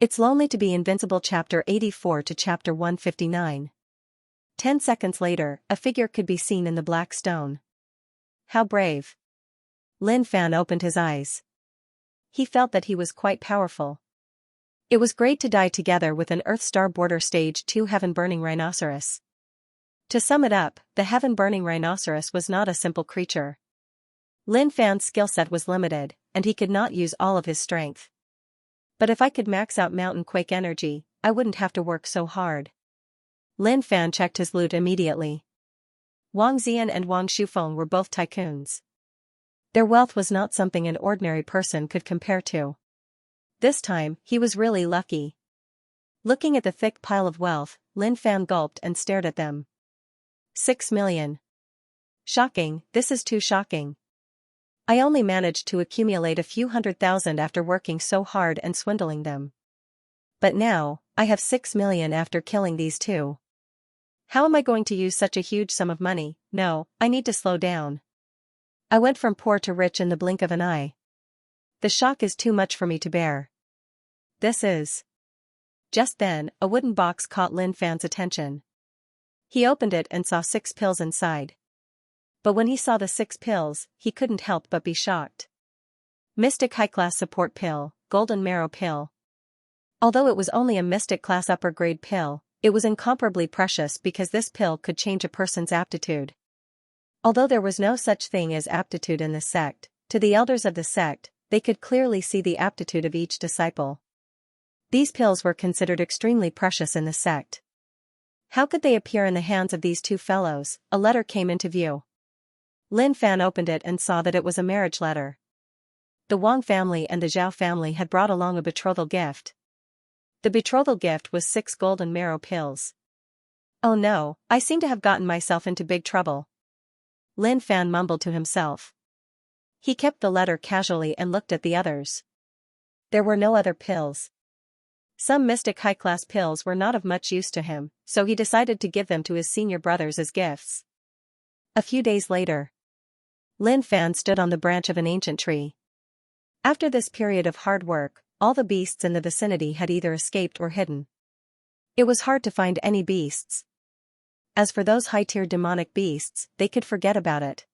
It's Lonely to Be Invincible Chapter 84 to Chapter 159. 10 seconds later, a figure could be seen in the black stone. How brave. Lin Fan opened his eyes. He felt that he was quite powerful. It was great to die together with an Earth Star Border Stage 2 Heaven-Burning Rhinoceros. To sum it up, the Heaven-Burning Rhinoceros was not a simple creature. Lin Fan's skill set was limited, and he could not use all of his strength. But if I could max out Mountain Quake energy, I wouldn't have to work so hard. Lin Fan checked his loot immediately. Wang Xian and Wang Shufeng were both tycoons. Their wealth was not something an ordinary person could compare to. This time, he was really lucky. Looking at the thick pile of wealth, Lin Fan gulped and stared at them. 6 million. Shocking, this is too shocking. I only managed to accumulate a few 100,000 after working so hard and swindling them. But now, I have 6 million after killing these two. How am I going to use such a huge sum of money? No, I need to slow down. I went from poor to rich in the blink of an eye. The shock is too much for me to bear. This is. Just then, a wooden box caught Lin Fan's attention. He opened it and saw 6 pills inside. But when he saw the 6 pills, he couldn't help but be shocked. Mystic High-Class Support Pill, Golden Marrow Pill. Although it was only a Mystic Class upper-grade pill, it was incomparably precious because this pill could change a person's aptitude. Although there was no such thing as aptitude in the sect, to the elders of the sect, they could clearly see the aptitude of each disciple. These pills were considered extremely precious in the sect. How could they appear in the hands of these two fellows? A letter came into view. Lin Fan opened it and saw that it was a marriage letter. The Wang family and the Zhao family had brought along a betrothal gift. The betrothal gift was 6 golden marrow pills. Oh no, I seem to have gotten myself into big trouble. Lin Fan mumbled to himself. He kept the letter casually and looked at the others. There were no other pills. Some mystic high-class pills were not of much use to him, so he decided to give them to his senior brothers as gifts. A few days later, Lin Fan stood on the branch of an ancient tree. After this period of hard work, all the beasts in the vicinity had either escaped or hidden. It was hard to find any beasts. As for those high-tier demonic beasts, they could forget about it.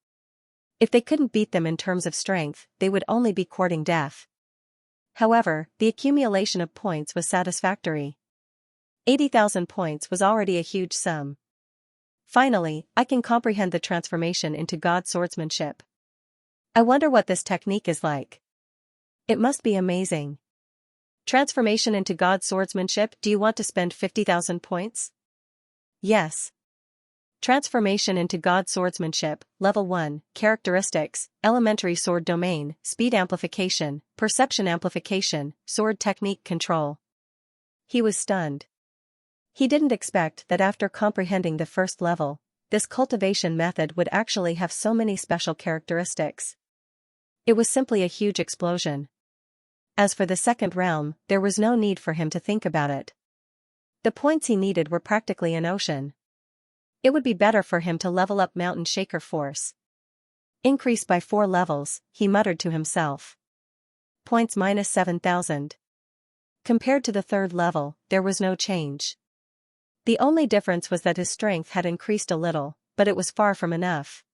If they couldn't beat them in terms of strength, they would only be courting death. However, the accumulation of points was satisfactory. 80,000 points was already a huge sum. Finally, I can comprehend the transformation into God swordsmanship. I wonder what this technique is like. It must be amazing. Transformation into God swordsmanship. Do you want to spend 50,000 points? Yes. Transformation into God swordsmanship, Level 1, Characteristics, Elementary Sword Domain, Speed Amplification, Perception Amplification, Sword Technique Control. He was stunned. He didn't expect that after comprehending the first level, this cultivation method would actually have so many special characteristics. It was simply a huge explosion. As for the second realm, there was no need for him to think about it. The points he needed were practically an ocean. It would be better for him to level up Mountain Shaker Force. Increase by 4 levels, he muttered to himself. Points minus 7,000. Compared to the third level, there was no change. The only difference was that his strength had increased a little, but it was far from enough.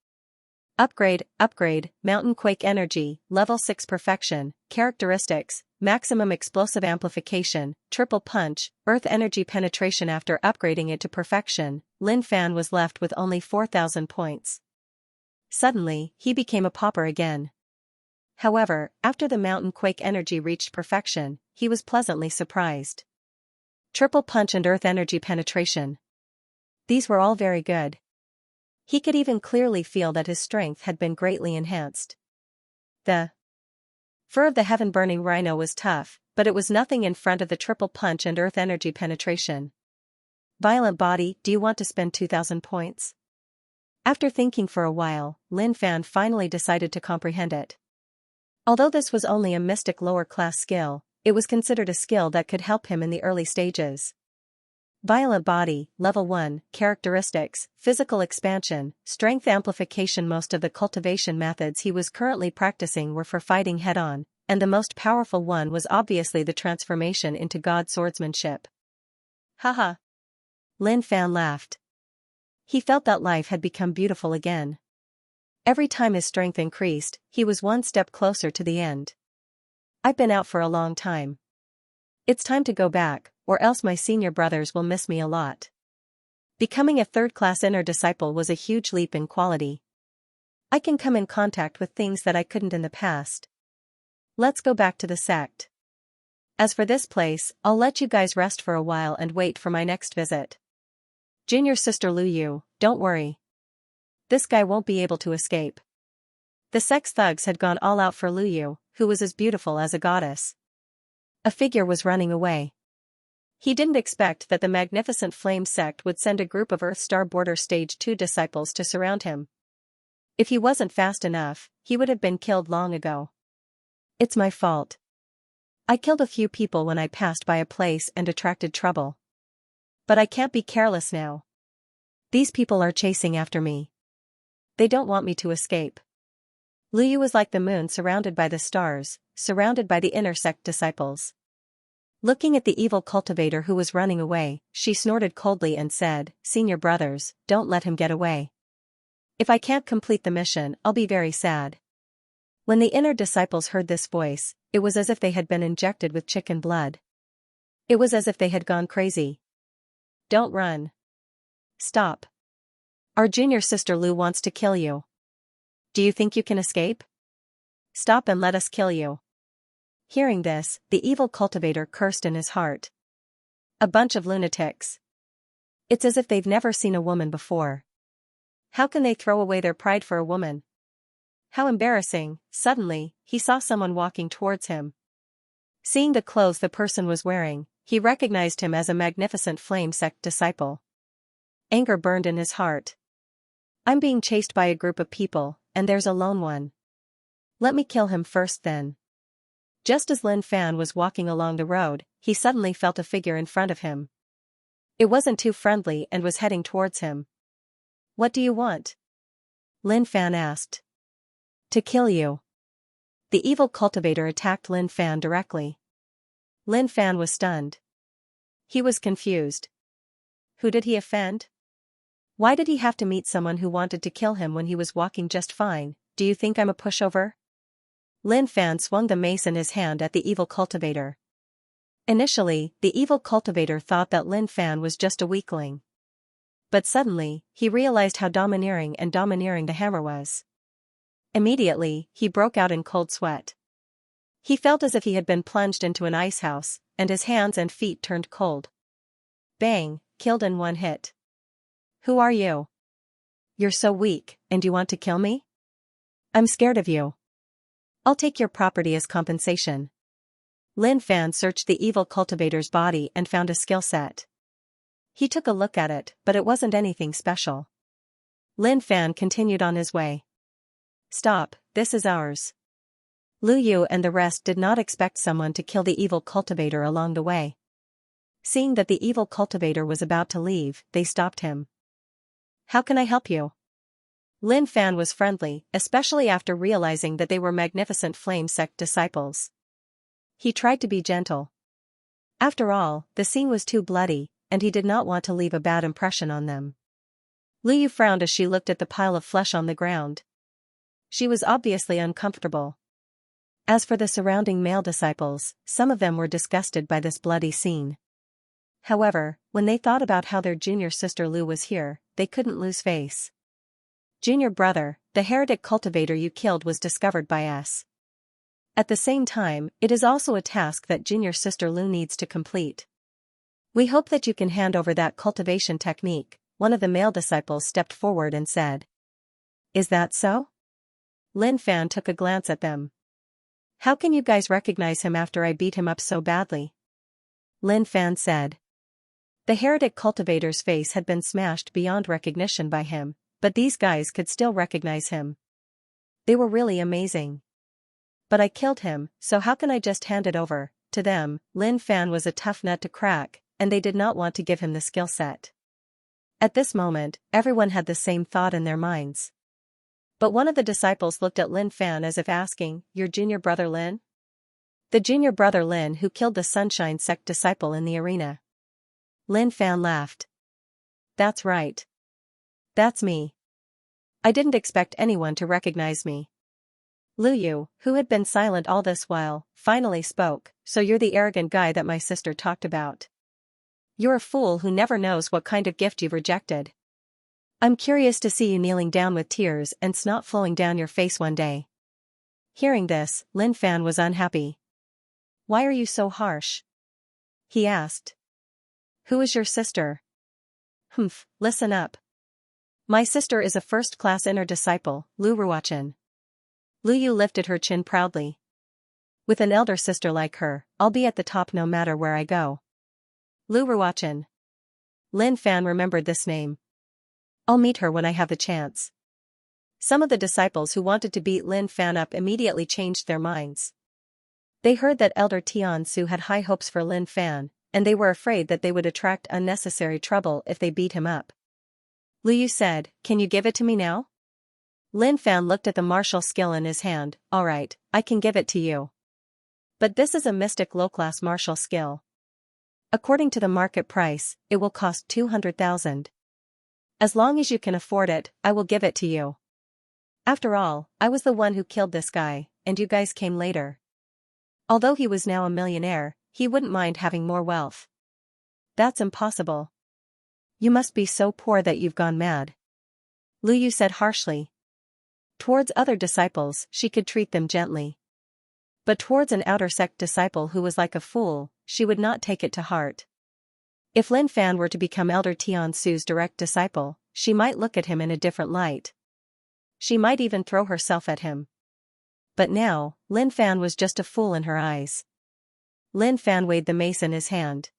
Upgrade, Mountain Quake Energy, Level 6 Perfection, Characteristics, Maximum Explosive Amplification, Triple Punch, Earth Energy Penetration. After upgrading it to perfection, Lin Fan was left with only 4,000 points. Suddenly, he became a pauper again. However, after the Mountain Quake Energy reached perfection, he was pleasantly surprised. Triple Punch and Earth Energy Penetration. These were all very good. He could even clearly feel that his strength had been greatly enhanced. The fur of the heaven-burning rhino was tough, but it was nothing in front of the Triple Punch and Earth Energy Penetration. Violent Body. Do you want to spend 2,000 points? After thinking for a while, Lin Fan finally decided to comprehend it. Although this was only a mystic lower-class skill, it was considered a skill that could help him in the early stages. Violent Body, Level 1, Characteristics, Physical Expansion, Strength Amplification. Most of the cultivation methods he was currently practicing were for fighting head-on, and the most powerful one was obviously the transformation into God swordsmanship. Haha. Lin Fan laughed. He felt that life had become beautiful again. Every time his strength increased, he was one step closer to the end. I've been out for a long time. It's time to go back, or else my senior brothers will miss me a lot. Becoming a third-class inner disciple was a huge leap in quality. I can come in contact with things that I couldn't in the past. Let's go back to the sect. As for this place, I'll let you guys rest for a while and wait for my next visit. Junior sister Lu Yu, don't worry. This guy won't be able to escape. The sect's thugs had gone all out for Lu Yu, who was as beautiful as a goddess. A figure was running away. He didn't expect that the magnificent flame sect would send a group of Earthstar Border Stage 2 disciples to surround him. If he wasn't fast enough, he would have been killed long ago. It's my fault. I killed a few people when I passed by a place and attracted trouble. But I can't be careless now. These people are chasing after me. They don't want me to escape. Lu Yu was like the moon surrounded by the stars, surrounded by the inner sect disciples. Looking at the evil cultivator who was running away, she snorted coldly and said, "Senior brothers, don't let him get away. If I can't complete the mission, I'll be very sad." When the inner disciples heard this voice, it was as if they had been injected with chicken blood. It was as if they had gone crazy. Don't run. Stop. Our junior sister Lu wants to kill you. Do you think you can escape? Stop and let us kill you. Hearing this, the evil cultivator cursed in his heart. A bunch of lunatics. It's as if they've never seen a woman before. How can they throw away their pride for a woman? How embarrassing. Suddenly, he saw someone walking towards him. Seeing the clothes the person was wearing, he recognized him as a magnificent flame sect disciple. Anger burned in his heart. I'm being chased by a group of people, and there's a lone one. Let me kill him first then. Just as Lin Fan was walking along the road, he suddenly felt a figure in front of him. It wasn't too friendly and was heading towards him. What do you want? Lin Fan asked. To kill you. The evil cultivator attacked Lin Fan directly. Lin Fan was stunned. He was confused. Who did he offend? Why did he have to meet someone who wanted to kill him when he was walking just fine? Do you think I'm a pushover? Lin Fan swung the mace in his hand at the evil cultivator. Initially, the evil cultivator thought that Lin Fan was just a weakling. But suddenly, he realized how domineering the hammer was. Immediately, he broke out in cold sweat. He felt as if he had been plunged into an ice house, and his hands and feet turned cold. Bang, killed in one hit. Who are you? You're so weak, and you want to kill me? I'm scared of you. I'll take your property as compensation. Lin Fan searched the evil cultivator's body and found a skill set. He took a look at it, but it wasn't anything special. Lin Fan continued on his way. Stop, this is ours. Lu Yu and the rest did not expect someone to kill the evil cultivator along the way. Seeing that the evil cultivator was about to leave, they stopped him. How can I help you? Lin Fan was friendly, especially after realizing that they were magnificent flame sect disciples. He tried to be gentle. After all, the scene was too bloody, and he did not want to leave a bad impression on them. Lu Yu frowned as she looked at the pile of flesh on the ground. She was obviously uncomfortable. As for the surrounding male disciples, some of them were disgusted by this bloody scene. However, when they thought about how their junior sister Lu was here, they couldn't lose face. Junior brother, the heretic cultivator you killed was discovered by us. At the same time, it is also a task that junior sister Lu needs to complete. We hope that you can hand over that cultivation technique. One of the male disciples stepped forward and said. Is that so? Lin Fan took a glance at them. How can you guys recognize him after I beat him up so badly? Lin Fan said. The heretic cultivator's face had been smashed beyond recognition by him, but these guys could still recognize him. They were really amazing. But I killed him, so how can I just hand it over? To them, Lin Fan was a tough nut to crack, and they did not want to give him the skill set. At this moment, everyone had the same thought in their minds. But one of the disciples looked at Lin Fan as if asking, Your junior brother Lin? The junior brother Lin who killed the Sunshine Sect disciple in the arena. Lin Fan laughed. That's right. That's me. I didn't expect anyone to recognize me. Lu Yu, who had been silent all this while, finally spoke, so you're the arrogant guy that my sister talked about. You're a fool who never knows what kind of gift you've rejected. I'm curious to see you kneeling down with tears and snot flowing down your face one day. Hearing this, Lin Fan was unhappy. Why are you so harsh? He asked. Who is your sister? Humph, listen up. My sister is a first-class inner disciple, Lu Ruochen. Lu Yu lifted her chin proudly. With an elder sister like her, I'll be at the top no matter where I go. Lu Ruochen. Lin Fan remembered this name. I'll meet her when I have the chance. Some of the disciples who wanted to beat Lin Fan up immediately changed their minds. They heard that Elder Tian Su had high hopes for Lin Fan, and they were afraid that they would attract unnecessary trouble if they beat him up. Lu Yu said, "Can you give it to me now?" Lin Fan looked at the martial skill in his hand. All right, I can give it to you. But this is a mystic low-class martial skill. According to the market price, it will cost 200,000. As long as you can afford it, I will give it to you. After all, I was the one who killed this guy, and you guys came later. Although he was now a millionaire, he wouldn't mind having more wealth. That's impossible. You must be so poor that you've gone mad. Lu Yu said harshly. Towards other disciples, she could treat them gently. But towards an outer sect disciple who was like a fool, she would not take it to heart. If Lin Fan were to become Elder Tian Su's direct disciple, she might look at him in a different light. She might even throw herself at him. But now, Lin Fan was just a fool in her eyes. Lin Fan weighed the mace in his hand.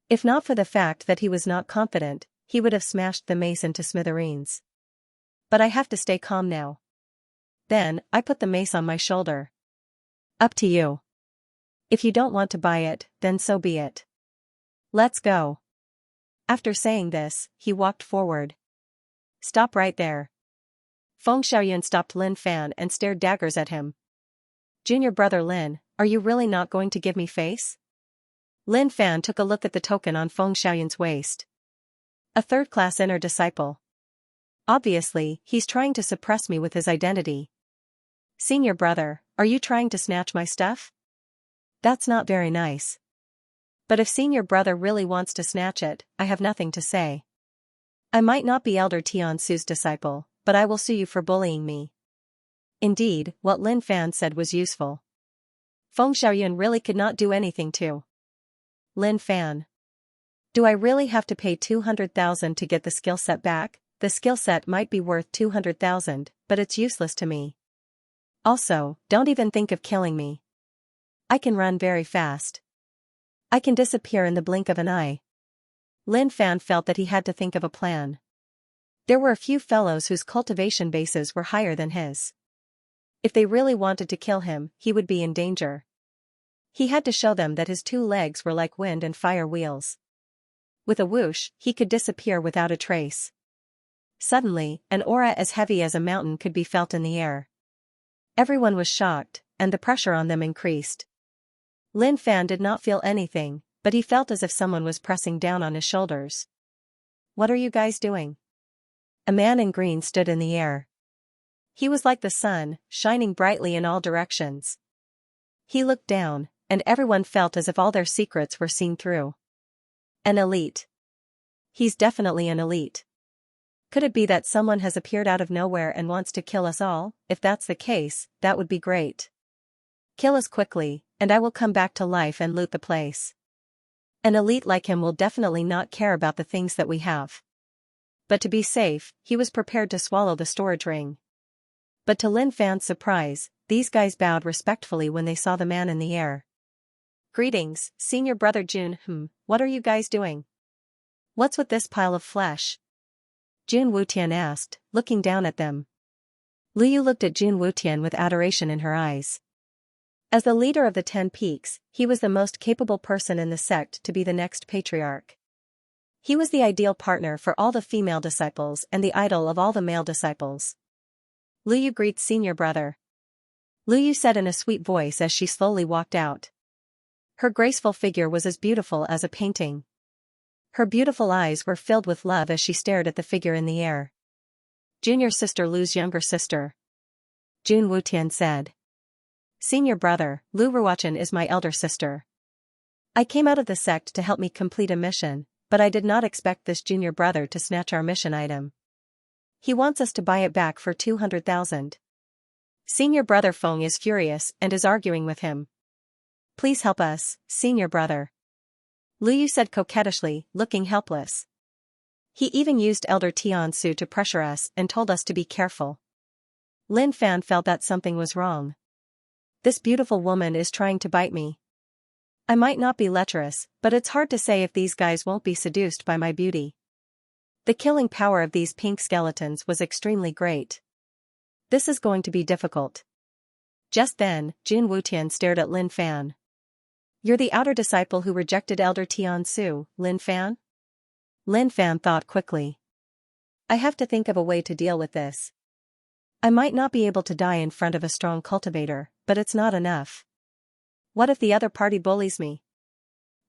If not for the fact that he was not confident, he would have smashed the mace into smithereens. But I have to stay calm now. Then, I put the mace on my shoulder. Up to you. If you don't want to buy it, then so be it. Let's go. After saying this, he walked forward. Stop right there. Feng Xiaoyun stopped Lin Fan and stared daggers at him. Junior brother Lin, are you really not going to give me face? Lin Fan took a look at the token on Feng Xiaoyun's waist. A third-class inner disciple. Obviously, he's trying to suppress me with his identity. Senior brother, are you trying to snatch my stuff? That's not very nice. But if senior brother really wants to snatch it, I have nothing to say. I might not be Elder Tian Su's disciple, but I will sue you for bullying me. Indeed, what Lin Fan said was useful. Feng Xiaoyun really could not do anything to Lin Fan. Do I really have to pay 200,000 to get the skill set back? The skill set might be worth 200,000, but it's useless to me. Also, don't even think of killing me. I can run very fast. I can disappear in the blink of an eye. Lin Fan felt that he had to think of a plan. There were a few fellows whose cultivation bases were higher than his. If they really wanted to kill him, he would be in danger. He had to show them that his two legs were like wind and fire wheels. With a whoosh, he could disappear without a trace. Suddenly, an aura as heavy as a mountain could be felt in the air. Everyone was shocked, and the pressure on them increased. Lin Fan did not feel anything, but he felt as if someone was pressing down on his shoulders. What are you guys doing? A man in green stood in the air. He was like the sun, shining brightly in all directions. He looked down, and everyone felt as if all their secrets were seen through. An elite. He's definitely an elite. Could it be that someone has appeared out of nowhere and wants to kill us all? If that's the case, that would be great. Kill us quickly, and I will come back to life and loot the place. An elite like him will definitely not care about the things that we have. But to be safe, he was prepared to swallow the storage ring. But to Lin Fan's surprise, these guys bowed respectfully when they saw the man in the air. Greetings, senior brother Jun. What are you guys doing? What's with this pile of flesh? Jun Wutian asked, looking down at them. Lu Yu looked at Jun Wutian with adoration in her eyes. As the leader of the 10 Peaks, he was the most capable person in the sect to be the next patriarch. He was the ideal partner for all the female disciples and the idol of all the male disciples. Lu Yu greets senior brother. Lu Yu said in a sweet voice as she slowly walked out. Her graceful figure was as beautiful as a painting. Her beautiful eyes were filled with love as she stared at the figure in the air. Junior sister Lu's younger sister. Jun Wutian said. Senior brother, Lu Ruochen is my elder sister. I came out of the sect to help me complete a mission, but I did not expect this junior brother to snatch our mission item. He wants us to buy it back for 200,000. Senior brother Feng is furious and is arguing with him. Please help us, senior brother. Lu Yu said coquettishly, looking helpless. He even used Elder Tiansu to pressure us and told us to be careful. Lin Fan felt that something was wrong. This beautiful woman is trying to bite me. I might not be lecherous, but it's hard to say if these guys won't be seduced by my beauty. The killing power of these pink skeletons was extremely great. This is going to be difficult. Just then, Jun Wutian stared at Lin Fan. You're the outer disciple who rejected Elder Tiansu, Lin Fan? Lin Fan thought quickly. I have to think of a way to deal with this. I might not be able to die in front of a strong cultivator, but it's not enough. What if the other party bullies me?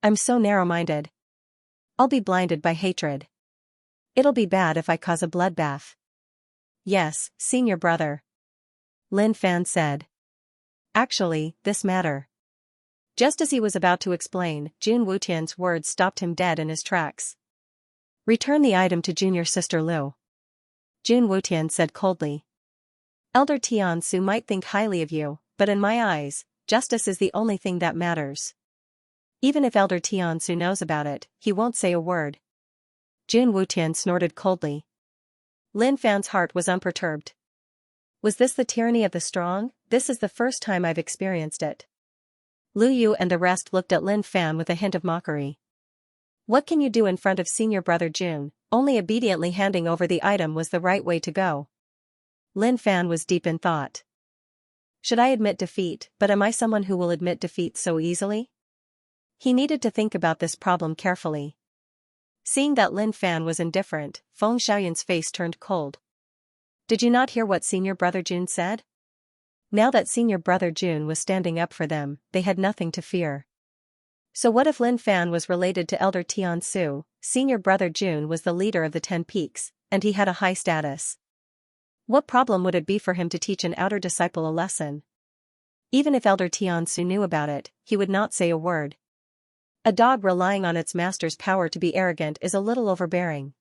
I'm so narrow-minded. I'll be blinded by hatred. It'll be bad if I cause a bloodbath. Yes, senior brother. Lin Fan said. Actually, this matter. Just as he was about to explain, Jun Wutian's words stopped him dead in his tracks. Return the item to junior sister Lu. Jun Wutian said coldly. Elder Tiansu might think highly of you, but in my eyes, justice is the only thing that matters. Even if Elder Tiansu knows about it, he won't say a word. Jun Wutian snorted coldly. Lin Fan's heart was unperturbed. Was this the tyranny of the strong? This is the first time I've experienced it. Lu Yu and the rest looked at Lin Fan with a hint of mockery. What can you do in front of senior brother Jun? Only obediently handing over the item was the right way to go. Lin Fan was deep in thought. Should I admit defeat, but am I someone who will admit defeat so easily? He needed to think about this problem carefully. Seeing that Lin Fan was indifferent, Feng Xiaoyun's face turned cold. Did you not hear what senior brother Jun said? Now that senior brother Jun was standing up for them, they had nothing to fear. So what if Lin Fan was related to Elder Tiansu? Senior brother Jun was the leader of the 10 Peaks, and he had a high status. What problem would it be for him to teach an outer disciple a lesson? Even if Elder Tiansu knew about it, he would not say a word. A dog relying on its master's power to be arrogant is a little overbearing.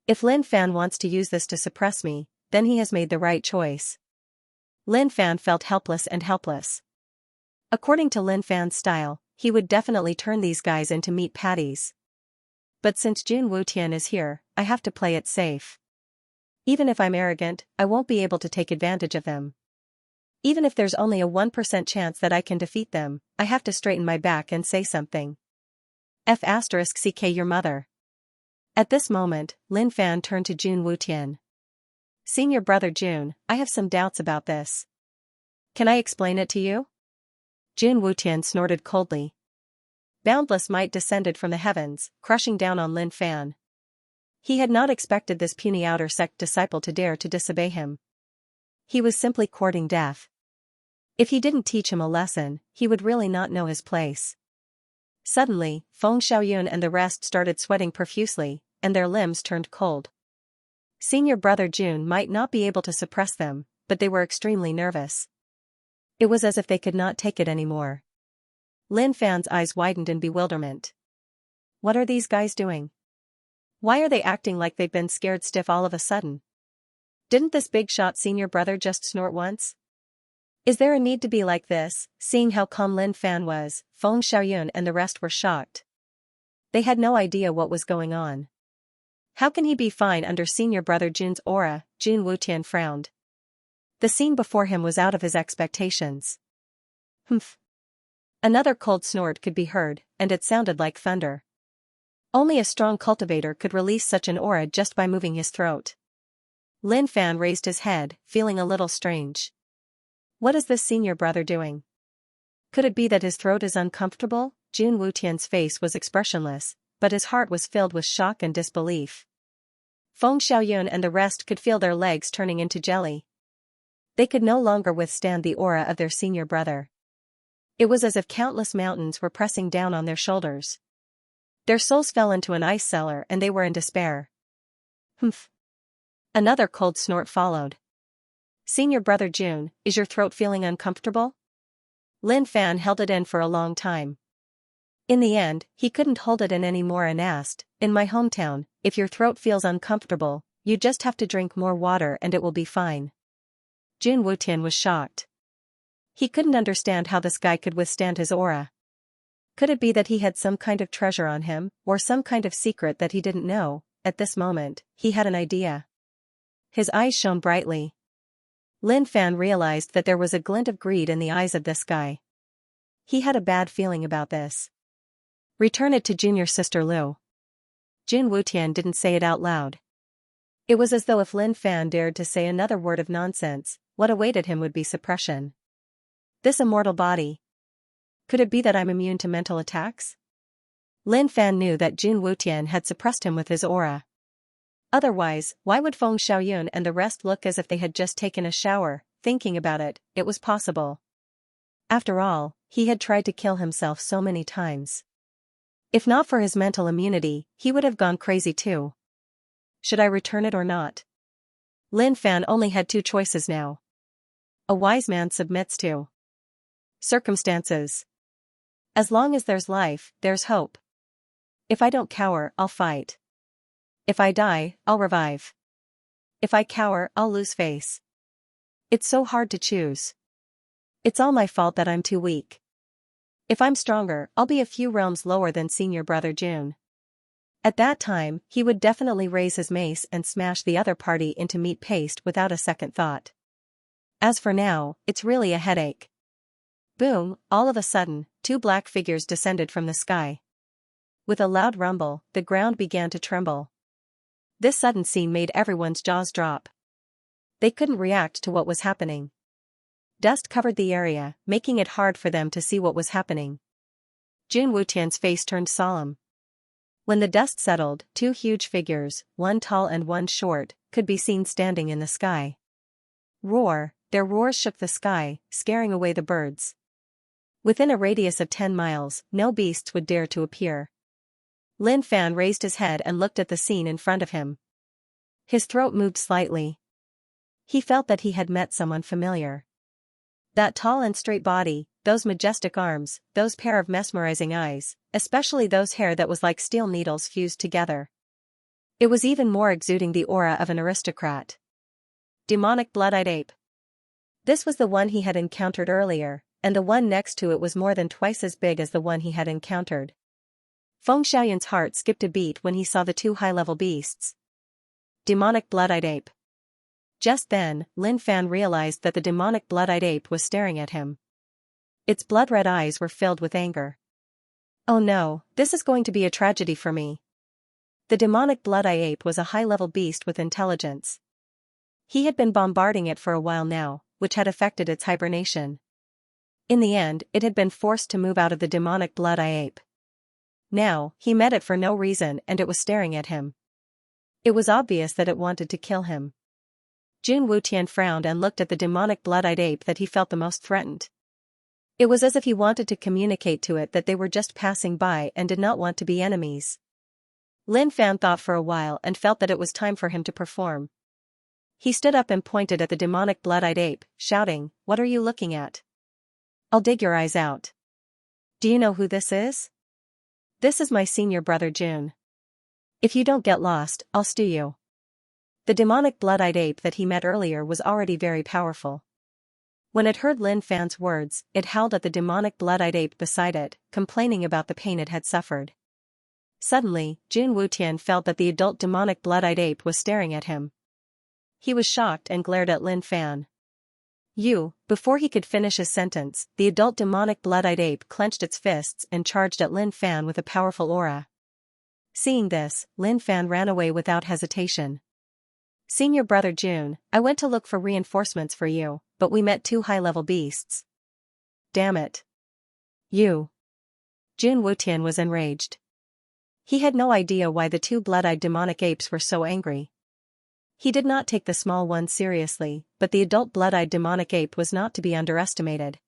If Lin Fan wants to use this to suppress me, then he has made the right choice. Lin Fan felt helpless and helpless. According to Lin Fan's style, he would definitely turn these guys into meat patties. But since Jun Wutian is here, I have to play it safe. Even if I'm arrogant, I won't be able to take advantage of them. Even if there's only a 1% chance that I can defeat them, I have to straighten my back and say something. F***ck your mother. At this moment, Lin Fan turned to Jun Wutian. Senior brother Jun, I have some doubts about this. Can I explain it to you? Jun Wutian snorted coldly. Boundless might descended from the heavens, crushing down on Lin Fan. He had not expected this puny outer sect disciple to dare to disobey him. He was simply courting death. If he didn't teach him a lesson, he would really not know his place. Suddenly, Feng Xiaoyun and the rest started sweating profusely, and their limbs turned cold. Senior brother Jun might not be able to suppress them, but they were extremely nervous. It was as if they could not take it anymore. Lin Fan's eyes widened in bewilderment. What are these guys doing? Why are they acting like they've been scared stiff all of a sudden? Didn't this big shot senior brother just snort once? Is there a need to be like this? Seeing how calm Lin Fan was, Feng Xiaoyun and the rest were shocked. They had no idea what was going on. How can he be fine under senior brother Jun's aura? Jun Wutian frowned. The scene before him was out of his expectations. Humph. Another cold snort could be heard, and it sounded like thunder. Only a strong cultivator could release such an aura just by moving his throat. Lin Fan raised his head, feeling a little strange. What is this senior brother doing? Could it be that his throat is uncomfortable? Jun Wutian's face was expressionless, but his heart was filled with shock and disbelief. Feng Xiaoyun and the rest could feel their legs turning into jelly. They could no longer withstand the aura of their senior brother. It was as if countless mountains were pressing down on their shoulders. Their souls fell into an ice cellar and they were in despair. Humph. Another cold snort followed. Senior brother June, is your throat feeling uncomfortable? Lin Fan held it in for a long time. In the end, he couldn't hold it in anymore and asked, in my hometown, if your throat feels uncomfortable, you just have to drink more water and it will be fine. Jun Wutian was shocked. He couldn't understand how this guy could withstand his aura. Could it be that he had some kind of treasure on him, or some kind of secret that he didn't know? At this moment, he had an idea. His eyes shone brightly. Lin Fan realized that there was a glint of greed in the eyes of this guy. He had a bad feeling about this. Return it to junior sister Liu. Jun Wutian didn't say it out loud. It was as though if Lin Fan dared to say another word of nonsense, what awaited him would be suppression. This immortal body. Could it be that I'm immune to mental attacks? Lin Fan knew that Jun Wutian had suppressed him with his aura. Otherwise, why would Feng Xiaoyun and the rest look as if they had just taken a shower? Thinking about it, it was possible. After all, he had tried to kill himself so many times. If not for his mental immunity, he would have gone crazy too. Should I return it or not? Lin Fan only had two choices now. A wise man submits to circumstances. As long as there's life, there's hope. If I don't cower, I'll fight. If I die, I'll revive. If I cower, I'll lose face. It's so hard to choose. It's all my fault that I'm too weak. If I'm stronger, I'll be a few realms lower than senior brother June. At that time, he would definitely raise his mace and smash the other party into meat paste without a second thought. As for now, it's really a headache. Boom, all of a sudden, two black figures descended from the sky. With a loud rumble, the ground began to tremble. This sudden scene made everyone's jaws drop. They couldn't react to what was happening. Dust covered the area, making it hard for them to see what was happening. Jun Wutian's face turned solemn. When the dust settled, two huge figures, one tall and one short, could be seen standing in the sky. Roar, their roars shook the sky, scaring away the birds. Within a radius of 10 miles, no beasts would dare to appear. Lin Fan raised his head and looked at the scene in front of him. His throat moved slightly. He felt that he had met someone familiar. That tall and straight body, those majestic arms, those pair of mesmerizing eyes, especially those hair that was like steel needles fused together. It was even more exuding the aura of an aristocrat. Demonic blood-eyed ape. This was the one he had encountered earlier, and the one next to it was more than twice as big as the one he had encountered. Feng Xiaoyun's heart skipped a beat when he saw the two high-level beasts. Demonic blood-eyed ape. Just then, Lin Fan realized that the demonic blood-eyed ape was staring at him. Its blood-red eyes were filled with anger. Oh no, this is going to be a tragedy for me. The demonic blood-eyed ape was a high-level beast with intelligence. He had been bombarding it for a while now, which had affected its hibernation. In the end, it had been forced to move out of the demonic blood-eyed ape. Now, he met it for no reason and it was staring at him. It was obvious that it wanted to kill him. Jun Wutian frowned and looked at the demonic blood-eyed ape that he felt the most threatened. It was as if he wanted to communicate to it that they were just passing by and did not want to be enemies. Lin Fan thought for a while and felt that it was time for him to perform. He stood up and pointed at the demonic blood-eyed ape, shouting, "What are you looking at? I'll dig your eyes out. Do you know who this is? This is my senior brother June. If you don't get lost, I'll stew you." The demonic blood-eyed ape that he met earlier was already very powerful. When it heard Lin Fan's words, it howled at the demonic blood-eyed ape beside it, complaining about the pain it had suffered. Suddenly, Jun Wutian felt that the adult demonic blood-eyed ape was staring at him. He was shocked and glared at Lin Fan. Before he could finish his sentence, the adult demonic blood-eyed ape clenched its fists and charged at Lin Fan with a powerful aura. Seeing this, Lin Fan ran away without hesitation. "Senior brother June, I went to look for reinforcements for you, but we met two high-level beasts. Damn it. Jun Wutian was enraged. He had no idea why the two blood-eyed demonic apes were so angry. He did not take the small one seriously, but the adult blood-eyed demonic ape was not to be underestimated.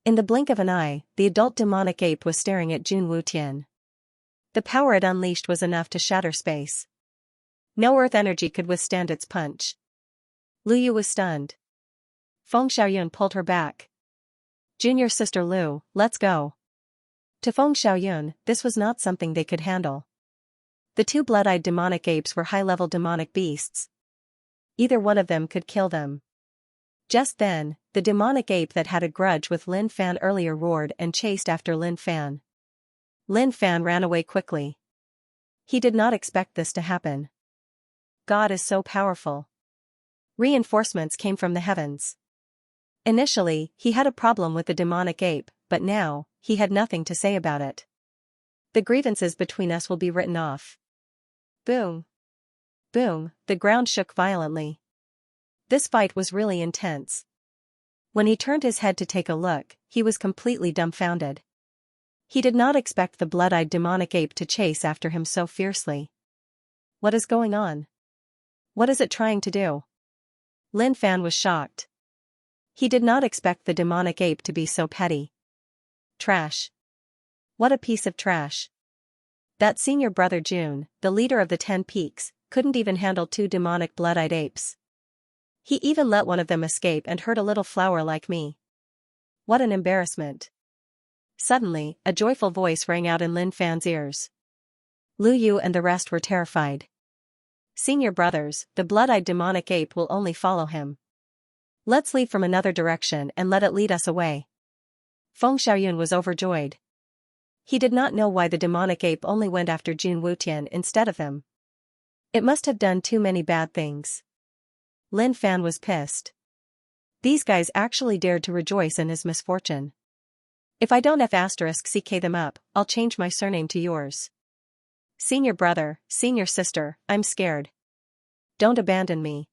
In the blink of an eye, the adult demonic ape was staring at Jun Wutian. The power it unleashed was enough to shatter space. No earth energy could withstand its punch. Lu Yu was stunned. Feng Xiaoyun pulled her back. Junior sister Lu, let's go. To Feng Xiaoyun, this was not something they could handle. The two blood-eyed demonic apes were high-level demonic beasts. Either one of them could kill them. Just then, the demonic ape that had a grudge with Lin Fan earlier roared and chased after Lin Fan. Lin Fan ran away quickly. He did not expect this to happen. God is so powerful. Reinforcements came from the heavens. Initially, he had a problem with the demonic ape, but now, he had nothing to say about it. The grievances between us will be written off. Boom. Boom, the ground shook violently. This fight was really intense. When he turned his head to take a look, he was completely dumbfounded. He did not expect the blood-eyed demonic ape to chase after him so fiercely. What is going on? What is it trying to do? Lin Fan was shocked. He did not expect the demonic ape to be so petty. Trash. What a piece of trash. That senior brother Jun, the leader of the 10 Peaks, couldn't even handle 2 demonic blood-eyed apes. He even let one of them escape and hurt a little flower like me. What an embarrassment. Suddenly, a joyful voice rang out in Lin Fan's ears. Lu Yu and the rest were terrified. Senior brothers, the blood-eyed demonic ape will only follow him. Let's leave from another direction and let it lead us away. Feng Xiaoyun was overjoyed. He did not know why the demonic ape only went after Jun Wutian instead of him. It must have done too many bad things. Lin Fan was pissed. These guys actually dared to rejoice in his misfortune. If I don't *CK them up, I'll change my surname to yours. Senior brother, senior sister, I'm scared. Don't abandon me.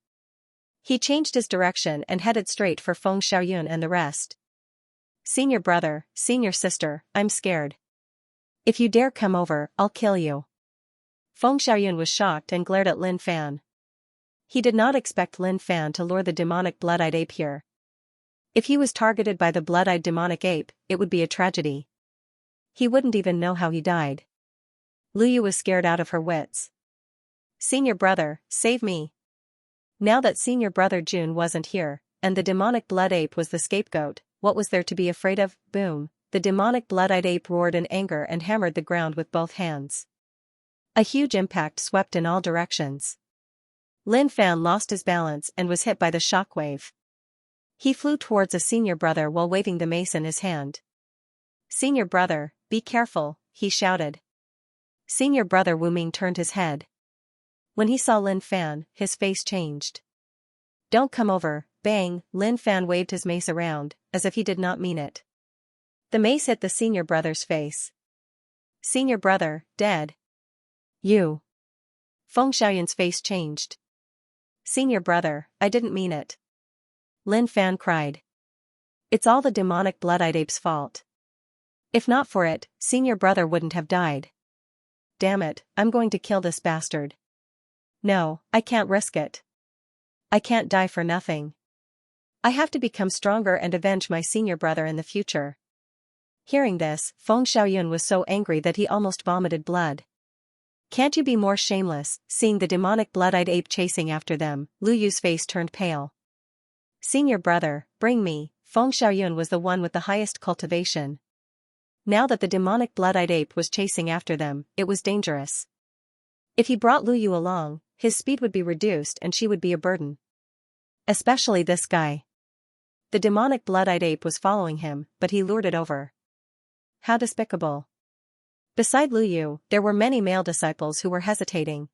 He changed his direction and headed straight for Feng Xiaoyun and the rest. Senior brother, senior sister, I'm scared. If you dare come over, I'll kill you. Feng Xiaoyun was shocked and glared at Lin Fan. He did not expect Lin Fan to lure the demonic blood-eyed ape here. If he was targeted by the blood-eyed demonic ape, it would be a tragedy. He wouldn't even know how he died. Lu Yu was scared out of her wits. Senior brother, save me. Now that senior brother Jun wasn't here, and the demonic blood ape was the scapegoat, what was there to be afraid of? Boom, the demonic blood-eyed ape roared in anger and hammered the ground with both hands. A huge impact swept in all directions. Lin Fan lost his balance and was hit by the shockwave. He flew towards a senior brother while waving the mace in his hand. Senior brother, be careful, he shouted. Senior brother Wu Ming turned his head. When he saw Lin Fan, his face changed. Don't come over, bang, Lin Fan waved his mace around, as if he did not mean it. The mace hit the senior brother's face. Senior brother, dead. You. Feng Xiaoyun's face changed. Senior brother, I didn't mean it. Lin Fan cried. It's all the demonic blood-eyed ape's fault. If not for it, senior brother wouldn't have died. Damn it, I'm going to kill this bastard. No, I can't risk it. I can't die for nothing. I have to become stronger and avenge my senior brother in the future. Hearing this, Feng Xiaoyun was so angry that he almost vomited blood. Can't you be more shameless? Seeing the demonic blood-eyed ape chasing after them, Lu Yu's face turned pale. Senior brother, bring me. Feng Xiaoyun was the one with the highest cultivation. Now that the demonic blood-eyed ape was chasing after them, it was dangerous. If he brought Lu Yu along, his speed would be reduced and she would be a burden. Especially this guy. The demonic blood-eyed ape was following him, but he lured it over. How despicable. Beside Lu Yu, there were many male disciples who were hesitating.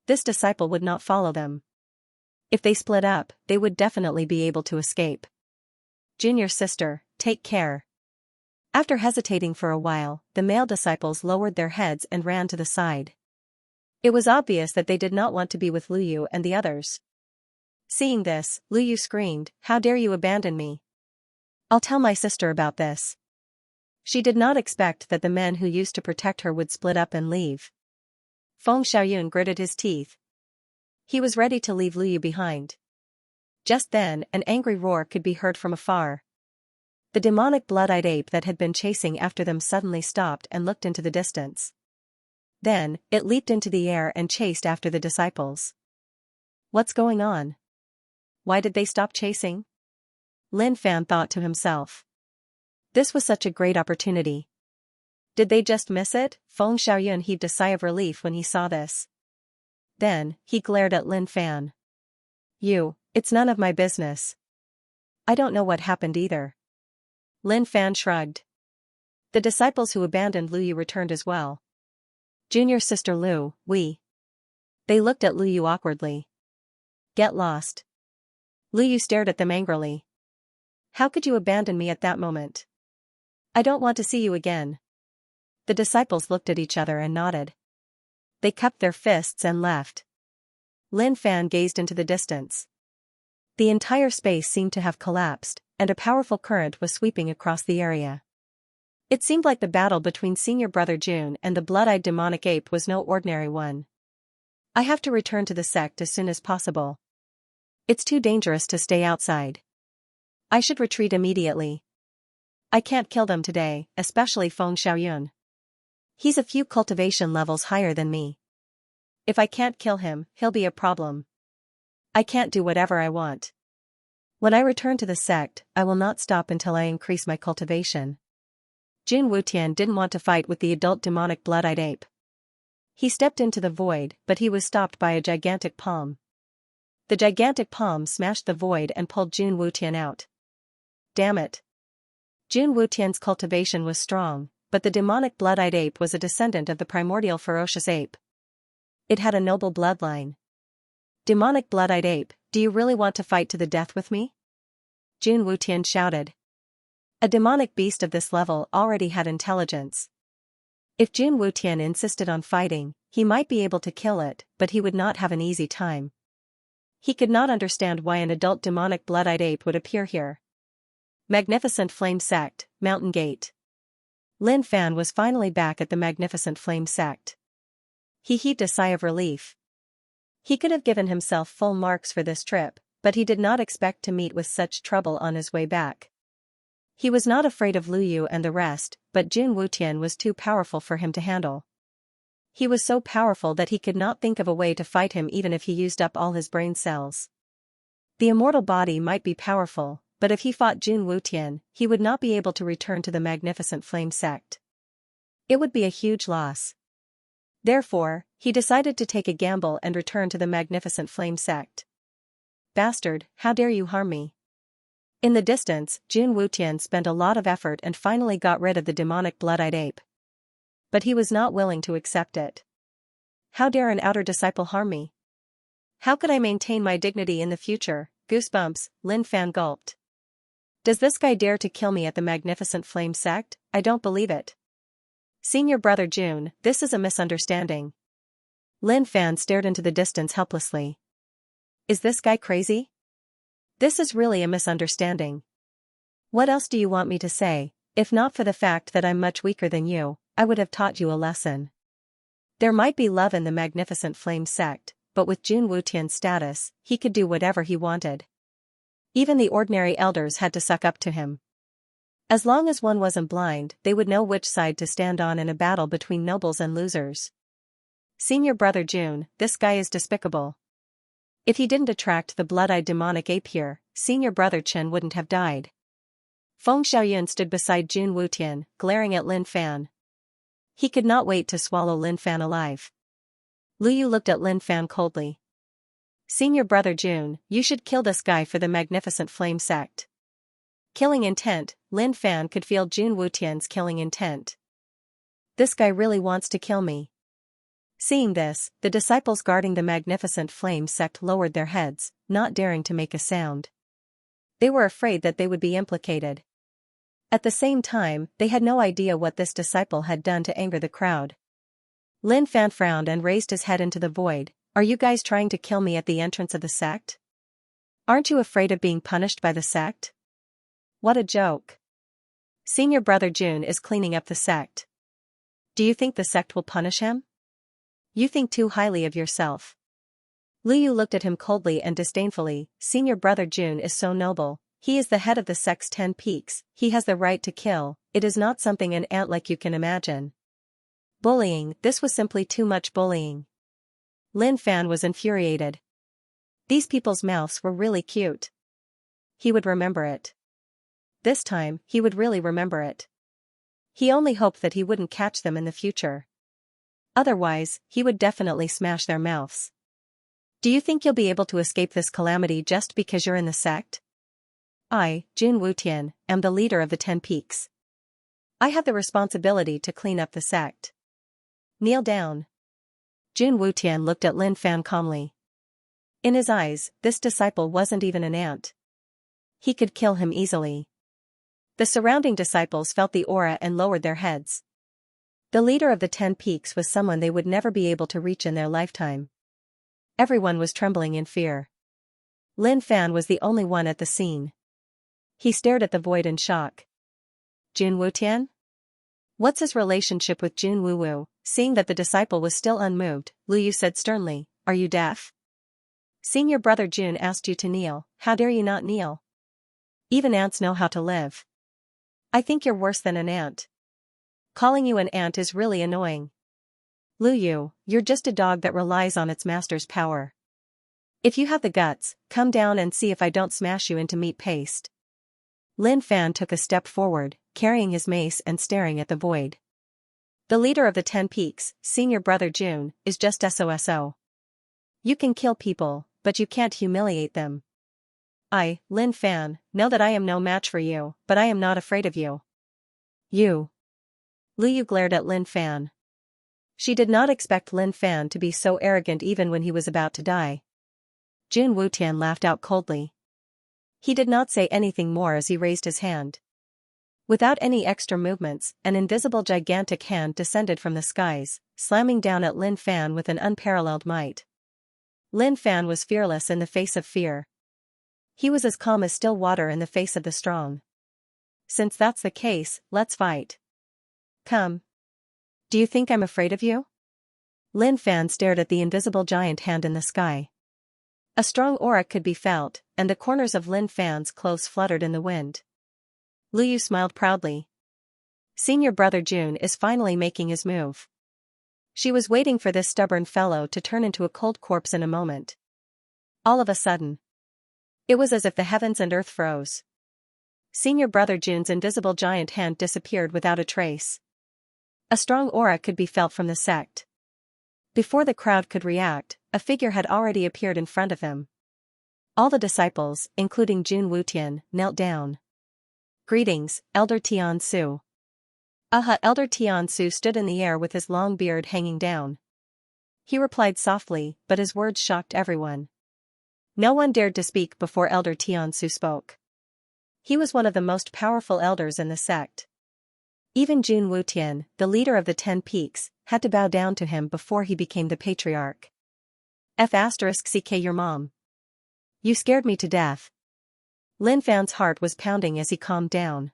This disciple would not follow them. If they split up, they would definitely be able to escape. Junior sister, take care. After hesitating for a while, the male disciples lowered their heads and ran to the side. It was obvious that they did not want to be with Lu Yu and the others. Seeing this, Lu Yu screamed, "How dare you abandon me? I'll tell my sister about this." She did not expect that the men who used to protect her would split up and leave. Feng Xiaoyun gritted his teeth. He was ready to leave Luyu behind. Just then, an angry roar could be heard from afar. The demonic blood-eyed ape that had been chasing after them suddenly stopped and looked into the distance. Then, it leaped into the air and chased after the disciples. What's going on? Why did they stop chasing? Lin Fan thought to himself. This was such a great opportunity. Did they just miss it? Feng Xiaoyun heaved a sigh of relief when he saw this. Then, he glared at Lin Fan. It's none of my business. I don't know what happened either. Lin Fan shrugged. The disciples who abandoned Luyu returned as well. Junior sister Lu, They looked at Luyu awkwardly. Get lost. Luyu stared at them angrily. How could you abandon me at that moment? I don't want to see you again. The disciples looked at each other and nodded. They cupped their fists and left. Lin Fan gazed into the distance. The entire space seemed to have collapsed, and a powerful current was sweeping across the area. It seemed like the battle between senior brother Jun and the blood-eyed demonic ape was no ordinary one. I have to return to the sect as soon as possible. It's too dangerous to stay outside. I should retreat immediately. I can't kill them today, especially Feng Xiaoyun. He's a few cultivation levels higher than me. If I can't kill him, he'll be a problem. I can't do whatever I want. When I return to the sect, I will not stop until I increase my cultivation. Jun Wutian didn't want to fight with the adult demonic blood-eyed ape. He stepped into the void, but he was stopped by a gigantic palm. The gigantic palm smashed the void and pulled Jun Wutian out. Damn it. Jun Wutian's cultivation was strong, but the demonic blood-eyed ape was a descendant of the primordial ferocious ape. It had a noble bloodline. Demonic blood-eyed ape, do you really want to fight to the death with me? Jun Wutian shouted. A demonic beast of this level already had intelligence. If Jun Wutian insisted on fighting, he might be able to kill it, but he would not have an easy time. He could not understand why an adult demonic blood-eyed ape would appear here. Magnificent Flame Sect, Mountain Gate. Lin Fan was finally back at the Magnificent Flame Sect. He heaved a sigh of relief. He could have given himself full marks for this trip, but he did not expect to meet with such trouble on his way back. He was not afraid of Luyu and the rest, but Jun Wutian was too powerful for him to handle. He was so powerful that he could not think of a way to fight him even if he used up all his brain cells. The immortal body might be powerful, but if he fought Jun Wutian, he would not be able to return to the Magnificent Flame Sect. It would be a huge loss. Therefore, he decided to take a gamble and return to the Magnificent Flame Sect. Bastard, how dare you harm me? In the distance, Jun Wutian spent a lot of effort and finally got rid of the demonic blood-eyed ape. But he was not willing to accept it. How dare an outer disciple harm me? How could I maintain my dignity in the future? Goosebumps, Lin Fan gulped. Does this guy dare to kill me at the Magnificent Flame Sect? I don't believe it. Senior brother Jun, this is a misunderstanding. Lin Fan stared into the distance helplessly. Is this guy crazy? This is really a misunderstanding. What else do you want me to say? If not for the fact that I'm much weaker than you, I would have taught you a lesson. There might be love in the Magnificent Flame Sect, but with Jun Wutian's status, he could do whatever he wanted. Even the ordinary elders had to suck up to him. As long as one wasn't blind, they would know which side to stand on in a battle between nobles and losers. Senior brother Jun, this guy is despicable. If he didn't attract the blood-eyed demonic ape here, senior brother Chen wouldn't have died. Feng Xiaoyun stood beside Jun Wutian, glaring at Lin Fan. He could not wait to swallow Lin Fan alive. Luyu looked at Lin Fan coldly. Senior brother Jun, you should kill this guy for the Magnificent Flame Sect. Killing intent, Lin Fan could feel Jun Wutian's killing intent. This guy really wants to kill me. Seeing this, the disciples guarding the Magnificent Flame Sect lowered their heads, not daring to make a sound. They were afraid that they would be implicated. At the same time, they had no idea what this disciple had done to anger the crowd. Lin Fan frowned and raised his head into the void. Are you guys trying to kill me at the entrance of the sect? Aren't you afraid of being punished by the sect? What a joke. Senior brother Jun is cleaning up the sect. Do you think the sect will punish him? You think too highly of yourself. Lu Yu looked at him coldly and disdainfully. Senior brother Jun is so noble. He is the head of the sect's 10 peaks. He has the right to kill. It is not something an ant like you can imagine. Bullying, this was simply too much bullying. Lin Fan was infuriated. These people's mouths were really cute. He would remember it. This time, he would really remember it. He only hoped that he wouldn't catch them in the future. Otherwise, he would definitely smash their mouths. Do you think you'll be able to escape this calamity just because you're in the sect? I, Jun Wutian, am the leader of the 10 peaks. I have the responsibility to clean up the sect. Kneel down. Jun Wutian looked at Lin Fan calmly. In his eyes, this disciple wasn't even an ant. He could kill him easily. The surrounding disciples felt the aura and lowered their heads. The leader of the 10 peaks was someone they would never be able to reach in their lifetime. Everyone was trembling in fear. Lin Fan was the only one at the scene. He stared at the void in shock. Jun Wutian? What's his relationship with Jun Wuwu? Seeing that the disciple was still unmoved, Lu Yu said sternly, "Are you deaf? Senior brother Jun asked you to kneel, how dare you not kneel? Even ants know how to live. I think you're worse than an ant. Calling you an ant is really annoying. Lu Yu, you're just a dog that relies on its master's power. If you have the guts, come down and see if I don't smash you into meat paste." Lin Fan took a step forward, carrying his mace and staring at the void. The leader of the 10 peaks, senior brother Jun, is just SOSO. You can kill people, but you can't humiliate them. I, Lin Fan, know that I am no match for you, but I am not afraid of you. You. Lu Yu glared at Lin Fan. She did not expect Lin Fan to be so arrogant even when he was about to die. Jun Wutian laughed out coldly. He did not say anything more as he raised his hand. Without any extra movements, an invisible gigantic hand descended from the skies, slamming down at Lin Fan with an unparalleled might. Lin Fan was fearless in the face of fear. He was as calm as still water in the face of the strong. Since that's the case, let's fight. Come. Do you think I'm afraid of you? Lin Fan stared at the invisible giant hand in the sky. A strong aura could be felt, and the corners of Lin Fan's clothes fluttered in the wind. Lu Yu smiled proudly. Senior brother Jun is finally making his move. She was waiting for this stubborn fellow to turn into a cold corpse in a moment. All of a sudden. It was as if the heavens and earth froze. Senior brother Jun's invisible giant hand disappeared without a trace. A strong aura could be felt from the sect. Before the crowd could react, a figure had already appeared in front of him. All the disciples, including Jun Wutian, knelt down. Greetings, Elder Tian Su. Elder Tian Su stood in the air with his long beard hanging down. He replied softly, but his words shocked everyone. No one dared to speak before Elder Tian Su spoke. He was one of the most powerful elders in the sect. Even Jun Wutian, the leader of the 10 peaks, had to bow down to him before he became the patriarch. *CK your mom. You scared me to death. Lin Fan's heart was pounding as he calmed down.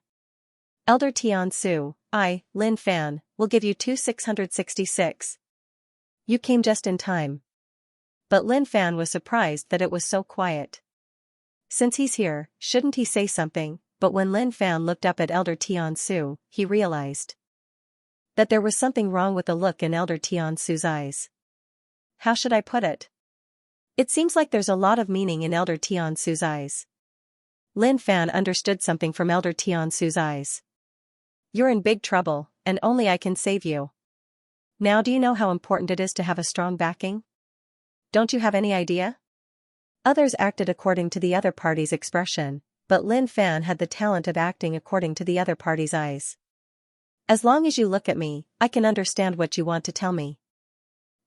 Elder Tian Su, I, Lin Fan, will give you 2666. You came just in time. But Lin Fan was surprised that it was so quiet. Since he's here, shouldn't he say something? But when Lin Fan looked up at Elder Tian Su, he realized that there was something wrong with the look in Elder Tian Su's eyes. How should I put it? It seems like there's a lot of meaning in Elder Tian Su's eyes. Lin Fan understood something from Elder Tian Su's eyes. You're in big trouble, and only I can save you. Now do you know how important it is to have a strong backing? Don't you have any idea? Others acted according to the other party's expression, but Lin Fan had the talent of acting according to the other party's eyes. As long as you look at me, I can understand what you want to tell me.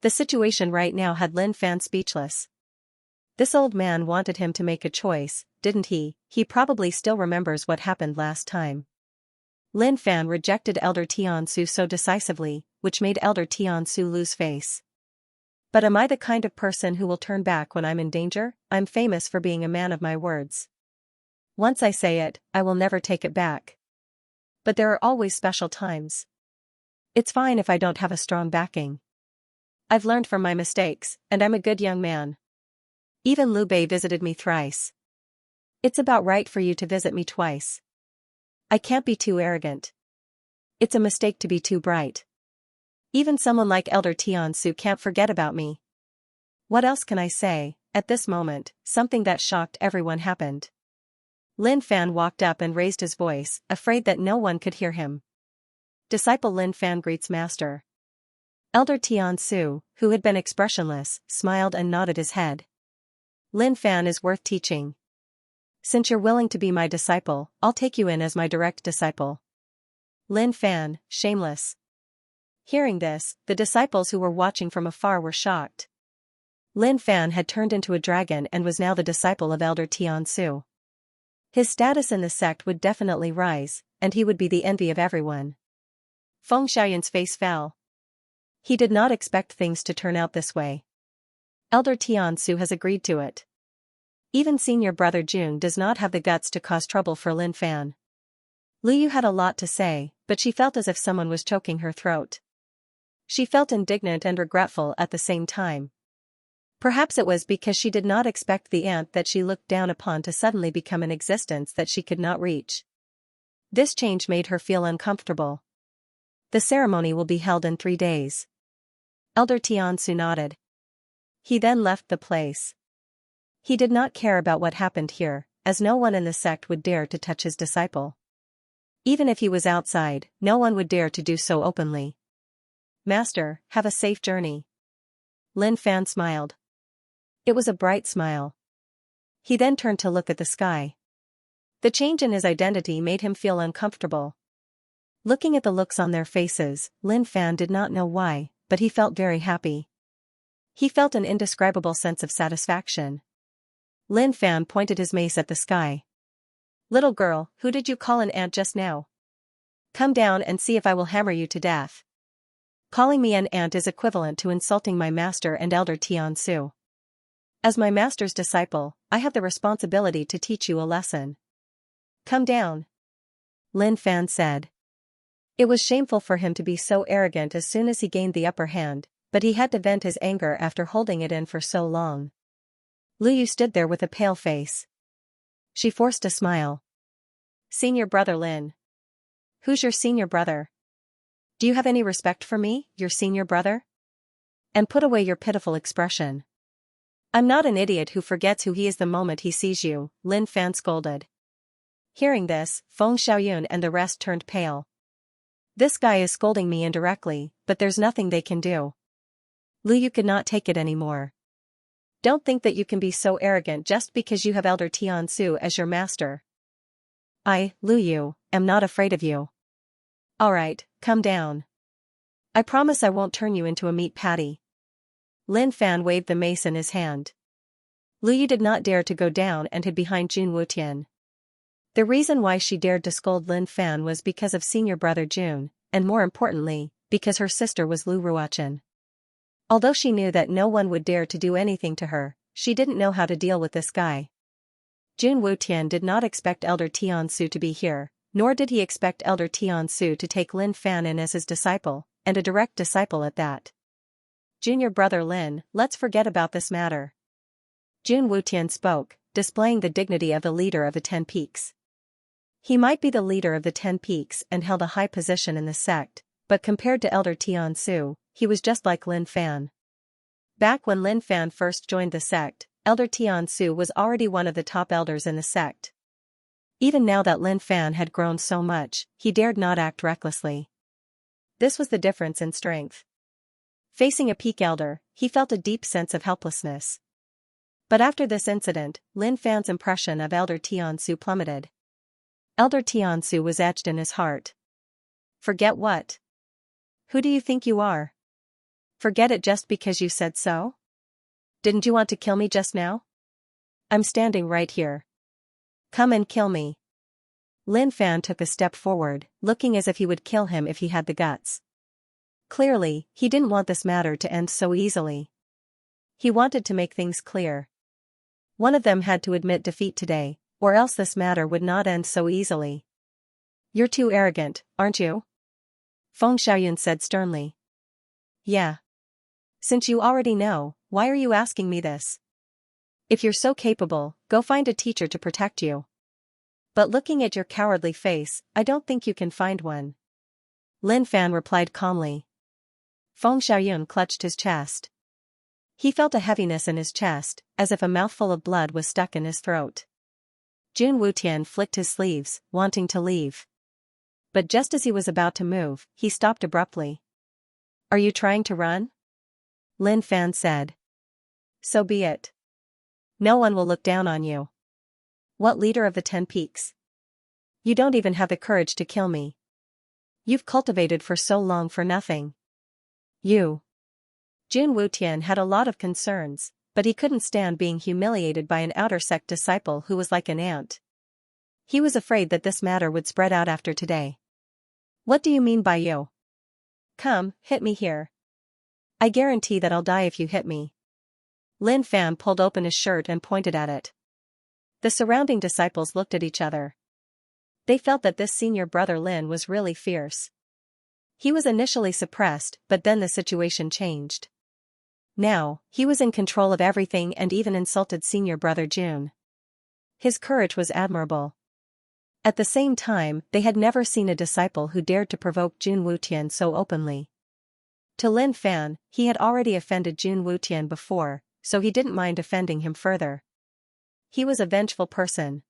The situation right now had Lin Fan speechless. This old man wanted him to make a choice, didn't he? He probably still remembers what happened last time. Lin Fan rejected Elder Tian Su so decisively, which made Elder Tian Su lose face. But am I the kind of person who will turn back when I'm in danger? I'm famous for being a man of my words. Once I say it, I will never take it back. But there are always special times. It's fine if I don't have a strong backing. I've learned from my mistakes, and I'm a good young man. Even Liu Bei visited me thrice. It's about right for you to visit me twice. I can't be too arrogant. It's a mistake to be too bright. Even someone like Elder Tiansu can't forget about me. What else can I say? At this moment, something that shocked everyone happened. Lin Fan walked up and raised his voice, afraid that no one could hear him. Disciple Lin Fan greets Master. Elder Tiansu, who had been expressionless, smiled and nodded his head. Lin Fan is worth teaching. Since you're willing to be my disciple, I'll take you in as my direct disciple. Lin Fan, shameless. Hearing this, the disciples who were watching from afar were shocked. Lin Fan had turned into a dragon and was now the disciple of Elder Tiansu. His status in the sect would definitely rise, and he would be the envy of everyone. Feng Xiaoyun's face fell. He did not expect things to turn out this way. Elder Tiansu has agreed to it. Even senior brother Jun does not have the guts to cause trouble for Lin Fan. Liu Yu had a lot to say, but she felt as if someone was choking her throat. She felt indignant and regretful at the same time. Perhaps it was because she did not expect the aunt that she looked down upon to suddenly become an existence that she could not reach. This change made her feel uncomfortable. The ceremony will be held in 3 days. Elder Tiansu nodded. He then left the place. He did not care about what happened here, as no one in the sect would dare to touch his disciple. Even if he was outside, no one would dare to do so openly. Master, have a safe journey. Lin Fan smiled. It was a bright smile. He then turned to look at the sky. The change in his identity made him feel uncomfortable. Looking at the looks on their faces, Lin Fan did not know why, but he felt very happy. He felt an indescribable sense of satisfaction. Lin Fan pointed his mace at the sky. Little girl, who did you call an ant just now? Come down and see if I will hammer you to death. Calling me an ant is equivalent to insulting my master and Elder Tiansu. As my master's disciple, I have the responsibility to teach you a lesson. Come down. Lin Fan said. It was shameful for him to be so arrogant as soon as he gained the upper hand, but he had to vent his anger after holding it in for so long. Liu Yu stood there with a pale face. She forced a smile. Senior brother Lin. Who's your senior brother? Do you have any respect for me, your senior brother? And put away your pitiful expression. I'm not an idiot who forgets who he is the moment he sees you, Lin Fan scolded. Hearing this, Feng Xiaoyun and the rest turned pale. This guy is scolding me indirectly, but there's nothing they can do. Liu Yu could not take it anymore. Don't think that you can be so arrogant just because you have Elder Tiansu as your master. I, Liu Yu, am not afraid of you. Alright, come down. I promise I won't turn you into a meat patty. Lin Fan waved the mace in his hand. Liu Yu did not dare to go down and hid behind Jun Wutian. The reason why she dared to scold Lin Fan was because of senior brother Jun, and more importantly, because her sister was Lu Ruochen. Although she knew that no one would dare to do anything to her, she didn't know how to deal with this guy. Jun Wutian did not expect Elder Tiansu to be here, nor did he expect Elder Tiansu to take Lin Fan in as his disciple, and a direct disciple at that. Junior brother Lin, let's forget about this matter. Jun Wutian spoke, displaying the dignity of the leader of the 10 Peaks. He might be the leader of the 10 Peaks and held a high position in the sect, but compared to Elder Tiansu, he was just like Lin Fan. Back when Lin Fan first joined the sect, Elder Tiansu was already one of the top elders in the sect. Even now that Lin Fan had grown so much, he dared not act recklessly. This was the difference in strength. Facing a peak elder, he felt a deep sense of helplessness. But after this incident, Lin Fan's impression of Elder Tiansu plummeted. Elder Tiansu was etched in his heart. Forget what? Who do you think you are? Forget it just because you said so? Didn't you want to kill me just now? I'm standing right here. Come and kill me. Lin Fan took a step forward, looking as if he would kill him if he had the guts. Clearly, he didn't want this matter to end so easily. He wanted to make things clear. One of them had to admit defeat today, or else this matter would not end so easily. You're too arrogant, aren't you? Feng Xiaoyun said sternly. Yeah. Since you already know, why are you asking me this? If you're so capable, go find a teacher to protect you. But looking at your cowardly face, I don't think you can find one. Lin Fan replied calmly. Feng Xiaoyun clutched his chest. He felt a heaviness in his chest, as if a mouthful of blood was stuck in his throat. Jun Wutian flicked his sleeves, wanting to leave. But just as he was about to move, he stopped abruptly. Are you trying to run? Lin Fan said. So be it. No one will look down on you. What leader of the 10 Peaks? You don't even have the courage to kill me. You've cultivated for so long for nothing. You. Jun Wutian had a lot of concerns, but he couldn't stand being humiliated by an outer sect disciple who was like an ant. He was afraid that this matter would spread out after today. What do you mean by you? Come, hit me here. I guarantee that I'll die if you hit me. Lin Fan pulled open his shirt and pointed at it. The surrounding disciples looked at each other. They felt that this senior brother Lin was really fierce. He was initially suppressed, but then the situation changed. Now, he was in control of everything and even insulted senior brother Jun. His courage was admirable. At the same time, they had never seen a disciple who dared to provoke Jun Wutian so openly. To Lin Fan, he had already offended Jun Wutian before, so he didn't mind offending him further. He was a vengeful person.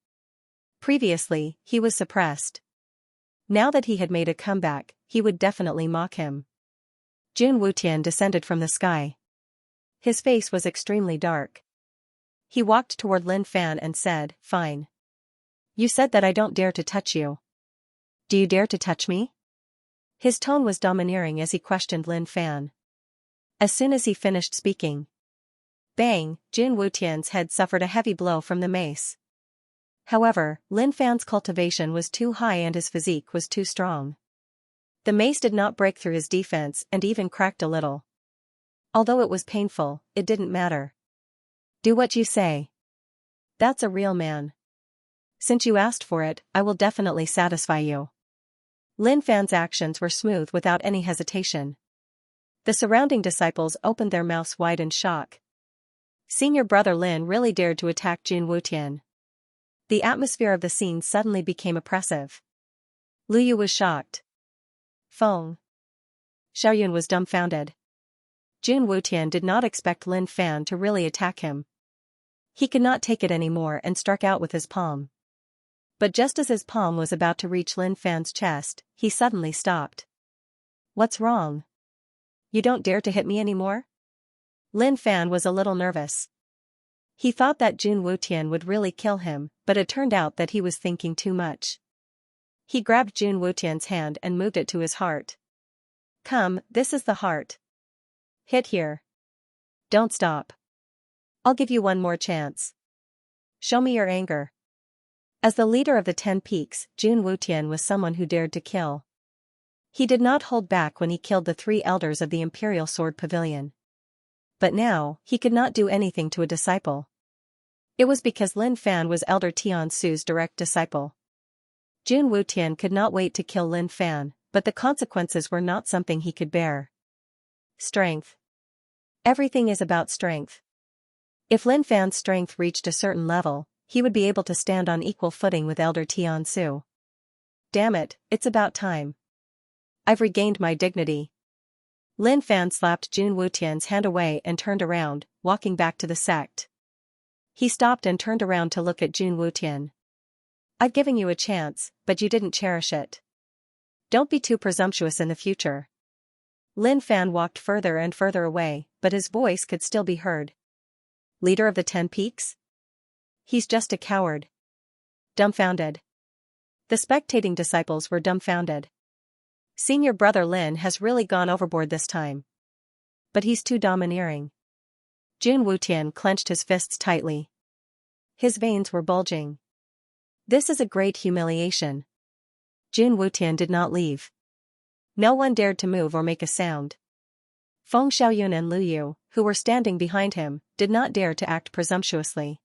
Previously, he was suppressed. Now that he had made a comeback, he would definitely mock him. Jun Wutian descended from the sky. His face was extremely dark. He walked toward Lin Fan and said, Fine. You said that I don't dare to touch you. Do you dare to touch me? His tone was domineering as he questioned Lin Fan. As soon as he finished speaking, bang, Jun Wutian's head suffered a heavy blow from the mace. However, Lin Fan's cultivation was too high and his physique was too strong. The mace did not break through his defense and even cracked a little. Although it was painful, it didn't matter. Do what you say. That's a real man. Since you asked for it, I will definitely satisfy you. Lin Fan's actions were smooth without any hesitation. The surrounding disciples opened their mouths wide in shock. Senior brother Lin really dared to attack Jun Wutian. The atmosphere of the scene suddenly became oppressive. Lu Yu was shocked. Feng Xiaoyun was dumbfounded. Jun Wutian did not expect Lin Fan to really attack him. He could not take it anymore and struck out with his palm. But just as his palm was about to reach Lin Fan's chest, he suddenly stopped. What's wrong? You don't dare to hit me anymore? Lin Fan was a little nervous. He thought that Jun Wutian would really kill him, but it turned out that he was thinking too much. He grabbed Jun Wutian's hand and moved it to his heart. Come, this is the heart. Hit here. Don't stop. I'll give you one more chance. Show me your anger. As the leader of the 10 Peaks, Jun Wutian was someone who dared to kill. He did not hold back when he killed the 3 elders of the Imperial Sword Pavilion. But now, he could not do anything to a disciple. It was because Lin Fan was Elder Tian Su's direct disciple. Jun Wutian could not wait to kill Lin Fan, but the consequences were not something he could bear. Strength. Everything is about strength. If Lin Fan's strength reached a certain level, he would be able to stand on equal footing with Elder Tian Su. Damn it, it's about time. I've regained my dignity. Lin Fan slapped Jun Wutian's hand away and turned around, walking back to the sect. He stopped and turned around to look at Jun Wutian. I've given you a chance, but you didn't cherish it. Don't be too presumptuous in the future. Lin Fan walked further and further away, but his voice could still be heard. Leader of the 10 Peaks? He's just a coward. Dumbfounded. The spectating disciples were dumbfounded. Senior brother Lin has really gone overboard this time. But he's too domineering. Jun Wutian clenched his fists tightly. His veins were bulging. This is a great humiliation. Jun Wutian did not leave. No one dared to move or make a sound. Feng Xiaoyun and Lu Yu, who were standing behind him, did not dare to act presumptuously.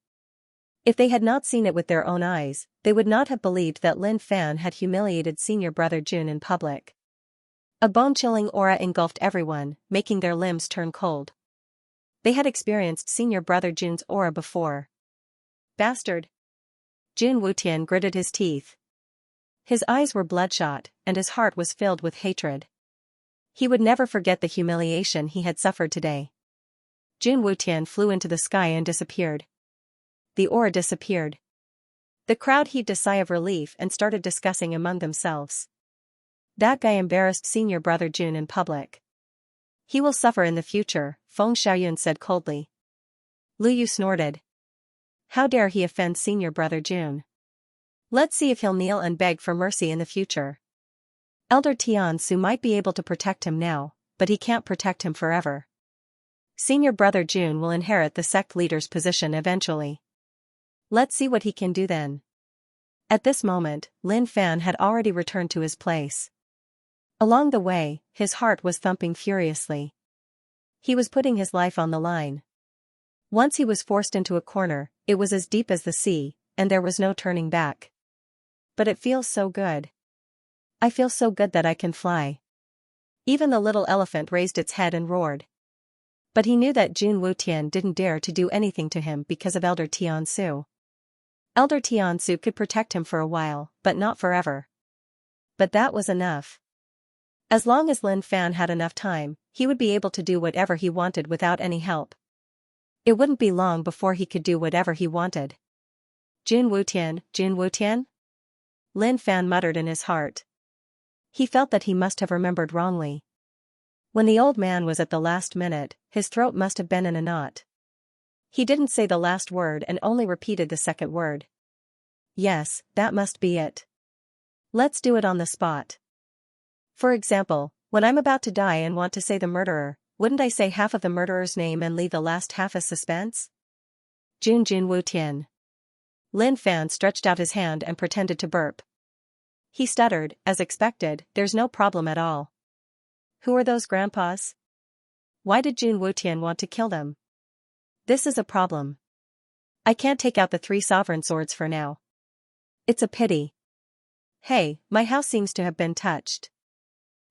If they had not seen it with their own eyes, they would not have believed that Lin Fan had humiliated senior brother Jun in public. A bone-chilling aura engulfed everyone, making their limbs turn cold. They had experienced senior brother Jun's aura before. Bastard! Jun Wutian gritted his teeth. His eyes were bloodshot, and his heart was filled with hatred. He would never forget the humiliation he had suffered today. Jun Wutian flew into the sky and disappeared. The aura disappeared. The crowd heaved a sigh of relief and started discussing among themselves. That guy embarrassed senior brother Jun in public. He will suffer in the future, Feng Xiaoyun said coldly. Lu Yu snorted. How dare he offend senior brother Jun? Let's see if he'll kneel and beg for mercy in the future. Elder Tian Su might be able to protect him now, but he can't protect him forever. Senior brother Jun will inherit the sect leader's position eventually. Let's see what he can do then. At this moment, Lin Fan had already returned to his place. Along the way, his heart was thumping furiously. He was putting his life on the line. Once he was forced into a corner, it was as deep as the sea, and there was no turning back. But it feels so good. I feel so good that I can fly. Even the little elephant raised its head and roared. But he knew that Jun Wutian didn't dare to do anything to him because of Elder Tian Su. Elder Tian Su could protect him for a while, but not forever. But that was enough. As long as Lin Fan had enough time, he would be able to do whatever he wanted without any help. It wouldn't be long before he could do whatever he wanted. Jun Wutian, Jun Wutian? Lin Fan muttered in his heart. He felt that he must have remembered wrongly. When the old man was at the last minute, his throat must have been in a knot. He didn't say the last word and only repeated the second word. Yes, that must be it. Let's do it on the spot. For example, when I'm about to die and want to say the murderer, wouldn't I say half of the murderer's name and leave the last half as suspense? Jun Wutian. Lin Fan stretched out his hand and pretended to burp. He stuttered, as expected, there's no problem at all. Who are those grandpas? Why did Jun Wutian want to kill them? This is a problem. I can't take out the 3 sovereign swords for now. It's a pity. Hey, my house seems to have been touched.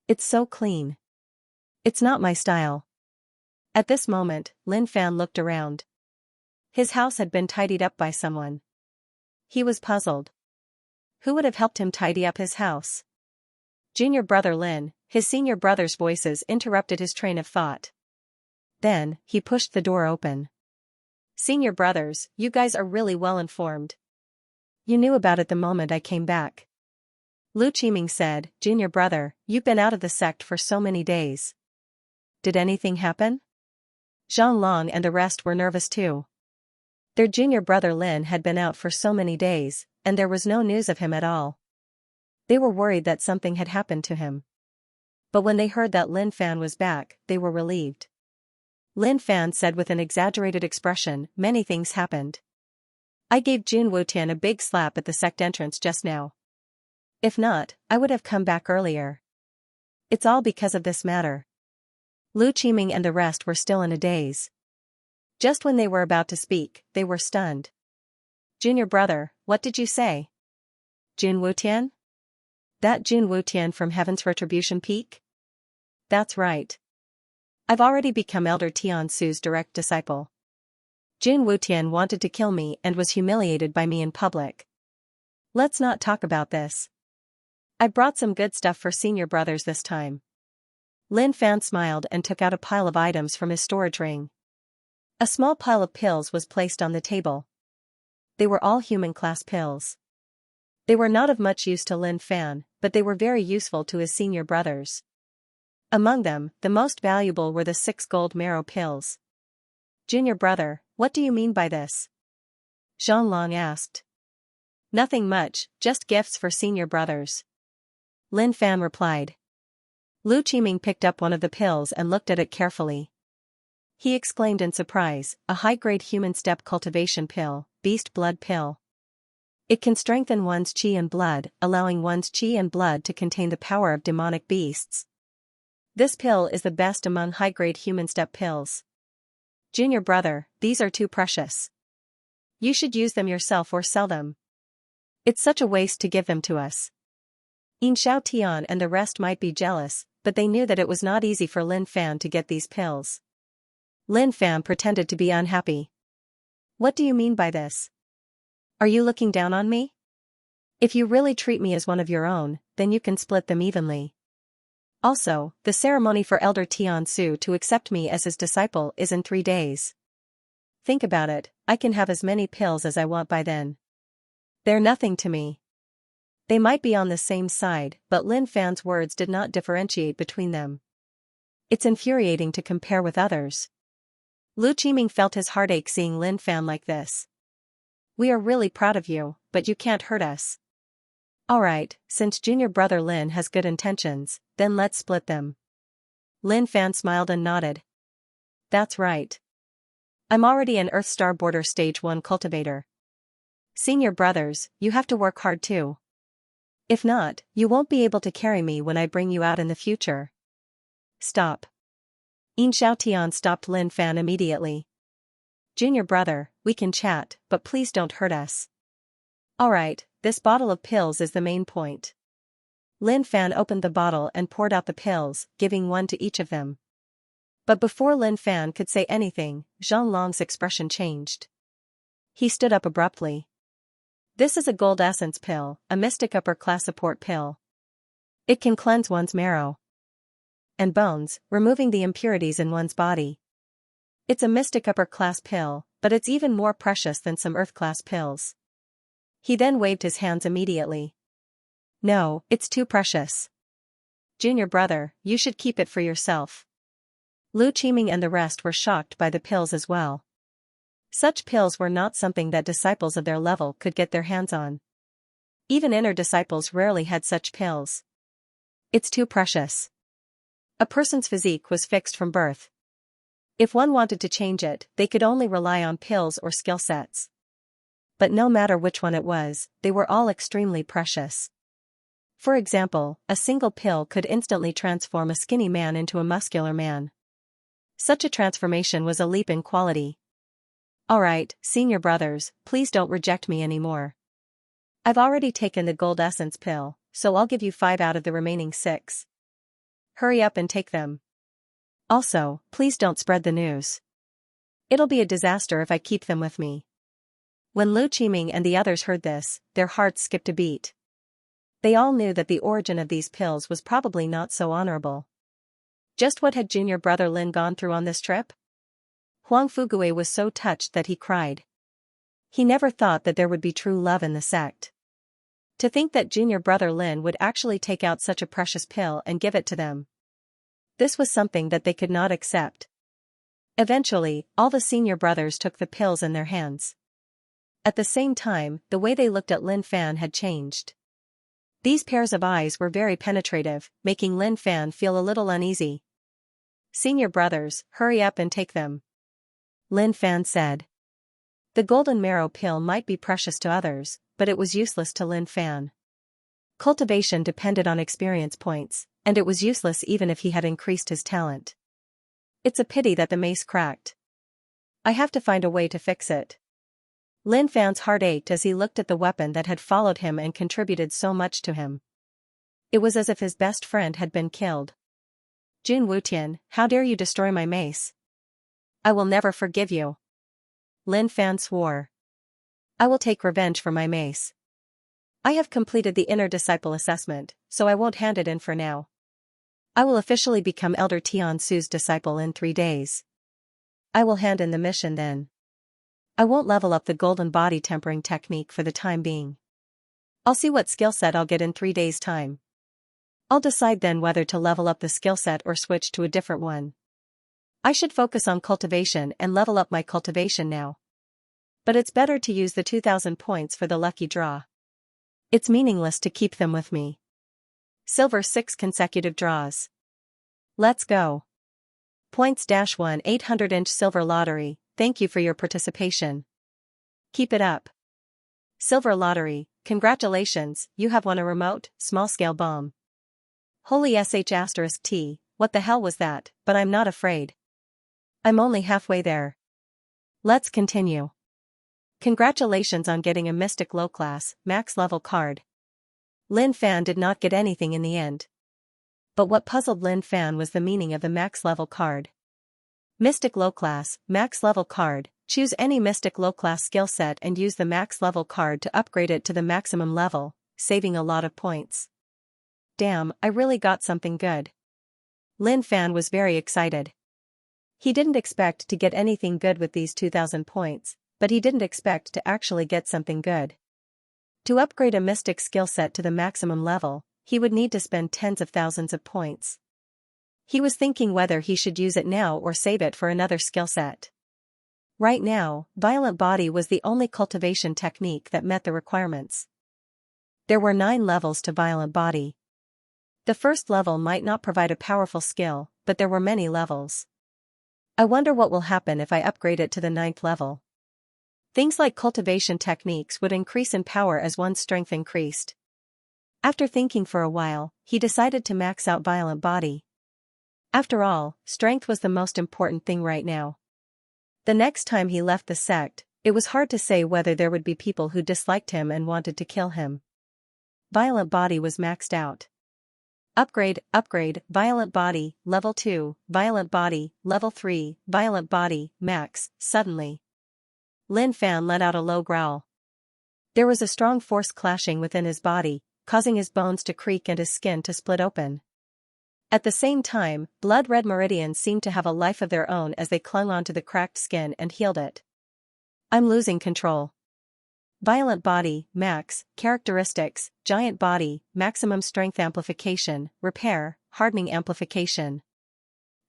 It's so clean. It's not my style. At this moment, Lin Fan looked around. His house had been tidied up by someone. He was puzzled. Who would have helped him tidy up his house? Junior brother Lin, his senior brother's voices interrupted his train of thought. Then, he pushed the door open. Senior brothers, you guys are really well informed. You knew about it the moment I came back. Lu Qiming said, Junior brother, you've been out of the sect for so many days. Did anything happen? Zhang Long and the rest were nervous too. Their junior brother Lin had been out for so many days, and there was no news of him at all. They were worried that something had happened to him. But when they heard that Lin Fan was back, they were relieved. Lin Fan said with an exaggerated expression, many things happened. I gave Jun Wutian a big slap at the sect entrance just now. If not, I would have come back earlier. It's all because of this matter. Lu Qiming and the rest were still in a daze. Just when they were about to speak, they were stunned. Junior brother, what did you say? Jun Wutian? That Jun Wutian from Heaven's Retribution Peak? That's right. I've already become Elder Tian Su's direct disciple. Jun Wutian wanted to kill me and was humiliated by me in public. Let's not talk about this. I brought some good stuff for senior brothers this time. Lin Fan smiled and took out a pile of items from his storage ring. A small pile of pills was placed on the table. They were all human-class pills. They were not of much use to Lin Fan, but they were very useful to his senior brothers. Among them, the most valuable were the 6 gold marrow pills. Junior brother, what do you mean by this? Zhang Long asked. Nothing much, just gifts for senior brothers. Lin Fan replied. Lu Qiming picked up one of the pills and looked at it carefully. He exclaimed in surprise, a high-grade human step cultivation pill, beast blood pill. It can strengthen one's qi and blood, allowing one's qi and blood to contain the power of demonic beasts. This pill is the best among high-grade human step pills. Junior brother, these are too precious. You should use them yourself or sell them. It's such a waste to give them to us. Yin Xiao Tian and the rest might be jealous, but they knew that it was not easy for Lin Fan to get these pills. Lin Fan pretended to be unhappy. What do you mean by this? Are you looking down on me? If you really treat me as one of your own, then you can split them evenly. Also, the ceremony for Elder Tiansu to accept me as his disciple is in 3 days. Think about it, I can have as many pills as I want by then. They're nothing to me. They might be on the same side, but Lin Fan's words did not differentiate between them. It's infuriating to compare with others. Lu Qiming felt his heartache seeing Lin Fan like this. We are really proud of you, but you can't hurt us. Alright, since junior brother Lin has good intentions, then let's split them. Lin Fan smiled and nodded. That's right. I'm already an Earthstar Border Stage 1 cultivator. Senior brothers, you have to work hard too. If not, you won't be able to carry me when I bring you out in the future. Stop. Yin Xiaotian stopped Lin Fan immediately. Junior brother, we can chat, but please don't hurt us. Alright, this bottle of pills is the main point. Lin Fan opened the bottle and poured out the pills, giving one to each of them. But before Lin Fan could say anything, Zhang Long's expression changed. He stood up abruptly. This is a gold essence pill, a mystic upper-class support pill. It can cleanse one's marrow and bones, removing the impurities in one's body. It's a mystic upper-class pill, but it's even more precious than some earth-class pills. He then waved his hands immediately. No, it's too precious. Junior brother, you should keep it for yourself. Lu Qiming and the rest were shocked by the pills as well. Such pills were not something that disciples of their level could get their hands on. Even inner disciples rarely had such pills. It's too precious. A person's physique was fixed from birth. If one wanted to change it, they could only rely on pills or skill sets. But no matter which one it was, they were all extremely precious. For example, a single pill could instantly transform a skinny man into a muscular man. Such a transformation was a leap in quality. Alright, senior brothers, please don't reject me anymore. I've already taken the gold essence pill, so I'll give you 5 out of the remaining 6. Hurry up and take them. Also, please don't spread the news. It'll be a disaster if I keep them with me. When Lu Qiming and the others heard this, their hearts skipped a beat. They all knew that the origin of these pills was probably not so honorable. Just what had junior brother Lin gone through on this trip? Huang Fugue was so touched that he cried. He never thought that there would be true love in the sect. To think that junior brother Lin would actually take out such a precious pill and give it to them. This was something that they could not accept. Eventually, all the senior brothers took the pills in their hands. At the same time, the way they looked at Lin Fan had changed. These pairs of eyes were very penetrative, making Lin Fan feel a little uneasy. Senior brothers, hurry up and take them. Lin Fan said. The golden marrow pill might be precious to others, but it was useless to Lin Fan. Cultivation depended on experience points, and it was useless even if he had increased his talent. It's a pity that the mace cracked. I have to find a way to fix it. Lin Fan's heart ached as he looked at the weapon that had followed him and contributed so much to him. It was as if his best friend had been killed. Jun Wutian, how dare you destroy my mace? I will never forgive you. Lin Fan swore. I will take revenge for my mace. I have completed the inner disciple assessment, so I won't hand it in for now. I will officially become Elder Tiansu's disciple in 3 days. I will hand in the mission then. I won't level up the golden body tempering technique for the time being. I'll see what skill set I'll get in 3 days' time. I'll decide then whether to level up the skill set or switch to a different one. I should focus on cultivation and level up my cultivation now. But it's better to use the 2,000 points for the lucky draw. It's meaningless to keep them with me. Silver 6 consecutive draws. Let's go. Points -1 800-inch silver lottery, thank you for your participation. Keep it up. Silver lottery, congratulations, you have won a remote, small-scale bomb. Holy sh*T, what the hell was that, but I'm not afraid. I'm only halfway there. Let's continue. Congratulations on getting a Mystic Low-Class, max-level card. Lin Fan did not get anything in the end. But what puzzled Lin Fan was the meaning of the max-level card. Mystic Low Class, Max Level card. Choose any Mystic Low Class skill set and use the Max Level card to upgrade it to the maximum level, saving a lot of points. Damn, I really got something good. Lin Fan was very excited. He didn't expect to get anything good with these 2,000 points, but he didn't expect to actually get something good. To upgrade a mystic skill set to the maximum level, he would need to spend tens of thousands of points. He was thinking whether he should use it now or save it for another skill set. Right now, Violent Body was the only cultivation technique that met the requirements. There were 9 levels to Violent Body. The first level might not provide a powerful skill, but there were many levels. I wonder what will happen if I upgrade it to the 9th level. Things like cultivation techniques would increase in power as one's strength increased. After thinking for a while, he decided to max out Violent Body. After all, strength was the most important thing right now. The next time he left the sect, it was hard to say whether there would be people who disliked him and wanted to kill him. Violent Body was maxed out. Upgrade, Violent Body, Level 2, Violent Body, Level 3, Violent Body, Max. Suddenly, Lin Fan let out a low growl. There was a strong force clashing within his body, causing his bones to creak and his skin to split open. At the same time, blood-red meridians seemed to have a life of their own as they clung onto the cracked skin and healed it. I'm losing control. Violent Body, Max, Characteristics, Giant Body, Maximum Strength Amplification, Repair, Hardening Amplification.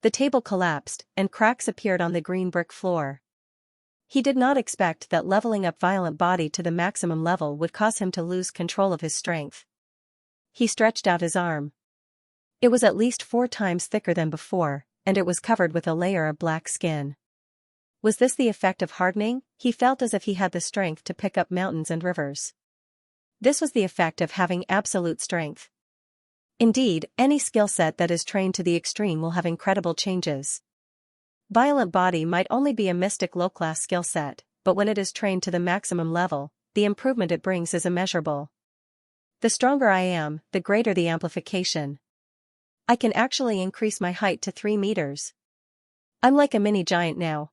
The table collapsed, and cracks appeared on the green brick floor. He did not expect that leveling up Violent Body to the maximum level would cause him to lose control of his strength. He stretched out his arm. It was at least 4 times thicker than before, and it was covered with a layer of black skin. Was this the effect of hardening? He felt as if he had the strength to pick up mountains and rivers. This was the effect of having absolute strength. Indeed, any skill set that is trained to the extreme will have incredible changes. Violent Body might only be a mystic low-class skill set, but when it is trained to the maximum level, the improvement it brings is immeasurable. The stronger I am, the greater the amplification. I can actually increase my height to 3 meters. I'm like a mini giant now.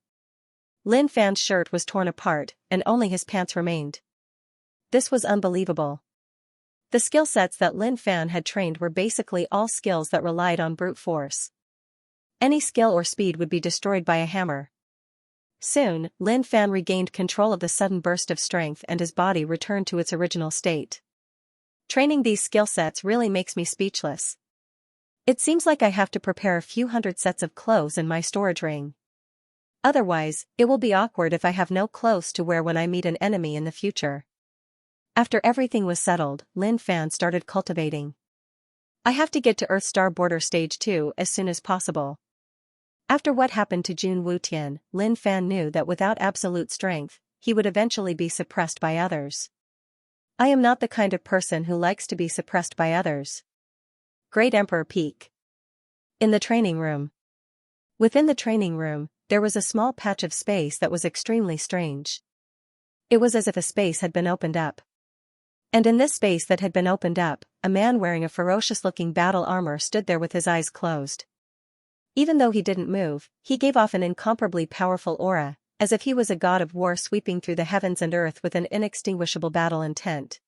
Lin Fan's shirt was torn apart, and only his pants remained. This was unbelievable. The skill sets that Lin Fan had trained were basically all skills that relied on brute force. Any skill or speed would be destroyed by a hammer. Soon, Lin Fan regained control of the sudden burst of strength and his body returned to its original state. Training these skill sets really makes me speechless. It seems like I have to prepare a few hundred sets of clothes in my storage ring. Otherwise, it will be awkward if I have no clothes to wear when I meet an enemy in the future. After everything was settled, Lin Fan started cultivating. I have to get to Earth Star Border Stage 2 as soon as possible. After what happened to Jun Wutian, Lin Fan knew that without absolute strength, he would eventually be suppressed by others. I am not the kind of person who likes to be suppressed by others. Great Emperor Peak. In the training room. Within the training room, there was a small patch of space that was extremely strange. It was as if a space had been opened up. And in this space that had been opened up, a man wearing a ferocious-looking battle armor stood there with his eyes closed. Even though he didn't move, he gave off an incomparably powerful aura, as if he was a god of war sweeping through the heavens and earth with an inextinguishable battle intent.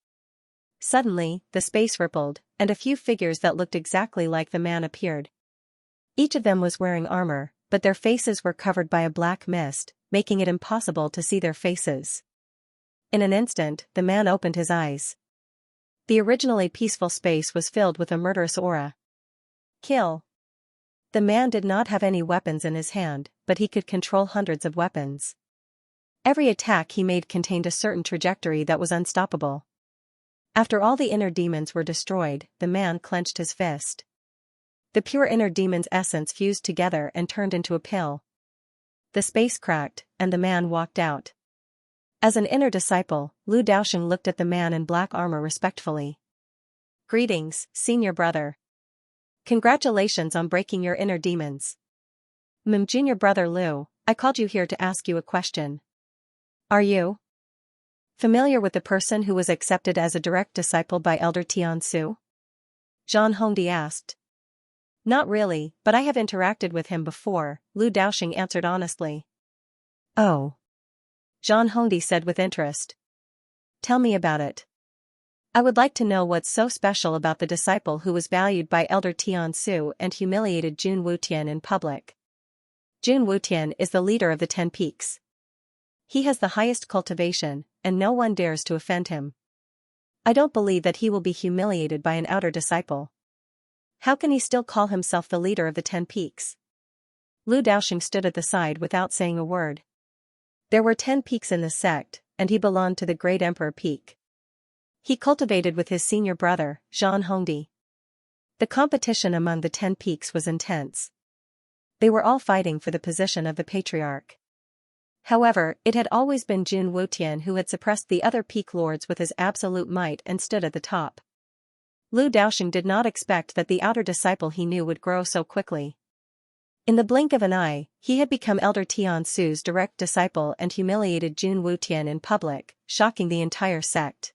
Suddenly, the space rippled, and a few figures that looked exactly like the man appeared. Each of them was wearing armor, but their faces were covered by a black mist, making it impossible to see their faces. In an instant, the man opened his eyes. The originally peaceful space was filled with a murderous aura. Kill. The man did not have any weapons in his hand, but he could control hundreds of weapons. Every attack he made contained a certain trajectory that was unstoppable. After all the inner demons were destroyed, the man clenched his fist. The pure inner demon's essence fused together and turned into a pill. The space cracked, and the man walked out. As an inner disciple, Lu Daosheng looked at the man in black armor respectfully. Greetings, senior brother. Congratulations on breaking your inner demons. Junior brother Lu, I called you here to ask you a question. Are you familiar with the person who was accepted as a direct disciple by Elder Tian Su? Zhang Hongdi asked. Not really, but I have interacted with him before, Lu Daoxing answered honestly. Oh. Zhang Hongdi said with interest. Tell me about it. I would like to know what's so special about the disciple who was valued by Elder Tian Su and humiliated Jun Wutian in public. Jun Wutian is the leader of the 10 Peaks. He has the highest cultivation, and no one dares to offend him. I don't believe that he will be humiliated by an outer disciple. How can he still call himself the leader of the 10 Peaks? Lu Daoxing stood at the side without saying a word. There were 10 peaks in the sect, and he belonged to the Great Emperor Peak. He cultivated with his senior brother, Zhang Hongdi. The competition among the 10 peaks was intense. They were all fighting for the position of the patriarch. However, it had always been Jun Wutian who had suppressed the other peak lords with his absolute might and stood at the top. Lu Daoxing did not expect that the outer disciple he knew would grow so quickly. In the blink of an eye, he had become Elder Tian Su's direct disciple and humiliated Jun Wutian in public, shocking the entire sect.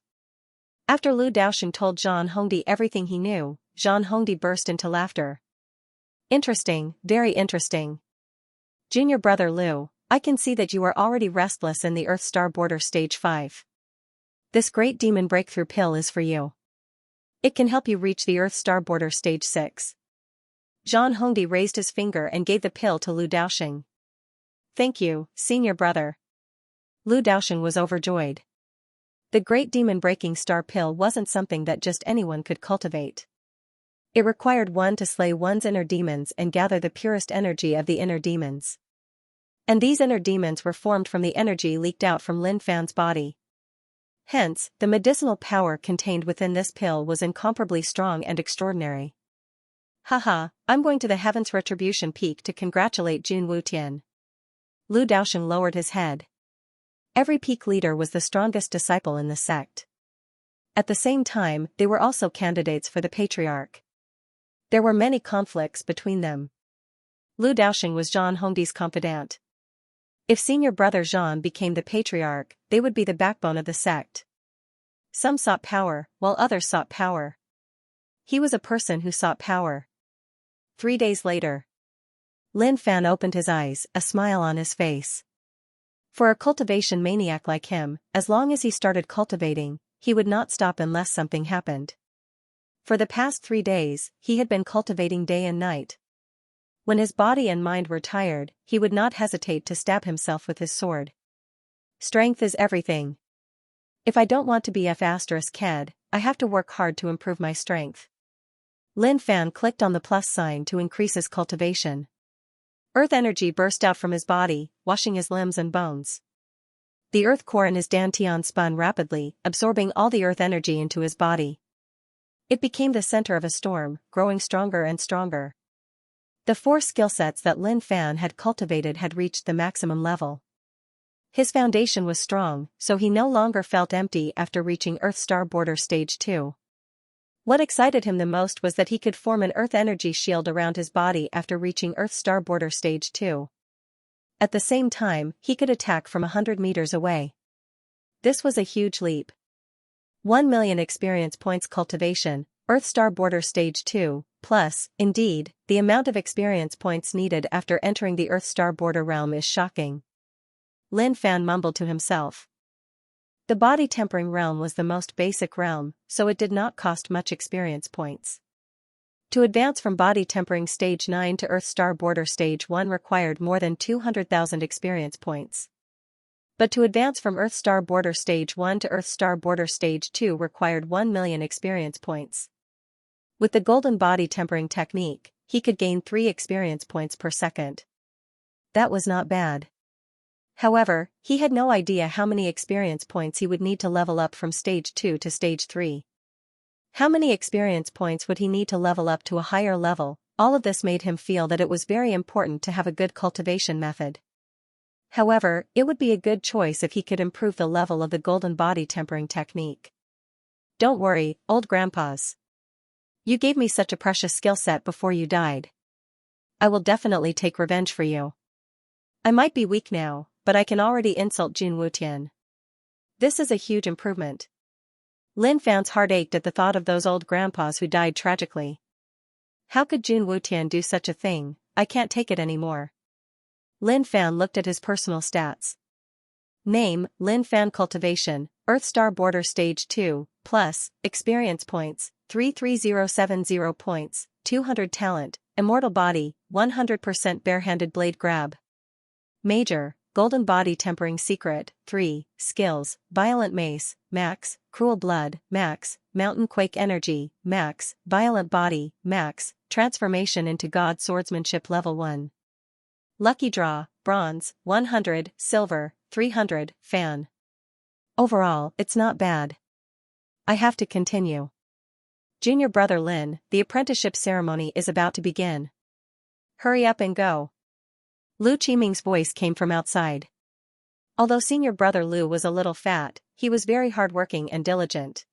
After Lu Daoxing told Zhang Hongdi everything he knew, Zhang Hongdi burst into laughter. Interesting, very interesting. Junior brother Lu, I can see that you are already restless in the Earth Star Border Stage 5. This great demon breakthrough pill is for you. It can help you reach the Earth Star Border Stage 6. Zhang Hongdi raised his finger and gave the pill to Lu Daoxing. Thank you, senior brother. Lu Daoxing was overjoyed. The great demon-breaking star pill wasn't something that just anyone could cultivate. It required one to slay one's inner demons and gather the purest energy of the inner demons. And these inner demons were formed from the energy leaked out from Lin Fan's body. Hence, the medicinal power contained within this pill was incomparably strong and extraordinary. Haha, I'm going to the Heaven's Retribution Peak to congratulate Jun Wutian. Lu Daoxing lowered his head. Every peak leader was the strongest disciple in the sect. At the same time, they were also candidates for the patriarch. There were many conflicts between them. Lu Daoxing was Zhang Hongdi's confidant. If senior brother Zhang became the patriarch, they would be the backbone of the sect. Some sought power, while others sought power. He was a person who sought power. 3 days later. Lin Fan opened his eyes, a smile on his face. For a cultivation maniac like him, as long as he started cultivating, he would not stop unless something happened. For the past 3 days, he had been cultivating day and night. When his body and mind were tired, he would not hesitate to stab himself with his sword. Strength is everything. If I don't want to be F***KED, I have to work hard to improve my strength. Lin Fan clicked on the plus sign to increase his cultivation. Earth energy burst out from his body, washing his limbs and bones. The earth core in his dantian spun rapidly, absorbing all the earth energy into his body. It became the center of a storm, growing stronger and stronger. The 4 skill sets that Lin Fan had cultivated had reached the maximum level. His foundation was strong, so he no longer felt empty after reaching Earth Star Border Stage 2. What excited him the most was that he could form an earth energy shield around his body after reaching Earth Star Border Stage 2. At the same time, he could attack from 100 meters away. This was a huge leap. 1 million experience points cultivation, Earth Star Border Stage 2, plus, indeed, the amount of experience points needed after entering the Earth Star Border realm is shocking. Lin Fan mumbled to himself. The body tempering realm was the most basic realm, so it did not cost much experience points. To advance from body tempering stage 9 to Earth Star Border Stage 1 required more than 200,000 experience points. But to advance from Earth Star Border Stage 1 to Earth Star Border Stage 2 required 1 million experience points. With the golden body tempering technique, he could gain 3 experience points per second. That was not bad. However, he had no idea how many experience points he would need to level up from Stage 2 to Stage 3. How many experience points would he need to level up to a higher level? All of this made him feel that it was very important to have a good cultivation method. However, it would be a good choice if he could improve the level of the golden body tempering technique. Don't worry, old grandpas. You gave me such a precious skill set before you died. I will definitely take revenge for you. I might be weak now, but I can already insult Jun Wutian. This is a huge improvement. Lin Fan's heart ached at the thought of those old grandpas who died tragically. How could Jun Wutian do such a thing? I can't take it anymore. Lin Fan looked at his personal stats. Name, Lin Fan Cultivation, Earth Star Border Stage 2, plus, Experience Points, 33070 points, 200 Talent, Immortal Body, 100% Barehanded Blade Grab. Major, Golden Body Tempering Secret, 3, Skills, Violent Mace, Max, Cruel Blood, Max, Mountain Quake Energy, Max, Violent Body, Max, Transformation into God Swordsmanship Level 1. Lucky Draw, Bronze, 100, Silver, 300, Fan. Overall, it's not bad. I have to continue. Junior brother Lin, the apprenticeship ceremony is about to begin. Hurry up and go. Lu Qiming's voice came from outside. Although senior brother Lu was a little fat, he was very hardworking and diligent.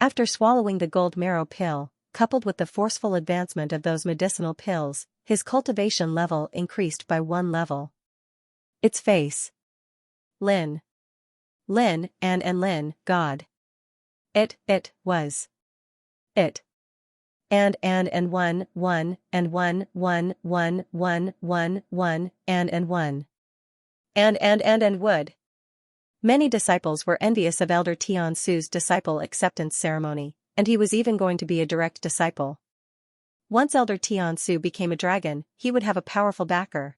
After swallowing the gold marrow pill, coupled with the forceful advancement of those medicinal pills, his cultivation level increased by 1 level. Its face. Lin. Lin, and Lin, God. It was. It. And 1, 1, and 1, 1, 1, 1, 1, 1, and 1. And would. Many disciples were envious of Elder Tian Su's disciple acceptance ceremony, and he was even going to be a direct disciple. Once Elder Tian Su became a dragon, he would have a powerful backer.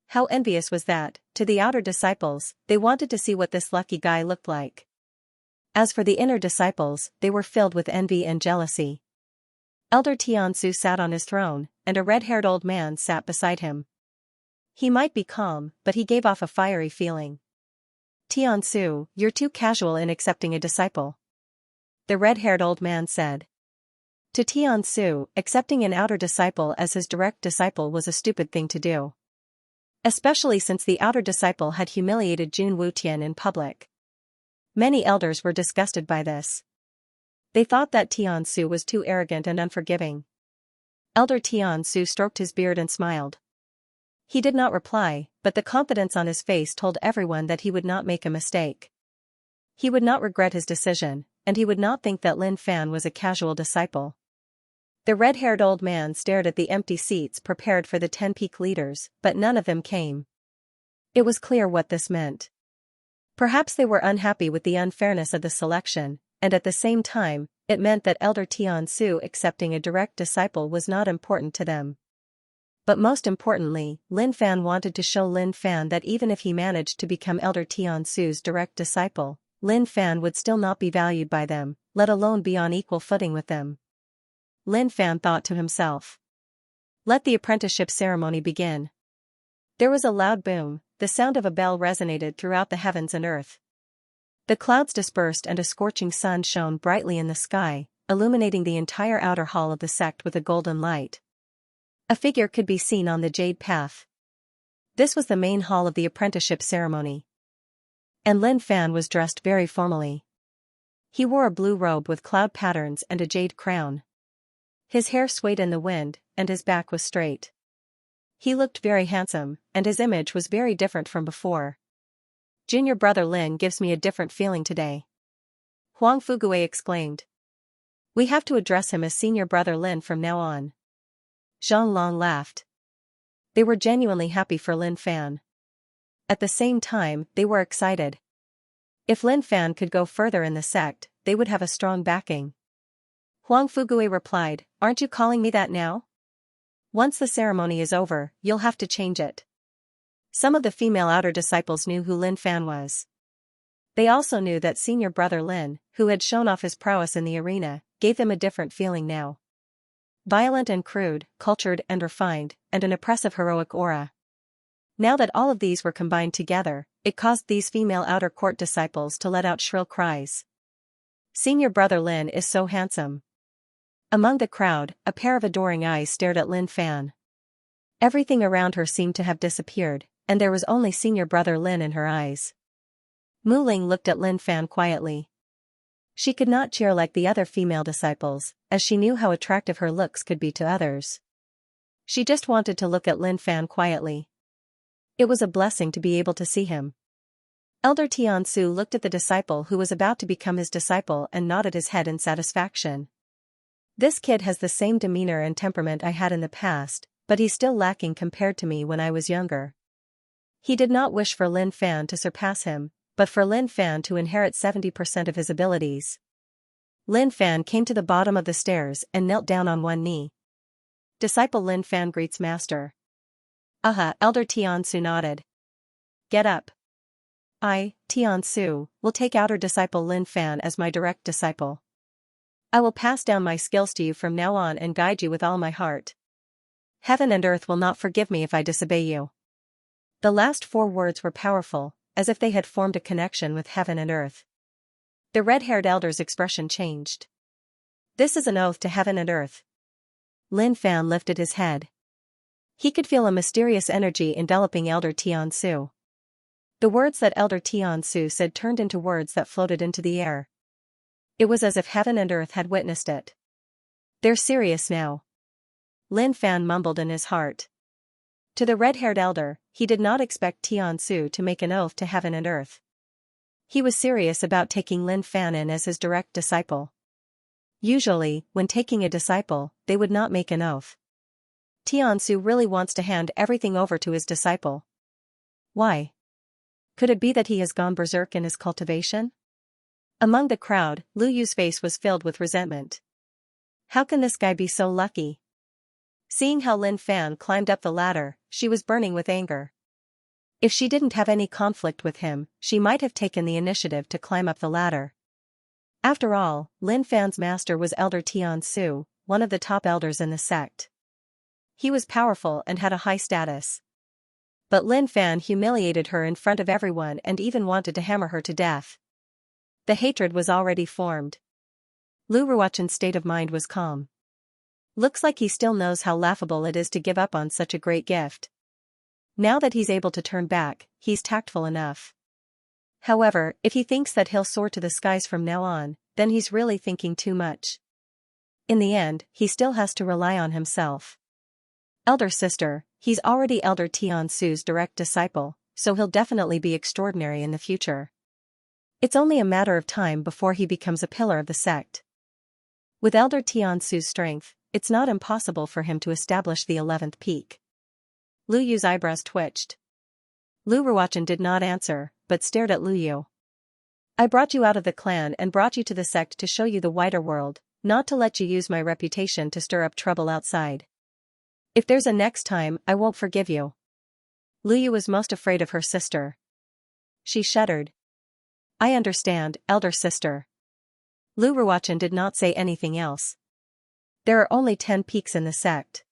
How envious was that? To the outer disciples, they wanted to see what this lucky guy looked like. As for the inner disciples, they were filled with envy and jealousy. Elder Tian Su sat on his throne, and a red-haired old man sat beside him. He might be calm, but he gave off a fiery feeling. Tian Su, you're too casual in accepting a disciple. The red-haired old man said. To Tian Su, accepting an outer disciple as his direct disciple was a stupid thing to do. Especially since the outer disciple had humiliated Jun Wutian in public. Many elders were disgusted by this. They thought that Tian Su was too arrogant and unforgiving. Elder Tian Su stroked his beard and smiled. He did not reply, but the confidence on his face told everyone that he would not make a mistake. He would not regret his decision, and he would not think that Lin Fan was a casual disciple. The red-haired old man stared at the empty seats prepared for the 10 peak leaders, but none of them came. It was clear what this meant. Perhaps they were unhappy with the unfairness of the selection, and at the same time, it meant that Elder Tian Su accepting a direct disciple was not important to them. But most importantly, Lin Fan wanted to show Lin Fan that even if he managed to become Elder Tian Su's direct disciple, Lin Fan would still not be valued by them, let alone be on equal footing with them. Lin Fan thought to himself. Let the apprenticeship ceremony begin. There was a loud boom, the sound of a bell resonated throughout the heavens and earth. The clouds dispersed and a scorching sun shone brightly in the sky, illuminating the entire outer hall of the sect with a golden light. A figure could be seen on the jade path. This was the main hall of the apprenticeship ceremony. And Lin Fan was dressed very formally. He wore a blue robe with cloud patterns and a jade crown. His hair swayed in the wind, and his back was straight. He looked very handsome, and his image was very different from before. Junior brother Lin gives me a different feeling today. Huang Fugue exclaimed. We have to address him as senior brother Lin from now on. Zhang Long laughed. They were genuinely happy for Lin Fan. At the same time, they were excited. If Lin Fan could go further in the sect, they would have a strong backing. Huang Fugue replied, Aren't you calling me that now? Once the ceremony is over, you'll have to change it. Some of the female outer disciples knew who Lin Fan was. They also knew that senior brother Lin, who had shown off his prowess in the arena, gave them a different feeling now. Violent and crude, cultured and refined, and an oppressive heroic aura. Now that all of these were combined together, it caused these female outer court disciples to let out shrill cries. Senior brother Lin is so handsome. Among the crowd, a pair of adoring eyes stared at Lin Fan. Everything around her seemed to have disappeared, and there was only senior brother Lin in her eyes. Mu Ling looked at Lin Fan quietly. She could not cheer like the other female disciples, as she knew how attractive her looks could be to others. She just wanted to look at Lin Fan quietly. It was a blessing to be able to see him. Elder Tian Su looked at the disciple who was about to become his disciple and nodded his head in satisfaction. This kid has the same demeanor and temperament I had in the past, but he's still lacking compared to me when I was younger. He did not wish for Lin Fan to surpass him, but for Lin Fan to inherit 70% of his abilities. Lin Fan came to the bottom of the stairs and knelt down on one knee. Disciple Lin Fan greets master. Elder Tiansu nodded. Get up. I, Tiansu, will take outer disciple Lin Fan as my direct disciple. I will pass down my skills to you from now on and guide you with all my heart. Heaven and earth will not forgive me if I disobey you. The last 4 words were powerful, as if they had formed a connection with heaven and earth. The red-haired elder's expression changed. This is an oath to heaven and earth. Lin Fan lifted his head. He could feel a mysterious energy enveloping Elder Tiansu. The words that Elder Tiansu said turned into words that floated into the air. It was as if heaven and earth had witnessed it. They're serious now. Lin Fan mumbled in his heart. To the red-haired elder, he did not expect Tiansu to make an oath to heaven and earth. He was serious about taking Lin Fan in as his direct disciple. Usually, when taking a disciple, they would not make an oath. Tiansu really wants to hand everything over to his disciple. Why? Could it be that he has gone berserk in his cultivation? Among the crowd, Lu Yu's face was filled with resentment. How can this guy be so lucky? Seeing how Lin Fan climbed up the ladder, she was burning with anger. If she didn't have any conflict with him, she might have taken the initiative to climb up the ladder. After all, Lin Fan's master was Elder Tiansu, one of the top elders in the sect. He was powerful and had a high status. But Lin Fan humiliated her in front of everyone and even wanted to hammer her to death. The hatred was already formed. Lu Ruochen's state of mind was calm. Looks like he still knows how laughable it is to give up on such a great gift. Now that he's able to turn back, he's tactful enough. However, if he thinks that he'll soar to the skies from now on, then he's really thinking too much. In the end, he still has to rely on himself. Elder sister, he's already Elder Tiansu's direct disciple, so he'll definitely be extraordinary in the future. It's only a matter of time before he becomes a pillar of the sect. With Elder Tiansu's strength, it's not impossible for him to establish the 11th peak. Lu Yu's eyebrows twitched. Lu Ruochen did not answer, but stared at Lu Yu. I brought you out of the clan and brought you to the sect to show you the wider world, not to let you use my reputation to stir up trouble outside. If there's a next time, I won't forgive you. Lu Yu was most afraid of her sister. She shuddered. I understand, elder sister. Lu Ruochen did not say anything else. There are only 10 peaks in the sect.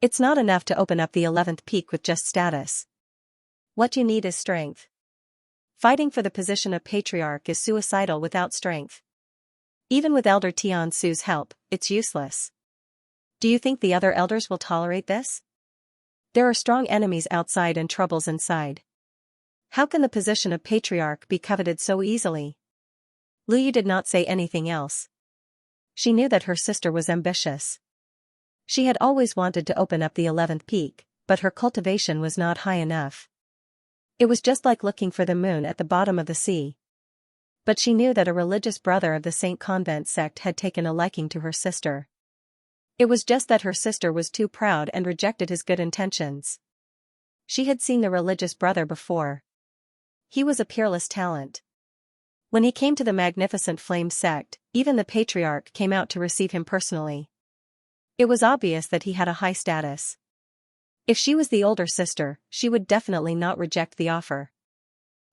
It's not enough to open up the 11th peak with just status. What you need is strength. Fighting for the position of patriarch is suicidal without strength. Even with Elder Tiansu's help, it's useless. Do you think the other elders will tolerate this? There are strong enemies outside and troubles inside. How can the position of patriarch be coveted so easily? Lu Yu did not say anything else. She knew that her sister was ambitious. She had always wanted to open up the 11th peak, but her cultivation was not high enough. It was just like looking for the moon at the bottom of the sea. But she knew that a religious brother of the Saint Convent sect had taken a liking to her sister. It was just that her sister was too proud and rejected his good intentions. She had seen the religious brother before. He was a peerless talent. When he came to the Magnificent Flame sect, even the patriarch came out to receive him personally. It was obvious that he had a high status. If she was the older sister, she would definitely not reject the offer.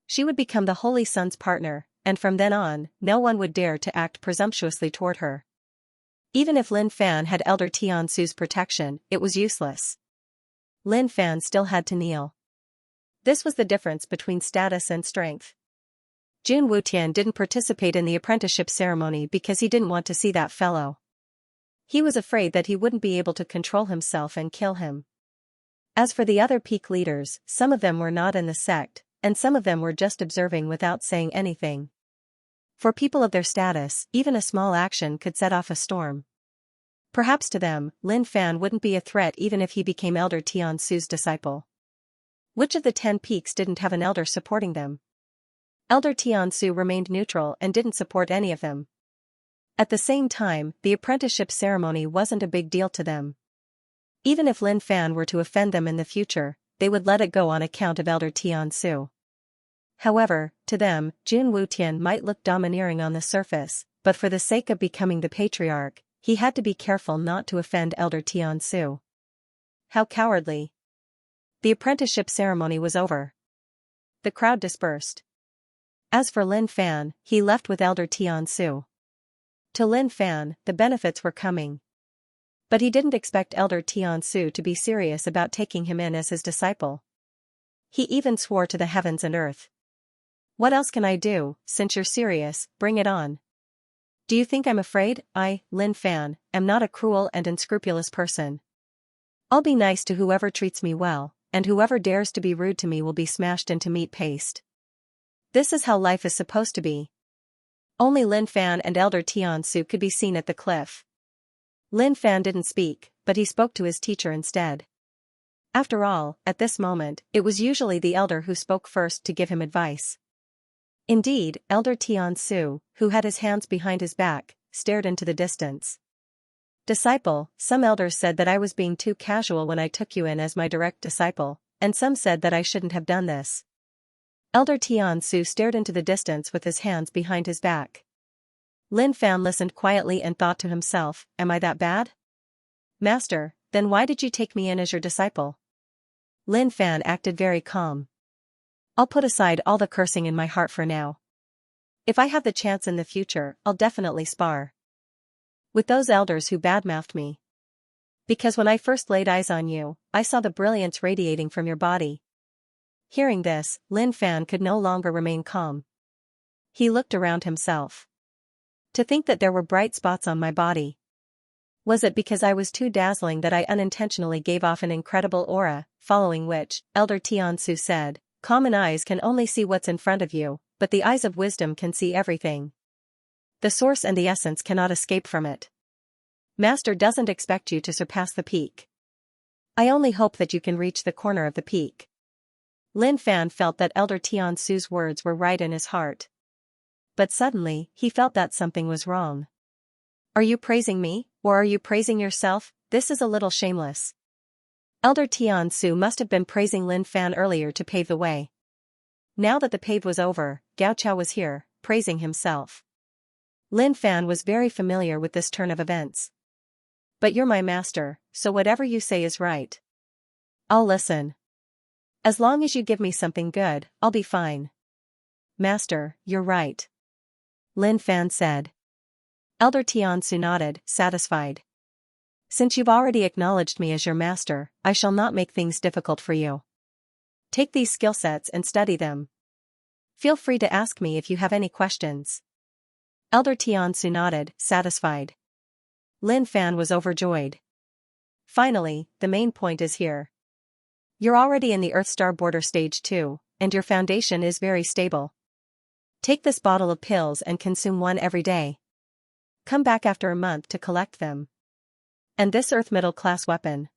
She would become the Holy Son's partner, and from then on, no one would dare to act presumptuously toward her. Even if Lin Fan had Elder Tiansu's protection, it was useless. Lin Fan still had to kneel. This was the difference between status and strength. Jun Wutian didn't participate in the apprenticeship ceremony because he didn't want to see that fellow. He was afraid that he wouldn't be able to control himself and kill him. As for the other peak leaders, some of them were not in the sect, and some of them were just observing without saying anything. For people of their status, even a small action could set off a storm. Perhaps to them, Lin Fan wouldn't be a threat even if he became Elder Tiansu's disciple. Which of the 10 peaks didn't have an elder supporting them? Elder Tiansu remained neutral and didn't support any of them. At the same time, the apprenticeship ceremony wasn't a big deal to them. Even if Lin Fan were to offend them in the future, they would let it go on account of Elder Tiansu. However, to them, Jun Wutian might look domineering on the surface, but for the sake of becoming the patriarch, he had to be careful not to offend Elder Tiansu. How cowardly. The apprenticeship ceremony was over. The crowd dispersed. As for Lin Fan, he left with Elder Tiansu. To Lin Fan, the benefits were coming. But he didn't expect Elder Tiansu to be serious about taking him in as his disciple. He even swore to the heavens and earth. What else can I do? Since you're serious, bring it on. Do you think I'm afraid? I, Lin Fan, am not a cruel and unscrupulous person. I'll be nice to whoever treats me well, and whoever dares to be rude to me will be smashed into meat paste. This is how life is supposed to be. Only Lin Fan and Elder Tiansu could be seen at the cliff. Lin Fan didn't speak, but he spoke to his teacher instead. After all, at this moment, it was usually the elder who spoke first to give him advice. Indeed, Elder Tiansu, who had his hands behind his back, stared into the distance. Disciple, some elders said that I was being too casual when I took you in as my direct disciple, and some said that I shouldn't have done this. Elder Tiansu stared into the distance with his hands behind his back. Lin Fan listened quietly and thought to himself, am I that bad? Master, then why did you take me in as your disciple? Lin Fan acted very calm. I'll put aside all the cursing in my heart for now. If I have the chance in the future, I'll definitely spar with those elders who badmouthed me. Because when I first laid eyes on you, I saw the brilliance radiating from your body. Hearing this, Lin Fan could no longer remain calm. He looked around himself. To think that there were bright spots on my body. Was it because I was too dazzling that I unintentionally gave off an incredible aura? Following which, Elder Tiansu said, common eyes can only see what's in front of you, but the eyes of wisdom can see everything. The source and the essence cannot escape from it. Master doesn't expect you to surpass the peak. I only hope that you can reach the corner of the peak. Lin Fan felt that Elder Tiansu's words were right in his heart. But suddenly, he felt that something was wrong. Are you praising me, or are you praising yourself? This is a little shameless. Elder Tiansu must have been praising Lin Fan earlier to pave the way. Now that the pave was over, Gao Chao was here, praising himself. Lin Fan was very familiar with this turn of events. But you're my master, so whatever you say is right. I'll listen. As long as you give me something good, I'll be fine. Master, you're right. Lin Fan said. Elder Tiansu nodded, satisfied. Since you've already acknowledged me as your master, I shall not make things difficult for you. Take these skill sets and study them. Feel free to ask me if you have any questions. Elder Tiansu nodded, satisfied. Lin Fan was overjoyed. Finally, the main point is here. You're already in the Earthstar border stage 2, and your foundation is very stable. Take this bottle of pills and consume one every day. Come back after a month to collect them. And this Earth middle class weapon.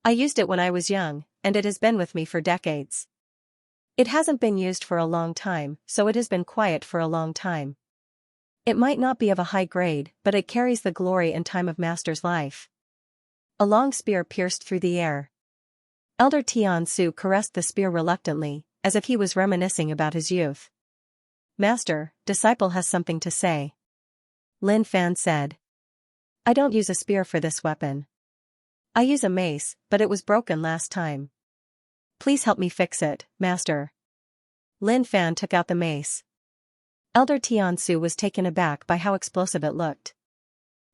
I used it when I was young, and it has been with me for decades. It hasn't been used for a long time, so it has been quiet for a long time. It might not be of a high grade, but it carries the glory and time of Master's life. A long spear pierced through the air. Elder Tiansu caressed the spear reluctantly, as if he was reminiscing about his youth. Master, disciple has something to say. Lin Fan said. I don't use a spear for this weapon. I use a mace, but it was broken last time. Please help me fix it, Master. Lin Fan took out the mace. Elder Tiansu was taken aback by how explosive it looked.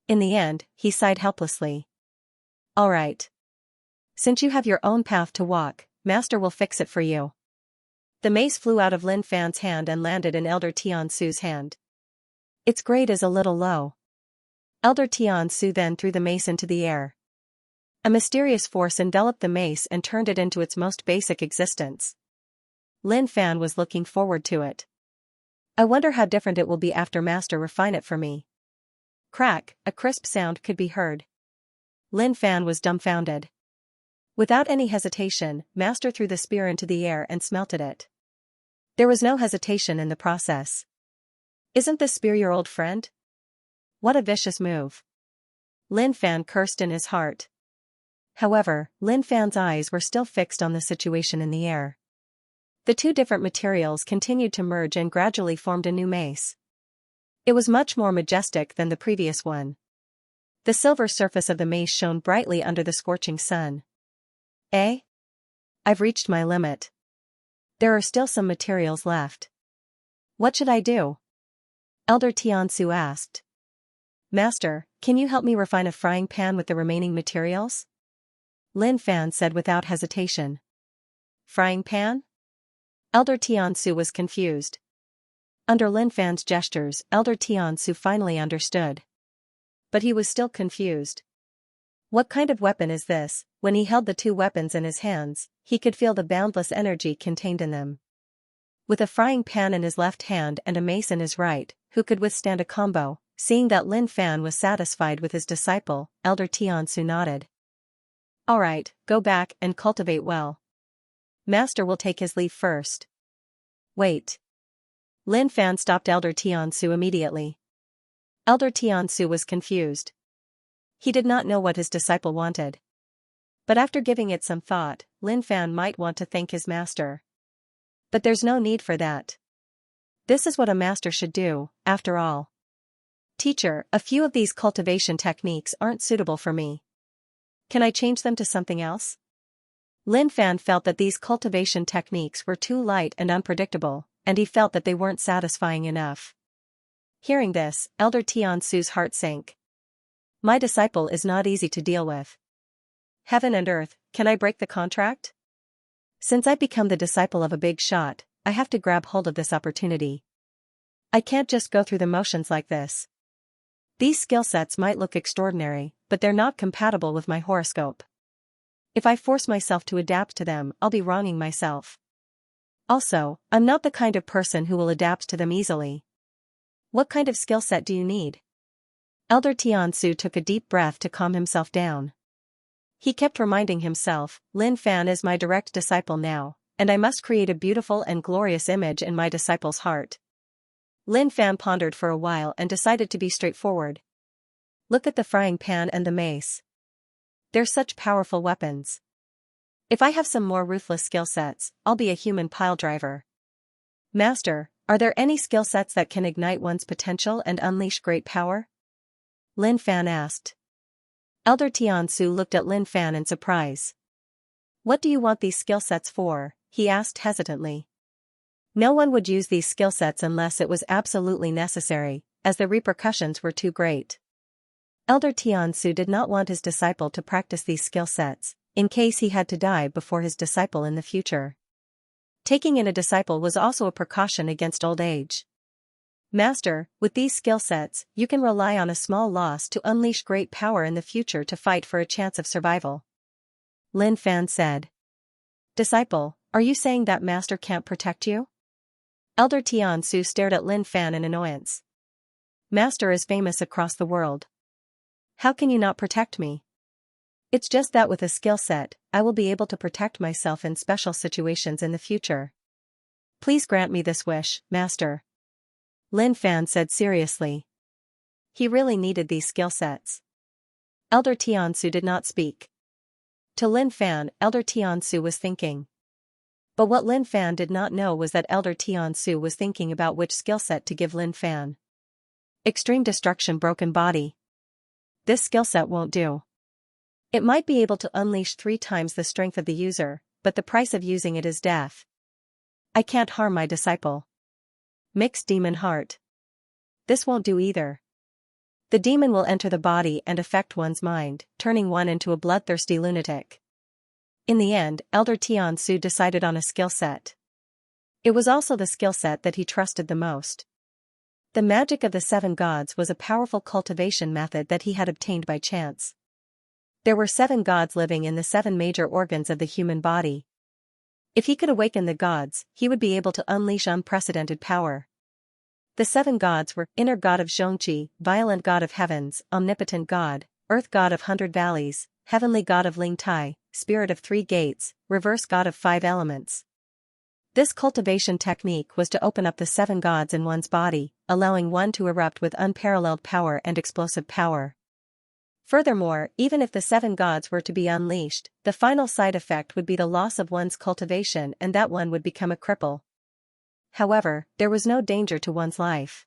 In the end, he sighed helplessly. All right. Since you have your own path to walk, Master will fix it for you. The mace flew out of Lin Fan's hand and landed in Elder Tiansu's hand. Its grade is a little low. Elder Tiansu then threw the mace into the air. A mysterious force enveloped the mace and turned it into its most basic existence. Lin Fan was looking forward to it. I wonder how different it will be after Master refine it for me. Crack, a crisp sound could be heard. Lin Fan was dumbfounded. Without any hesitation, Master threw the spear into the air and smelted it. There was no hesitation in the process. Isn't this spear your old friend? What a vicious move. Lin Fan cursed in his heart. However, Lin Fan's eyes were still fixed on the situation in the air. The two different materials continued to merge and gradually formed a new mace. It was much more majestic than the previous one. The silver surface of the mace shone brightly under the scorching sun. I've reached my limit. There are still some materials left. What should I do? Elder Tiansu asked. Master, can you help me refine a frying pan with the remaining materials? Lin Fan said without hesitation. Frying pan? Elder Tiansu was confused. Under Lin Fan's gestures, Elder Tiansu finally understood. But he was still confused. What kind of weapon is this? When he held the two weapons in his hands, he could feel the boundless energy contained in them. With a frying pan in his left hand and a mace in his right, who could withstand a combo? Seeing that Lin Fan was satisfied with his disciple, Elder Tiansu nodded. All right, go back and cultivate well. Master will take his leave first. Wait. Lin Fan stopped Elder Tiansu immediately. Elder Tiansu was confused. He did not know what his disciple wanted. But after giving it some thought, Lin Fan might want to thank his master. But there's no need for that. This is what a master should do, after all. Teacher, a few of these cultivation techniques aren't suitable for me. Can I change them to something else? Lin Fan felt that these cultivation techniques were too light and unpredictable, and he felt that they weren't satisfying enough. Hearing this, Elder Tiansu's heart sank. My disciple is not easy to deal with. Heaven and earth, can I break the contract? Since I become the disciple of a big shot, I have to grab hold of this opportunity. I can't just go through the motions like this. These skill sets might look extraordinary, but they're not compatible with my horoscope. If I force myself to adapt to them, I'll be wronging myself. Also, I'm not the kind of person who will adapt to them easily. What kind of skill set do you need? Elder Tiansu took a deep breath to calm himself down. He kept reminding himself, Lin Fan is my direct disciple now, and I must create a beautiful and glorious image in my disciple's heart. Lin Fan pondered for a while and decided to be straightforward. Look at the frying pan and the mace. They're such powerful weapons. If I have some more ruthless skill sets, I'll be a human pile driver. Master, are there any skill sets that can ignite one's potential and unleash great power? Lin Fan asked. Elder Tiansu looked at Lin Fan in surprise. What do you want these skill sets for? He asked hesitantly. No one would use these skill sets unless it was absolutely necessary, as the repercussions were too great. Elder Tiansu did not want his disciple to practice these skill sets, in case he had to die before his disciple in the future. Taking in a disciple was also a precaution against old age. Master, with these skill sets, you can rely on a small loss to unleash great power in the future to fight for a chance of survival. Lin Fan said. Disciple, are you saying that Master can't protect you? Elder Tiansu stared at Lin Fan in annoyance. Master is famous across the world. How can you not protect me? It's just that with a skill set, I will be able to protect myself in special situations in the future. Please grant me this wish, Master. Lin Fan said seriously. He really needed these skill sets. Elder Tiansu did not speak. To Lin Fan, Elder Tiansu was thinking. But what Lin Fan did not know was that Elder Tiansu was thinking about which skill set to give Lin Fan. Extreme Destruction Broken Body. This skill set won't do. It might be able to unleash 3 times the strength of the user, but the price of using it is death. I can't harm my disciple. Mixed Demon Heart. This won't do either. The demon will enter the body and affect one's mind, turning one into a bloodthirsty lunatic. In the end, Elder Tiansu decided on a skill set. It was also the skill set that he trusted the most. The magic of the 7 gods was a powerful cultivation method that he had obtained by chance. There were 7 gods living in the 7 major organs of the human body. If he could awaken the gods, he would be able to unleash unprecedented power. The 7 gods were Inner God of Xianxia, Violent God of Heavens, Omnipotent God, Earth God of 100 Valleys, Heavenly God of Ling Tai, Spirit of 3 Gates, Reverse God of 5 Elements. This cultivation technique was to open up the 7 gods in one's body, allowing one to erupt with unparalleled power and explosive power. Furthermore, even if the 7 gods were to be unleashed, the final side effect would be the loss of one's cultivation and that one would become a cripple. However, there was no danger to one's life.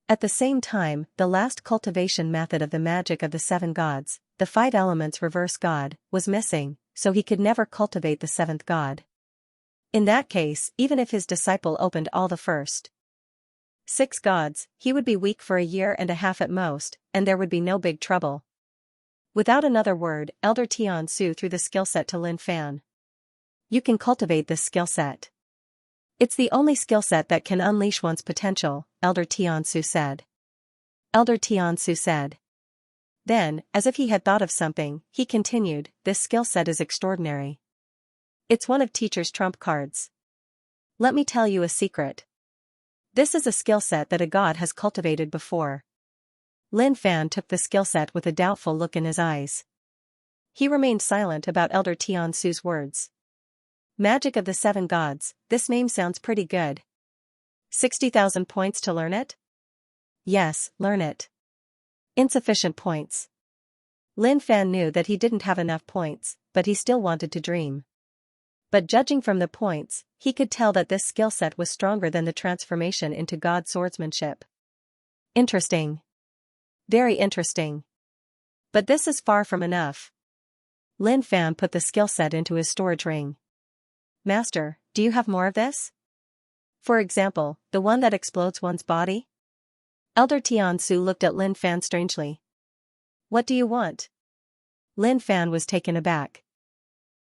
At the same time, the last cultivation method of the magic of the 7 gods, the 5 elements reverse god, was missing, so he could never cultivate the 7th god. In that case, even if his disciple opened all the first 6 gods, he would be weak for a year and a half at most, and there would be no big trouble. Without another word, Elder Xianxia threw the skill set to Lin Fan. You can cultivate this skill set. It's the only skill set that can unleash one's potential, Elder Xianxia said. Elder Xianxia said. Then, as if he had thought of something, he continued, this skill set is extraordinary. It's one of teacher's trump cards. Let me tell you a secret. This is a skill set that a god has cultivated before. Lin Fan took the skill set with a doubtful look in his eyes. He remained silent about Elder Xianxia's words. Magic of the 7 gods, this name sounds pretty good. 60,000 points to learn it? Yes, learn it. Insufficient points. Lin Fan knew that he didn't have enough points, but he still wanted to dream. But judging from the points, he could tell that this skill set was stronger than the transformation into god swordsmanship. Interesting. Very interesting. But this is far from enough. Lin Fan put the skill set into his storage ring. Master, do you have more of this? For example, the one that explodes one's body? Elder Xianxia looked at Lin Fan strangely. What do you want? Lin Fan was taken aback.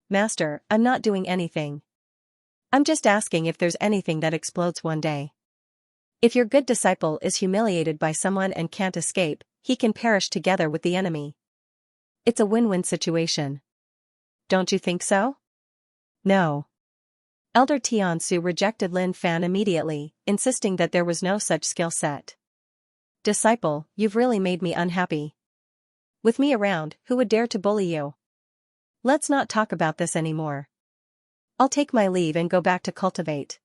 Master, I'm not doing anything. I'm just asking if there's anything that explodes one day. If your good disciple is humiliated by someone and can't escape, he can perish together with the enemy. It's a win-win situation. Don't you think so? No. Elder Xianxia rejected Lin Fan immediately, insisting that there was no such skill set. Disciple, you've really made me unhappy. With me around, who would dare to bully you? Let's not talk about this anymore. I'll take my leave and go back to cultivate.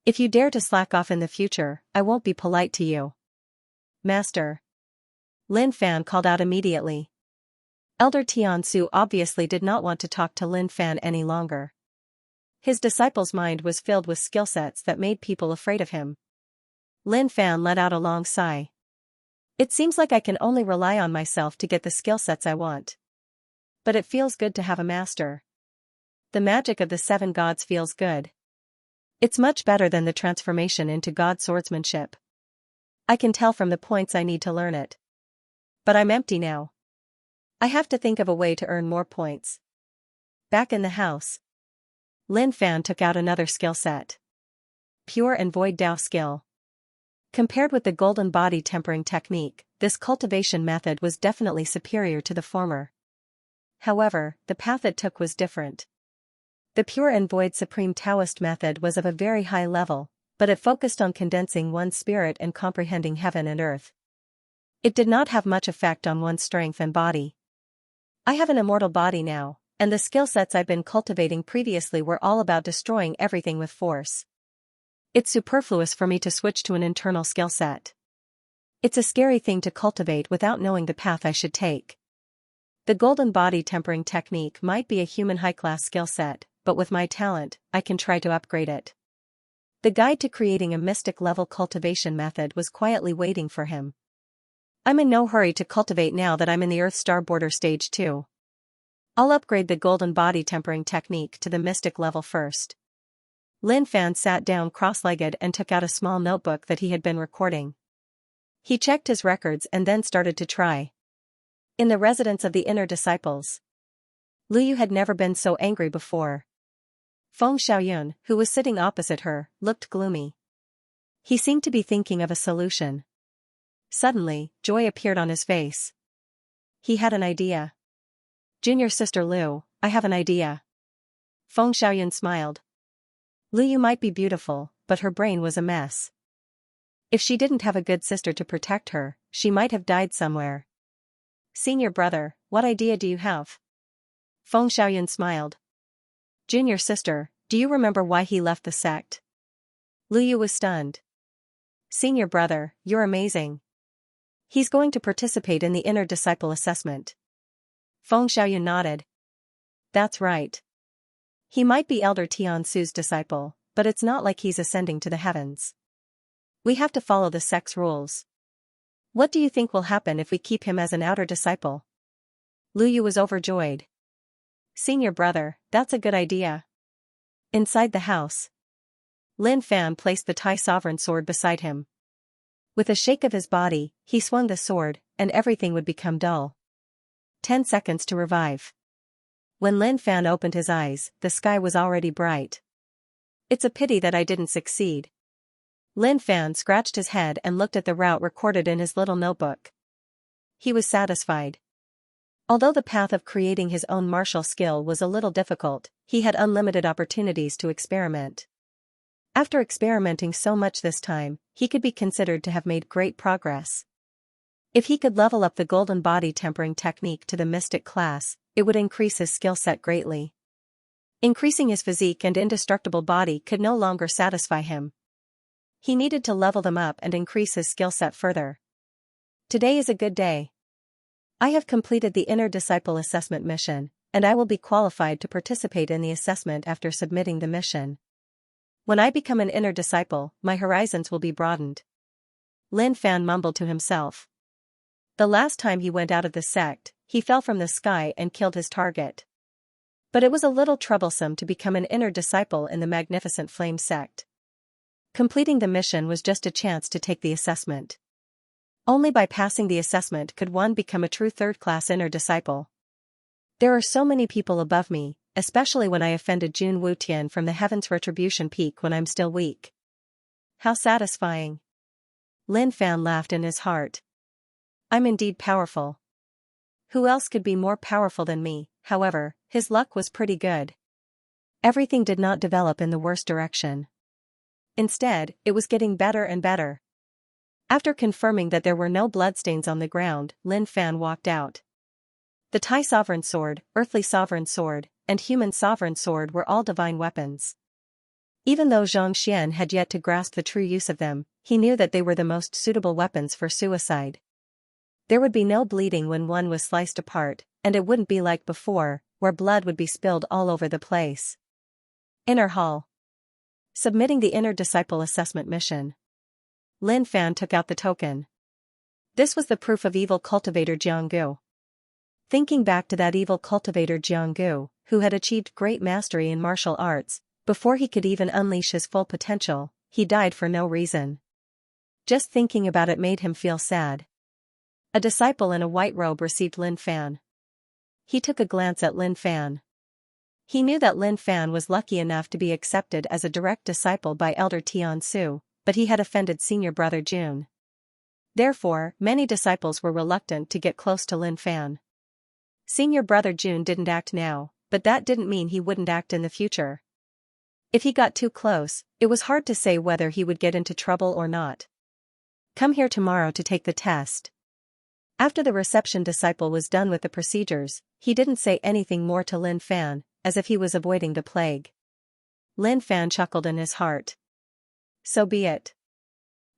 If you dare to slack off in the future, I won't be polite to you. Master. Lin Fan called out immediately. Elder Xianxia obviously did not want to talk to Lin Fan any longer. His disciple's mind was filled with skill sets that made people afraid of him. Lin Fan let out a long sigh. It seems like I can only rely on myself to get the skill sets I want. But it feels good to have a master. The magic of the 7 gods feels good. It's much better than the transformation into god swordsmanship. I can tell from the points I need to learn it. But I'm empty now. I have to think of a way to earn more points. Back in the house, Lin Fan took out another skill set. Pure and Void Dao skill. Compared with the golden body tempering technique, this cultivation method was definitely superior to the former. However, the path it took was different. The pure and void supreme Taoist method was of a very high level, but it focused on condensing one's spirit and comprehending heaven and earth. It did not have much effect on one's strength and body. I have an immortal body now, and the skill sets I've been cultivating previously were all about destroying everything with force. It's superfluous for me to switch to an internal skill set. It's a scary thing to cultivate without knowing the path I should take. The golden body tempering technique might be a human high-class skill set, but with my talent, I can try to upgrade it. The guide to creating a mystic-level cultivation method was quietly waiting for him. I'm in no hurry to cultivate now that I'm in the Earth Star Border Stage 2. I'll upgrade the golden body tempering technique to the mystic level first. Lin Fan sat down cross-legged and took out a small notebook that he had been recording. He checked his records and then started to try. In the residence of the inner disciples, Luyu had never been so angry before. Feng Xiaoyun, who was sitting opposite her, looked gloomy. He seemed to be thinking of a solution. Suddenly, joy appeared on his face. He had an idea. Junior sister Lu, I have an idea. Feng Xiaoyun smiled. Luyu might be beautiful, but her brain was a mess. If she didn't have a good sister to protect her, she might have died somewhere. Senior brother, what idea do you have? Feng Xiaoyun smiled. Junior sister, Do you remember why he left the sect? Lu Yu was stunned. Senior brother, you're amazing. He's going to participate in the inner disciple assessment. Feng Xiaoyun nodded. That's right. He might be Elder Tiansu's disciple, but it's not like he's ascending to the heavens. We have to follow the sect's rules. What do you think will happen if we keep him as an outer disciple? Lu Yu was overjoyed. Senior brother, that's a good idea. Inside the house, Lin Fan placed the Tai sovereign sword beside him. With a shake of his body, he swung the sword, and everything would become dull. 10 seconds to revive. When Lin Fan opened his eyes, the sky was already bright. It's a pity that I didn't succeed. Lin Fan scratched his head and looked at the route recorded in his little notebook. He was satisfied. Although the path of creating his own martial skill was a little difficult, he had unlimited opportunities to experiment. After experimenting so much this time, he could be considered to have made great progress. If he could level up the golden body tempering technique to the mystic class, it would increase his skill set greatly. Increasing his physique and indestructible body could no longer satisfy him. He needed to level them up and increase his skill set further. Today is a good day. I have completed the Inner Disciple Assessment mission, and I will be qualified to participate in the assessment after submitting the mission. When I become an inner disciple, my horizons will be broadened. Lin Fan mumbled to himself. The last time he went out of the sect, he fell from the sky and killed his target. But it was a little troublesome to become an inner disciple in the Magnificent Flame sect. Completing the mission was just a chance to take the assessment. Only by passing the assessment could one become a true third-class inner disciple. There are so many people above me, especially when I offended Jun Wutian from the Heaven's Retribution Peak when I'm still weak. How satisfying. Lin Fan laughed in his heart. I'm indeed powerful. Who else could be more powerful than me? However, his luck was pretty good. Everything did not develop in the worst direction. Instead, it was getting better and better. After confirming that there were no bloodstains on the ground, Lin Fan walked out. The Tai Sovereign Sword, Earthly Sovereign Sword, and Human Sovereign Sword were all divine weapons. Even though Xianxia had yet to grasp the true use of them, he knew that they were the most suitable weapons for suicide. There would be no bleeding when one was sliced apart, and it wouldn't be like before, where blood would be spilled all over the place. Inner Hall. Submitting the Inner Disciple Assessment mission. Lin Fan took out the token. This was the proof of evil cultivator Jianggu. Thinking back to that evil cultivator Jianggu, who had achieved great mastery in martial arts, before he could even unleash his full potential, he died for no reason. Just thinking about it made him feel sad. A disciple in a white robe received Lin Fan. He took a glance at Lin Fan. He knew that Lin Fan was lucky enough to be accepted as a direct disciple by Elder Tiansu, but he had offended senior brother Jun. Therefore, many disciples were reluctant to get close to Lin Fan. Senior brother Jun didn't act now, but that didn't mean he wouldn't act in the future. If he got too close, it was hard to say whether he would get into trouble or not. Come here tomorrow to take the test. After the reception disciple was done with the procedures, he didn't say anything more to Lin Fan, as if he was avoiding the plague. Lin Fan chuckled in his heart. So be it.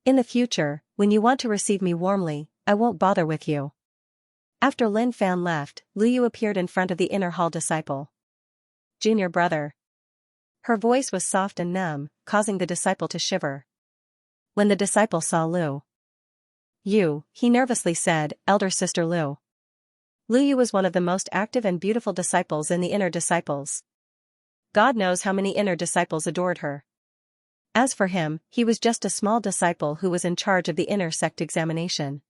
In the future, when you want to receive me warmly, I won't bother with you. After Lin Fan left, Lu Yu appeared in front of the inner hall disciple. Junior brother. Her voice was soft and numb, causing the disciple to shiver. When the disciple saw Lu Yu, he nervously said, Elder Sister Lu. Lu Yu was one of the most active and beautiful disciples in the inner disciples. God knows how many inner disciples adored her. As for him, he was just a small disciple who was in charge of the inner sect examination.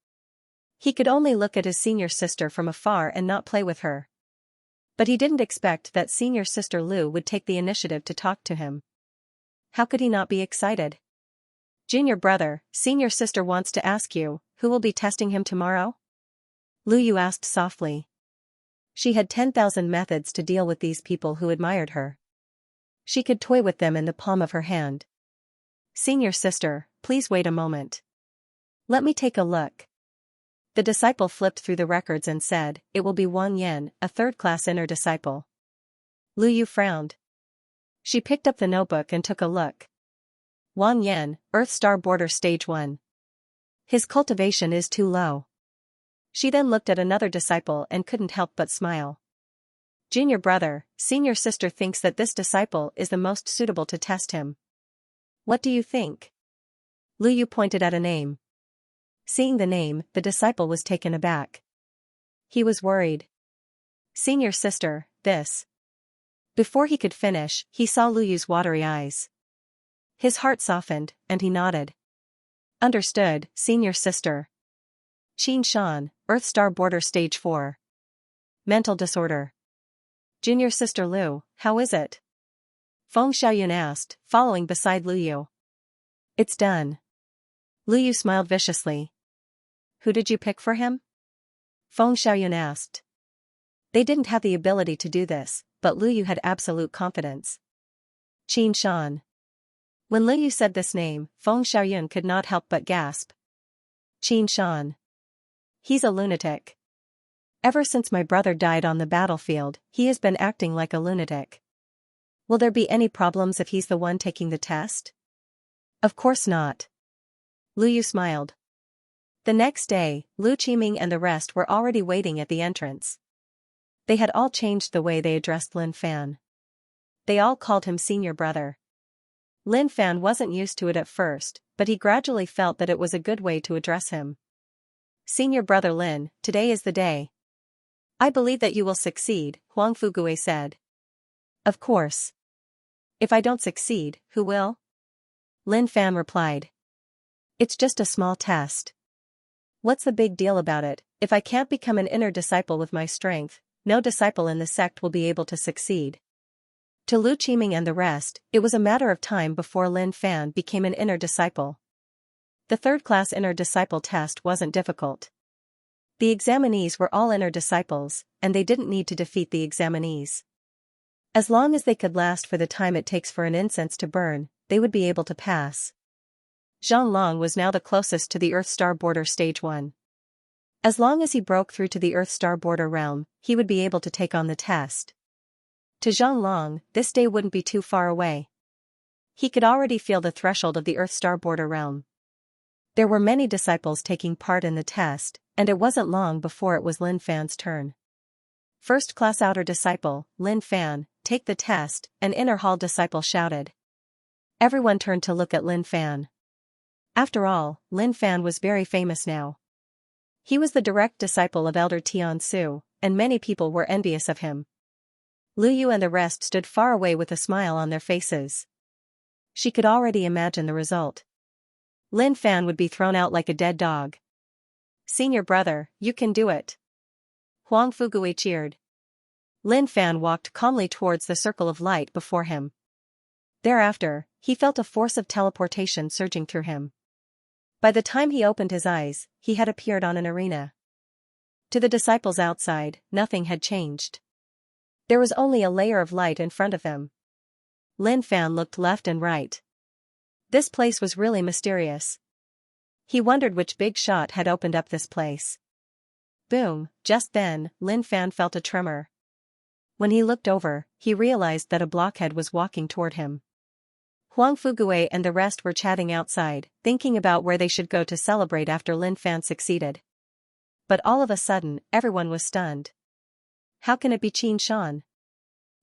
He could only look at his senior sister from afar and not play with her. But he didn't expect that senior sister Lu would take the initiative to talk to him. How could he not be excited? Junior brother, senior sister wants to ask you, who will be testing him tomorrow? Lu Yu asked softly. She had 10,000 methods to deal with these people who admired her. She could toy with them in the palm of her hand. Senior sister, please wait a moment. Let me take a look. The disciple flipped through the records and said, it will be Wang Yan, a third-class inner disciple. Lu Yu frowned. She picked up the notebook and took a look. Wang Yan, Earth Star Border Stage 1. His cultivation is too low. She then looked at another disciple and couldn't help but smile. Junior brother, senior sister thinks that this disciple is the most suitable to test him. What do you think? Lu Yu pointed at a name. Seeing the name, the disciple was taken aback. He was worried. Senior sister, this. Before he could finish, he saw Lu Yu's watery eyes. His heart softened, and he nodded. Understood, senior sister. Xianxia, Earth Star Border Stage 4. Mental disorder. Junior sister Lu, how is it? Feng Xiaoyun asked, following beside Lu Yu. It's done. Lu Yu smiled viciously. Who did you pick for him? Feng Xiaoyun asked. They didn't have the ability to do this, but Lu Yu had absolute confidence. Xianxia. When Lu Yu said this name, Feng Xiaoyun could not help but gasp. Xianxia. He's a lunatic. Ever since my brother died on the battlefield, he has been acting like a lunatic. Will there be any problems if he's the one taking the test? Of course not. Lu Yu smiled. The next day, Lu Qiming and the rest were already waiting at the entrance. They had all changed the way they addressed Lin Fan. They all called him senior brother. Lin Fan wasn't used to it at first, but he gradually felt that it was a good way to address him. Senior brother Lin, today is the day. I believe that you will succeed, Huang Fugui said. Of course. If I don't succeed, who will? Lin Fan replied. It's just a small test. What's the big deal about it? If I can't become an inner disciple with my strength, no disciple in the sect will be able to succeed. To Lu Qiming and the rest, it was a matter of time before Lin Fan became an inner disciple. The third-class inner disciple test wasn't difficult. The examinees were all inner disciples, and they didn't need to defeat the examinees. As long as they could last for the time it takes for an incense to burn, they would be able to pass. Zhang Long was now the closest to the Earth Star Border Stage 1. As long as he broke through to the Earth Star Border realm, he would be able to take on the test. To Zhang Long, this day wouldn't be too far away. He could already feel the threshold of the Earth Star Border realm. There were many disciples taking part in the test, and it wasn't long before it was Lin Fan's turn. First-class outer disciple, Lin Fan, take the test, an inner hall disciple shouted. Everyone turned to look at Lin Fan. After all, Lin Fan was very famous now. He was the direct disciple of Elder Tian Su, and many people were envious of him. Lu Yu and the rest stood far away with a smile on their faces. She could already imagine the result. Lin Fan would be thrown out like a dead dog. Senior brother, you can do it. Huang Fugui cheered. Lin Fan walked calmly towards the circle of light before him. Thereafter, he felt a force of teleportation surging through him. By the time he opened his eyes, he had appeared on an arena. To the disciples outside, nothing had changed. There was only a layer of light in front of them. Lin Fan looked left and right. This place was really mysterious. He wondered which big shot had opened up this place. Boom, just then, Lin Fan felt a tremor. When he looked over, he realized that a blockhead was walking toward him. Huang Fugui and the rest were chatting outside, thinking about where they should go to celebrate after Lin Fan succeeded. But all of a sudden, everyone was stunned. How can it be Xianxia?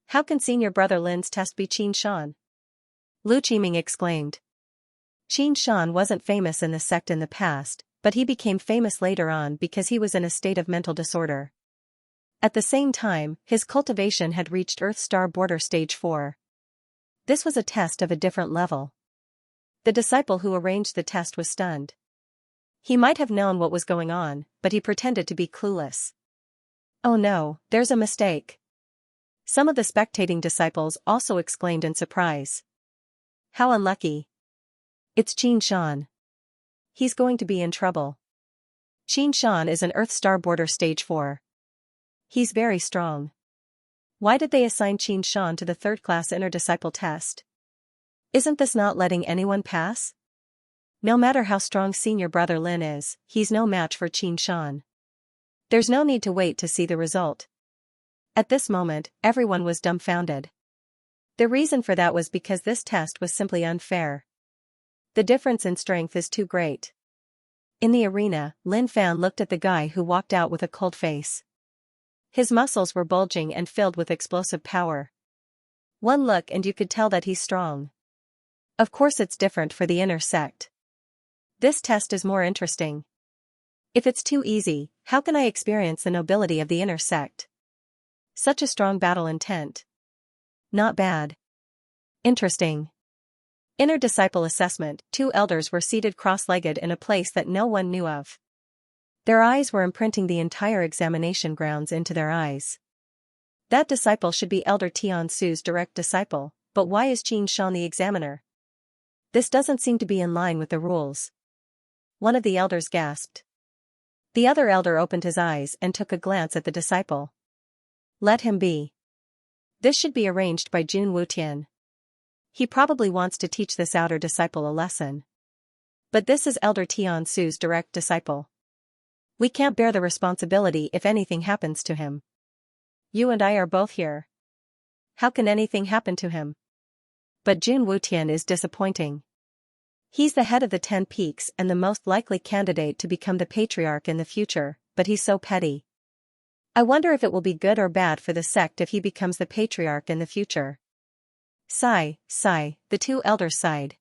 How can senior brother Lin's test be Xianxia? Lu Qiming exclaimed. Xianxia wasn't famous in the sect in the past, but he became famous later on because he was in a state of mental disorder. At the same time, his cultivation had reached Earth Star Border Stage 4. This was a test of a different level. The disciple who arranged the test was stunned. He might have known what was going on, but he pretended to be clueless. Oh no, there's a mistake. Some of the spectating disciples also exclaimed in surprise. How unlucky. It's Xianxia. He's going to be in trouble. Xianxia is an Earth Star Border Stage 4. He's very strong. Why did they assign Xianxia to the third-class inner disciple test? Isn't this not letting anyone pass? No matter how strong senior brother Lin is, he's no match for Xianxia. There's no need to wait to see the result. At this moment, everyone was dumbfounded. The reason for that was because this test was simply unfair. The difference in strength is too great. In the arena, Lin Fan looked at the guy who walked out with a cold face. His muscles were bulging and filled with explosive power. One look and you could tell that he's strong. Of course it's different for the inner sect. This test is more interesting. If it's too easy, how can I experience the nobility of the inner sect? Such a strong battle intent. Not bad. Interesting. Inner disciple assessment. 2 elders were seated cross-legged in a place that no one knew of. Their eyes were imprinting the entire examination grounds into their eyes. That disciple should be Elder Tiansu's direct disciple, but why is Xianxia the examiner? This doesn't seem to be in line with the rules. One of the elders gasped. The other elder opened his eyes and took a glance at the disciple. Let him be. This should be arranged by Jun Wutian. He probably wants to teach this outer disciple a lesson. But this is Elder Tiansu's direct disciple. We can't bear the responsibility if anything happens to him. You and I are both here. How can anything happen to him? But Jun Wutian is disappointing. He's the head of the 10 Peaks and the most likely candidate to become the patriarch in the future, but he's so petty. I wonder if it will be good or bad for the sect if he becomes the patriarch in the future. Sigh, the 2 elders sighed.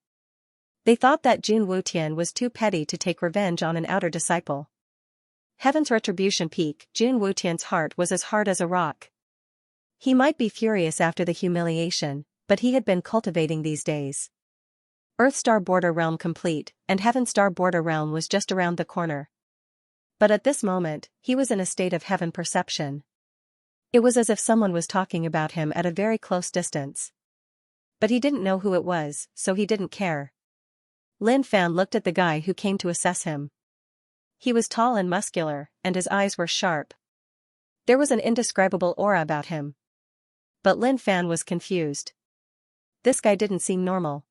They thought that Jun Wutian was too petty to take revenge on an outer disciple. Heaven's retribution peak. Jun Wutian's heart was as hard as a rock. He might be furious after the humiliation, but he had been cultivating these days. Earth Star Border Realm complete, and Heaven Star Border Realm was just around the corner. But at this moment, he was in a state of heaven perception. It was as if someone was talking about him at a very close distance. But he didn't know who it was, so he didn't care. Lin Fan looked at the guy who came to assess him. He was tall and muscular, and his eyes were sharp. There was an indescribable aura about him. But Lin Fan was confused. This guy didn't seem normal.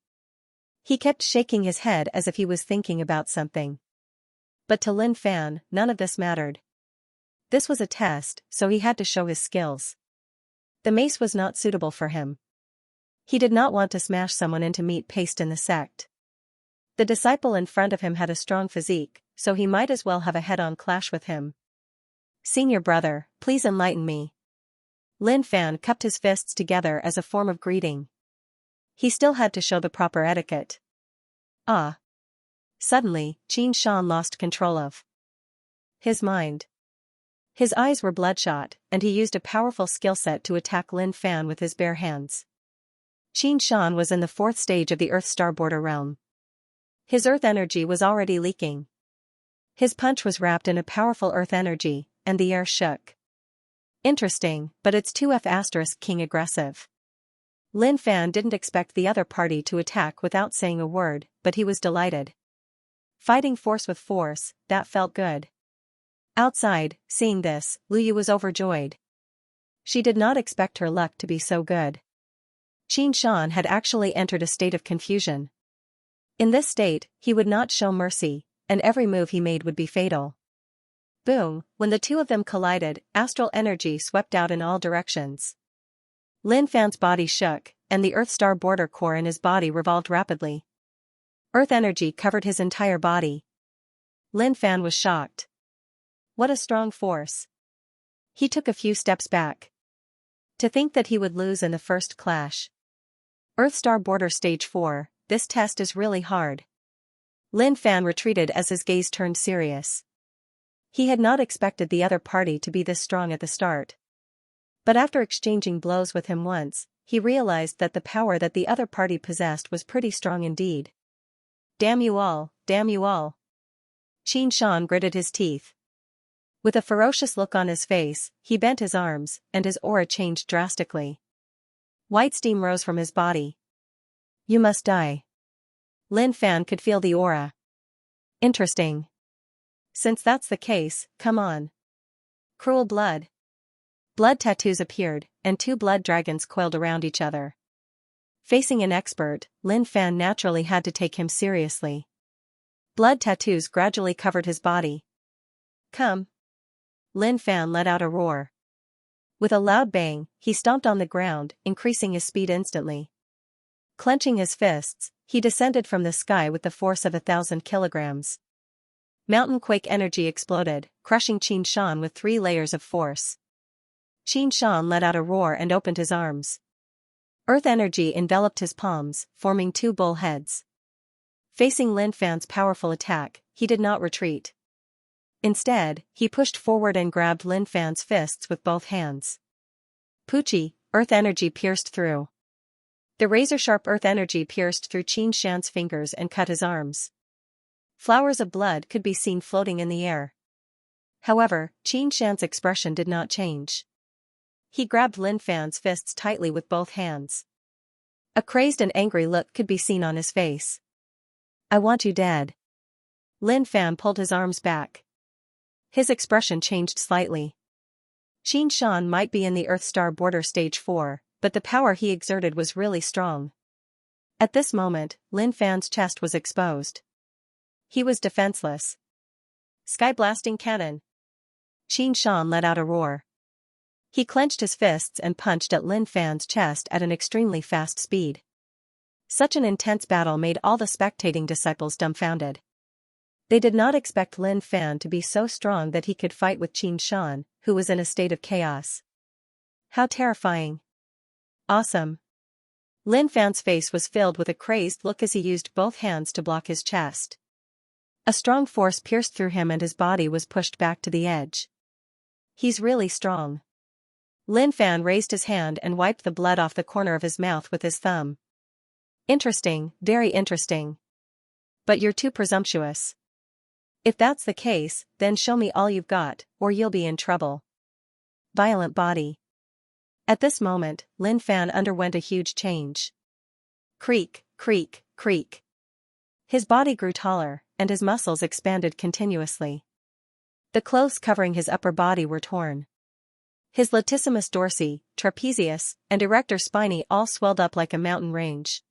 He kept shaking his head as if he was thinking about something. But to Lin Fan, none of this mattered. This was a test, so he had to show his skills. The mace was not suitable for him. He did not want to smash someone into meat paste in the sect. The disciple in front of him had a strong physique, so he might as well have a head-on clash with him. Senior brother, please enlighten me. Lin Fan cupped his fists together as a form of greeting. He still had to show the proper etiquette. Ah. Suddenly, Xianxia lost control of his mind. His eyes were bloodshot, and he used a powerful skill set to attack Lin Fan with his bare hands. Xianxia was in the 4th stage of the Earth Star Border Realm. His earth energy was already leaking. His punch was wrapped in a powerful earth energy, and the air shook. Interesting, but it's 2F** King aggressive. Lin Fan didn't expect the other party to attack without saying a word, but he was delighted. Fighting force with force, that felt good. Outside, seeing this, Luyu was overjoyed. She did not expect her luck to be so good. Xianxia had actually entered a state of confusion. In this state, he would not show mercy, and every move he made would be fatal. Boom, when the 2 of them collided, astral energy swept out in all directions. Lin Fan's body shook, and the Earth Star Border core in his body revolved rapidly. Earth energy covered his entire body. Lin Fan was shocked. What a strong force. He took a few steps back. To think that he would lose in the first clash. Earth Star Border Stage 4, this test is really hard. Lin Fan retreated as his gaze turned serious. He had not expected the other party to be this strong at the start. But after exchanging blows with him once, he realized that the power that the other party possessed was pretty strong indeed. Damn you all, damn you all. Xianxia gritted his teeth. With a ferocious look on his face, he bent his arms, and his aura changed drastically. White steam rose from his body. You must die. Lin Fan could feel the aura. Interesting. Since that's the case, come on. Cruel blood. Blood tattoos appeared, and 2 blood dragons coiled around each other. Facing an expert, Lin Fan naturally had to take him seriously. Blood tattoos gradually covered his body. Come. Lin Fan let out a roar. With a loud bang, he stomped on the ground, increasing his speed instantly. Clenching his fists, he descended from the sky with the force of 1,000 kilograms. Mountain quake energy exploded, crushing Xianxia with 3 layers of force. Xianxia let out a roar and opened his arms. Earth energy enveloped his palms, forming 2 bull heads. Facing Lin Fan's powerful attack, he did not retreat. Instead, he pushed forward and grabbed Lin Fan's fists with both hands. Poochie, earth energy pierced through. The razor-sharp earth energy pierced through Xianxia's fingers and cut his arms. Flowers of blood could be seen floating in the air. However, Xianxia's expression did not change. He grabbed Lin Fan's fists tightly with both hands. A crazed and angry look could be seen on his face. "I want you dead." Lin Fan pulled his arms back. His expression changed slightly. Xianxia might be in the Earth Star Border Stage 4, but the power he exerted was really strong. At this moment, Lin Fan's chest was exposed. He was defenseless. Sky-blasting cannon. Xianxia let out a roar. He clenched his fists and punched at Lin Fan's chest at an extremely fast speed. Such an intense battle made all the spectating disciples dumbfounded. They did not expect Lin Fan to be so strong that he could fight with Xianxia, who was in a state of chaos. How terrifying. Awesome. Lin Fan's face was filled with a crazed look as he used both hands to block his chest. A strong force pierced through him and his body was pushed back to the edge. He's really strong. Lin Fan raised his hand and wiped the blood off the corner of his mouth with his thumb. Interesting, very interesting. But you're too presumptuous. If that's the case, then show me all you've got, or you'll be in trouble. Violent body. At this moment, Lin Fan underwent a huge change. Creak, creak, creak. His body grew taller, and his muscles expanded continuously. The clothes covering his upper body were torn. His latissimus dorsi, trapezius, and erector spinae all swelled up like a mountain range.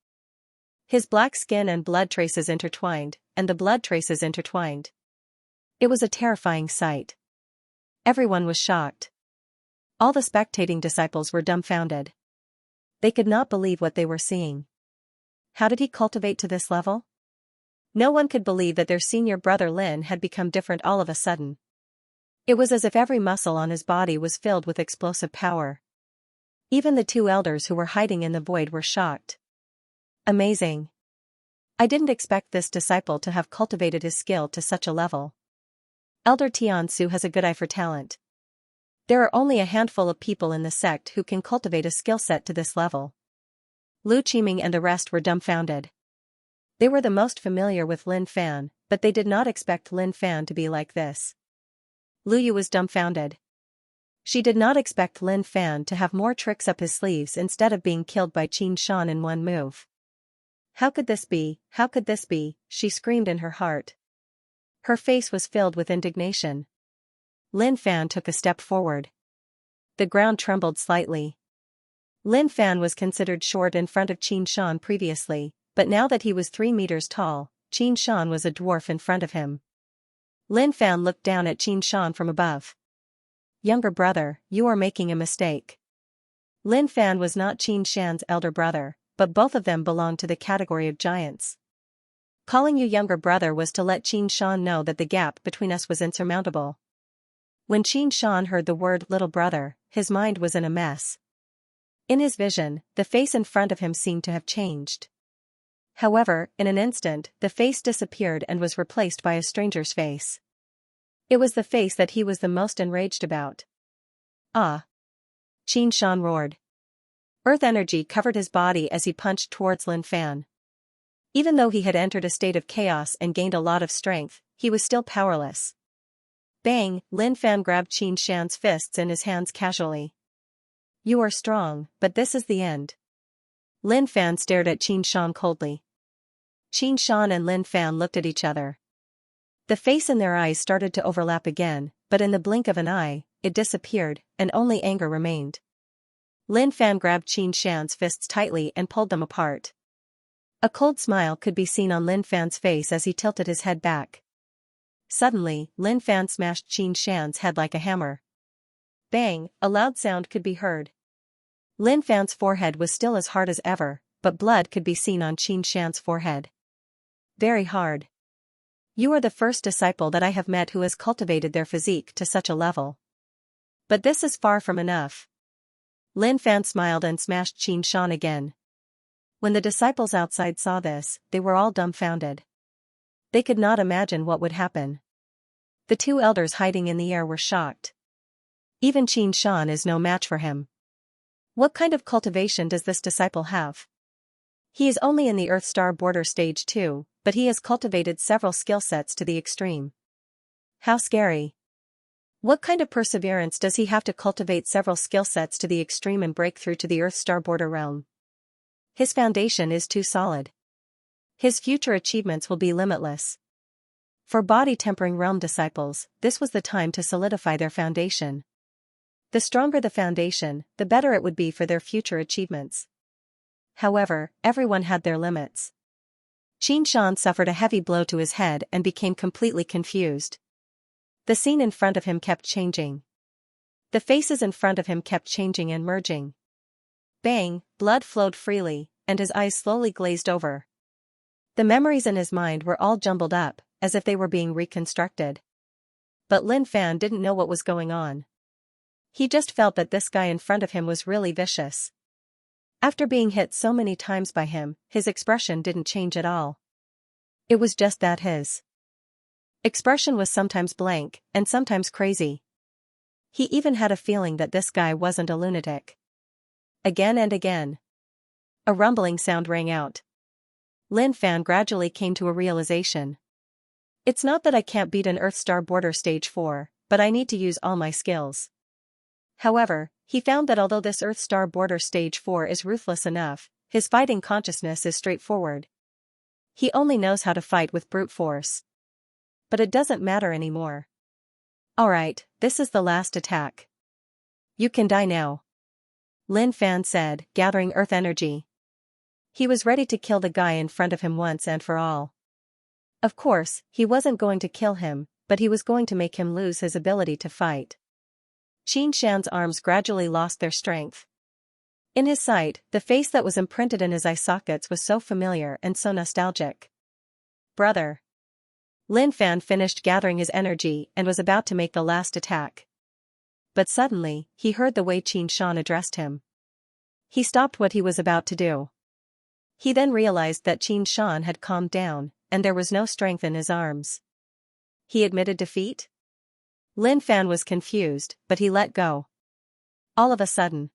His black skin and blood traces intertwined, and the blood traces intertwined. It was a terrifying sight. Everyone was shocked. All the spectating disciples were dumbfounded. They could not believe what they were seeing. How did he cultivate to this level? No one could believe that their senior brother Lin had become different all of a sudden. It was as if every muscle on his body was filled with explosive power. Even the 2 elders who were hiding in the void were shocked. Amazing. I didn't expect this disciple to have cultivated his skill to such a level. Elder Tiansu has a good eye for talent. There are only a handful of people in the sect who can cultivate a skill set to this level. Lu Qiming and the rest were dumbfounded. They were the most familiar with Lin Fan, but they did not expect Lin Fan to be like this. Lu Yu was dumbfounded. She did not expect Lin Fan to have more tricks up his sleeves instead of being killed by Xianxia in one move. How could this be? How could this be? She screamed in her heart. Her face was filled with indignation. Lin Fan took a step forward. The ground trembled slightly. Lin Fan was considered short in front of Xianxia previously, but now that he was 3 meters tall, Xianxia was a dwarf in front of him. Lin Fan looked down at Xianxia from above. Younger brother, you are making a mistake. Lin Fan was not Xianxia's elder brother, but both of them belonged to the category of giants. Calling you younger brother was to let Xianxia know that the gap between us was insurmountable. When Xianxia heard the word little brother, his mind was in a mess. In his vision, the face in front of him seemed to have changed. However, in an instant, the face disappeared and was replaced by a stranger's face. It was the face that he was the most enraged about. Ah! Xianxia roared. Earth energy covered his body as he punched towards Lin Fan. Even though he had entered a state of chaos and gained a lot of strength, he was still powerless. Bang! Lin Fan grabbed Xianxia's fists in his hands casually. You are strong, but this is the end. Lin Fan stared at Xianxia coldly. Xianxia and Lin Fan looked at each other. The face in their eyes started to overlap again, but in the blink of an eye, it disappeared, and only anger remained. Lin Fan grabbed Xianxia's fists tightly and pulled them apart. A cold smile could be seen on Lin Fan's face as he tilted his head back. Suddenly, Lin Fan smashed Xianxia's head like a hammer. Bang, a loud sound could be heard. Lin Fan's forehead was still as hard as ever, but blood could be seen on Xianxia's forehead. Very hard. You are the first disciple that I have met who has cultivated their physique to such a level. But this is far from enough. Lin Fan smiled and smashed Xianxia again. When the disciples outside saw this, they were all dumbfounded. They could not imagine what would happen. The two elders hiding in the air were shocked. Even Xianxia is no match for him. What kind of cultivation does this disciple have? He is only in the Earth Star Border Stage 2, but he has cultivated several skill sets to the extreme. How scary. What kind of perseverance does he have to cultivate several skill sets to the extreme and break through to the Earth Star Border realm? His foundation is too solid. His future achievements will be limitless. For body-tempering realm disciples, this was the time to solidify their foundation. The stronger the foundation, the better it would be for their future achievements. However, everyone had their limits. Xianxia suffered a heavy blow to his head and became completely confused. The scene in front of him kept changing. The faces in front of him kept changing and merging. Bang, blood flowed freely, and his eyes slowly glazed over. The memories in his mind were all jumbled up, as if they were being reconstructed. But Lin Fan didn't know what was going on. He just felt that this guy in front of him was really vicious. After being hit so many times by him, his expression didn't change at all. It was just that his expression was sometimes blank, and sometimes crazy. He even had a feeling that this guy wasn't a lunatic. Again and again. A rumbling sound rang out. Lin Fan gradually came to a realization. It's not that I can't beat an Earth Star Border Stage 4, but I need to use all my skills. However, he found that although this Earth Star Border Stage 4 is ruthless enough, his fighting consciousness is straightforward. He only knows how to fight with brute force. But it doesn't matter anymore. Alright, this is the last attack. You can die now. Lin Fan said, gathering earth energy. He was ready to kill the guy in front of him once and for all. Of course, he wasn't going to kill him, but he was going to make him lose his ability to fight. Xianxia's arms gradually lost their strength. In his sight, the face that was imprinted in his eye sockets was so familiar and so nostalgic. Brother. Lin Fan finished gathering his energy and was about to make the last attack. But suddenly, he heard the way Xianxia addressed him. He stopped what he was about to do. He then realized that Xianxia had calmed down, and there was no strength in his arms. He admitted defeat? Lin Fan was confused, but he let go. All of a sudden,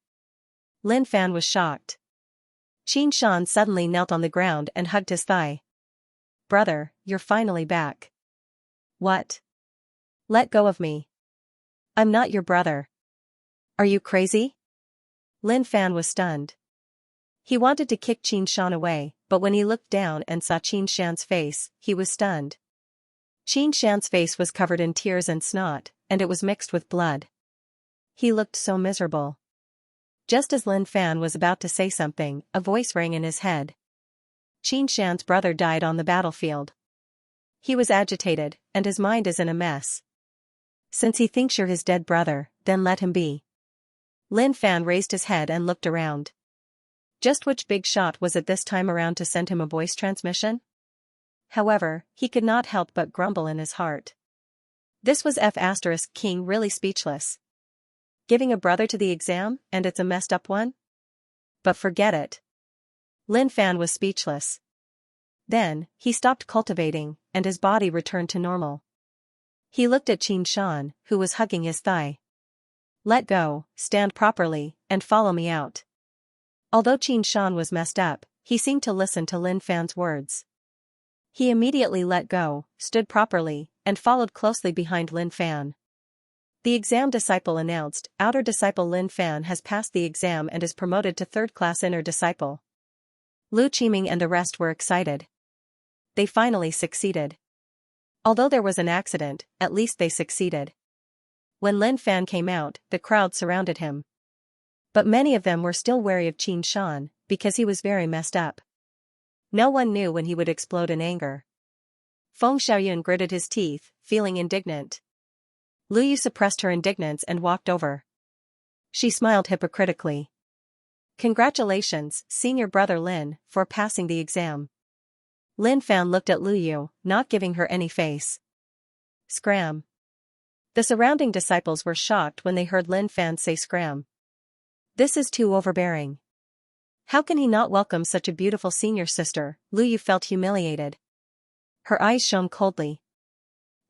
Lin Fan was shocked. Xianxia suddenly knelt on the ground and hugged his thigh. Brother, you're finally back. What? Let go of me. I'm not your brother. Are you crazy? Lin Fan was stunned. He wanted to kick Xianxia away, but when he looked down and saw Xianxia's face, he was stunned. Xianxia's face was covered in tears and snot, and it was mixed with blood. He looked so miserable. Just as Lin Fan was about to say something, a voice rang in his head. Xianxia's brother died on the battlefield. He was agitated, and his mind is in a mess. Since he thinks you're his dead brother, then let him be. Lin Fan raised his head and looked around. Just which big shot was it this time around to send him a voice transmission? However, he could not help but grumble in his heart. This was King really speechless. Giving a brother to the exam, and it's a messed up one? But forget it. Lin Fan was speechless. Then, he stopped cultivating, and his body returned to normal. He looked at Xianxia, who was hugging his thigh. Let go, stand properly, and follow me out. Although Xianxia was messed up, he seemed to listen to Lin Fan's words. He immediately let go, stood properly, and followed closely behind Lin Fan. The exam disciple announced, Outer Disciple Lin Fan has passed the exam and is promoted to 3rd class Inner Disciple. Lu Qiming and the rest were excited. They finally succeeded. Although there was an accident, at least they succeeded. When Lin Fan came out, the crowd surrounded him. But many of them were still wary of Xianxia, because he was very messed up. No one knew when he would explode in anger. Feng Xiaoyun gritted his teeth, feeling indignant. Lu Yu suppressed her indignance and walked over. She smiled hypocritically. Congratulations, senior brother Lin, for passing the exam. Lin Fan looked at Lu Yu, not giving her any face. Scram. The surrounding disciples were shocked when they heard Lin Fan say scram. This is too overbearing. How can he not welcome such a beautiful senior sister? Lu Yu felt humiliated. Her eyes shone coldly.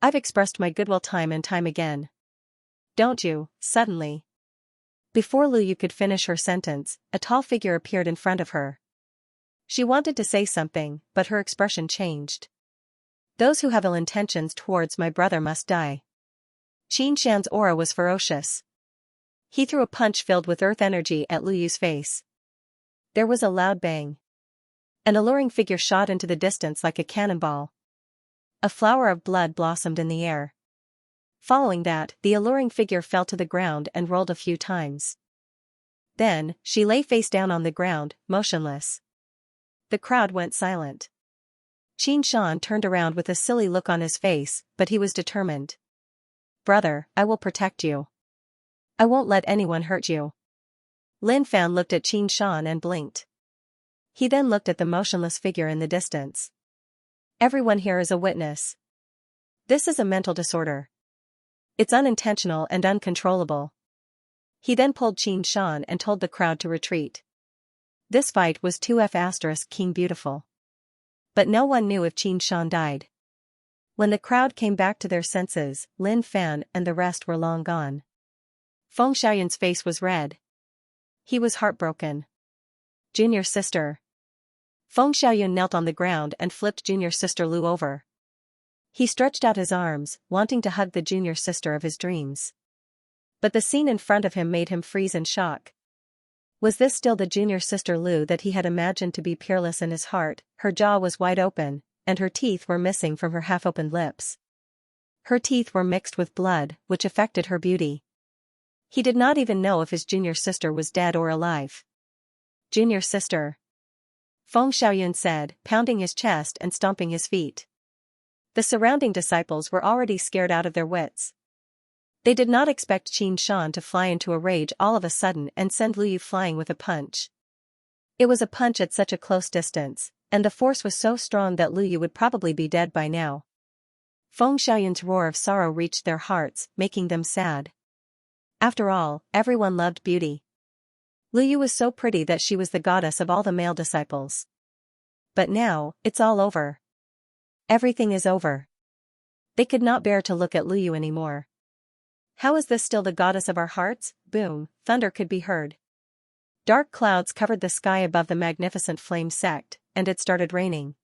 I've expressed my goodwill time and time again. Don't you? Suddenly. Before Lu Yu could finish her sentence, a tall figure appeared in front of her. She wanted to say something, but her expression changed. Those who have ill intentions towards my brother must die. Xianxia's aura was ferocious. He threw a punch filled with earth energy at Lu Yu's face. There was a loud bang. An alluring figure shot into the distance like a cannonball. A flower of blood blossomed in the air. Following that, the alluring figure fell to the ground and rolled a few times. Then, she lay face down on the ground, motionless. The crowd went silent. Xianxia turned around with a silly look on his face, but he was determined. Brother, I will protect you. I won't let anyone hurt you. Lin Fan looked at Xianxia and blinked. He then looked at the motionless figure in the distance. Everyone here is a witness. This is a mental disorder. It's unintentional and uncontrollable. He then pulled Xianxia and told the crowd to retreat. This fight was 2F** King Beautiful. But no one knew if Xianxia died. When the crowd came back to their senses, Lin Fan and the rest were long gone. Feng Xiaoyun's face was red. He was heartbroken. Junior sister. Feng Xiaoyun knelt on the ground and flipped junior sister Lu over. He stretched out his arms, wanting to hug the junior sister of his dreams. But the scene in front of him made him freeze in shock. Was this still the junior sister Lu that he had imagined to be peerless in his heart? Her jaw was wide open, and her teeth were missing from her half-opened lips. Her teeth were mixed with blood, which affected her beauty. He did not even know if his junior sister was dead or alive. Junior sister. Feng Xiaoyun said, pounding his chest and stomping his feet. The surrounding disciples were already scared out of their wits. They did not expect Xianxia to fly into a rage all of a sudden and send Lu Yu flying with a punch. It was a punch at such a close distance, and the force was so strong that Lu Yu would probably be dead by now. Feng Xiaoyun's roar of sorrow reached their hearts, making them sad. After all, everyone loved beauty. Lu Yu was so pretty that she was the goddess of all the male disciples. But now, it's all over. Everything is over. They could not bear to look at Lu Yu anymore. How is this still the goddess of our hearts? Boom, thunder could be heard. Dark clouds covered the sky above the magnificent flame sect, and it started raining.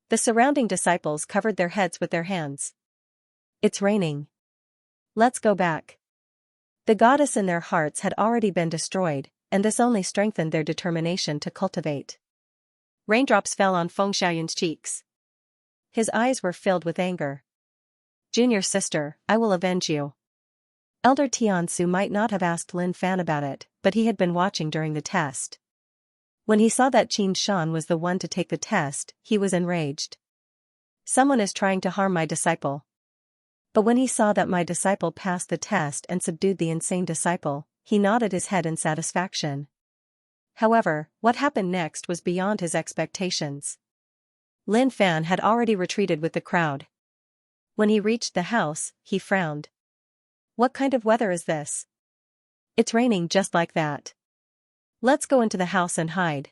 The surrounding disciples covered their heads with their hands. It's raining. Let's go back. The goddess in their hearts had already been destroyed, and this only strengthened their determination to cultivate. Raindrops fell on Feng Xiaoyun's cheeks. His eyes were filled with anger. Junior sister, I will avenge you. Elder Tiansu might not have asked Lin Fan about it, but he had been watching during the test. When he saw that Xianxia was the one to take the test, he was enraged. Someone is trying to harm my disciple. But when he saw that my disciple passed the test and subdued the insane disciple, he nodded his head in satisfaction. However, what happened next was beyond his expectations. Lin Fan had already retreated with the crowd. When he reached the house, he frowned. What kind of weather is this? It's raining just like that. Let's go into the house and hide.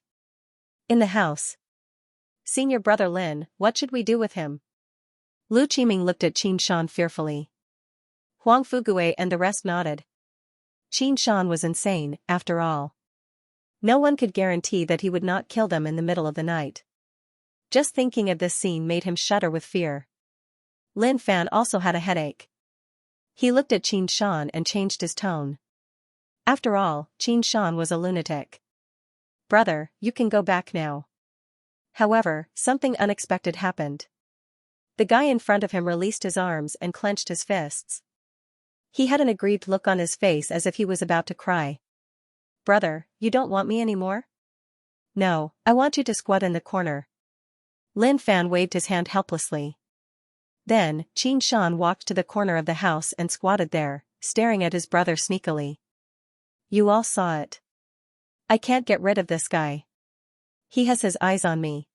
In the house. Senior brother Lin, what should we do with him? Lu Qiming looked at Xianxia fearfully. Huang Fugue and the rest nodded. Xianxia was insane, after all. No one could guarantee that he would not kill them in the middle of the night. Just thinking of this scene made him shudder with fear. Lin Fan also had a headache. He looked at Xianxia and changed his tone. After all, Xianxia was a lunatic. Brother, you can go back now. However, something unexpected happened. The guy in front of him released his arms and clenched his fists. He had an aggrieved look on his face as if he was about to cry. Brother, you don't want me anymore? No, I want you to squat in the corner. Lin Fan waved his hand helplessly. Then, Xianxia walked to the corner of the house and squatted there, staring at his brother sneakily. You all saw it. I can't get rid of this guy. He has his eyes on me.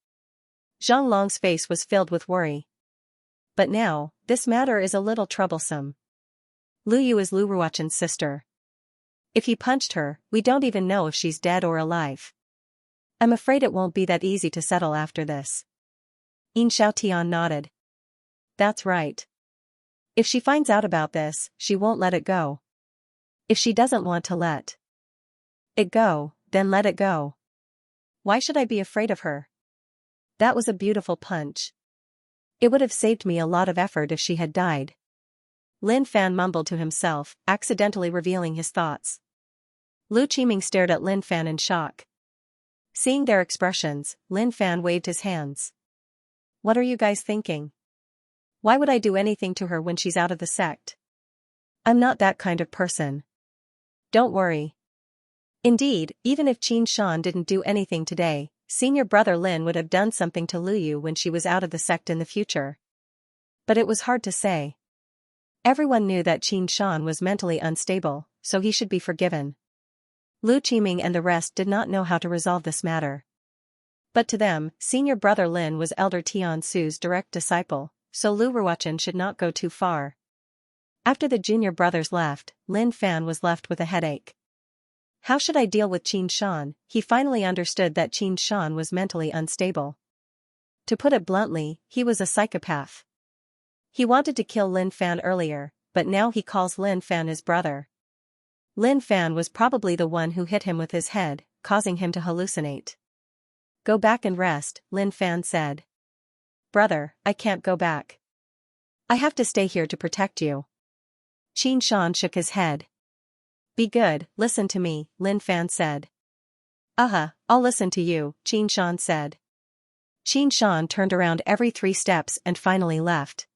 Zhang Long's face was filled with worry. But now, this matter is a little troublesome. Lu Yu is Lu Ruochen's sister. If he punched her, we don't even know if she's dead or alive. I'm afraid it won't be that easy to settle after this. Yin Xiaotian nodded. That's right. If she finds out about this, she won't let it go. If she doesn't want to let it go, then let it go. Why should I be afraid of her? That was a beautiful punch. It would have saved me a lot of effort if she had died. Lin Fan mumbled to himself, accidentally revealing his thoughts. Lu Qiming stared at Lin Fan in shock. Seeing their expressions, Lin Fan waved his hands. What are you guys thinking? Why would I do anything to her when she's out of the sect? I'm not that kind of person. Don't worry. Indeed, even if Qin Shan didn't do anything today, senior brother Lin would have done something to Lu Yu when she was out of the sect in the future. But it was hard to say. Everyone knew that Qin Shan was mentally unstable, so he should be forgiven. Lu Qiming and the rest did not know how to resolve this matter. But to them, senior brother Lin was elder Tian Su's direct disciple, so Lu Ruochen should not go too far. After the junior brothers left, Lin Fan was left with a headache. How should I deal with Qin Shan? He finally understood that Qin Shan was mentally unstable. To put it bluntly, he was a psychopath. He wanted to kill Lin Fan earlier, but now he calls Lin Fan his brother. Lin Fan was probably the one who hit him with his head, causing him to hallucinate. Go back and rest, Lin Fan said. Brother, I can't go back. I have to stay here to protect you. Qin Shan shook his head. Be good, listen to me, Lin Fan said. I'll listen to you, Qin Shan said. Qin Shan turned around every 3 steps and finally left.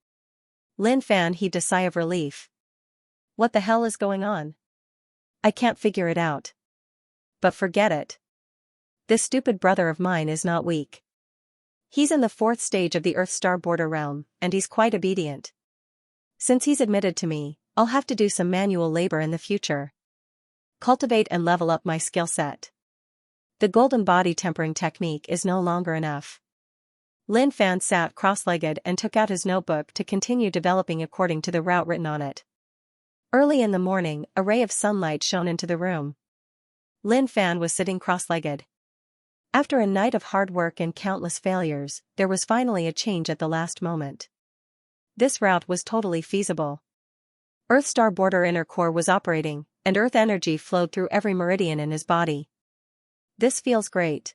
Lin Fan heaved a sigh of relief. What the hell is going on? I can't figure it out. But forget it. This stupid brother of mine is not weak. He's in the 4th stage of the Earth Star border realm, and he's quite obedient. Since he's admitted to me, I'll have to do some manual labor in the future. Cultivate and level up my skill set. The golden body tempering technique is no longer enough. Lin Fan sat cross-legged and took out his notebook to continue developing according to the route written on it. Early in the morning, a ray of sunlight shone into the room. Lin Fan was sitting cross-legged. After a night of hard work and countless failures, there was finally a change at the last moment. This route was totally feasible. Earth Star border inner core was operating, and Earth energy flowed through every meridian in his body. This feels great.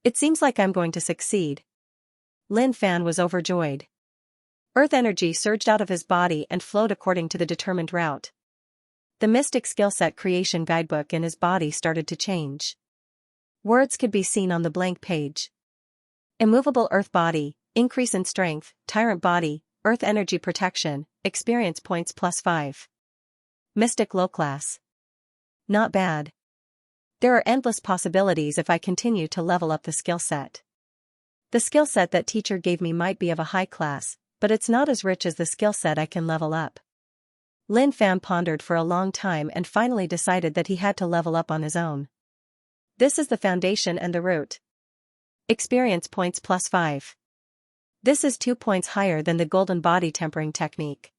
It seems like I'm going to succeed. Lin Fan was overjoyed. Earth energy surged out of his body and flowed according to the determined route. The mystic skill set creation guidebook in his body started to change. Words could be seen on the blank page. Immovable Earth body, increase in strength, tyrant body, Earth energy protection, experience points +5. Mystic low class. Not bad. There are endless possibilities if I continue to level up the skill set. The skill set that teacher gave me might be of a high class, but it's not as rich as the skill set I can level up. Lin Fan pondered for a long time and finally decided that he had to level up on his own. This is the foundation and the root. Experience points +5. This is 2 points higher than the golden body tempering technique.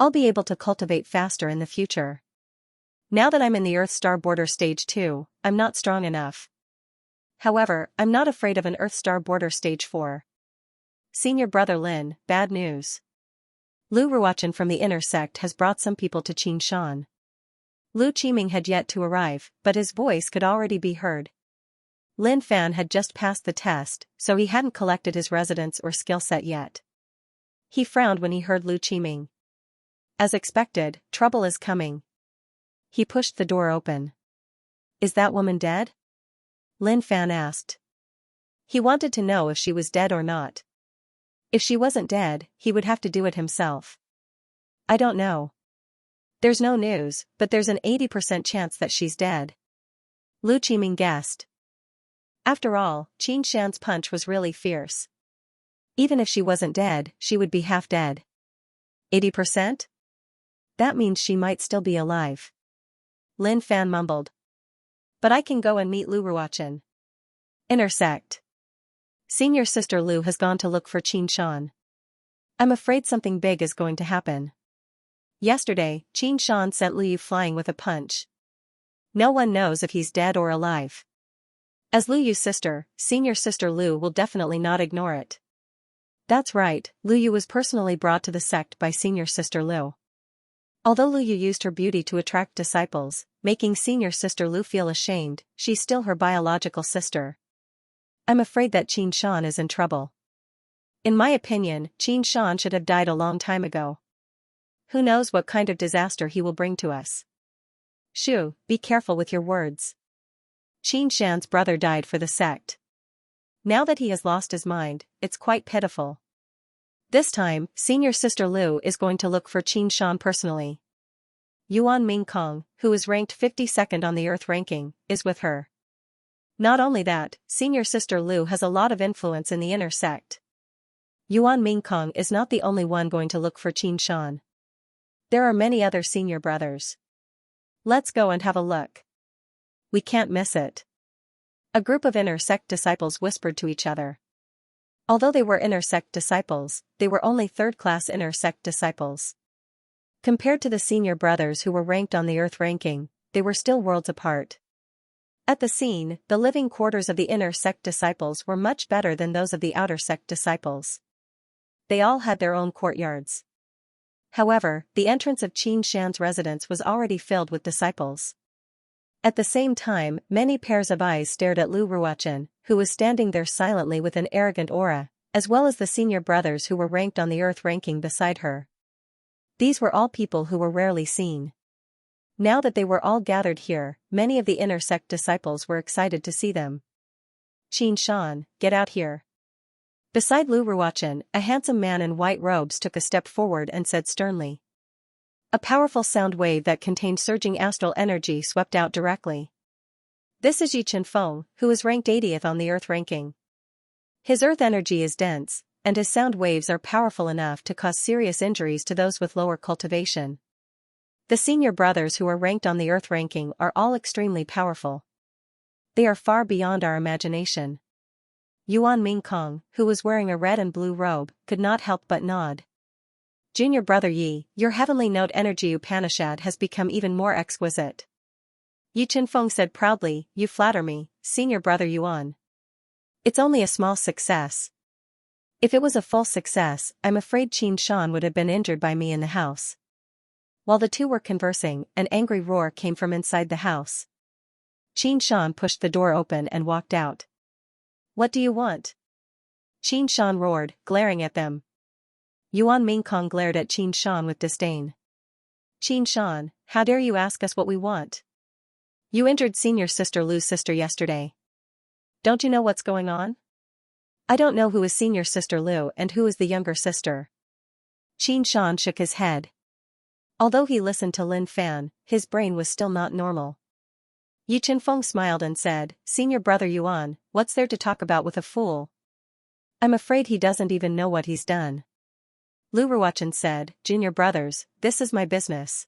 I'll be able to cultivate faster in the future. Now that I'm in the Earth Star border stage 2, I'm not strong enough. However, I'm not afraid of an Earth Star border stage 4. Senior brother Lin, bad news. Lu Ruochen from the inner sect has brought some people to Qin Shan. Lu Qiming had yet to arrive, but his voice could already be heard. Lin Fan had just passed the test, so he hadn't collected his residence or skill set yet. He frowned when he heard Lu Qiming. As expected, trouble is coming. He pushed the door open. Is that woman dead? Lin Fan asked. He wanted to know if she was dead or not. If she wasn't dead, he would have to do it himself. I don't know. There's no news, but there's an 80% chance that she's dead. Lu Qiming guessed. After all, Qin Shan's punch was really fierce. Even if she wasn't dead, she would be half dead. 80%? That means she might still be alive. Lin Fan mumbled. But I can go and meet Lu Ruochen. Intersect. Senior sister Lu has gone to look for Xianxia. I'm afraid something big is going to happen. Yesterday, Xianxia sent Lu Yu flying with a punch. No one knows if he's dead or alive. As Lu Yu's sister, senior sister Lu will definitely not ignore it. That's right, Lu Yu was personally brought to the sect by senior sister Lu. Although Lu Yu used her beauty to attract disciples, making senior sister Lu feel ashamed, she's still her biological sister. I'm afraid that Xianxia is in trouble. In my opinion, Xianxia should have died a long time ago. Who knows what kind of disaster he will bring to us. Shu, be careful with your words. Xianxia's brother died for the sect. Now that he has lost his mind, it's quite pitiful. This time, senior sister Lu is going to look for Xianxia personally. Yuan Mingkong, who is ranked 52nd on the Earth ranking, is with her. Not only that, senior sister Lu has a lot of influence in the inner sect. Yuan Mingkong is not the only one going to look for Xianxia. There are many other senior brothers. Let's go and have a look. We can't miss it. A group of inner sect disciples whispered to each other. Although they were inner sect disciples, they were only third-class inner sect disciples. Compared to the senior brothers who were ranked on the Earth ranking, they were still worlds apart. At the scene, the living quarters of the inner sect disciples were much better than those of the outer sect disciples. They all had their own courtyards. However, the entrance of Xianxia's residence was already filled with disciples. At the same time, many pairs of eyes stared at Lu Ruochen, who was standing there silently with an arrogant aura, as well as the senior brothers who were ranked on the Earth ranking beside her. These were all people who were rarely seen. Now that they were all gathered here, many of the inner sect disciples were excited to see them. Xianxia, get out here. Beside Lu Ruochen, a handsome man in white robes took a step forward and said sternly. A powerful sound wave that contained surging astral energy swept out directly. This is Yi Chenfeng, who is ranked 80th on the Earth ranking. His Earth energy is dense, and his sound waves are powerful enough to cause serious injuries to those with lower cultivation. The senior brothers who are ranked on the Earth ranking are all extremely powerful. They are far beyond our imagination. Yuan Mingkong, who was wearing a red and blue robe, could not help but nod. Junior brother Yi, your heavenly note energy Upanishad has become even more exquisite. Yi Chenfeng said proudly, you flatter me, senior brother Yuan. It's only a small success. If it was a full success, I'm afraid Xianxia would have been injured by me in the house. While the two were conversing, an angry roar came from inside the house. Xianxia pushed the door open and walked out. What do you want? Xianxia roared, glaring at them. Yuan Mingkong glared at Xianxia with disdain. Xianxia, how dare you ask us what we want? You injured senior sister Lu's sister yesterday. Don't you know what's going on? I don't know who is senior sister Lu and who is the younger sister. Xianxia shook his head. Although he listened to Lin Fan, his brain was still not normal. Yi Chenfeng smiled and said, Senior brother Yuan, what's there to talk about with a fool? I'm afraid he doesn't even know what he's done. Lu Ruochen said, Junior brothers, this is my business.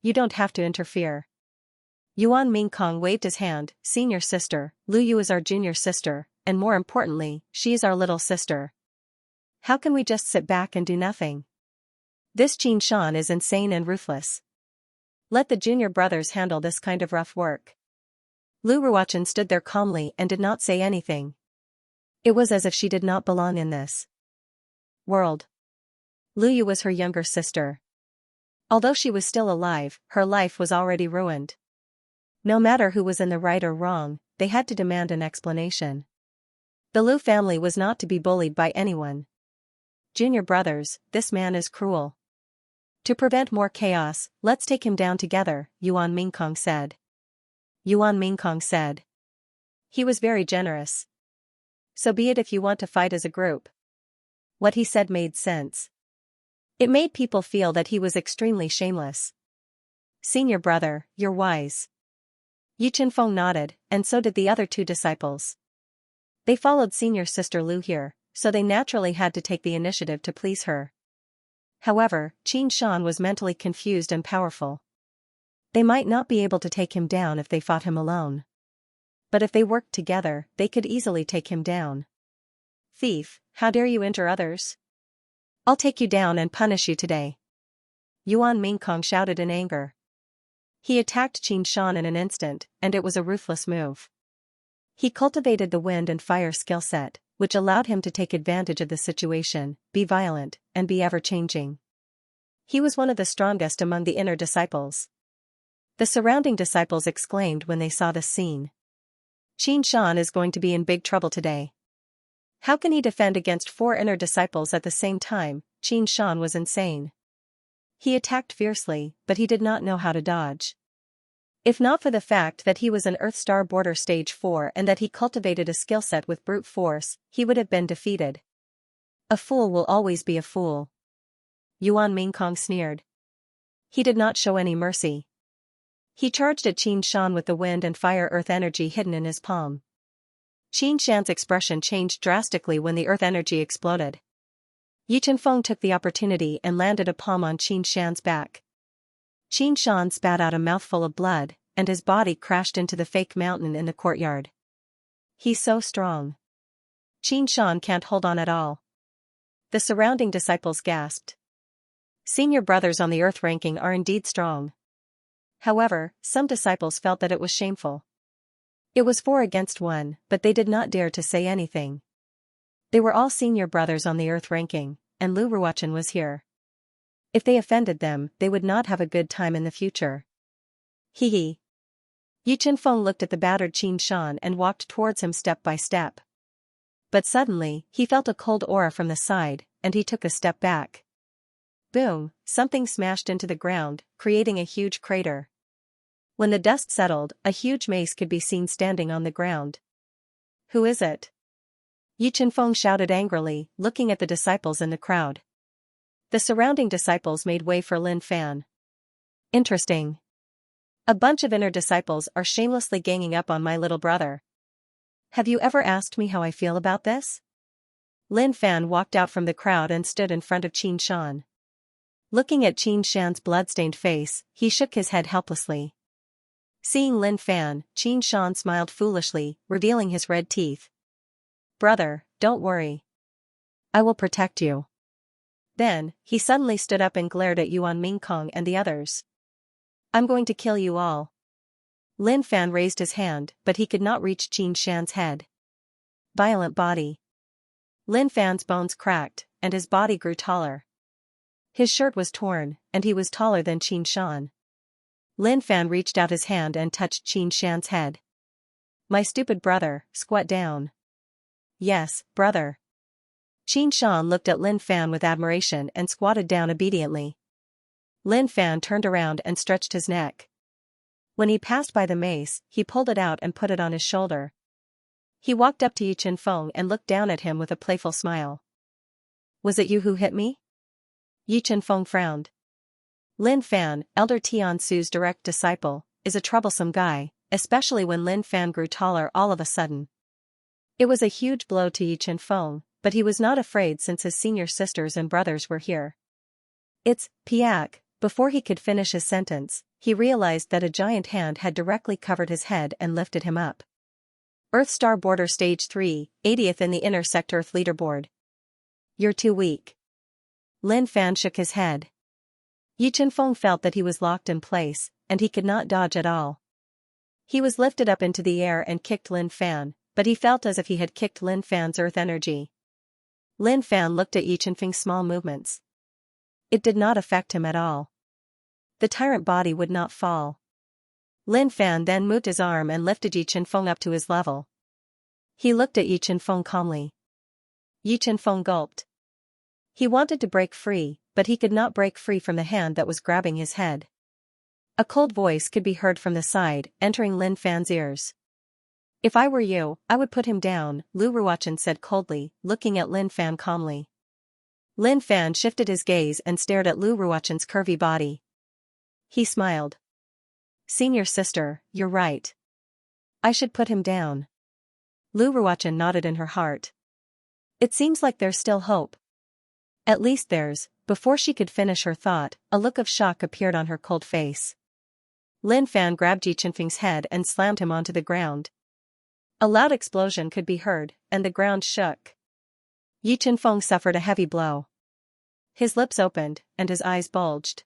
You don't have to interfere. Yuan Mingkong waved his hand, Senior sister, Lu Yu is our junior sister, and more importantly, she is our little sister. How can we just sit back and do nothing? This Xianxia is insane and ruthless. Let the junior brothers handle this kind of rough work. Lu Ruochen stood there calmly and did not say anything. It was as if she did not belong in this world. Lu Yu was her younger sister. Although she was still alive, her life was already ruined. No matter who was in the right or wrong, they had to demand an explanation. The Lu family was not to be bullied by anyone. Junior brothers, this man is cruel. To prevent more chaos, let's take him down together, Yuan Mingkong said. Yuan Mingkong said. He was very generous. So be it if you want to fight as a group. What he said made sense. It made people feel that he was extremely shameless. Senior brother, you're wise. Yi Chenfeng nodded, and so did the other two disciples. They followed senior sister Lu here, so they naturally had to take the initiative to please her. However, Xianxia was mentally confused and powerful. They might not be able to take him down if they fought him alone. But if they worked together, they could easily take him down. Thief, how dare you injure others? I'll take you down and punish you today. Yuan Mingkong shouted in anger. He attacked Qin Shan in an instant, and it was a ruthless move. He cultivated the wind and fire skill set, which allowed him to take advantage of the situation, be violent, and be ever-changing. He was one of the strongest among the inner disciples. The surrounding disciples exclaimed when they saw this scene. Qin Shan is going to be in big trouble today. How can he defend against 4 inner disciples at the same time? Qin Shan was insane. He attacked fiercely, but he did not know how to dodge. If not for the fact that he was an Earth Star Border Stage 4 and that he cultivated a skill set with brute force, he would have been defeated. A fool will always be a fool. Yuan Mingkong sneered. He did not show any mercy. He charged at Qin Shan with the wind and fire earth energy hidden in his palm. Qin Shan's expression changed drastically when the earth energy exploded. Yi Chenfeng took the opportunity and landed a palm on Qin Shan's back. Qin Shan spat out a mouthful of blood, and his body crashed into the fake mountain in the courtyard. He's so strong. Qin Shan can't hold on at all. The surrounding disciples gasped. Senior brothers on the earth ranking are indeed strong. However, some disciples felt that it was shameful. It was 4 against 1, but they did not dare to say anything. They were all senior brothers on the earth ranking, and Lu Ruochen was here. If they offended them, they would not have a good time in the future. Hee hee. Yi Chenfeng looked at the battered Qin Shan and walked towards him step by step. But suddenly, he felt a cold aura from the side, and he took a step back. Boom, something smashed into the ground, creating a huge crater. When the dust settled, a huge mace could be seen standing on the ground. Who is it? Yi Chenfeng shouted angrily, looking at the disciples in the crowd. The surrounding disciples made way for Lin Fan. Interesting. A bunch of inner disciples are shamelessly ganging up on my little brother. Have you ever asked me how I feel about this? Lin Fan walked out from the crowd and stood in front of Qin Shan. Looking at Qin Shan's blood-stained face, he shook his head helplessly. Seeing Lin Fan, Qin Shan smiled foolishly, revealing his red teeth. Brother, don't worry. I will protect you. Then, he suddenly stood up and glared at Yuan Mingkong and the others. I'm going to kill you all. Lin Fan raised his hand, but he could not reach Qin Shan's head. Violent body. Lin Fan's bones cracked, and his body grew taller. His shirt was torn, and he was taller than Qin Shan. Lin Fan reached out his hand and touched Qin Shan's head. My stupid brother, squat down. Yes, brother. Qin Shan looked at Lin Fan with admiration and squatted down obediently. Lin Fan turned around and stretched his neck. When he passed by the mace, he pulled it out and put it on his shoulder. He walked up to Yi Chenfeng and looked down at him with a playful smile. Was it you who hit me? Yi Chenfeng frowned. Lin Fan, Elder Tian Su's direct disciple, is a troublesome guy, especially when Lin Fan grew taller all of a sudden. It was a huge blow to Yi Chenfeng, but he was not afraid since his senior sisters and brothers were here. It's Piak. Before he could finish his sentence, he realized that a giant hand had directly covered his head and lifted him up. Earth Star Border Stage 3, 80th in the Inner Sector Earth Leaderboard. You're too weak. Lin Fan shook his head. Yi Chenfeng felt that he was locked in place, and he could not dodge at all. He was lifted up into the air and kicked Lin Fan, but he felt as if he had kicked Lin Fan's earth energy. Lin Fan looked at Yi Chenfeng's small movements. It did not affect him at all. The tyrant body would not fall. Lin Fan then moved his arm and lifted Yi Chenfeng up to his level. He looked at Yi Chenfeng calmly. Yi Chenfeng gulped. He wanted to break free, but he could not break free from the hand that was grabbing his head. A cold voice could be heard from the side, entering Lin Fan's ears. If I were you, I would put him down, Lu Ruochen said coldly, looking at Lin Fan calmly. Lin Fan shifted his gaze and stared at Lu Ruochen's curvy body. He smiled. Senior sister, you're right. I should put him down. Lu Ruochen nodded in her heart. It seems like there's still hope. At least there's. Before she could finish her thought, a look of shock appeared on her cold face. Lin Fan grabbed Yi Chenfeng's head and slammed him onto the ground. A loud explosion could be heard, and the ground shook. Yi Chenfeng suffered a heavy blow. His lips opened, and his eyes bulged.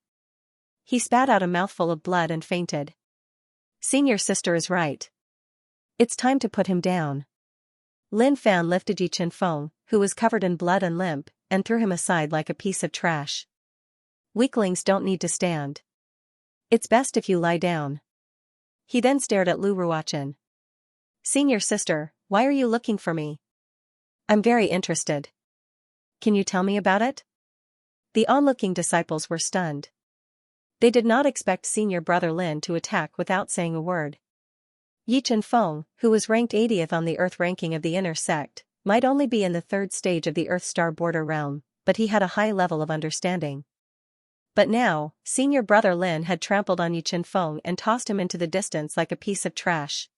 He spat out a mouthful of blood and fainted. Senior sister is right. It's time to put him down. Lin Fan lifted Yi Chenfeng, who was covered in blood and limp, and threw him aside like a piece of trash. Weaklings don't need to stand. It's best if you lie down. He then stared at Lu Ruochen. Senior sister, why are you looking for me? I'm very interested. Can you tell me about it? The onlooking disciples were stunned. They did not expect senior brother Lin to attack without saying a word. Yi Chenfeng, who was ranked 80th on the Earth ranking of the inner sect, might only be in the third stage of the Earth Star border realm, but he had a high level of understanding. But now, senior brother Lin had trampled on Yi Chenfeng and tossed him into the distance like a piece of trash.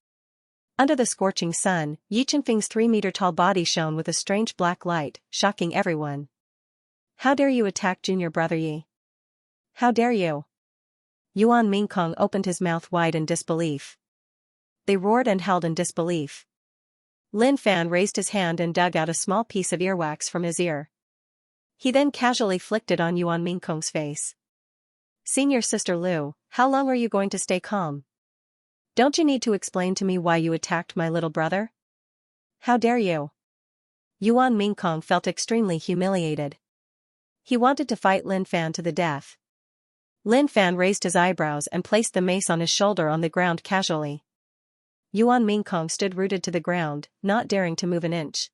Under the scorching sun, Yi Chenfeng's 3-meter-tall body shone with a strange black light, shocking everyone. How dare you attack junior brother Yi? How dare you? Yuan Mingkong opened his mouth wide in disbelief. They roared and howled in disbelief. Lin Fan raised his hand and dug out a small piece of earwax from his ear. He then casually flicked it on Yuan Mingkong's face. Senior sister Lu, how long are you going to stay calm? Don't you need to explain to me why you attacked my little brother? How dare you? Yuan Mingkong felt extremely humiliated. He wanted to fight Lin Fan to the death. Lin Fan raised his eyebrows and placed the mace on his shoulder on the ground casually. Yuan Mingkong stood rooted to the ground, not daring to move an inch.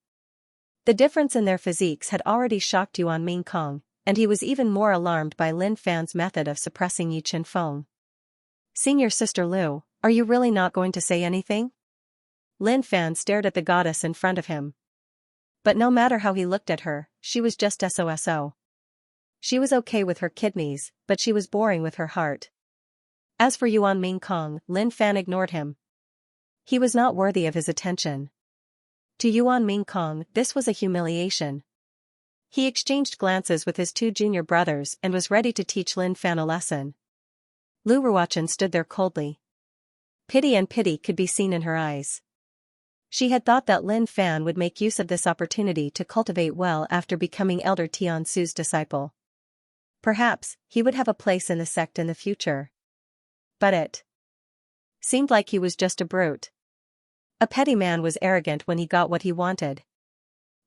The difference in their physiques had already shocked Yuan Mingkong, and he was even more alarmed by Lin Fan's method of suppressing Yi Chenfeng. Senior sister Lu, are you really not going to say anything? Lin Fan stared at the goddess in front of him. But no matter how he looked at her, she was just SOSO. She was okay with her kidneys, but she was boring with her heart. As for Yuan Mingkong, Lin Fan ignored him. He was not worthy of his attention. To Yuan Mingkong, this was a humiliation. He exchanged glances with his 2 junior brothers and was ready to teach Lin Fan a lesson. Lu Ruochen stood there coldly. Pity could be seen in her eyes. She had thought that Lin Fan would make use of this opportunity to cultivate well after becoming Elder Tian Su's disciple. Perhaps, he would have a place in the sect in the future. But it seemed like he was just a brute. A petty man was arrogant when he got what he wanted.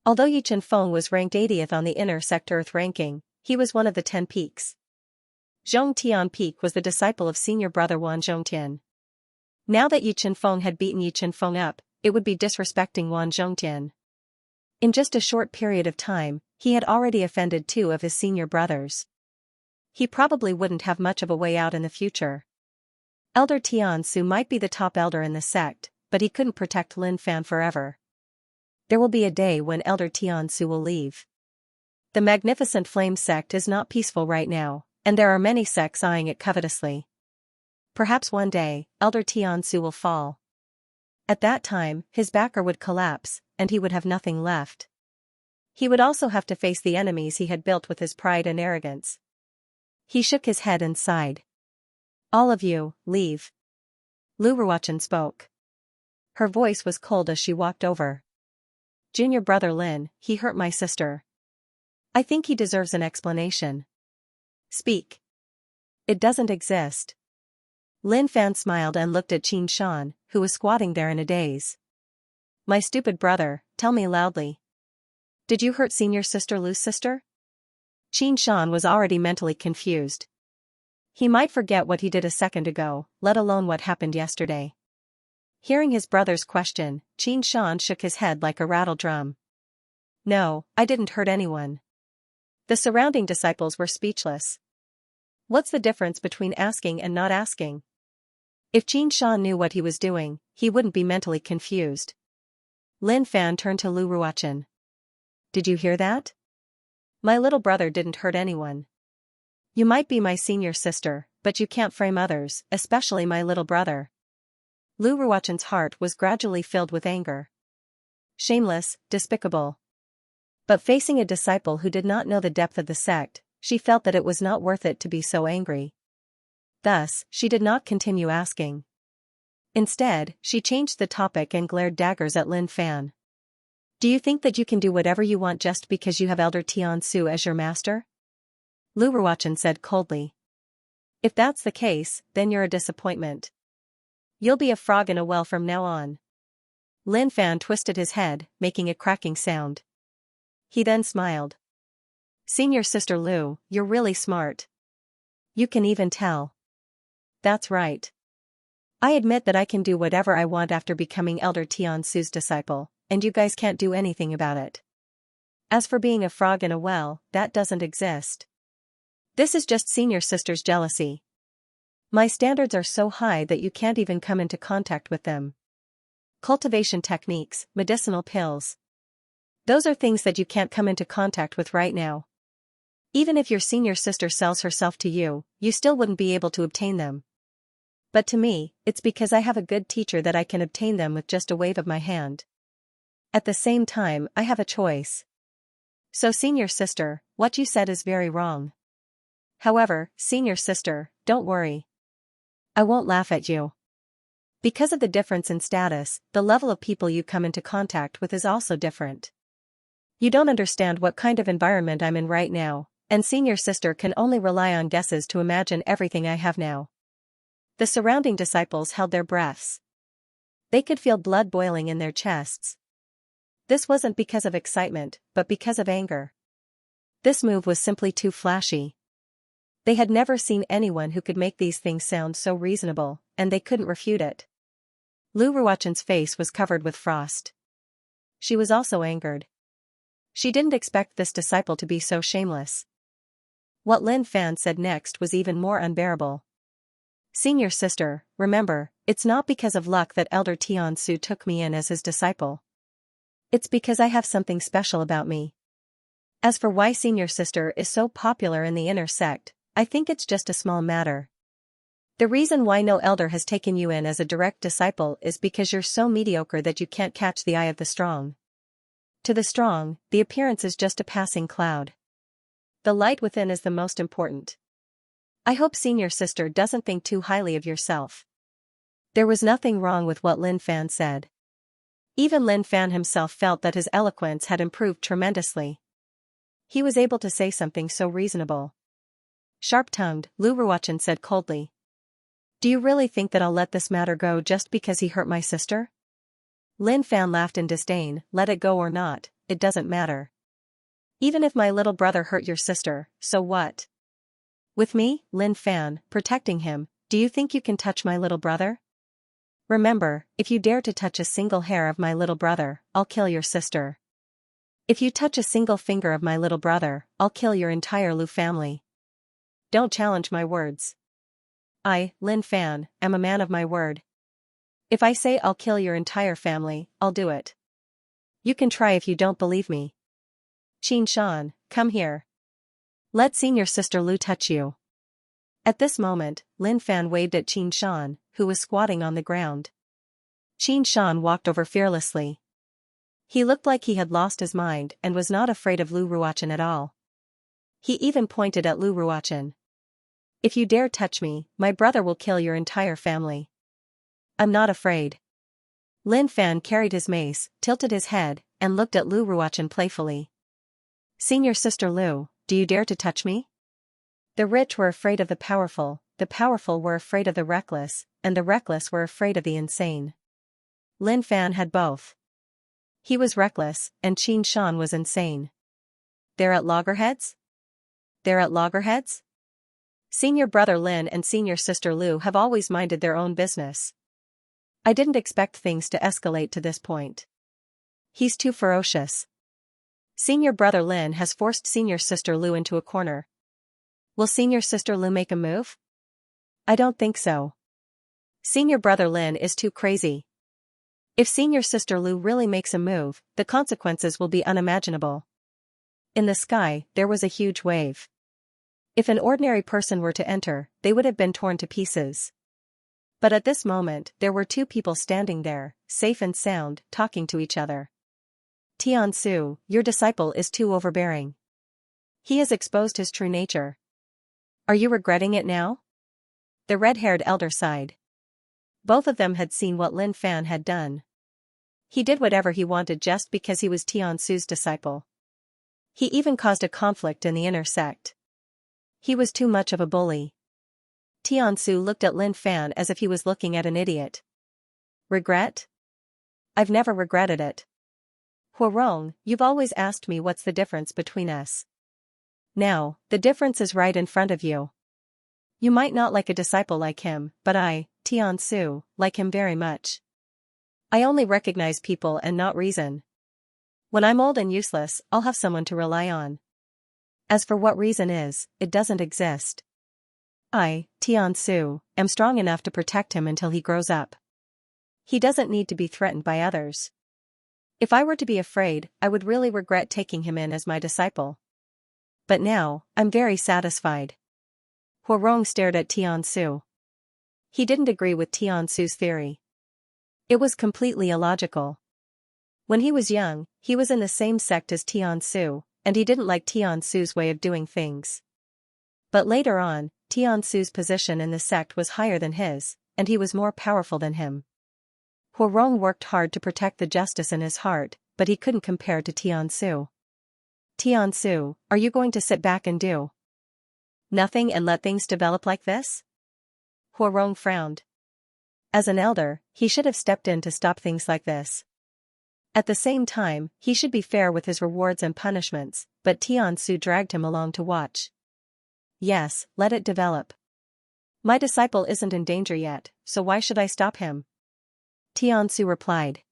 Although Yi Chenfeng was ranked 80th on the inner sect Earth ranking, he was one of the 10 peaks. Zhong Tian Peak was the disciple of senior brother Wan Zhongtian. Now that Yi Chenfeng had beaten Yi Chenfeng up, it would be disrespecting Wan Zhongtian. In just a short period of time, he had already offended 2 of his senior brothers. He probably wouldn't have much of a way out in the future. Elder Tian Su might be the top elder in the sect, but he couldn't protect Lin Fan forever. There will be a day when Elder Tian Su will leave. The Magnificent Flame sect is not peaceful right now, and there are many sects eyeing it covetously. Perhaps one day, Elder Tian Su will fall. At that time, his backer would collapse, and he would have nothing left. He would also have to face the enemies he had built with his pride and arrogance. He shook his head and sighed. All of you, leave. Lu Ruochen spoke. Her voice was cold as she walked over. Junior brother Lin, he hurt my sister. I think he deserves an explanation. Speak. It doesn't exist. Lin Fan smiled and looked at Qin Shan, who was squatting there in a daze. My stupid brother, tell me loudly. Did you hurt senior sister Lu's sister? Qin Shan was already mentally confused. He might forget what he did a second ago, let alone what happened yesterday. Hearing his brother's question, Qin Shan shook his head like a rattle drum. No, I didn't hurt anyone. The surrounding disciples were speechless. What's the difference between asking and not asking? If Qin Shan knew what he was doing, he wouldn't be mentally confused. Lin Fan turned to Lu Ruochen. Did you hear that? My little brother didn't hurt anyone. You might be my senior sister, but you can't frame others, especially my little brother. Lu Ruochen's heart was gradually filled with anger. Shameless, despicable. But facing a disciple who did not know the depth of the sect, she felt that it was not worth it to be so angry. Thus, she did not continue asking. Instead, she changed the topic and glared daggers at Lin Fan. Do you think that you can do whatever you want just because you have Elder Tiansu as your master? Lu Ruochen said coldly. If that's the case, then you're a disappointment. You'll be a frog in a well from now on. Lin Fan twisted his head, making a cracking sound. He then smiled. Senior Sister Lu, you're really smart. You can even tell. That's right. I admit that I can do whatever I want after becoming Elder Tiansu's disciple, and you guys can't do anything about it. As for being a frog in a well, that doesn't exist. This is just Senior Sister's jealousy. My standards are so high that you can't even come into contact with them. Cultivation techniques, medicinal pills. Those are things that you can't come into contact with right now. Even if your senior sister sells herself to you, you still wouldn't be able to obtain them. But to me, it's because I have a good teacher that I can obtain them with just a wave of my hand. At the same time, I have a choice. So senior sister, what you said is very wrong. However, senior sister, don't worry. I won't laugh at you. Because of the difference in status, the level of people you come into contact with is also different. You don't understand what kind of environment I'm in right now, and senior sister can only rely on guesses to imagine everything I have now. The surrounding disciples held their breaths. They could feel blood boiling in their chests. This wasn't because of excitement, but because of anger. This move was simply too flashy. They had never seen anyone who could make these things sound so reasonable, and they couldn't refute it. Lu Ruochen's face was covered with frost. She was also angered. She didn't expect this disciple to be so shameless. What Lin Fan said next was even more unbearable. Senior sister, remember, it's not because of luck that Elder Tiansu took me in as his disciple. It's because I have something special about me. As for why senior sister is so popular in the inner sect, I think it's just a small matter. The reason why no elder has taken you in as a direct disciple is because you're so mediocre that you can't catch the eye of the strong. To the strong, the appearance is just a passing cloud. The light within is the most important. I hope senior sister doesn't think too highly of yourself. There was nothing wrong with what Lin Fan said. Even Lin Fan himself felt that his eloquence had improved tremendously. He was able to say something so reasonable. Sharp-tongued, Lu Ruochen said coldly. Do you really think that I'll let this matter go just because he hurt my sister? Lin Fan laughed in disdain. Let it go or not, it doesn't matter. Even if my little brother hurt your sister, so what? With me, Lin Fan, protecting him, do you think you can touch my little brother? Remember, if you dare to touch a single hair of my little brother, I'll kill your sister. If you touch a single finger of my little brother, I'll kill your entire Lu family. Don't challenge my words. I, Lin Fan, am a man of my word. If I say I'll kill your entire family, I'll do it. You can try if you don't believe me. Xianxia, come here. Let senior sister Lu touch you. At this moment, Lin Fan waved at Xianxia, who was squatting on the ground. Xianxia walked over fearlessly. He looked like he had lost his mind and was not afraid of Lu Ruochen at all. He even pointed at Lu Ruochen. If you dare touch me, my brother will kill your entire family. I'm not afraid. Lin Fan carried his mace, tilted his head, and looked at Lu Ruochen playfully. Senior sister Lu, do you dare to touch me? The rich were afraid of the powerful were afraid of the reckless, and the reckless were afraid of the insane. Lin Fan had both. He was reckless, and Xianxia was insane. They're at loggerheads? They're at loggerheads? Senior brother Lin and senior sister Lu have always minded their own business. I didn't expect things to escalate to this point. He's too ferocious. Senior brother Lin has forced senior sister Lu into a corner. Will senior sister Lu make a move? I don't think so. Senior brother Lin is too crazy. If senior sister Lu really makes a move, the consequences will be unimaginable. In the sky, there was a huge wave. If an ordinary person were to enter, they would have been torn to pieces. But at this moment, there were two people standing there, safe and sound, talking to each other. Tiansu, your disciple is too overbearing. He has exposed his true nature. Are you regretting it now? the red-haired elder sighed. Both of them had seen what Lin Fan had done. He did whatever he wanted just because he was Tianzu's disciple. He even caused a conflict in the inner sect. He was too much of a bully. Tianzu looked at Lin Fan as if he was looking at an idiot. Regret? I've never regretted it. Huarong, you've always asked me what's the difference between us. Now, the difference is right in front of you. You might not like a disciple like him, but I, Tianzu, like him very much. I only recognize people and not reason. When I'm old and useless, I'll have someone to rely on. As for what reason is, it doesn't exist. I, Tianzu, am strong enough to protect him until he grows up. He doesn't need to be threatened by others. If I were to be afraid, I would really regret taking him in as my disciple. But now, I'm very satisfied. Huarong stared at Tianzu. He didn't agree with Tianzu's theory. It was completely illogical. When he was young, he was in the same sect as Tianzu, and he didn't like Tianzu's way of doing things. But later on, Tianzu's position in the sect was higher than his, and he was more powerful than him. Huarong worked hard to protect the justice in his heart, but he couldn't compare to Tianzu. Tianzu, are you going to sit back and do nothing and let things develop like this? Huarong frowned. As an elder, he should have stepped in to stop things like this. At the same time, he should be fair with his rewards and punishments, but Tianzu dragged him along to watch. Yes, let it develop. My disciple isn't in danger yet, so why should I stop him? Tianzu replied.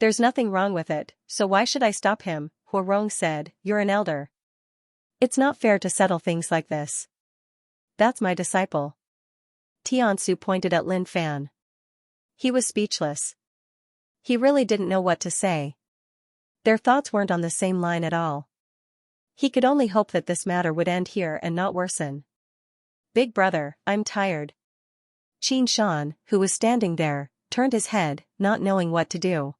There's nothing wrong with it, so why should I stop him? Huarong said, you're an elder. It's not fair to settle things like this. That's my disciple. Tianzu pointed at Lin Fan. He was speechless. He really didn't know what to say. Their thoughts weren't on the same line at all. He could only hope that this matter would end here and not worsen. Big brother, I'm tired. Xianxia, who was standing there, turned his head, not knowing what to do.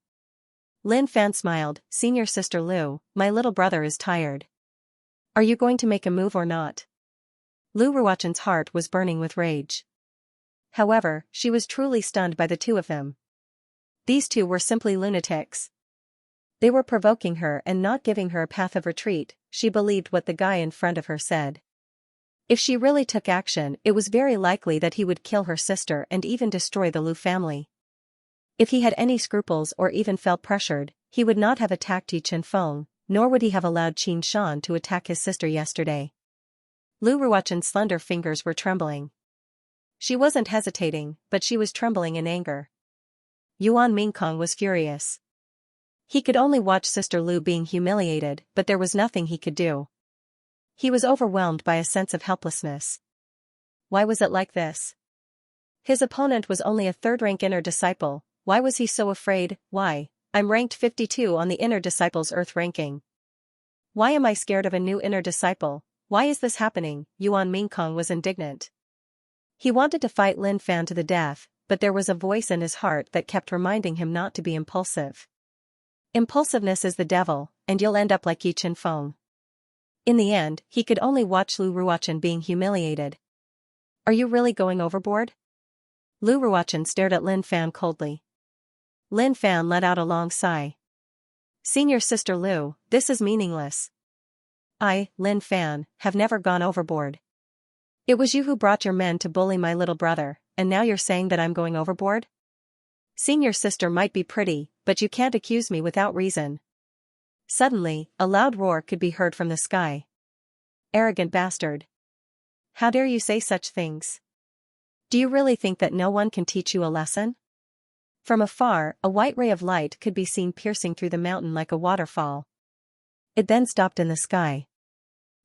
Lin Fan smiled, Senior Sister Lu, my little brother is tired. Are you going to make a move or not? Lu Ruochen's heart was burning with rage. However, she was truly stunned by the two of them. These two were simply lunatics. They were provoking her and not giving her a path of retreat. She believed what the guy in front of her said. If she really took action, it was very likely that he would kill her sister and even destroy the Lu family. If he had any scruples or even felt pressured, he would not have attacked Yi Chenfeng, nor would he have allowed Xianxia to attack his sister yesterday. Lu Ruochen's slender fingers were trembling. She wasn't hesitating, but she was trembling in anger. Yuan Mingkong was furious. He could only watch Sister Lu being humiliated, but there was nothing he could do. He was overwhelmed by a sense of helplessness. Why was it like this? His opponent was only a third-rank inner disciple. Why was he so afraid? Why? I'm ranked 52 on the inner disciples Earth ranking. Why am I scared of a new inner disciple? Why is this happening? Yuan Mingkong was indignant. He wanted to fight Lin Fan to the death, but there was a voice in his heart that kept reminding him not to be impulsive. Impulsiveness is the devil, and you'll end up like Yi Chenfeng. In the end, he could only watch Lu Ruochen being humiliated. Are you really going overboard? Lu Ruochen stared at Lin Fan coldly. Lin Fan let out a long sigh. Senior Sister Lu, this is meaningless. I, Lin Fan, have never gone overboard. It was you who brought your men to bully my little brother, and now you're saying that I'm going overboard? Senior Sister might be pretty, but you can't accuse me without reason. Suddenly, a loud roar could be heard from the sky. Arrogant bastard. How dare you say such things? Do you really think that no one can teach you a lesson? From afar, a white ray of light could be seen piercing through the mountain like a waterfall. It then stopped in the sky.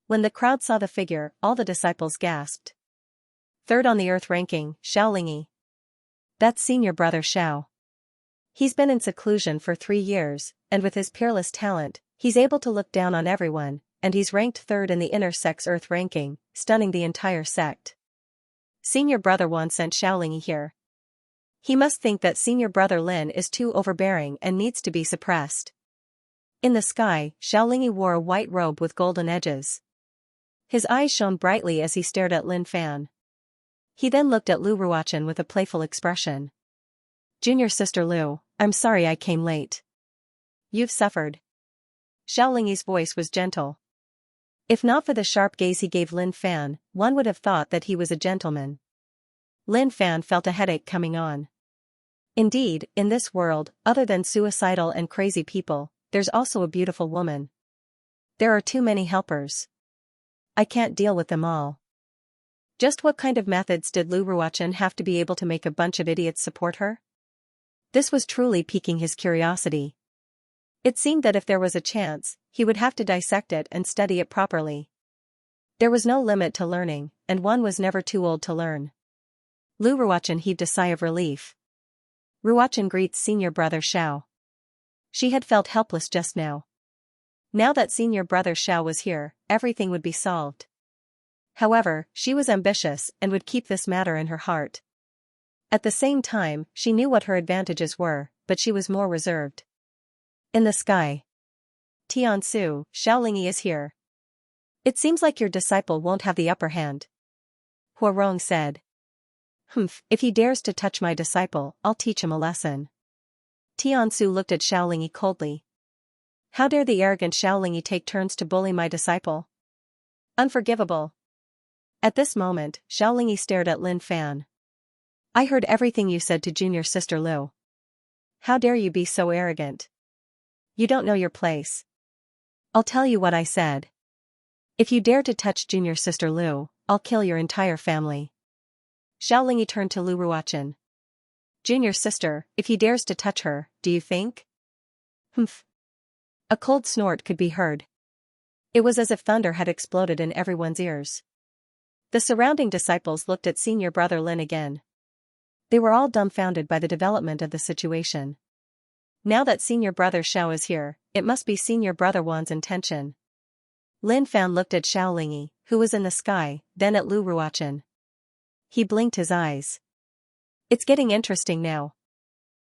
When the crowd saw the figure, all the disciples gasped. Third on the Earth ranking, Xiaolingi. That's senior brother Xiao. He's been in seclusion for 3 years, and with his peerless talent, he's able to look down on everyone, and he's ranked third in the inner sect's Earth ranking, stunning the entire sect. Senior brother Wan sent Xiaolingi here. He must think that senior brother Lin is too overbearing and needs to be suppressed. In the sky, Xiaolingi wore a white robe with golden edges. His eyes shone brightly as he stared at Lin Fan. He then looked at Lu Ruochen with a playful expression. Junior sister Lu, I'm sorry I came late. You've suffered. Xiaolingyi's voice was gentle. If not for the sharp gaze he gave Lin Fan, one would have thought that he was a gentleman. Lin Fan felt a headache coming on. Indeed, in this world, other than suicidal and crazy people, there's also a beautiful woman. There are too many helpers. I can't deal with them all. Just what kind of methods did Lu Ruochen have to be able to make a bunch of idiots support her? This was truly piquing his curiosity. It seemed that if there was a chance, he would have to dissect it and study it properly. There was no limit to learning, and one was never too old to learn. Lu Ruochen heaved a sigh of relief. Ruochen greets senior brother Xiao. She had felt helpless just now. Now that senior brother Xiao was here, everything would be solved. However, she was ambitious and would keep this matter in her heart. At the same time, she knew what her advantages were, but she was more reserved. In the sky. Tiansu, Xiaolingyi is here. It seems like your disciple won't have the upper hand. Huarong said. If he dares to touch my disciple, I'll teach him a lesson. Tiansu looked at Xiaolingyi coldly. How dare the arrogant Xiaolingyi take turns to bully my disciple? Unforgivable. At this moment, Xiaolingyi stared at Lin Fan. I heard everything you said to junior sister Lu. How dare you be so arrogant? You don't know your place. I'll tell you what I said. If you dare to touch junior sister Lu, I'll kill your entire family. Xiaolingyi turned to Lu Ruochen. Junior sister, if he dares to touch her, do you think? Humph. A cold snort could be heard. It was as if thunder had exploded in everyone's ears. The surrounding disciples looked at senior brother Lin again. They were all dumbfounded by the development of the situation. Now that senior brother Xiao is here, it must be senior brother Wan's intention. Lin Fan looked at Xiaolingyi, who was in the sky, then at Lu Ruochen. He blinked his eyes. It's getting interesting now.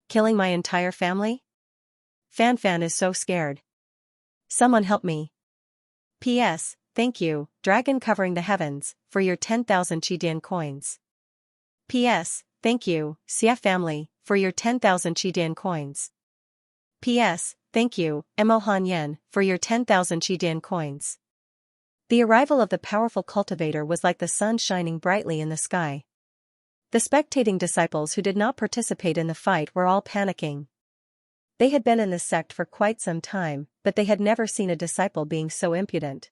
Killing my entire family? Fan Fan is so scared. Someone help me. P.S. Thank you, Dragon Covering the Heavens, for your 10,000 Qidian coins. P.S. Thank you, Xia family, for your 10,000 Qidian coins. P.S. Thank you, Mo Han Yen, for your 10,000 Qidian coins. The arrival of the powerful cultivator was like the sun shining brightly in the sky. The spectating disciples who did not participate in the fight were all panicking. They had been in this sect for quite some time, but they had never seen a disciple being so impudent.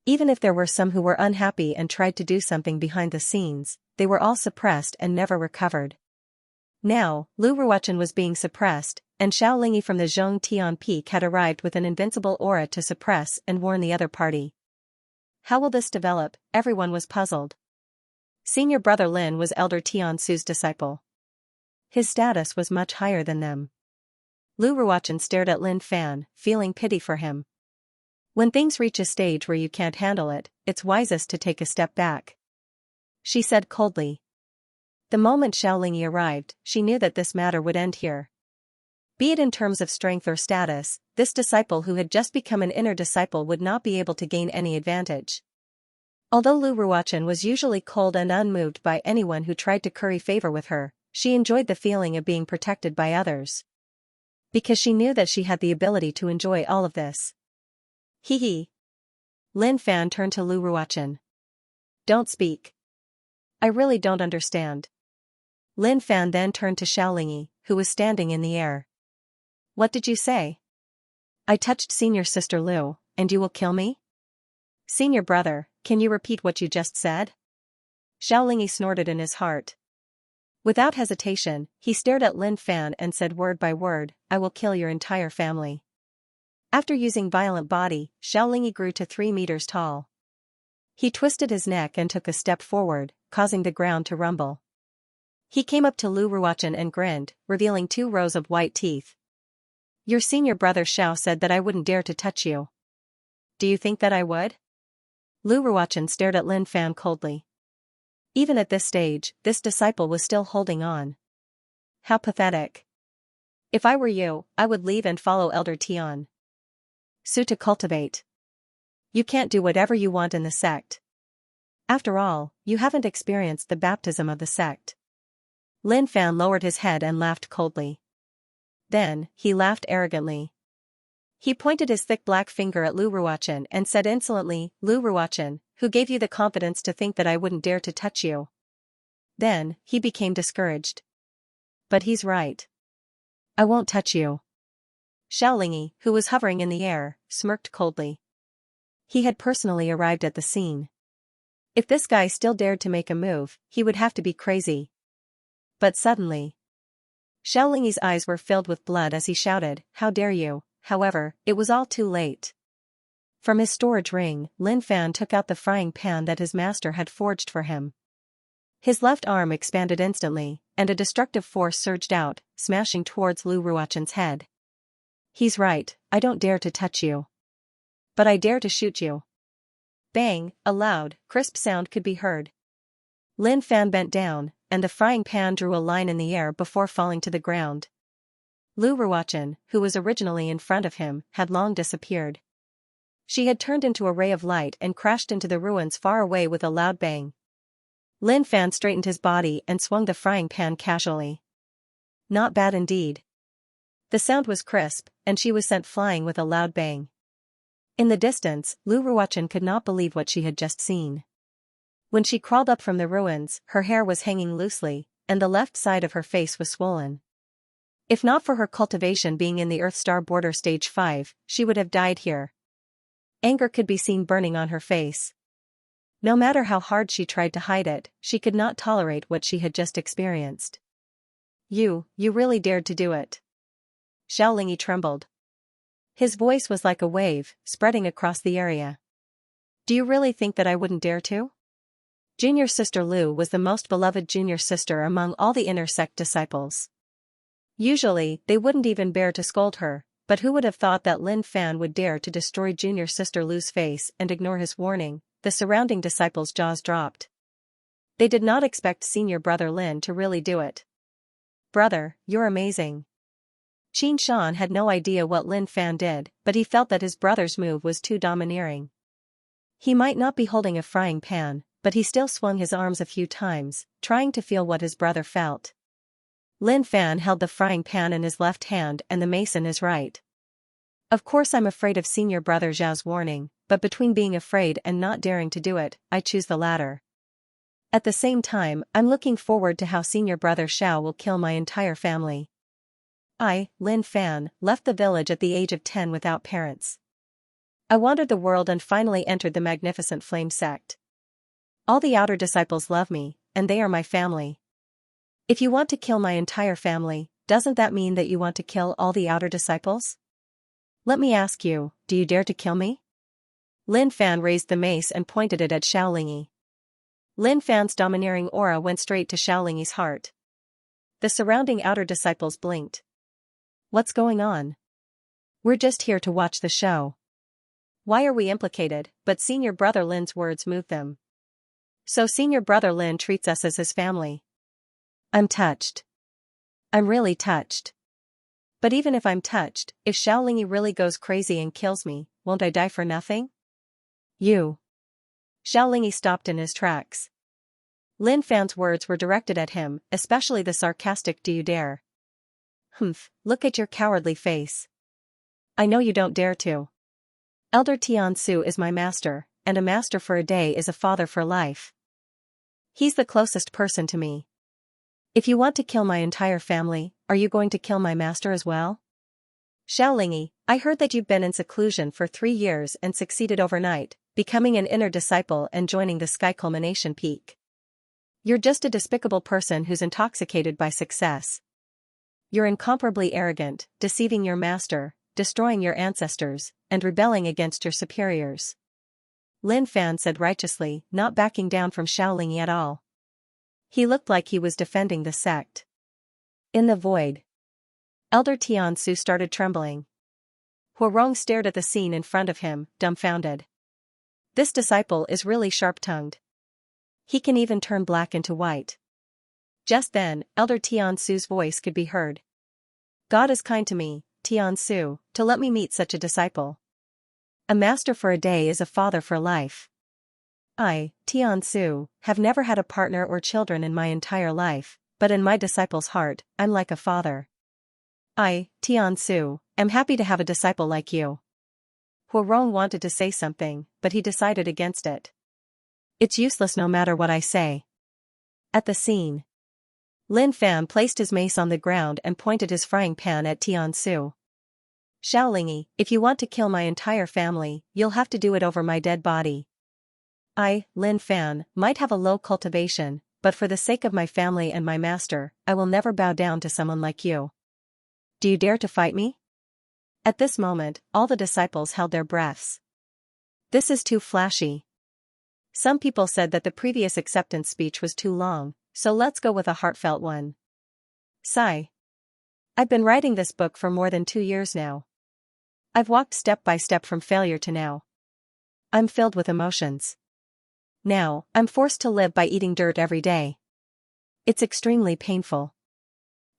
Even if there were some who were unhappy and tried to do something behind the scenes, they were all suppressed and never recovered. Now, Lu Ruochen was being suppressed, and Xiaolingyi from the Zhongtian Peak had arrived with an invincible aura to suppress and warn the other party. How will this develop? Everyone was puzzled. Senior brother Lin was elder Tiansu's disciple. His status was much higher than them. Lu Ruochen stared at Lin Fan, feeling pity for him. When things reach a stage where you can't handle it, it's wisest to take a step back. She said coldly. The moment Xiaolingyi arrived, she knew that this matter would end here. Be it in terms of strength or status, this disciple who had just become an inner disciple would not be able to gain any advantage. Although Lu Ruochen was usually cold and unmoved by anyone who tried to curry favor with her, she enjoyed the feeling of being protected by others. Because she knew that she had the ability to enjoy all of this. Hee hee. Lin Fan turned to Lu Ruochen. Don't speak. I really don't understand. Lin Fan then turned to Xiaolingyi, who was standing in the air. What did you say? I touched senior sister Lu, and you will kill me? Senior brother, can you repeat what you just said? Xiaolingyi snorted in his heart. Without hesitation, he stared at Lin Fan and said word by word, I will kill your entire family. After using violent body, Xiaolingyi grew to 3 meters tall. He twisted his neck and took a step forward, causing the ground to rumble. He came up to Lu Ruochen and grinned, revealing 2 rows of white teeth. Your senior brother Xiao said that I wouldn't dare to touch you. Do you think that I would? Lu Ruochen stared at Lin Fan coldly. Even at this stage, this disciple was still holding on. How pathetic. If I were you, I would leave and follow Elder Tian. Su to cultivate. You can't do whatever you want in the sect. After all, you haven't experienced the baptism of the sect. Lin Fan lowered his head and laughed coldly. Then, he laughed arrogantly. He pointed his thick black finger at Lu Ruochen and said insolently, Lu Ruochen, who gave you the confidence to think that I wouldn't dare to touch you? Then, he became discouraged. But he's right. I won't touch you. Xiaolingi, who was hovering in the air, smirked coldly. He had personally arrived at the scene. If this guy still dared to make a move, he would have to be crazy. But suddenly, Xiaolingi's eyes were filled with blood as he shouted, how dare you? However, it was all too late. From his storage ring, Lin Fan took out the frying pan that his master had forged for him. His left arm expanded instantly, and a destructive force surged out, smashing towards Lu Ruochen's head. He's right, I don't dare to touch you. But I dare to shoot you. Bang, a loud, crisp sound could be heard. Lin Fan bent down, and the frying pan drew a line in the air before falling to the ground. Lu Ruochen, who was originally in front of him, had long disappeared. She had turned into a ray of light and crashed into the ruins far away with a loud bang. Lin Fan straightened his body and swung the frying pan casually. Not bad indeed. The sound was crisp, and she was sent flying with a loud bang. In the distance, Lu Ruochen could not believe what she had just seen. When she crawled up from the ruins, her hair was hanging loosely, and the left side of her face was swollen. If not for her cultivation being in the Earthstar border stage 5, she would have died here. Anger could be seen burning on her face. No matter how hard she tried to hide it, she could not tolerate what she had just experienced. You really dared to do it. Xiaolingi trembled. His voice was like a wave, spreading across the area. Do you really think that I wouldn't dare to? Junior sister Lu was the most beloved junior sister among all the inner sect disciples. Usually, they wouldn't even bear to scold her, but who would have thought that Lin Fan would dare to destroy junior sister Lu's face and ignore his warning? The surrounding disciples' jaws dropped. They did not expect senior brother Lin to really do it. Brother, you're amazing. Qin Shan had no idea what Lin Fan did, but he felt that his brother's move was too domineering. He might not be holding a frying pan, but he still swung his arms a few times, trying to feel what his brother felt. Lin Fan held the frying pan in his left hand and the mace in his right. Of course I'm afraid of senior brother Zhao's warning, but between being afraid and not daring to do it, I choose the latter. At the same time, I'm looking forward to how senior brother Xiao will kill my entire family. I, Lin Fan, left the village at the age of 10 without parents. I wandered the world and finally entered the magnificent flame sect. All the outer disciples love me, and they are my family. If you want to kill my entire family, doesn't that mean that you want to kill all the outer disciples? Let me ask you, do you dare to kill me? Lin Fan raised the mace and pointed it at Xiaolingi. Lin Fan's domineering aura went straight to Xiaolingi's heart. The surrounding outer disciples blinked. What's going on? We're just here to watch the show. Why are we implicated? But senior brother Lin's words moved them. So senior brother Lin treats us as his family. I'm touched. I'm really touched. But even if I'm touched, if Xiaolingi really goes crazy and kills me, won't I die for nothing? You. Xiaolingi stopped in his tracks. Lin Fan's words were directed at him, especially the sarcastic do you dare? Humph, look at your cowardly face. I know you don't dare to. Elder Tiansu is my master, and a master for a day is a father for life. He's the closest person to me. If you want to kill my entire family, are you going to kill my master as well? Xiaolingi, I heard that you've been in seclusion for 3 years and succeeded overnight, becoming an inner disciple and joining the Sky Culmination Peak. You're just a despicable person who's intoxicated by success. You're incomparably arrogant, deceiving your master, destroying your ancestors, and rebelling against your superiors. Lin Fan said righteously, not backing down from Xiaolingi at all. He looked like he was defending the sect. In the void, Elder Tiansu started trembling. Huarong stared at the scene in front of him, dumbfounded. This disciple is really sharp-tongued. He can even turn black into white. Just then, Elder Tiansu's voice could be heard. God is kind to me, Tiansu, to let me meet such a disciple. A master for a day is a father for life. I, Tiansu, have never had a partner or children in my entire life, but in my disciple's heart, I'm like a father. I, Tiansu, am happy to have a disciple like you. Huarong wanted to say something, but he decided against it. It's useless no matter what I say. At the scene, Lin Fan placed his mace on the ground and pointed his frying pan at Tiansu. Xiaolingi, if you want to kill my entire family, you'll have to do it over my dead body. I, Lin Fan, might have a low cultivation, but for the sake of my family and my master, I will never bow down to someone like you. Do you dare to fight me? At this moment, all the disciples held their breaths. This is too flashy. Some people said that the previous acceptance speech was too long, so let's go with a heartfelt one. Sigh. I've been writing this book for more than 2 years now. I've walked step by step from failure to now. I'm filled with emotions. Now, I'm forced to live by eating dirt every day. It's extremely painful.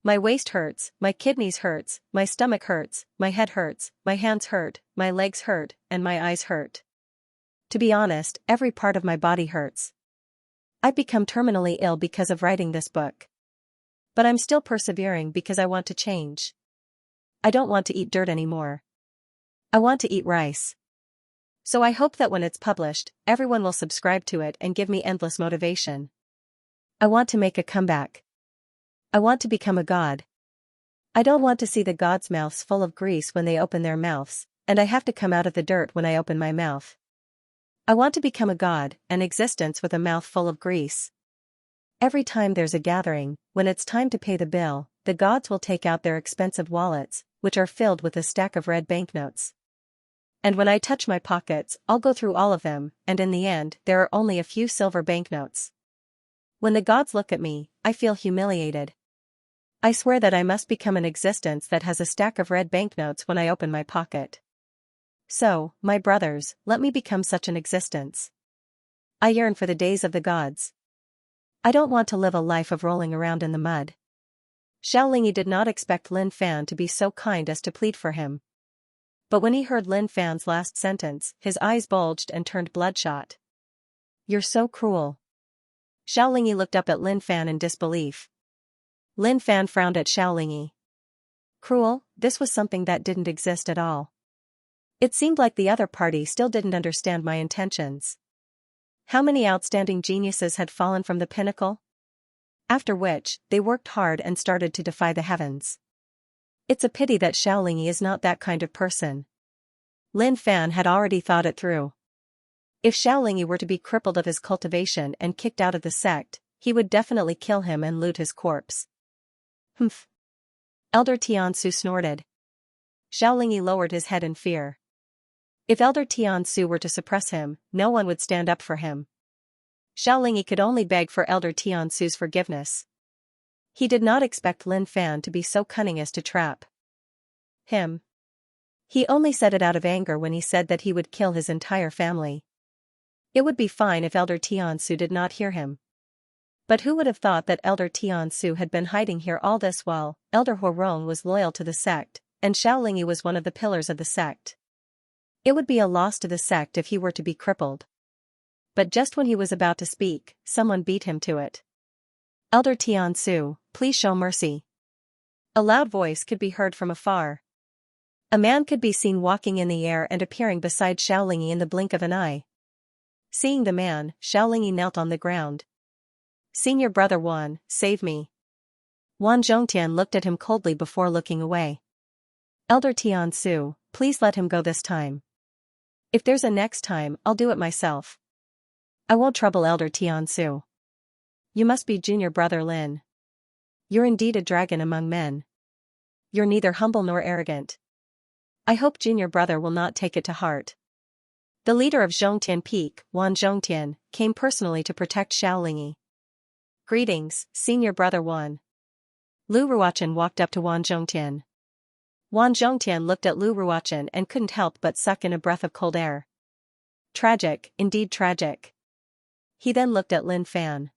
My waist hurts, my kidneys hurts, my stomach hurts, my head hurts, my hands hurt, my legs hurt, and my eyes hurt. To be honest, every part of my body hurts. I've become terminally ill because of writing this book. But I'm still persevering because I want to change. I don't want to eat dirt anymore. I want to eat rice. So I hope that when it's published, everyone will subscribe to it and give me endless motivation. I want to make a comeback. I want to become a god. I don't want to see the gods' mouths full of grease when they open their mouths, and I have to come out of the dirt when I open my mouth. I want to become a god, an existence with a mouth full of grease. Every time there's a gathering, when it's time to pay the bill, the gods will take out their expensive wallets, which are filled with a stack of red banknotes. And when I touch my pockets, I'll go through all of them, and in the end, there are only a few silver banknotes. When the gods look at me, I feel humiliated. I swear that I must become an existence that has a stack of red banknotes when I open my pocket. So, my brothers, let me become such an existence. I yearn for the days of the gods. I don't want to live a life of rolling around in the mud. Xiaolingi did not expect Lin Fan to be so kind as to plead for him. But when he heard Lin Fan's last sentence, his eyes bulged and turned bloodshot. You're so cruel. Xiaolingi looked up at Lin Fan in disbelief. Lin Fan frowned at Xiaolingi. Cruel? This was something that didn't exist at all. It seemed like the other party still didn't understand my intentions. How many outstanding geniuses had fallen from the pinnacle? After which, they worked hard and started to defy the heavens. It's a pity that Xiaolingi is not that kind of person. Lin Fan had already thought it through. If Xiaolingi were to be crippled of his cultivation and kicked out of the sect, he would definitely kill him and loot his corpse. Humph. Elder Tiansu snorted. Xiaolingi lowered his head in fear. If Elder Tiansu were to suppress him, no one would stand up for him. Xiaolingi could only beg for Elder Tiansu's forgiveness. He did not expect Lin Fan to be so cunning as to trap him. He only said it out of anger when he said that he would kill his entire family. It would be fine if Elder Tiansu did not hear him. But who would have thought that Elder Tiansu had been hiding here all this while? Elder Huarong was loyal to the sect, and Xiaolingi was one of the pillars of the sect. It would be a loss to the sect if he were to be crippled. But just when he was about to speak, someone beat him to it. Elder Tiansu, please show mercy. A loud voice could be heard from afar. A man could be seen walking in the air and appearing beside Xiaolingi in the blink of an eye. Seeing the man, Xiaolingi knelt on the ground. Senior brother Wan, save me. Wan Zhongtian looked at him coldly before looking away. Elder Tiansu, please let him go this time. If there's a next time, I'll do it myself. I won't trouble Elder Tiansu. You must be junior brother Lin. You're indeed a dragon among men. You're neither humble nor arrogant. I hope junior brother will not take it to heart. The leader of Zhongtian Peak, Wan Zhongtian, came personally to protect Xiaolingi. Greetings, senior brother Wan. Lu Ruochen walked up to Wan Zhongtian. Wan Zhongtian looked at Lu Ruochen and couldn't help but suck in a breath of cold air. Tragic, indeed tragic. He then looked at Lin Fan.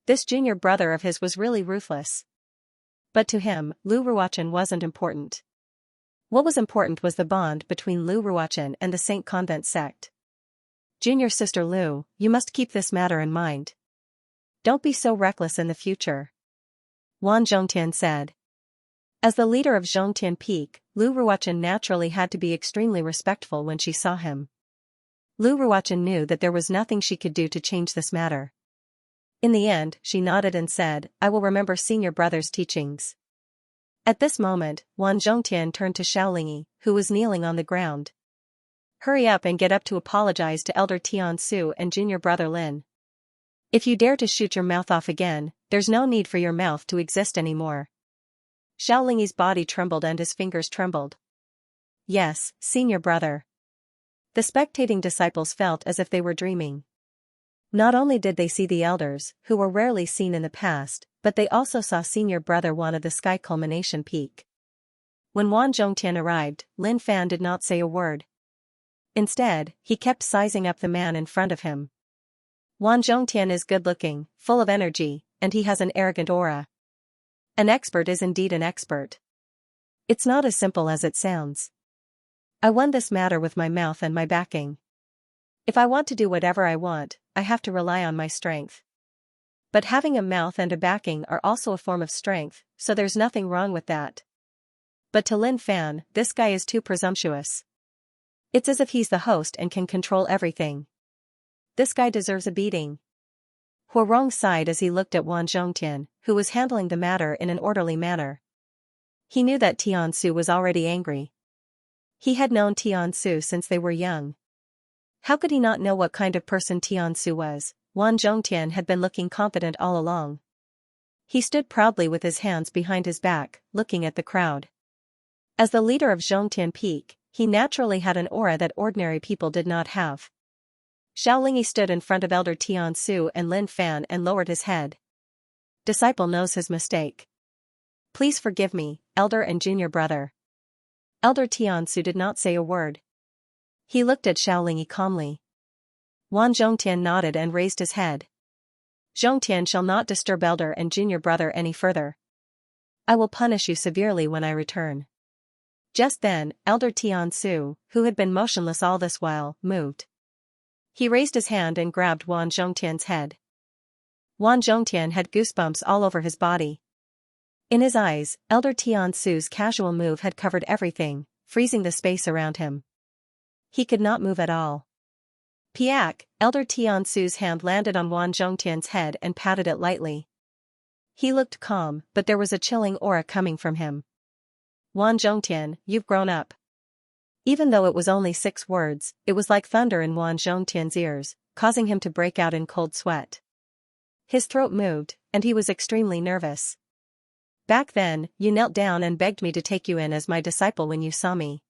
This junior brother of his was really ruthless. But to him, Lu Ruochen wasn't important. What was important was the bond between Lu Ruochen and the Saint Convent sect. Junior sister Lu, you must keep this matter in mind. Don't be so reckless in the future. Wan Zhongtian said. As the leader of Zhongtian Peak, Lu Ruochen naturally had to be extremely respectful when she saw him. Lu Ruochen knew that there was nothing she could do to change this matter. In the end, she nodded and said, I will remember senior brother's teachings. At this moment, Wan Zhongtian turned to Xiaolingi, who was kneeling on the ground. Hurry up and get up to apologize to Elder Tian Su and junior brother Lin. If you dare to shoot your mouth off again, there's no need for your mouth to exist anymore. Xiaolingi's body trembled and his fingers trembled. Yes, senior brother. The spectating disciples felt as if they were dreaming. Not only did they see the elders, who were rarely seen in the past, but they also saw senior brother Wan of the sky culmination peak. When Wan Zhongtian arrived, Lin Fan did not say a word. Instead, he kept sizing up the man in front of him. Wan Zhongtian is good-looking, full of energy, and he has an arrogant aura. An expert is indeed an expert. It's not as simple as it sounds. I won this matter with my mouth and my backing. If I want to do whatever I want, I have to rely on my strength. But having a mouth and a backing are also a form of strength, so there's nothing wrong with that. But to Lin Fan, this guy is too presumptuous. It's as if he's the host and can control everything. This guy deserves a beating. Huarong sighed as he looked at Wan Zhongtian, who was handling the matter in an orderly manner. He knew that Tian Su was already angry. He had known Tian Su since they were young. How could he not know what kind of person Tian Su was? Wan Zhongtian had been looking confident all along. He stood proudly with his hands behind his back, looking at the crowd. As the leader of Zhongtian Peak, he naturally had an aura that ordinary people did not have. Xiaolingi stood in front of Elder Tian Su and Lin Fan and lowered his head. Disciple knows his mistake. Please forgive me, elder and junior brother. Elder Tian Su did not say a word. He looked at Xiaolingi calmly. Wan Zhongtian nodded and raised his head. Zhongtian shall not disturb elder and junior brother any further. I will punish you severely when I return. Just then, Elder Tian Su, who had been motionless all this while, moved. He raised his hand and grabbed Wan Zhongtian's head. Wan Zhongtian had goosebumps all over his body. In his eyes, Elder Tian Su's casual move had covered everything, freezing the space around him. He could not move at all. Piak, Elder Tian Su's hand landed on Wan Zhongtian's head and patted it lightly. He looked calm, but there was a chilling aura coming from him. Wan Zhongtian, you've grown up. Even though it was only 6 words, it was like thunder in Wan Zhongtian's ears, causing him to break out in cold sweat. His throat moved, and he was extremely nervous. Back then, you knelt down and begged me to take you in as my disciple when you saw me.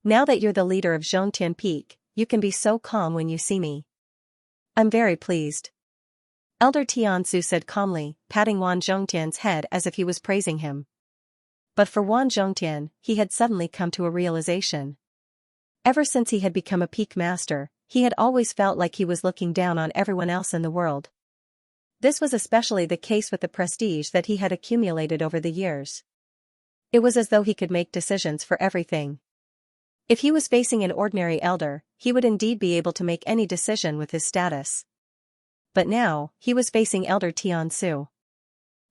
Now that you're the leader of Zhongtian Peak, you can be so calm when you see me. I'm very pleased. Elder Tian Su said calmly, patting Wan Zhongtian's head as if he was praising him. But for Wan Zhongtian, he had suddenly come to a realization. Ever since he had become a peak master, he had always felt like he was looking down on everyone else in the world. This was especially the case with the prestige that he had accumulated over the years. It was as though he could make decisions for everything. If he was facing an ordinary elder, he would indeed be able to make any decision with his status. But now, he was facing Elder Tian Su.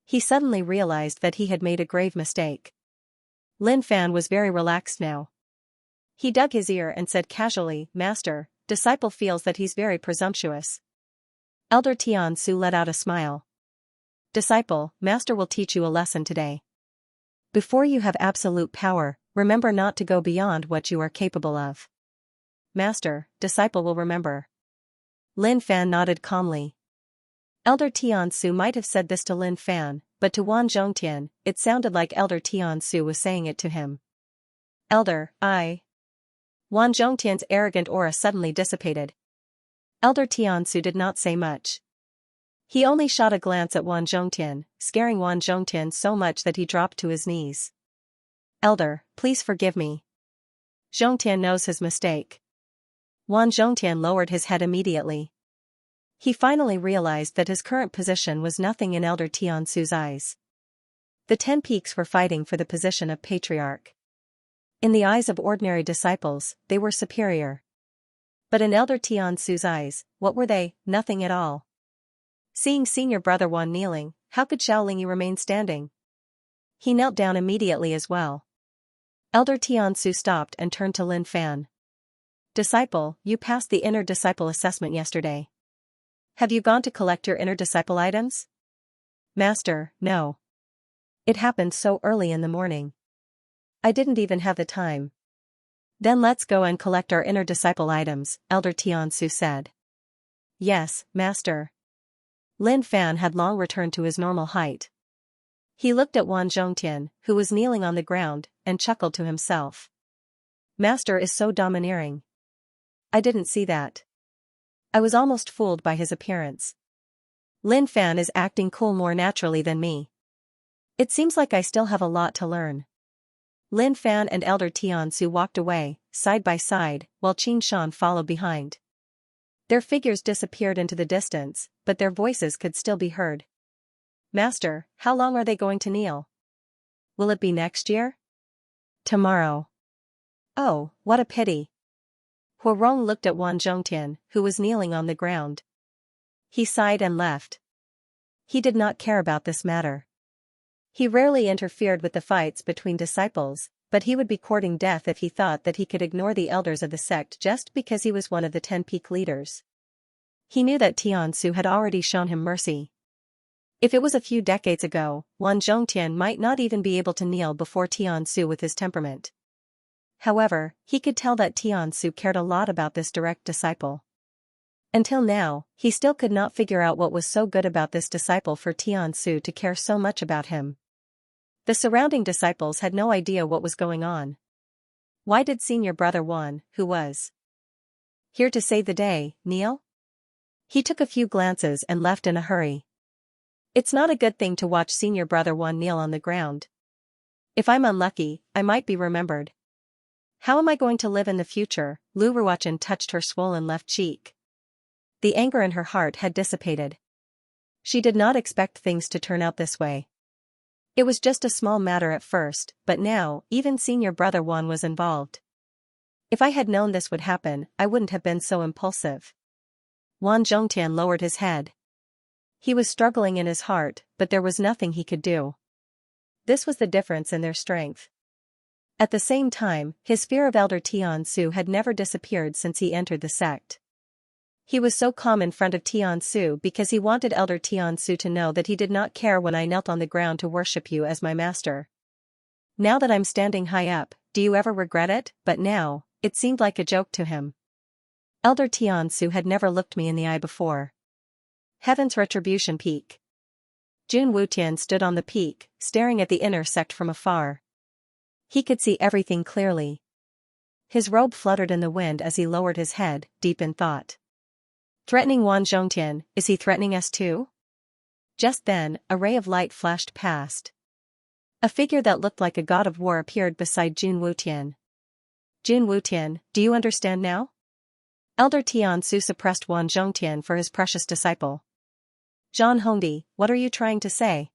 He suddenly realized that he had made a grave mistake. Lin Fan was very relaxed now. He dug his ear and said casually, Master, disciple feels that he's very presumptuous. Elder Tian Su let out a smile. Disciple, Master will teach you a lesson today. Before you have absolute power, remember not to go beyond what you are capable of. Master, disciple will remember. Lin Fan nodded calmly. Elder Tian Su might have said this to Lin Fan, but to Wan Zhongtian, it sounded like Elder Tian Su was saying it to him. Elder, Wan Zhongtian's arrogant aura suddenly dissipated. Elder Tian Su did not say much. He only shot a glance at Wan Zhongtian, scaring Wan Zhongtian so much that he dropped to his knees. Elder, please forgive me. Zhongtian knows his mistake. Wan Zhongtian lowered his head immediately. He finally realized that his current position was nothing in Elder Tian Su's eyes. The 10 peaks were fighting for the position of patriarch. In the eyes of ordinary disciples, they were superior. But in Elder Tiansu's eyes, what were they? Nothing at all. Seeing senior brother Wan kneeling, how could Xiaolingyi remain standing? He knelt down immediately as well. Elder Tiansu stopped and turned to Lin Fan. Disciple, you passed the inner disciple assessment yesterday. Have you gone to collect your inner disciple items? Master, no. It happened so early in the morning. I didn't even have the time. Then let's go and collect our inner disciple items, Elder Tiansu said. Yes, Master. Lin Fan had long returned to his normal height. He looked at Wan Zhongtian, who was kneeling on the ground, and chuckled to himself. Master is so domineering. I didn't see that. I was almost fooled by his appearance. Lin Fan is acting cool more naturally than me. It seems like I still have a lot to learn. Lin Fan and Elder Tiansu walked away, side by side, while Qin Shan followed behind. Their figures disappeared into the distance, but their voices could still be heard. Master, how long are they going to kneel? Will it be next year? Tomorrow. Oh, what a pity. Huarong looked at Wan Zhongtian, who was kneeling on the ground. He sighed and left. He did not care about this matter. He rarely interfered with the fights between disciples, but he would be courting death if he thought that he could ignore the elders of the sect just because he was one of the 10 peak leaders. He knew that Tiansu had already shown him mercy. If it was a few decades ago, Wan Zhongtian might not even be able to kneel before Tiansu with his temperament. However, he could tell that Tiansu cared a lot about this direct disciple. Until now, he still could not figure out what was so good about this disciple for Tiansu to care so much about him. The surrounding disciples had no idea what was going on. Why did senior brother Wan, who was here to save the day, kneel? He took a few glances and left in a hurry. It's not a good thing to watch senior brother Wan kneel on the ground. If I'm unlucky, I might be remembered. How am I going to live in the future? Lu Ruochen touched her swollen left cheek. The anger in her heart had dissipated. She did not expect things to turn out this way. It was just a small matter at first, but now, even senior brother Wan was involved. If I had known this would happen, I wouldn't have been so impulsive. Wan Zhongtian lowered his head. He was struggling in his heart, but there was nothing he could do. This was the difference in their strength. At the same time, his fear of Elder Tiansu had never disappeared since he entered the sect. He was so calm in front of Tiansu because he wanted Elder Tiansu to know that he did not care when I knelt on the ground to worship you as my master. Now that I'm standing high up, do you ever regret it? But now, it seemed like a joke to him. Elder Tiansu had never looked me in the eye before. Heaven's retribution peak. Jun Wutian stood on the peak, staring at the inner sect from afar. He could see everything clearly. His robe fluttered in the wind as he lowered his head, deep in thought. Threatening Wan Zhongtian, is he threatening us too? Just then, a ray of light flashed past. A figure that looked like a god of war appeared beside Jun Wutian. Jun Wutian, do you understand now? Elder Tiansu suppressed Wan Zhongtian for his precious disciple. Zhan Hongdi, what are you trying to say?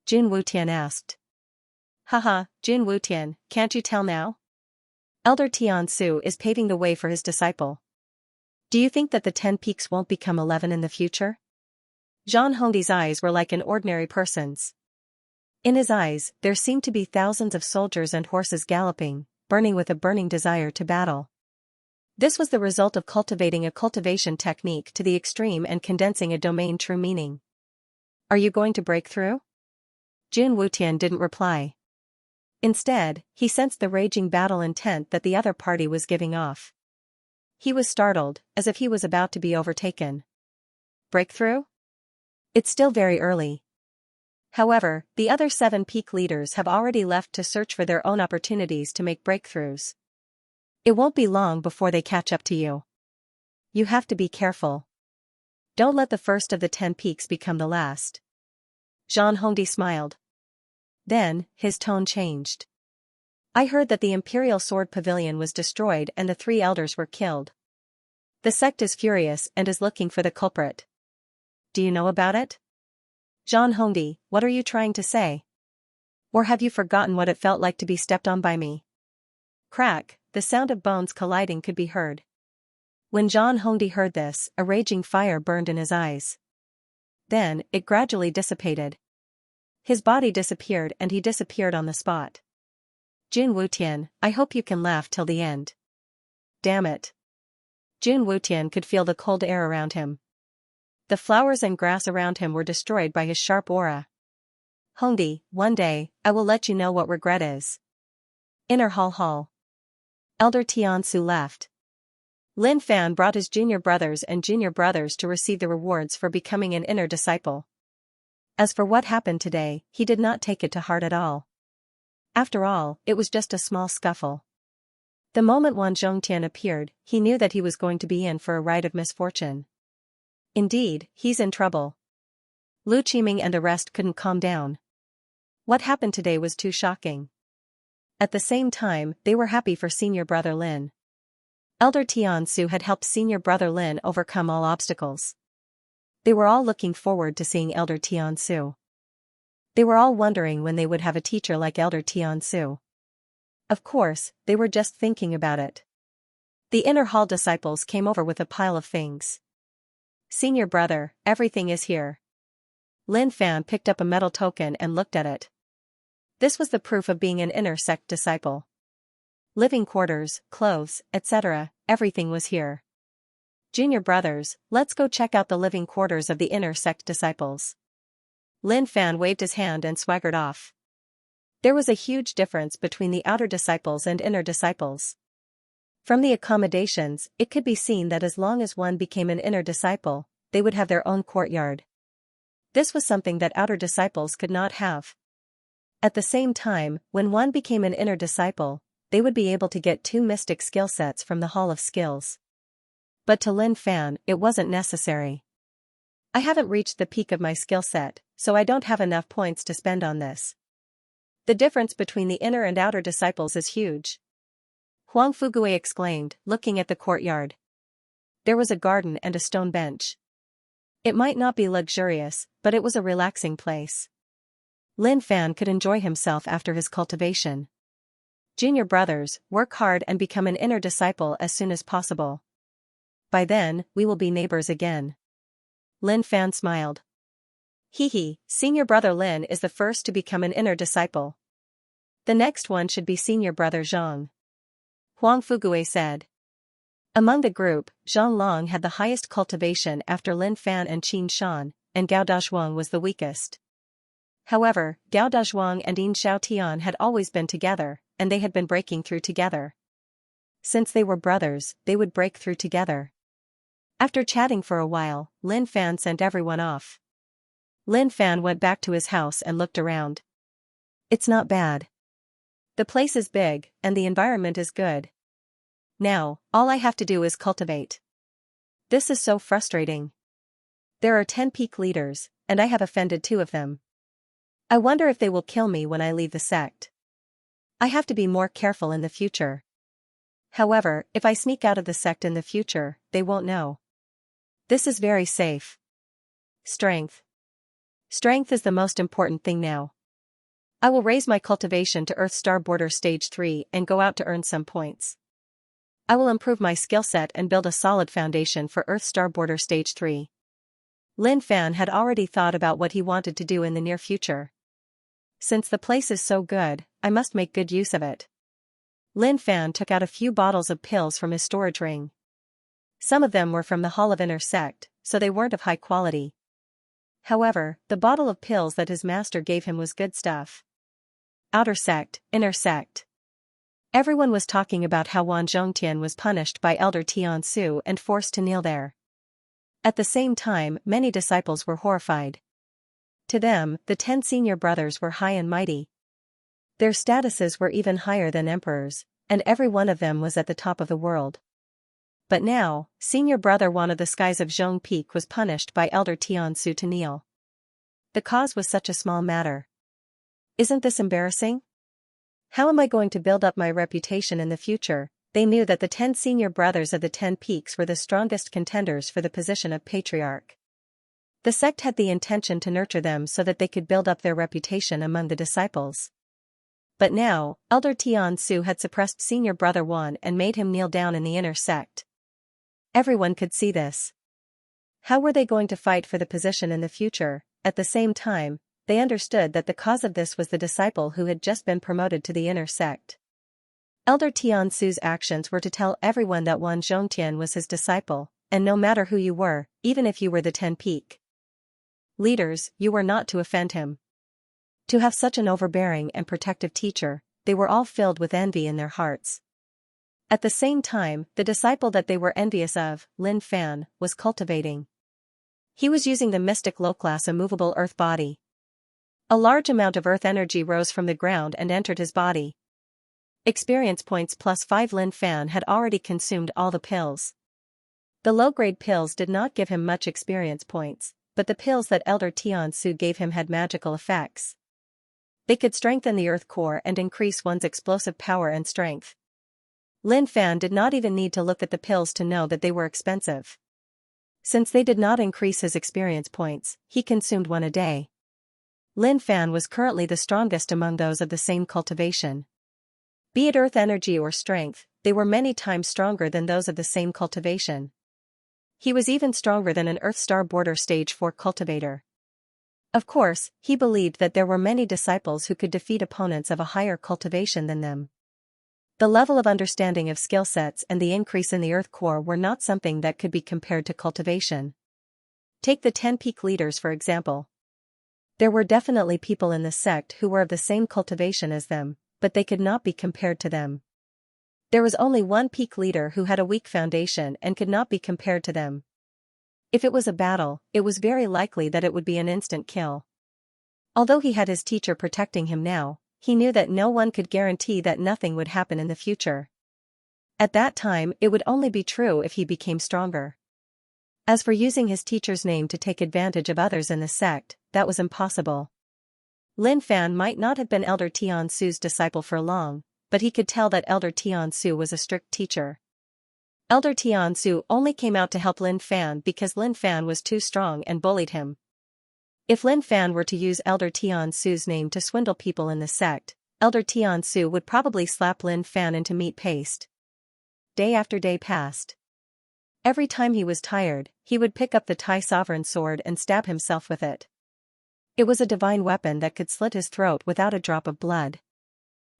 Jun Wutian asked. Haha, Jun Wutian, can't you tell now? Elder Tiansu is paving the way for his disciple. Do you think that the 10 peaks won't become 11 in the future? Zhan Hongdi's eyes were like an ordinary person's. In his eyes, there seemed to be thousands of soldiers and horses galloping, burning with a burning desire to battle. This was the result of cultivating a cultivation technique to the extreme and condensing a domain true meaning. Are you going to break through? Jun Wutian didn't reply. Instead, he sensed the raging battle intent that the other party was giving off. He was startled, as if he was about to be overtaken. Breakthrough? It's still very early. However, the other 7 peak leaders have already left to search for their own opportunities to make breakthroughs. It won't be long before they catch up to you. You have to be careful. Don't let the first of the 10 peaks become the last. Zhan Hongdi smiled. Then, his tone changed. I heard that the Imperial Sword Pavilion was destroyed and the 3 elders were killed. The sect is furious and is looking for the culprit. Do you know about it? Zhan Hongdi, what are you trying to say? Or have you forgotten what it felt like to be stepped on by me? Crack, the sound of bones colliding could be heard. When Zhang Hongdi heard this, a raging fire burned in his eyes. Then, it gradually dissipated. His body disappeared and he disappeared on the spot. Jun Wutian, I hope you can laugh till the end. Damn it. Jun Wutian could feel the cold air around him. The flowers and grass around him were destroyed by his sharp aura. Hongdi, one day, I will let you know what regret is. Inner hall. Elder Tiansu left. Lin Fan brought his junior brothers to receive the rewards for becoming an inner disciple. As for what happened today, he did not take it to heart at all. After all, it was just a small scuffle. The moment Wan Zhongtian appeared, he knew that he was going to be in for a ride of misfortune. Indeed, he's in trouble. Lu Qiming and the rest couldn't calm down. What happened today was too shocking. At the same time, they were happy for senior brother Lin. Elder Tiansu had helped senior brother Lin overcome all obstacles. They were all looking forward to seeing Elder Tiansu. They were all wondering when they would have a teacher like Elder Tiansu. Of course, they were just thinking about it. The inner hall disciples came over with a pile of things. Senior brother, everything is here. Lin Fan picked up a metal token and looked at it. This was the proof of being an inner sect disciple. Living quarters, clothes, etc., everything was here. Junior brothers, let's go check out the living quarters of the inner sect disciples. Lin Fan waved his hand and swaggered off. There was a huge difference between the outer disciples and inner disciples. From the accommodations, it could be seen that as long as one became an inner disciple, they would have their own courtyard. This was something that outer disciples could not have. At the same time, when one became an inner disciple, they would be able to get 2 mystic skill sets from the Hall of Skills. But to Lin Fan, it wasn't necessary. I haven't reached the peak of my skill set, so I don't have enough points to spend on this. The difference between the inner and outer disciples is huge. Huang Fugui exclaimed, looking at the courtyard. There was a garden and a stone bench. It might not be luxurious, but it was a relaxing place. Lin Fan could enjoy himself after his cultivation. Junior brothers, work hard and become an inner disciple as soon as possible. By then, we will be neighbors again. Lin Fan smiled. Hee, senior brother Lin is the first to become an inner disciple. The next one should be senior brother Zhang. Huang Fugui said. Among the group, Zhang Long had the highest cultivation after Lin Fan and Qin Shan, and Gao Dazhuang was the weakest. However, Gao Dazhuang and Yin Xiaotian had always been together, and they had been breaking through together. Since they were brothers, they would break through together. After chatting for a while, Lin Fan sent everyone off. Lin Fan went back to his house and looked around. It's not bad. The place is big, and the environment is good. Now, all I have to do is cultivate. This is so frustrating. There are 10 peak leaders, and I have offended 2 of them. I wonder if they will kill me when I leave the sect. I have to be more careful in the future. However, if I sneak out of the sect in the future, they won't know. This is very safe. Strength. Strength is the most important thing now. I will raise my cultivation to Earth Star Border Stage 3 and go out to earn some points. I will improve my skill set and build a solid foundation for Earth Star Border Stage 3. Lin Fan had already thought about what he wanted to do in the near future. Since the place is so good, I must make good use of it. Lin Fan took out a few bottles of pills from his storage ring. Some of them were from the Hall of Inner Sect, so they weren't of high quality. However, the bottle of pills that his master gave him was good stuff. Outer sect, inner sect. Everyone was talking about how Wan Zhongtian was punished by Elder Tiansu and forced to kneel there. At the same time, many disciples were horrified. To them, the 10 senior brothers were high and mighty. Their statuses were even higher than emperors, and every one of them was at the top of the world. But now, senior brother Wan of the skies of Zhong Peak was punished by Elder Tiansu to kneel. The cause was such a small matter. Isn't this embarrassing? How am I going to build up my reputation in the future? They knew that the 10 senior brothers of the 10 peaks were the strongest contenders for the position of patriarch. The sect had the intention to nurture them so that they could build up their reputation among the disciples. But now, Elder Tiansu had suppressed senior brother Wan and made him kneel down in the inner sect. Everyone could see this. How were they going to fight for the position in the future? At the same time, they understood that the cause of this was the disciple who had just been promoted to the inner sect. Elder Tianzu's actions were to tell everyone that Wan Zhongtian was his disciple, and no matter who you were, even if you were the 10 peak leaders, you were not to offend him. To have such an overbearing and protective teacher, they were all filled with envy in their hearts. At the same time, the disciple that they were envious of, Lin Fan, was cultivating. He was using the mystic low-class immovable earth body. A large amount of earth energy rose from the ground and entered his body. Experience points +5. Lin Fan had already consumed all the pills. The low-grade pills did not give him much experience points, but the pills that Elder Tianzu gave him had magical effects. They could strengthen the earth core and increase one's explosive power and strength. Lin Fan did not even need to look at the pills to know that they were expensive. Since they did not increase his experience points, he consumed one a day. Lin Fan was currently the strongest among those of the same cultivation. Be it earth energy or strength, they were many times stronger than those of the same cultivation. He was even stronger than an Earth Star Border Stage 4 cultivator. Of course, he believed that there were many disciples who could defeat opponents of a higher cultivation than them. The level of understanding of skill sets and the increase in the earth core were not something that could be compared to cultivation. Take the 10 peak leaders for example. There were definitely people in the sect who were of the same cultivation as them, but they could not be compared to them. There was only one peak leader who had a weak foundation and could not be compared to them. If it was a battle, it was very likely that it would be an instant kill. Although he had his teacher protecting him now, he knew that no one could guarantee that nothing would happen in the future. At that time, it would only be true if he became stronger. As for using his teacher's name to take advantage of others in the sect, that was impossible. Lin Fan might not have been Elder Tianzu's disciple for long, but he could tell that Elder Tianzu was a strict teacher. Elder Tianzu only came out to help Lin Fan because Lin Fan was too strong and bullied him. If Lin Fan were to use Elder Tianzu's name to swindle people in the sect, Elder Tianzu would probably slap Lin Fan into meat paste. Day after day passed. Every time he was tired, he would pick up the Tai Sovereign sword and stab himself with it. It was a divine weapon that could slit his throat without a drop of blood.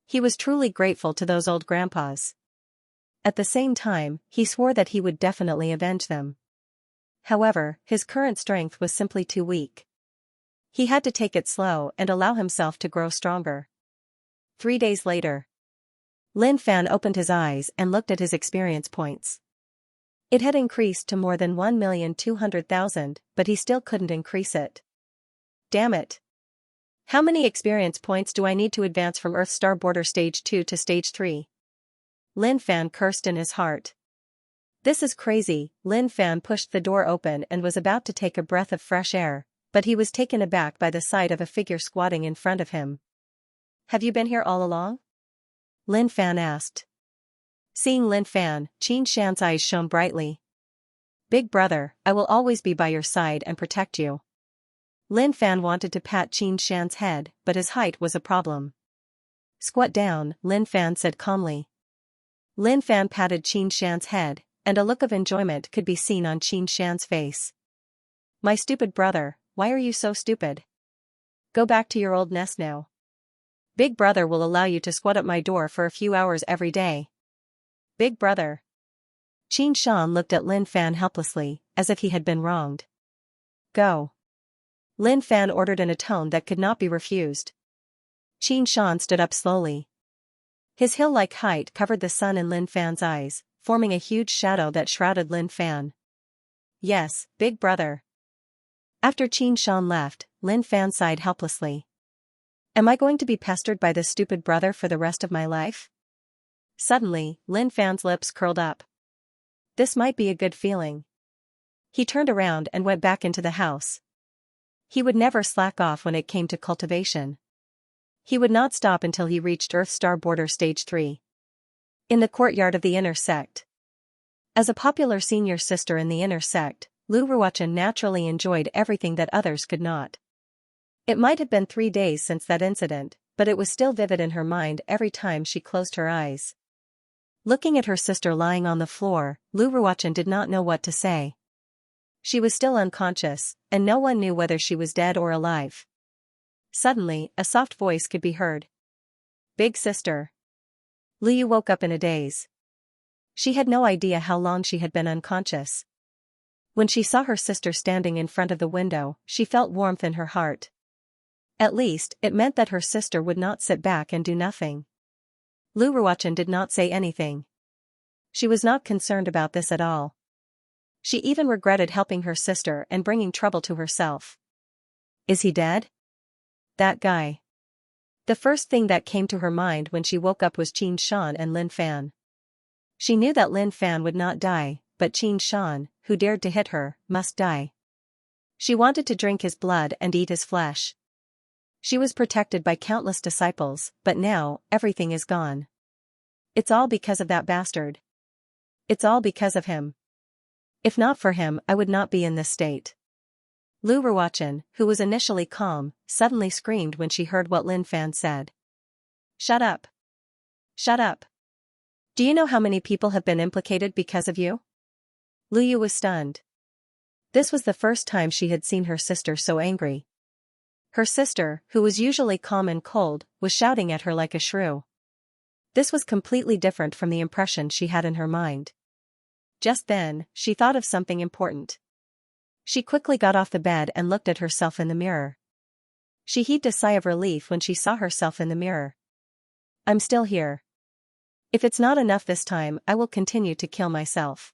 He was truly grateful to those old grandpas. At the same time, he swore that he would definitely avenge them. However, his current strength was simply too weak. He had to take it slow and allow himself to grow stronger. 3 days later. Lin Fan opened his eyes and looked at his experience points. It had increased to more than 1,200,000, but he still couldn't increase it. Damn it. How many experience points do I need to advance from Earth Star Border Stage 2 to Stage 3? Lin Fan cursed in his heart. This is crazy. Lin Fan pushed the door open and was about to take a breath of fresh air, but he was taken aback by the sight of a figure squatting in front of him. Have you been here all along? Lin Fan asked. Seeing Lin Fan, Xianxia's eyes shone brightly. Big brother, I will always be by your side and protect you. Lin Fan wanted to pat Xianxia's head, but his height was a problem. Squat down, Lin Fan said calmly. Lin Fan patted Xianxia's head, and a look of enjoyment could be seen on Xianxia's face. My stupid brother, why are you so stupid? Go back to your old nest now. Big brother will allow you to squat at my door for a few hours every day. Big brother. Xianxia looked at Lin Fan helplessly, as if he had been wronged. Go. Lin Fan ordered in a tone that could not be refused. Xianxia stood up slowly. His hill-like height covered the sun in Lin Fan's eyes, forming a huge shadow that shrouded Lin Fan. Yes, big brother. After Xianxia left, Lin Fan sighed helplessly. Am I going to be pestered by this stupid brother for the rest of my life? Suddenly, Lin Fan's lips curled up. This might be a good feeling. He turned around and went back into the house. He would never slack off when it came to cultivation. He would not stop until he reached Earth Star Border Stage 3. In the courtyard of the inner sect. As a popular senior sister in the inner sect, Lu Ruochen naturally enjoyed everything that others could not. It might have been 3 days since that incident, but it was still vivid in her mind every time she closed her eyes. Looking at her sister lying on the floor, Lu Ruochen did not know what to say. She was still unconscious, and no one knew whether she was dead or alive. Suddenly, a soft voice could be heard. "Big sister." Liu woke up in a daze. She had no idea how long she had been unconscious. When she saw her sister standing in front of the window, she felt warmth in her heart. At least, it meant that her sister would not sit back and do nothing. Lu Ruochen did not say anything. She was not concerned about this at all. She even regretted helping her sister and bringing trouble to herself. Is he dead? That guy. The first thing that came to her mind when she woke up was Qin Shan and Lin Fan. She knew that Lin Fan would not die, but Qin Shan, who dared to hit her, must die. She wanted to drink his blood and eat his flesh. She was protected by countless disciples, but now, everything is gone. It's all because of that bastard. It's all because of him. If not for him, I would not be in this state. Lu Ruochen, who was initially calm, suddenly screamed when she heard what Lin Fan said. "Shut up. Shut up. Do you know how many people have been implicated because of you?" Lu Yu was stunned. This was the first time she had seen her sister so angry. Her sister, who was usually calm and cold, was shouting at her like a shrew. This was completely different from the impression she had in her mind. Just then, she thought of something important. She quickly got off the bed and looked at herself in the mirror. She heaved a sigh of relief when she saw herself in the mirror. "I'm still here. If it's not enough this time, I will continue to kill myself."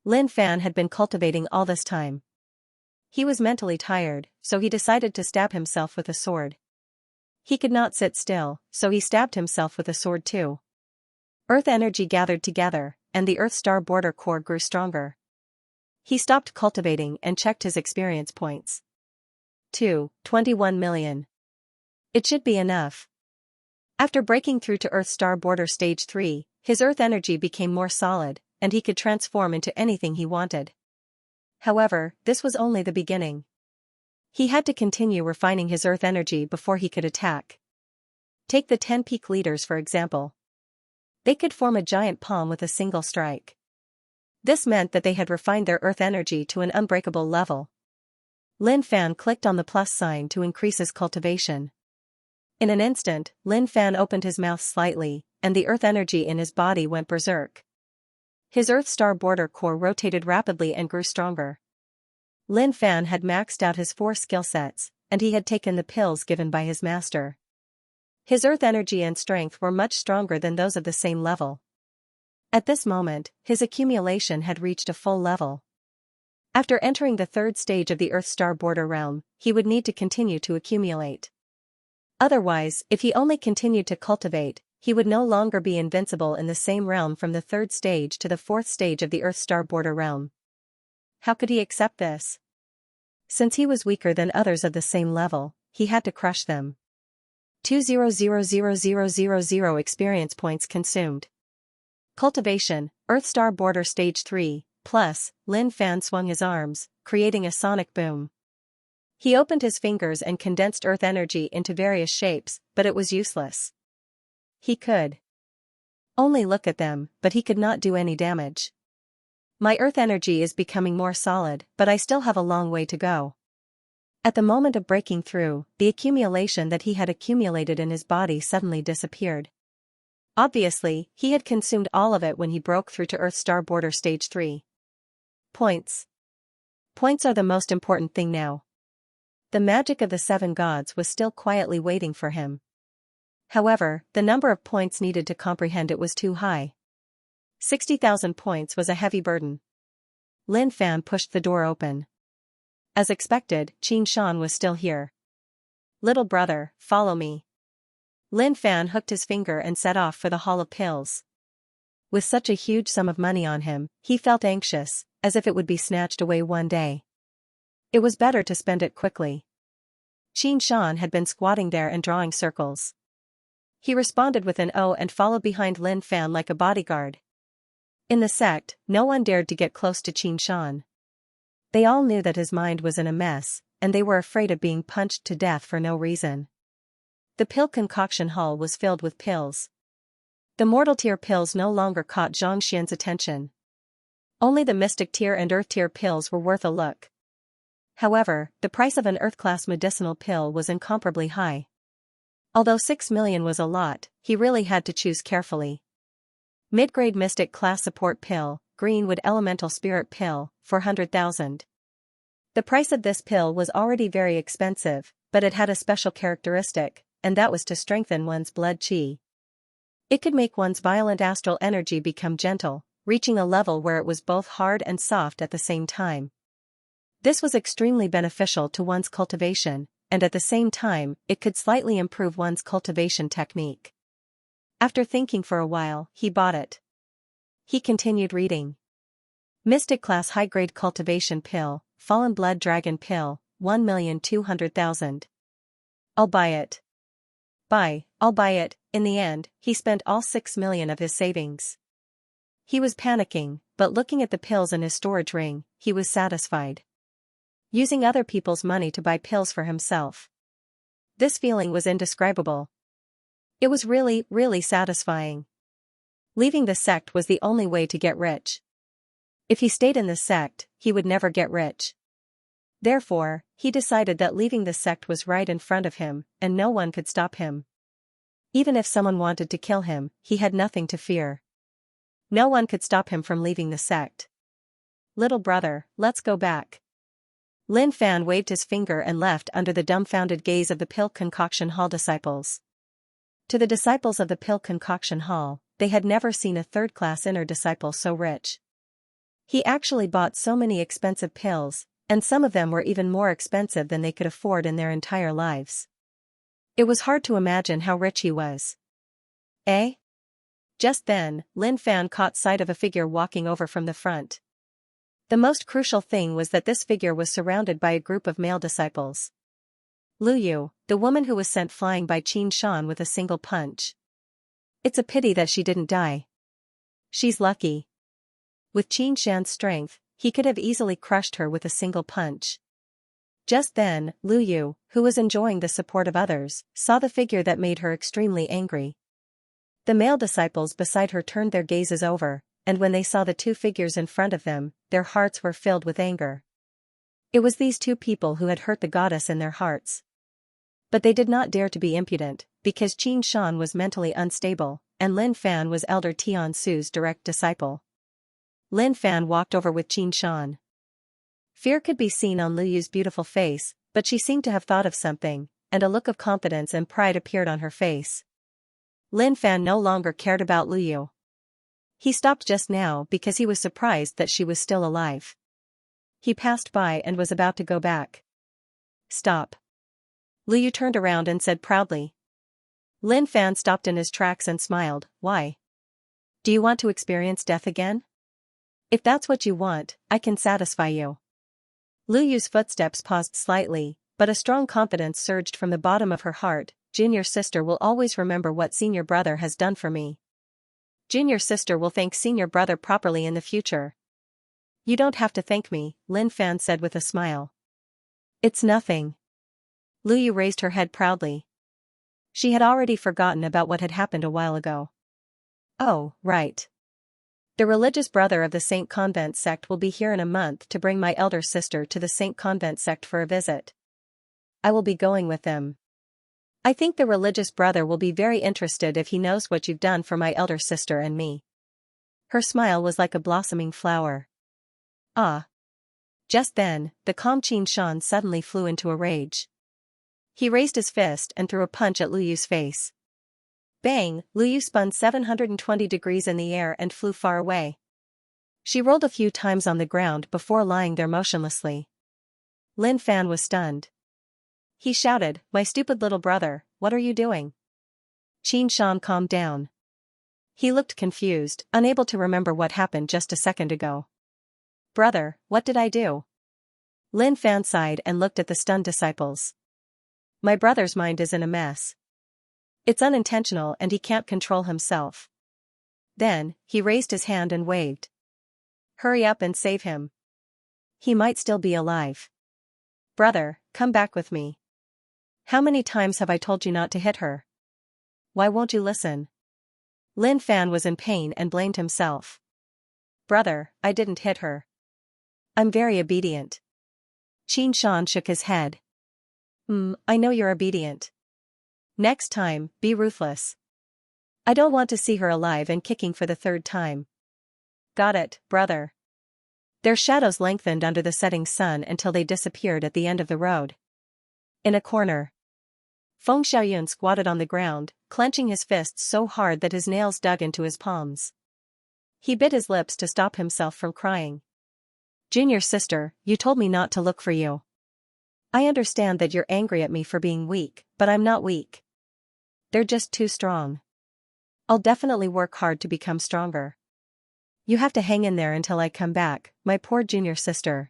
Lin Fan had been cultivating all this time. He was mentally tired, so he decided to stab himself with a sword. He could not sit still, so he stabbed himself with a sword too. Earth energy gathered together, and the Earth Star border core grew stronger. He stopped cultivating and checked his experience points. 21 million. It should be enough. After breaking through to Earth Star border stage 3, his Earth energy became more solid, and he could transform into anything he wanted. However, this was only the beginning. He had to continue refining his Earth energy before he could attack. Take the 10 peak leaders for example. They could form a giant palm with a single strike. This meant that they had refined their Earth energy to an unbreakable level. Lin Fan clicked on the plus sign to increase his cultivation. In an instant, Lin Fan opened his mouth slightly, and the Earth energy in his body went berserk. His Earth Star border core rotated rapidly and grew stronger. Lin Fan had maxed out his 4 skill sets, and he had taken the pills given by his master. His Earth energy and strength were much stronger than those of the same level. At this moment, his accumulation had reached a full level. After entering the 3rd stage of the Earth Star border realm, he would need to continue to accumulate. Otherwise, if he only continued to cultivate, he would no longer be invincible in the same realm from the 3rd stage to the 4th stage of the Earth Star border realm. How could he accept this? Since he was weaker than others of the same level, he had to crush them. 200,000 experience points consumed. Cultivation, Earth Star border stage 3, plus, Lin Fan swung his arms, creating a sonic boom. He opened his fingers and condensed Earth energy into various shapes, but it was useless. He could only look at them, but he could not do any damage. My Earth energy is becoming more solid, but I still have a long way to go. At the moment of breaking through, the accumulation that he had accumulated in his body suddenly disappeared. Obviously, he had consumed all of it when he broke through to Earth Star border stage 3. Points. Points are the most important thing now. The magic of the 7 gods was still quietly waiting for him. However, the number of points needed to comprehend it was too high. 60,000 points was a heavy burden. Lin Fan pushed the door open. As expected, Qin Shan was still here. "Little brother, follow me." Lin Fan hooked his finger and set off for the Hall of Pills. With such a huge sum of money on him, he felt anxious, as if it would be snatched away one day. It was better to spend it quickly. Qin Shan had been squatting there and drawing circles. He responded with an "oh" and followed behind Lin Fan like a bodyguard. In the sect, no one dared to get close to Qin Shan. They all knew that his mind was in a mess, and they were afraid of being punched to death for no reason. The pill concoction hall was filled with pills. The mortal tier pills no longer caught Xianxia's attention. Only the mystic tier and earth tier pills were worth a look. However, the price of an earth-class medicinal pill was incomparably high. Although 6 million was a lot, he really had to choose carefully. Mid-grade mystic class support pill, Greenwood elemental spirit pill, 400,000. The price of this pill was already very expensive, but it had a special characteristic, and that was to strengthen one's blood qi. It could make one's violent astral energy become gentle, reaching a level where it was both hard and soft at the same time. This was extremely beneficial to one's cultivation, and at the same time, it could slightly improve one's cultivation technique. After thinking for a while, he bought it. He continued reading. Mystic class high-grade cultivation pill, fallen blood dragon pill, 1,200,000. I'll buy it. I'll buy it. In the end, he spent all 6 million of his savings. He was panicking, but looking at the pills in his storage ring, he was satisfied. Using other people's money to buy pills for himself. This feeling was indescribable. It was really, really satisfying. Leaving the sect was the only way to get rich. If he stayed in the sect, he would never get rich. Therefore, he decided that leaving the sect was right in front of him, and no one could stop him. Even if someone wanted to kill him, he had nothing to fear. No one could stop him from leaving the sect. Little brother, let's go back. Lin Fan waved his finger and left under the dumbfounded gaze of the Pill Concoction Hall disciples. To the disciples of the Pill Concoction Hall, they had never seen a third-class inner disciple so rich. He actually bought so many expensive pills, and some of them were even more expensive than they could afford in their entire lives. It was hard to imagine how rich he was. Eh? Just then, Lin Fan caught sight of a figure walking over from the front. The most crucial thing was that this figure was surrounded by a group of male disciples. Lu Yu, the woman who was sent flying by Qin Shan with a single punch. It's a pity that she didn't die. She's lucky. With Qin Shan's strength, he could have easily crushed her with a single punch. Just then, Lu Yu, who was enjoying the support of others, saw the figure that made her extremely angry. The male disciples beside her turned their gazes over, and when they saw the two figures in front of them, their hearts were filled with anger. It was these two people who had hurt the goddess in their hearts. But they did not dare to be impudent, because Qin Shan was mentally unstable, and Lin Fan was Elder Tian Su's direct disciple. Lin Fan walked over with Qin Shan. Fear could be seen on Lu Yu's beautiful face, but she seemed to have thought of something, and a look of confidence and pride appeared on her face. Lin Fan no longer cared about Lu Yu. He stopped just now because he was surprised that she was still alive. He passed by and was about to go back. Stop. Lu Yu turned around and said proudly. Lin Fan stopped in his tracks and smiled. Why? Do you want to experience death again? If that's what you want, I can satisfy you. Lu Yu's footsteps paused slightly, but a strong confidence surged from the bottom of her heart. Junior sister will always remember what senior brother has done for me. Junior sister will thank senior brother properly in the future. You don't have to thank me, Lin Fan said with a smile. It's nothing. Lu Yu raised her head proudly. She had already forgotten about what had happened a while ago. Oh, right. The religious brother of the Saint Convent sect will be here in a month to bring my elder sister to the Saint Convent sect for a visit. I will be going with them. I think the religious brother will be very interested if he knows what you've done for my elder sister and me. Her smile was like a blossoming flower. Ah. Just then, the calm Qin Shan suddenly flew into a rage. He raised his fist and threw a punch at Lu Yu's face. Bang! Lu Yu spun 720 degrees in the air and flew far away. She rolled a few times on the ground before lying there motionlessly. Lin Fan was stunned. He shouted, "My stupid little brother, what are you doing?" Qin Shan calmed down. He looked confused, unable to remember what happened just a second ago. Brother, what did I do? Lin Fan sighed and looked at the stunned disciples. My brother's mind is in a mess. It's unintentional and he can't control himself. Then, he raised his hand and waved. Hurry up and save him. He might still be alive. Brother, come back with me. How many times have I told you not to hit her? Why won't you listen? Lin Fan was in pain and blamed himself. Brother, I didn't hit her. I'm very obedient. Xianxia shook his head. I know you're obedient. Next time, be ruthless. I don't want to see her alive and kicking for the third time. Got it, brother. Their shadows lengthened under the setting sun until they disappeared at the end of the road. In a corner, Feng Xiaoyun squatted on the ground, clenching his fists so hard that his nails dug into his palms. He bit his lips to stop himself from crying. Junior sister, you told me not to look for you. I understand that you're angry at me for being weak, but I'm not weak. They're just too strong. I'll definitely work hard to become stronger. You have to hang in there until I come back, my poor junior sister.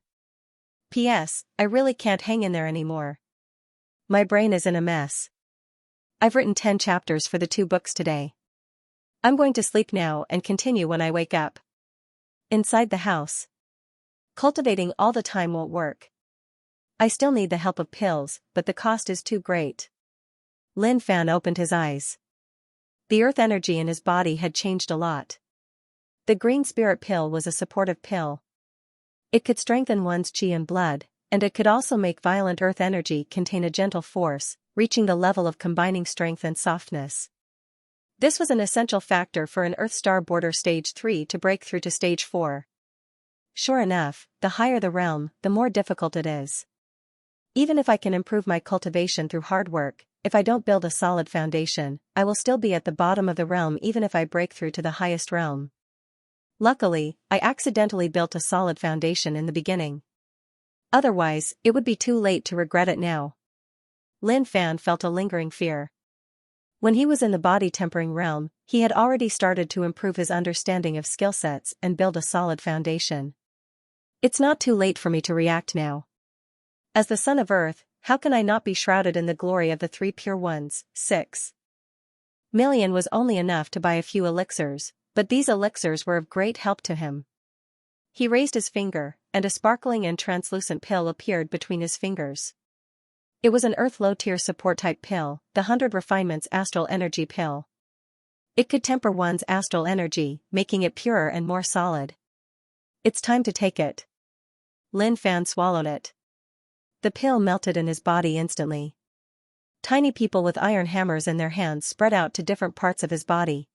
P.S. I really can't hang in there anymore. My brain is in a mess. I've written 10 chapters for the 2 books today. I'm going to sleep now and continue when I wake up. Inside the house. Cultivating all the time won't work. I still need the help of pills, but the cost is too great. Lin Fan opened his eyes. The earth energy in his body had changed a lot. The green spirit pill was a supportive pill. It could strengthen one's chi and blood, and it could also make violent earth energy contain a gentle force, reaching the level of combining strength and softness. This was an essential factor for an Earth Star Border Stage 3 to break through to Stage 4. Sure enough, the higher the realm, the more difficult it is. Even if I can improve my cultivation through hard work, if I don't build a solid foundation, I will still be at the bottom of the realm even if I break through to the highest realm. Luckily, I accidentally built a solid foundation in the beginning. Otherwise, it would be too late to regret it now. Lin Fan felt a lingering fear. When he was in the body-tempering realm, he had already started to improve his understanding of skill sets and build a solid foundation. It's not too late for me to react now. As the son of Earth, how can I not be shrouded in the glory of the 3 pure ones? 6 million was only enough to buy a few elixirs, but these elixirs were of great help to him. He raised his finger, and a sparkling and translucent pill appeared between his fingers. It was an Earth low-tier support-type pill, the 100 Refinements Astral Energy Pill. It could temper one's astral energy, making it purer and more solid. It's time to take it. Lin Fan swallowed it. The pill melted in his body instantly. Tiny people with iron hammers in their hands spread out to different parts of his body.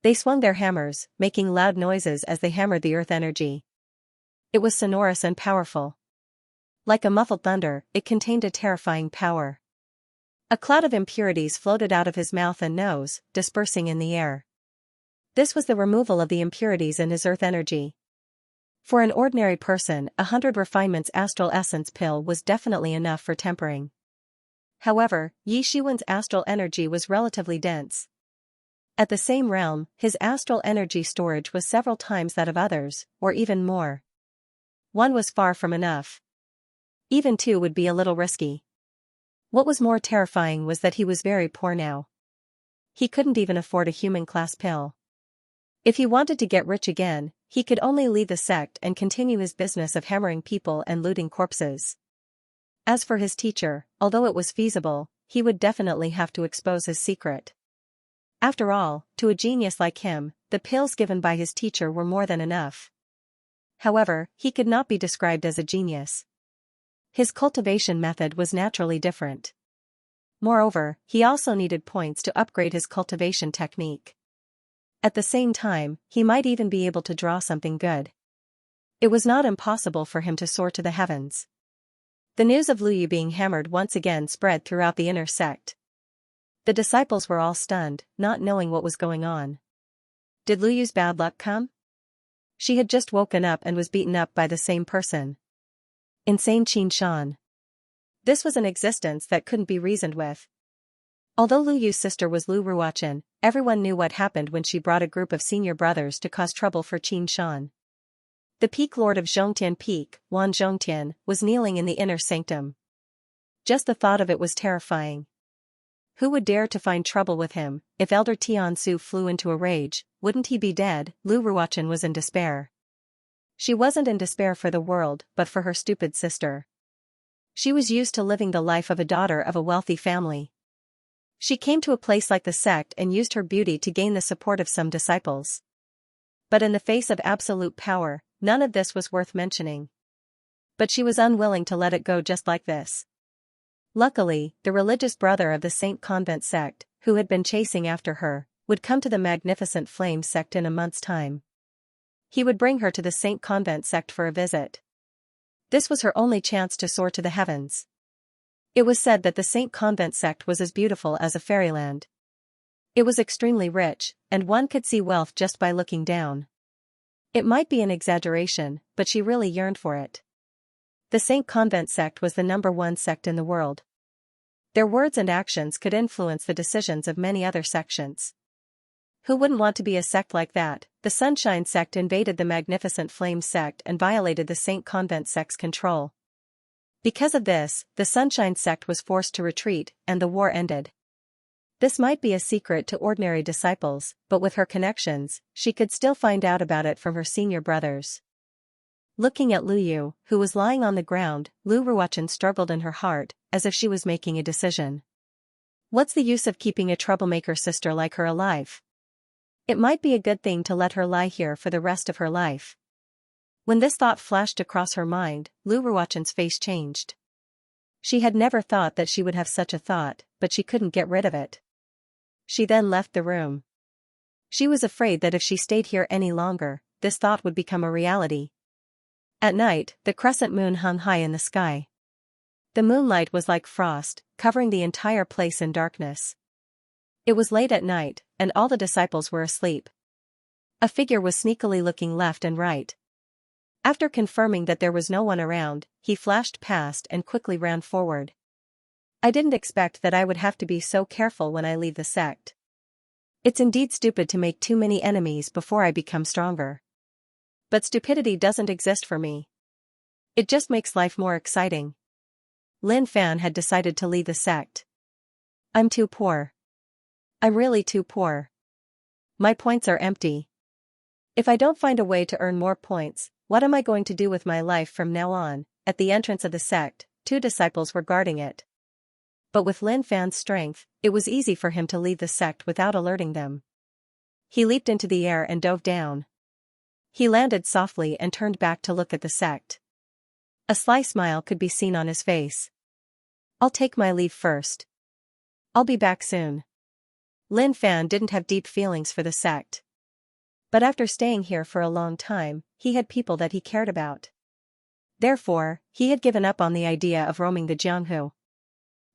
They swung their hammers, making loud noises as they hammered the earth energy. It was sonorous and powerful. Like a muffled thunder, it contained a terrifying power. A cloud of impurities floated out of his mouth and nose, dispersing in the air. This was the removal of the impurities in his earth energy. For an ordinary person, 100 Refinements Astral Essence pill was definitely enough for tempering. However, Yi Shiwen's astral energy was relatively dense. At the same realm, his astral energy storage was several times that of others, or even more. 1 was far from enough. Even 2 would be a little risky. What was more terrifying was that he was very poor now. He couldn't even afford a human-class pill. If he wanted to get rich again, he could only leave the sect and continue his business of hammering people and looting corpses. As for his teacher, although it was feasible, he would definitely have to expose his secret. After all, to a genius like him, the pills given by his teacher were more than enough. However, he could not be described as a genius. His cultivation method was naturally different. Moreover, he also needed points to upgrade his cultivation technique. At the same time, he might even be able to draw something good. It was not impossible for him to soar to the heavens. The news of Luyu being hammered once again spread throughout the inner sect. The disciples were all stunned, not knowing what was going on. Did Luyu's bad luck come? She had just woken up and was beaten up by the same person. Insane Xianxia. This was an existence that couldn't be reasoned with. Although Luyu's sister was Lu Ruochen, everyone knew what happened when she brought a group of senior brothers to cause trouble for Xianxia. The peak lord of Zhongtian Peak, Wan Zhongtian, was kneeling in the inner sanctum. Just the thought of it was terrifying. Who would dare to find trouble with him? If Elder Tiansu flew into a rage, wouldn't he be dead? Lu Ruochen was in despair. She wasn't in despair for the world, but for her stupid sister. She was used to living the life of a daughter of a wealthy family. She came to a place like the sect and used her beauty to gain the support of some disciples. But in the face of absolute power, none of this was worth mentioning. But she was unwilling to let it go just like this. Luckily, the religious brother of the Saint Convent sect, who had been chasing after her, would come to the Magnificent Flame sect in a month's time. He would bring her to the Saint Convent sect for a visit. This was her only chance to soar to the heavens. It was said that the Saint Convent sect was as beautiful as a fairyland. It was extremely rich, and one could see wealth just by looking down. It might be an exaggeration, but she really yearned for it. The Saint Convent sect was the #1 sect in the world. Their words and actions could influence the decisions of many other sections. Who wouldn't want to be a sect like that? The Sunshine sect invaded the Magnificent Flame sect and violated the Saint Convent sect's control. Because of this, the Sunshine sect was forced to retreat, and the war ended. This might be a secret to ordinary disciples, but with her connections, she could still find out about it from her senior brothers. Looking at Lu Yu, who was lying on the ground, Lu Ruochen struggled in her heart, as if she was making a decision. What's the use of keeping a troublemaker sister like her alive? It might be a good thing to let her lie here for the rest of her life. When this thought flashed across her mind, Lu Ruochen's face changed. She had never thought that she would have such a thought, but she couldn't get rid of it. She then left the room. She was afraid that if she stayed here any longer, this thought would become a reality. At night, the crescent moon hung high in the sky. The moonlight was like frost, covering the entire place in darkness. It was late at night, and all the disciples were asleep. A figure was sneakily looking left and right. After confirming that there was no one around, he flashed past and quickly ran forward. I didn't expect that I would have to be so careful when I leave the sect. It's indeed stupid to make too many enemies before I become stronger. But stupidity doesn't exist for me. It just makes life more exciting. Lin Fan had decided to leave the sect. I'm too poor. I'm really too poor. My points are empty. If I don't find a way to earn more points, what am I going to do with my life from now on? At the entrance of the sect, 2 disciples were guarding it. But with Lin Fan's strength, it was easy for him to leave the sect without alerting them. He leaped into the air and dove down. He landed softly and turned back to look at the sect. A sly smile could be seen on his face. I'll take my leave first. I'll be back soon. Lin Fan didn't have deep feelings for the sect. But after staying here for a long time, he had people that he cared about. Therefore, he had given up on the idea of roaming the Jianghu.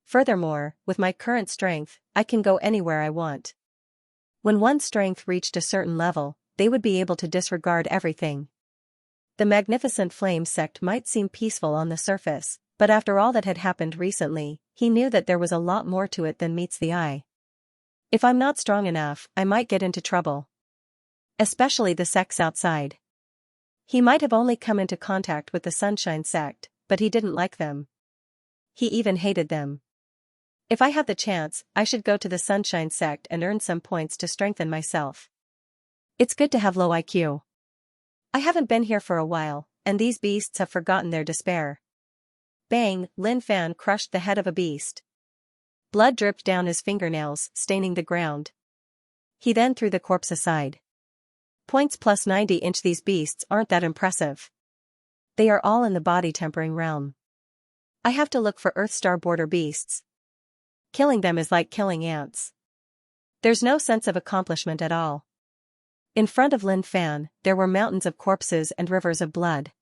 Furthermore, with my current strength, I can go anywhere I want. When one's strength reached a certain level, they would be able to disregard everything. The Magnificent Flame sect might seem peaceful on the surface, but after all that had happened recently, he knew that there was a lot more to it than meets the eye. If I'm not strong enough, I might get into trouble. Especially the sects outside. He might have only come into contact with the Sunshine sect, but he didn't like them. He even hated them. If I had the chance, I should go to the Sunshine sect and earn some points to strengthen myself. It's good to have low IQ. I haven't been here for a while, and these beasts have forgotten their despair. Bang! Lin Fan crushed the head of a beast. Blood dripped down his fingernails, staining the ground. He then threw the corpse aside. Points plus 90-inch. These beasts aren't that impressive. They are all in the body tempering realm. I have to look for Earthstar border beasts. Killing them is like killing ants. There's no sense of accomplishment at all. In front of Lin Fan, there were mountains of corpses and rivers of blood.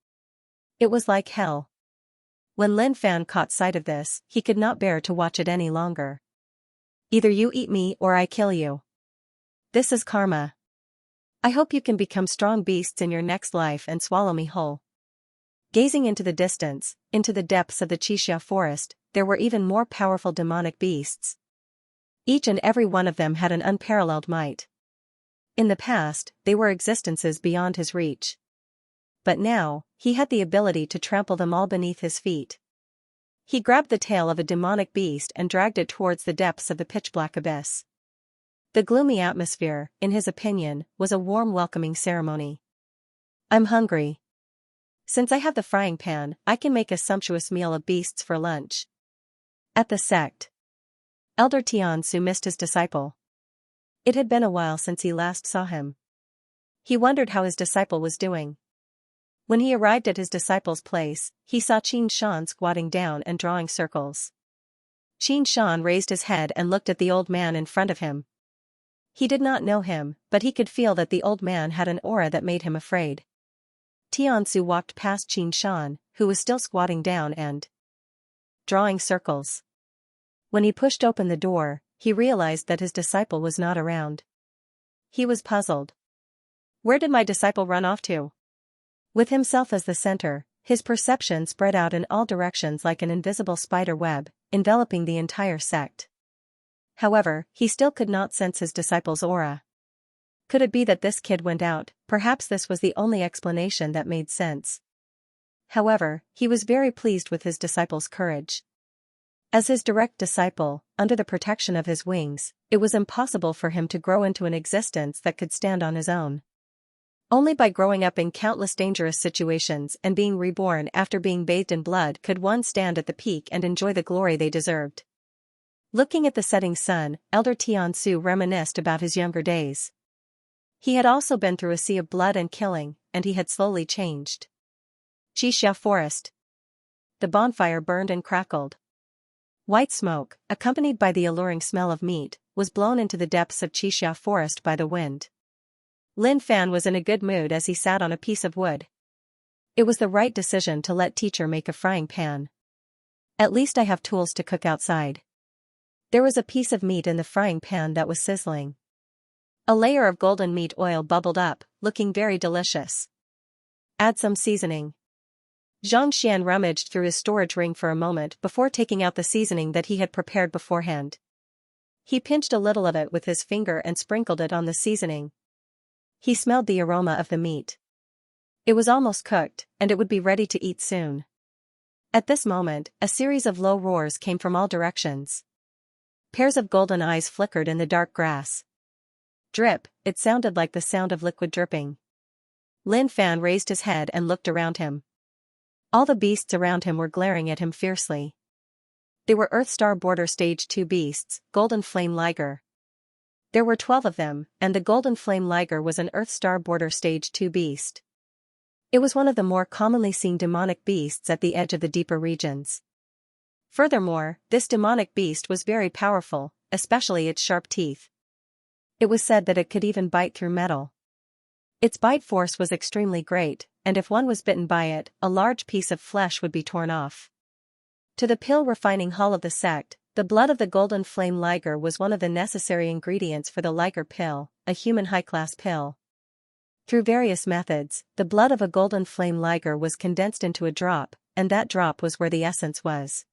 It was like hell. When Lin Fan caught sight of this, he could not bear to watch it any longer. Either you eat me or I kill you. This is karma. I hope you can become strong beasts in your next life and swallow me whole. Gazing into the distance, into the depths of the Xianxia forest, there were even more powerful demonic beasts. Each and every one of them had an unparalleled might. In the past, they were existences beyond his reach. But now, he had the ability to trample them all beneath his feet. He grabbed the tail of a demonic beast and dragged it towards the depths of the pitch-black abyss. The gloomy atmosphere, in his opinion, was a warm welcoming ceremony. I'm hungry. Since I have the frying pan, I can make a sumptuous meal of beasts for lunch. At the sect. Elder Tiansu missed his disciple. It had been a while since he last saw him. He wondered how his disciple was doing. When he arrived at his disciple's place, he saw Xianxia squatting down and drawing circles. Xianxia raised his head and looked at the old man in front of him. He did not know him, but he could feel that the old man had an aura that made him afraid. Tiansu walked past Xianxia, who was still squatting down and drawing circles. When he pushed open the door, he realized that his disciple was not around. He was puzzled. Where did my disciple run off to? With himself as the center, his perception spread out in all directions like an invisible spider web, enveloping the entire sect. However, he still could not sense his disciple's aura. Could it be that this kid went out? Perhaps this was the only explanation that made sense. However, he was very pleased with his disciple's courage. As his direct disciple, under the protection of his wings, it was impossible for him to grow into an existence that could stand on his own. Only by growing up in countless dangerous situations and being reborn after being bathed in blood could one stand at the peak and enjoy the glory they deserved. Looking at the setting sun, Elder Tiansu reminisced about his younger days. He had also been through a sea of blood and killing, and he had slowly changed. Xianxia Forest. The bonfire burned and crackled. White smoke, accompanied by the alluring smell of meat, was blown into the depths of Xianxia Forest by the wind. Lin Fan was in a good mood as he sat on a piece of wood. It was the right decision to let teacher make a frying pan. At least I have tools to cook outside. There was a piece of meat in the frying pan that was sizzling. A layer of golden meat oil bubbled up, looking very delicious. Add some seasoning. Xianxia rummaged through his storage ring for a moment before taking out the seasoning that he had prepared beforehand. He pinched a little of it with his finger and sprinkled it on the seasoning. He smelled the aroma of the meat. It was almost cooked, and it would be ready to eat soon. At this moment, a series of low roars came from all directions. Pairs of golden eyes flickered in the dark grass. Drip, it sounded like the sound of liquid dripping. Lin Fan raised his head and looked around him. All the beasts around him were glaring at him fiercely. They were Earthstar Border Stage 2 beasts, Golden Flame Liger. There were 12 of them, and the Golden Flame Liger was an Earthstar Border Stage 2 beast. It was one of the more commonly seen demonic beasts at the edge of the deeper regions. Furthermore, this demonic beast was very powerful, especially its sharp teeth. It was said that it could even bite through metal. Its bite force was extremely great, and if one was bitten by it, a large piece of flesh would be torn off. To the pill refining hall of the sect, the blood of the Golden Flame Liger was one of the necessary ingredients for the Liger pill, a human high-class pill. Through various methods, the blood of a Golden Flame Liger was condensed into a drop, and that drop was where the essence was.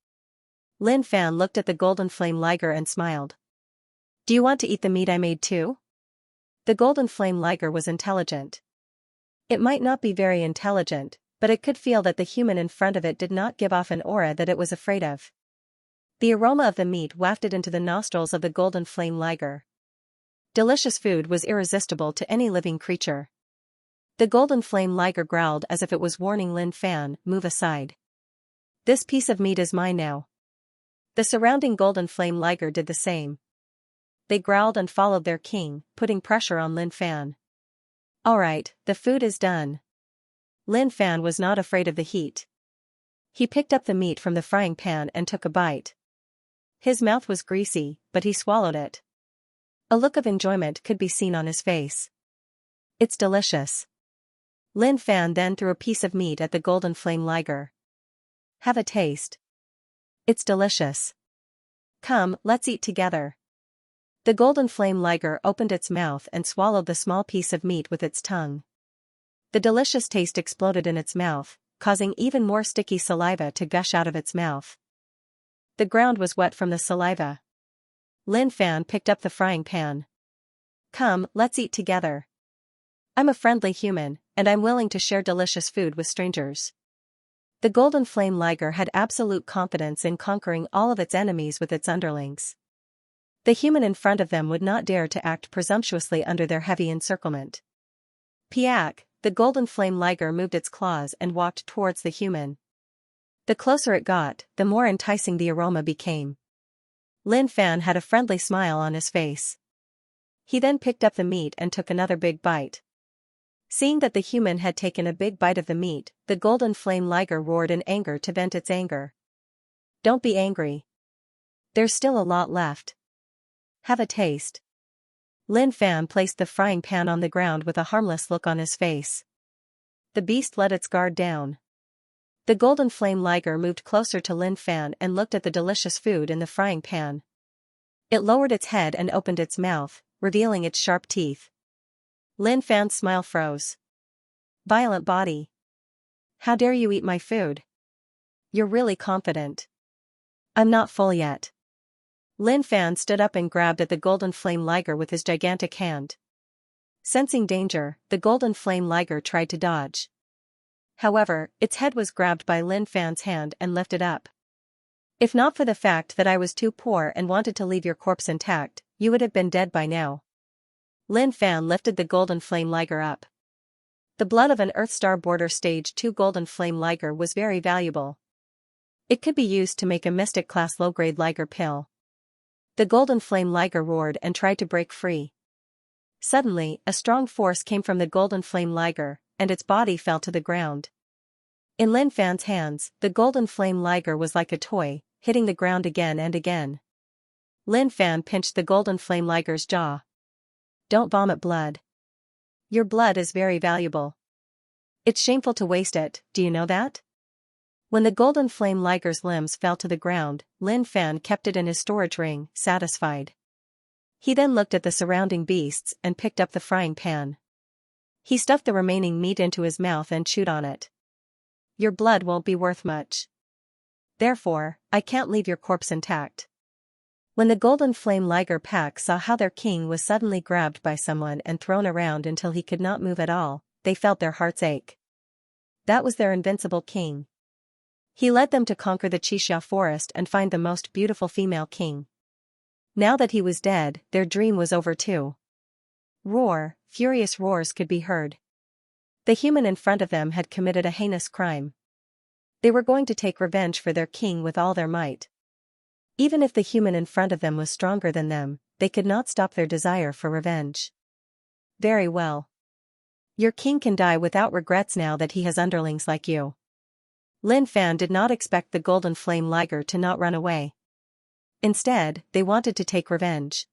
Lin Fan looked at the Golden Flame Liger and smiled. Do you want to eat the meat I made too? The Golden Flame Liger was intelligent. It might not be very intelligent, but it could feel that the human in front of it did not give off an aura that it was afraid of. The aroma of the meat wafted into the nostrils of the Golden Flame Liger. Delicious food was irresistible to any living creature. The Golden Flame Liger growled as if it was warning Lin Fan, move aside. This piece of meat is mine now. The surrounding Golden Flame Liger did the same. They growled and followed their king, putting pressure on Lin Fan. Alright, the food is done. Lin Fan was not afraid of the heat. He picked up the meat from the frying pan and took a bite. His mouth was greasy, but he swallowed it. A look of enjoyment could be seen on his face. It's delicious. Lin Fan then threw a piece of meat at the Golden Flame Liger. Have a taste. It's delicious. Come, let's eat together. The Golden Flame Liger opened its mouth and swallowed the small piece of meat with its tongue. The delicious taste exploded in its mouth, causing even more sticky saliva to gush out of its mouth. The ground was wet from the saliva. Lin Fan picked up the frying pan. Come, let's eat together. I'm a friendly human, and I'm willing to share delicious food with strangers. The Golden Flame Liger had absolute confidence in conquering all of its enemies with its underlings. The human in front of them would not dare to act presumptuously under their heavy encirclement. Piak, the Golden Flame Liger moved its claws and walked towards the human. The closer it got, the more enticing the aroma became. Lin Fan had a friendly smile on his face. He then picked up the meat and took another big bite. Seeing that the human had taken a big bite of the meat, the golden flame liger roared in anger to vent its anger. Don't be angry. There's still a lot left. Have a taste. Lin Fan placed the frying pan on the ground with a harmless look on his face. The beast let its guard down. The golden flame liger moved closer to Lin Fan and looked at the delicious food in the frying pan. It lowered its head and opened its mouth, revealing its sharp teeth. Lin Fan's smile froze. Violent body. How dare you eat my food? You're really confident. I'm not full yet. Lin Fan stood up and grabbed at the golden flame liger with his gigantic hand. Sensing danger, the golden flame liger tried to dodge. However, its head was grabbed by Lin Fan's hand and lifted up. If not for the fact that I was too poor and wanted to leave your corpse intact, you would have been dead by now. Lin Fan lifted the golden flame liger up. The blood of an Earthstar Border Stage 2 golden flame liger was very valuable. It could be used to make a Mystic-class low-grade liger pill. The golden flame liger roared and tried to break free. Suddenly, a strong force came from the golden flame liger, and its body fell to the ground. In Lin Fan's hands, the golden flame liger was like a toy, hitting the ground again and again. Lin Fan pinched the golden flame liger's jaw. Don't vomit blood. Your blood is very valuable. It's shameful to waste it, do you know that? When the golden flame liger's limbs fell to the ground, Lin Fan kept it in his storage ring, satisfied. He then looked at the surrounding beasts and picked up the frying pan. He stuffed the remaining meat into his mouth and chewed on it. Your blood won't be worth much. Therefore, I can't leave your corpse intact. When the golden flame liger pack saw how their king was suddenly grabbed by someone and thrown around until he could not move at all, they felt their hearts ache. That was their invincible king. He led them to conquer the Xianxia forest and find the most beautiful female king. Now that he was dead, their dream was over too. Roar, furious roars could be heard. The human in front of them had committed a heinous crime. They were going to take revenge for their king with all their might. Even if the human in front of them was stronger than them, they could not stop their desire for revenge. Very well. Your king can die without regrets now that he has underlings like you. Lin Fan did not expect the golden flame liger to not run away. Instead, they wanted to take revenge.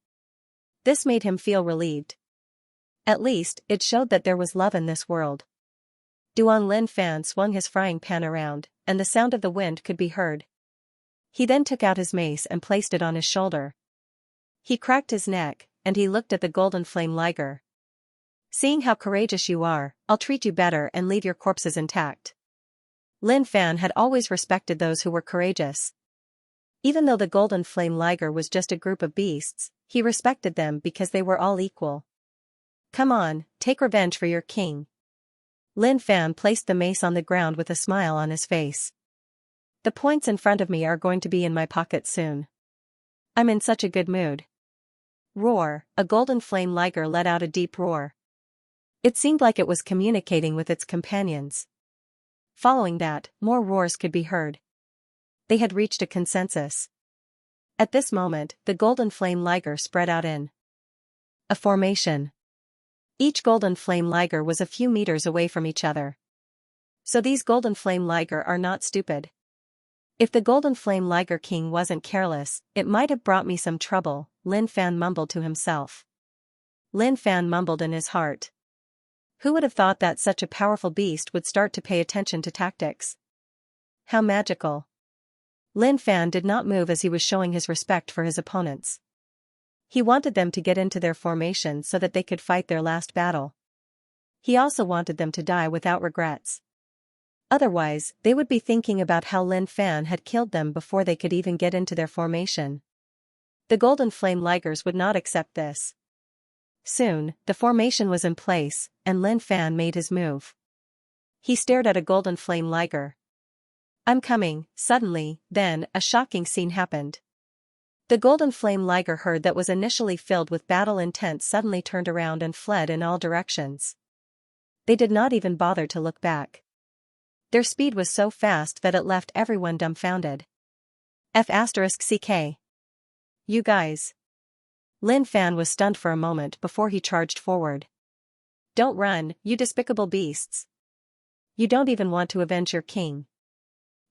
This made him feel relieved. At least, it showed that there was love in this world. Lin Fan swung his frying pan around, and the sound of the wind could be heard. He then took out his mace and placed it on his shoulder. He cracked his neck, and he looked at the golden flame liger. Seeing how courageous you are, I'll treat you better and leave your corpses intact. Lin Fan had always respected those who were courageous. Even though the golden flame liger was just a group of beasts, he respected them because they were all equal. Come on, take revenge for your king. Lin Fan placed the mace on the ground with a smile on his face. The points in front of me are going to be in my pocket soon. I'm in such a good mood. Roar, a golden flame liger let out a deep roar. It seemed like it was communicating with its companions. Following that, more roars could be heard. They had reached a consensus. At this moment, the golden flame liger spread out in a formation. Each golden flame liger was a few meters away from each other. So these golden flame liger are not stupid. If the golden flame liger king wasn't careless, it might have brought me some trouble, Lin Fan mumbled to himself. Lin Fan mumbled in his heart. Who would have thought that such a powerful beast would start to pay attention to tactics? How magical. Lin Fan did not move as he was showing his respect for his opponents. He wanted them to get into their formation so that they could fight their last battle. He also wanted them to die without regrets. Otherwise, they would be thinking about how Lin Fan had killed them before they could even get into their formation. The golden flame ligers would not accept this. Soon, the formation was in place, and Lin Fan made his move. He stared at a golden flame liger. I'm coming, suddenly, then, a shocking scene happened. The golden flame liger herd that was initially filled with battle intent suddenly turned around and fled in all directions. They did not even bother to look back. Their speed was so fast that it left everyone dumbfounded. F***ck. You guys. Lin Fan was stunned for a moment before he charged forward. Don't run, you despicable beasts. You don't even want to avenge your king.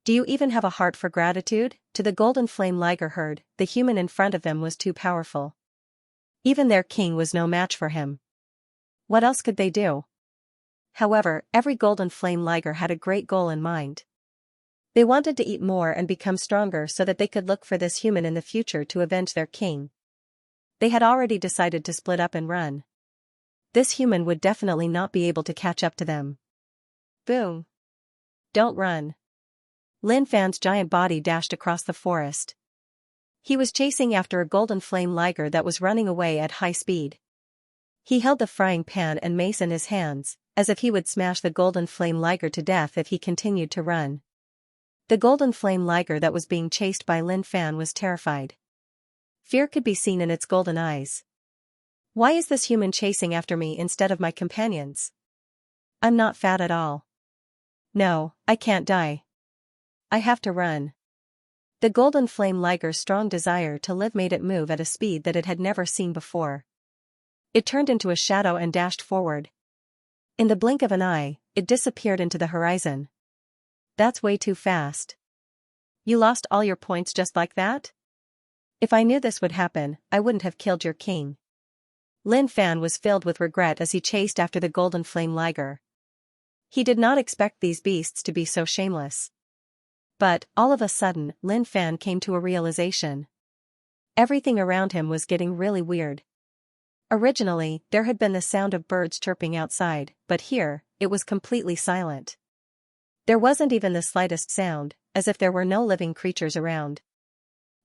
Do you even have a heart for gratitude? To the Golden Flame Liger herd, the human in front of them was too powerful. Even their king was no match for him. What else could they do? However, every Golden Flame Liger had a great goal in mind. They wanted to eat more and become stronger so that they could look for this human in the future to avenge their king. They had already decided to split up and run. This human would definitely not be able to catch up to them. Boom. Don't run. Lin Fan's giant body dashed across the forest. He was chasing after a Golden Flame Liger that was running away at high speed. He held the frying pan and mace in his hands, as if he would smash the Golden Flame Liger to death if he continued to run. The Golden Flame Liger that was being chased by Lin Fan was terrified. Fear could be seen in its golden eyes. Why is this human chasing after me instead of my companions? I'm not fat at all. No, I can't die. I have to run. The Golden Flame Liger's strong desire to live made it move at a speed that it had never seen before. It turned into a shadow and dashed forward. In the blink of an eye, it disappeared into the horizon. That's way too fast. You lost all your points just like that? If I knew this would happen, I wouldn't have killed your king. Lin Fan was filled with regret as he chased after the Golden Flame Liger. He did not expect these beasts to be so shameless. But, all of a sudden, Lin Fan came to a realization. Everything around him was getting really weird. Originally, there had been the sound of birds chirping outside, but here, it was completely silent. There wasn't even the slightest sound, as if there were no living creatures around.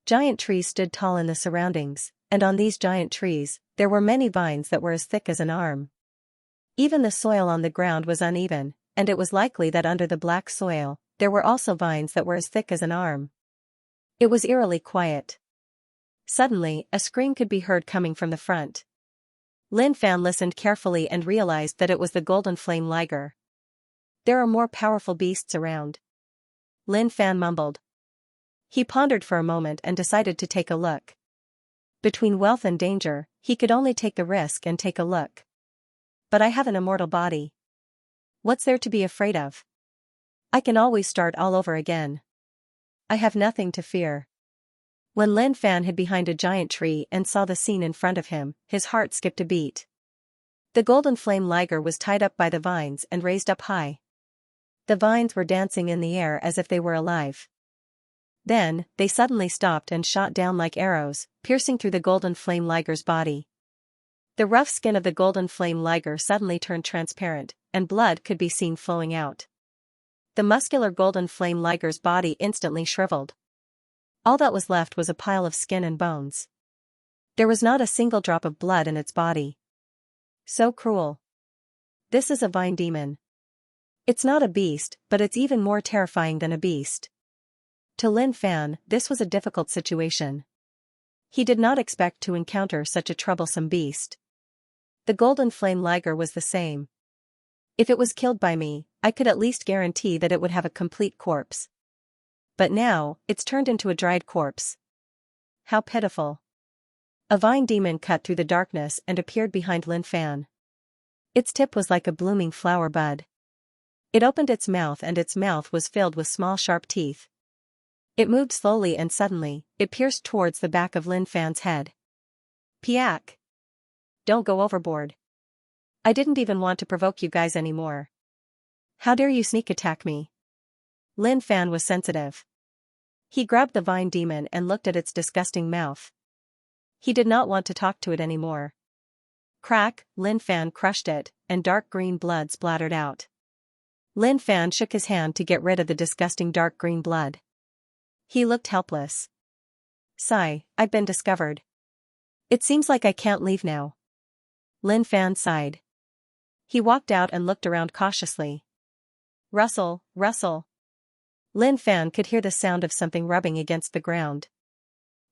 Giant trees stood tall in the surroundings, and on these giant trees, there were many vines that were as thick as an arm. Even the soil on the ground was uneven, and it was likely that under the black soil, there were also vines that were as thick as an arm. It was eerily quiet. Suddenly, a scream could be heard coming from the front. Lin Fan listened carefully and realized that it was the Golden Flame Liger. There are more powerful beasts around. Lin Fan mumbled. He pondered for a moment and decided to take a look. Between wealth and danger, he could only take the risk and take a look. But I have an immortal body. What's there to be afraid of? I can always start all over again. I have nothing to fear. When Lin Fan hid behind a giant tree and saw the scene in front of him, his heart skipped a beat. The Golden Flame Liger was tied up by the vines and raised up high. The vines were dancing in the air as if they were alive. Then, they suddenly stopped and shot down like arrows, piercing through the Golden Flame Liger's body. The rough skin of the Golden Flame Liger suddenly turned transparent, and blood could be seen flowing out. The muscular Golden Flame Liger's body instantly shriveled. All that was left was a pile of skin and bones. There was not a single drop of blood in its body. So cruel. This is a vine demon. It's not a beast, but it's even more terrifying than a beast. To Lin Fan, this was a difficult situation. He did not expect to encounter such a troublesome beast. The Golden Flame Liger was the same. If it was killed by me, I could at least guarantee that it would have a complete corpse. But now, it's turned into a dried corpse. How pitiful. A vine demon cut through the darkness and appeared behind Lin Fan. Its tip was like a blooming flower bud. It opened its mouth and its mouth was filled with small sharp teeth. It moved slowly and suddenly, it pierced towards the back of Lin Fan's head. Piak! Don't go overboard. I didn't even want to provoke you guys anymore. How dare you sneak attack me? Lin Fan was sensitive. He grabbed the vine demon and looked at its disgusting mouth. He did not want to talk to it anymore. Crack, Lin Fan crushed it, and dark green blood splattered out. Lin Fan shook his hand to get rid of the disgusting dark green blood. He looked helpless. Sigh, I've been discovered. It seems like I can't leave now. Lin Fan sighed. He walked out and looked around cautiously. Rustle, rustle. Lin Fan could hear the sound of something rubbing against the ground.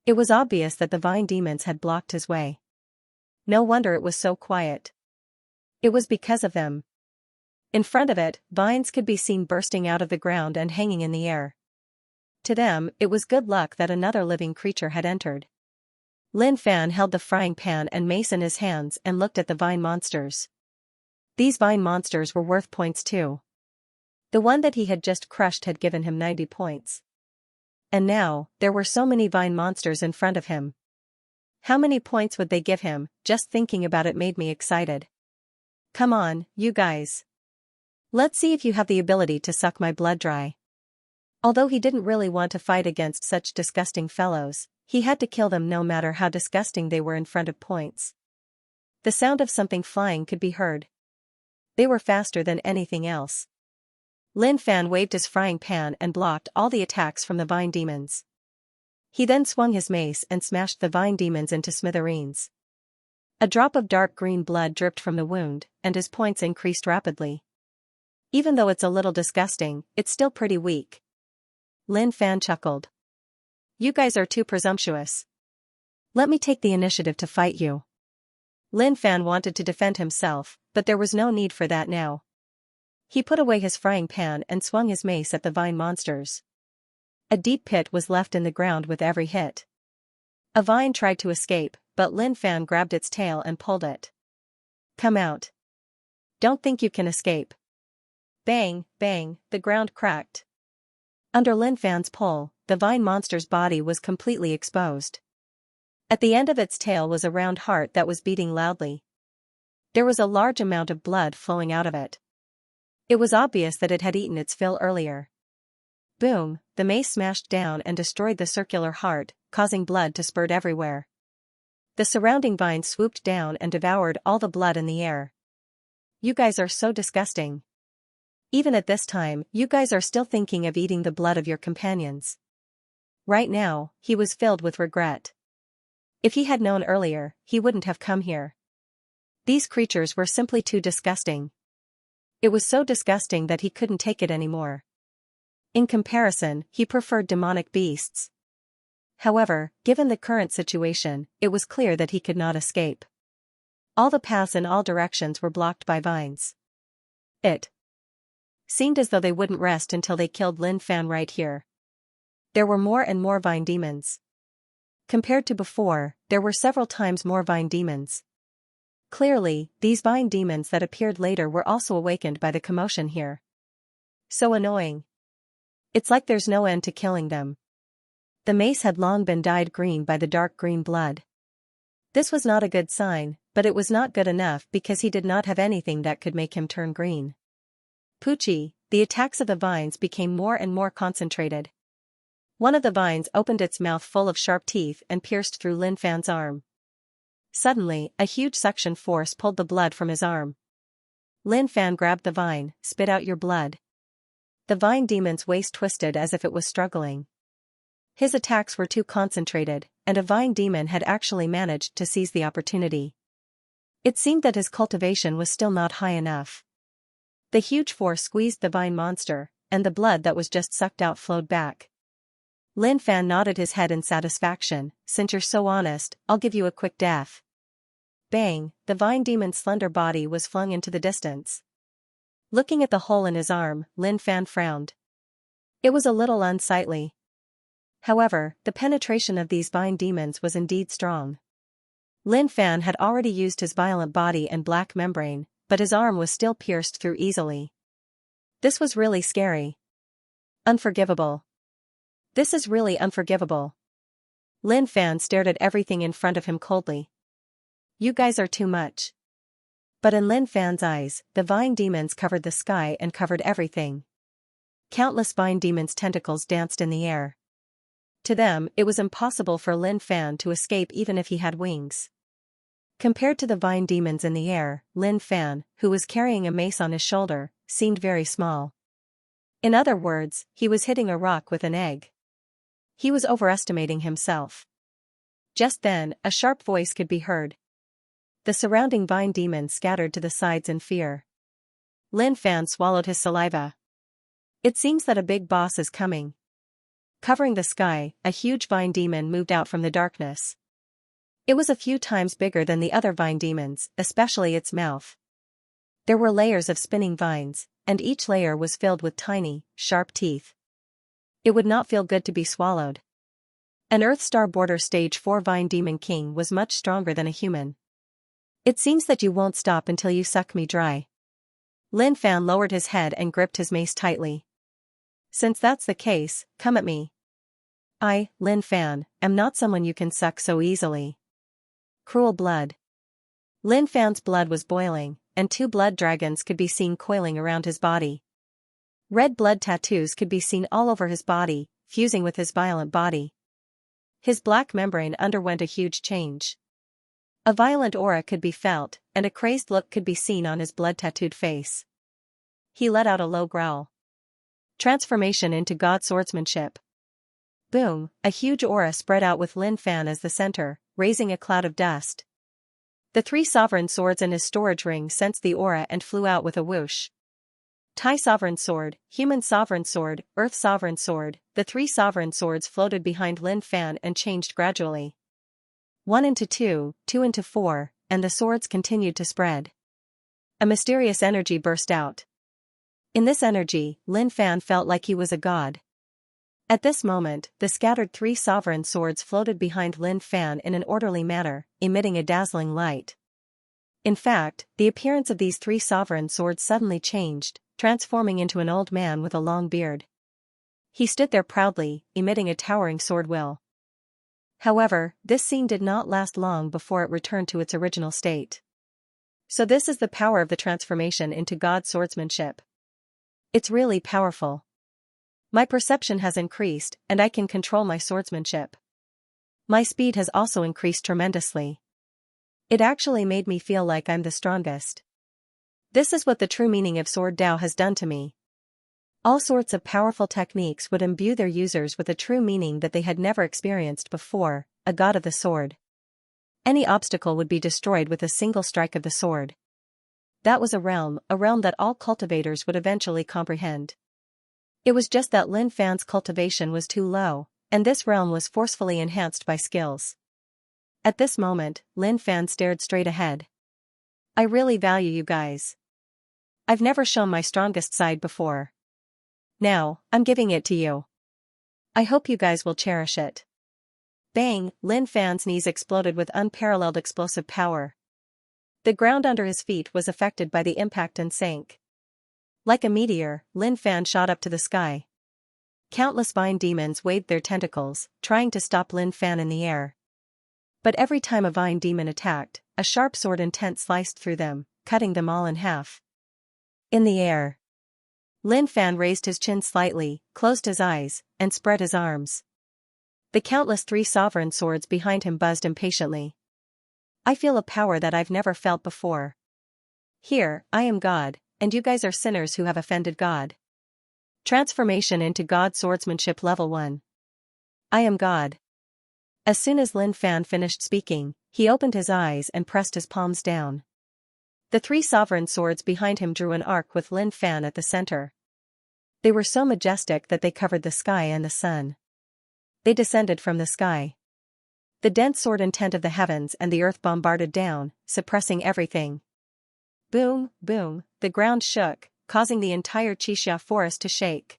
It was obvious that the vine demons had blocked his way. No wonder it was so quiet. It was because of them. In front of it, vines could be seen bursting out of the ground and hanging in the air. To them, it was good luck that another living creature had entered. Lin Fan held the frying pan and mace in his hands and looked at the vine monsters. These vine monsters were worth points too. The one that he had just crushed had given him 90 points. And now, there were so many vine monsters in front of him. How many points would they give him? Just thinking about it made me excited. Come on, you guys. Let's see if you have the ability to suck my blood dry. Although he didn't really want to fight against such disgusting fellows, he had to kill them no matter how disgusting they were in front of points. The sound of something flying could be heard. They were faster than anything else. Lin Fan waved his frying pan and blocked all the attacks from the vine demons. He then swung his mace and smashed the vine demons into smithereens. A drop of dark green blood dripped from the wound, and his points increased rapidly. Even though it's a little disgusting, it's still pretty weak. Lin Fan chuckled. You guys are too presumptuous. Let me take the initiative to fight you. Lin Fan wanted to defend himself, but there was no need for that now. He put away his frying pan and swung his mace at the vine monsters. A deep pit was left in the ground with every hit. A vine tried to escape, but Lin Fan grabbed its tail and pulled it. Come out. Don't think you can escape. Bang, bang, the ground cracked. Under Lin Fan's pull, the vine monster's body was completely exposed. At the end of its tail was a round heart that was beating loudly. There was a large amount of blood flowing out of it. It was obvious that it had eaten its fill earlier. Boom, the mace smashed down and destroyed the circular heart, causing blood to spurt everywhere. The surrounding vines swooped down and devoured all the blood in the air. You guys are so disgusting. Even at this time, you guys are still thinking of eating the blood of your companions. Right now, he was filled with regret. If he had known earlier, he wouldn't have come here. These creatures were simply too disgusting. It was so disgusting that he couldn't take it anymore. In comparison, he preferred demonic beasts. However, given the current situation, it was clear that he could not escape. All the paths in all directions were blocked by vines. It seemed as though they wouldn't rest until they killed Lin Fan right here. There were more and more vine demons. Compared to before, there were several times more vine demons. Clearly, these vine demons that appeared later were also awakened by the commotion here. So annoying. It's like there's no end to killing them. The mace had long been dyed green by the dark green blood. This was not a good sign, but it was not good enough because he did not have anything that could make him turn green. Poochie, the attacks of the vines became more and more concentrated. One of the vines opened its mouth full of sharp teeth and pierced through Lin Fan's arm. Suddenly, a huge suction force pulled the blood from his arm. Lin Fan grabbed the vine. Spit out your blood. The vine demon's waist twisted as if it was struggling. His attacks were too concentrated, and a vine demon had actually managed to seize the opportunity. It seemed that his cultivation was still not high enough. The huge force squeezed the vine monster, and the blood that was just sucked out flowed back. Lin Fan nodded his head in satisfaction. Since you're so honest, I'll give you a quick death. Bang, the vine demon's slender body was flung into the distance. Looking at the hole in his arm, Lin Fan frowned. It was a little unsightly. However, the penetration of these vine demons was indeed strong. Lin Fan had already used his violent body and black membrane, but his arm was still pierced through easily. This was really scary. Unforgivable. This is really unforgivable. Lin Fan stared at everything in front of him coldly. You guys are too much. But in Lin Fan's eyes, the vine demons covered the sky and covered everything. Countless vine demons' tentacles danced in the air. To them, it was impossible for Lin Fan to escape even if he had wings. Compared to the vine demons in the air, Lin Fan, who was carrying a mace on his shoulder, seemed very small. In other words, he was hitting a rock with an egg. He was overestimating himself. Just then, a sharp voice could be heard. The surrounding vine demons scattered to the sides in fear. Lin Fan swallowed his saliva. It seems that a big boss is coming. Covering the sky, a huge vine demon moved out from the darkness. It was a few times bigger than the other vine demons, especially its mouth. There were layers of spinning vines, and each layer was filled with tiny, sharp teeth. It would not feel good to be swallowed. An Earth Star Border Stage 4 Vine Demon King was much stronger than a human. It seems that you won't stop until you suck me dry. Lin Fan lowered his head and gripped his mace tightly. Since that's the case, come at me. I, Lin Fan, am not someone you can suck so easily. Cruel blood. Lin Fan's blood was boiling, and 2 blood dragons could be seen coiling around his body. Red blood tattoos could be seen all over his body, fusing with his violent body. His black membrane underwent a huge change. A violent aura could be felt, and a crazed look could be seen on his blood-tattooed face. He let out a low growl. Transformation into God swordsmanship. Boom, a huge aura spread out with Lin Fan as the center, raising a cloud of dust. The 3 sovereign swords in his storage ring sensed the aura and flew out with a whoosh. Tai Sovereign Sword, Human Sovereign Sword, Earth Sovereign Sword, the 3 sovereign swords floated behind Lin Fan and changed gradually. 1 into 2, 2 into 4, and the swords continued to spread. A mysterious energy burst out. In this energy, Lin Fan felt like he was a god. At this moment, the scattered 3 sovereign swords floated behind Lin Fan in an orderly manner, emitting a dazzling light. In fact, the appearance of these 3 sovereign swords suddenly changed, transforming into an old man with a long beard. He stood there proudly, emitting a towering sword will. However, this scene did not last long before it returned to its original state. So this is the power of the transformation into God swordsmanship. It's really powerful. My perception has increased, and I can control my swordsmanship. My speed has also increased tremendously. It actually made me feel like I'm the strongest. This is what the true meaning of Sword Dao has done to me. All sorts of powerful techniques would imbue their users with a true meaning that they had never experienced before, a god of the sword. Any obstacle would be destroyed with a single strike of the sword. That was a realm that all cultivators would eventually comprehend. It was just that Lin Fan's cultivation was too low, and this realm was forcefully enhanced by skills. At this moment, Lin Fan stared straight ahead. I really value you guys. I've never shown my strongest side before. Now, I'm giving it to you. I hope you guys will cherish it. Bang, Lin Fan's knees exploded with unparalleled explosive power. The ground under his feet was affected by the impact and sank. Like a meteor, Lin Fan shot up to the sky. Countless vine demons waved their tentacles, trying to stop Lin Fan in the air. But every time a vine demon attacked, a sharp sword intent sliced through them, cutting them all in half. In the air, Lin Fan raised his chin slightly, closed his eyes, and spread his arms. The countless 3 sovereign swords behind him buzzed impatiently. I feel a power that I've never felt before. Here, I am God, and you guys are sinners who have offended God. Transformation into God swordsmanship level 1. I am God. As soon as Lin Fan finished speaking, he opened his eyes and pressed his palms down. The 3 sovereign swords behind him drew an arc with Lin Fan at the center. They were so majestic that they covered the sky and the sun. They descended from the sky. The dense sword intent of the heavens and the earth bombarded down, suppressing everything. Boom, boom, the ground shook, causing the entire Xianxia forest to shake.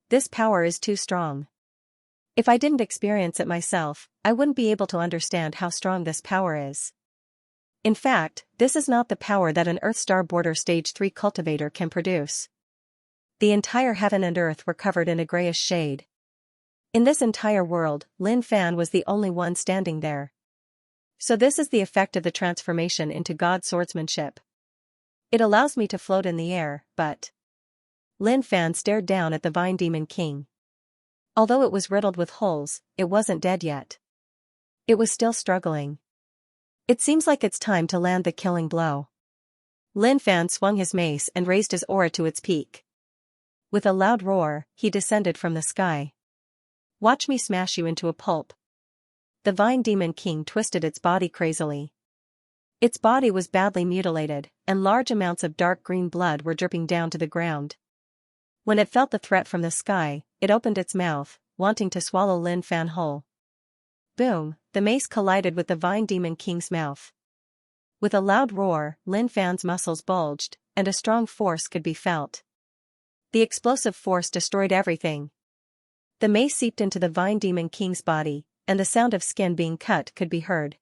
This power is too strong. If I didn't experience it myself, I wouldn't be able to understand how strong this power is. In fact, this is not the power that an Earth Star Border Stage 3 cultivator can produce. The entire heaven and earth were covered in a grayish shade. In this entire world, Lin Fan was the only one standing there. So this is the effect of the transformation into God swordsmanship. It allows me to float in the air, but... Lin Fan stared down at the Vine Demon King. Although it was riddled with holes, it wasn't dead yet. It was still struggling. It seems like it's time to land the killing blow. Lin Fan swung his mace and raised his aura to its peak. With a loud roar, he descended from the sky. Watch me smash you into a pulp. The Vine Demon King twisted its body crazily. Its body was badly mutilated, and large amounts of dark green blood were dripping down to the ground. When it felt the threat from the sky, it opened its mouth, wanting to swallow Lin Fan whole. Boom, the mace collided with the Vine Demon King's mouth. With a loud roar, Lin Fan's muscles bulged, and a strong force could be felt. The explosive force destroyed everything. The mace seeped into the Vine Demon King's body, and the sound of skin being cut could be heard.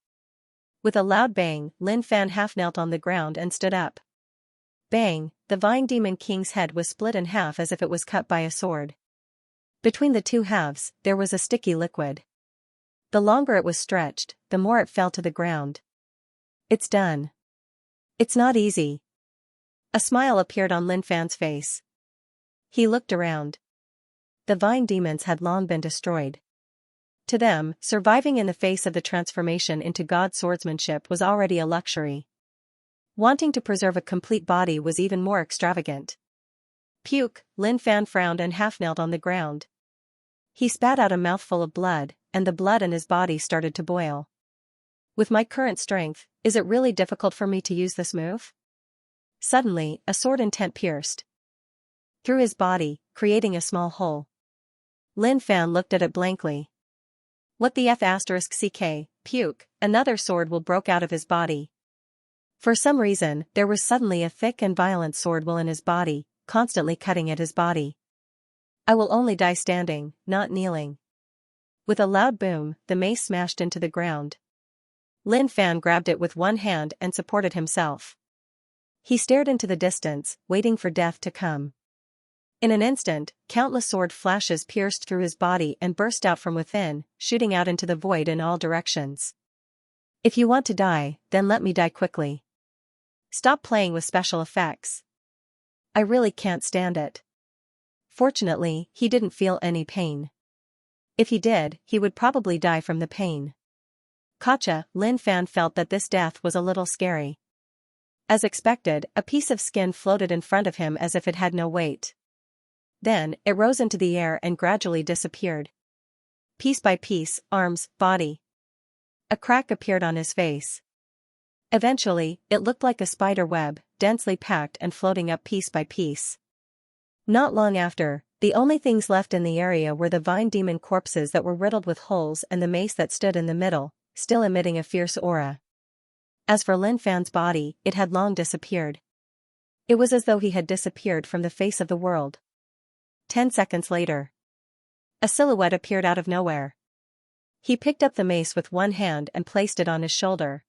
With a loud bang, Lin Fan half knelt on the ground and stood up. Bang, the Vine Demon King's head was split in half as if it was cut by a sword. Between the two halves, there was a sticky liquid. The longer it was stretched, the more it fell to the ground. It's done. It's not easy. A smile appeared on Lin Fan's face. He looked around. The Vine Demons had long been destroyed. To them, surviving in the face of the transformation into God swordsmanship was already a luxury. Wanting to preserve a complete body was even more extravagant. Puke, Lin Fan frowned and half knelt on the ground. He spat out a mouthful of blood, and the blood in his body started to boil. With my current strength, is it really difficult for me to use this move? Suddenly, a sword intent pierced through his body, creating a small hole. Lin Fan looked at it blankly. What the F***ck, puke, another sword will broke out of his body. For some reason, there was suddenly a thick and violent sword will in his body, constantly cutting at his body. I will only die standing, not kneeling. With a loud boom, the mace smashed into the ground. Lin Fan grabbed it with one hand and supported himself. He stared into the distance, waiting for death to come. In an instant, countless sword flashes pierced through his body and burst out from within, shooting out into the void in all directions. If you want to die, then let me die quickly. Stop playing with special effects. I really can't stand it. Fortunately, he didn't feel any pain. If he did, he would probably die from the pain. Gotcha, Lin Fan felt that this death was a little scary. As expected, a piece of skin floated in front of him as if it had no weight. Then, it rose into the air and gradually disappeared. Piece by piece, arms, body. A crack appeared on his face. Eventually, it looked like a spider web, densely packed and floating up piece by piece. Not long after, the only things left in the area were the Vine Demon corpses that were riddled with holes and the mace that stood in the middle, still emitting a fierce aura. As for Lin Fan's body, it had long disappeared. It was as though he had disappeared from the face of the world. 10 seconds later, a silhouette appeared out of nowhere. He picked up the mace with one hand and placed it on his shoulder.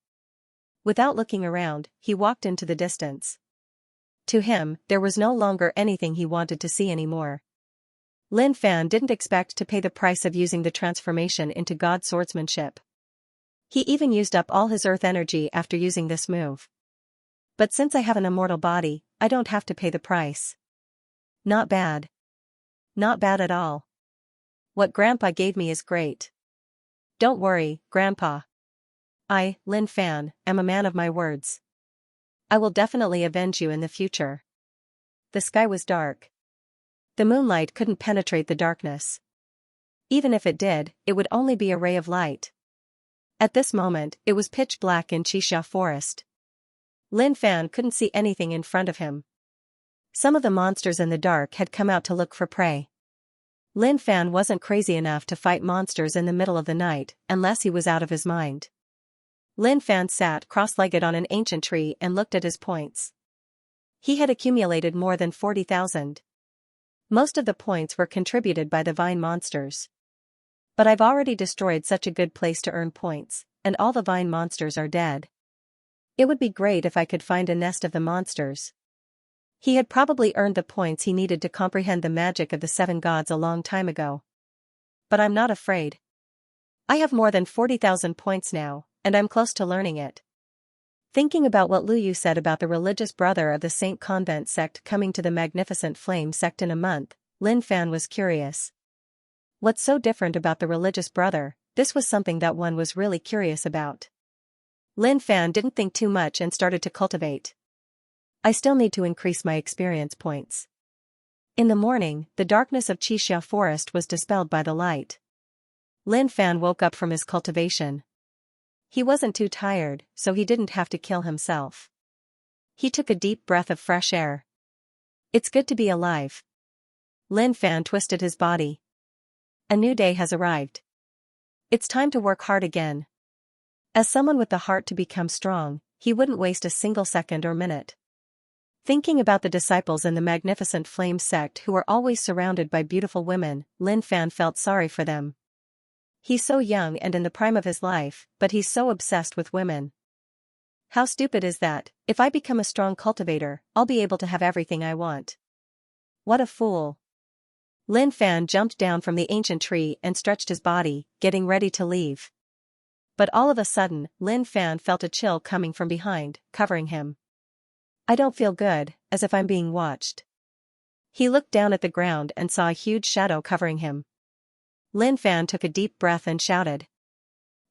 Without looking around, he walked into the distance. To him, there was no longer anything he wanted to see anymore. Lin Fan didn't expect to pay the price of using the transformation into God swordsmanship. He even used up all his earth energy after using this move. But since I have an immortal body, I don't have to pay the price. Not bad. Not bad at all. What Grandpa gave me is great. Don't worry, Grandpa. I, Lin Fan, am a man of my words. I will definitely avenge you in the future. The sky was dark. The moonlight couldn't penetrate the darkness. Even if it did, it would only be a ray of light. At this moment, it was pitch black in Xianxia forest. Lin Fan couldn't see anything in front of him. Some of the monsters in the dark had come out to look for prey. Lin Fan wasn't crazy enough to fight monsters in the middle of the night, unless he was out of his mind. Lin Fan sat cross-legged on an ancient tree and looked at his points. He had accumulated more than 40,000. Most of the points were contributed by the vine monsters. But I've already destroyed such a good place to earn points, and all the vine monsters are dead. It would be great if I could find a nest of the monsters. He had probably earned the points he needed to comprehend the magic of the 7 gods a long time ago. But I'm not afraid. I have more than 40,000 points now, and I'm close to learning it. Thinking about what Lu Yu said about the religious brother of the Saint Convent sect coming to the Magnificent Flame sect in a month, Lin Fan was curious. What's so different about the religious brother? This was something that one was really curious about. Lin Fan didn't think too much and started to cultivate. I still need to increase my experience points. In the morning, the darkness of Xianxia forest was dispelled by the light. Lin Fan woke up from his cultivation. He wasn't too tired, so he didn't have to kill himself. He took a deep breath of fresh air. It's good to be alive. Lin Fan twisted his body. A new day has arrived. It's time to work hard again. As someone with the heart to become strong, he wouldn't waste a single second or minute. Thinking about the disciples in the magnificent flame sect who were always surrounded by beautiful women, Lin Fan felt sorry for them. He's so young and in the prime of his life, but he's so obsessed with women. How stupid is that? If I become a strong cultivator, I'll be able to have everything I want. What a fool. Lin Fan jumped down from the ancient tree and stretched his body, getting ready to leave. But all of a sudden, Lin Fan felt a chill coming from behind, covering him. I don't feel good, as if I'm being watched. He looked down at the ground and saw a huge shadow covering him. Lin Fan took a deep breath and shouted.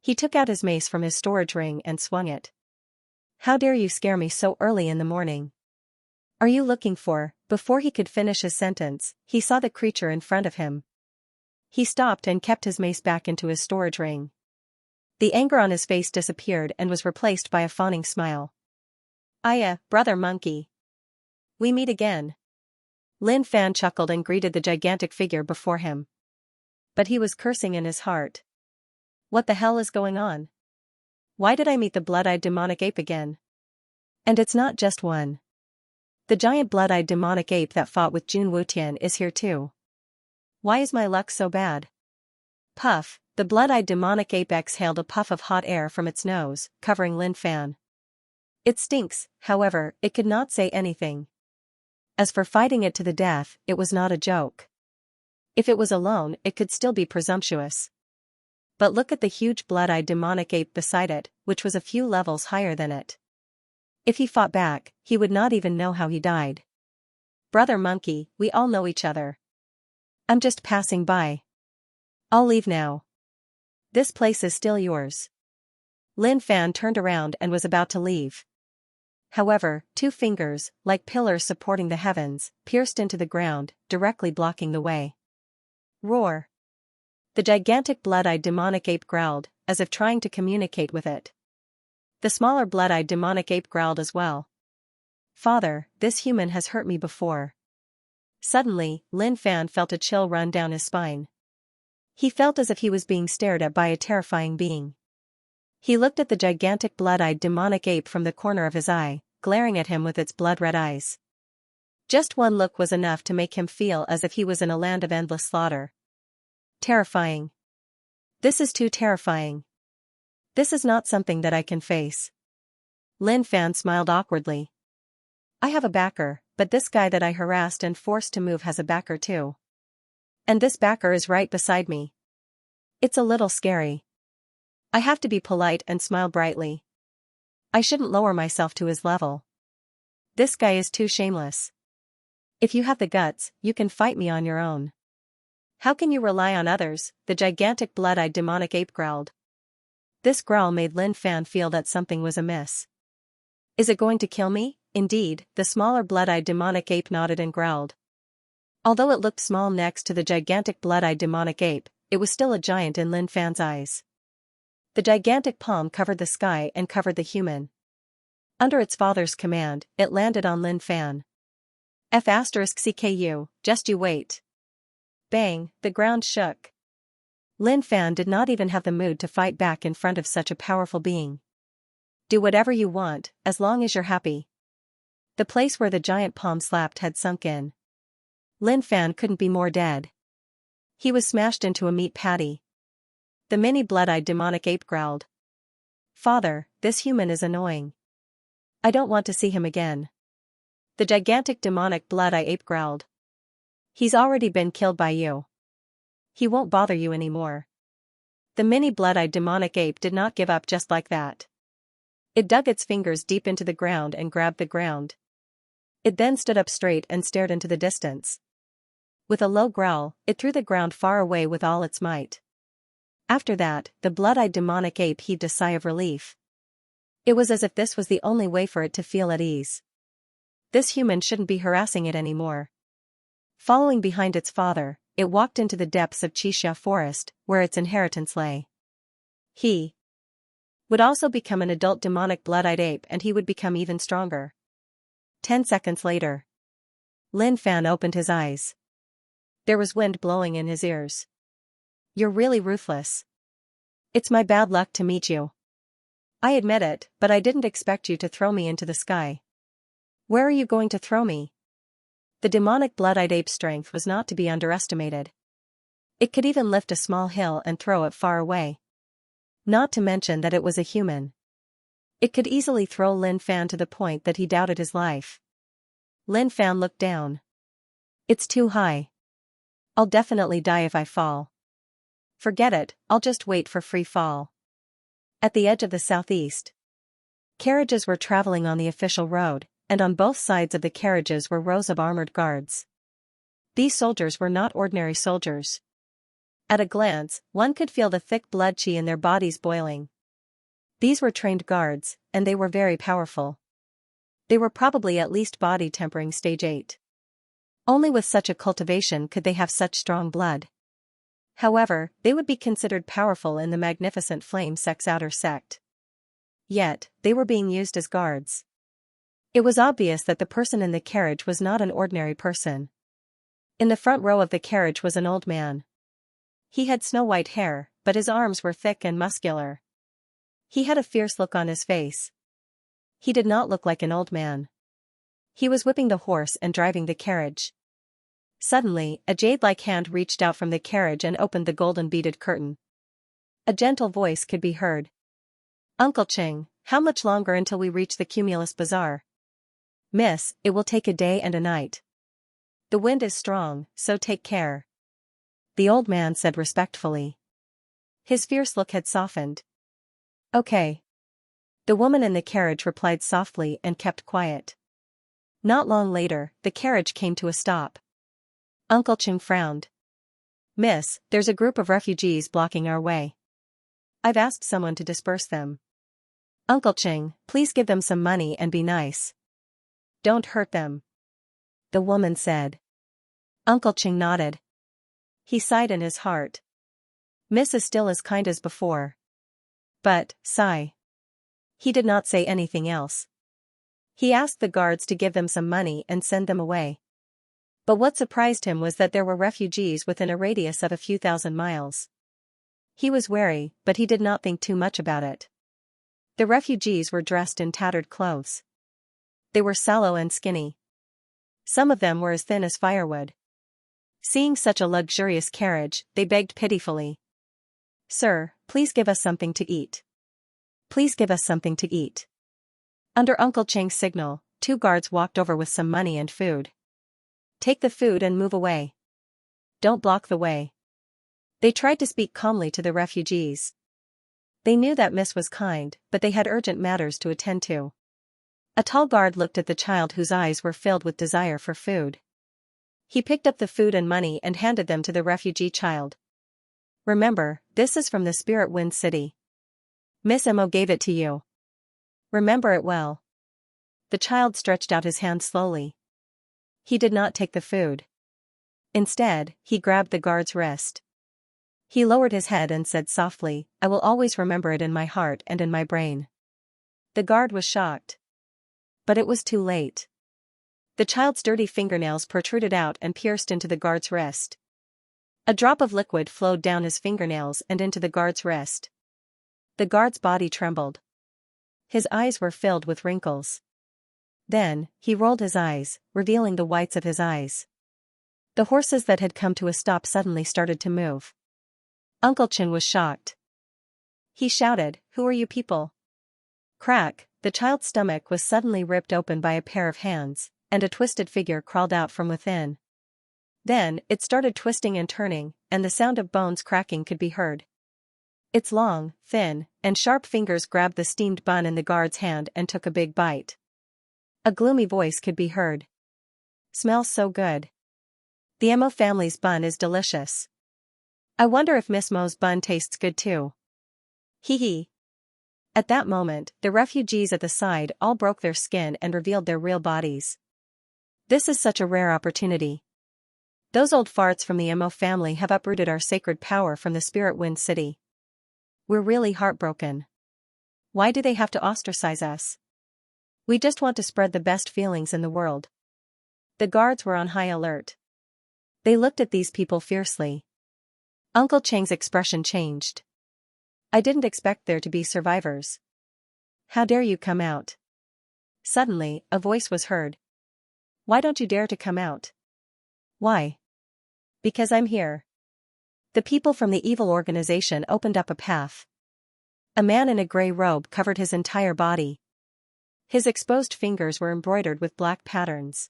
He took out his mace from his storage ring and swung it. How dare you scare me so early in the morning? Are you looking for? Before he could finish his sentence, he saw the creature in front of him. He stopped and kept his mace back into his storage ring. The anger on his face disappeared and was replaced by a fawning smile. Aya, brother monkey. We meet again. Lin Fan chuckled and greeted the gigantic figure before him. But he was cursing in his heart. What the hell is going on? Why did I meet the blood-eyed demonic ape again? And it's not just one. The giant blood-eyed demonic ape that fought with Jun Wutian is here too. Why is my luck so bad? Puff, the blood-eyed demonic ape exhaled a puff of hot air from its nose, covering Lin Fan. It stinks, however, it could not say anything. As for fighting it to the death, it was not a joke. If it was alone, it could still be presumptuous. But look at the huge blood-eyed demonic ape beside it, which was a few levels higher than it. If he fought back, he would not even know how he died. Brother monkey, we all know each other. I'm just passing by. I'll leave now. This place is still yours. Lin Fan turned around and was about to leave. However, two fingers, like pillars supporting the heavens, pierced into the ground, directly blocking the way. Roar. The gigantic blood-eyed demonic ape growled, as if trying to communicate with it. The smaller blood-eyed demonic ape growled as well. Father, this human has hurt me before. Suddenly, Lin Fan felt a chill run down his spine. He felt as if he was being stared at by a terrifying being. He looked at the gigantic blood-eyed demonic ape from the corner of his eye, glaring at him with its blood-red eyes. Just one look was enough to make him feel as if he was in a land of endless slaughter. Terrifying. This is too terrifying. This is not something that I can face. Lin Fan smiled awkwardly. I have a backer, but this guy that I harassed and forced to move has a backer too. And this backer is right beside me. It's a little scary. I have to be polite and smile brightly. I shouldn't lower myself to his level. This guy is too shameless. If you have the guts, you can fight me on your own. How can you rely on others? The gigantic blood-eyed demonic ape growled. This growl made Lin Fan feel that something was amiss. Is it going to kill me? Indeed, the smaller blood-eyed demonic ape nodded and growled. Although it looked small next to the gigantic blood-eyed demonic ape, it was still a giant in Lin Fan's eyes. The gigantic palm covered the sky and covered the human. Under its father's command, it landed on Lin Fan. F*CKU, just you wait. Bang, the ground shook. Lin Fan did not even have the mood to fight back in front of such a powerful being. Do whatever you want, as long as you're happy. The place where the giant palm slapped had sunk in. Lin Fan couldn't be more dead. He was smashed into a meat patty. The mini blood-eyed demonic ape growled. Father, this human is annoying. I don't want to see him again. The gigantic demonic blood-eye ape growled. He's already been killed by you. He won't bother you anymore. The mini blood-eyed demonic ape did not give up just like that. It dug its fingers deep into the ground and grabbed the ground. It then stood up straight and stared into the distance. With a low growl, it threw the ground far away with all its might. After that, the blood-eyed demonic ape heaved a sigh of relief. It was as if this was the only way for it to feel at ease. This human shouldn't be harassing it anymore. Following behind its father, it walked into the depths of Xianxia forest, where its inheritance lay. He would also become an adult demonic blood-eyed ape, and he would become even stronger. 10 seconds later. Lin Fan opened his eyes. There was wind blowing in his ears. You're really ruthless. It's my bad luck to meet you. I admit it, but I didn't expect you to throw me into the sky. Where are you going to throw me? The demonic blood-eyed ape's strength was not to be underestimated. It could even lift a small hill and throw it far away. Not to mention that it was a human. It could easily throw Lin Fan to the point that he doubted his life. Lin Fan looked down. It's too high. I'll definitely die if I fall. Forget it, I'll just wait for free fall. At the edge of the southeast, carriages were traveling on the official road, and on both sides of the carriages were rows of armored guards. These soldiers were not ordinary soldiers. At a glance, one could feel the thick blood chi in their bodies boiling. These were trained guards, and they were very powerful. They were probably at least body tempering stage 8. Only with such a cultivation could they have such strong blood. However, they would be considered powerful in the magnificent flame sex outer sect. Yet, they were being used as guards. It was obvious that the person in the carriage was not an ordinary person. In the front row of the carriage was an old man. He had snow-white hair, but his arms were thick and muscular. He had a fierce look on his face. He did not look like an old man. He was whipping the horse and driving the carriage. Suddenly, a jade-like hand reached out from the carriage and opened the golden beaded curtain. A gentle voice could be heard. Uncle Ching, how much longer until we reach the Cumulus Bazaar? Miss, it will take a day and a night. The wind is strong, so take care. The old man said respectfully. His fierce look had softened. Okay. The woman in the carriage replied softly and kept quiet. Not long later, the carriage came to a stop. Uncle Ching frowned. Miss, there's a group of refugees blocking our way. I've asked someone to disperse them. Uncle Ching, please give them some money and be nice. Don't hurt them. The woman said. Uncle Ching nodded. He sighed in his heart. Miss is still as kind as before. But, sigh. He did not say anything else. He asked the guards to give them some money and send them away. But what surprised him was that there were refugees within a radius of a few thousand miles. He was wary, but he did not think too much about it. The refugees were dressed in tattered clothes. They were sallow and skinny. Some of them were as thin as firewood. Seeing such a luxurious carriage, they begged pitifully. Sir, please give us something to eat. Please give us something to eat. Under Uncle Chang's signal, 2 guards walked over with some money and food. Take the food and move away. Don't block the way. They tried to speak calmly to the refugees. They knew that Miss was kind, but they had urgent matters to attend to. A tall guard looked at the child whose eyes were filled with desire for food. He picked up the food and money and handed them to the refugee child. Remember, this is from the Spirit Wind City. Miss Mo gave it to you. Remember it well. The child stretched out his hand slowly. He did not take the food. Instead, he grabbed the guard's wrist. He lowered his head and said softly, I will always remember it in my heart and in my brain. The guard was shocked. But it was too late. The child's dirty fingernails protruded out and pierced into the guard's wrist. A drop of liquid flowed down his fingernails and into the guard's wrist. The guard's body trembled. His eyes were filled with wrinkles. Then, he rolled his eyes, revealing the whites of his eyes. The horses that had come to a stop suddenly started to move. Uncle Chin was shocked. He shouted, Who are you people? Crack, the child's stomach was suddenly ripped open by a pair of hands, and a twisted figure crawled out from within. Then, it started twisting and turning, and the sound of bones cracking could be heard. Its long, thin, and sharp fingers grabbed the steamed bun in the guard's hand and took a big bite. A gloomy voice could be heard. Smells so good. The Mo family's bun is delicious. I wonder if Miss Mo's bun tastes good too. Hee hee. At that moment, the refugees at the side all broke their skin and revealed their real bodies. This is such a rare opportunity. Those old farts from the Mo family have uprooted our sacred power from the Spirit Wind City. We're really heartbroken. Why do they have to ostracize us? We just want to spread the best feelings in the world. The guards were on high alert. They looked at these people fiercely. Uncle Chang's expression changed. I didn't expect there to be survivors. How dare you come out? Suddenly, a voice was heard, Why don't you dare to come out? Why? Because I'm here. The people from the evil organization opened up a path. A man in a gray robe covered his entire body. His exposed fingers were embroidered with black patterns.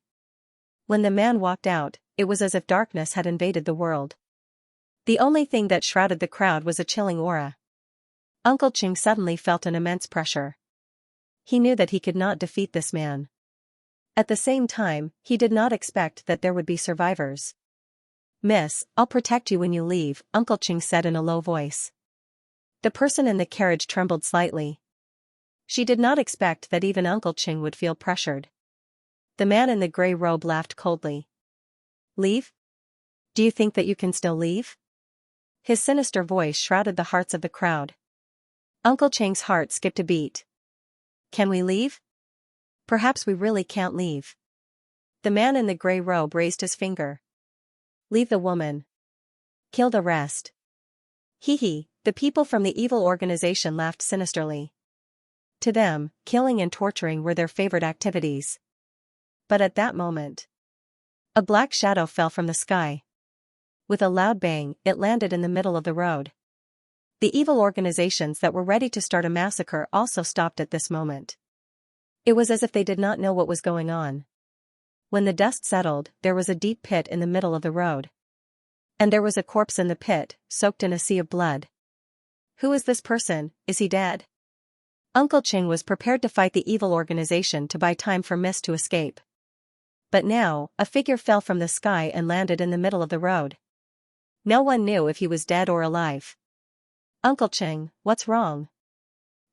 When the man walked out, it was as if darkness had invaded the world. The only thing that shrouded the crowd was a chilling aura. Uncle Ching suddenly felt an immense pressure. He knew that he could not defeat this man. At the same time, he did not expect that there would be survivors. "Miss, I'll protect you when you leave," Uncle Ching said in a low voice. The person in the carriage trembled slightly. She did not expect that even Uncle Ching would feel pressured. The man in the gray robe laughed coldly. "Leave? Do you think that you can still leave?" His sinister voice shrouded the hearts of the crowd. Uncle Ching's heart skipped a beat. "Can we leave? Perhaps we really can't leave." The man in the gray robe raised his finger. "Leave the woman. Kill the rest." Hee. The people from the evil organization laughed sinisterly. To them, killing and torturing were their favorite activities. But at that moment, a black shadow fell from the sky. With a loud bang, it landed in the middle of the road. The evil organizations that were ready to start a massacre also stopped at this moment. It was as if they did not know what was going on. When the dust settled, there was a deep pit in the middle of the road. And there was a corpse in the pit, soaked in a sea of blood. Who is this person? Is he dead? Uncle Ching was prepared to fight the evil organization to buy time for Miss to escape. But now, a figure fell from the sky and landed in the middle of the road. No one knew if he was dead or alive. "Uncle Ching, what's wrong?"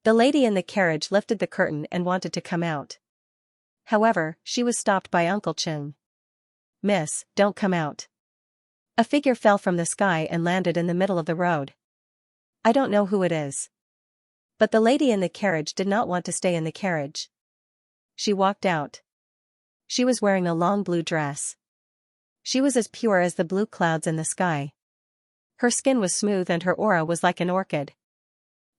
The lady in the carriage lifted the curtain and wanted to come out. However, she was stopped by Uncle Ching. "Miss, don't come out." A figure fell from the sky and landed in the middle of the road. "I don't know who it is." But the lady in the carriage did not want to stay in the carriage. She walked out. She was wearing a long blue dress. She was as pure as the blue clouds in the sky. Her skin was smooth and her aura was like an orchid.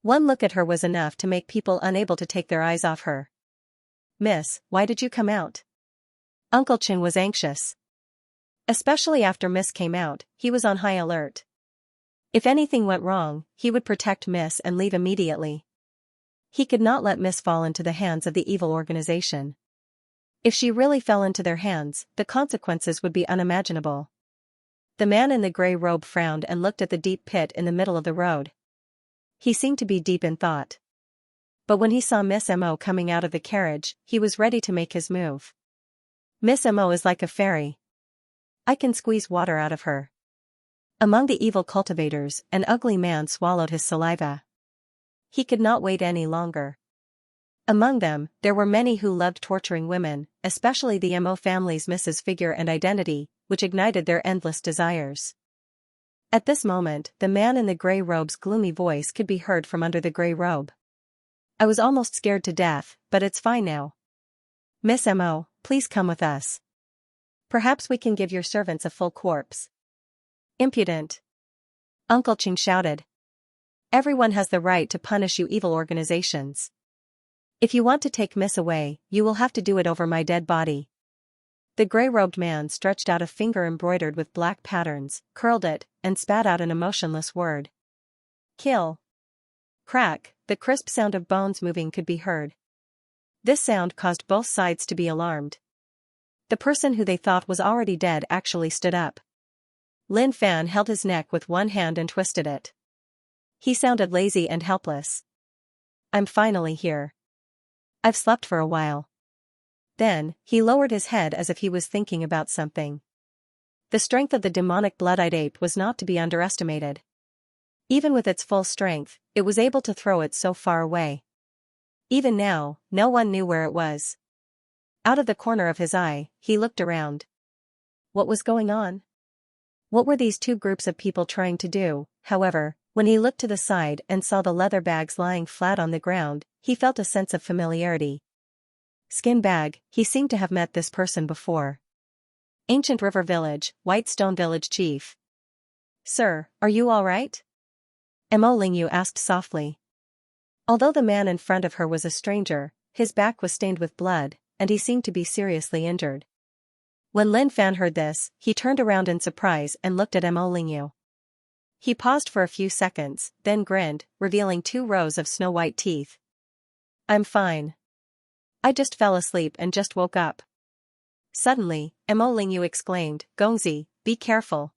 One look at her was enough to make people unable to take their eyes off her. "Miss, why did you come out?" Uncle Ching was anxious. Especially after Miss came out, he was on high alert. If anything went wrong, he would protect Miss and leave immediately. He could not let Miss fall into the hands of the evil organization. If she really fell into their hands, the consequences would be unimaginable. The man in the gray robe frowned and looked at the deep pit in the middle of the road. He seemed to be deep in thought. But when he saw Miss Mo coming out of the carriage, he was ready to make his move. "Miss Mo is like a fairy. I can squeeze water out of her." Among the evil cultivators, an ugly man swallowed his saliva. He could not wait any longer. Among them, there were many who loved torturing women, especially the Mo family's Mrs. Figure and identity, which ignited their endless desires. At this moment, the man in the gray robe's gloomy voice could be heard from under the gray robe. "I was almost scared to death, but it's fine now. Miss Mo, please come with us. Perhaps we can give your servants a full corpse." "Impudent!" Uncle Ching shouted. "Everyone has the right to punish you evil organizations. If you want to take Miss away, you will have to do it over my dead body." The gray-robed man stretched out a finger embroidered with black patterns, curled it, and spat out an emotionless word. "Kill." Crack, the crisp sound of bones moving could be heard. This sound caused both sides to be alarmed. The person who they thought was already dead actually stood up. Lin Fan held his neck with one hand and twisted it. He sounded lazy and helpless. "I'm finally here. I've slept for a while." Then, he lowered his head as if he was thinking about something. The strength of the demonic blood-eyed ape was not to be underestimated. Even with its full strength, it was able to throw it so far away. Even now, no one knew where it was. Out of the corner of his eye, he looked around. What was going on? What were these two groups of people trying to do? However, when he looked to the side and saw the leather bags lying flat on the ground, he felt a sense of familiarity. Skin bag, he seemed to have met this person before. Ancient River Village, White Stone Village Chief. "Sir, are you all right?" Mo Lingyu asked softly. Although the man in front of her was a stranger, his back was stained with blood, and he seemed to be seriously injured. When Lin Fan heard this, he turned around in surprise and looked at Mo Lingyu. He paused for a few seconds, then grinned, revealing 2 rows of snow-white teeth. I'm fine. I just fell asleep and just woke up. Suddenly, Mo Lingyu exclaimed, Gongzi, be careful.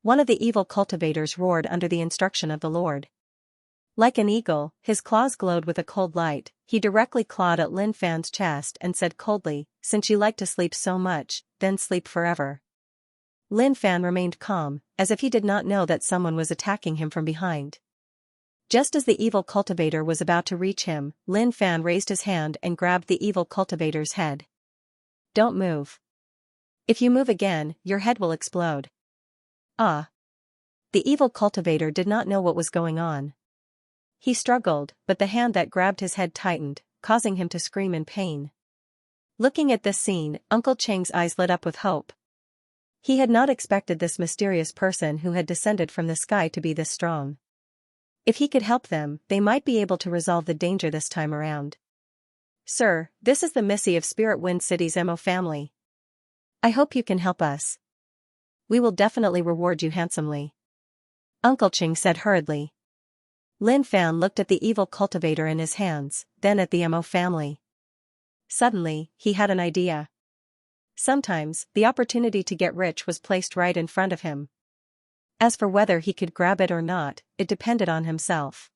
One of the evil cultivators roared under the instruction of the Lord. Like an eagle, his claws glowed with a cold light. He directly clawed at Lin Fan's chest and said coldly, since you like to sleep so much, then sleep forever. Lin Fan remained calm, as if he did not know that someone was attacking him from behind. Just as the evil cultivator was about to reach him, Lin Fan raised his hand and grabbed the evil cultivator's head. Don't move. If you move again, your head will explode. Ah. The evil cultivator did not know what was going on. He struggled, but the hand that grabbed his head tightened, causing him to scream in pain. Looking at this scene, Uncle Cheng's eyes lit up with hope. He had not expected this mysterious person who had descended from the sky to be this strong. If he could help them, they might be able to resolve the danger this time around. Sir, this is the Missy of Spirit Wind City's Mo family. I hope you can help us. We will definitely reward you handsomely. Uncle Cheng said hurriedly. Lin Fan looked at the evil cultivator in his hands, then at the Mo family. Suddenly, he had an idea. Sometimes, the opportunity to get rich was placed right in front of him. As for whether he could grab it or not, it depended on himself.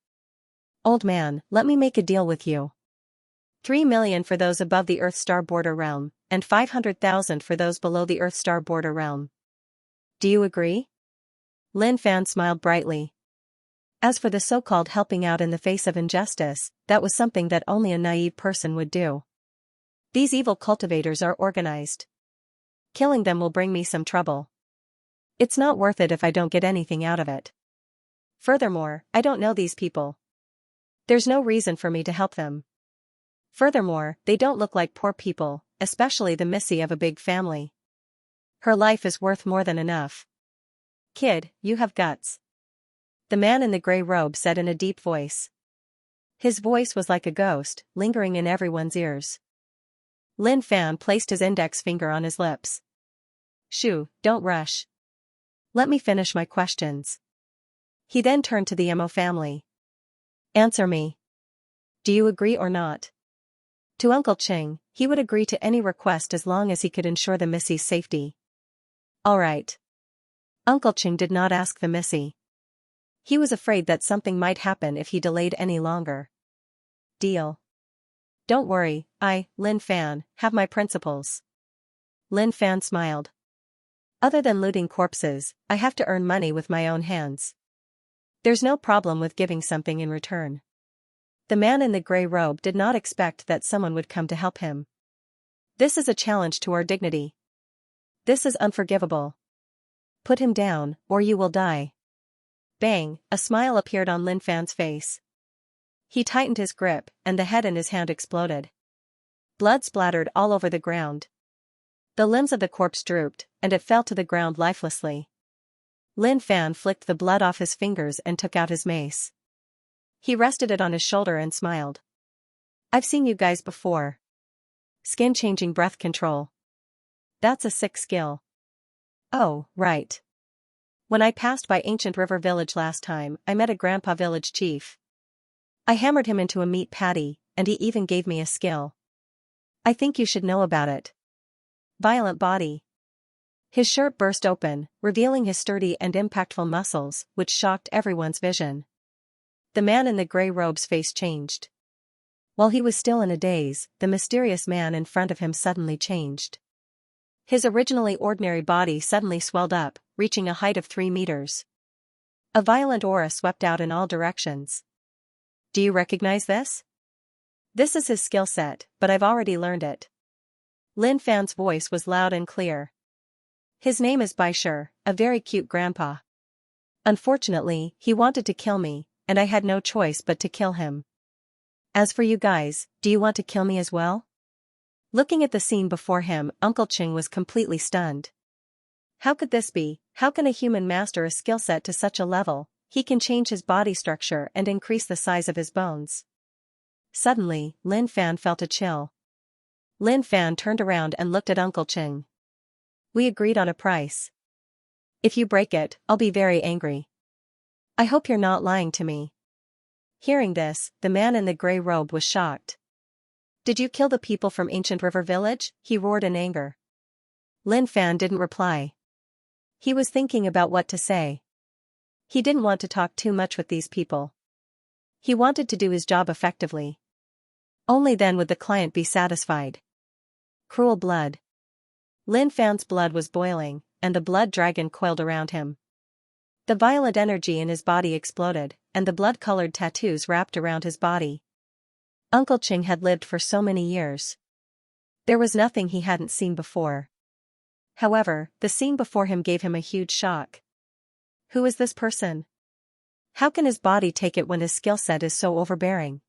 Old man, let me make a deal with you. 3 million for those above the Earth-Star border realm, and 500,000 for those below the Earth-Star border realm. Do you agree? Lin Fan smiled brightly. As for the so-called helping out in the face of injustice, that was something that only a naive person would do. These evil cultivators are organized. Killing them will bring me some trouble. It's not worth it if I don't get anything out of it. Furthermore, I don't know these people. There's no reason for me to help them. Furthermore, they don't look like poor people, especially the Missy of a big family. Her life is worth more than enough. Kid, you have guts. The man in the gray robe said in a deep voice. His voice was like a ghost, lingering in everyone's ears. Lin Fan placed his index finger on his lips. Shoo, don't rush. Let me finish my questions. He then turned to the Mo family. Answer me. Do you agree or not? To Uncle Cheng, he would agree to any request as long as he could ensure the Missy's safety. All right. Uncle Cheng did not ask the Missy. He was afraid that something might happen if he delayed any longer. Deal. Don't worry, I, Lin Fan, have my principles. Lin Fan smiled. Other than looting corpses, I have to earn money with my own hands. There's no problem with giving something in return. The man in the gray robe did not expect that someone would come to help him. This is a challenge to our dignity. This is unforgivable. Put him down, or you will die. Bang, a smile appeared on Lin Fan's face. He tightened his grip, and the head in his hand exploded. Blood splattered all over the ground. The limbs of the corpse drooped, and it fell to the ground lifelessly. Lin Fan flicked the blood off his fingers and took out his mace. He rested it on his shoulder and smiled. I've seen you guys before. Skin-changing breath control. That's a sick skill. Oh, right. When I passed by Ancient River Village last time, I met a grandpa village chief. I hammered him into a meat patty, and he even gave me a skill. I think you should know about it. Violent body. His shirt burst open, revealing his sturdy and impactful muscles, which shocked everyone's vision. The man in the gray robe's face changed. While he was still in a daze, the mysterious man in front of him suddenly changed. His originally ordinary body suddenly swelled up, reaching a height of 3 meters. A violent aura swept out in all directions. Do you recognize this? This is his skill set, but I've already learned it. Lin Fan's voice was loud and clear. His name is Baishir, a very cute grandpa. Unfortunately, he wanted to kill me, and I had no choice but to kill him. As for you guys, do you want to kill me as well? Looking at the scene before him, Uncle Cheng was completely stunned. How could this be? How can a human master a skill set to such a level? He can change his body structure and increase the size of his bones. Suddenly, Lin Fan felt a chill. Lin Fan turned around and looked at Uncle Cheng. We agreed on a price. If you break it, I'll be very angry. I hope you're not lying to me. Hearing this, the man in the gray robe was shocked. Did you kill the people from Ancient River Village? He roared in anger. Lin Fan didn't reply. He was thinking about what to say. He didn't want to talk too much with these people. He wanted to do his job effectively. Only then would the client be satisfied. Cruel blood. Lin Fan's blood was boiling, and the blood dragon coiled around him. The violent energy in his body exploded, and the blood-colored tattoos wrapped around his body. Uncle Ching had lived for so many years. There was nothing he hadn't seen before. However, the scene before him gave him a huge shock. Who is this person? How can his body take it when his skill set is so overbearing?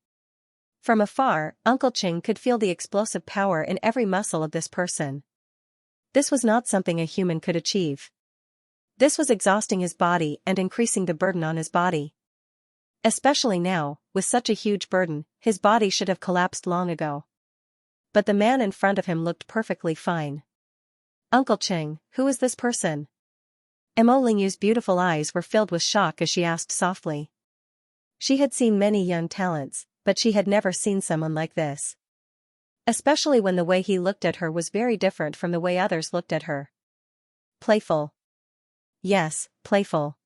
From afar, Uncle Ching could feel the explosive power in every muscle of this person. This was not something a human could achieve. This was exhausting his body and increasing the burden on his body. Especially now, with such a huge burden, his body should have collapsed long ago. But the man in front of him looked perfectly fine. Uncle Ching, who is this person? Mo Lingyu's beautiful eyes were filled with shock as she asked softly. She had seen many young talents, but she had never seen someone like this. Especially when the way he looked at her was very different from the way others looked at her. Playful. Yes, playful.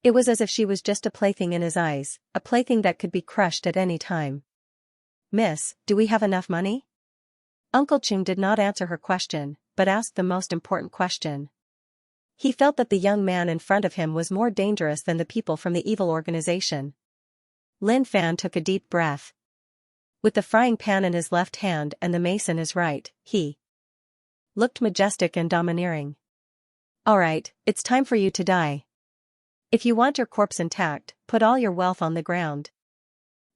It was as if she was just a plaything in his eyes, a plaything that could be crushed at any time. Miss, do we have enough money? Uncle Ching did not answer her question, but asked the most important question. He felt that the young man in front of him was more dangerous than the people from the evil organization. Lin Fan took a deep breath. With the frying pan in his left hand and the mace in his right, he looked majestic and domineering. All right, it's time for you to die. If you want your corpse intact, put all your wealth on the ground.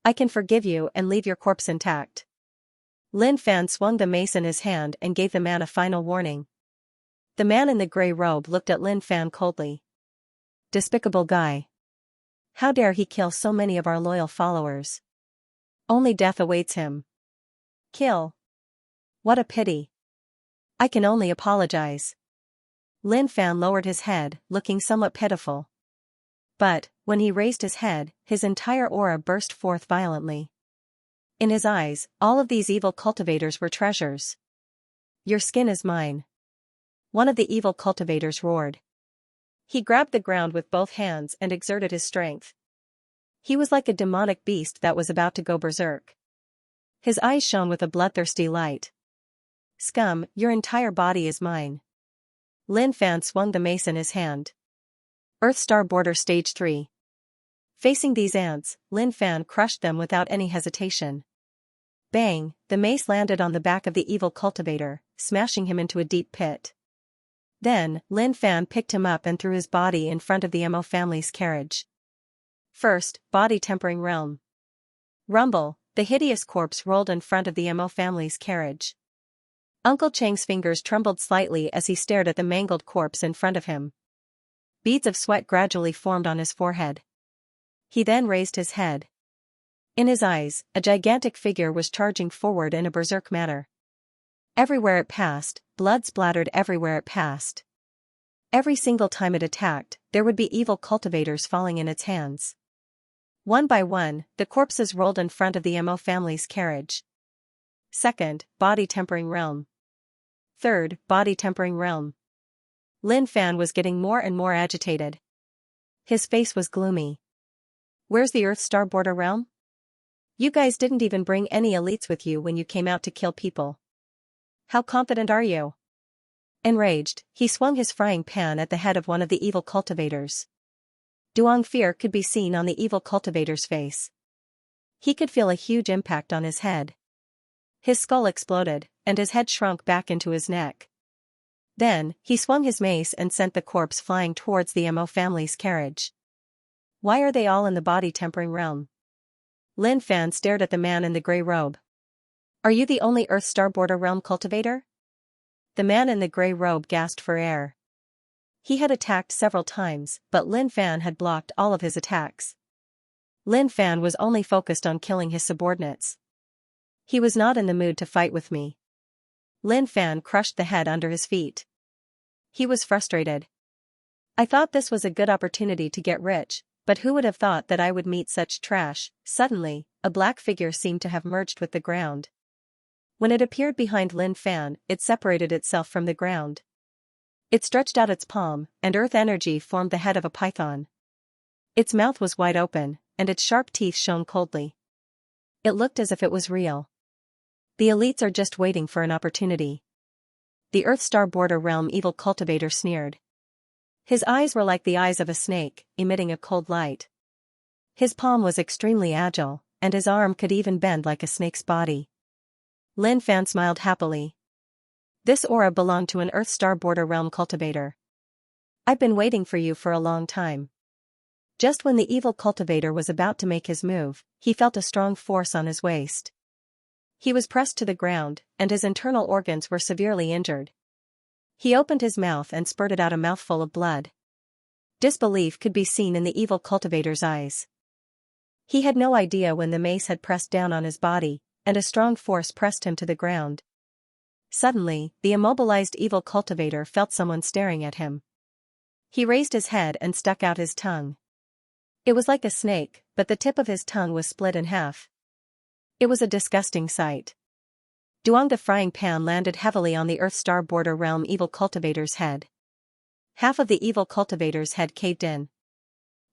I can forgive you and leave your corpse intact. Lin Fan swung the mace in his hand and gave the man a final warning. The man in the gray robe looked at Lin Fan coldly. Despicable guy. How dare he kill so many of our loyal followers? Only death awaits him. Kill. What a pity. I can only apologize. Lin Fan lowered his head, looking somewhat pitiful. But, when he raised his head, his entire aura burst forth violently. In his eyes, all of these evil cultivators were treasures. Your skin is mine. One of the evil cultivators roared. He grabbed the ground with both hands and exerted his strength. He was like a demonic beast that was about to go berserk. His eyes shone with a bloodthirsty light. Scum, your entire body is mine. Lin Fan swung the mace in his hand. Earth Star Border Stage 3. Facing these ants, Lin Fan crushed them without any hesitation. Bang, the mace landed on the back of the evil cultivator, smashing him into a deep pit. Then, Lin Fan picked him up and threw his body in front of the Mo family's carriage. First, body tempering realm. Rumble, the hideous corpse rolled in front of the Mo family's carriage. Uncle Chang's fingers trembled slightly as he stared at the mangled corpse in front of him. Beads of sweat gradually formed on his forehead. He then raised his head. In his eyes, a gigantic figure was charging forward in a berserk manner. Everywhere it passed, blood splattered everywhere it passed. Every single time it attacked, there would be evil cultivators falling in its hands. One by one, the corpses rolled in front of the Mo family's carriage. Second, body tempering realm. Third, body tempering realm. Lin Fan was getting more and more agitated. His face was gloomy. Where's the Earth Star Border realm? You guys didn't even bring any elites with you when you came out to kill people. How confident are you? Enraged, he swung his frying pan at the head of one of the evil cultivators. Duong fear could be seen on the evil cultivator's face. He could feel a huge impact on his head. His skull exploded, and his head shrunk back into his neck. Then, he swung his mace and sent the corpse flying towards the Mo family's carriage. Why are they all in the body tempering realm? Lin Fan stared at the man in the gray robe. Are you the only Earth Star Border realm cultivator? The man in the gray robe gasped for air. He had attacked several times, but Lin Fan had blocked all of his attacks. Lin Fan was only focused on killing his subordinates. He was not in the mood to fight with me. Lin Fan crushed the head under his feet. He was frustrated. I thought this was a good opportunity to get rich, but who would have thought that I would meet such trash? Suddenly, a black figure seemed to have merged with the ground. When it appeared behind Lin Fan, it separated itself from the ground. It stretched out its palm, and earth energy formed the head of a python. Its mouth was wide open, and its sharp teeth shone coldly. It looked as if it was real. The elites are just waiting for an opportunity. The Earth Star Border Realm evil cultivator sneered. His eyes were like the eyes of a snake, emitting a cold light. His palm was extremely agile, and his arm could even bend like a snake's body. Lin Fan smiled happily. This aura belonged to an Earth Star Border Realm cultivator. I've been waiting for you for a long time. Just when the evil cultivator was about to make his move, he felt a strong force on his waist. He was pressed to the ground, and his internal organs were severely injured. He opened his mouth and spurted out a mouthful of blood. Disbelief could be seen in the evil cultivator's eyes. He had no idea when the mace had pressed down on his body, and a strong force pressed him to the ground. Suddenly, the immobilized evil cultivator felt someone staring at him. He raised his head and stuck out his tongue. It was like a snake, but the tip of his tongue was split in half. It was a disgusting sight. Duong the frying pan landed heavily on the Earth Star Border Realm evil cultivator's head. Half of the evil cultivator's head caved in.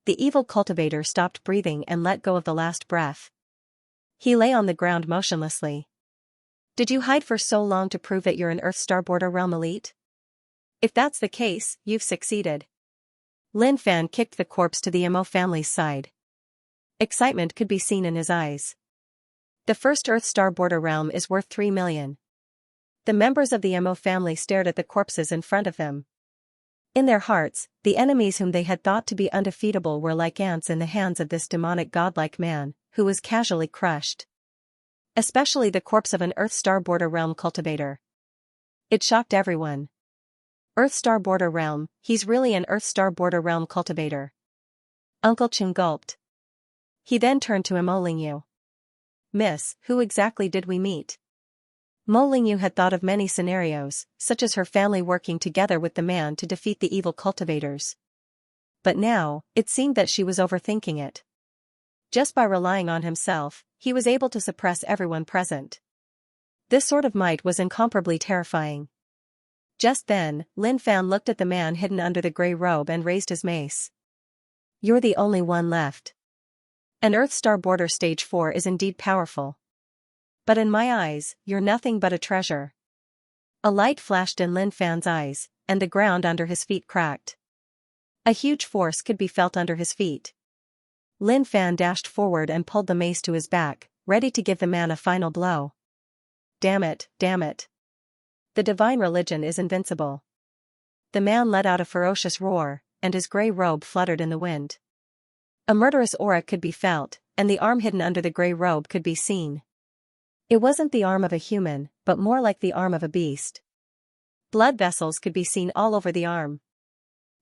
The evil cultivator stopped breathing and let go of the last breath. He lay on the ground motionlessly. Did you hide for so long to prove that you're an Earth Star Border Realm elite? If that's the case, you've succeeded. Lin Fan kicked the corpse to the Mo family's side. Excitement could be seen in his eyes. The first Earth Star Border Realm is worth 3 million. The members of the Mo family stared at the corpses in front of them. In their hearts, the enemies whom they had thought to be undefeatable were like ants in the hands of this demonic godlike man, who was casually crushed. Especially the corpse of an Earth Star Border Realm cultivator. It shocked everyone. Earth Star Border Realm, he's really an Earth Star Border Realm cultivator. Uncle Chun gulped. He then turned to Mo Lingyu. Miss, who exactly did we meet? Mo Lingyu had thought of many scenarios, such as her family working together with the man to defeat the evil cultivators. But now, it seemed that she was overthinking it. Just by relying on himself, he was able to suppress everyone present. This sort of might was incomparably terrifying. Just then, Lin Fan looked at the man hidden under the grey robe and raised his mace. You're the only one left. An Earth Star Border Stage 4 is indeed powerful. But in my eyes, you're nothing but a treasure. A light flashed in Lin Fan's eyes, and the ground under his feet cracked. A huge force could be felt under his feet. Lin Fan dashed forward and pulled the mace to his back, ready to give the man a final blow. Damn it, damn it. The divine religion is invincible. The man let out a ferocious roar, and his grey robe fluttered in the wind. A murderous aura could be felt, and the arm hidden under the grey robe could be seen. It wasn't the arm of a human, but more like the arm of a beast. Blood vessels could be seen all over the arm.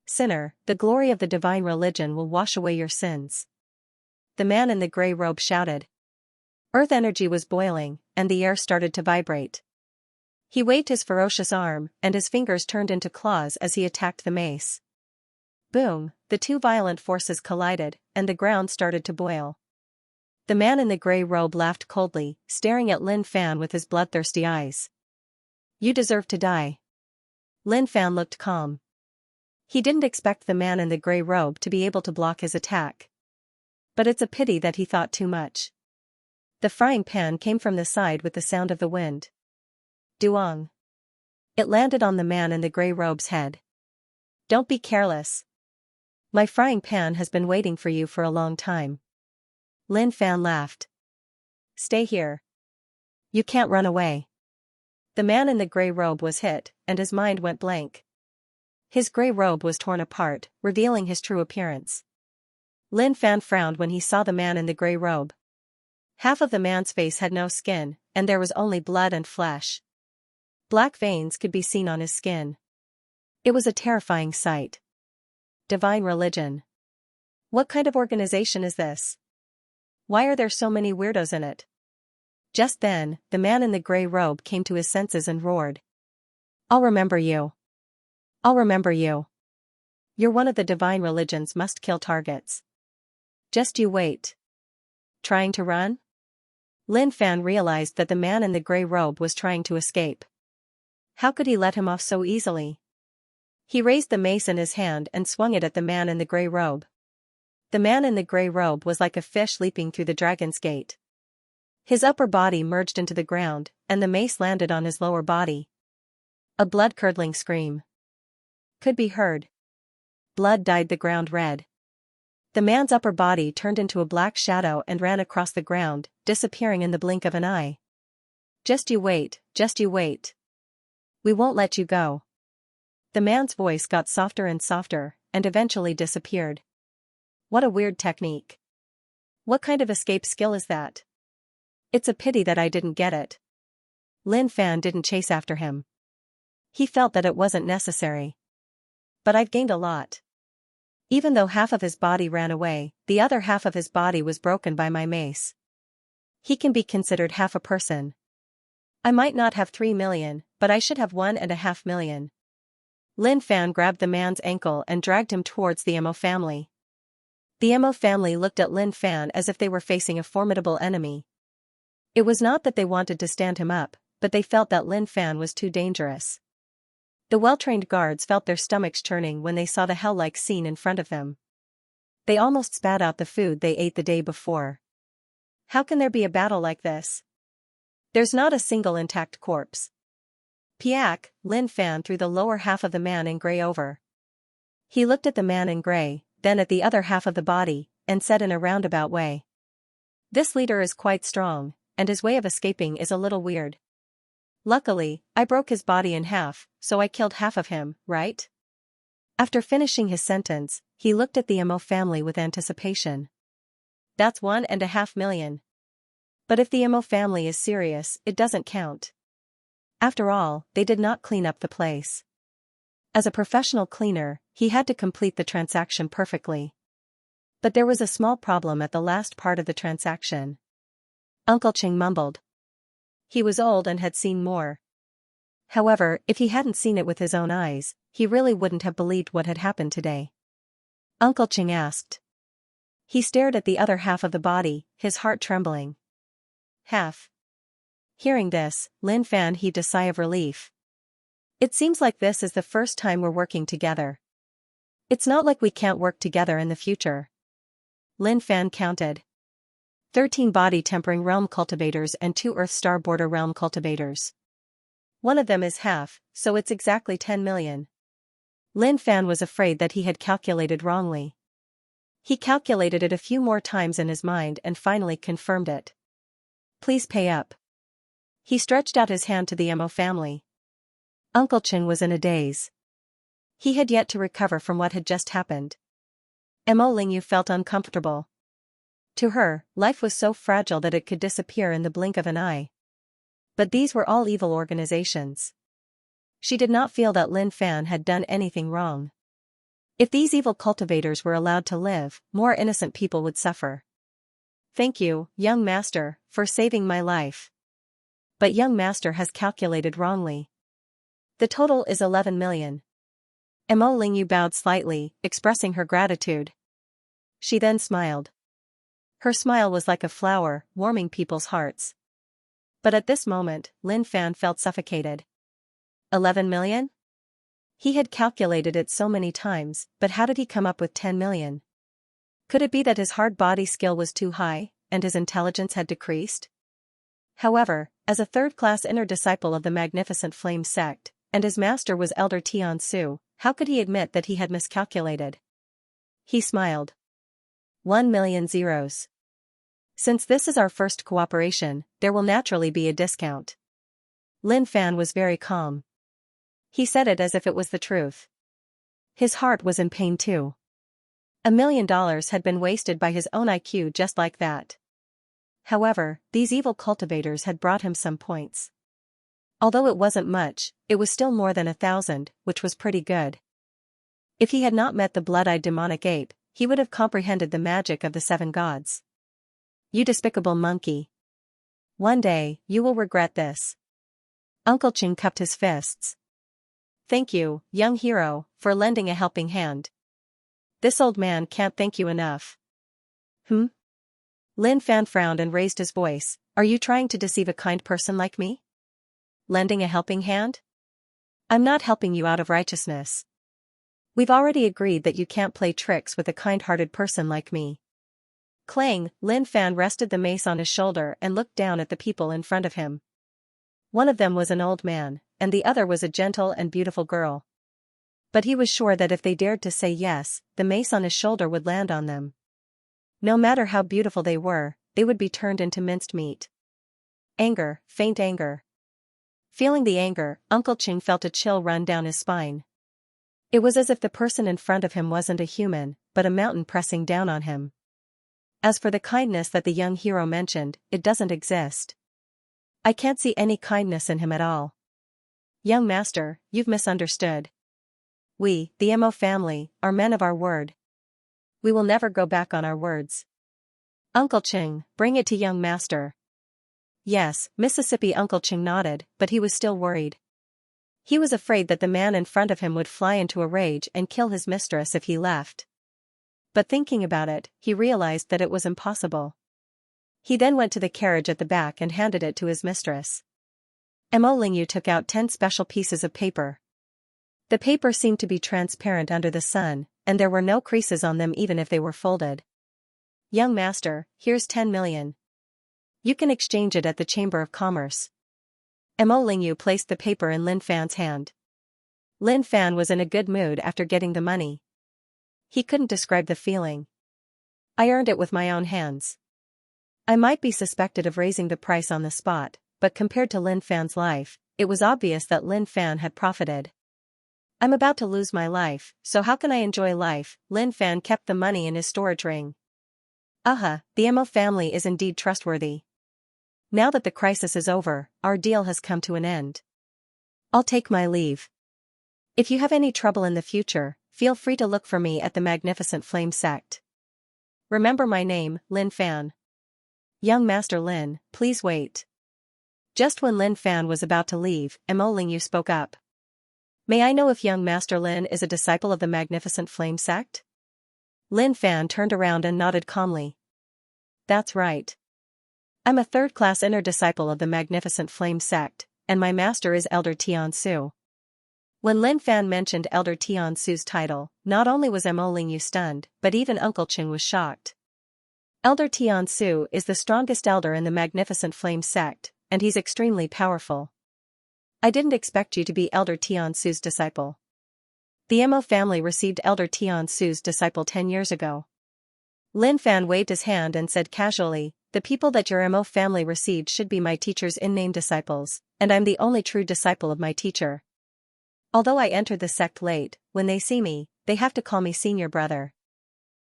Sinner, the glory of the divine religion will wash away your sins. The man in the grey robe shouted. Earth energy was boiling, and the air started to vibrate. He waved his ferocious arm, and his fingers turned into claws as he attacked the mace. Boom, the two violent forces collided, and the ground started to boil. The man in the grey robe laughed coldly, staring at Lin Fan with his bloodthirsty eyes. You deserve to die. Lin Fan looked calm. He didn't expect the man in the grey robe to be able to block his attack. But it's a pity that he thought too much. The frying pan came from the side with the sound of the wind. Duong. It landed on the man in the grey robe's head. Don't be careless. My frying pan has been waiting for you for a long time. Lin Fan laughed. Stay here. You can't run away. The man in the grey robe was hit, and his mind went blank. His grey robe was torn apart, revealing his true appearance. Lin Fan frowned when he saw the man in the grey robe. Half of the man's face had no skin, and there was only blood and flesh. Black veins could be seen on his skin. It was a terrifying sight. Divine religion. What kind of organization is this? Why are there so many weirdos in it? Just then, the man in the grey robe came to his senses and roared. I'll remember you. I'll remember you. You're one of the divine religions must kill targets. Just you wait. Trying to run? Lin Fan realized that the man in the gray robe was trying to escape. How could he let him off so easily? He raised the mace in his hand and swung it at the man in the gray robe. The man in the gray robe was like a fish leaping through the dragon's gate. His upper body merged into the ground, and the mace landed on his lower body. A blood-curdling scream could be heard. Blood dyed the ground red. The man's upper body turned into a black shadow and ran across the ground, disappearing in the blink of an eye. Just you wait, just you wait. We won't let you go. The man's voice got softer and softer, and eventually disappeared. What a weird technique. What kind of escape skill is that? It's a pity that I didn't get it. Lin Fan didn't chase after him. He felt that it wasn't necessary. But I've gained a lot. Even though half of his body ran away, the other half of his body was broken by my mace. He can be considered half a person. I might not have 3 million, but I should have 1.5 million. Lin Fan grabbed the man's ankle and dragged him towards the Mo family. The Mo family looked at Lin Fan as if they were facing a formidable enemy. It was not that they wanted to stand him up, but they felt that Lin Fan was too dangerous. The well-trained guards felt their stomachs churning when they saw the hell-like scene in front of them. They almost spat out the food they ate the day before. How can there be a battle like this? There's not a single intact corpse. Piak, Lin Fan threw the lower half of the man in gray over. He looked at the man in gray, then at the other half of the body, and said in a roundabout way. This leader is quite strong, and his way of escaping is a little weird. Luckily, I broke his body in half, so I killed half of him, right? After finishing his sentence, he looked at the Mo family with anticipation. That's 1.5 million. But if the Mo family is serious, it doesn't count. After all, they did not clean up the place. As a professional cleaner, he had to complete the transaction perfectly. But there was a small problem at the last part of the transaction. Uncle Ching mumbled. He was old and had seen more. However, if he hadn't seen it with his own eyes, he really wouldn't have believed what had happened today. Uncle Ching asked. He stared at the other half of the body, his heart trembling. Half. Hearing this, Lin Fan heaved a sigh of relief. It seems like this is the first time we're working together. It's not like we can't work together in the future. Lin Fan counted. 13 body-tempering realm cultivators and 2 Earth Star border realm cultivators. One of them is half, so it's exactly 10 million. Lin Fan was afraid that he had calculated wrongly. He calculated it a few more times in his mind and finally confirmed it. Please pay up. He stretched out his hand to the Mo family. Uncle Ching was in a daze. He had yet to recover from what had just happened. Mo Lingyu felt uncomfortable. To her, life was so fragile that it could disappear in the blink of an eye. But these were all evil organizations. She did not feel that Lin Fan had done anything wrong. If these evil cultivators were allowed to live, more innocent people would suffer. Thank you, young master, for saving my life. But young master has calculated wrongly. The total is 11 million. Mo Lingyu bowed slightly, expressing her gratitude. She then smiled. Her smile was like a flower, warming people's hearts. But at this moment, Lin Fan felt suffocated. 11 million? He had calculated it so many times, but how did he come up with 10 million? Could it be that his hard body skill was too high, and his intelligence had decreased? However, as a third-class inner disciple of the Magnificent Flame sect, and his master was Elder Tian Su, how could he admit that he had miscalculated? He smiled. 1 million zeros. Since this is our first cooperation, there will naturally be a discount. Lin Fan was very calm. He said it as if it was the truth. His heart was in pain too. $1 million had been wasted by his own IQ just like that. However, these evil cultivators had brought him some points. Although it wasn't much, it was still more than 1,000, which was pretty good. If he had not met the blood-eyed demonic ape, he would have comprehended the magic of the 7 gods. You despicable monkey. One day, you will regret this. Uncle Ching cupped his fists. Thank you, young hero, for lending a helping hand. This old man can't thank you enough. Lin Fan frowned and raised his voice. Are you trying to deceive a kind person like me? Lending a helping hand? I'm not helping you out of righteousness. We've already agreed that you can't play tricks with a kind-hearted person like me. Clang, Lin Fan rested the mace on his shoulder and looked down at the people in front of him. One of them was an old man, and the other was a gentle and beautiful girl. But he was sure that if they dared to say yes, the mace on his shoulder would land on them. No matter how beautiful they would be turned into minced meat. Anger, faint anger. Feeling the anger, Uncle Ching felt a chill run down his spine. It was as if the person in front of him wasn't a human, but a mountain pressing down on him. As for the kindness that the young hero mentioned, it doesn't exist. I can't see any kindness in him at all. Young master, you've misunderstood. We, the Mo family, are men of our word. We will never go back on our words. Uncle Ching, bring it to young master. Yes, Mississippi Uncle Ching nodded, but he was still worried. He was afraid that the man in front of him would fly into a rage and kill his mistress if he left. But thinking about it, he realized that it was impossible. He then went to the carriage at the back and handed it to his mistress. Mo Lingyu took out 10 special pieces of paper. The paper seemed to be transparent under the sun, and there were no creases on them even if they were folded. Young master, here's 10 million. You can exchange it at the Chamber of Commerce. Mo Lingyu placed the paper in Lin Fan's hand. Lin Fan was in a good mood after getting the money. He couldn't describe the feeling. I earned it with my own hands. I might be suspected of raising the price on the spot, but compared to Lin Fan's life, it was obvious that Lin Fan had profited. I'm about to lose my life, so how can I enjoy life? Lin Fan kept the money in his storage ring. The Mo family is indeed trustworthy. Now that the crisis is over, our deal has come to an end. I'll take my leave. If you have any trouble in the future, feel free to look for me at the Magnificent Flame Sect. Remember my name, Lin Fan. Young Master Lin, please wait. Just when Lin Fan was about to leave, Mo Lingyu spoke up. May I know if young Master Lin is a disciple of the Magnificent Flame Sect? Lin Fan turned around and nodded calmly. That's right. I'm a third-class inner disciple of the Magnificent Flame Sect, and my master is Elder Tian Su. When Lin Fan mentioned Elder Tian Su's title, not only was Mo Lingyu stunned, but even Uncle Ching was shocked. Elder Tian Su is the strongest elder in the Magnificent Flame Sect, and he's extremely powerful. I didn't expect you to be Elder Tian Su's disciple. The Mo family received Elder Tian Su's disciple 10 years ago. Lin Fan waved his hand and said casually, the people that your Mo family received should be my teacher's in-name disciples, and I'm the only true disciple of my teacher. Although I entered the sect late, when they see me, they have to call me senior brother.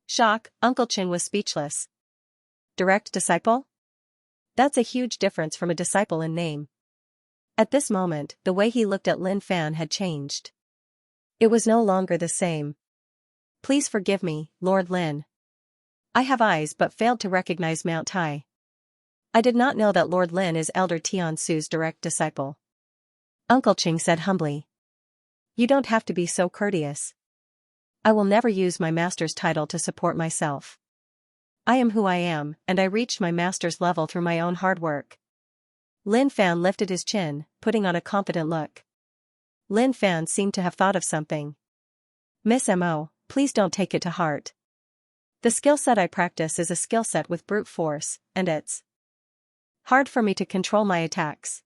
Shock, Uncle Ching was speechless. Direct disciple? That's a huge difference from a disciple in name. At this moment, the way he looked at Lin Fan had changed. It was no longer the same. Please forgive me, Lord Lin. I have eyes but failed to recognize Mount Tai. I did not know that Lord Lin is Elder Tian Su's direct disciple. Uncle Ching said humbly. You don't have to be so courteous. I will never use my master's title to support myself. I am who I am, and I reached my master's level through my own hard work. Lin Fan lifted his chin, putting on a confident look. Lin Fan seemed to have thought of something. Miss Mo, please don't take it to heart. The skill set I practice is a skill set with brute force, and it's hard for me to control my attacks.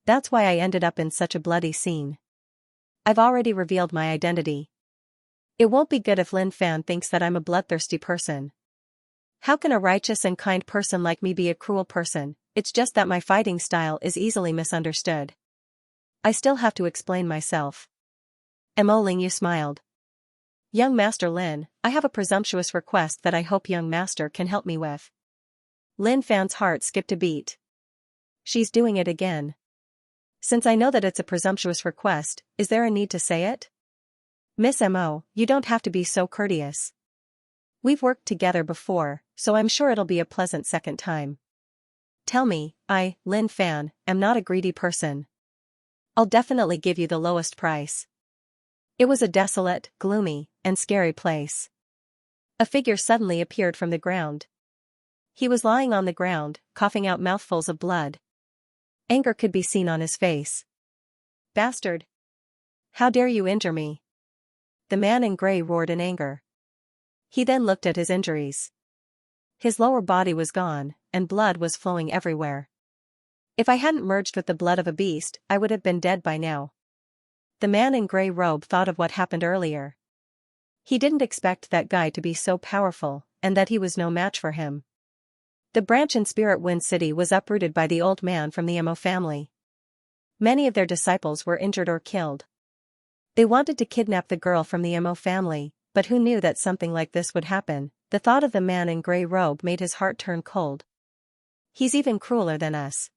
That's why I ended up in such a bloody scene. I've already revealed my identity. It won't be good if Lin Fan thinks that I'm a bloodthirsty person. How can a righteous and kind person like me be a cruel person? It's just that my fighting style is easily misunderstood. I still have to explain myself. Mo Lingyu smiled. Young Master Lin, I have a presumptuous request that I hope young master can help me with. Lin Fan's heart skipped a beat. She's doing it again. Since I know that it's a presumptuous request, is there a need to say it? Miss Mo, you don't have to be so courteous. We've worked together before, so I'm sure it'll be a pleasant second time. Tell me, I, Lin Fan, am not a greedy person. I'll definitely give you the lowest price. It was a desolate, gloomy, and scary place. A figure suddenly appeared from the ground. He was lying on the ground, coughing out mouthfuls of blood. Anger could be seen on his face. Bastard! How dare you injure me? The man in gray roared in anger. He then looked at his injuries. His lower body was gone, and blood was flowing everywhere. If I hadn't merged with the blood of a beast, I would have been dead by now. The man in gray robe thought of what happened earlier. He didn't expect that guy to be so powerful, and that he was no match for him. The branch in Spirit Wind City was uprooted by the old man from the Emo family. Many of their disciples were injured or killed. They wanted to kidnap the girl from the Emo family, but who knew that something like this would happen? The thought of the man in gray robe made his heart turn cold. He's even crueler than us.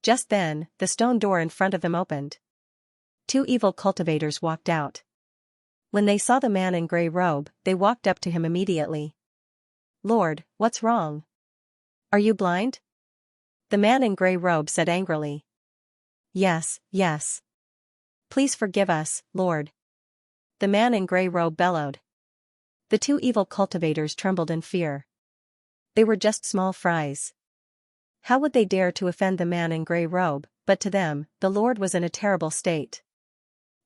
Just then, the stone door in front of them opened. 2 evil cultivators walked out. When they saw the man in gray robe, they walked up to him immediately. Lord, what's wrong? Are you blind? The man in gray robe said angrily. Yes, yes. Please forgive us, Lord. The man in gray robe bellowed. The 2 evil cultivators trembled in fear. They were just small fries. How would they dare to offend the man in gray robe? But to them, the Lord was in a terrible state.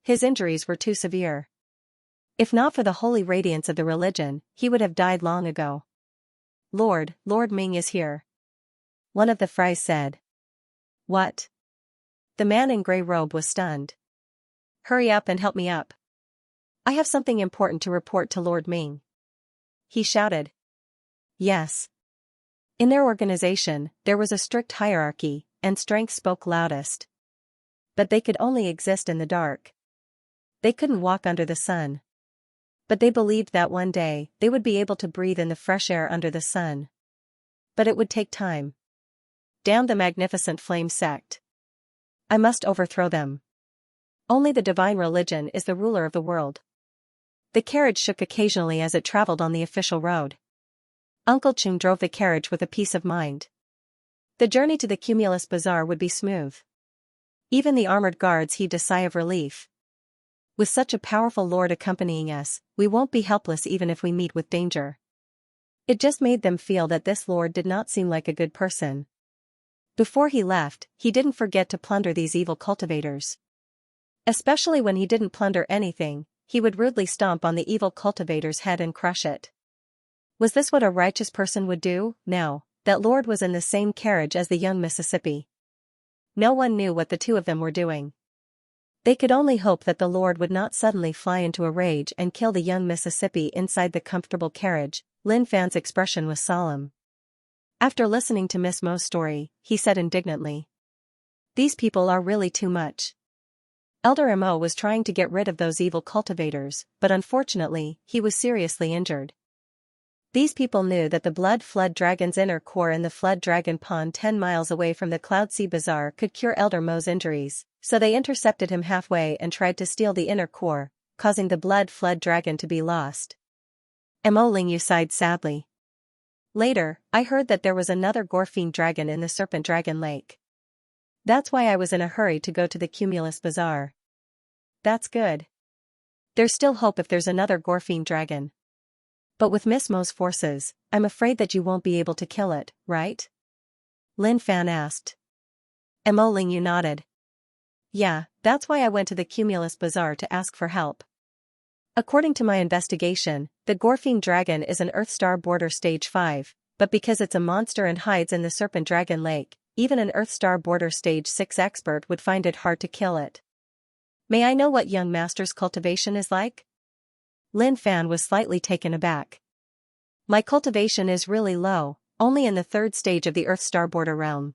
His injuries were too severe. If not for the holy radiance of the religion, he would have died long ago. Lord Ming is here. One of the fries said. What? The man in gray robe was stunned. Hurry up and help me up. I have something important to report to Lord Ming. He shouted. Yes. In their organization, there was a strict hierarchy, and strength spoke loudest. But they could only exist in the dark. They couldn't walk under the sun. But they believed that one day, they would be able to breathe in the fresh air under the sun. But it would take time. Damn the magnificent flame sect. I must overthrow them. Only the divine religion is the ruler of the world. The carriage shook occasionally as it traveled on the official road. Uncle Chung drove the carriage with a peace of mind. The journey to the Cumulus Bazaar would be smooth. Even the armored guards heaved a sigh of relief. With such a powerful lord accompanying us, we won't be helpless even if we meet with danger. It just made them feel that this lord did not seem like a good person. Before he left, he didn't forget to plunder these evil cultivators. Especially when he didn't plunder anything, he would rudely stomp on the evil cultivator's head and crush it. Was this what a righteous person would do? No, that lord was in the same carriage as the young Mississippi. No one knew what the 2 of them were doing. They could only hope that the lord would not suddenly fly into a rage and kill the young Mississippi inside the comfortable carriage. Lin Fan's expression was solemn. After listening to Miss Mo's story, he said indignantly. These people are really too much. Elder Mo was trying to get rid of those evil cultivators, but unfortunately, he was seriously injured. These people knew that the blood flood dragon's inner core in the flood dragon pond 10 miles away from the Cloud Sea Bazaar could cure Elder Mo's injuries, so they intercepted him halfway and tried to steal the inner core, causing the blood flood dragon to be lost. Mo Lingyu sighed sadly. Later, I heard that there was another Gorfiend dragon in the Serpent Dragon Lake. That's why I was in a hurry to go to the Cumulus Bazaar. That's good. There's still hope if there's another Gorfiend dragon. But with Miss Mo's forces, I'm afraid that you won't be able to kill it, right? Lin Fan asked. Mo Lingyu nodded. Yeah, that's why I went to the Cumulus Bazaar to ask for help. According to my investigation, the Gorfiend dragon is an Earthstar Border Stage 5, but because it's a monster and hides in the Serpent Dragon Lake, even an Earthstar Border Stage 6 expert would find it hard to kill it. May I know what young master's cultivation is like? Lin Fan was slightly taken aback. My cultivation is really low, only in the 3rd stage of the Earthstar Border realm.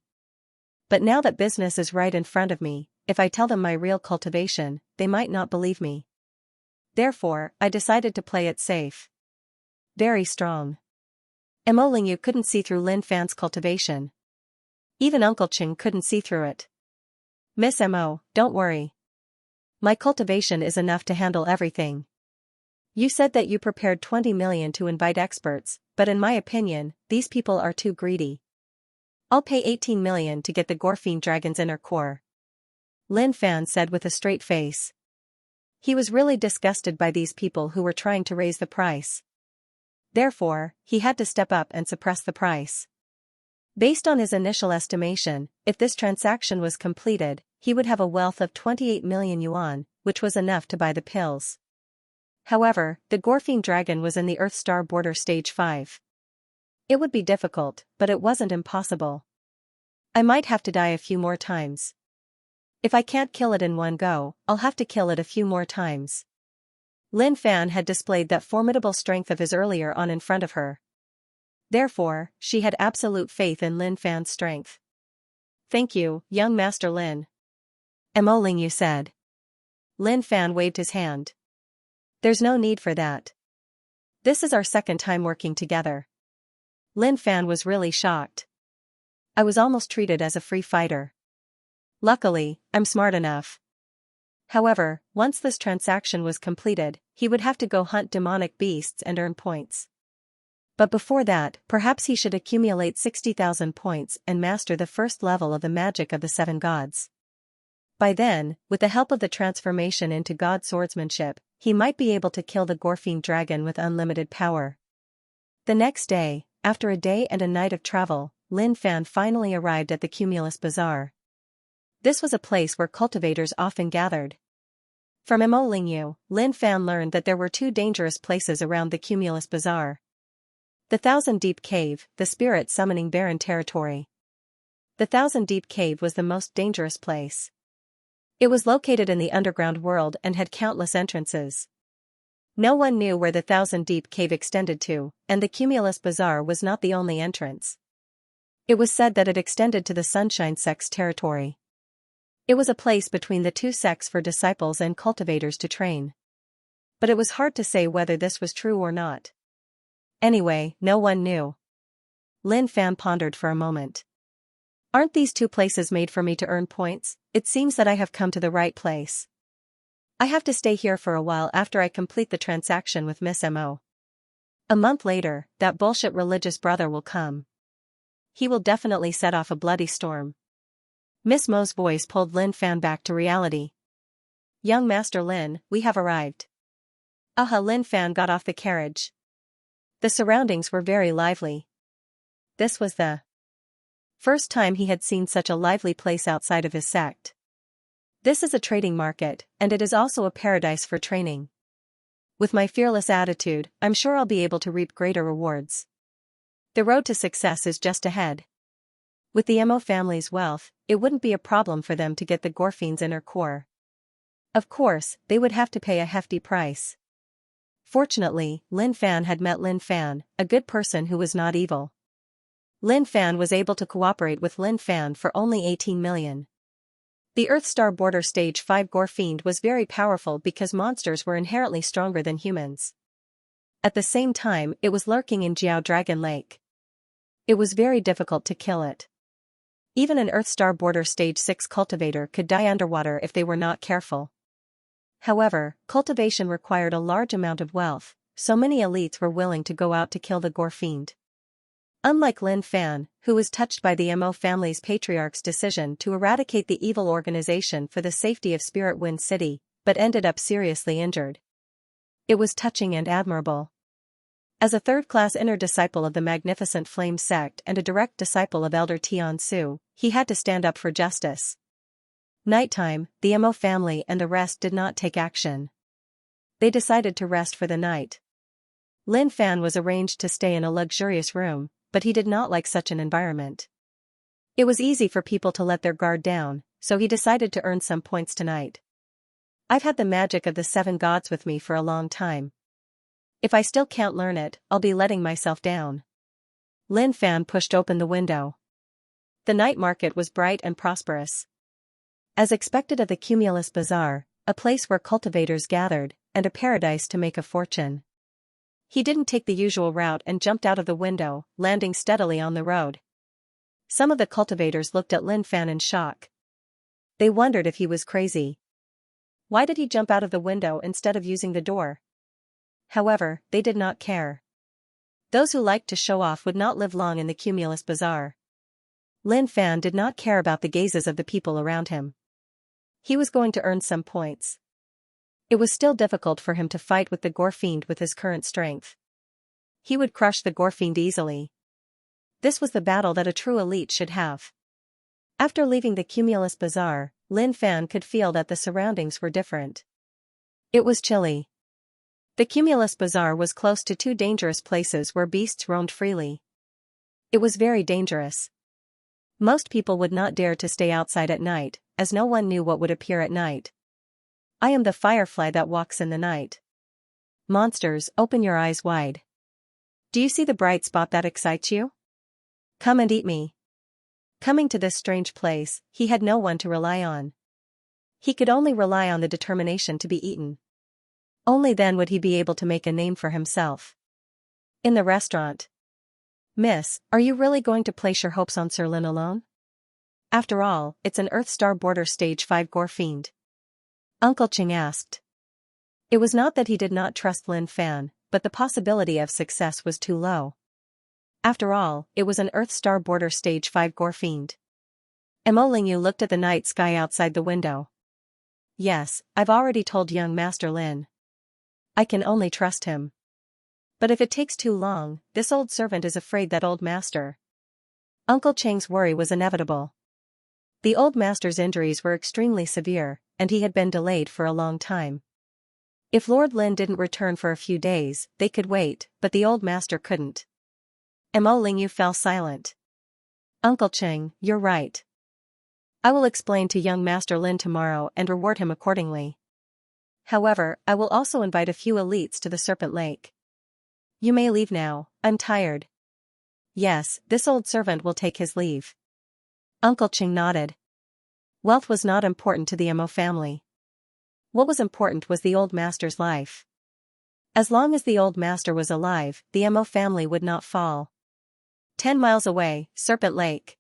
But now that business is right in front of me, if I tell them my real cultivation, they might not believe me. Therefore, I decided to play it safe. Very strong. Mo Lingyu couldn't see through Lin Fan's cultivation. Even Uncle Ching couldn't see through it. Miss Mo, don't worry. My cultivation is enough to handle everything. You said that you prepared 20 million to invite experts, but in my opinion, these people are too greedy. I'll pay 18 million to get the Gorfiend dragon's inner core. Lin Fan said with a straight face. He was really disgusted by these people who were trying to raise the price. Therefore, he had to step up and suppress the price. Based on his initial estimation, if this transaction was completed, he would have a wealth of 28 million yuan, which was enough to buy the pills. However, the Gorfine dragon was in the Earth Star border stage 5. It would be difficult, but it wasn't impossible. I might have to die a few more times. If I can't kill it in one go, I'll have to kill it a few more times. Lin Fan had displayed that formidable strength of his earlier on in front of her. Therefore, she had absolute faith in Lin Fan's strength. Thank you, young Master Lin. Mo Lingyu said. Lin Fan waved his hand. There's no need for that. This is our second time working together. Lin Fan was really shocked. I was almost treated as a free fighter. Luckily, I'm smart enough. However, once this transaction was completed, he would have to go hunt demonic beasts and earn points. But before that, perhaps he should accumulate 60,000 points and master the first level of the magic of the 7 gods. By then, with the help of the transformation into god swordsmanship, he might be able to kill the Gorfine dragon with unlimited power. The next day, after a day and a night of travel, Lin Fan finally arrived at the Cumulus Bazaar. This was a place where cultivators often gathered. From Mo Lingyu, Lin Fan learned that there were 2 dangerous places around the Cumulus Bazaar. The Thousand Deep Cave, the spirit summoning barren territory. The Thousand Deep Cave was the most dangerous place. It was located in the underground world and had countless entrances. No one knew where the Thousand Deep Cave extended to, and the Cumulus Bazaar was not the only entrance. It was said that it extended to the Sunshine Sect's territory. It was a place between the 2 sects for disciples and cultivators to train. But it was hard to say whether this was true or not. Anyway, no one knew. Lin Fan pondered for a moment. Aren't these 2 places made for me to earn points? It seems that I have come to the right place. I have to stay here for a while after I complete the transaction with Miss Mo. A month later, that bullshit religious brother will come. He will definitely set off a bloody storm. Miss Mo's voice pulled Lin Fan back to reality. Young Master Lin, we have arrived. Aha! Lin Fan got off the carriage. The surroundings were very lively. This was the first time he had seen such a lively place outside of his sect. This is a trading market, and it is also a paradise for training. With my fearless attitude, I'm sure I'll be able to reap greater rewards. The road to success is just ahead. With the Mo family's wealth, it wouldn't be a problem for them to get the Gorfine's inner core. Of course, they would have to pay a hefty price. Fortunately, Lin Fan had met Lin Fan, a good person who was not evil. Lin Fan was able to cooperate with Lin Fan for only 18 million. The Earth Star border stage 5 Gorfine was very powerful because monsters were inherently stronger than humans. At the same time, it was lurking in Jiao Dragon Lake. It was very difficult to kill it. Even an Earth Star border stage 6 cultivator could die underwater if they were not careful. However, cultivation required a large amount of wealth, so many elites were willing to go out to kill the Gorfine. Unlike Lin Fan, who was touched by the Mo family's patriarch's decision to eradicate the evil organization for the safety of Spirit Wind City, but ended up seriously injured. It was touching and admirable. As a third-class inner disciple of the Magnificent Flame sect and a direct disciple of Elder Tian Su, he had to stand up for justice. Nighttime, the Mo family and the rest did not take action. They decided to rest for the night. Lin Fan was arranged to stay in a luxurious room, but he did not like such an environment. It was easy for people to let their guard down, so he decided to earn some points tonight. I've had the magic of the 7 gods with me for a long time. If I still can't learn it, I'll be letting myself down. Lin Fan pushed open the window. The night market was bright and prosperous. As expected of the Cumulus Bazaar, a place where cultivators gathered, and a paradise to make a fortune. He didn't take the usual route and jumped out of the window, landing steadily on the road. Some of the cultivators looked at Lin Fan in shock. They wondered if he was crazy. Why did he jump out of the window instead of using the door? However, they did not care. Those who liked to show off would not live long in the Cumulus Bazaar. Lin Fan did not care about the gazes of the people around him. He was going to earn some points. It was still difficult for him to fight with the Gore Fiend with his current strength. He would crush the Gore Fiend easily. This was the battle that a true elite should have. After leaving the Cumulus Bazaar, Lin Fan could feel that the surroundings were different. It was chilly. The Cumulus Bazaar was close to two dangerous places where beasts roamed freely. It was very dangerous. Most people would not dare to stay outside at night, as no one knew what would appear at night. I am the firefly that walks in the night. Monsters, open your eyes wide. Do you see the bright spot that excites you? Come and eat me. Coming to this strange place, he had no one to rely on. He could only rely on the determination to be eaten. Only then would he be able to make a name for himself. In the restaurant. Miss, are you really going to place your hopes on Sir Lin alone? After all, it's an Earth Star Border Stage 5 Gore Fiend. Uncle Ching asked. It was not that he did not trust Lin Fan, but the possibility of success was too low. After all, it was an Earth Star Border Stage 5 Gore Fiend. Mo Lingyu looked at the night sky outside the window. Yes, I've already told young Master Lin. I can only trust him. But if it takes too long, this old servant is afraid that old master. Uncle Cheng's worry was inevitable. The old master's injuries were extremely severe, and he had been delayed for a long time. If Lord Lin didn't return for a few days, they could wait, but the old master couldn't. Mo Lingyu fell silent. Uncle Cheng, you're right. I will explain to young Master Lin tomorrow and reward him accordingly. However, I will also invite a few elites to the Serpent Lake. You may leave now, I'm tired. Yes, this old servant will take his leave. Uncle Cheng nodded. Wealth was not important to the Mo family. What was important was the old master's life. As long as the old master was alive, the Mo family would not fall. 10 miles away, Serpent Lake.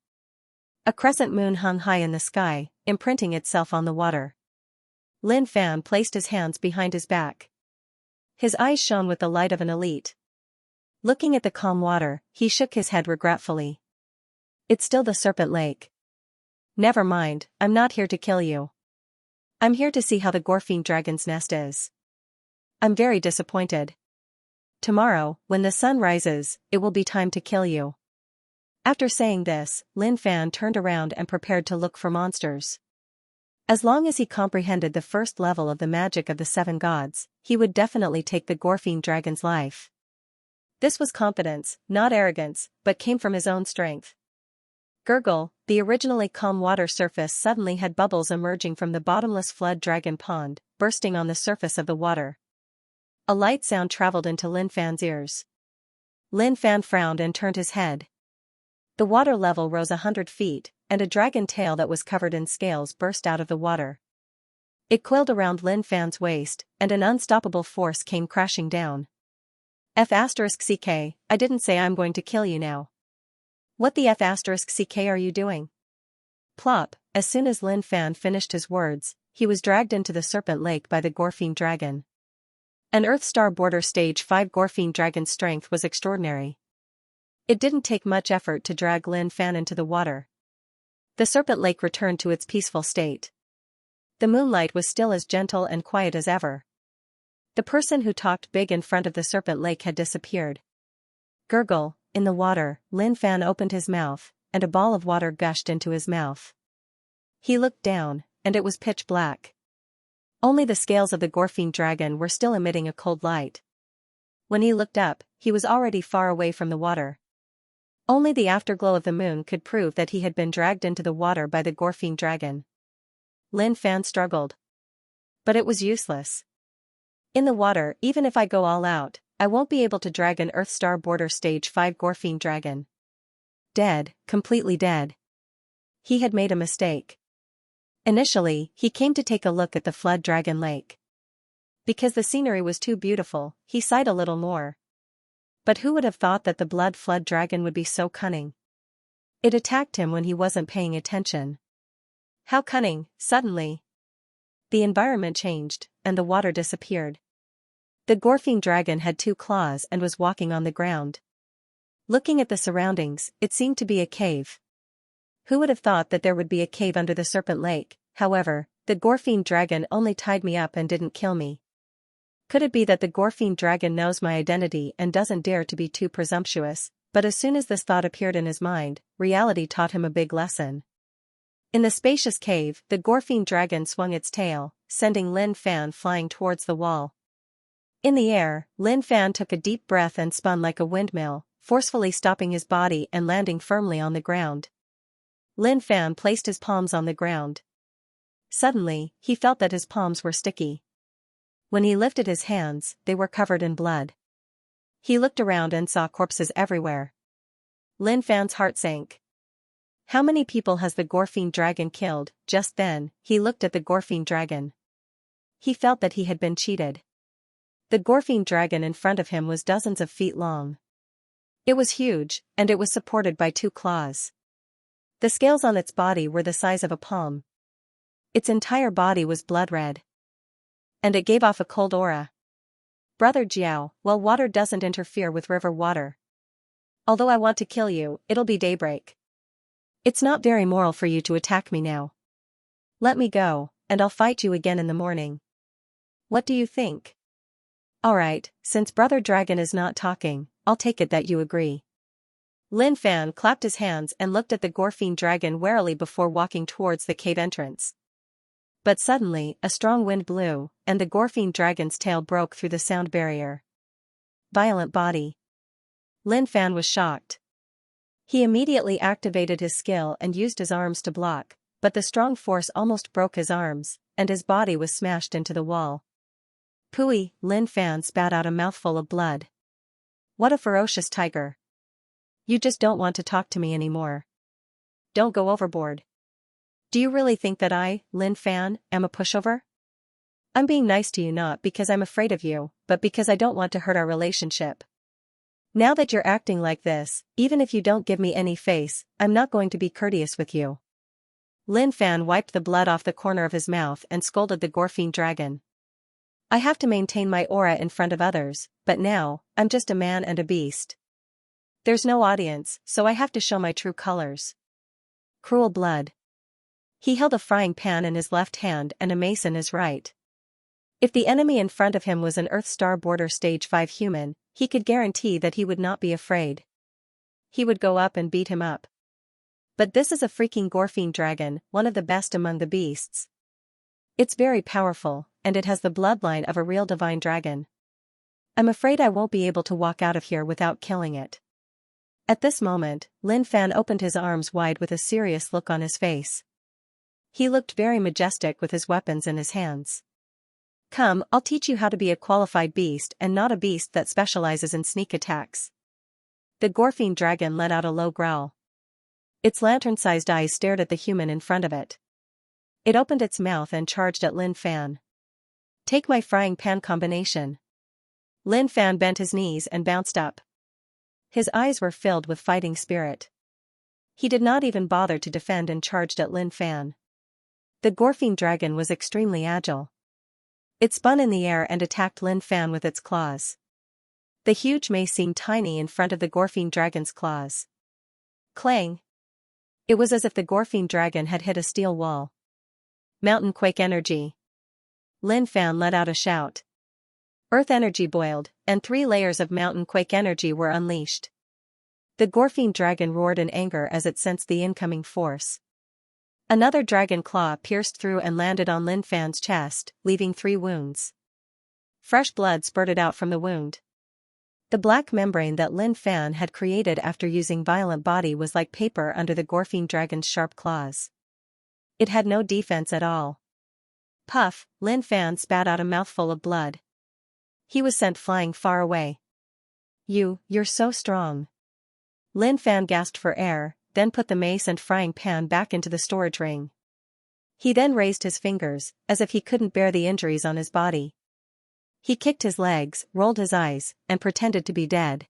A crescent moon hung high in the sky, imprinting itself on the water. Lin Fan placed his hands behind his back. His eyes shone with the light of an elite. Looking at the calm water, he shook his head regretfully. It's still the Serpent Lake. Never mind, I'm not here to kill you. I'm here to see how the Gorfiend Dragon's nest is. I'm very disappointed. Tomorrow, when the sun rises, it will be time to kill you. After saying this, Lin Fan turned around and prepared to look for monsters. As long as he comprehended the first level of the magic of the 7 gods, he would definitely take the Gorfiend Dragon's life. This was confidence, not arrogance, but came from his own strength. Gurgle, the originally calm water surface suddenly had bubbles emerging from the bottomless flood dragon pond, bursting on the surface of the water. A light sound traveled into Lin Fan's ears. Lin Fan frowned and turned his head. The water level rose 100 feet, and a dragon tail that was covered in scales burst out of the water. It coiled around Lin Fan's waist, and an unstoppable force came crashing down. F***ck, I didn't say I'm going to kill you now. What the F***ck are you doing? Plop, as soon as Lin Fan finished his words, he was dragged into the Serpent Lake by the Gorfiend Dragon. An Earth Star Border Stage 5 Gorfiend Dragon's strength was extraordinary. It didn't take much effort to drag Lin Fan into the water. The Serpent Lake returned to its peaceful state. The moonlight was still as gentle and quiet as ever. The person who talked big in front of the Serpent Lake had disappeared. Gurgle, in the water, Lin Fan opened his mouth, and a ball of water gushed into his mouth. He looked down, and it was pitch black. Only the scales of the Gorfiend Dragon were still emitting a cold light. When he looked up, he was already far away from the water. Only the afterglow of the moon could prove that he had been dragged into the water by the Gorfiend Dragon. Lin Fan struggled. But it was useless. In the water, even if I go all out, I won't be able to drag an Earth Star Border Stage 5 Gorfiend Dragon. Dead, completely dead. He had made a mistake. Initially, he came to take a look at the Flood Dragon Lake. Because the scenery was too beautiful, he sighed a little more. But who would have thought that the Blood Flood Dragon would be so cunning? It attacked him when he wasn't paying attention. How cunning, suddenly. The environment changed, and the water disappeared. The Gorfiend Dragon had 2 claws and was walking on the ground. Looking at the surroundings, it seemed to be a cave. Who would have thought that there would be a cave under the Serpent Lake? However, the Gorfiend dragon only tied me up and didn't kill me. Could it be that the Gorfiend dragon knows my identity and doesn't dare to be too presumptuous? But as soon as this thought appeared in his mind, reality taught him a big lesson. In the spacious cave, the Gorfiend dragon swung its tail, sending Lin Fan flying towards the wall. In the air, Lin Fan took a deep breath and spun like a windmill, forcefully stopping his body and landing firmly on the ground. Lin Fan placed his palms on the ground. Suddenly, he felt that his palms were sticky. When he lifted his hands, they were covered in blood. He looked around and saw corpses everywhere. Lin Fan's heart sank. How many people has the Gorfiend dragon killed? Just then, he looked at the Gorfiend dragon. He felt that he had been cheated. The Gorfiend dragon in front of him was dozens of feet long. It was huge, and it was supported by 2 claws. The scales on its body were the size of a palm. Its entire body was blood red. And it gave off a cold aura. Brother Jiao, well, water doesn't interfere with river water. Although I want to kill you, it'll be daybreak. It's not very moral for you to attack me now. Let me go, and I'll fight you again in the morning. What do you think? Alright, since Brother Dragon is not talking, I'll take it that you agree. Lin Fan clapped his hands and looked at the Gorfiend dragon warily before walking towards the cave entrance. But suddenly, a strong wind blew, and the Gorfiend dragon's tail broke through the sound barrier. Violent body. Lin Fan was shocked. He immediately activated his skill and used his arms to block, but the strong force almost broke his arms, and his body was smashed into the wall. Pooey, Lin Fan spat out a mouthful of blood. What a ferocious tiger. You just don't want to talk to me anymore. Don't go overboard. Do you really think that I, Lin Fan, am a pushover? I'm being nice to you not because I'm afraid of you, but because I don't want to hurt our relationship. Now that you're acting like this, even if you don't give me any face, I'm not going to be courteous with you. Lin Fan wiped the blood off the corner of his mouth and scolded the Gorfiend dragon. I have to maintain my aura in front of others, but now, I'm just a man and a beast. There's no audience, so I have to show my true colors. Cruel blood. He held a frying pan in his left hand and a mace in his right. If the enemy in front of him was an Earth Star Border Stage 5 human, he could guarantee that he would not be afraid. He would go up and beat him up. But this is a freaking Gorfiend dragon, one of the best among the beasts. It's very powerful, and it has the bloodline of a real divine dragon. I'm afraid I won't be able to walk out of here without killing it. At this moment, Lin Fan opened his arms wide with a serious look on his face. He looked very majestic with his weapons in his hands. Come, I'll teach you how to be a qualified beast and not a beast that specializes in sneak attacks. The Gorfiend dragon let out a low growl. Its lantern-sized eyes stared at the human in front of it. It opened its mouth and charged at Lin Fan. Take my frying pan combination. Lin Fan bent his knees and bounced up. His eyes were filled with fighting spirit. He did not even bother to defend and charged at Lin Fan. The Gorfiend dragon was extremely agile. It spun in the air and attacked Lin Fan with its claws. The huge mace seemed tiny in front of the Gorfiend dragon's claws. Clang! It was as if the Gorfiend dragon had hit a steel wall. Mountain quake energy. Lin Fan let out a shout. Earth energy boiled, and 3 layers of mountain quake energy were unleashed. The Gorfiend dragon roared in anger as it sensed the incoming force. Another dragon claw pierced through and landed on Lin Fan's chest, leaving 3 wounds. Fresh blood spurted out from the wound. The black membrane that Lin Fan had created after using violent body was like paper under the Gorfiend dragon's sharp claws. It had no defense at all. Puff, Lin Fan spat out a mouthful of blood. He was sent flying far away. You're so strong. Lin Fan gasped for air, then put the mace and frying pan back into the storage ring. He then raised his fingers, as if he couldn't bear the injuries on his body. He kicked his legs, rolled his eyes, and pretended to be dead.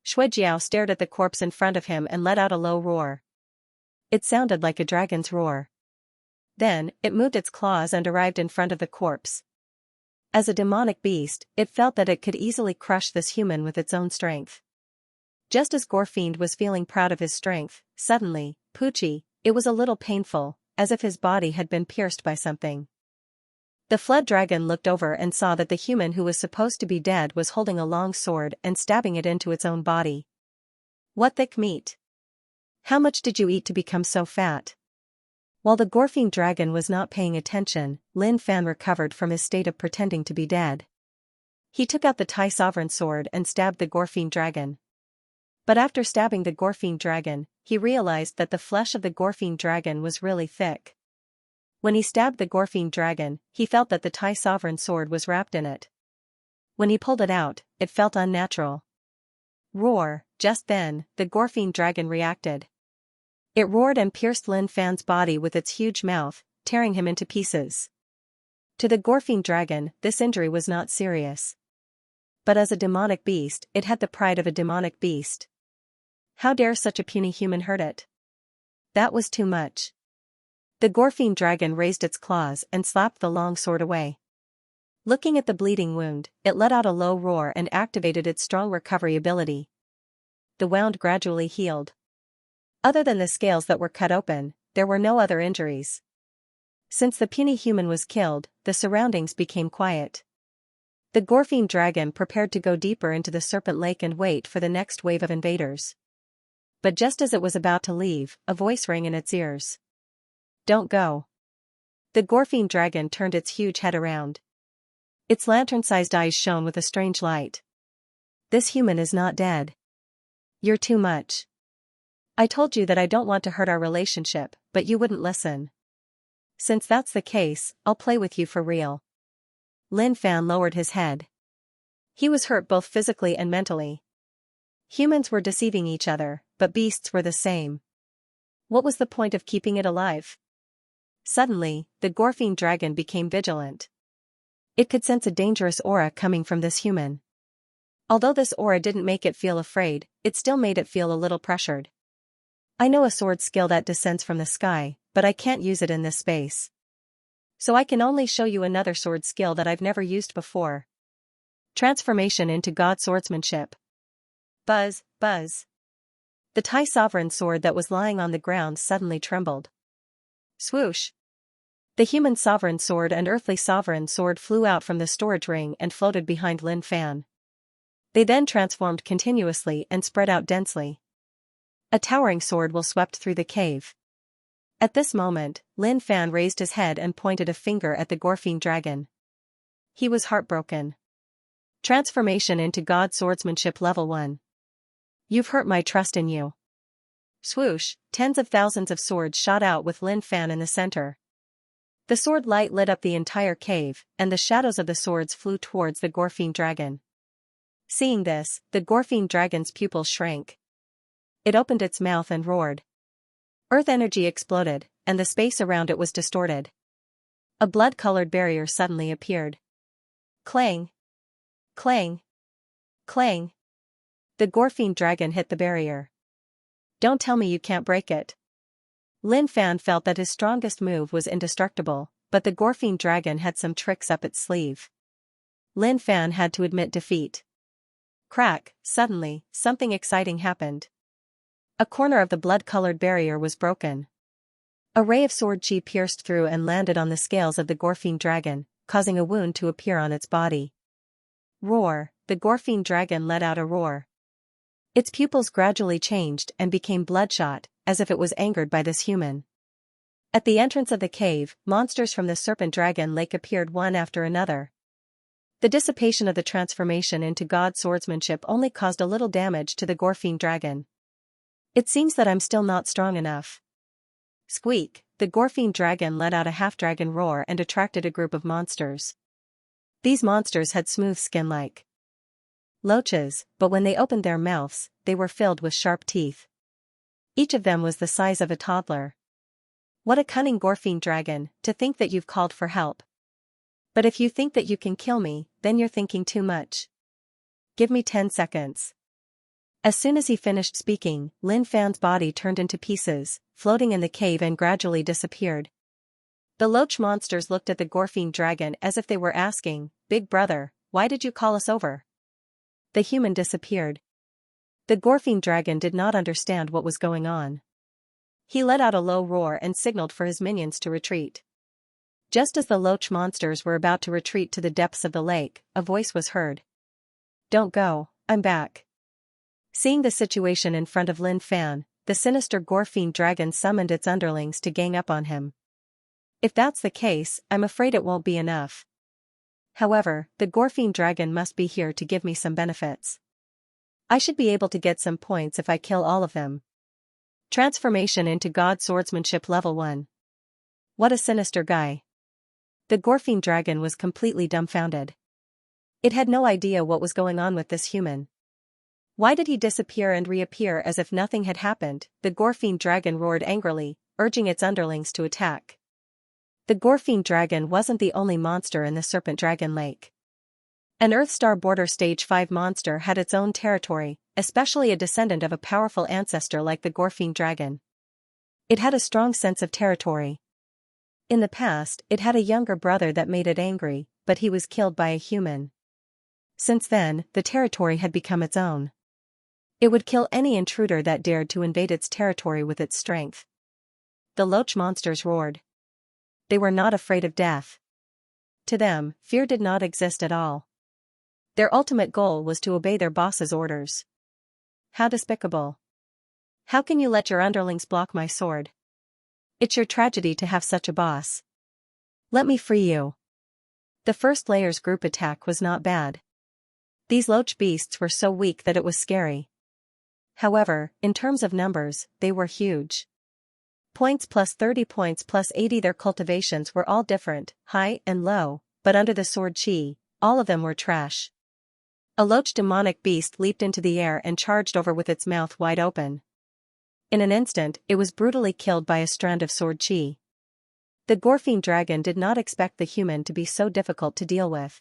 Shuijiao stared at the corpse in front of him and let out a low roar. It sounded like a dragon's roar. Then, it moved its claws and arrived in front of the corpse. As a demonic beast, it felt that it could easily crush this human with its own strength. Just as Gorfiend was feeling proud of his strength, suddenly, Poochie, it was a little painful, as if his body had been pierced by something. The flood dragon looked over and saw that the human who was supposed to be dead was holding a long sword and stabbing it into its own body. What thick meat! How much did you eat to become so fat? While the Gorfing dragon was not paying attention, Lin Fan recovered from his state of pretending to be dead. He took out the Tai Sovereign sword and stabbed the Gorfing dragon. But after stabbing the Gorfing dragon, he realized that the flesh of the Gorfing dragon was really thick. When he stabbed the Gorfing dragon, he felt that the Tai Sovereign sword was wrapped in it. When he pulled it out, it felt unnatural. Roar! Just then, the Gorfing dragon reacted. It roared and pierced Lin Fan's body with its huge mouth, tearing him into pieces. To the Gorfing dragon, this injury was not serious. But as a demonic beast, it had the pride of a demonic beast. How dare such a puny human hurt it? That was too much. The Gorfing dragon raised its claws and slapped the long sword away. Looking at the bleeding wound, it let out a low roar and activated its strong recovery ability. The wound gradually healed. Other than the scales that were cut open, there were no other injuries. Since the puny human was killed, the surroundings became quiet. The Gorfing dragon prepared to go deeper into the Serpent Lake and wait for the next wave of invaders. But just as it was about to leave, a voice rang in its ears. Don't go. The Gorfing dragon turned its huge head around. Its lantern-sized eyes shone with a strange light. This human is not dead. You're too much. I told you that I don't want to hurt our relationship, but you wouldn't listen. Since that's the case, I'll play with you for real. Lin Fan lowered his head. He was hurt both physically and mentally. Humans were deceiving each other, but beasts were the same. What was the point of keeping it alive? Suddenly, the Gorfing dragon became vigilant. It could sense a dangerous aura coming from this human. Although this aura didn't make it feel afraid, it still made it feel a little pressured. I know a sword skill that descends from the sky, but I can't use it in this space. So I can only show you another sword skill that I've never used before. Transformation into God swordsmanship. Buzz, buzz. The Tai Sovereign sword that was lying on the ground suddenly trembled. Swoosh. The human sovereign sword and earthly sovereign sword flew out from the storage ring and floated behind Lin Fan. They then transformed continuously and spread out densely. A towering sword will swept through the cave. At this moment, Lin Fan raised his head and pointed a finger at the Gorfing dragon. He was heartbroken. Transformation into God swordsmanship level 1. You've hurt my trust in you. Swoosh, tens of thousands of swords shot out with Lin Fan in the center. The sword light lit up the entire cave, and the shadows of the swords flew towards the Gorfing dragon. Seeing this, the Gorfing dragon's pupils shrank. It opened its mouth and roared. Earth energy exploded, and the space around it was distorted. A blood-colored barrier suddenly appeared. Clang! Clang! Clang! The Gorfing dragon hit the barrier. Don't tell me you can't break it. Lin Fan felt that his strongest move was indestructible, but the Gorfing dragon had some tricks up its sleeve. Lin Fan had to admit defeat. Crack! Suddenly, something exciting happened. A corner of the blood-colored barrier was broken. A ray of sword chi pierced through and landed on the scales of the Gorfing dragon, causing a wound to appear on its body. Roar! The Gorfing dragon let out a roar. Its pupils gradually changed and became bloodshot, as if it was angered by this human. At the entrance of the cave, monsters from the Serpent Dragon Lake appeared one after another. The dissipation of the transformation into God swordsmanship only caused a little damage to the Gorfing dragon. It seems that I'm still not strong enough. Squeak! The Gorfing dragon let out a half-dragon roar and attracted a group of monsters. These monsters had smooth skin like loaches, but when they opened their mouths, they were filled with sharp teeth. Each of them was the size of a toddler. What a cunning Gorfing dragon, to think that you've called for help. But if you think that you can kill me, then you're thinking too much. Give me 10 seconds. As soon as he finished speaking, Lin Fan's body turned into pieces, floating in the cave and gradually disappeared. The loach monsters looked at the Gorfing dragon as if they were asking, "Big brother, why did you call us over?" The human disappeared. The Gorfing dragon did not understand what was going on. He let out a low roar and signaled for his minions to retreat. Just as the loach monsters were about to retreat to the depths of the lake, a voice was heard. "Don't go, I'm back." Seeing the situation in front of Lin Fan, the sinister Gorfiend dragon summoned its underlings to gang up on him. "If that's the case, I'm afraid it won't be enough. However, the Gorfiend dragon must be here to give me some benefits. I should be able to get some points if I kill all of them." Transformation into God Swordsmanship Level 1. What a sinister guy. The Gorfiend dragon was completely dumbfounded. It had no idea what was going on with this human. Why did he disappear and reappear as if nothing had happened? The Gorfiend dragon roared angrily, urging its underlings to attack. The Gorfiend dragon wasn't the only monster in the Serpent Dragon Lake. An Earthstar Border Stage 5 monster had its own territory, especially a descendant of a powerful ancestor like the Gorfiend dragon. It had a strong sense of territory. In the past, it had a younger brother that made it angry, but he was killed by a human. Since then, the territory had become its own. It would kill any intruder that dared to invade its territory with its strength. The loach monsters roared. They were not afraid of death. To them, fear did not exist at all. Their ultimate goal was to obey their boss's orders. How despicable. How can you let your underlings block my sword? It's your tragedy to have such a boss. Let me free you. The first layer's group attack was not bad. These loach beasts were so weak that it was scary. However, in terms of numbers, they were huge. Points plus 30 points plus 80. Their cultivations were all different, high and low, but under the sword chi, all of them were trash. A loach demonic beast leaped into the air and charged over with its mouth wide open. In an instant, it was brutally killed by a strand of sword chi. The Gorfiend dragon did not expect the human to be so difficult to deal with.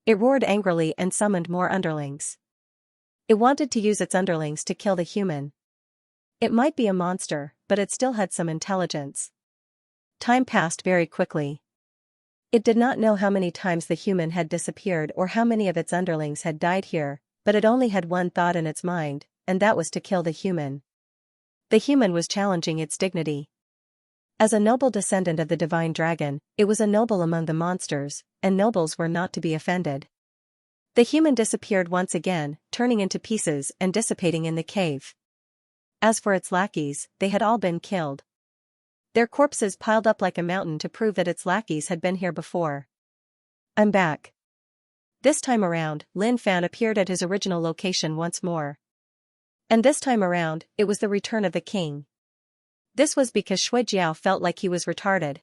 It roared angrily and summoned more underlings. It wanted to use its underlings to kill the human. It might be a monster, but it still had some intelligence. Time passed very quickly. It did not know how many times the human had disappeared or how many of its underlings had died here, but it only had one thought in its mind, and that was to kill the human. The human was challenging its dignity. As a noble descendant of the divine dragon, it was a noble among the monsters, and nobles were not to be offended. The human disappeared once again, turning into pieces and dissipating in the cave. As for its lackeys, they had all been killed. Their corpses piled up like a mountain to prove that its lackeys had been here before. "I'm back." This time around, Lin Fan appeared at his original location once more. And this time around, it was the return of the king. This was because Xianxia felt like he was retarded.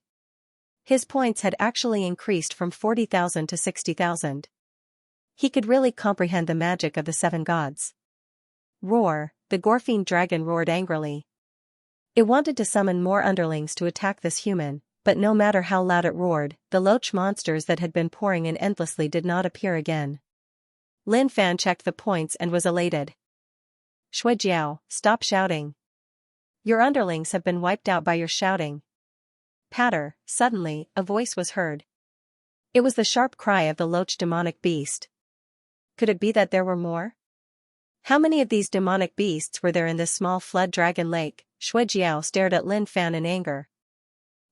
His points had actually increased from 40,000 to 60,000. He could really comprehend the magic of the seven gods. Roar, the Gorfiend dragon roared angrily. It wanted to summon more underlings to attack this human, but no matter how loud it roared, the loach monsters that had been pouring in endlessly did not appear again. Lin Fan checked the points and was elated. "Xianxia, stop shouting. Your underlings have been wiped out by your shouting." Patter, suddenly, a voice was heard. It was the sharp cry of the loach demonic beast. Could it be that there were more? How many of these demonic beasts were there in this small flood dragon lake? Xianxia stared at Lin Fan in anger.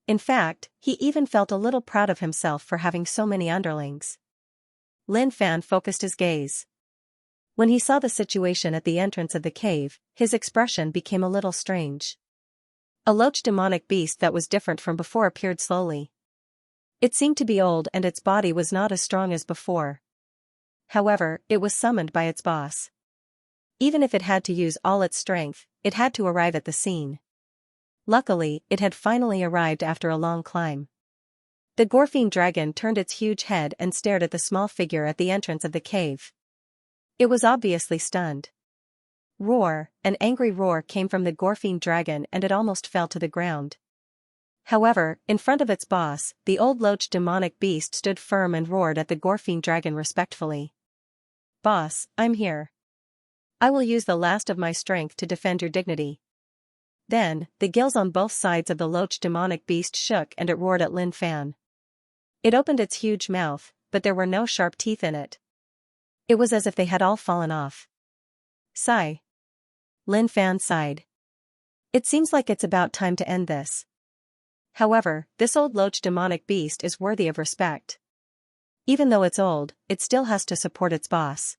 In fact, he even felt a little proud of himself for having so many underlings. Lin Fan focused his gaze. When he saw the situation at the entrance of the cave, his expression became a little strange. A loach demonic beast that was different from before appeared slowly. It seemed to be old and its body was not as strong as before. However, it was summoned by its boss. Even if it had to use all its strength, it had to arrive at the scene. Luckily, it had finally arrived after a long climb. The Gorfiend dragon turned its huge head and stared at the small figure at the entrance of the cave. It was obviously stunned. Roar, an angry roar came from the Gorfiend dragon and it almost fell to the ground. However, in front of its boss, the old loach demonic beast stood firm and roared at the Gorfiend dragon respectfully. "Boss, I'm here. I will use the last of my strength to defend your dignity." Then, the gills on both sides of the loach demonic beast shook and it roared at Lin Fan. It opened its huge mouth, but there were no sharp teeth in it. It was as if they had all fallen off. Sigh. Lin Fan sighed. It seems like it's about time to end this. However, this old loach demonic beast is worthy of respect. Even though it's old, it still has to support its boss.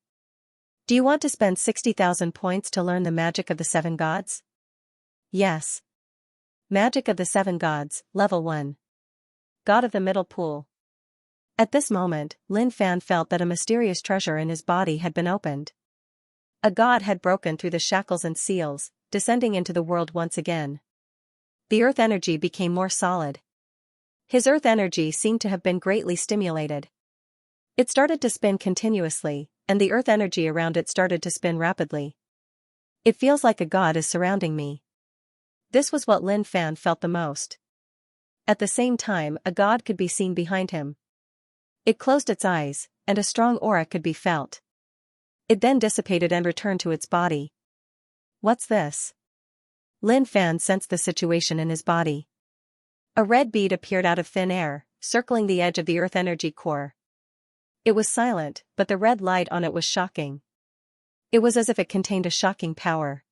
Do you want to spend 60,000 points to learn the magic of the 7 gods? Yes. Magic of the 7 gods, level 1. God of the Middle Pool. At this moment, Lin Fan felt that a mysterious treasure in his body had bin opened. A god had broken through the shackles and seals, descending into the world once again. The earth energy became more solid. His earth energy seemed to have been greatly stimulated. It started to spin continuously, and the earth energy around it started to spin rapidly. It feels like a god is surrounding me. This was what Lin Fan felt the most. At the same time, a god could be seen behind him. It closed its eyes, and a strong aura could be felt. It then dissipated and returned to its body. What's this? Lin Fan sensed the situation in his body. A red bead appeared out of thin air, circling the edge of the earth energy core. It was silent, but the red light on it was shocking. It was as if it contained a shocking power.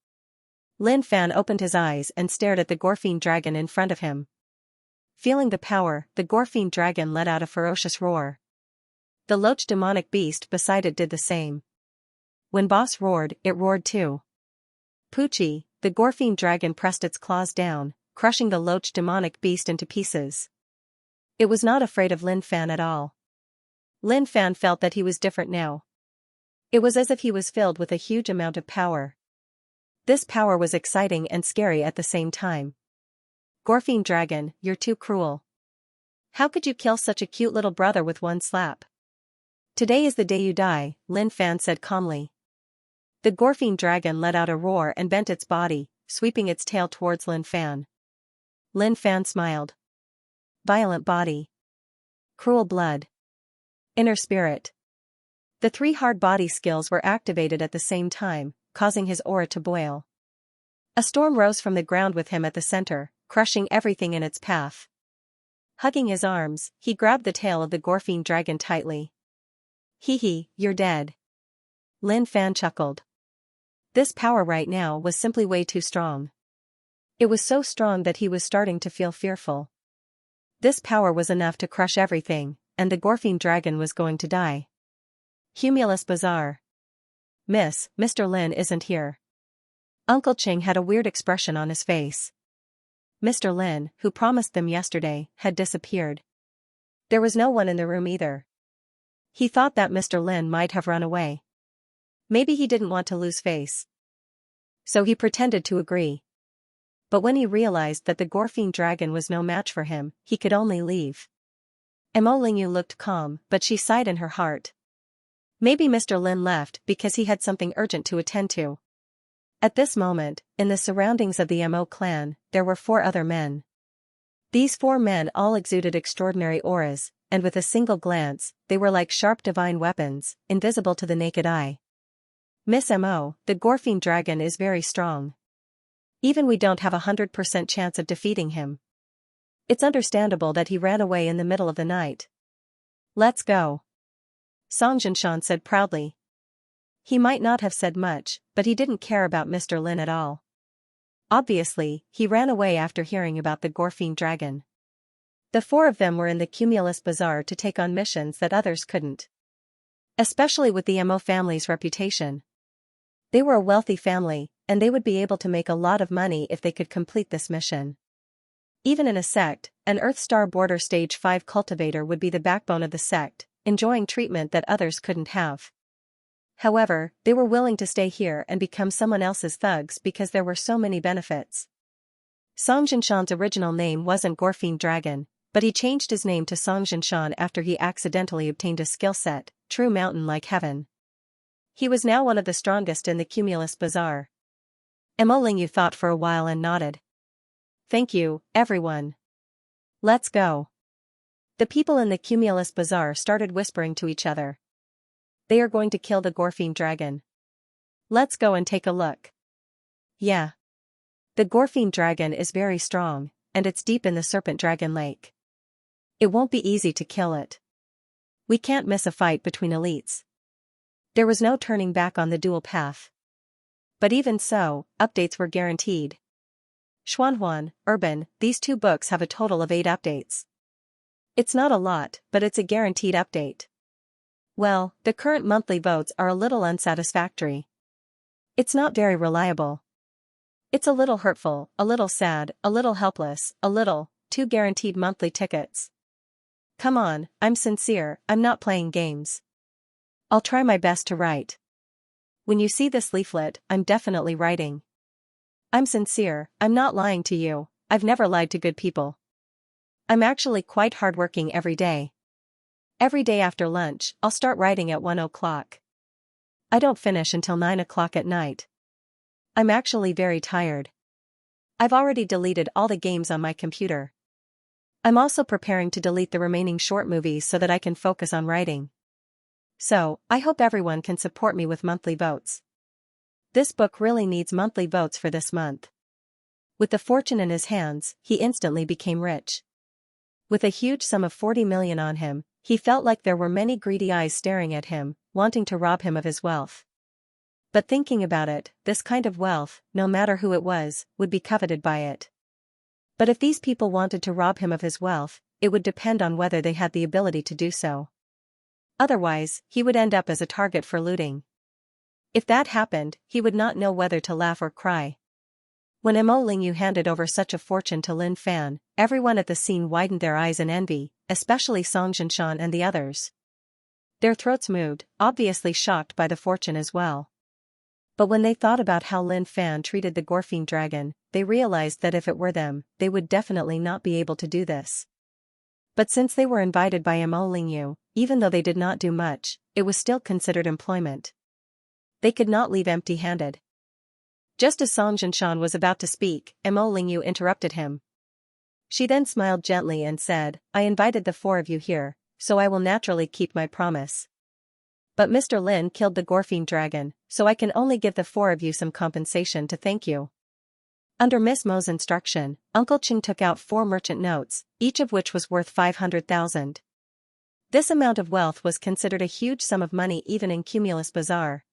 Lin Fan opened his eyes and stared at the Gorfine dragon in front of him. Feeling the power, the Gorfine dragon let out a ferocious roar. The loach demonic beast beside it did the same. When Boss roared, it roared too. Poochie, the Gorfine dragon pressed its claws down, crushing the loach demonic beast into pieces. It was not afraid of Lin Fan at all. Lin Fan felt that he was different now. It was as if he was filled with a huge amount of power. This power was exciting and scary at the same time. Gorfine dragon, you're too cruel. How could you kill such a cute little brother with one slap? Today is the day you die, Lin Fan said calmly. The Gorfine dragon let out a roar and bent its body, sweeping its tail towards Lin Fan. Lin Fan smiled. Violent body. Cruel blood. Inner spirit. The 3 hard body skills were activated at the same time, causing his aura to boil. A storm rose from the ground with him at the center, crushing everything in its path. Hugging his arms, he grabbed the tail of the Gorfine dragon tightly. Hee hee, you're dead. Lin Fan chuckled. This power right now was simply way too strong. It was so strong that he was starting to feel fearful. This power was enough to crush everything, and the Gorfine dragon was going to die. Humulus Bazaar. Mr. Lin isn't here. Uncle Ching had a weird expression on his face. Mr. Lin, who promised them yesterday, had disappeared. There was no one in the room either. He thought that Mr. Lin might have run away. Maybe he didn't want to lose face. So he pretended to agree. But when he realized that the Gorfine dragon was no match for him, he could only leave. Mo Lingyu looked calm, but she sighed in her heart. Maybe Mr. Lin left because he had something urgent to attend to. At this moment, in the surroundings of the Mo clan, there were 4 other men. These 4 men all exuded extraordinary auras, and with a single glance, they were like sharp divine weapons, invisible to the naked eye. Miss Mo, the Gorfine dragon is very strong. Even we don't have 100% chance of defeating him. It's understandable that he ran away in the middle of the night. Let's go. Song Jinshan said proudly. He might not have said much, but he didn't care about Mr. Lin at all. Obviously, he ran away after hearing about the Gorfine dragon. The 4 of them were in the Cumulus Bazaar to take on missions that others couldn't. Especially with the Mo family's reputation. They were a wealthy family, and they would be able to make a lot of money if they could complete this mission. Even in a sect, an Earth Star Border Stage 5 cultivator would be the backbone of the sect, enjoying treatment that others couldn't have. However, they were willing to stay here and become someone else's thugs because there were so many benefits. Song Jinshan's original name wasn't Gorfine Dragon, but he changed his name to Song Jinshan after he accidentally obtained a skill set, True Mountain like Heaven. He was now one of the strongest in the Cumulus Bazaar. Mo Lingyu thought for a while and nodded. Thank you, everyone. Let's go. The people in the Cumulus Bazaar started whispering to each other. They are going to kill the Gorfine dragon. Let's go and take a look. Yeah. The Gorfine dragon is very strong, and it's deep in the Serpent Dragon Lake. It won't be easy to kill it. We can't miss a fight between elites. There was no turning back on the dual path. But even so, updates were guaranteed. Xuanhuan, Urban, these two books have a total of 8 updates. It's not a lot, but it's a guaranteed update. Well, the current monthly votes are a little unsatisfactory. It's not very reliable. It's a little hurtful, a little sad, a little helpless, a little, 2 guaranteed monthly tickets. Come on, I'm sincere, I'm not playing games. I'll try my best to write. When you see this leaflet, I'm definitely writing. I'm sincere, I'm not lying to you, I've never lied to good people. I'm actually quite hardworking every day. Every day after lunch, I'll start writing at 1 o'clock. I don't finish until 9 o'clock at night. I'm actually very tired. I've already deleted all the games on my computer. I'm also preparing to delete the remaining short movies so that I can focus on writing. So, I hope everyone can support me with monthly votes. This book really needs monthly votes for this month. With the fortune in his hands, he instantly became rich. With a huge sum of 40 million on him, he felt like there were many greedy eyes staring at him, wanting to rob him of his wealth. But thinking about it, this kind of wealth, no matter who it was, would be coveted by it. But if these people wanted to rob him of his wealth, it would depend on whether they had the ability to do so. Otherwise, he would end up as a target for looting. If that happened, he would not know whether to laugh or cry. When Mo Lingyu handed over such a fortune to Lin Fan, everyone at the scene widened their eyes in envy, especially Song Jinshan and the others. Their throats moved, obviously shocked by the fortune as well. But when they thought about how Lin Fan treated the Gorfine dragon, they realized that if it were them, they would definitely not be able to do this. But since they were invited by Mo Lingyu, even though they did not do much, it was still considered employment. They could not leave empty-handed. Just as Song Jinshan was about to speak, Mo Lingyu interrupted him. She then smiled gently and said, I invited the 4 of you here, so I will naturally keep my promise. But Mr. Lin killed the Gorfine dragon, so I can only give the 4 of you some compensation to thank you. Under Miss Mo's instruction, Uncle Ching took out 4 merchant notes, each of which was worth 500,000. This amount of wealth was considered a huge sum of money even in Cumulus Bazaar.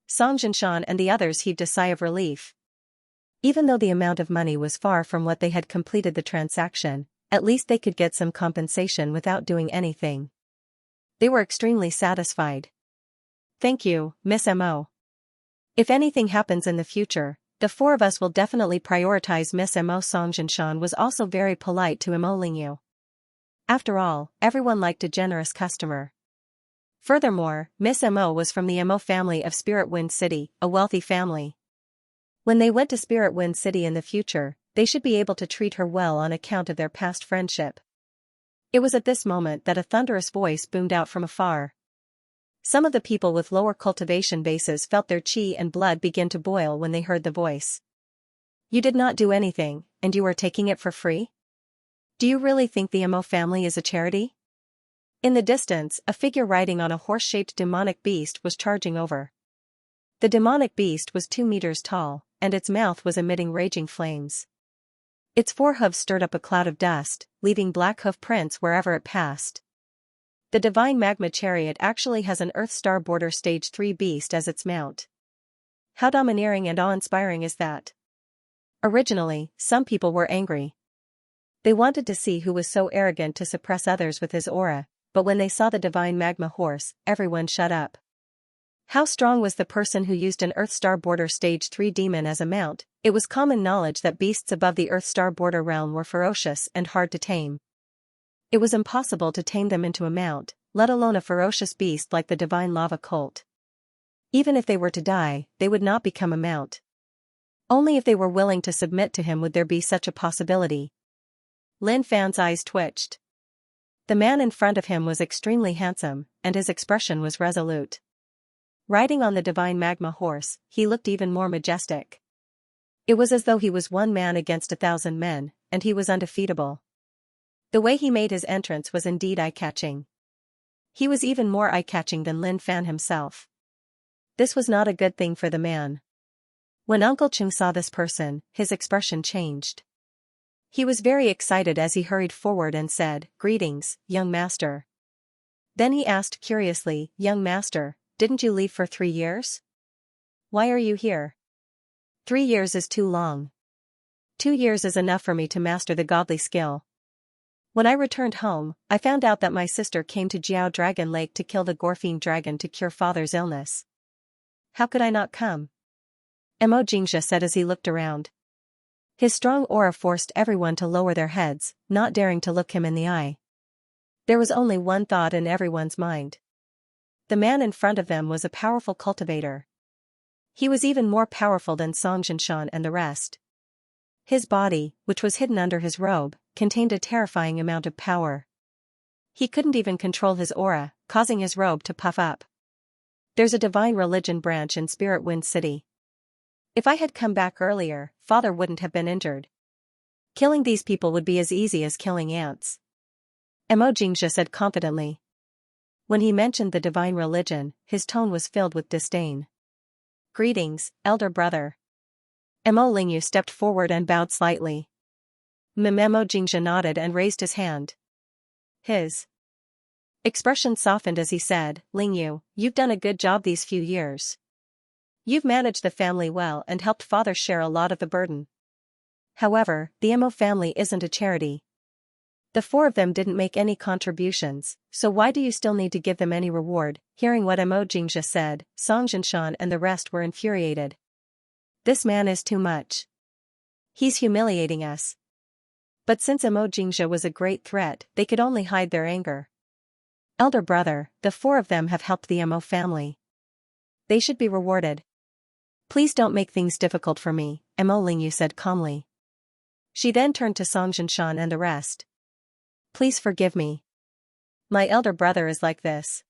Song Jinshan and the others heaved a sigh of relief. Even though the amount of money was far from what they had completed the transaction, at least they could get some compensation without doing anything. They were extremely satisfied. Thank you, Miss Mo. If anything happens in the future, the 4 of us will definitely prioritize Miss Mo. Song Jinshan was also very polite to Mo Lingyu. After all, everyone liked a generous customer. Furthermore, Miss Mo was from the Mo family of Spirit Wind City, a wealthy family. When they went to Spirit Wind City in the future, they should be able to treat her well on account of their past friendship. It was at this moment that a thunderous voice boomed out from afar. Some of the people with lower cultivation bases felt their chi and blood begin to boil when they heard the voice. You did not do anything, and you are taking it for free? Do you really think the Mo family is a charity? In the distance, a figure riding on a horse-shaped demonic beast was charging over. The demonic beast was 2 meters tall, and its mouth was emitting raging flames. Its 4 hooves stirred up a cloud of dust, leaving black hoof prints wherever it passed. The divine magma chariot actually has an Earth Star Border Stage 3 beast as its mount. How domineering and awe-inspiring is that? Originally, some people were angry. They wanted to see who was so arrogant to suppress others with his aura, but when they saw the divine magma horse, everyone shut up. How strong was the person who used an Earth Star Border Stage 3 demon as a mount? It was common knowledge that beasts above the Earth Star Border realm were ferocious and hard to tame. It was impossible to tame them into a mount, let alone a ferocious beast like the divine lava cult. Even if they were to die, they would not become a mount. Only if they were willing to submit to him would there be such a possibility. Lin Fan's eyes twitched. The man in front of him was extremely handsome, and his expression was resolute. Riding on the divine magma horse, he looked even more majestic. It was as though he was one man against 1,000 men, and he was undefeatable. The way he made his entrance was indeed eye-catching. He was even more eye-catching than Lin Fan himself. This was not a good thing for the man. When Uncle Chung saw this person, his expression changed. He was very excited as he hurried forward and said, "Greetings, young master." Then he asked curiously, "Young master, didn't you leave for 3 years? Why are you here?" 3 years is too long. 2 years is enough for me to master the godly skill. When I returned home, I found out that my sister came to Jiao Dragon Lake to kill the Gorfine dragon to cure father's illness. How could I not come? Mo Jingxia said as he looked around. His strong aura forced everyone to lower their heads, not daring to look him in the eye. There was only one thought in everyone's mind. The man in front of them was a powerful cultivator. He was even more powerful than Xianxia and the rest. His body, which was hidden under his robe, contained a terrifying amount of power. He couldn't even control his aura, causing his robe to puff up. There's a divine religion branch in Spirit Wind City. If I had come back earlier, father wouldn't have been injured. Killing these people would be as easy as killing ants. Mo Jingxia said confidently. When he mentioned the divine religion, his tone was filled with disdain. Greetings, elder brother. Mo Lingyu stepped forward and bowed slightly. Mo Jingxia nodded and raised his hand. His expression softened as he said, Lingyu, you've done a good job these few years. You've managed the family well and helped father share a lot of the burden. However, the Mo family isn't a charity. The four of them didn't make any contributions, so why do you still need to give them any reward? Hearing what Mo Jingxia said, Xianxia and the rest were infuriated. This man is too much. He's humiliating us. But since Mo Jingxia was a great threat, they could only hide their anger. Elder brother, the four of them have helped the Mo family. They should be rewarded. Please don't make things difficult for me, Mo Lingyu said calmly. She then turned to Xianxia and the rest. Please forgive me. My elder brother is like this.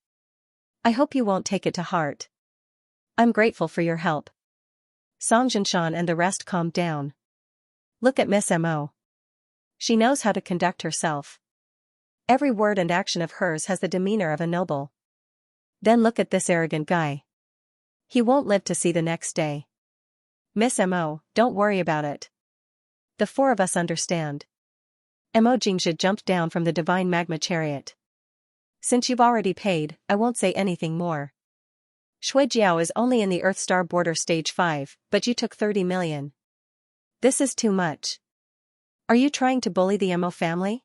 I hope you won't take it to heart. I'm grateful for your help. Xianxia and the rest calmed down. Look at Miss Mo. She knows how to conduct herself. Every word and action of hers has the demeanor of a noble. Then look at this arrogant guy. He won't live to see the next day. Miss Mo, don't worry about it. The four of us understand. Mo Jingxia jumped down from the divine magma chariot. Since you've already paid, I won't say anything more. Shui Jiao is only in the Earth Star Border Stage 5, but you took 30 million. This is too much. Are you trying to bully the Mo family?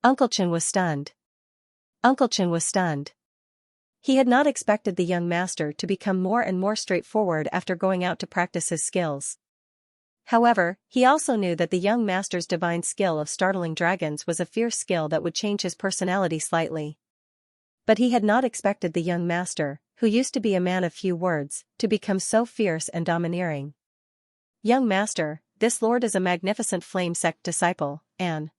Uncle Chen was stunned. He had not expected the young master to become more and more straightforward after going out to practice his skills. However, he also knew that the young master's divine skill of startling dragons was a fierce skill that would change his personality slightly. But he had not expected the young master, who used to be a man of few words, to become so fierce and domineering. Young master, this lord is a magnificent flame sect disciple, and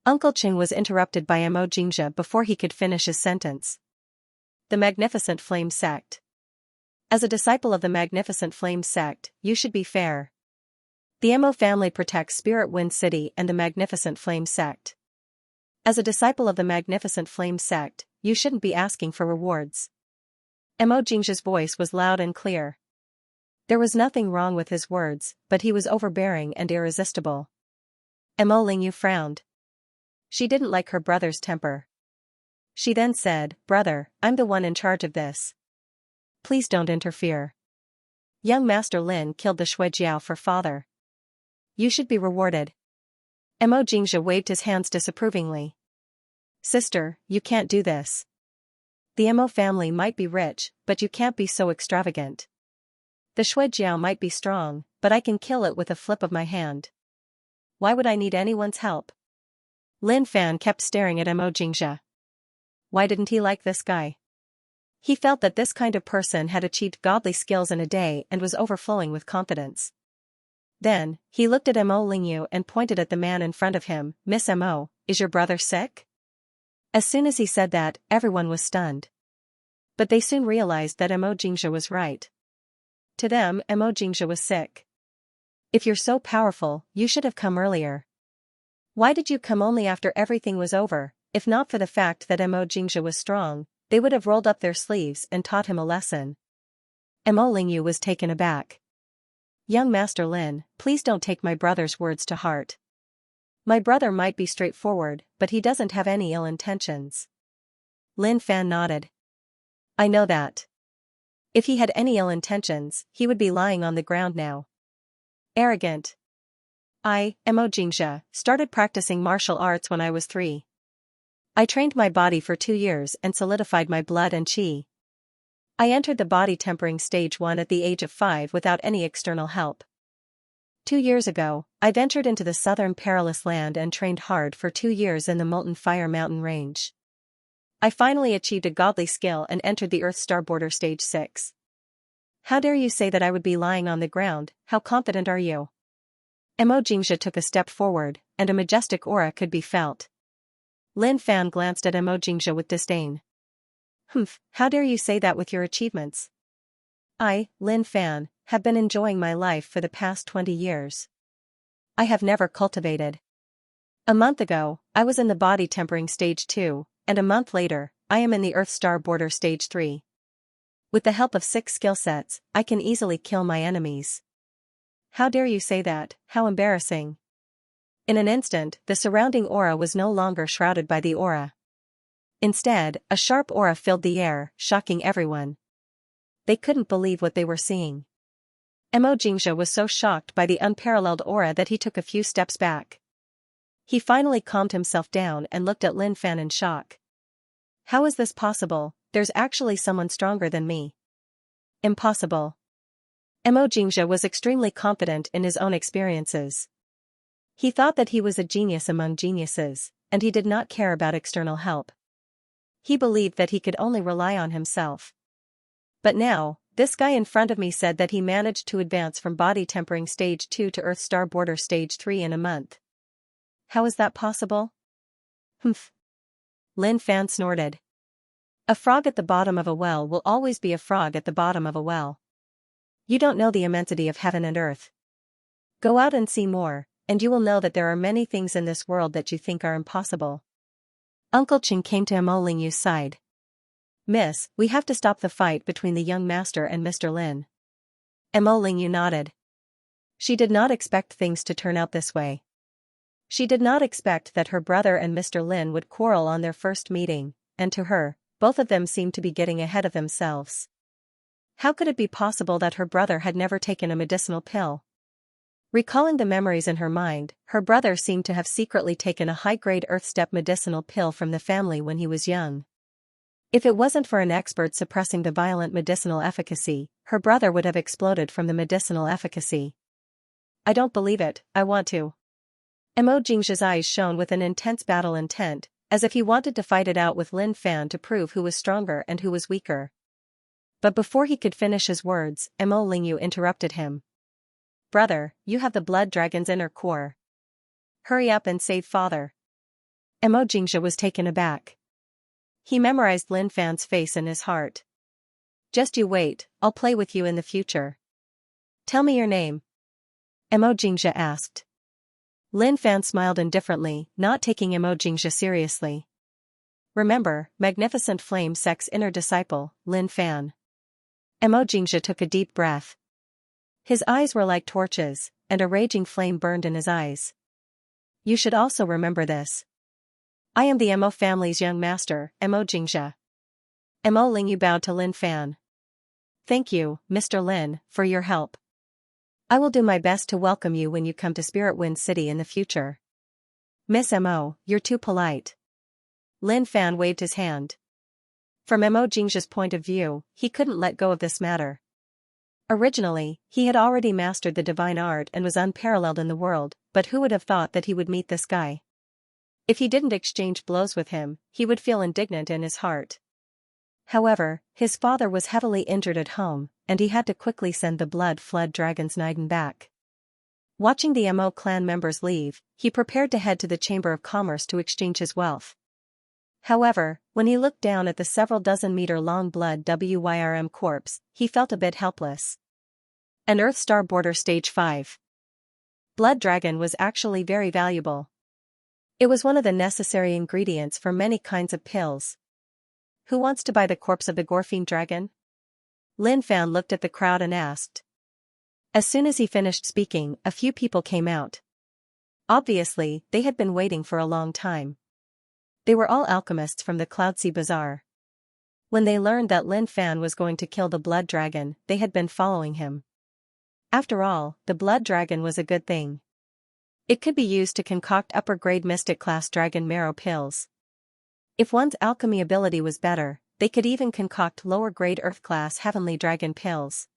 Uncle Chen was interrupted by Mo Jingxia before he could finish his sentence. The magnificent flame sect. As a disciple of the magnificent flame sect, you should be fair. The Mo family protects Spirit Wind City and the Magnificent Flame Sect. As a disciple of the Magnificent Flame Sect, you shouldn't be asking for rewards. Mo Jingxia's voice was loud and clear. There was nothing wrong with his words, but he was overbearing and irresistible. Mo Lingyu frowned. She didn't like her brother's temper. She then said, Brother, I'm the one in charge of this. Please don't interfere. Young Master Lin killed the Shui Jiao for father. You should be rewarded. Mo Jingxia waved his hands disapprovingly. Sister, you can't do this. The Mo family might be rich, but you can't be so extravagant. The Shui Jiao might be strong, but I can kill it with a flip of my hand. Why would I need anyone's help? Lin Fan kept staring at Mo Jingxia. Why didn't he like this guy? He felt that this kind of person had achieved godly skills in a day and was overflowing with confidence. Then, he looked at Mo Lingyu and pointed at the man in front of him. Miss Mo, is your brother sick? As soon as he said that, everyone was stunned. But they soon realized that Mo Jingxia was right. To them, Mo Jingxia was sick. If you're so powerful, you should have come earlier. Why did you come only after everything was over? If not for the fact that Mo Jingxia was strong, they would have rolled up their sleeves and taught him a lesson. Mo Lingyu was taken aback. Young Master Lin, please don't take my brother's words to heart. My brother might be straightforward, but he doesn't have any ill intentions. Lin Fan nodded. I know that. If he had any ill intentions, he would be lying on the ground now. Arrogant. Xianxia, started practicing martial arts when I was 3. I trained my body for 2 years and solidified my blood and qi. I entered the body tempering stage 1 at the age of 5 without any external help. 2 years ago, I ventured into the southern perilous land and trained hard for 2 years in the Molten Fire mountain range. I finally achieved a godly skill and entered the Earth Star border stage 6. How dare you say that I would be lying on the ground? How confident are you? Xianxia took a step forward, and a majestic aura could be felt. Lin Fan glanced at Xianxia with disdain. Humph, how dare you say that with your achievements? I, Lin Fan, have been enjoying my life for the past 20 years. I have never cultivated. A month ago, I was in the body tempering stage 2, and a month later, I am in the Earth Star border stage 3. With the help of 6 skill sets, I can easily kill my enemies. How dare you say that? How embarrassing. In an instant, the surrounding aura was no longer shrouded by the aura. Instead, a sharp aura filled the air, shocking everyone. They couldn't believe what they were seeing. Xianxia was so shocked by the unparalleled aura that he took a few steps back. He finally calmed himself down and looked at Lin Fan in shock. How is this possible? There's actually someone stronger than me. Impossible. Xianxia was extremely confident in his own experiences. He thought that he was a genius among geniuses, and he did not care about external help. He believed that he could only rely on himself. But now, this guy in front of me said that he managed to advance from body tempering stage 2 to Earth Star border stage 3 in a month. How is that possible? Humph. Lin Fan snorted. A frog at the bottom of a well will always be a frog at the bottom of a well. You don't know the immensity of heaven and earth. Go out and see more, and you will know that there are many things in this world that you think are impossible. Uncle Chen came to Lingyu's side. Miss, we have to stop the fight between the young master and Mr. Lin. Lingyu nodded. She did not expect things to turn out this way. She did not expect that her brother and Mr. Lin would quarrel on their first meeting, and to her, both of them seemed to be getting ahead of themselves. How could it be possible that her brother had never taken a medicinal pill? Recalling the memories in her mind, her brother seemed to have secretly taken a high-grade earth-step medicinal pill from the family when he was young. If it wasn't for an expert suppressing the violent medicinal efficacy, her brother would have exploded from the medicinal efficacy. I don't believe it, I want to. Xianxia's eyes shone with an intense battle intent, as if he wanted to fight it out with Lin Fan to prove who was stronger and who was weaker. But before he could finish his words, Lingyu interrupted him. Brother, you have the blood dragon's inner core. Hurry up and save father. Xianxia was taken aback. He memorized Lin Fan's face in his heart. Just you wait, I'll play with you in the future. Tell me your name. Xianxia asked. Lin Fan smiled indifferently, not taking Xianxia seriously. Remember, Magnificent Flame Sect's inner disciple, Lin Fan. Xianxia took a deep breath. His eyes were like torches, and a raging flame burned in his eyes. You should also remember this. I am the Mo family's young master, Xianxia. Lingyu bowed to Lin Fan. Thank you, Mr. Lin, for your help. I will do my best to welcome you when you come to Spirit Wind City in the future. Miss Mo, you're too polite. Lin Fan waved his hand. From Xianxia's point of view, he couldn't let go of this matter. Originally, he had already mastered the divine art and was unparalleled in the world, but who would have thought that he would meet this guy? If he didn't exchange blows with him, he would feel indignant in his heart. However, his father was heavily injured at home, and he had to quickly send the blood-flood dragon's Naiden back. Watching the Mo clan members leave, he prepared to head to the Chamber of Commerce to exchange his wealth. However, when he looked down at the several dozen-meter-long blood WYRM corpse, he felt a bit helpless. An Earth Star border stage 5. Blood dragon was actually very valuable. It was one of the necessary ingredients for many kinds of pills. Who wants to buy the corpse of the Gorfine dragon? Lin Fan looked at the crowd and asked. As soon as he finished speaking, a few people came out. Obviously, they had been waiting for a long time. They were all alchemists from the Cloudsea Bazaar. When they learned that Lin Fan was going to kill the blood dragon, they had been following him. After all, the blood dragon was a good thing. It could be used to concoct upper-grade mystic-class dragon marrow pills. If one's alchemy ability was better, they could even concoct lower-grade earth-class heavenly dragon pills.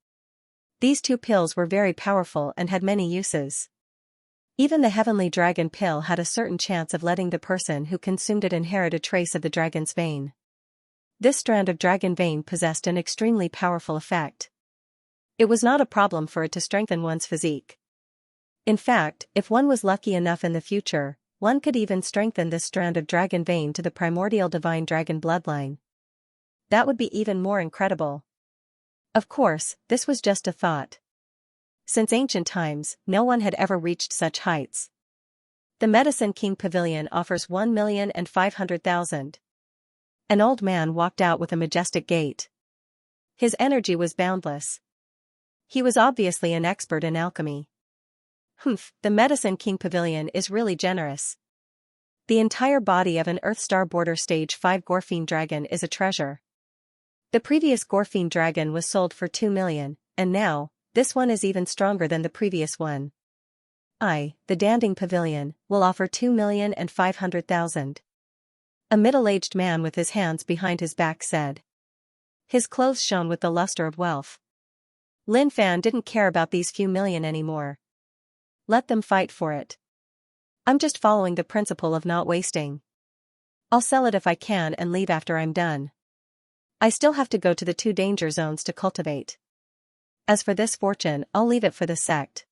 These two pills were very powerful and had many uses. Even the heavenly dragon pill had a certain chance of letting the person who consumed it inherit a trace of the dragon's vein. This strand of dragon vein possessed an extremely powerful effect. It was not a problem for it to strengthen one's physique. In fact, if one was lucky enough in the future, one could even strengthen this strand of dragon vein to the primordial divine dragon bloodline. That would be even more incredible. Of course, this was just a thought. Since ancient times, no one had ever reached such heights. The Medicine King Pavilion offers 1,500,000. An old man walked out with a majestic gait. His energy was boundless. He was obviously an expert in alchemy. Humph, the Medicine King Pavilion is really generous. The entire body of an Earthstar Border Stage 5 Gorfine dragon is a treasure. The previous Gorfine dragon was sold for 2 million, and now, this one is even stronger than the previous one. The Danding Pavilion, will offer 2,500,000. A middle-aged man with his hands behind his back said. His clothes shone with the luster of wealth. Lin Fan didn't care about these few million anymore. Let them fight for it. I'm just following the principle of not wasting. I'll sell it if I can and leave after I'm done. I still have to go to the 2 danger zones to cultivate. As for this fortune, I'll leave it for the sect.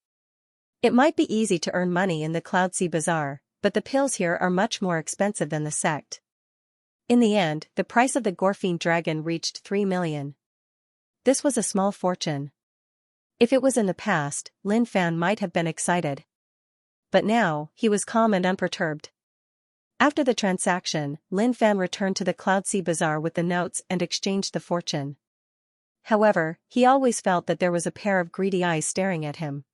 It might be easy to earn money in the Cloudsea Bazaar, but the pills here are much more expensive than the sect. In the end, the price of the Gorfine dragon reached 3 million. This was a small fortune. If it was in the past, Lin Fan might have been excited. But now, he was calm and unperturbed. After the transaction, Lin Fan returned to the Cloudsea Bazaar with the notes and exchanged the fortune. However, he always felt that there was a pair of greedy eyes staring at him.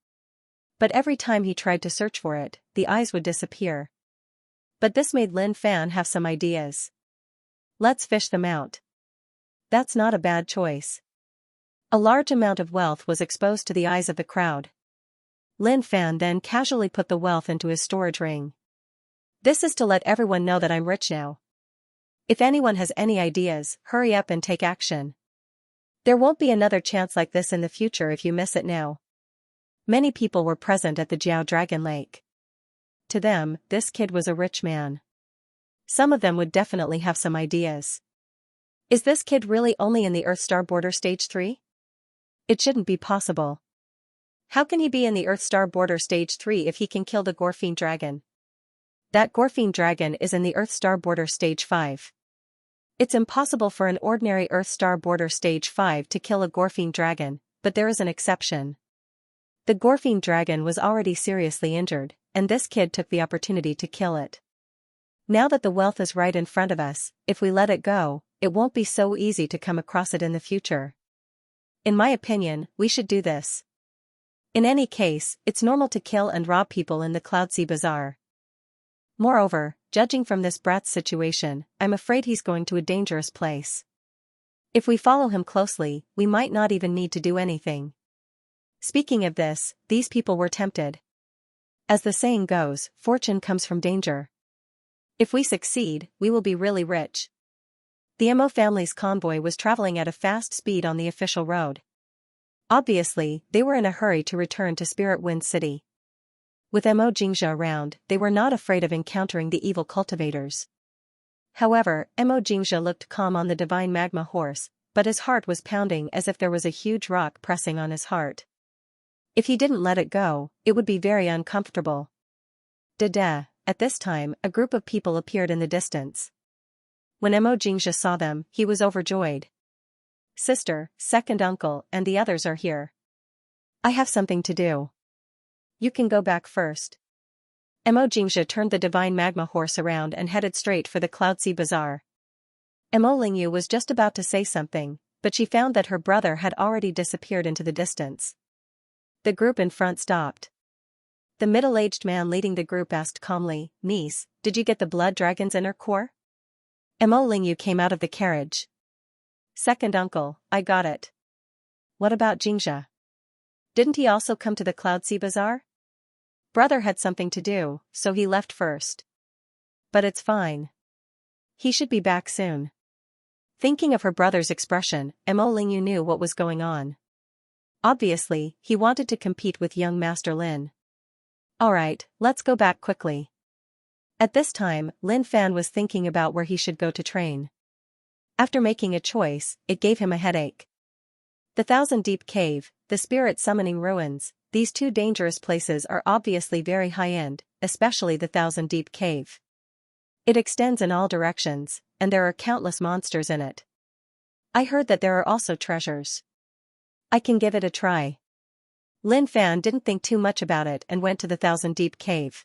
But every time he tried to search for it, the eyes would disappear. But this made Lin Fan have some ideas. Let's fish them out. That's not a bad choice. A large amount of wealth was exposed to the eyes of the crowd. Lin Fan then casually put the wealth into his storage ring. This is to let everyone know that I'm rich now. If anyone has any ideas, hurry up and take action. There won't be another chance like this in the future if you miss it now. Many people were present at the Jiao Dragon Lake. To them, this kid was a rich man. Some of them would definitely have some ideas. Is this kid really only in the Earthstar Border Stage 3? It shouldn't be possible. How can he be in the Earthstar Border Stage 3 if he can kill the Gorfine dragon? That Gorfine dragon is in the Earthstar Border Stage 5. It's impossible for an ordinary Earthstar Border Stage 5 to kill a Gorfine dragon, but there is an exception. The Gorfine dragon was already seriously injured, and this kid took the opportunity to kill it. Now that the wealth is right in front of us, if we let it go, it won't be so easy to come across it in the future. In my opinion, we should do this. In any case, it's normal to kill and rob people in the Cloudsea Bazaar. Moreover, judging from this brat's situation, I'm afraid he's going to a dangerous place. If we follow him closely, we might not even need to do anything. Speaking of this, these people were tempted. As the saying goes, fortune comes from danger. If we succeed, we will be really rich. The Mo family's convoy was traveling at a fast speed on the official road. Obviously, they were in a hurry to return to Spirit Wind City. With Mo Xianxia around, they were not afraid of encountering the evil cultivators. However, Mo Xianxia looked calm on the divine magma horse, but his heart was pounding as if there was a huge rock pressing on his heart. If he didn't let it go, it would be very uncomfortable. At this time, a group of people appeared in the distance. When Mo Xianxia saw them, he was overjoyed. Sister, second uncle, and the others are here. I have something to do. You can go back first. Mo Xianxia turned the divine magma horse around and headed straight for the Cloudsea Bazaar. Mo Lingyu was just about to say something, but she found that her brother had already disappeared into the distance. The group in front stopped. The middle-aged man leading the group asked calmly, "Niece, did you get the blood dragon's inner core?" Mo Lingyu came out of the carriage. Second uncle, I got it. What about Xianxia? Didn't he also come to the Cloudsea Bazaar? Brother had something to do, so he left first. But it's fine. He should be back soon. Thinking of her brother's expression, Mo Lingyu knew what was going on. Obviously, he wanted to compete with young Master Lin. Alright, let's go back quickly. At this time, Lin Fan was thinking about where he should go to train. After making a choice, it gave him a headache. The Thousand Deep Cave, the Spirit Summoning Ruins, these two dangerous places are obviously very high-end, especially the Thousand Deep Cave. It extends in all directions, and there are countless monsters in it. I heard that there are also treasures. I can give it a try. Lin Fan didn't think too much about it and went to the Thousand Deep Cave.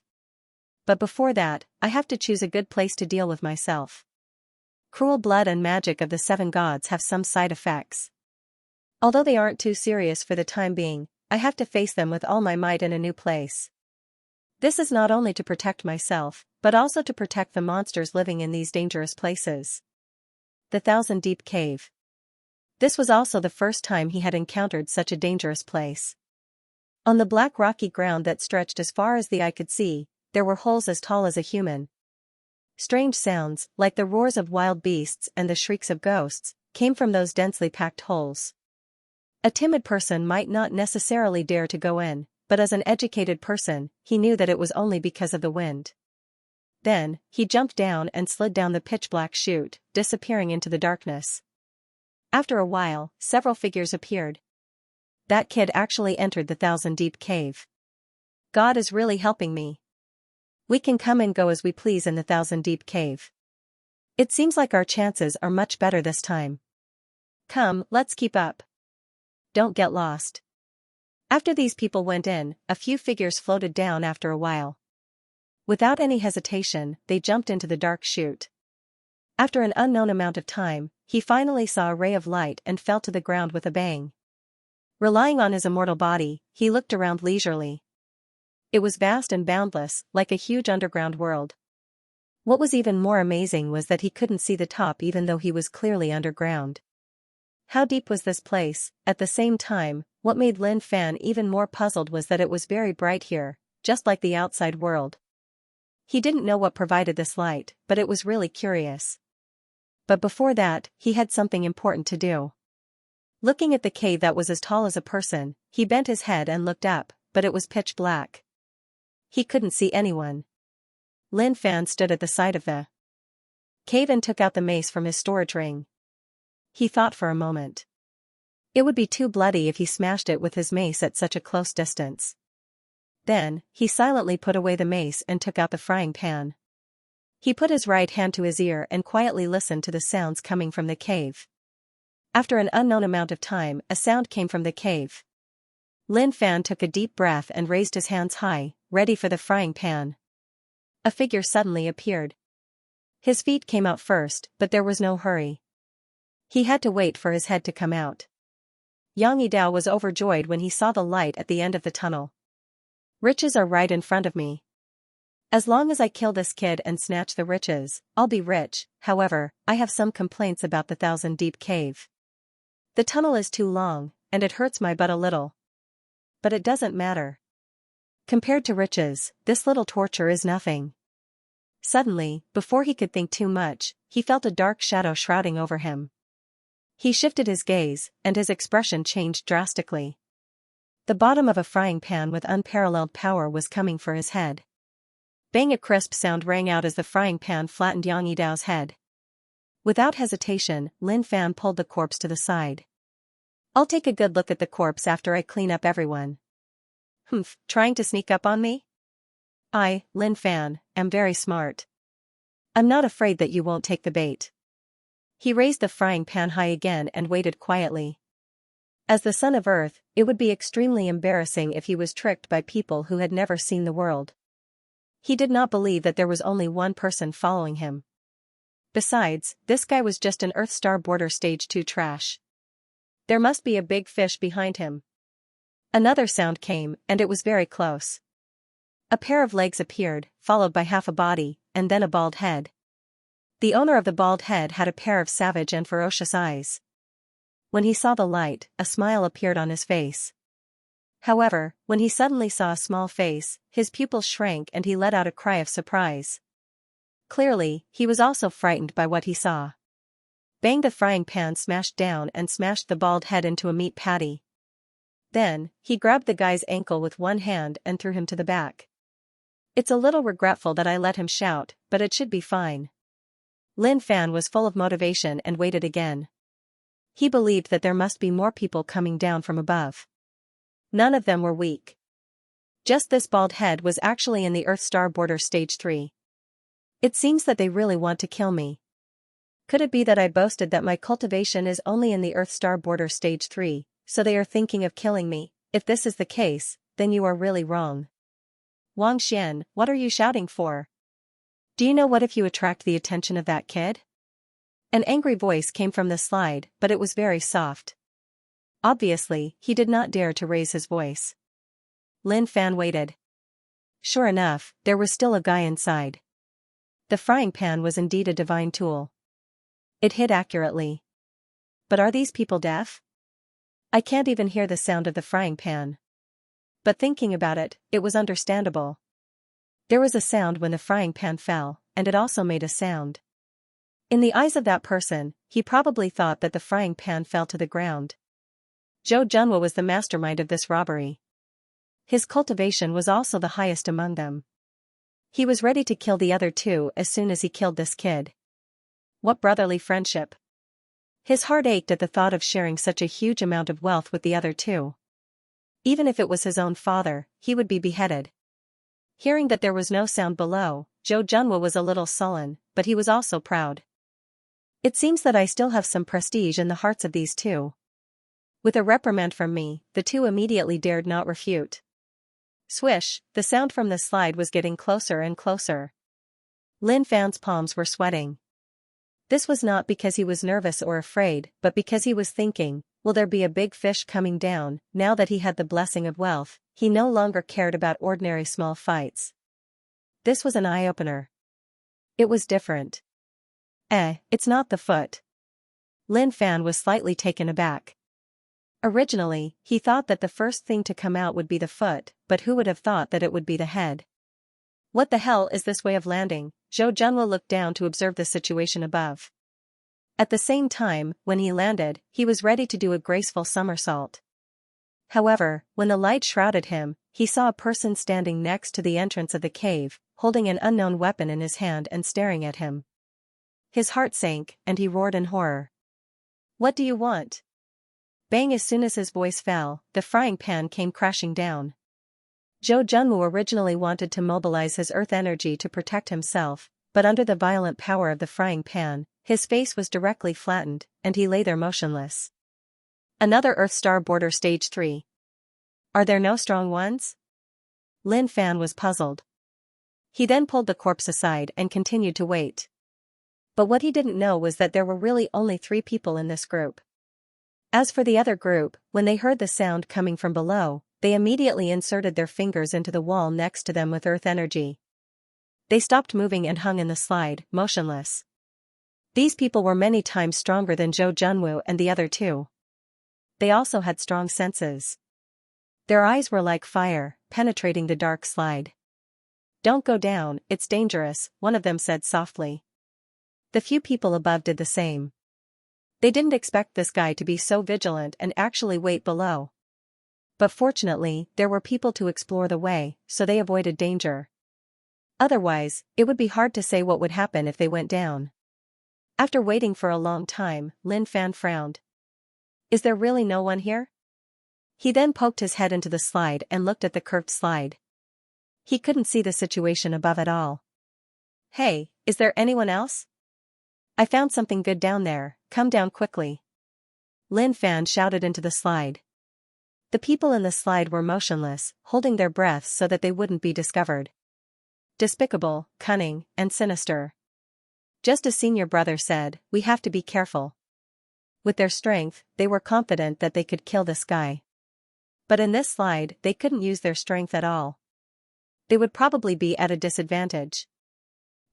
But before that, I have to choose a good place to deal with myself. Cruel blood and magic of the seven gods have some side effects. Although they aren't too serious for the time being, I have to face them with all my might in a new place. This is not only to protect myself, but also to protect the monsters living in these dangerous places. The Thousand Deep Cave. This was also the first time he had encountered such a dangerous place. On the black rocky ground that stretched as far as the eye could see, there were holes as tall as a human. Strange sounds, like the roars of wild beasts and the shrieks of ghosts, came from those densely packed holes. A timid person might not necessarily dare to go in, but as an educated person, he knew that it was only because of the wind. Then, he jumped down and slid down the pitch-black chute, disappearing into the darkness. After a while, several figures appeared. That kid actually entered the Thousand Deep Cave. God is really helping me. We can come and go as we please in the Thousand Deep Cave. It seems like our chances are much better this time. Come, let's keep up. Don't get lost. After these people went in, a few figures floated down after a while. Without any hesitation, they jumped into the dark chute. After an unknown amount of time, he finally saw a ray of light and fell to the ground with a bang. Relying on his immortal body, he looked around leisurely. It was vast and boundless, like a huge underground world. What was even more amazing was that he couldn't see the top even though he was clearly underground. How deep was this place? At the same time, what made Lin Fan even more puzzled was that it was very bright here, just like the outside world. He didn't know what provided this light, but it was really curious. But before that, he had something important to do. Looking at the cave that was as tall as a person, he bent his head and looked up, but it was pitch black. He couldn't see anyone. Lin Fan stood at the side of the cave and took out the mace from his storage ring. He thought for a moment. It would be too bloody if he smashed it with his mace at such a close distance. Then, he silently put away the mace and took out the frying pan. He put his right hand to his ear and quietly listened to the sounds coming from the cave. After an unknown amount of time, a sound came from the cave. Lin Fan took a deep breath and raised his hands high, ready for the frying pan. A figure suddenly appeared. His feet came out first, but there was no hurry. He had to wait for his head to come out. Yang Yidao was overjoyed when he saw the light at the end of the tunnel. Riches are right in front of me. As long as I kill this kid and snatch the riches, I'll be rich. However, I have some complaints about the Thousand Deep Cave. The tunnel is too long, and it hurts my butt a little. But it doesn't matter. Compared to riches, this little torture is nothing. Suddenly, before he could think too much, he felt a dark shadow shrouding over him. He shifted his gaze, and his expression changed drastically. The bottom of a frying pan with unparalleled power was coming for his head. Bang! A crisp sound rang out as the frying pan flattened Yang Yidao's head. Without hesitation, Lin Fan pulled the corpse to the side. I'll take a good look at the corpse after I clean up everyone. Humph, trying to sneak up on me? I, Lin Fan, am very smart. I'm not afraid that you won't take the bait. He raised the frying pan high again and waited quietly. As the son of Earth, it would be extremely embarrassing if he was tricked by people who had never seen the world. He did not believe that there was only one person following him. Besides, this guy was just an Earthstar Border Stage 2 trash. There must be a big fish behind him. Another sound came, and it was very close. A pair of legs appeared, followed by half a body, and then a bald head. The owner of the bald head had a pair of savage and ferocious eyes. When he saw the light, a smile appeared on his face. However, when he suddenly saw a small face, his pupils shrank and he let out a cry of surprise. Clearly, he was also frightened by what he saw. Bang! The frying pan smashed down and smashed the bald head into a meat patty. Then, he grabbed the guy's ankle with one hand and threw him to the back. It's a little regretful that I let him shout, but it should be fine. Lin Fan was full of motivation and waited again. He believed that there must be more people coming down from above. None of them were weak. Just this bald head was actually in the Earth Star Border Stage 3. It seems that they really want to kill me. Could it be that I boasted that my cultivation is only in the Earth Star Border Stage 3, so they are thinking of killing me? If this is the case, then you are really wrong. Wang Xian, what are you shouting for? Do you know what if you attract the attention of that kid? An angry voice came from the slide, but it was very soft. Obviously, he did not dare to raise his voice. Lin Fan waited. Sure enough, there was still a guy inside. The frying pan was indeed a divine tool. It hit accurately. But are these people deaf? I can't even hear the sound of the frying pan. But thinking about it, it was understandable. There was a sound when the frying pan fell, and it also made a sound. In the eyes of that person, he probably thought that the frying pan fell to the ground. Zhou Junwo was the mastermind of this robbery. His cultivation was also the highest among them. He was ready to kill the other two as soon as he killed this kid. What brotherly friendship! His heart ached at the thought of sharing such a huge amount of wealth with the other two. Even if it was his own father, he would be beheaded. Hearing that there was no sound below, Zhou Junwo was a little sullen, but he was also proud. It seems that I still have some prestige in the hearts of these two. With a reprimand from me, the two immediately dared not refute. Swish, the sound from the slide was getting closer and closer. Lin Fan's palms were sweating. This was not because he was nervous or afraid, but because he was thinking, will there be a big fish coming down? Now that he had the blessing of wealth, he no longer cared about ordinary small fights. This was an eye-opener. It was different. It's not the foot. Lin Fan was slightly taken aback. Originally, he thought that the first thing to come out would be the foot, but who would have thought that it would be the head? What the hell is this way of landing? Zhou Junwo looked down to observe the situation above. At the same time, when he landed, he was ready to do a graceful somersault. However, when the light shrouded him, he saw a person standing next to the entrance of the cave, holding an unknown weapon in his hand and staring at him. His heart sank, and he roared in horror. What do you want? Bang! As soon as his voice fell, the frying pan came crashing down. Zhou Junwo originally wanted to mobilize his earth energy to protect himself, but under the violent power of the frying pan, his face was directly flattened, and he lay there motionless. Another Earth Star Border Stage 3. Are there no strong ones? Lin Fan was puzzled. He then pulled the corpse aside and continued to wait. But what he didn't know was that there were really only 3 people in this group. As for the other group, when they heard the sound coming from below, they immediately inserted their fingers into the wall next to them with earth energy. They stopped moving and hung in the slide, motionless. These people were many times stronger than Zhou Junwo and the other two. They also had strong senses. Their eyes were like fire, penetrating the dark slide. Don't go down, it's dangerous, one of them said softly. The few people above did the same. They didn't expect this guy to be so vigilant and actually wait below. But fortunately, there were people to explore the way, so they avoided danger. Otherwise, it would be hard to say what would happen if they went down. After waiting for a long time, Lin Fan frowned. Is there really no one here? He then poked his head into the slide and looked at the curved slide. He couldn't see the situation above at all. Hey, is there anyone else? I found something good down there, come down quickly. Lin Fan shouted into the slide. The people in the slide were motionless, holding their breaths so that they wouldn't be discovered. Despicable, cunning, and sinister. Just as Senior Brother said, we have to be careful. With their strength, they were confident that they could kill this guy. But in this slide, they couldn't use their strength at all. They would probably be at a disadvantage.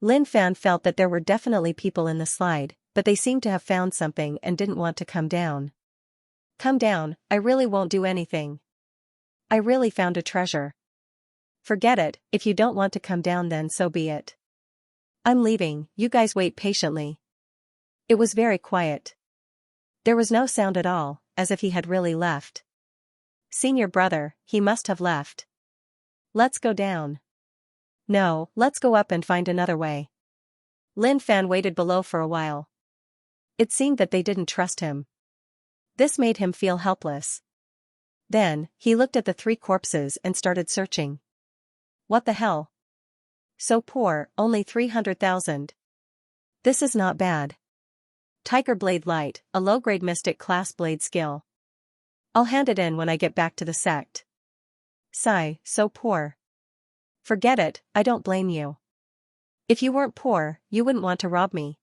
Lin Fan felt that there were definitely people in the slide, but they seemed to have found something and didn't want to come down. Come down, I really won't do anything. I really found a treasure. Forget it, if you don't want to come down then so be it. I'm leaving, you guys wait patiently. It was very quiet. There was no sound at all, as if he had really left. Senior brother, he must have left. Let's go down. No, let's go up and find another way. Lin Fan waited below for a while. It seemed that they didn't trust him. This made him feel helpless. Then, he looked at the 3 corpses and started searching. What the hell? So poor, only 300,000. This is not bad. Tiger Blade Light, a low-grade mystic class blade skill. I'll hand it in when I get back to the sect. Sigh, so poor. Forget it, I don't blame you. If you weren't poor, you wouldn't want to rob me.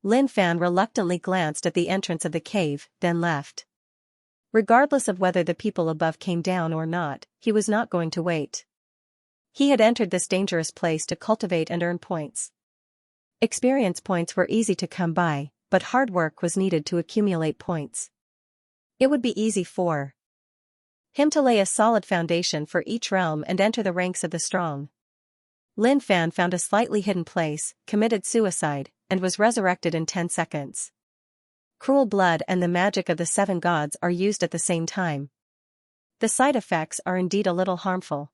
Lin Fan reluctantly glanced at the entrance of the cave, then left. Regardless of whether the people above came down or not, he was not going to wait. He had entered this dangerous place to cultivate and earn points. Experience points were easy to come by, but hard work was needed to accumulate points. It would be easy for him to lay a solid foundation for each realm and enter the ranks of the strong. Lin Fan found a slightly hidden place, committed suicide, and was resurrected in 10 seconds. Cruel blood and the magic of the 7 gods are used at the same time. The side effects are indeed a little harmful.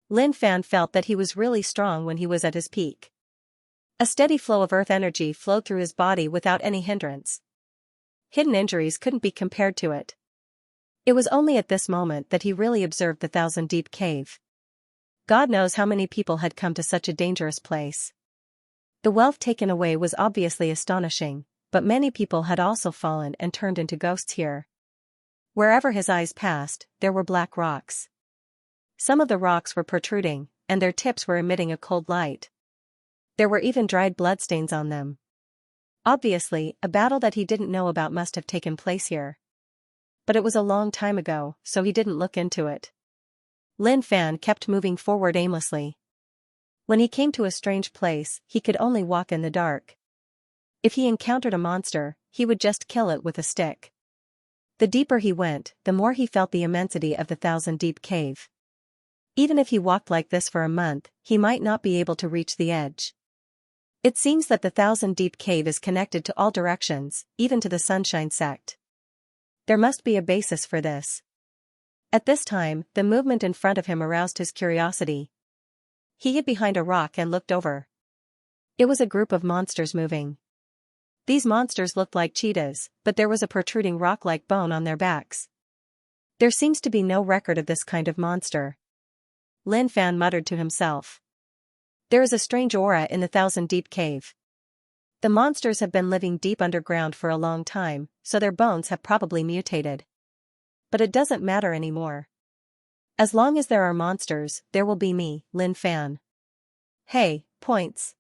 Lin Fan felt that he was really strong when he was at his peak. A steady flow of earth energy flowed through his body without any hindrance. Hidden injuries couldn't be compared to it. It was only at this moment that he really observed the 1,000-deep cave. God knows how many people had come to such a dangerous place. The wealth taken away was obviously astonishing, but many people had also fallen and turned into ghosts here. Wherever his eyes passed, there were black rocks. Some of the rocks were protruding, and their tips were emitting a cold light. There were even dried bloodstains on them. Obviously, a battle that he didn't know about must have taken place here. But it was a long time ago, so he didn't look into it. Lin Fan kept moving forward aimlessly. When he came to a strange place, he could only walk in the dark. If he encountered a monster, he would just kill it with a stick. The deeper he went, the more he felt the immensity of the 1,000-deep cave. Even if he walked like this for a month, he might not be able to reach the edge. It seems that the 1,000-deep cave is connected to all directions, even to the Sunshine sect. There must be a basis for this. At this time, the movement in front of him aroused his curiosity. He hid behind a rock and looked over. It was a group of monsters moving. These monsters looked like cheetahs, but there was a protruding rock-like bone on their backs. There seems to be no record of this kind of monster. Lin Fan muttered to himself. There is a strange aura in the 1,000-deep cave. The monsters have been living deep underground for a long time, so their bones have probably mutated. But it doesn't matter anymore. As long as there are monsters, there will be me, Lin Fan. Hey, points.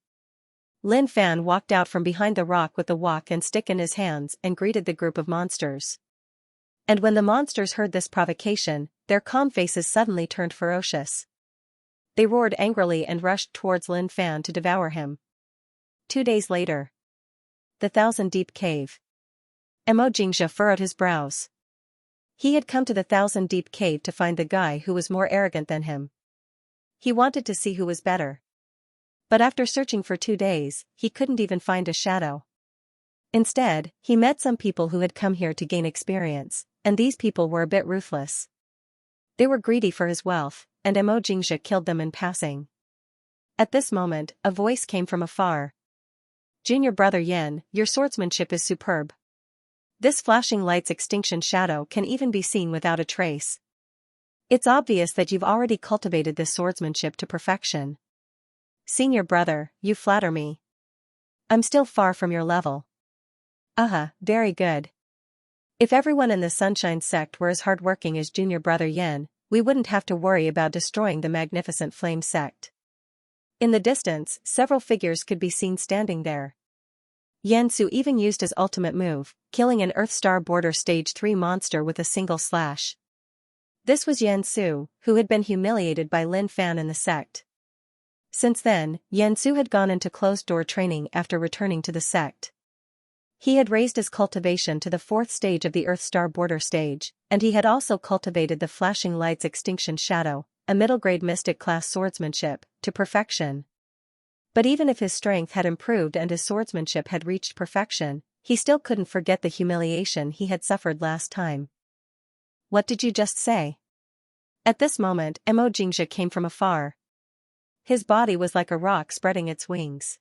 Lin Fan walked out from behind the rock with the walk and stick in his hands and greeted the group of monsters. And when the monsters heard this provocation, their calm faces suddenly turned ferocious. They roared angrily and rushed towards Lin Fan to devour him. 2 days later. The 1,000-deep cave. Xianxia furrowed his brows. He had come to the 1,000-deep cave to find the guy who was more arrogant than him. He wanted to see who was better. But after searching for 2 days, he couldn't even find a shadow. Instead, he met some people who had come here to gain experience, and these people were a bit ruthless. They were greedy for his wealth, and Xianxia killed them in passing. At this moment, a voice came from afar. Junior brother Yan, your swordsmanship is superb. This flashing light's extinction shadow can even be seen without a trace. It's obvious that you've already cultivated this swordsmanship to perfection. Senior brother, you flatter me. I'm still far from your level. Very good. If everyone in the Sunshine sect were as hardworking as junior brother Yan, we wouldn't have to worry about destroying the magnificent Flame sect. In the distance, several figures could be seen standing there. Yansu even used his ultimate move, killing an Earthstar Border Stage 3 monster with a single slash. This was Yansu, who had been humiliated by Lin Fan in the sect. Since then, Yansu had gone into closed-door training after returning to the sect. He had raised his cultivation to the 4th stage of the Earth Star Border stage, and he had also cultivated the Flashing Light's Extinction Shadow, a middle-grade mystic-class swordsmanship, to perfection. But even if his strength had improved and his swordsmanship had reached perfection, he still couldn't forget the humiliation he had suffered last time. "What did you just say?" At this moment, Xianxia came from afar. His body was like a rock spreading its wings.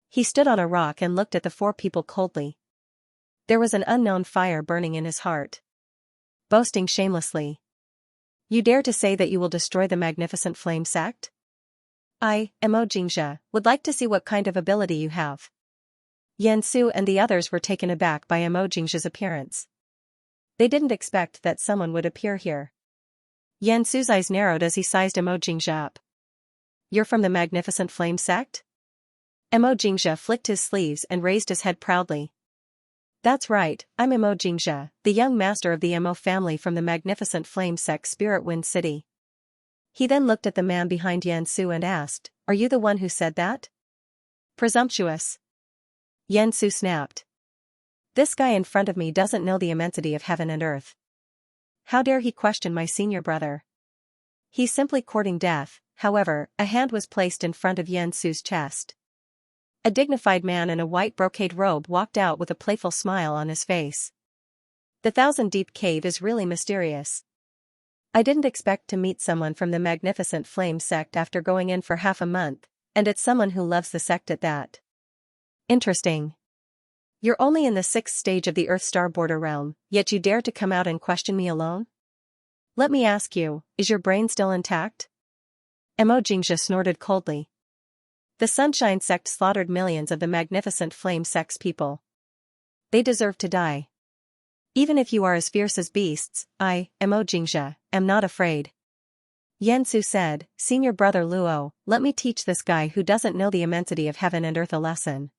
He stood on a rock and looked at the 4 people coldly. There was an unknown fire burning in his heart. Boasting shamelessly. "You dare to say that you will destroy the Magnificent Flame sect? I, Xianxia, would like to see what kind of ability you have." Yansu and the others were taken aback by Xianxia's appearance. They didn't expect that someone would appear here. Yansu's eyes narrowed as he sized Xianxia up. "You're from the Magnificent Flame sect?" Xianxia flicked his sleeves and raised his head proudly. "That's right, I'm Xianxia, the young master of the Mo family from the Magnificent Flame sect Spirit Wind City." He then looked at the man behind Yansu and asked, "Are you the one who said that?" "Presumptuous." Yansu snapped. "This guy in front of me doesn't know the immensity of heaven and earth. How dare he question my senior brother? He's simply courting death." However, a hand was placed in front of Yansu's chest. A dignified man in a white brocade robe walked out with a playful smile on his face. "The Thousand Deep Cave is really mysterious. I didn't expect to meet someone from the Magnificent Flame sect after going in for half a month, and it's someone who loves the sect at that. Interesting. You're only in the 6th stage of the Earth Star Border realm, yet you dare to come out and question me alone? Let me ask you, is your brain still intact?" Xianxia snorted coldly. "The Sunshine sect slaughtered millions of the Magnificent Flame sect's people. They deserve to die. Even if you are as fierce as beasts, I, Xianxia, am not afraid." Yansu said, "Senior brother Luo, let me teach this guy who doesn't know the immensity of heaven and earth a lesson."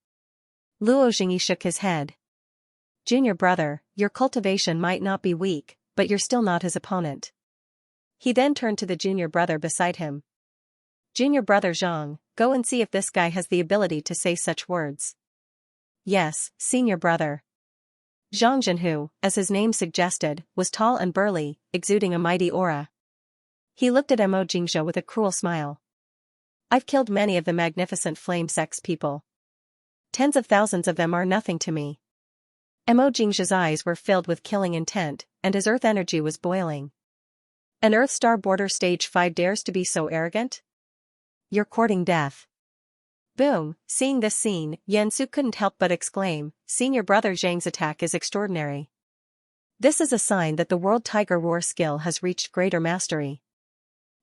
Luo Jingyi shook his head. "Junior brother, your cultivation might not be weak, but you're still not his opponent." He then turned to the junior brother beside him. "Junior brother Zhang, go and see if this guy has the ability to say such words." "Yes, senior brother." Zhang Zhenhu, as his name suggested, was tall and burly, exuding a mighty aura. He looked at Xianxia with a cruel smile. "I've killed many of the Magnificent Flame sect's people. Tens of thousands of them are nothing to me." Xianxia's eyes were filled with killing intent, and his earth energy was boiling. "An Earth Star Border Stage 5 dares to be so arrogant? You're courting death." Boom! Seeing this scene, Yansu couldn't help but exclaim, "Senior brother Zhang's attack is extraordinary. This is a sign that the World Tiger Roar skill has reached greater mastery."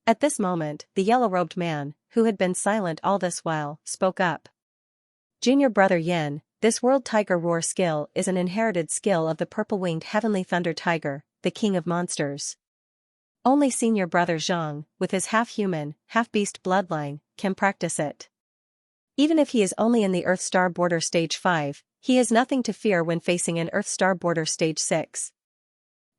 At this moment, the yellow-robed man, who had been silent all this while, spoke up. "Junior brother Yin, this World Tiger Roar skill is an inherited skill of the purple-winged Heavenly Thunder Tiger, the king of monsters. Only senior brother Zhang, with his half-human, half-beast bloodline, can practice it. Even if he is only in the Earth Star Border Stage 5, he has nothing to fear when facing an Earth Star Border Stage 6.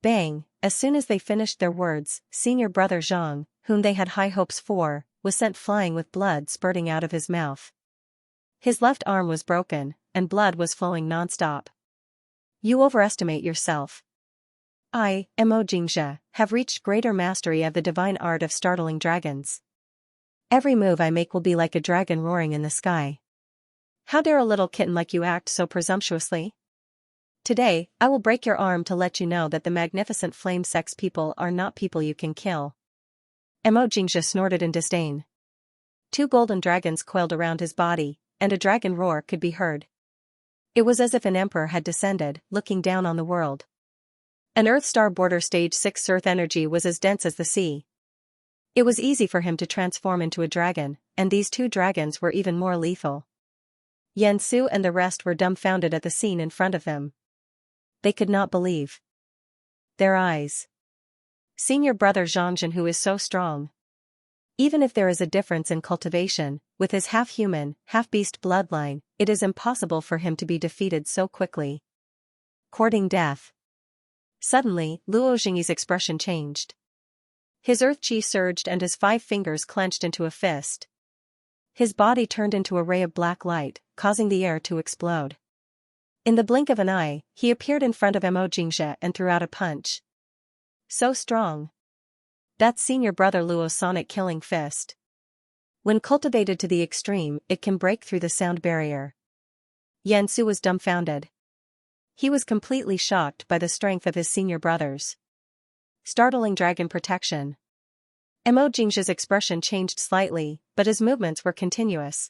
Bang! As soon as they finished their words, senior brother Zhang, whom they had high hopes for, was sent flying with blood spurting out of his mouth. His left arm was broken, and blood was flowing non-stop. "You overestimate yourself. I, Xianxia, have reached greater mastery of the divine art of startling dragons. Every move I make will be like a dragon roaring in the sky. How dare a little kitten like you act so presumptuously? Today, I will break your arm to let you know that the Magnificent Flame sect's people are not people you can kill." Xianxia snorted in disdain. 2 golden dragons coiled around his body, and a dragon roar could be heard. It was as if an emperor had descended, looking down on the world. An Earth Star Border Stage 6 earth energy was as dense as the sea. It was easy for him to transform into a dragon, and these 2 dragons were even more lethal. Yansu and the rest were dumbfounded at the scene in front of them. They could not believe their eyes. Senior brother Zhang, who is so strong. Even if there is a difference in cultivation, with his half-human, half-beast bloodline, it is impossible for him to be defeated so quickly. Courting death. Suddenly, Luo Jingyi's expression changed. His earth chi surged and his 5 fingers clenched into a fist. His body turned into a ray of black light, causing the air to explode. In the blink of an eye, he appeared in front of Xianxia and threw out a punch. So strong. That's senior brother Luo's sonic killing fist. When cultivated to the extreme, it can break through the sound barrier. Xianxia was dumbfounded. He was completely shocked by the strength of his senior brother's startling dragon protection. Xianxia's expression changed slightly, but his movements were continuous.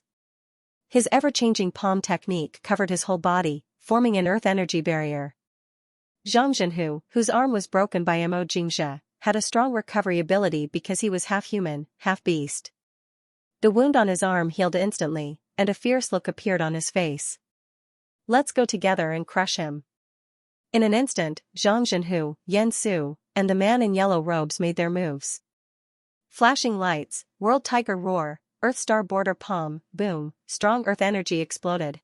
His ever-changing palm technique covered his whole body, forming an earth energy barrier. Zhang Zhenhu, whose arm was broken by Xianxia, had a strong recovery ability because he was half human, half beast. The wound on his arm healed instantly, and a fierce look appeared on his face. Let's go together and crush him. In an instant, Zhang Zhenhu, Xianxia, and the man in yellow robes made their moves. Flashing lights, World Tiger roar, Earth Star border palm, boom, strong earth energy exploded.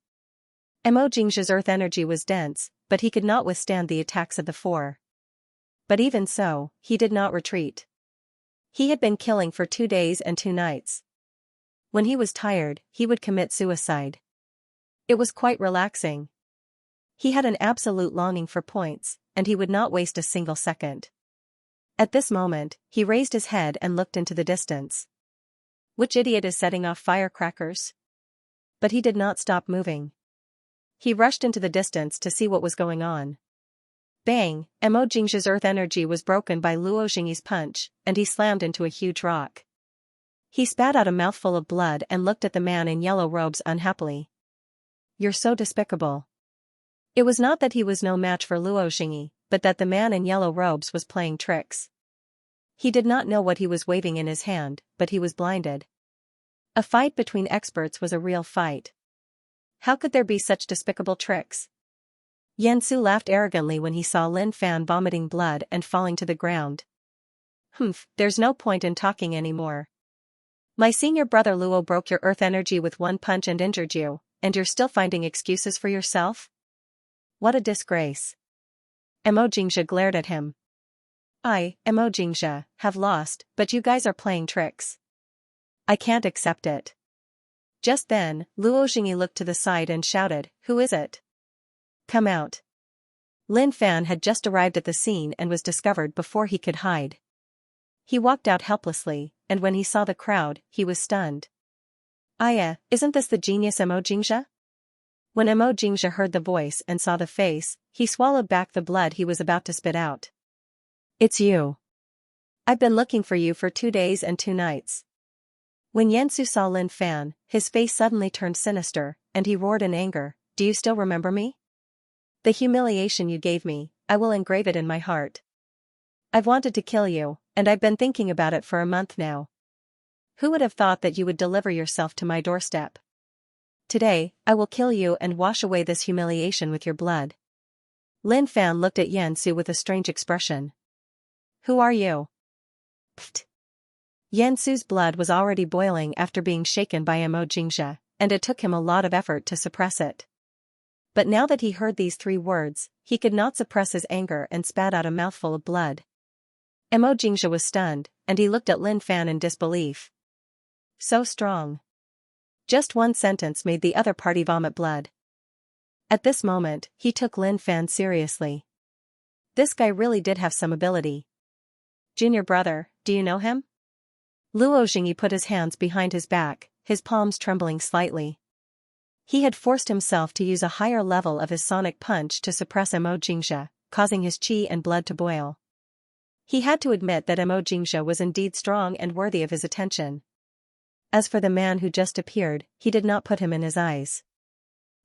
Xianxia's earth energy was dense, but he could not withstand the attacks of the four. But even so, he did not retreat. He had been killing for 2 days and 2 nights. When he was tired, he would commit suicide. It was quite relaxing. He had an absolute longing for points, and he would not waste a single second. At this moment, he raised his head and looked into the distance. Which idiot is setting off firecrackers? But he did not stop moving. He rushed into the distance to see what was going on. Bang! Xianxia's earth energy was broken by Luo Xingyi's punch, and he slammed into a huge rock. He spat out a mouthful of blood and looked at the man in yellow robes unhappily. You're so despicable. It was not that he was no match for Luo Xingyi, but that the man in yellow robes was playing tricks. He did not know what he was waving in his hand, but he was blinded. A fight between experts was a real fight. How could there be such despicable tricks? Xianxia laughed arrogantly when he saw Lin Fan vomiting blood and falling to the ground. There's no point in talking anymore. My senior brother Luo broke your earth energy with 1 punch and injured you, and you're still finding excuses for yourself? What a disgrace. Xianxia glared at him. I, Xianxia, have lost, but you guys are playing tricks. I can't accept it. Just then, Luo Xingyi looked to the side and shouted, Who is it? Come out. Lin Fan had just arrived at the scene and was discovered before he could hide. He walked out helplessly, and when he saw the crowd, he was stunned. Aya, isn't this the genius Xianxia? When Xianxia heard the voice and saw the face, he swallowed back the blood he was about to spit out. It's you. I've been looking for you for 2 days and 2 nights. When Xianxia saw Lin Fan, his face suddenly turned sinister, and he roared in anger, Do you still remember me? The humiliation you gave me, I will engrave it in my heart. I've wanted to kill you, and I've been thinking about it for a month now. Who would have thought that you would deliver yourself to my doorstep? Today, I will kill you and wash away this humiliation with your blood. Lin Fan looked at Xianxia with a strange expression. Who are you? Pfft. Xianxia's blood was already boiling after being shaken by Xianxia, and it took him a lot of effort to suppress it. But now that he heard these 3 words, he could not suppress his anger and spat out a mouthful of blood. Xianxia was stunned, and he looked at Lin Fan in disbelief. So strong. Just 1 sentence made the other party vomit blood. At this moment, he took Lin Fan seriously. This guy really did have some ability. Junior brother, do you know him? Luo Xingyi put his hands behind his back, his palms trembling slightly. He had forced himself to use a higher level of his sonic punch to suppress Xianxia, causing his qi and blood to boil. He had to admit that Xianxia was indeed strong and worthy of his attention. As for the man who just appeared, he did not put him in his eyes.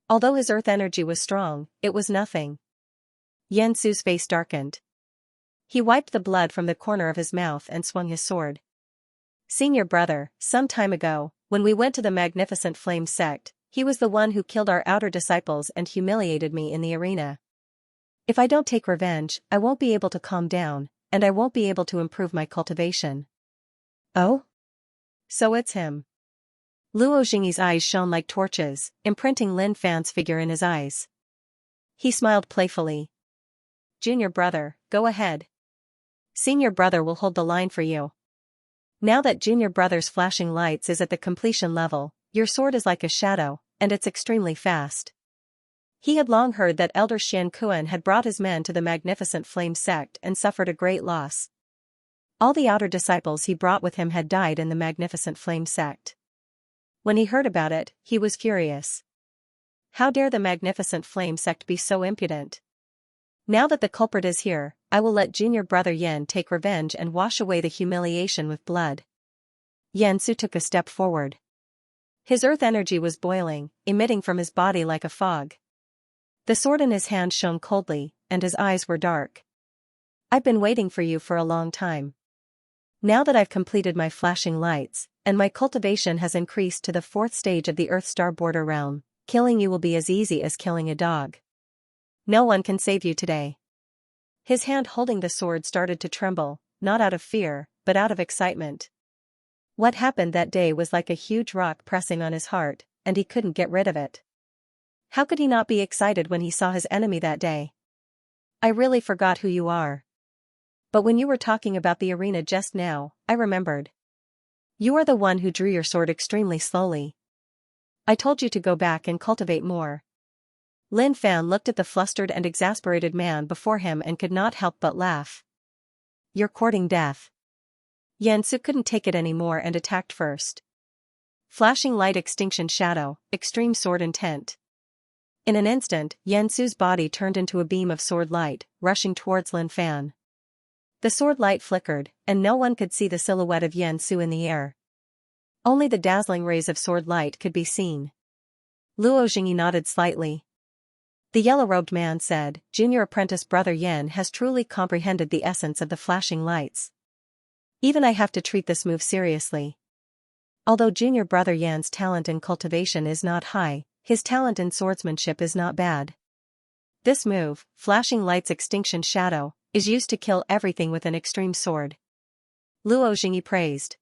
Although his earth energy was strong, it was nothing. Xianxia's face darkened. He wiped the blood from the corner of his mouth and swung his sword. Senior brother, some time ago, when we went to the magnificent flame sect, he was the one who killed our outer disciples and humiliated me in the arena. If I don't take revenge, I won't be able to calm down, and I won't be able to improve my cultivation. Oh? So it's him. Luo Xingyi's eyes shone like torches, imprinting Lin Fan's figure in his eyes. He smiled playfully. Junior brother, go ahead. Senior brother will hold the line for you. Now that junior brother's flashing lights is at the completion level, your sword is like a shadow, and it's extremely fast. He had long heard that Elder Xianxia had brought his men to the magnificent flame sect and suffered a great loss. All the outer disciples he brought with him had died in the magnificent flame sect. When he heard about it, he was furious. How dare the magnificent flame sect be so impudent? Now that the culprit is here, I will let junior brother Yan take revenge and wash away the humiliation with blood. Xianxia took a step forward. His earth energy was boiling, emitting from his body like a fog. The sword in his hand shone coldly, and his eyes were dark. I've been waiting for you for a long time. Now that I've completed my flashing lights, and my cultivation has increased to the 4th stage of the Earth Star border realm, killing you will be as easy as killing a dog. No one can save you today. His hand holding the sword started to tremble, not out of fear, but out of excitement. What happened that day was like a huge rock pressing on his heart, and he couldn't get rid of it. How could he not be excited when he saw his enemy that day? I really forgot who you are. But when you were talking about the arena just now, I remembered. You are the one who drew your sword extremely slowly. I told you to go back and cultivate more. Lin Fan looked at the flustered and exasperated man before him and could not help but laugh. You're courting death. Xianxia couldn't take it anymore and attacked first. Flashing light, extinction shadow, extreme sword intent. In an instant, Xianxia's body turned into a beam of sword light, rushing towards Lin Fan. The sword light flickered, and no one could see the silhouette of Xianxia in the air. Only the dazzling rays of sword light could be seen. Luo Jingyi nodded slightly. The yellow-robed man said, Junior apprentice brother Yan has truly comprehended the essence of the flashing lights. Even I have to treat this move seriously. Although junior brother Yan's talent in cultivation is not high, his talent in swordsmanship is not bad. This move, flashing lights extinction shadow, is used to kill everything with an extreme sword. Luo Jingyi praised.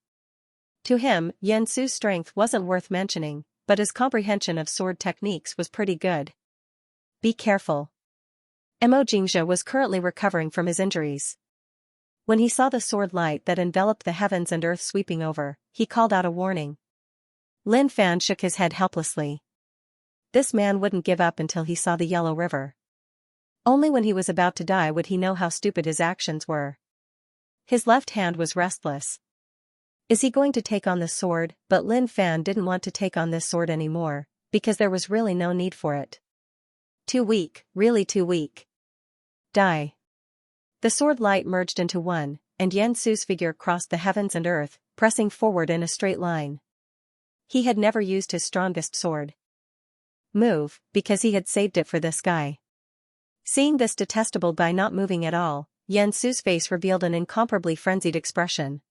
To him, Xianxia's strength wasn't worth mentioning, but his comprehension of sword techniques was pretty good. Be careful. Mo Jingjia was currently recovering from his injuries. When he saw the sword light that enveloped the heavens and earth sweeping over, he called out a warning. Lin Fan shook his head helplessly. This man wouldn't give up until he saw the Yellow River. Only when he was about to die would he know how stupid his actions were. His left hand was restless. Is he going to take on the sword? But Lin Fan didn't want to take on this sword anymore, because there was really no need for it. Too weak, really too weak. Die. The sword light merged into one, and Xianxia's figure crossed the heavens and earth, pressing forward in a straight line. He had never used his strongest sword. Move, because he had saved it for this guy. Seeing this detestable guy not moving at all, Xianxia's face revealed an incomparably frenzied expression.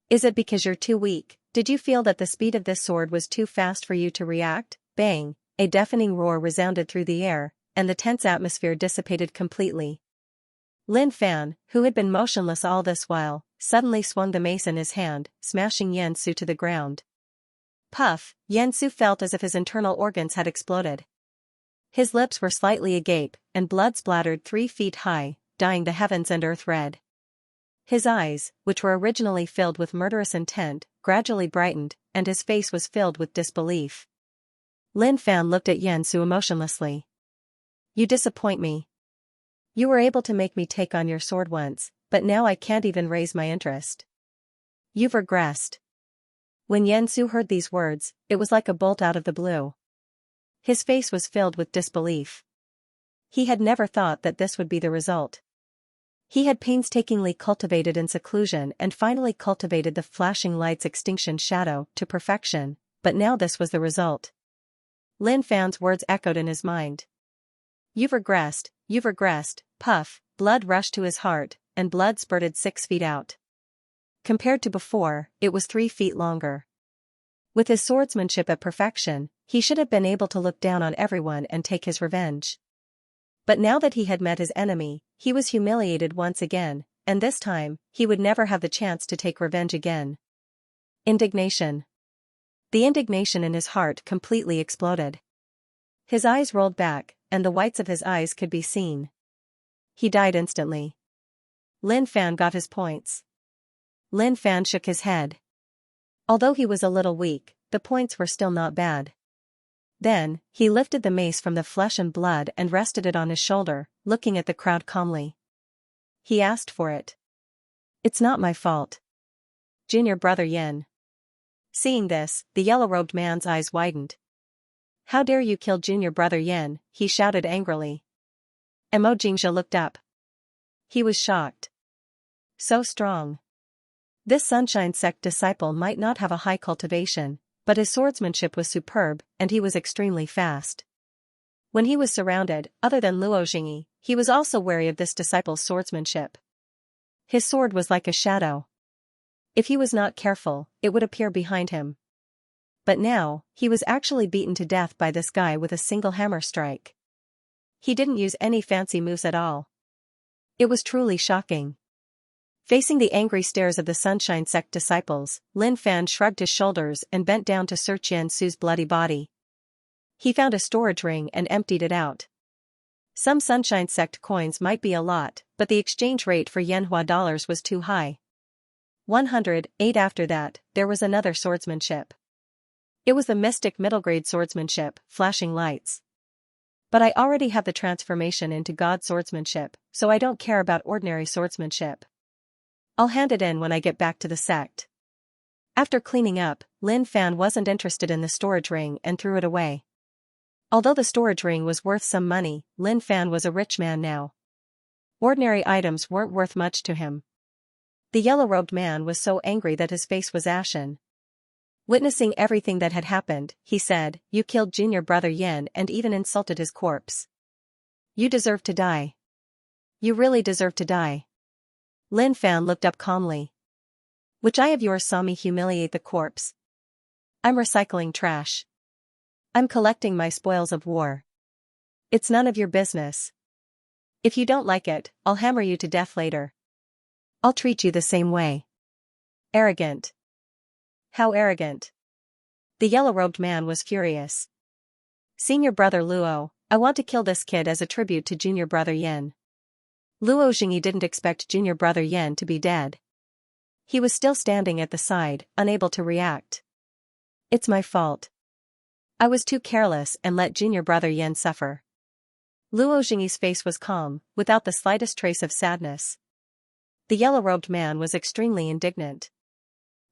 Is it because you're too weak? Did you feel that the speed of this sword was too fast for you to react? Bang! A deafening roar resounded through the air, and the tense atmosphere dissipated completely. Lin Fan, who had been motionless all this while, suddenly swung the mace in his hand, smashing Xianxia to the ground. Puff! Xianxia felt as if his internal organs had exploded. His lips were slightly agape, and blood splattered 3 feet high, dyeing the heavens and earth red. His eyes, which were originally filled with murderous intent, gradually brightened, and his face was filled with disbelief. Lin Fan looked at Xianxia emotionlessly. You disappoint me. You were able to make me take on your sword once, but now I can't even raise my interest. You've regressed. When Xianxia heard these words, it was like a bolt out of the blue. His face was filled with disbelief. He had never thought that this would be the result. He had painstakingly cultivated in seclusion and finally cultivated the flashing light's extinction shadow to perfection, but now this was the result. Lin Fan's words echoed in his mind. You've regressed, puff, blood rushed to his heart, and blood spurted 6 feet out. Compared to before, it was 3 feet longer. With his swordsmanship at perfection, he should have been able to look down on everyone and take his revenge. But now that he had met his enemy, he was humiliated once again, and this time, he would never have the chance to take revenge again. Indignation. The indignation in his heart completely exploded. His eyes rolled back, and the whites of his eyes could be seen. He died instantly. Lin Fan got his points. Lin Fan shook his head. Although he was a little weak, the points were still not bad. Then, he lifted the mace from the flesh and blood and rested it on his shoulder, looking at the crowd calmly. He asked for it. It's not my fault. Junior brother Yin. Seeing this, the yellow-robed man's eyes widened. How dare you kill junior brother Yin, he shouted angrily. Xianxia looked up. He was shocked. So strong. This Sunshine Sect disciple might not have a high cultivation, but his swordsmanship was superb, and he was extremely fast. When he was surrounded, other than Luo Jingyi, he was also wary of this disciple's swordsmanship. His sword was like a shadow. If he was not careful, it would appear behind him. But now, he was actually beaten to death by this guy with a single hammer strike. He didn't use any fancy moves at all. It was truly shocking. Facing the angry stares of the Sunshine Sect disciples, Lin Fan shrugged his shoulders and bent down to search Yan Su's bloody body. He found a storage ring and emptied it out. Some Sunshine Sect coins might be a lot, but the exchange rate for Yenhua dollars was too high. 108. After that, there was another swordsmanship. It was the mystic middle-grade swordsmanship, flashing lights. But I already have the transformation into God swordsmanship, so I don't care about ordinary swordsmanship. I'll hand it in when I get back to the sect. After cleaning up, Lin Fan wasn't interested in the storage ring and threw it away. Although the storage ring was worth some money, Lin Fan was a rich man now. Ordinary items weren't worth much to him. The yellow-robed man was so angry that his face was ashen. Witnessing everything that had happened, he said, "You killed junior brother Yin and even insulted his corpse. You deserve to die. You really deserve to die." Lin Fan looked up calmly. "Which eye of yours saw me humiliate the corpse? I'm recycling trash. I'm collecting my spoils of war. It's none of your business. If you don't like it, I'll hammer you to death later. I'll treat you the same way." Arrogant. How arrogant. The yellow-robed man was furious. "Senior brother Luo, I want to kill this kid as a tribute to junior brother Yin." Luo Jingyi didn't expect junior brother Yin to be dead. He was still standing at the side, unable to react. "It's my fault. I was too careless and let junior brother Yin suffer." Luo Jingyi's face was calm, without the slightest trace of sadness. The yellow-robed man was extremely indignant.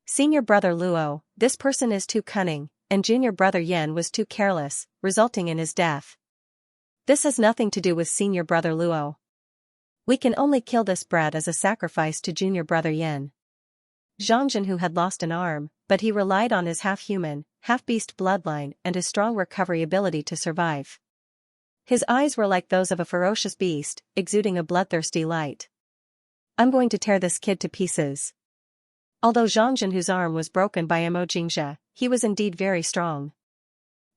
"Senior brother Luo, this person is too cunning, and junior brother Yin was too careless, resulting in his death. This has nothing to do with senior brother Luo. We can only kill this brat as a sacrifice to junior brother Yin." Xianxia, who had lost an arm, but he relied on his half-human, half-beast bloodline and his strong recovery ability to survive. His eyes were like those of a ferocious beast, exuding a bloodthirsty light. "I'm going to tear this kid to pieces." Although Xianxia, whose arm was broken by Xianxia, he was indeed very strong.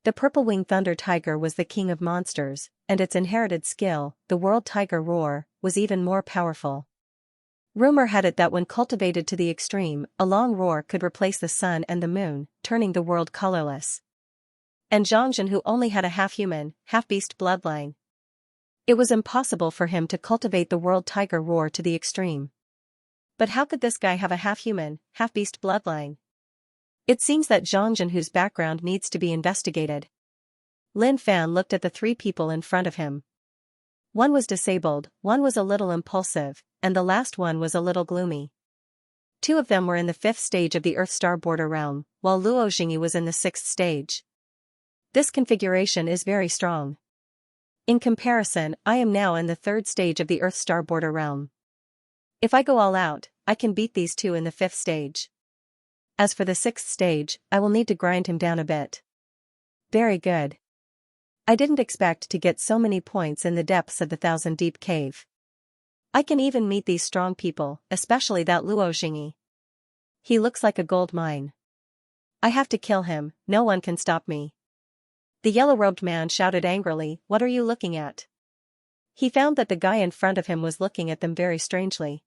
The purple-winged thunder tiger was the king of monsters, and its inherited skill, the world tiger roar, was even more powerful. Rumor had it that when cultivated to the extreme, a long roar could replace the sun and the moon, turning the world colorless. And Xianxia, who only had a half-human, half-beast bloodline. It was impossible for him to cultivate the world tiger roar to the extreme. But how could this guy have a half-human, half-beast bloodline? It seems that Xianxia, whose background needs to be investigated. Lin Fan looked at the three people in front of him. One was disabled, one was a little impulsive, and the last one was a little gloomy. Two of them were in the 5th stage of the Earth Star Border realm, while Luo Jingyi was in the 6th stage. This configuration is very strong. In comparison, I am now in the 3rd stage of the Earth Star Border realm. If I go all out, I can beat these two in the 5th stage. As for the 6th stage, I will need to grind him down a bit. Very good. I didn't expect to get so many points in the depths of the 1,000-deep cave. I can even meet these strong people, especially that Luo Jingyi. He looks like a gold mine. I have to kill him, no one can stop me. The yellow-robed man shouted angrily, "What are you looking at?" He found that the guy in front of him was looking at them very strangely.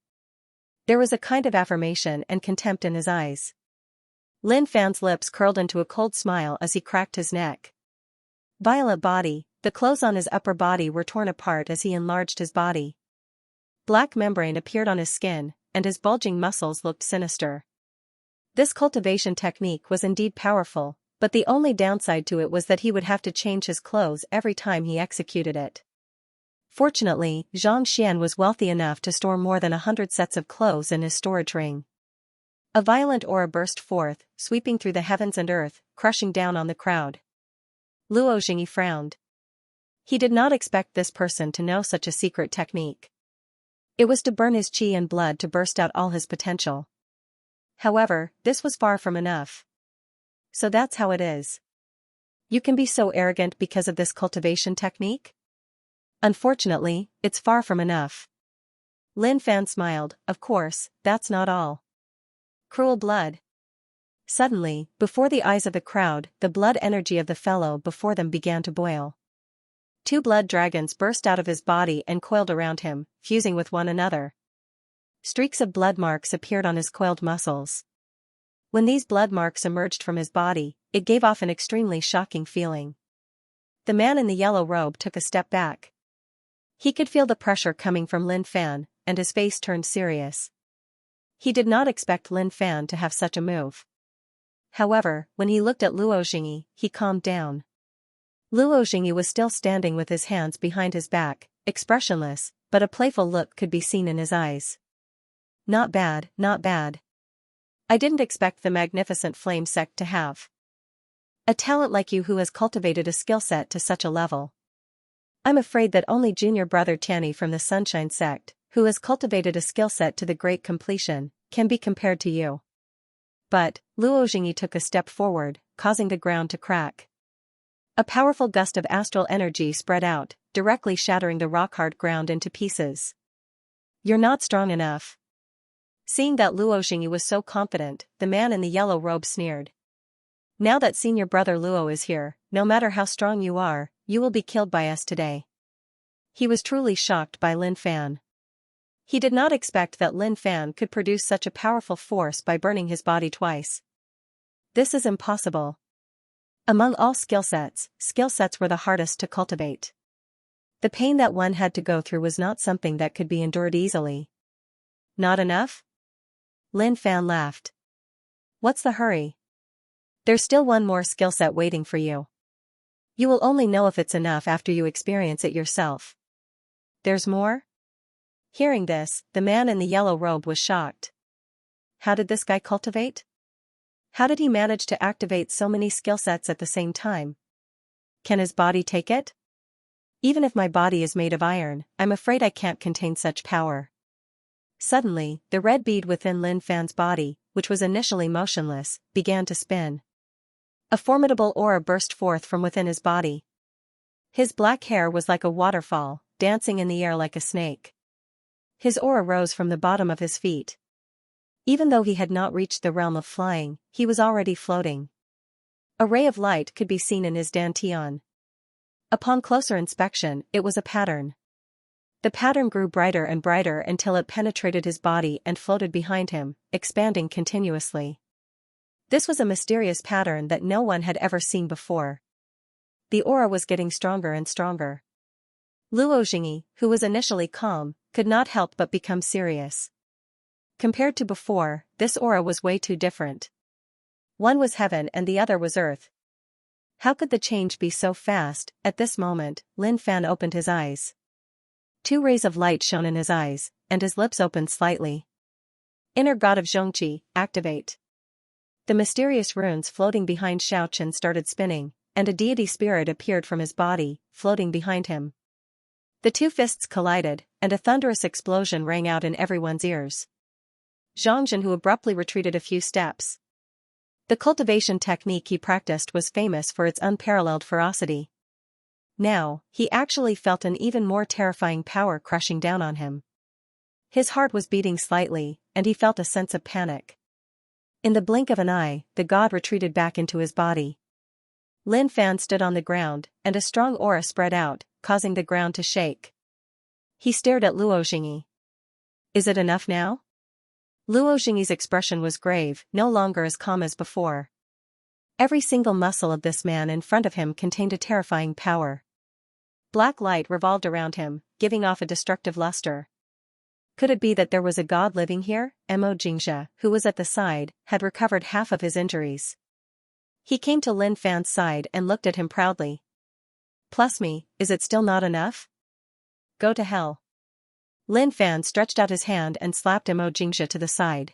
There was a kind of affirmation and contempt in his eyes. Lin Fan's lips curled into a cold smile as he cracked his neck. Violet body, the clothes on his upper body were torn apart as he enlarged his body. Black membrane appeared on his skin, and his bulging muscles looked sinister. This cultivation technique was indeed powerful, But the only downside to it was that he would have to change his clothes every time he executed it. Fortunately, Xianxia was wealthy enough to store more than 100 sets of clothes in his storage ring. A violent aura burst forth, sweeping through the heavens and earth, crushing down on the crowd. Luo Jingyi frowned. He did not expect this person to know such a secret technique. It was to burn his qi and blood to burst out all his potential. However, this was far from enough. So that's how it is. You can be so arrogant because of this cultivation technique? Unfortunately, it's far from enough. Lin Fan smiled. Of course, that's not all. Cruel blood. Suddenly, before the eyes of the crowd, the blood energy of the fellow before them began to boil. 2 blood dragons burst out of his body and coiled around him, fusing with one another. Streaks of blood marks appeared on his coiled muscles. When these blood marks emerged from his body, it gave off an extremely shocking feeling. The man in the yellow robe took a step back. He could feel the pressure coming from Lin Fan, and his face turned serious. He did not expect Lin Fan to have such a move. However, when he looked at Luo Jingyi, he calmed down. Luo Jingyi was still standing with his hands behind his back, expressionless, but a playful look could be seen in his eyes. Not bad, not bad. I didn't expect the magnificent flame sect to have a talent like you who has cultivated a skill set to such a level. I'm afraid that only junior brother Tianyi from the Sunshine sect, who has cultivated a skill set to the great completion, can be compared to you. But, Luo Jingyi took a step forward, causing the ground to crack. A powerful gust of astral energy spread out, directly shattering the rock-hard ground into pieces. You're not strong enough. Seeing that Luo Jingyi was so confident, the man in the yellow robe sneered. Now that senior brother Luo is here, no matter how strong you are, you will be killed by us today. He was truly shocked by Lin Fan. He did not expect that Lin Fan could produce such a powerful force by burning his body twice. This is impossible. Among all skill sets were the hardest to cultivate. The pain that one had to go through was not something that could be endured easily. Not enough? Lin Fan laughed. What's the hurry? There's still one more skill set waiting for you. You will only know if it's enough after you experience it yourself. There's more? Hearing this, the man in the yellow robe was shocked. How did this guy cultivate? How did he manage to activate so many skill sets at the same time? Can his body take it? Even if my body is made of iron, I'm afraid I can't contain such power. Suddenly, the red bead within Lin Fan's body, which was initially motionless, began to spin. A formidable aura burst forth from within his body. His black hair was like a waterfall, dancing in the air like a snake. His aura rose from the bottom of his feet. Even though he had not reached the realm of flying, he was already floating. A ray of light could be seen in his dantian. Upon closer inspection, it was a pattern. The pattern grew brighter and brighter until it penetrated his body and floated behind him, expanding continuously. This was a mysterious pattern that no one had ever seen before. The aura was getting stronger and stronger. Luo Jingyi, who was initially calm, could not help but become serious. Compared to before, this aura was way too different. One was heaven and the other was earth. How could the change be so fast? At this moment, Lin Fan opened his eyes. 2 rays of light shone in his eyes, and his lips opened slightly. Inner God of Zhongqi, activate. The mysterious runes floating behind Xiaochen started spinning, and a deity spirit appeared from his body, floating behind him. The 2 fists collided, and a thunderous explosion rang out in everyone's ears. Zhongzhen who abruptly retreated a few steps. The cultivation technique he practiced was famous for its unparalleled ferocity. Now, he actually felt an even more terrifying power crushing down on him. His heart was beating slightly, and he felt a sense of panic. In the blink of an eye, the god retreated back into his body. Lin Fan stood on the ground, and a strong aura spread out, causing the ground to shake. He stared at Luo Jingyi. Is it enough now? Luo Jingyi's expression was grave, no longer as calm as before. Every single muscle of this man in front of him contained a terrifying power. Black light revolved around him, giving off a destructive luster. Could it be that there was a god living here? Xianxia, who was at the side, had recovered half of his injuries. He came to Lin Fan's side and looked at him proudly. Plus me, is it still not enough? Go to hell. Lin Fan stretched out his hand and slapped Mo Jingxia to the side.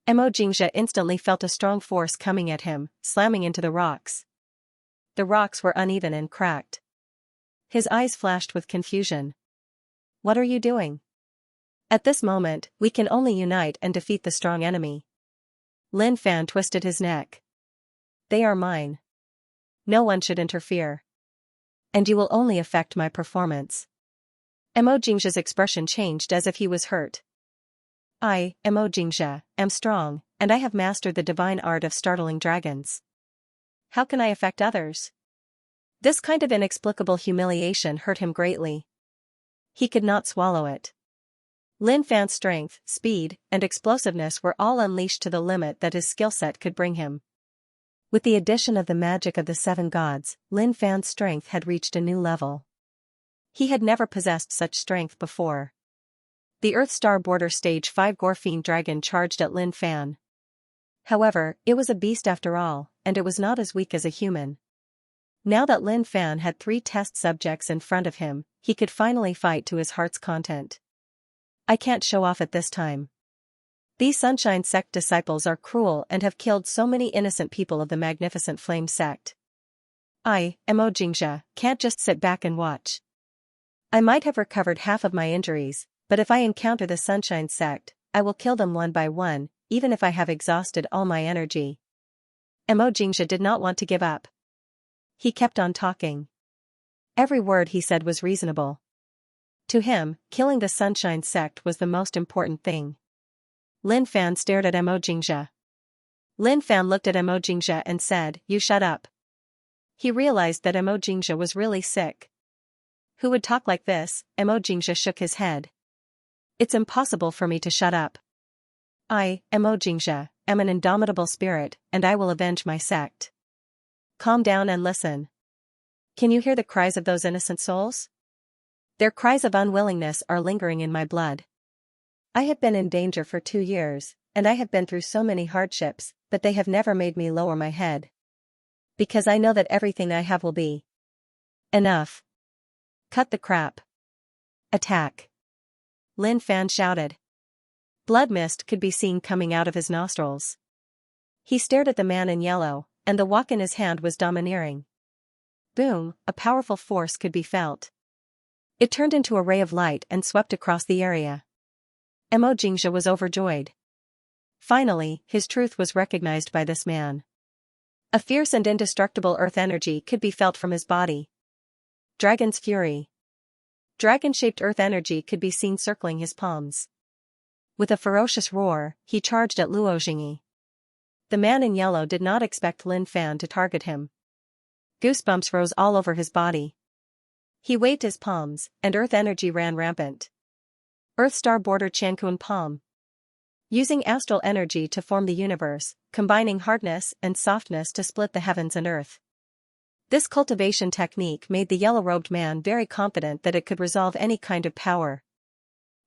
Mo Jingxia instantly felt a strong force coming at him, slamming into the rocks. The rocks were uneven and cracked. His eyes flashed with confusion. What are you doing? At this moment, we can only unite and defeat the strong enemy. Lin Fan twisted his neck. They are mine. No one should interfere. And you will only affect my performance. Mo Jingxia's expression changed as if he was hurt. I, Mo Jingxia, am strong, and I have mastered the divine art of startling dragons. How can I affect others? This kind of inexplicable humiliation hurt him greatly. He could not swallow it. Lin Fan's strength, speed, and explosiveness were all unleashed to the limit that his skill set could bring him. With the addition of the magic of the 7 gods, Lin Fan's strength had reached a new level. He had never possessed such strength before. The Earth Star Border Stage 5 Gorfiend Dragon charged at Lin Fan. However, it was a beast after all, and it was not as weak as a human. Now that Lin Fan had 3 test subjects in front of him, he could finally fight to his heart's content. I can't show off at this time. These Sunshine Sect disciples are cruel and have killed so many innocent people of the magnificent Flame Sect. I, Mo Jingxia, can't just sit back and watch. I might have recovered half of my injuries, but if I encounter the Sunshine Sect, I will kill them one by one, even if I have exhausted all my energy. Mo Jingxia did not want to give up. He kept on talking. Every word he said was reasonable. To him, killing the Sunshine Sect was the most important thing. Lin Fan stared at Mo Jingxia. Lin Fan looked at Mo Jingxia and said, "You shut up." He realized that Mo Jingxia was really sick. Who would talk like this? Mo Jingxia shook his head. It's impossible for me to shut up. I, Mo Jingxia, am an indomitable spirit, and I will avenge my sect. Calm down and listen. Can you hear the cries of those innocent souls? Their cries of unwillingness are lingering in my blood. I have been in danger for 2 years, and I have been through so many hardships, but they have never made me lower my head. Because I know that everything I have will be enough. Cut the crap. Attack. Lin Fan shouted. Blood mist could be seen coming out of his nostrils. He stared at the man in yellow, and the wok in his hand was domineering. Boom, a powerful force could be felt. It turned into a ray of light and swept across the area. Mo Jingxia was overjoyed. Finally, his truth was recognized by this man. A fierce and indestructible earth energy could be felt from his body. Dragon's fury. Dragon-shaped earth energy could be seen circling his palms. With a ferocious roar, he charged at Luo Jingyi. The man in yellow did not expect Lin Fan to target him. Goosebumps rose all over his body. He waved his palms, and earth energy ran rampant. Earth Star Border Qiankun Palm. Using astral energy to form the universe, combining hardness and softness to split the heavens and earth. This cultivation technique made the yellow-robed man very confident that it could resolve any kind of power.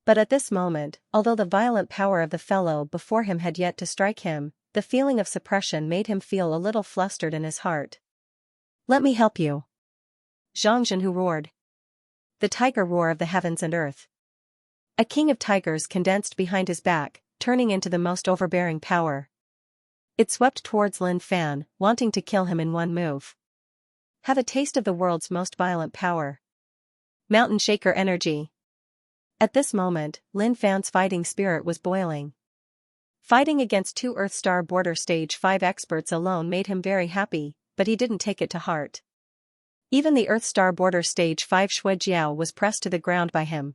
But at this moment, although the violent power of the fellow before him had yet to strike him, the feeling of suppression made him feel a little flustered in his heart. Let me help you. Xianxia roared. The tiger roar of the heavens and earth. A king of tigers condensed behind his back, turning into the most overbearing power. It swept towards Lin Fan, wanting to kill him in one move. Have a taste of the world's most violent power. Mountain Shaker energy. At this moment, Lin Fan's fighting spirit was boiling. Fighting against 2 Earth Star Border Stage 5 experts alone made him very happy, but he didn't take it to heart. Even the Earth Star Border Stage 5 Shuejiao was pressed to the ground by him.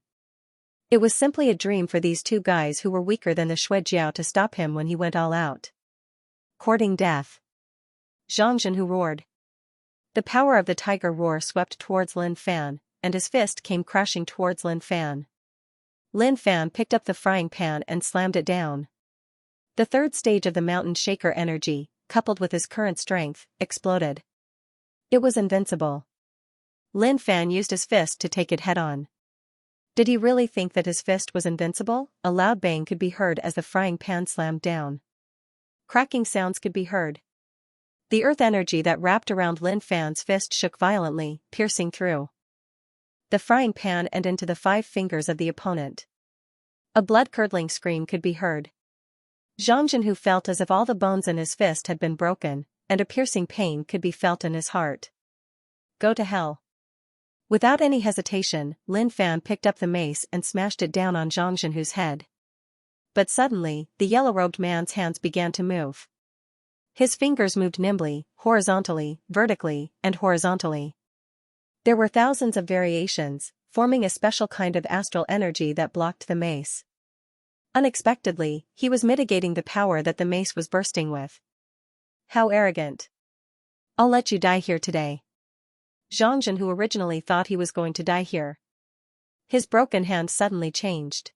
It was simply a dream for these 2 guys who were weaker than the Shuejiao to stop him when he went all out. Courting death. Xianxia roared. The power of the tiger roar swept towards Lin Fan, and his fist came crashing towards Lin Fan. Lin Fan picked up the frying pan and slammed it down. The 3rd stage of the Mountain Shaker energy, coupled with his current strength, exploded. It was invincible. Lin Fan used his fist to take it head-on. Did he really think that his fist was invincible? A loud bang could be heard as the frying pan slammed down. Cracking sounds could be heard. The earth energy that wrapped around Lin Fan's fist shook violently, piercing through the frying pan and into the 5 fingers of the opponent. A blood-curdling scream could be heard. Xianxia, who felt as if all the bones in his fist had been broken, and a piercing pain could be felt in his heart. Go to hell. Without any hesitation, Lin Fan picked up the mace and smashed it down on Xianxia's head. But suddenly, the yellow-robed man's hands began to move. His fingers moved nimbly, horizontally, vertically, and horizontally. There were thousands of variations, forming a special kind of astral energy that blocked the mace. Unexpectedly, he was mitigating the power that the mace was bursting with. How arrogant. I'll let you die here today. Xianxia, who originally thought he was going to die here. His broken hand suddenly changed.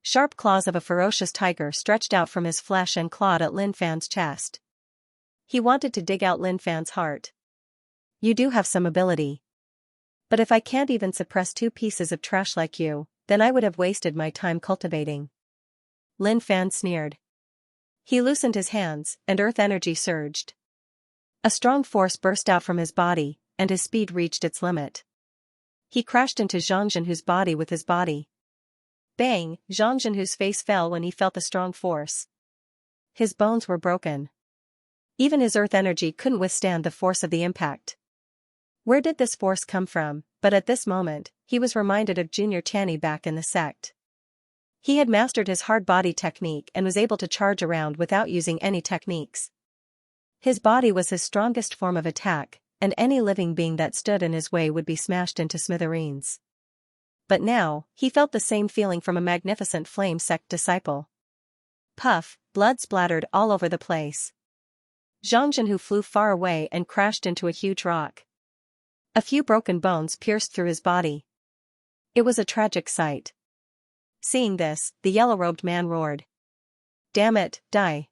Sharp claws of a ferocious tiger stretched out from his flesh and clawed at Lin Fan's chest. He wanted to dig out Lin Fan's heart. You do have some ability. But if I can't even suppress 2 pieces of trash like you, then I would have wasted my time cultivating. Lin Fan sneered. He loosened his hands, and earth energy surged. A strong force burst out from his body, and his speed reached its limit. He crashed into Xianxia's body with his body. Bang! Xianxia's face fell when he felt the strong force. His bones were broken. Even his earth energy couldn't withstand the force of the impact. Where did this force come from? But at this moment, he was reminded of Junior Channy back in the sect. He had mastered his hard body technique and was able to charge around without using any techniques. His body was his strongest form of attack, and any living being that stood in his way would be smashed into smithereens. But now, he felt the same feeling from a magnificent flame sect disciple. Puff, blood splattered all over the place. Xianxia, who flew far away and crashed into a huge rock. A few broken bones pierced through his body. It was a tragic sight. Seeing this, the yellow-robed man roared. Damn it, die.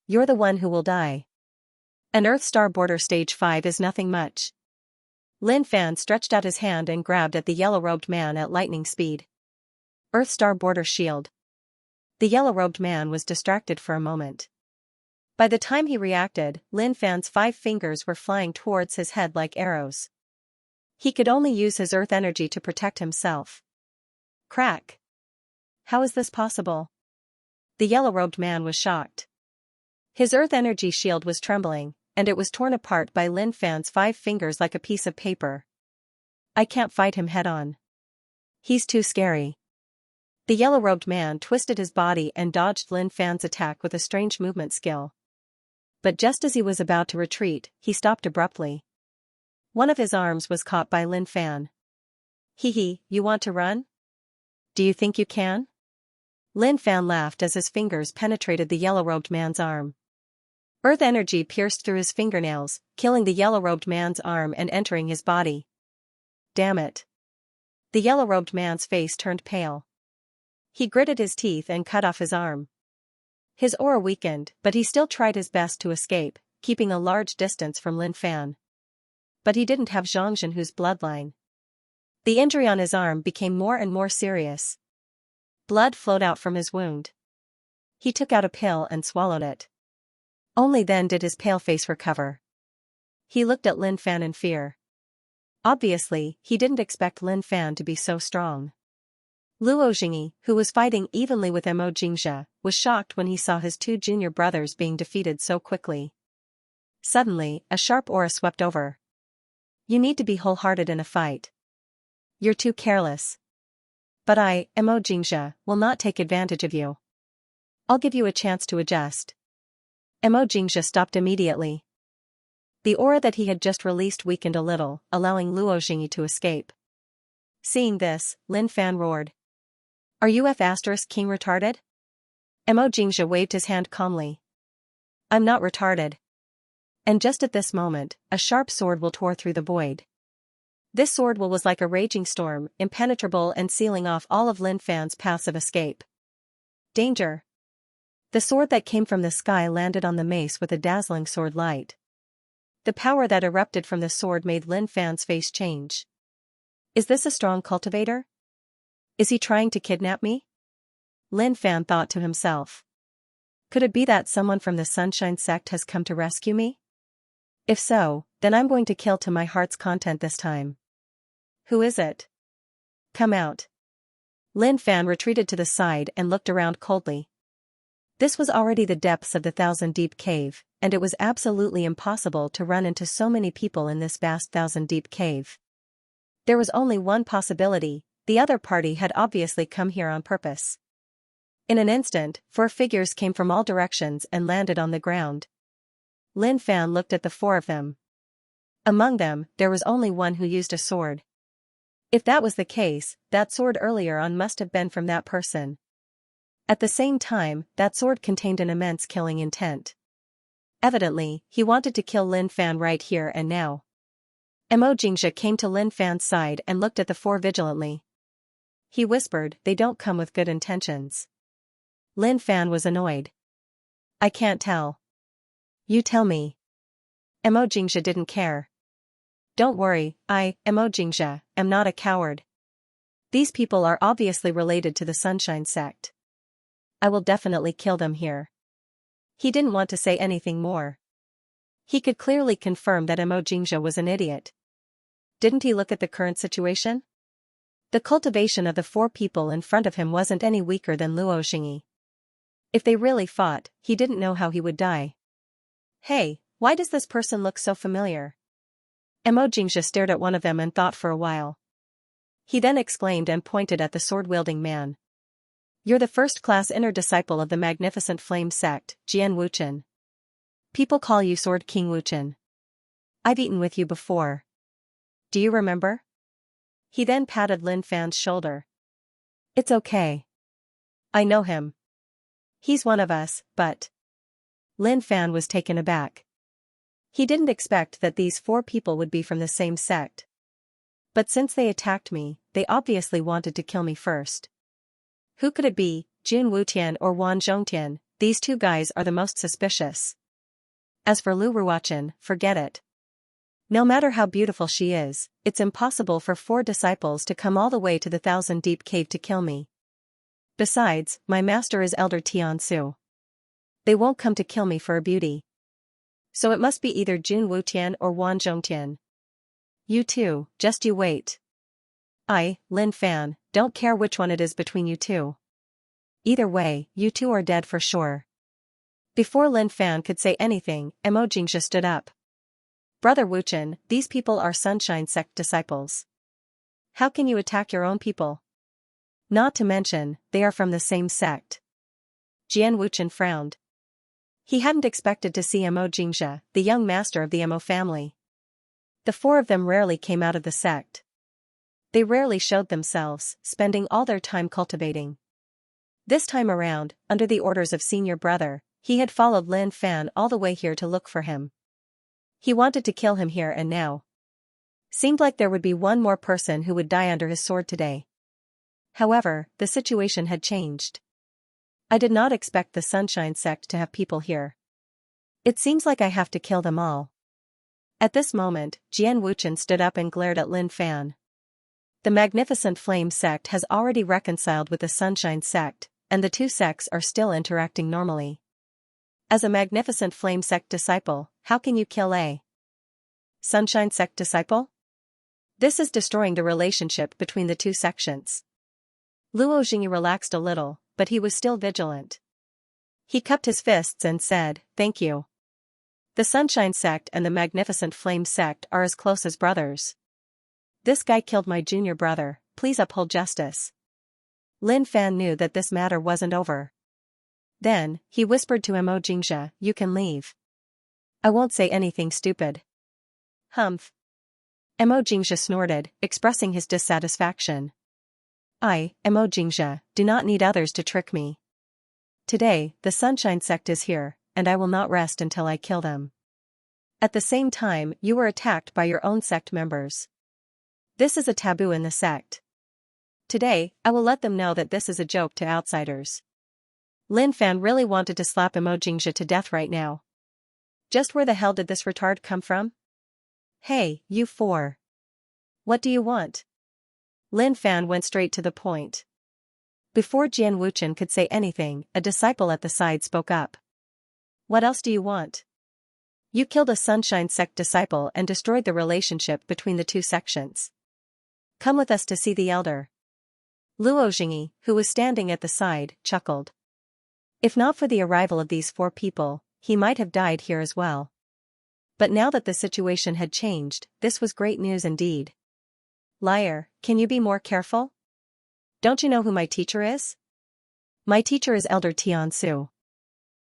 You're the one who will die. An Earth Star Border Stage 5 is nothing much. Lin Fan stretched out his hand and grabbed at the yellow-robed man at lightning speed. Earth Star Border Shield. The yellow-robed man was distracted for a moment. By the time he reacted, Lin Fan's 5 fingers were flying towards his head like arrows. He could only use his earth energy to protect himself. Crack! How is this possible? The yellow-robed man was shocked. His earth energy shield was trembling, and it was torn apart by Lin Fan's 5 fingers like a piece of paper. I can't fight him head-on. He's too scary. The yellow-robed man twisted his body and dodged Lin Fan's attack with a strange movement skill. But just as he was about to retreat, he stopped abruptly. One of his arms was caught by Lin Fan. Hee, you want to run? Do you think you can? Lin Fan laughed as his fingers penetrated the yellow-robed man's arm. Earth energy pierced through his fingernails, killing the yellow-robed man's arm and entering his body. Damn it. The yellow-robed man's face turned pale. He gritted his teeth and cut off his arm. His aura weakened, but he still tried his best to escape, keeping a large distance from Lin Fan. But he didn't have Xianxia's bloodline. The injury on his arm became more and more serious. Blood flowed out from his wound. He took out a pill and swallowed it. Only then did his pale face recover. He looked at Lin Fan in fear. Obviously, he didn't expect Lin Fan to be so strong. Luo Jingyi, who was fighting evenly with Xianxia, was shocked when he saw his 2 junior brothers being defeated so quickly. Suddenly, a sharp aura swept over. You need to be wholehearted in a fight. You're too careless. But I, Xianxia, will not take advantage of you. I'll give you a chance to adjust. Xianxia stopped immediately. The aura that he had just released weakened a little, allowing Luo Jingyi to escape. Seeing this, Lin Fan roared. Are you King retarded? Xianxia waved his hand calmly. I'm not retarded. And just at this moment, a sharp sword will tore through the void. This sword will was like a raging storm, impenetrable and sealing off all of Lin Fan's paths of escape. Danger! The sword that came from the sky landed on the mace with a dazzling sword light. The power that erupted from the sword made Lin Fan's face change. Is this a strong cultivator? Is he trying to kidnap me? Lin Fan thought to himself. Could it be that someone from the Sunshine sect has come to rescue me? If so, then I'm going to kill to my heart's content this time. Who is it? Come out. Lin Fan retreated to the side and looked around coldly. This was already the depths of the thousand-deep cave, and it was absolutely impossible to run into so many people in this vast thousand-deep cave. There was only one possibility: the other party had obviously come here on purpose. In an instant, 4 figures came from all directions and landed on the ground. Lin Fan looked at the 4 of them. Among them, there was only one who used a sword. If that was the case, that sword earlier on must have been from that person. At the same time, that sword contained an immense killing intent. Evidently, he wanted to kill Lin Fan right here and now. Xianxia came to Lin Fan's side and looked at the 4 vigilantly. He whispered, "They don't come with good intentions." Lin Fan was annoyed. "I can't tell." "You tell me." Xianxia didn't care. "Don't worry, Xianxia, am not a coward. These people are obviously related to the Sunshine Sect. I will definitely kill them here." He didn't want to say anything more. He could clearly confirm that Xianxia was an idiot. Didn't he look at the current situation? The cultivation of the 4 people in front of him wasn't any weaker than Luo Xingyi. If they really fought, he didn't know how he would die. "Hey, why does this person look so familiar?" Xianxia stared at one of them and thought for a while. He then exclaimed and pointed at the sword-wielding man. "You're the first-class inner disciple of the magnificent flame sect, Jian Wuchen. People call you Sword King Wuchen. I've eaten with you before. Do you remember?" He then patted Lin Fan's shoulder. "It's okay. I know him. He's one of us, but..." Lin Fan was taken aback. He didn't expect that these 4 people would be from the same sect. But since they attacked me, they obviously wanted to kill me first. Who could it be, Jun Wutian or Wan Zhongtian? These 2 guys are the most suspicious. As for Lu Ruochen, forget it. No matter how beautiful she is, it's impossible for 4 disciples to come all the way to the thousand-deep cave to kill me. Besides, my master is Elder Tian Su. They won't come to kill me for a beauty. So it must be either Jun Wutian or Wan Zhongtian. You two, just you wait. I, Lin Fan, don't care which one it is between you 2. Either way, you 2 are dead for sure. Before Lin Fan could say anything, Xianxia stood up. "Brother Wuchen, these people are Sunshine Sect disciples. How can you attack your own people? Not to mention, they are from the same sect." Jian Wuchen frowned. He hadn't expected to see Xianxia, the young master of the Mo family. The 4 of them rarely came out of the sect. They rarely showed themselves, spending all their time cultivating. This time around, under the orders of senior brother, he had followed Lin Fan all the way here to look for him. He wanted to kill him here and now. Seemed like there would be one more person who would die under his sword today. However, the situation had changed. I did not expect the Sunshine Sect to have people here. It seems like I have to kill them all. At this moment, Jian Wuchen stood up and glared at Lin Fan. The Magnificent Flame Sect has already reconciled with the Sunshine Sect, and the 2 sects are still interacting normally. As a Magnificent Flame Sect disciple, how can you kill a Sunshine Sect disciple? This is destroying the relationship between the 2 sections. Luo Xingyi relaxed a little, but he was still vigilant. He cupped his fists and said, "Thank you. The Sunshine Sect and the Magnificent Flame Sect are as close as brothers. This guy killed my junior brother, please uphold justice." Lin Fan knew that this matter wasn't over. Then, he whispered to Xianxia, "You can leave. I won't say anything stupid." Humph. Xianxia snorted, expressing his dissatisfaction. "I, Xianxia, do not need others to trick me. Today, the Sunshine Sect is here, and I will not rest until I kill them. At the same time, you were attacked by your own sect members. This is a taboo in the sect. Today, I will let them know that this is a joke to outsiders." Lin Fan really wanted to slap Xianxia to death right now. Just where the hell did this retard come from? "Hey, you 4. What do you want?" Lin Fan went straight to the point. Before Jian Wuchen could say anything, a disciple at the side spoke up. "What else do you want?" You killed a Sunshine sect disciple and destroyed the relationship between the two sections. Come with us to see the elder. Luo Jingyi, who was standing at the side, chuckled. If not for the arrival of these 4 people, he might have died here as well. But now that the situation had changed, this was great news indeed. Liar, can you be more careful? Don't you know who my teacher is? My teacher is Elder Tiansu.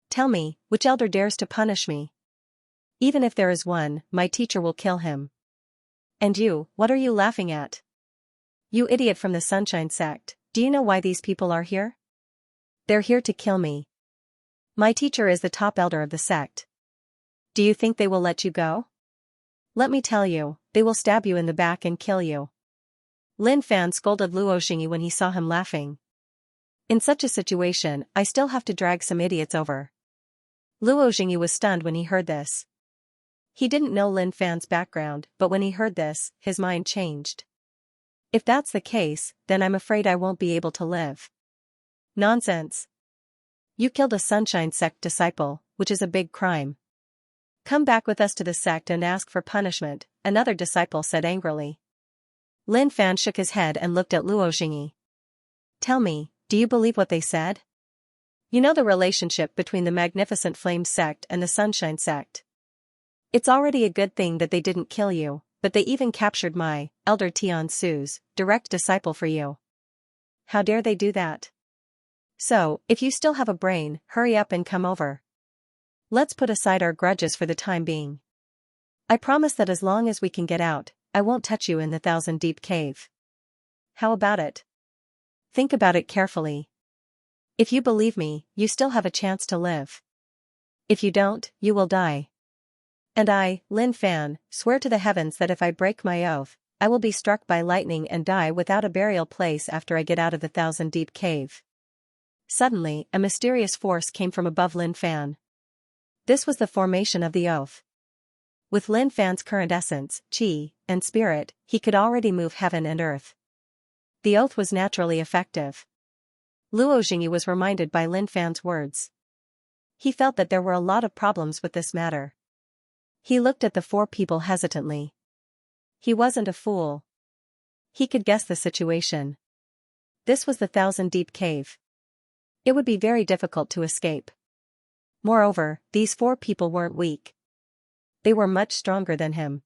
Tell me, which elder dares to punish me? Even if there is one, my teacher will kill him. And you, what are you laughing at? You idiot from the Sunshine sect, do you know why these people are here? They're here to kill me. My teacher is the top elder of the sect. Do you think they will let you go? Let me tell you, they will stab you in the back and kill you. Lin Fan scolded Luo Jingyi when he saw him laughing. In such a situation, I still have to drag some idiots over. Luo Jingyi was stunned when he heard this. He didn't know Lin Fan's background, but when he heard this, his mind changed. If that's the case, then I'm afraid I won't be able to live. Nonsense. You killed a Sunshine sect disciple, which is a big crime. Come back with us to the sect and ask for punishment, another disciple said angrily. Lin Fan shook his head and looked at Luo Jingyi. Tell me, do you believe what they said? You know the relationship between the Magnificent Flame sect and the Sunshine sect. It's already a good thing that they didn't kill you, but they even captured my, Elder Tiansu's, direct disciple for you. How dare they do that? So, if you still have a brain, hurry up and come over. Let's put aside our grudges for the time being. I promise that as long as we can get out, I won't touch you in the 1,000-deep cave. How about it? Think about it carefully. If you believe me, you still have a chance to live. If you don't, you will die. And I, Lin Fan, swear to the heavens that if I break my oath, I will be struck by lightning and die without a burial place after I get out of the 1,000-deep cave. Suddenly, a mysterious force came from above Lin Fan. This was the formation of the oath. With Lin Fan's current essence, qi, and spirit, he could already move heaven and earth. The oath was naturally effective. Luo Jingyi was reminded by Lin Fan's words. He felt that there were a lot of problems with this matter. He looked at the 4 people hesitantly. He wasn't a fool. He could guess the situation. This was the 1,000-deep cave. It would be very difficult to escape. Moreover, these 4 people weren't weak. They were much stronger than him.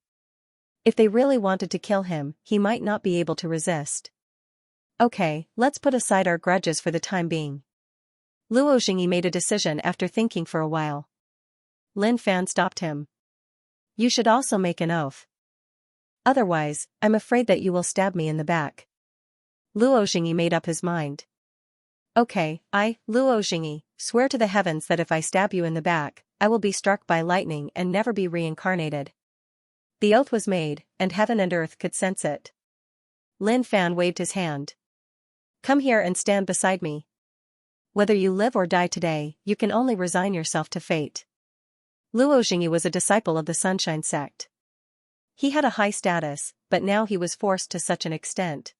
If they really wanted to kill him, he might not be able to resist. Okay, let's put aside our grudges for the time being. Luo Jingyi made a decision after thinking for a while. Lin Fan stopped him. You should also make an oath. Otherwise, I'm afraid that you will stab me in the back. Luo Jingyi made up his mind. Okay, I, Luo Jingyi, swear to the heavens that if I stab you in the back, I will be struck by lightning and never be reincarnated. The oath was made, and heaven and earth could sense it. Lin Fan waved his hand. Come here and stand beside me. Whether you live or die today, you can only resign yourself to fate. Luo Jingyi was a disciple of the Sunshine sect. He had a high status, but now he was forced to such an extent.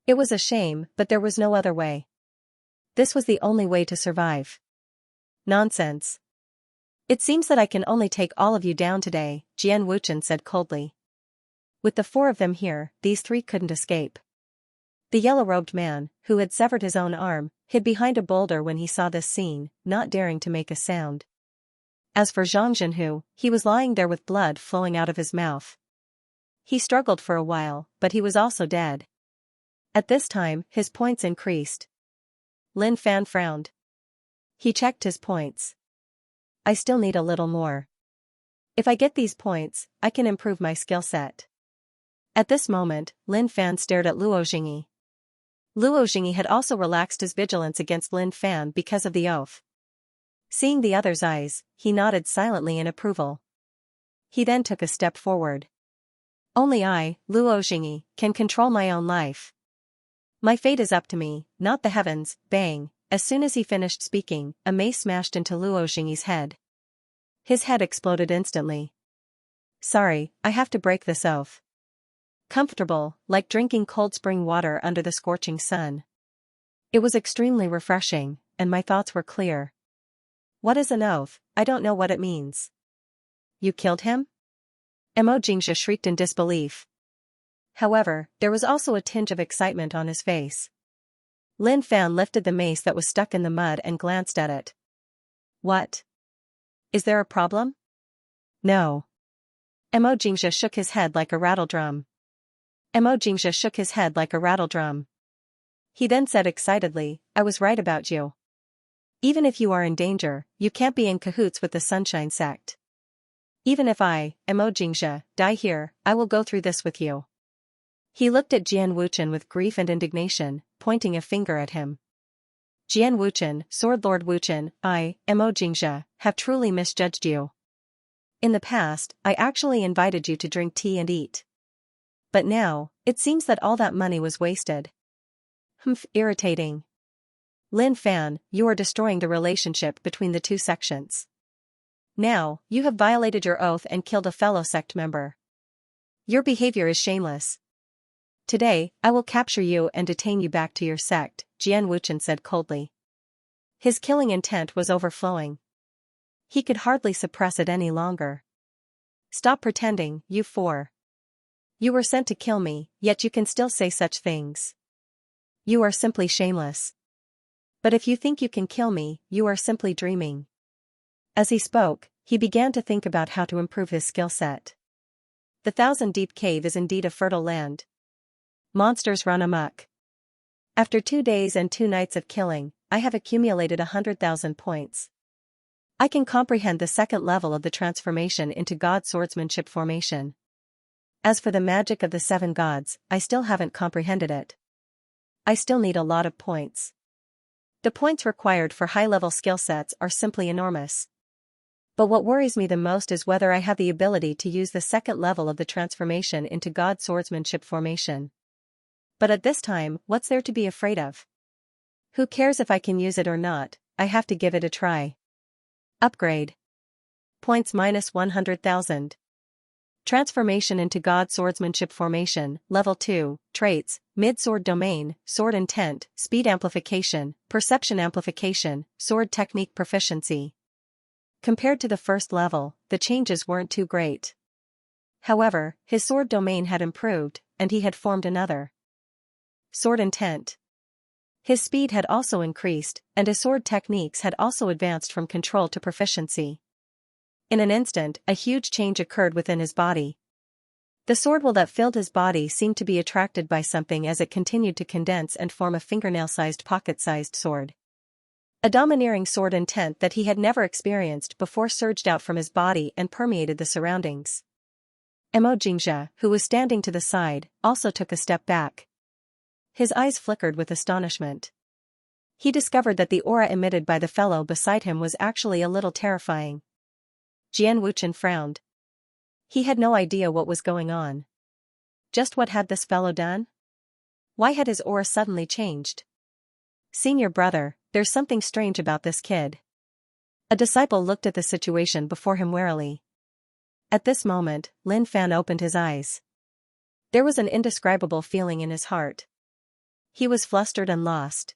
It was a shame, but there was no other way. This was the only way to survive. Nonsense. It seems that I can only take all of you down today, Jian Wuchen said coldly. With the 4 of them here, these 3 couldn't escape. The yellow-robed man, who had severed his own arm, hid behind a boulder when he saw this scene, not daring to make a sound. As for Zhang Zhenhu, he was lying there with blood flowing out of his mouth. He struggled for a while, but he was also dead. At this time, his points increased. Lin Fan frowned. He checked his points. I still need a little more. If I get these points, I can improve my skill set. At this moment, Lin Fan stared at Luo Jingyi. Luo Jingyi had also relaxed his vigilance against Lin Fan because of the oath. Seeing the other's eyes, he nodded silently in approval. He then took a step forward. Only I, Luo Jingyi, can control my own life. My fate is up to me, not the heavens. Bang! As soon as he finished speaking, a mace smashed into Luo Jingyi's head. His head exploded instantly. Sorry, I have to break this oath. Comfortable, like drinking cold spring water under the scorching sun. It was extremely refreshing, and my thoughts were clear. What is an oath? I don't know what it means. you killed him? Xianxia shrieked in disbelief. However, there was also a tinge of excitement on his face. Lin Fan lifted the mace that was stuck in the mud and glanced at it. What? Is there a problem? No. Xianxia shook his head like a rattledrum. Xianxia shook his head like a rattledrum. He then said excitedly, I was right about you. Even if you are in danger, you can't be in cahoots with the Sunshine Sect. Even if I, Xianxia, die here, I will go through this with you. He looked at Jian Wuchen with grief and indignation, pointing a finger at him. Jian Wuchen, Sword Lord Wuchen, I, Xianxia, have truly misjudged you. In the past, I actually invited you to drink tea and eat. But now, it seems that all that money was wasted. Humph, irritating. Lin Fan, you are destroying the relationship between the two sections. Now, you have violated your oath and killed a fellow sect member. Your behavior is shameless. Today, I will capture you and detain you back to your sect, Jian Wuchen said coldly. His killing intent was overflowing. He could hardly suppress it any longer. Stop pretending, you four. You were sent to kill me, yet you can still say such things. You are simply shameless. But if you think you can kill me, you are simply dreaming. As he spoke, he began to think about how to improve his skill set. The Thousand Deep Cave is indeed a fertile land. Monsters run amok. After 2 days and 2 nights of killing, I have accumulated 100,000 points. I can comprehend the second level of the transformation into God swordsmanship formation. As for the magic of the 7 gods, I still haven't comprehended it. I still need a lot of points. The points required for high-level skill sets are simply enormous. But what worries me the most is whether I have the ability to use the second level of the transformation into God swordsmanship formation. But at this time, what's there to be afraid of? Who cares if I can use it or not, I have to give it a try. Upgrade. Points minus 100,000. Transformation into God swordsmanship formation, level 2, traits, mid-sword domain, sword intent, speed amplification, perception amplification, sword technique proficiency. Compared to the first level, the changes weren't too great. However, his sword domain had improved, and he had formed another. Sword intent. His speed had also increased, and his sword techniques had also advanced from control to proficiency. In an instant, a huge change occurred within his body. The sword will that filled his body seemed to be attracted by something as it continued to condense and form a fingernail-sized pocket-sized sword. A domineering sword intent that he had never experienced before surged out from his body and permeated the surroundings. Xianxia, who was standing to the side, also took a step back. His eyes flickered with astonishment. He discovered that the aura emitted by the fellow beside him was actually a little terrifying. Jian Wuchen frowned. He had no idea what was going on. Just what had this fellow done? Why had his aura suddenly changed? Senior brother, there's something strange about this kid. A disciple looked at the situation before him warily. At this moment, Lin Fan opened his eyes. There was an indescribable feeling in his heart. He was flustered and lost.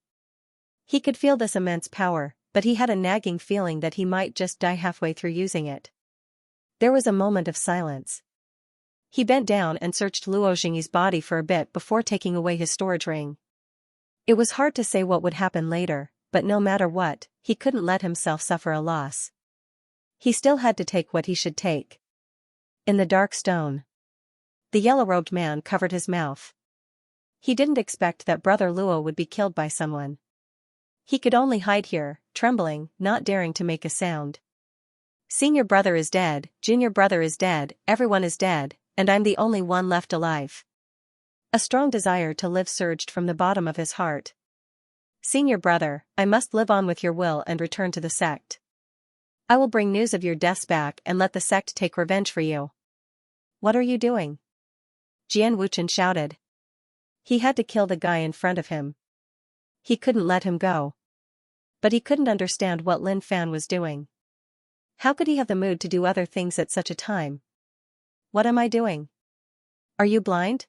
He could feel this immense power, but he had a nagging feeling that he might just die halfway through using it. There was a moment of silence. He bent down and searched Luo Jingyi's body for a bit before taking away his storage ring. It was hard to say what would happen later, but no matter what, he couldn't let himself suffer a loss. He still had to take what he should take. In the dark stone. The yellow-robed man covered his mouth. He didn't expect that Brother Luo would be killed by someone. He could only hide here, trembling, not daring to make a sound. Senior brother is dead, junior brother is dead, everyone is dead, and I'm the only one left alive. A strong desire to live surged from the bottom of his heart. Senior brother, I must live on with your will and return to the sect. I will bring news of your deaths back and let the sect take revenge for you. What are you doing? Jian Wuchen shouted. He had to kill the guy in front of him. He couldn't let him go. But he couldn't understand what Lin Fan was doing. How could he have the mood to do other things at such a time? What am I doing? Are you blind?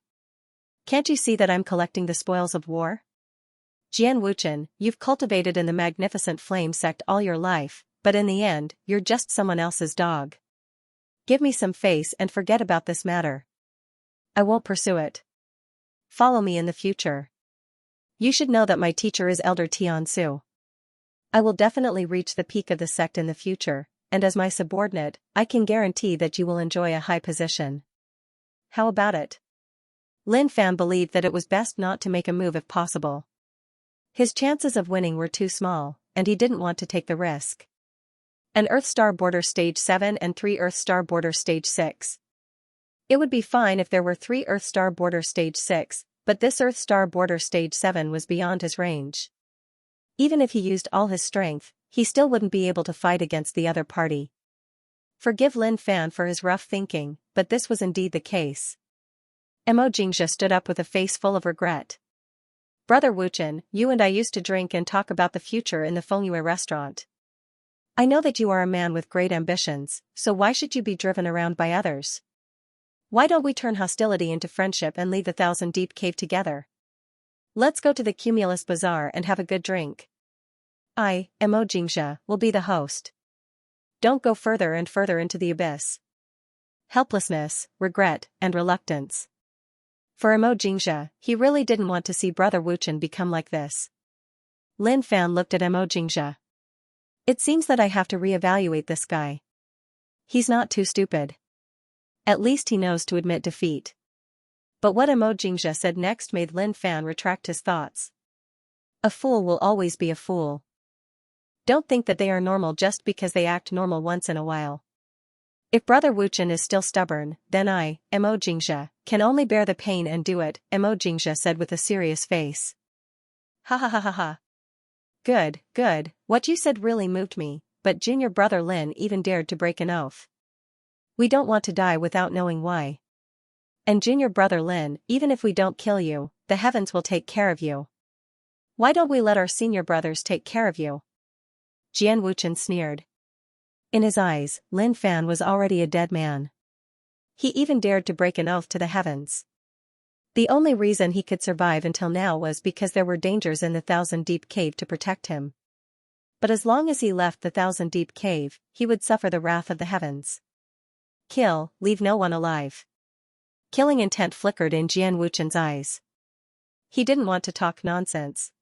Can't you see that I'm collecting the spoils of war? Jian Wuchen, you've cultivated in the magnificent flame sect all your life, but in the end, you're just someone else's dog. Give me some face and forget about this matter. I won't pursue it. Follow me in the future. You should know that my teacher is Elder Tiansu. I will definitely reach the peak of the sect in the future, and as my subordinate, I can guarantee that you will enjoy a high position. How about it? Lin Fan believed that it was best not to make a move if possible. His chances of winning were too small, and he didn't want to take the risk. An Earth Star Border Stage 7 and 3 Earth Star Border Stage 6. It would be fine if there were 3 Earth Star Border Stage 6, but this Earth Star Border Stage 7 was beyond his range. Even if he used all his strength, he still wouldn't be able to fight against the other party. Forgive Lin Fan for his rough thinking, but this was indeed the case. Mo Jingxia stood up with a face full of regret. Brother Wuchen, you and I used to drink and talk about the future in the Fengyue restaurant. I know that you are a man with great ambitions, so why should you be driven around by others? Why don't we turn hostility into friendship and leave the Thousand Deep Cave together? Let's go to the Cumulus Bazaar and have a good drink. I, Mo Jingxia, will be the host. Don't go further and further into the abyss. Helplessness, regret, and reluctance. For Mo Jingxia, he really didn't want to see Brother Wuchen become like this. Lin Fan looked at Mo Jingxia. It seems that I have to reevaluate this guy. He's not too stupid. At least he knows to admit defeat. But what Mo Jingxia said next made Lin Fan retract his thoughts. A fool will always be a fool. Don't think that they are normal just because they act normal once in a while. If Brother Wuchen is still stubborn, then I, Mo Jingxia, can only bear the pain and do it, Mo Jingxia said with a serious face. Ha ha ha ha ha. Good, good, what you said really moved me, but Junior Brother Lin even dared to break an oath. We don't want to die without knowing why. And Junior Brother Lin, even if we don't kill you, the heavens will take care of you. Why don't we let our senior brothers take care of you? Jian Wuchen sneered. In his eyes, Lin Fan was already a dead man. He even dared to break an oath to the heavens. The only reason he could survive until now was because there were dangers in the Thousand Deep Cave to protect him. But as long as he left the Thousand Deep Cave, he would suffer the wrath of the heavens. Kill, leave no one alive. Killing intent flickered in Jian Wuchen's eyes. He didn't want to talk nonsense.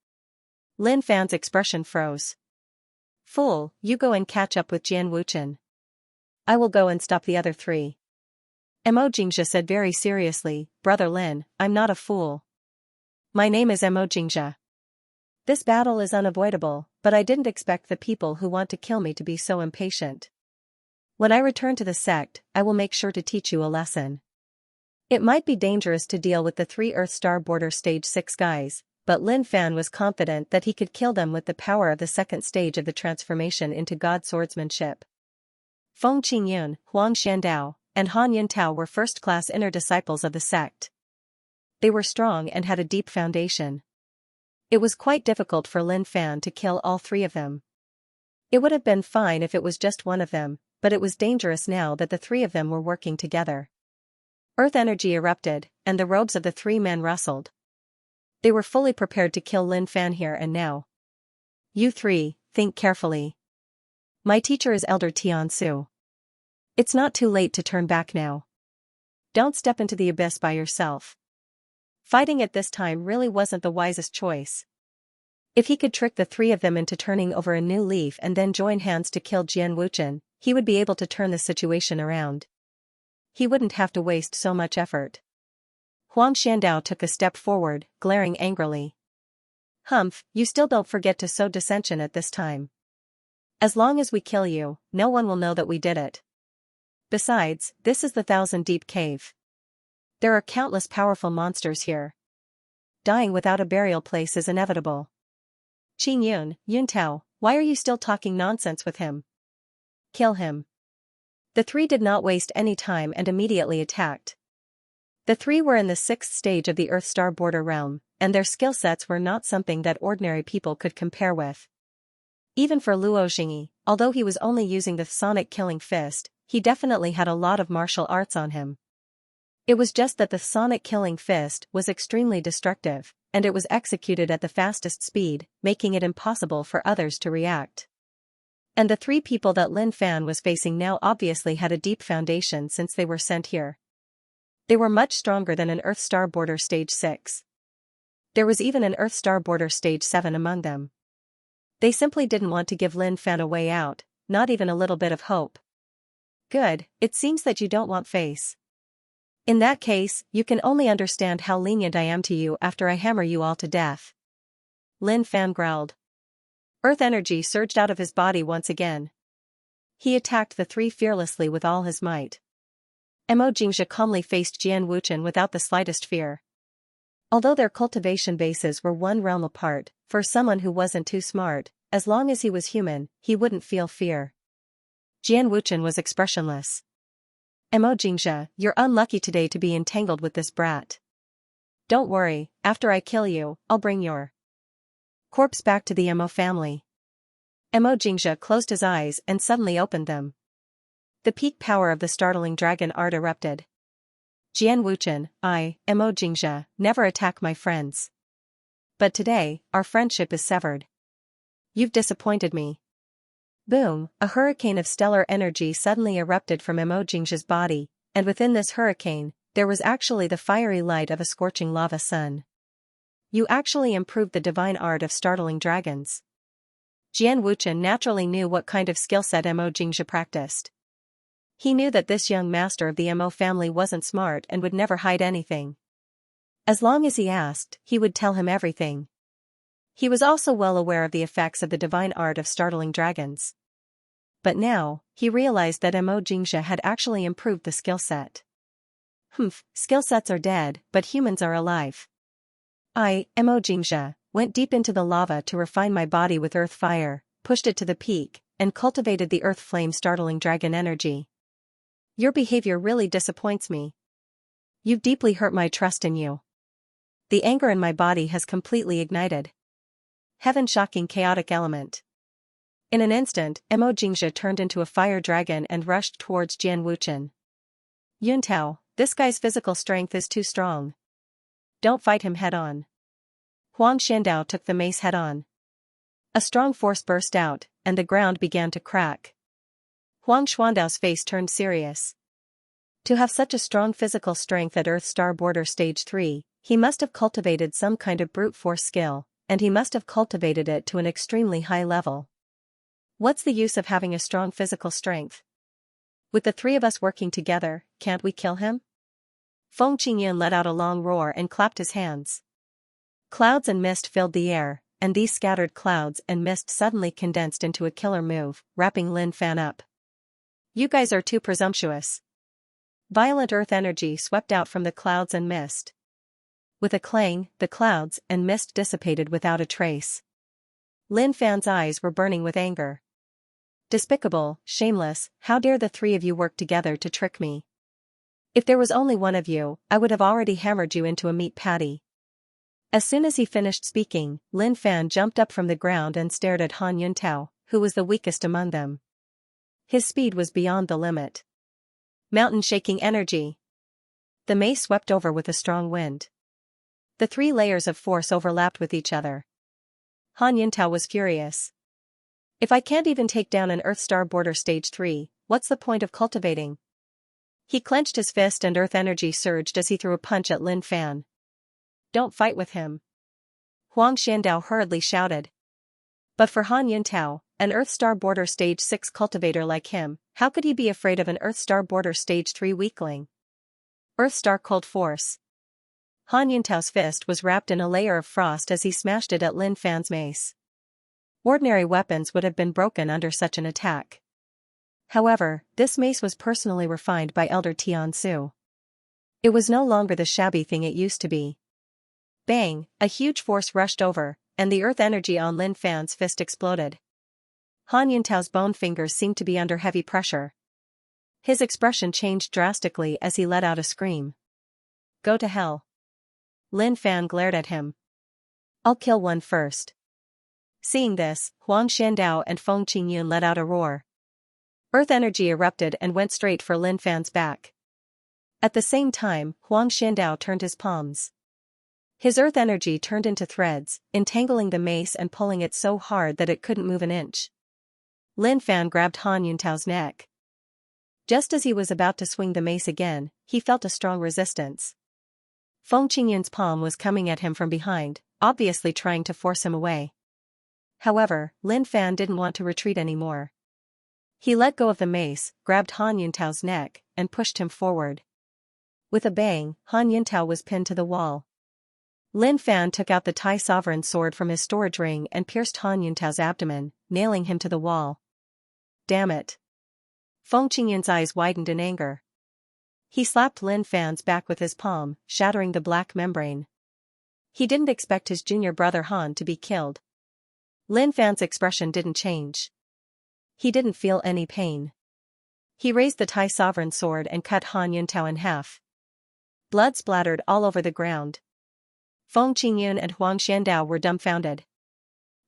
Lin Fan's expression froze. Fool, you go and catch up with Jian Wuchen. I will go and stop the other 3. Mo Jingxia said very seriously, Brother Lin, I'm not a fool. My name is Mo Jingxia. This battle is unavoidable, but I didn't expect the people who want to kill me to be so impatient. When I return to the sect, I will make sure to teach you a lesson. It might be dangerous to deal with the 3 Earth Star Border Stage 6 guys, but Lin Fan was confident that he could kill them with the power of the second stage of the transformation into God swordsmanship. Feng Qingyun, Huang Xiandao, and Han Yuntao were first-class inner disciples of the sect. They were strong and had a deep foundation. It was quite difficult for Lin Fan to kill all 3 of them. It would have been fine if it was just one of them, but it was dangerous now that the 3 of them were working together. Earth energy erupted, and the robes of the 3 men rustled. They were fully prepared to kill Lin Fan here and now. You 3, think carefully. My teacher is Elder Tiansu. It's not too late to turn back now. Don't step into the abyss by yourself. Fighting at this time really wasn't the wisest choice. If he could trick the 3 of them into turning over a new leaf and then join hands to kill Jian Wuchen, he would be able to turn the situation around. He wouldn't have to waste so much effort. Huang Xiandao took a step forward, glaring angrily. Humph, you still don't forget to sow dissension at this time. As long as we kill you, no one will know that we did it. Besides, this is the Thousand Deep Cave. There are countless powerful monsters here. Dying without a burial place is inevitable. Qingyun, Yuntao, why are you still talking nonsense with him? Kill him. The 3 did not waste any time and immediately attacked. The 3 were in the 6th stage of the Earth Star Border realm, and their skill sets were not something that ordinary people could compare with. Even for Luo Xingyi, although he was only using the sonic killing fist, he definitely had a lot of martial arts on him. It was just that the sonic killing fist was extremely destructive, and it was executed at the fastest speed, making it impossible for others to react. And the three people that Lin Fan was facing now obviously had a deep foundation since they were sent here. They were much stronger than an Earth Star Border Stage 6. There was even an Earth Star Border Stage 7 among them. They simply didn't want to give Lin Fan a way out, not even a little bit of hope. Good, it seems that you don't want face. In that case, you can only understand how lenient I am to you after I hammer you all to death. Lin Fan growled. Earth energy surged out of his body once again. He attacked the three fearlessly with all his might. Mo Xianxia calmly faced Jian Wuchen without the slightest fear. Although their cultivation bases were one realm apart, for someone who wasn't too smart, as long as he was human, he wouldn't feel fear. Jian Wuchen was expressionless. Mo Xianxia, you're unlucky today to be entangled with this brat. Don't worry, after I kill you, I'll bring your corpse back to the Mo family. Mo Xianxia closed his eyes and suddenly opened them. The peak power of the startling dragon art erupted. Jian Wuchen, Mo Xianxia, never attack my friends. But today, our friendship is severed. You've disappointed me. Boom, a hurricane of stellar energy suddenly erupted from Mo Xianxia's body, and within this hurricane, there was actually the fiery light of a scorching lava sun. You actually improved the divine art of startling dragons. Jian Wuchen naturally knew what kind of skill set Mo Xianxia practiced. He knew that this young master of the Mo family wasn't smart and would never hide anything. As long as he asked, he would tell him everything. He was also well aware of the effects of the divine art of startling dragons. But now, he realized that Mo Xianxia had actually improved the skill set. Skill sets are dead, but humans are alive. I, Mo Xianxia, went deep into the lava to refine my body with earth fire, pushed it to the peak, and cultivated the earth flame startling dragon energy. Your behavior really disappoints me. You've deeply hurt my trust in you. The anger in my body has completely ignited. Heaven-shocking chaotic element. In an instant, Mo Xianxia turned into a fire dragon and rushed towards Jian Wuchen. Yuntao, this guy's physical strength is too strong. Don't fight him head-on. Huang Xiandao took the mace head-on. A strong force burst out, and the ground began to crack. Huang Xuandao's face turned serious. To have such a strong physical strength at Earth Star Border Stage 3, he must have cultivated some kind of brute force skill, and he must have cultivated it to an extremely high level. What's the use of having a strong physical strength? With the three of us working together, can't we kill him? Feng Qingyun let out a long roar and clapped his hands. Clouds and mist filled the air, and these scattered clouds and mist suddenly condensed into a killer move, wrapping Lin Fan up. You guys are too presumptuous. Violent earth energy swept out from the clouds and mist. With a clang, the clouds and mist dissipated without a trace. Lin Fan's eyes were burning with anger. Despicable, shameless, how dare the three of you work together to trick me? If there was only one of you, I would have already hammered you into a meat patty. As soon as he finished speaking, Lin Fan jumped up from the ground and stared at Han Yuntao, who was the weakest among them. His speed was beyond the limit. Mountain-shaking energy. The mace swept over with a strong wind. The three layers of force overlapped with each other. Han Yuntao was furious. If I can't even take down an Earth Star Border Stage 3, what's the point of cultivating? He clenched his fist and earth energy surged as he threw a punch at Lin Fan. Don't fight with him. Huang Xiandao hurriedly shouted. But for Han Yuntao, an Earth Star Border Stage 6 cultivator like him, how could he be afraid of an Earth Star Border Stage 3 weakling? Earth Star Cold Force. Han Yuntao's fist was wrapped in a layer of frost as he smashed it at Lin Fan's mace. Ordinary weapons would have been broken under such an attack. However, this mace was personally refined by Elder Tian Su. It was no longer the shabby thing it used to be. Bang, a huge force rushed over, and the earth energy on Lin Fan's fist exploded. Han Yuntao's bone fingers seemed to be under heavy pressure. His expression changed drastically as he let out a scream. Go to hell. Lin Fan glared at him. I'll kill one first. Seeing this, Huang Xiandao and Feng Qingyun let out a roar. Earth energy erupted and went straight for Lin Fan's back. At the same time, Huang Xiandao turned his palms. His earth energy turned into threads, entangling the mace and pulling it so hard that it couldn't move an inch. Lin Fan grabbed Han Yuntao's neck. Just as he was about to swing the mace again, he felt a strong resistance. Feng Qingyun's palm was coming at him from behind, obviously trying to force him away. However, Lin Fan didn't want to retreat anymore. He let go of the mace, grabbed Han Yuntao's neck, and pushed him forward. With a bang, Han Yuntao was pinned to the wall. Lin Fan took out the Tai Sovereign sword from his storage ring and pierced Han Yuntao's abdomen, nailing him to the wall. Damn it. Feng Qingyun's eyes widened in anger. He slapped Lin Fan's back with his palm, shattering the black membrane. He didn't expect his junior brother Han to be killed. Lin Fan's expression didn't change. He didn't feel any pain. He raised the Tai Sovereign sword and cut Han Yuntao in half. Blood splattered all over the ground. Feng Qingyun and Huang Xiandao were dumbfounded.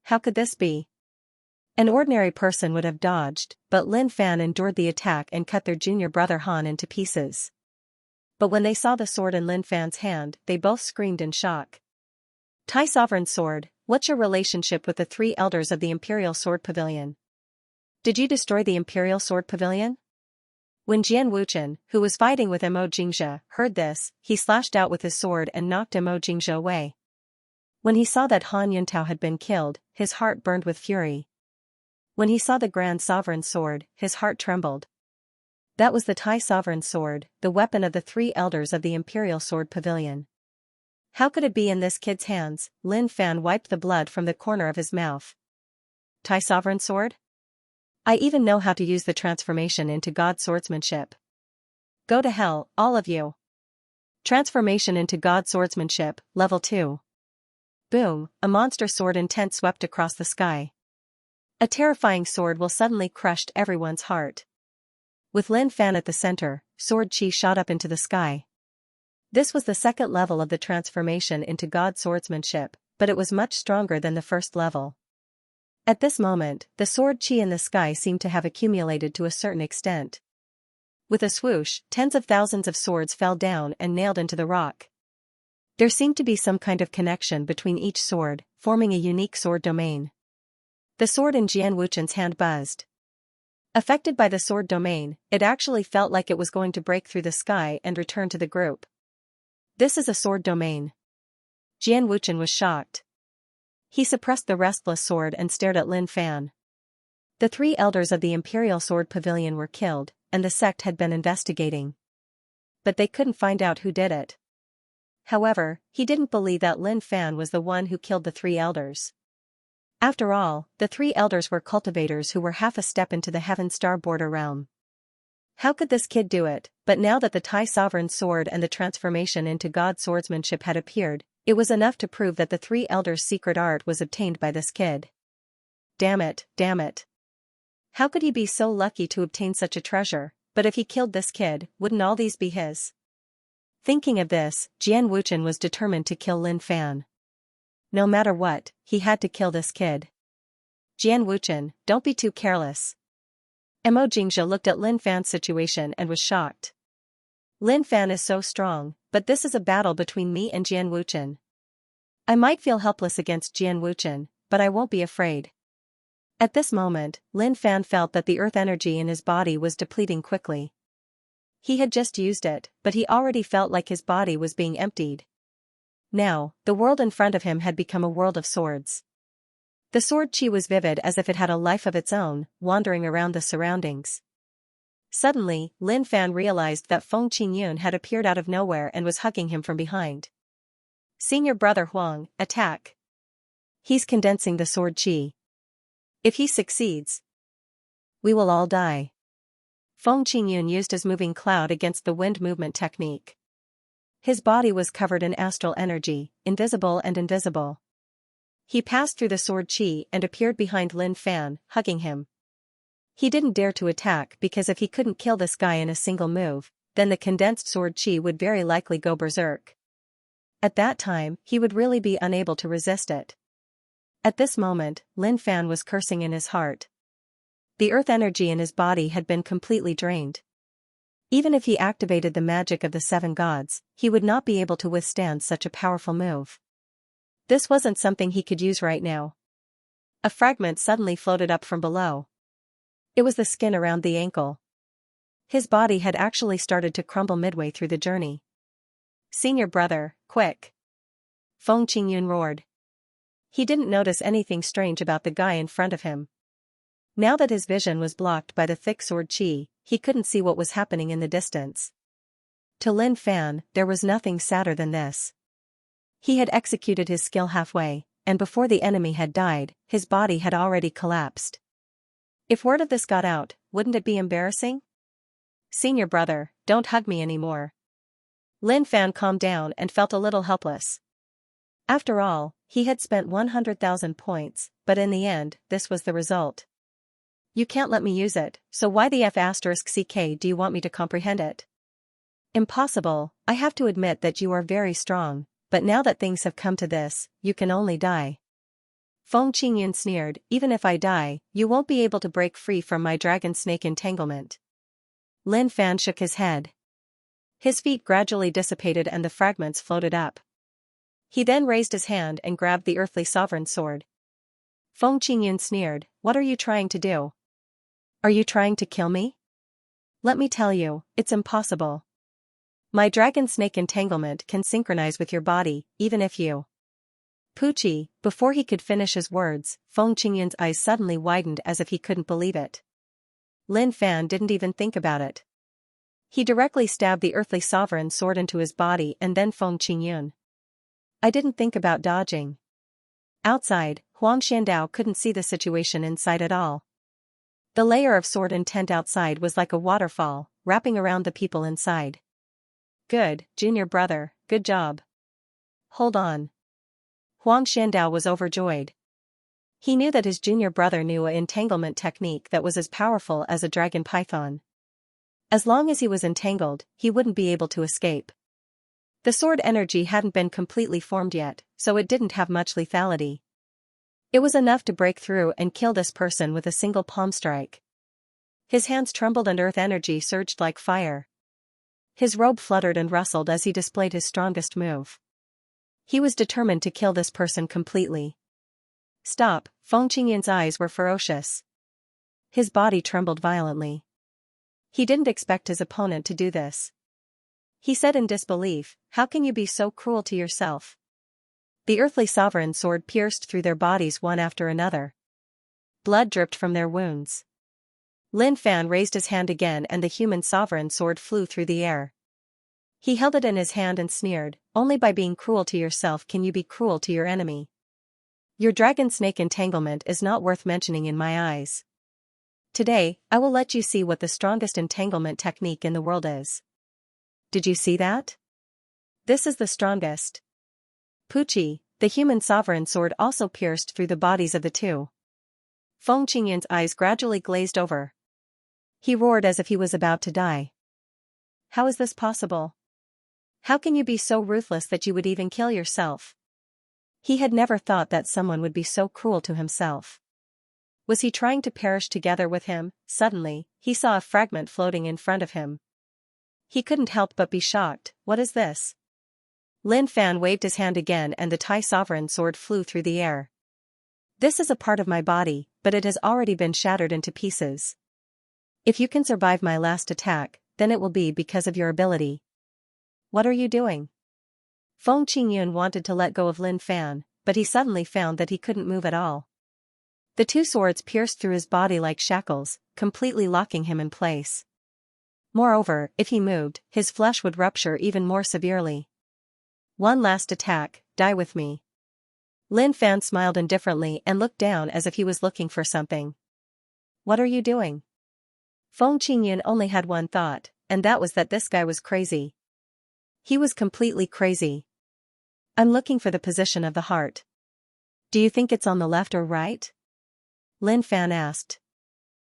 How could this be? An ordinary person would have dodged, but Lin Fan endured the attack and cut their junior brother Han into pieces. But when they saw the sword in Lin Fan's hand, they both screamed in shock. Tai Sovereign sword, what's your relationship with the three elders of the Imperial Sword Pavilion? Did you destroy the Imperial Sword Pavilion? When Jian Wuchen, who was fighting with Mo Jingzhe, heard this, he slashed out with his sword and knocked Mo Jingzhe away. When he saw that Han Yuntao had been killed, his heart burned with fury. When he saw the Grand Sovereign sword, his heart trembled. That was the Tai Sovereign sword, the weapon of the three elders of the Imperial Sword Pavilion. How could it be in this kid's hands? Lin Fan wiped the blood from the corner of his mouth. Tai Sovereign sword? I even know how to use the transformation into God swordsmanship. Go to hell, all of you. Transformation into God swordsmanship, level 2. Boom, a monster sword intent swept across the sky. A terrifying sword will suddenly crushed everyone's heart. With Lin Fan at the center, sword chi shot up into the sky. This was the second level of the transformation into God swordsmanship, but it was much stronger than the first level. At this moment, the sword chi in the sky seemed to have accumulated to a certain extent. With a swoosh, tens of thousands of swords fell down and nailed into the rock. There seemed to be some kind of connection between each sword, forming a unique sword domain. The sword in Jian Wuchen's hand buzzed. Affected by the sword domain, it actually felt like it was going to break through the sky and return to the group. This is a sword domain. Jian Wuchen was shocked. He suppressed the restless sword and stared at Lin Fan. The three elders of the Imperial Sword Pavilion were killed, and the sect had been investigating. But they couldn't find out who did it. However, he didn't believe that Lin Fan was the one who killed the three elders. After all, the three elders were cultivators who were half a step into the Heaven Star border realm. How could this kid do it? But now that the Tai Sovereign sword and the transformation into God swordsmanship had appeared, it was enough to prove that the three elders' secret art was obtained by this kid. Damn it, damn it. How could he be so lucky to obtain such a treasure? But if he killed this kid, wouldn't all these be his? Thinking of this, Jian Wuchen was determined to kill Lin Fan. No matter what, he had to kill this kid. Jian Wuchen, don't be too careless. Mo Jingzhe looked at Lin Fan's situation and was shocked. Lin Fan is so strong, but this is a battle between me and Jian Wuchen. I might feel helpless against Jian Wuchen, but I won't be afraid. At this moment, Lin Fan felt that the earth energy in his body was depleting quickly. He had just used it, but he already felt like his body was being emptied. Now, the world in front of him had become a world of swords. The sword chi was vivid as if it had a life of its own, wandering around the surroundings. Suddenly, Lin Fan realized that Feng Qingyun had appeared out of nowhere and was hugging him from behind. Senior brother Huang, attack. He's condensing the sword chi. If he succeeds, we will all die. Feng Qingyun used his moving cloud against the wind movement technique. His body was covered in astral energy, invisible and invisible. He passed through the sword chi and appeared behind Lin Fan, hugging him. He didn't dare to attack because if he couldn't kill this guy in a single move, then the condensed sword chi would very likely go berserk. At that time, he would really be unable to resist it. At this moment, Lin Fan was cursing in his heart. The earth energy in his body had been completely drained. Even if he activated the magic of the seven gods, he would not be able to withstand such a powerful move. This wasn't something he could use right now. A fragment suddenly floated up from below. It was the skin around the ankle. His body had actually started to crumble midway through the journey. "Senior brother, quick!" Feng Qingyun roared. He didn't notice anything strange about the guy in front of him. Now that his vision was blocked by the thick sword qi, he couldn't see what was happening in the distance. To Lin Fan, there was nothing sadder than this. He had executed his skill halfway, and before the enemy had died, his body had already collapsed. If word of this got out, wouldn't it be embarrassing? "Senior brother, don't hug me anymore." Lin Fan calmed down and felt a little helpless. After all, he had spent 100,000 points, but in the end, this was the result. "You can't let me use it, so why the f***ck do you want me to comprehend it?" "Impossible, I have to admit that you are very strong, but now that things have come to this, you can only die." Feng Qingyun sneered, "Even if I die, you won't be able to break free from my dragon snake entanglement." Lin Fan shook his head. His feet gradually dissipated and the fragments floated up. He then raised his hand and grabbed the earthly sovereign's sword. Feng Qingyun sneered, "What are you trying to do? Are you trying to kill me? Let me tell you, it's impossible. My dragon snake entanglement can synchronize with your body, even if you..." Pucci, before he could finish his words, Feng Qingyun's eyes suddenly widened as if he couldn't believe it. Lin Fan didn't even think about it. He directly stabbed the earthly sovereign's sword into his body and then Feng Qingyun. "I didn't think about dodging." Outside, Huang Xiandao couldn't see the situation inside at all. The layer of sword intent outside was like a waterfall, wrapping around the people inside. "Good, junior brother, good job." "Hold on." Huang Xiandao was overjoyed. He knew that his junior brother knew an entanglement technique that was as powerful as a dragon python. As long as he was entangled, he wouldn't be able to escape. The sword energy hadn't been completely formed yet, so it didn't have much lethality. It was enough to break through and kill this person with a single palm strike. His hands trembled and earth energy surged like fire. His robe fluttered and rustled as he displayed his strongest move. He was determined to kill this person completely. "Stop!" Feng Qingyun's eyes were ferocious. His body trembled violently. He didn't expect his opponent to do this. He said in disbelief, "How can you be so cruel to yourself?" The earthly sovereign's sword pierced through their bodies one after another. Blood dripped from their wounds. Lin Fan raised his hand again and the human sovereign's sword flew through the air. He held it in his hand and sneered, "Only by being cruel to yourself can you be cruel to your enemy. Your dragon snake entanglement is not worth mentioning in my eyes. Today, I will let you see what the strongest entanglement technique in the world is. Did you see that? This is the strongest." Pucci, the human sovereign sword also pierced through the bodies of the two. Feng Qingyun's eyes gradually glazed over. He roared as if he was about to die. "How is this possible? How can you be so ruthless that you would even kill yourself?" He had never thought that someone would be so cruel to himself. Was he trying to perish together with him? Suddenly, he saw a fragment floating in front of him. He couldn't help but be shocked. "What is this?" Lin Fan waved his hand again and the Tai sovereign's sword flew through the air. "This is a part of my body, but it has already been shattered into pieces. If you can survive my last attack, then it will be because of your ability." "What are you doing?" Feng Qingyun wanted to let go of Lin Fan, but he suddenly found that he couldn't move at all. The two swords pierced through his body like shackles, completely locking him in place. Moreover, if he moved, his flesh would rupture even more severely. "One last attack, die with me." Lin Fan smiled indifferently and looked down as if he was looking for something. "What are you doing?" Feng Qingyun only had one thought, and that was that this guy was crazy. He was completely crazy. "I'm looking for the position of the heart. Do you think it's on the left or right?" Lin Fan asked.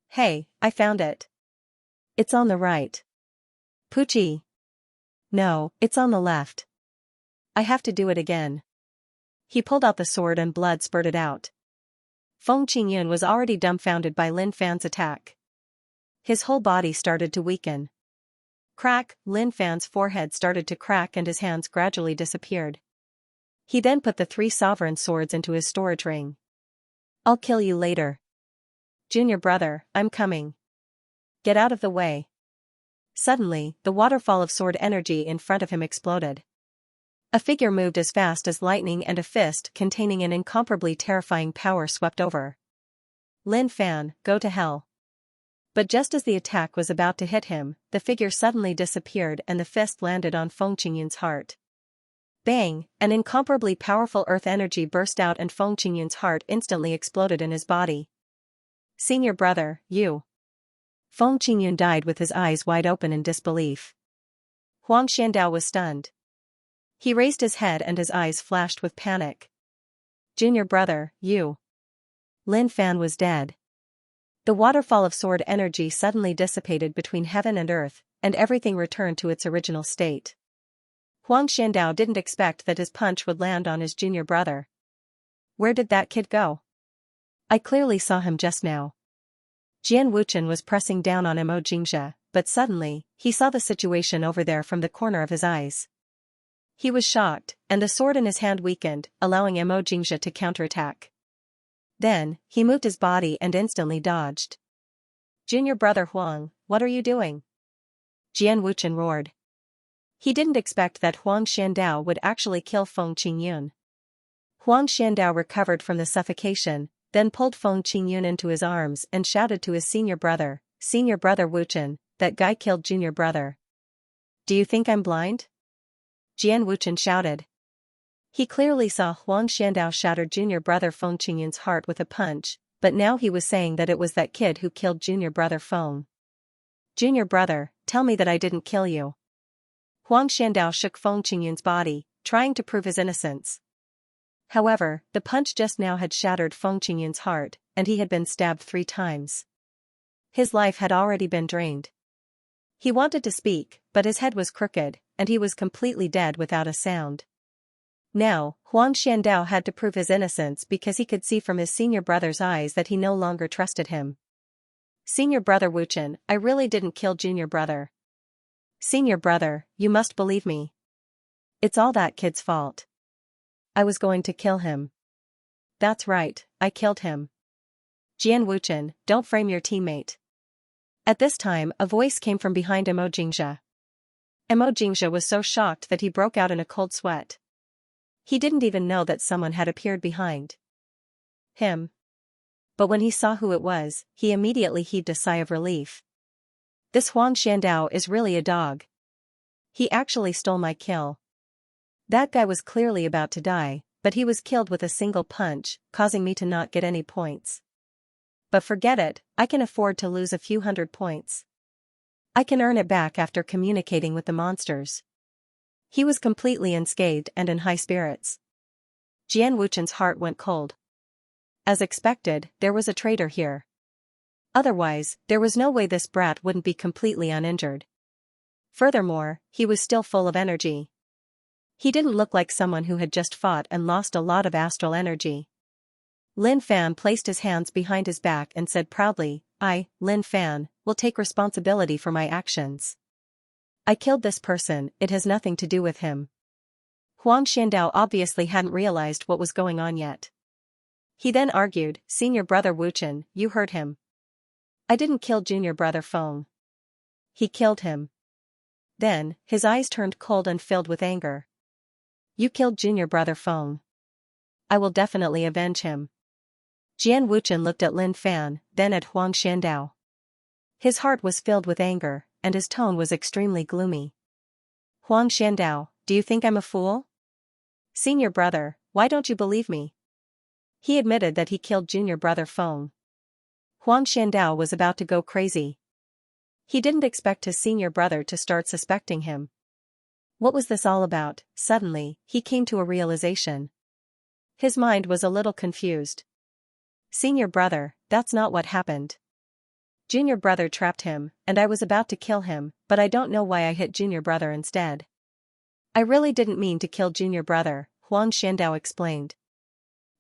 "Hey, I found it. It's on the right." "Pucci." "No, it's on the left. I have to do it again." He pulled out the sword and blood spurted out. Feng Qingyun was already dumbfounded by Lin Fan's attack. His whole body started to weaken. Crack, Lin Fan's forehead started to crack and his hands gradually disappeared. He then put the three sovereign swords into his storage ring. "I'll kill you later." Junior brother, I'm coming. Get out of the way. Suddenly, the waterfall of sword energy in front of him exploded. A figure moved as fast as lightning and a fist containing an incomparably terrifying power swept over. Lin Fan, go to hell. But just as the attack was about to hit him, the figure suddenly disappeared and the fist landed on Feng Qingyun's heart. Bang! An incomparably powerful earth energy burst out and Feng Qingyun's heart instantly exploded in his body. Senior brother, you. Feng Qingyun died with his eyes wide open in disbelief. Huang Xiandao was stunned. He raised his head and his eyes flashed with panic. Junior brother, you. Lin Fan was dead. The waterfall of sword energy suddenly dissipated between heaven and earth, and everything returned to its original state. Huang Xiandao didn't expect that his punch would land on his junior brother. Where did that kid go? I clearly saw him just now. Jian Wuchen was pressing down on Mo Jingzhe, but suddenly, he saw the situation over there from the corner of his eyes. He was shocked, and the sword in his hand weakened, allowing Mo Jingzhe to counterattack. Then, he moved his body and instantly dodged. Junior brother Huang, what are you doing? Jian Wuchen roared. He didn't expect that Huang Xiandao would actually kill Feng Qingyun. Huang Xiandao recovered from the suffocation, then pulled Feng Qingyun into his arms and shouted to his senior brother Wuchen, that guy killed junior brother. Do you think I'm blind? Jian Wuchen shouted. He clearly saw Huang Xiandao shatter junior brother Feng Qingyun's heart with a punch, but now he was saying that it was that kid who killed junior brother Feng. Junior brother, tell me that I didn't kill you. Huang Xiandao shook Feng Qingyun's body, trying to prove his innocence. However, the punch just now had shattered Feng Qingyun's heart, and he had been stabbed 3 times. His life had already been drained. He wanted to speak, but his head was crooked, and he was completely dead without a sound. Now, Huang Xiandao had to prove his innocence because he could see from his senior brother's eyes that he no longer trusted him. Senior brother Wuchen, I really didn't kill junior brother. Senior brother, you must believe me. It's all that kid's fault. I was going to kill him. That's right, I killed him. Jian Wuchen, don't frame your teammate. At this time, a voice came from behind Mo Jingzhe. Mo Jingzhe was so shocked that he broke out in a cold sweat. He didn't even know that someone had appeared behind him. But when he saw who it was, he immediately heaved a sigh of relief. This Huang Xiandao is really a dog. He actually stole my kill. That guy was clearly about to die, but he was killed with a single punch, causing me to not get any points. But forget it, I can afford to lose a few hundred points. I can earn it back after communicating with the monsters. He was completely unscathed and in high spirits. Jian Wuchen's heart went cold. As expected, there was a traitor here. Otherwise, there was no way this brat wouldn't be completely uninjured. Furthermore, he was still full of energy. He didn't look like someone who had just fought and lost a lot of astral energy. Lin Fan placed his hands behind his back and said proudly, I, Lin Fan, will take responsibility for my actions. I killed this person, it has nothing to do with him. Huang Xiandao obviously hadn't realized what was going on yet. He then argued, Senior brother Wuchen, you heard him. I didn't kill junior brother Feng. He killed him. Then, his eyes turned cold and filled with anger. You killed junior brother Feng. I will definitely avenge him. Jian Wuchen looked at Lin Fan, then at Huang Xiandao. His heart was filled with anger, and his tone was extremely gloomy. Huang Xiandao, do you think I'm a fool? Senior brother, why don't you believe me? He admitted that he killed junior brother Feng. Huang Xiandao was about to go crazy. He didn't expect his senior brother to start suspecting him. What was this all about? Suddenly, he came to a realization. His mind was a little confused. Senior brother, that's not what happened. Junior brother trapped him, and I was about to kill him, but I don't know why I hit junior brother instead. I really didn't mean to kill junior brother, Huang Xiandao explained.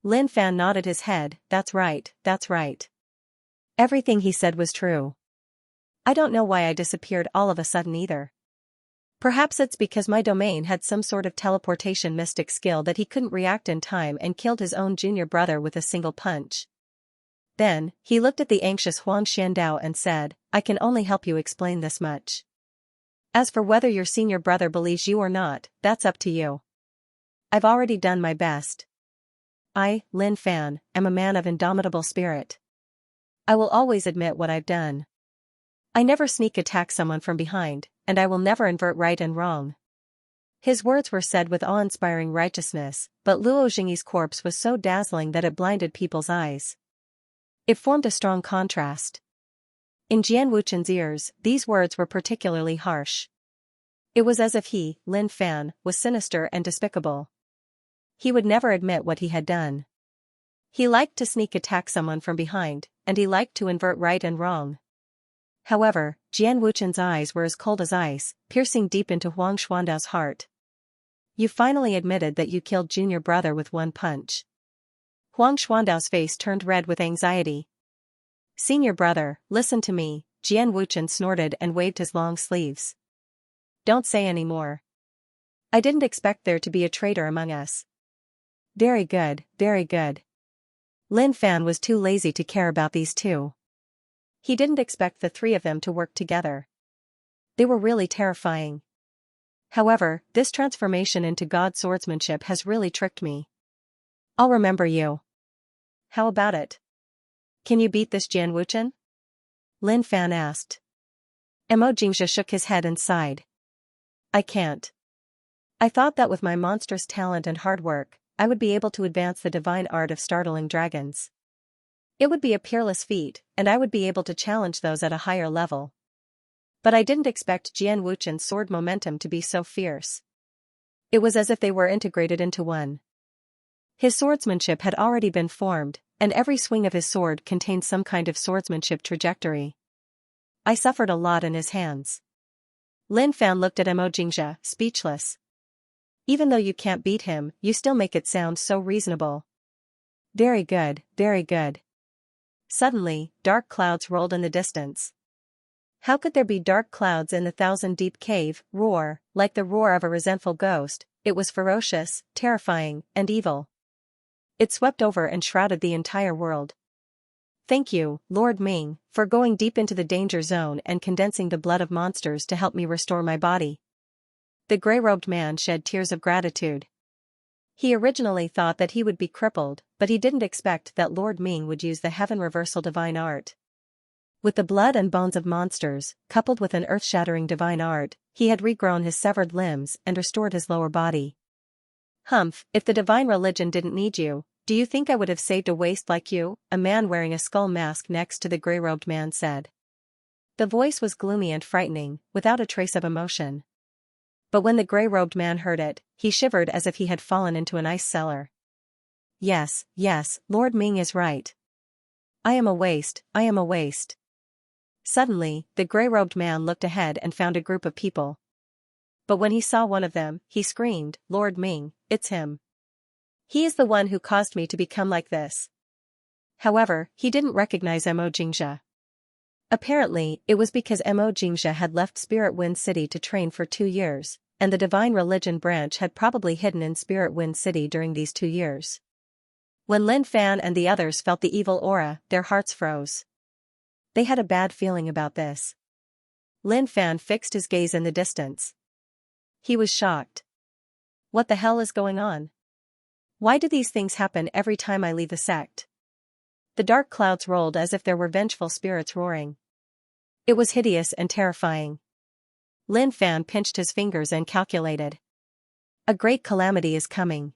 Lin Fan nodded his head, that's right, that's right. Everything he said was true. I don't know why I disappeared all of a sudden either. Perhaps it's because my domain had some sort of teleportation mystic skill that he couldn't react in time and killed his own junior brother with a single punch. Then, he looked at the anxious Huang Xiandao and said, I can only help you explain this much. As for whether your senior brother believes you or not, that's up to you. I've already done my best. I, Lin Fan, am a man of indomitable spirit. I will always admit what I've done. I never sneak attack someone from behind, and I will never invert right and wrong. His words were said with awe-inspiring righteousness, but Luo Jingyi's corpse was so dazzling that it blinded people's eyes. It formed a strong contrast. In Jian Wuchen's ears, these words were particularly harsh. It was as if he, Lin Fan, was sinister and despicable. He would never admit what he had done. He liked to sneak attack someone from behind, and he liked to invert right and wrong. However, Jian Wuchen's eyes were as cold as ice, piercing deep into Huang Xuandao's heart. You finally admitted that you killed junior brother with one punch. Huang Xuandao's face turned red with anxiety. Senior brother, listen to me, Jian Wuchen snorted and waved his long sleeves. Don't say any more. I didn't expect there to be a traitor among us. Very good, very good. Lin Fan was too lazy to care about these two. He didn't expect the three of them to work together. They were really terrifying. However, this transformation into god swordsmanship has really tricked me. I'll remember you. How about it? Can you beat this Jian Wuchen? Lin Fan asked. Mo Jingxia shook his head and sighed. I can't. I thought that with my monstrous talent and hard work, I would be able to advance the divine art of startling dragons. It would be a peerless feat, and I would be able to challenge those at a higher level. But I didn't expect Jian Wuchen's sword momentum to be so fierce. It was as if they were integrated into one. His swordsmanship had already been formed, and every swing of his sword contained some kind of swordsmanship trajectory. I suffered a lot in his hands. Lin Fan looked at Mo Jingxia, speechless. Even though you can't beat him, you still make it sound so reasonable. Very good, very good. Suddenly, dark clouds rolled in the distance. How could there be dark clouds in the thousand-deep cave? Roar, like the roar of a resentful ghost, it was ferocious, terrifying, and evil. It swept over and shrouded the entire world. Thank you, Lord Ming, for going deep into the danger zone and condensing the blood of monsters to help me restore my body. The gray-robed man shed tears of gratitude. He originally thought that he would be crippled, but he didn't expect that Lord Ming would use the heaven reversal divine art. With the blood and bones of monsters, coupled with an earth-shattering divine art, he had regrown his severed limbs and restored his lower body. Humph, if the divine religion didn't need you, do you think I would have saved a waste like you? A man wearing a skull mask next to the gray-robed man said. The voice was gloomy and frightening, without a trace of emotion. But when the gray-robed man heard it, he shivered as if he had fallen into an ice cellar. Yes, yes, Lord Ming is right. I am a waste, I am a waste. Suddenly, the gray-robed man looked ahead and found a group of people. But when he saw one of them, he screamed, Lord Ming, it's him. He is the one who caused me to become like this. However, he didn't recognize Mo Jingxia. Apparently, it was because Mo Jingxia had left Spirit Wind City to train for 2 years, and the Divine Religion branch had probably hidden in Spirit Wind City during these 2 years. When Lin Fan and the others felt the evil aura, their hearts froze. They had a bad feeling about this. Lin Fan fixed his gaze in the distance. He was shocked. What the hell is going on? Why do these things happen every time I leave the sect? The dark clouds rolled as if there were vengeful spirits roaring. It was hideous and terrifying. Lin Fan pinched his fingers and calculated. A great calamity is coming.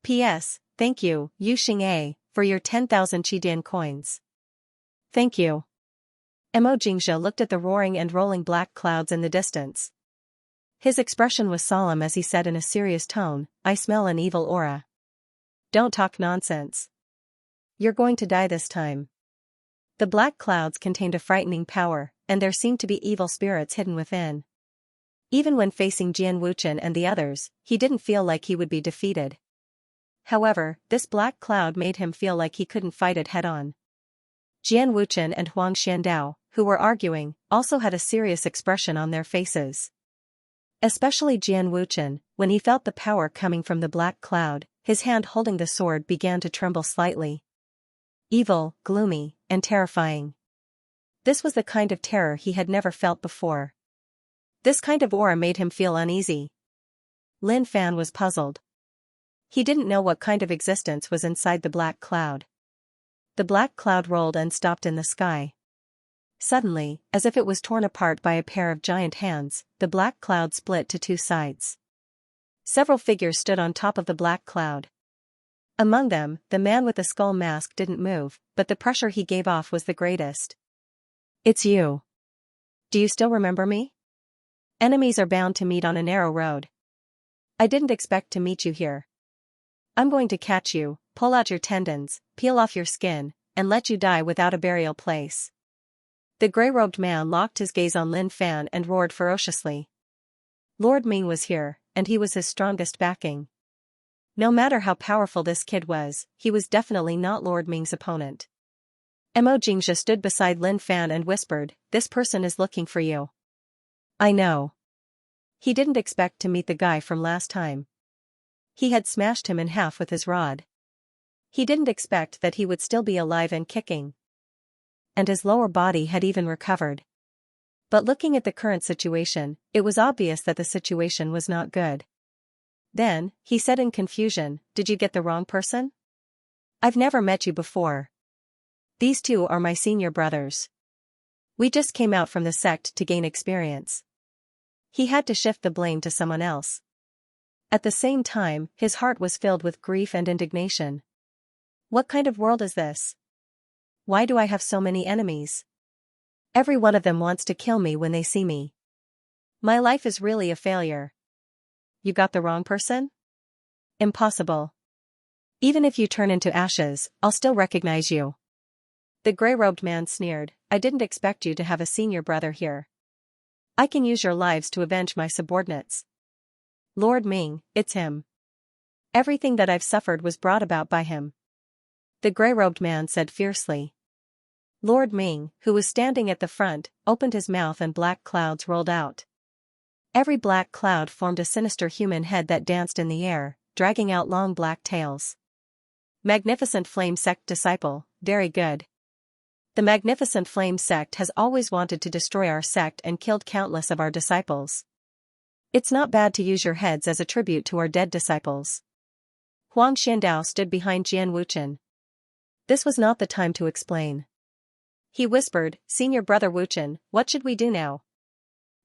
P.S. Thank you, Yu Xing'e, for your 10,000 Qidian coins. Thank you. Mo Jingxia looked at the roaring and rolling black clouds in the distance. His expression was solemn as he said in a serious tone, I smell an evil aura. Don't talk nonsense. You're going to die this time. The black clouds contained a frightening power, and there seemed to be evil spirits hidden within. Even when facing Jian Wuchen and the others, he didn't feel like he would be defeated. However, this black cloud made him feel like he couldn't fight it head-on. Jian Wuchen and Huang Xiandao, who were arguing, also had a serious expression on their faces. Especially Jian Wuchen, when he felt the power coming from the black cloud, his hand holding the sword began to tremble slightly. Evil, gloomy, and terrifying. This was the kind of terror he had never felt before. This kind of aura made him feel uneasy. Lin Fan was puzzled. He didn't know what kind of existence was inside the black cloud. The black cloud rolled and stopped in the sky. Suddenly, as if it was torn apart by a pair of giant hands, the black cloud split to two sides. Several figures stood on top of the black cloud. Among them, the man with the skull mask didn't move, but the pressure he gave off was the greatest. It's you. Do you still remember me? Enemies are bound to meet on a narrow road. I didn't expect to meet you here. I'm going to catch you, pull out your tendons, peel off your skin, and let you die without a burial place. The gray-robed man locked his gaze on Lin Fan and roared ferociously. Lord Ming was here, and he was his strongest backing. No matter how powerful this kid was, he was definitely not Lord Ming's opponent. Mo Jingxia stood beside Lin Fan and whispered, "This person is looking for you." I know. He didn't expect to meet the guy from last time. He had smashed him in half with his rod. He didn't expect that he would still be alive and kicking. And his lower body had even recovered. But looking at the current situation, it was obvious that the situation was not good. Then, he said in confusion, "Did you get the wrong person? I've never met you before. These two are my senior brothers. We just came out from the sect to gain experience." He had to shift the blame to someone else. At the same time, his heart was filled with grief and indignation. What kind of world is this? Why do I have so many enemies? Every one of them wants to kill me when they see me. My life is really a failure. You got the wrong person? Impossible. Even if you turn into ashes, I'll still recognize you. The gray-robed man sneered, "I didn't expect you to have a senior brother here. I can use your lives to avenge my subordinates. Lord Ming, it's him. Everything that I've suffered was brought about by him." The gray-robed man said fiercely. Lord Ming, who was standing at the front, opened his mouth and black clouds rolled out. Every black cloud formed a sinister human head that danced in the air, dragging out long black tails. Magnificent Flame Sect Disciple, very good. The Magnificent Flame Sect has always wanted to destroy our sect and killed countless of our disciples. It's not bad to use your heads as a tribute to our dead disciples. Huang Xiandao stood behind Jian Wuchen. This was not the time to explain. He whispered, "Senior brother Wuchen, what should we do now?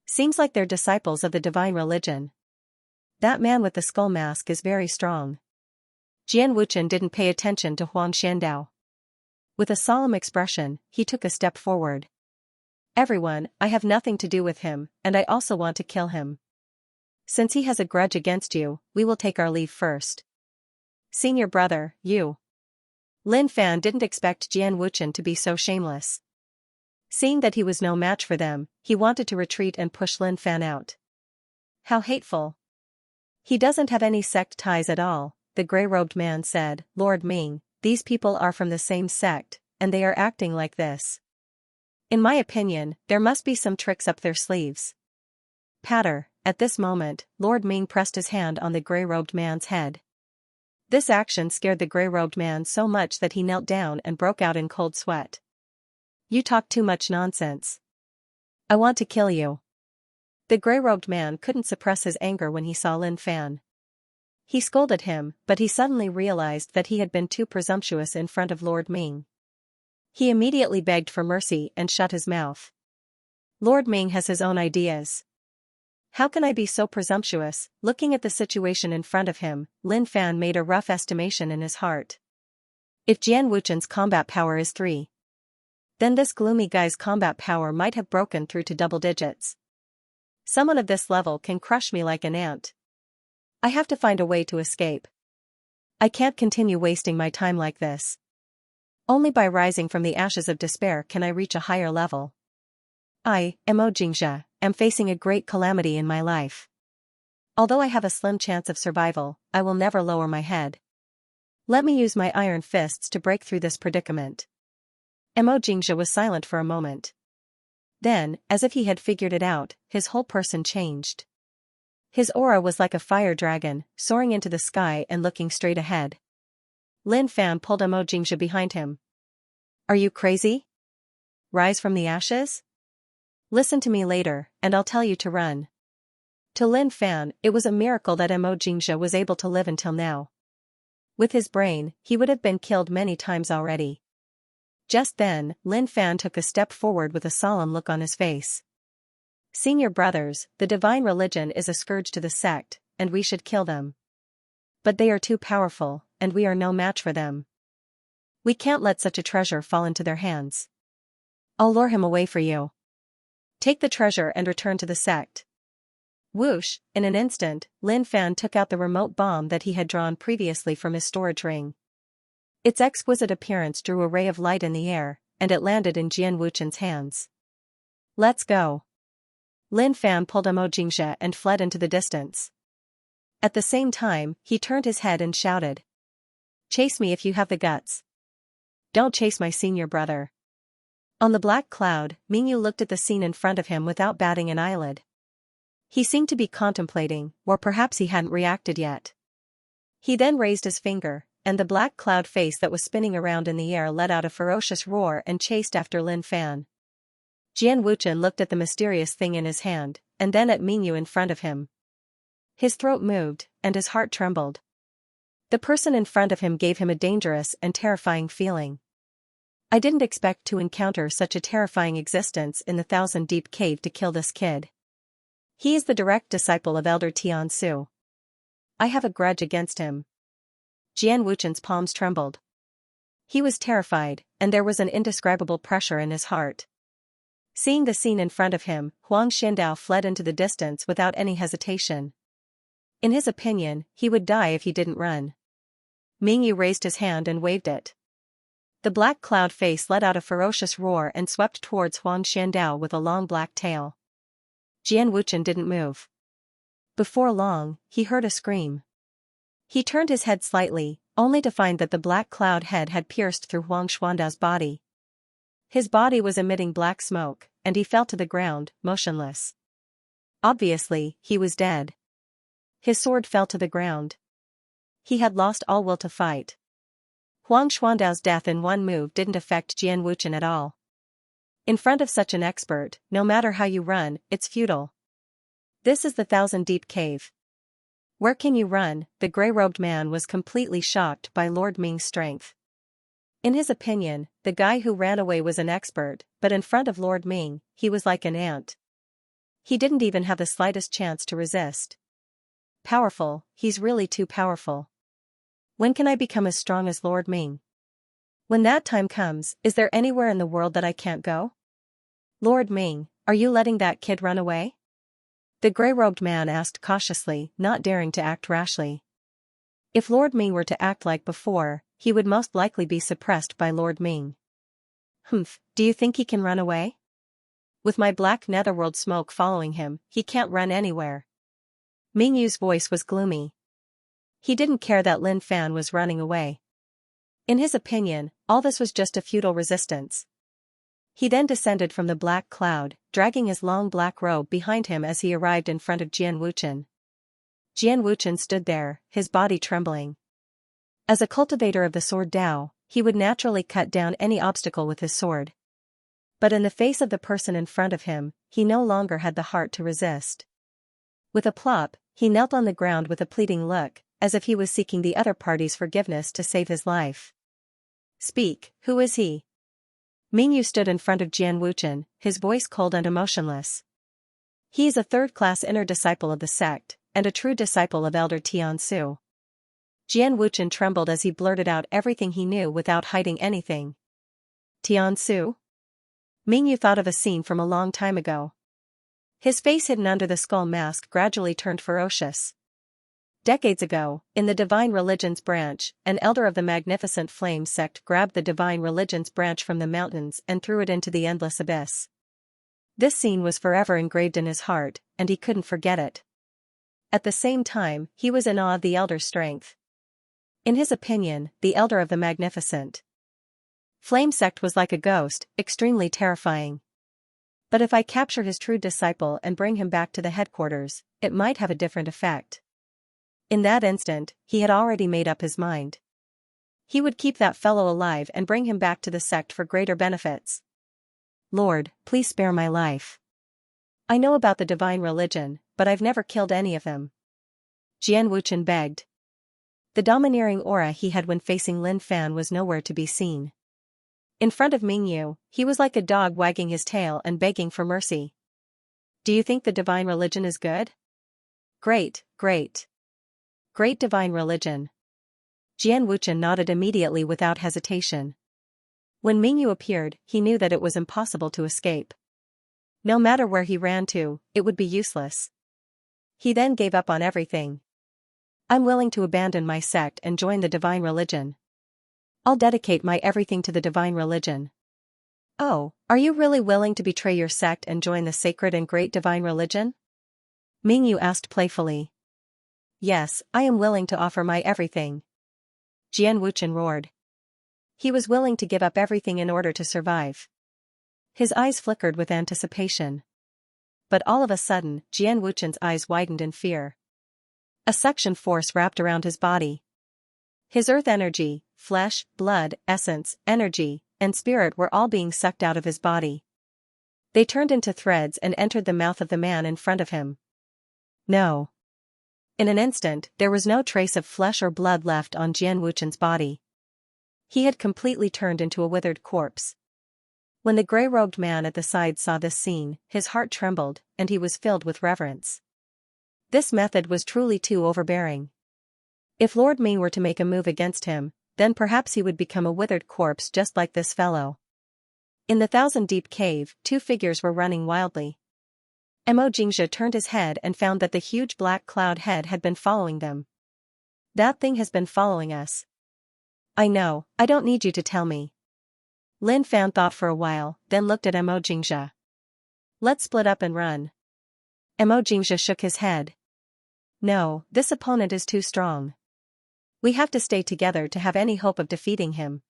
Seems like they're disciples of the divine religion. That man with the skull mask is very strong." Jian Wuchen didn't pay attention to Huang Xiandao. With a solemn expression, he took a step forward. "Everyone, I have nothing to do with him, and I also want to kill him. Since he has a grudge against you, we will take our leave first. Senior brother, you." Lin Fan didn't expect Jian Wuchen to be so shameless. Seeing that he was no match for them, he wanted to retreat and push Lin Fan out. How hateful. He doesn't have any sect ties at all, the gray-robed man said. "Lord Ming, these people are from the same sect, and they are acting like this. In my opinion, there must be some tricks up their sleeves." Patter. At this moment, Lord Ming pressed his hand on the gray-robed man's head. This action scared the gray-robed man so much that he knelt down and broke out in cold sweat. "You talk too much nonsense. I want to kill you." The gray-robed man couldn't suppress his anger when he saw Lin Fan. He scolded him, but he suddenly realized that he had been too presumptuous in front of Lord Ming. He immediately begged for mercy and shut his mouth. Lord Ming has his own ideas. How can I be so presumptuous? Looking at the situation in front of him, Lin Fan made a rough estimation in his heart. If Jian Wuchen's combat power is 3, then this gloomy guy's combat power might have broken through to double digits. Someone of this level can crush me like an ant. I have to find a way to escape. I can't continue wasting my time like this. Only by rising from the ashes of despair can I reach a higher level. I, Mo Jingxia, am facing a great calamity in my life. Although I have a slim chance of survival, I will never lower my head. Let me use my iron fists to break through this predicament." Mo Jingxia was silent for a moment. Then, as if he had figured it out, his whole person changed. His aura was like a fire dragon, soaring into the sky and looking straight ahead. Lin Fan pulled Mo Jingxia behind him. Are you crazy? Rise from the ashes? Listen to me later, and I'll tell you to run. To Lin Fan, it was a miracle that Xianxia was able to live until now. With his brain, he would have been killed many times already. Just then, Lin Fan took a step forward with a solemn look on his face. Senior brothers, the divine religion is a scourge to the sect, and we should kill them. But they are too powerful, and we are no match for them. We can't let such a treasure fall into their hands. I'll lure him away for you. Take the treasure and return to the sect. Whoosh, in an instant, Lin Fan took out the remote bomb that he had drawn previously from his storage ring. Its exquisite appearance drew a ray of light in the air, and it landed in Jian Wuchen's hands. Let's go. Lin Fan pulled Xianxia and fled into the distance. At the same time, he turned his head and shouted. Chase me if you have the guts. Don't chase my senior brother. On the black cloud, Mingyu looked at the scene in front of him without batting an eyelid. He seemed to be contemplating, or perhaps he hadn't reacted yet. He then raised his finger, and the black cloud face that was spinning around in the air let out a ferocious roar and chased after Lin Fan. Jian Wuchen looked at the mysterious thing in his hand, and then at Mingyu in front of him. His throat moved, and his heart trembled. The person in front of him gave him a dangerous and terrifying feeling. I didn't expect to encounter such a terrifying existence in the thousand-deep cave to kill this kid. He is the direct disciple of Elder Tiansu. I have a grudge against him. Jian Wuchen's palms trembled. He was terrified, and there was an indescribable pressure in his heart. Seeing the scene in front of him, Huang Xiandao fled into the distance without any hesitation. In his opinion, he would die if he didn't run. Mingyu raised his hand and waved it. The black cloud face let out a ferocious roar and swept towards Huang Xiandao with a long black tail. Jian Wuchen didn't move. Before long, he heard a scream. He turned his head slightly, only to find that the black cloud head had pierced through Huang Xiandao's body. His body was emitting black smoke, and he fell to the ground, motionless. Obviously, he was dead. His sword fell to the ground. He had lost all will to fight. Huang Xuandao's death in one move didn't affect Jian Wuchen at all. In front of such an expert, no matter how you run, it's futile. This is the thousand-deep cave. Where can you run? The gray-robed man was completely shocked by Lord Ming's strength. In his opinion, the guy who ran away was an expert, but in front of Lord Ming, he was like an ant. He didn't even have the slightest chance to resist. Powerful, he's really too powerful. When can I become as strong as Lord Ming? When that time comes, is there anywhere in the world that I can't go? Lord Ming, are you letting that kid run away? The gray-robed man asked cautiously, not daring to act rashly. If Lord Ming were to act like before, he would most likely be suppressed by Lord Ming. Humph, do you think he can run away? With my black netherworld smoke following him, he can't run anywhere. Mingyu's voice was gloomy. He didn't care that Lin Fan was running away. In his opinion, all this was just a futile resistance. He then descended from the black cloud, dragging his long black robe behind him as he arrived in front of Jian Wuchen. Jian Wuchen stood there, his body trembling. As a cultivator of the sword Dao, he would naturally cut down any obstacle with his sword. But in the face of the person in front of him, he no longer had the heart to resist. With a plop, he knelt on the ground with a pleading look, as if he was seeking the other party's forgiveness to save his life. Speak, who is he? Mingyu stood in front of Jian Wuchen, his voice cold and emotionless. He is a third-class inner disciple of the sect, and a true disciple of Elder Tiansu. Jian Wuchen trembled as he blurted out everything he knew without hiding anything. Tiansu? Mingyu thought of a scene from a long time ago. His face hidden under the skull mask gradually turned ferocious. Decades ago, in the Divine Religion's branch, an elder of the Magnificent Flame sect grabbed the Divine Religion's branch from the mountains and threw it into the endless abyss. This scene was forever engraved in his heart, and he couldn't forget it. At the same time, he was in awe of the elder's strength. In his opinion, the elder of the Magnificent Flame sect was like a ghost, extremely terrifying. But if I capture his true disciple and bring him back to the headquarters, it might have a different effect. In that instant, he had already made up his mind. He would keep that fellow alive and bring him back to the sect for greater benefits. Lord, please spare my life. I know about the divine religion, but I've never killed any of them. Jian Wuchen begged. The domineering aura he had when facing Lin Fan was nowhere to be seen. In front of Mingyu, he was like a dog wagging his tail and begging for mercy. Do you think the divine religion is good? Great, great. Great divine religion. Jian Wuchen nodded immediately without hesitation. When Mingyu appeared, he knew that it was impossible to escape. No matter where he ran to, it would be useless. He then gave up on everything. I'm willing to abandon my sect and join the divine religion. I'll dedicate my everything to the divine religion. Oh, are you really willing to betray your sect and join the sacred and great divine religion? Mingyu asked playfully. Yes, I am willing to offer my everything. Jian Wuchen roared. He was willing to give up everything in order to survive. His eyes flickered with anticipation. But all of a sudden, Jian Wuchen's eyes widened in fear. A suction force wrapped around his body. His earth energy, flesh, blood, essence, energy, and spirit were all being sucked out of his body. They turned into threads and entered the mouth of the man in front of him. No. In an instant, there was no trace of flesh or blood left on Jian Wuchen's body. He had completely turned into a withered corpse. When the gray-robed man at the side saw this scene, his heart trembled, and he was filled with reverence. This method was truly too overbearing. If Lord Ming were to make a move against him, then perhaps he would become a withered corpse just like this fellow. In the thousand-deep cave, two figures were running wildly. Mo Jingzhe turned his head and found that the huge black cloud head had been following them. That thing has been following us. I know, I don't need you to tell me. Lin Fan thought for a while, then looked at Mo Jingzhe. Let's split up and run. Mo Jingzhe shook his head. No, this opponent is too strong. We have to stay together to have any hope of defeating him.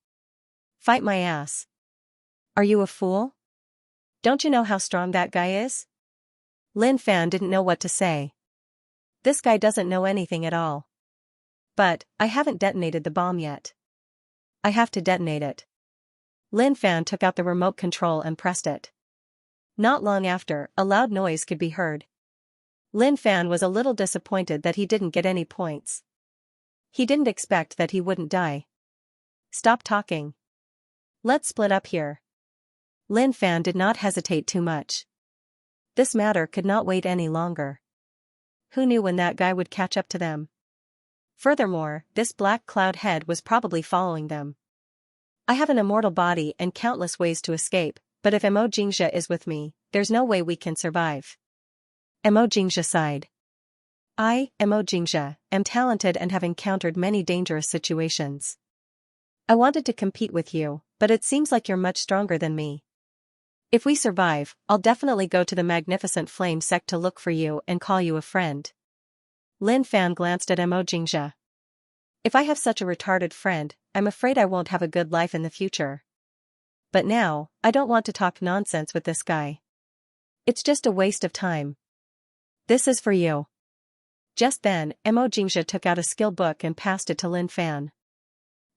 Fight my ass. Are you a fool? Don't you know how strong that guy is? Lin Fan didn't know what to say. This guy doesn't know anything at all. But, I haven't detonated the bomb yet. I have to detonate it. Lin Fan took out the remote control and pressed it. Not long after, a loud noise could be heard. Lin Fan was a little disappointed that he didn't get any points. He didn't expect that he wouldn't die. Stop talking. Let's split up here. Lin Fan did not hesitate too much. This matter could not wait any longer. Who knew when that guy would catch up to them? Furthermore, this black cloud head was probably following them. I have an immortal body and countless ways to escape, but if Mo Jingzhe is with me, there's no way we can survive. Mo Jingzhe sighed. I, Mo Jingzhe, am talented and have encountered many dangerous situations. I wanted to compete with you, but it seems like you're much stronger than me. If we survive, I'll definitely go to the Magnificent Flame sect to look for you and call you a friend. Lin Fan glanced at Mo Jingzhe. If I have such a retarded friend, I'm afraid I won't have a good life in the future. But now, I don't want to talk nonsense with this guy. It's just a waste of time. This is for you. Just then, Mo Jingzhe took out a skill book and passed it to Lin Fan.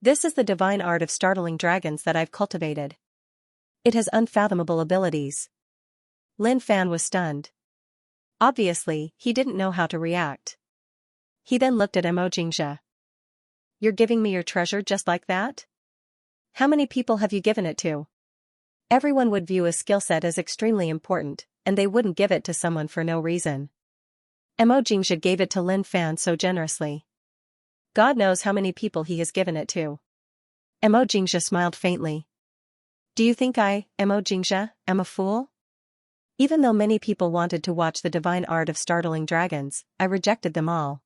This is the divine art of startling dragons that I've cultivated. It has unfathomable abilities. Lin Fan was stunned. Obviously, he didn't know how to react. He then looked at Mo Jingzhe. You're giving me your treasure just like that? How many people have you given it to? Everyone would view a skill set as extremely important, and they wouldn't give it to someone for no reason. Mo Jingzhe gave it to Lin Fan so generously. God knows how many people he has given it to. Mo Jingzhe smiled faintly. Do you think I, Mo Jingzhe, am a fool? Even though many people wanted to watch the divine art of startling dragons, I rejected them all.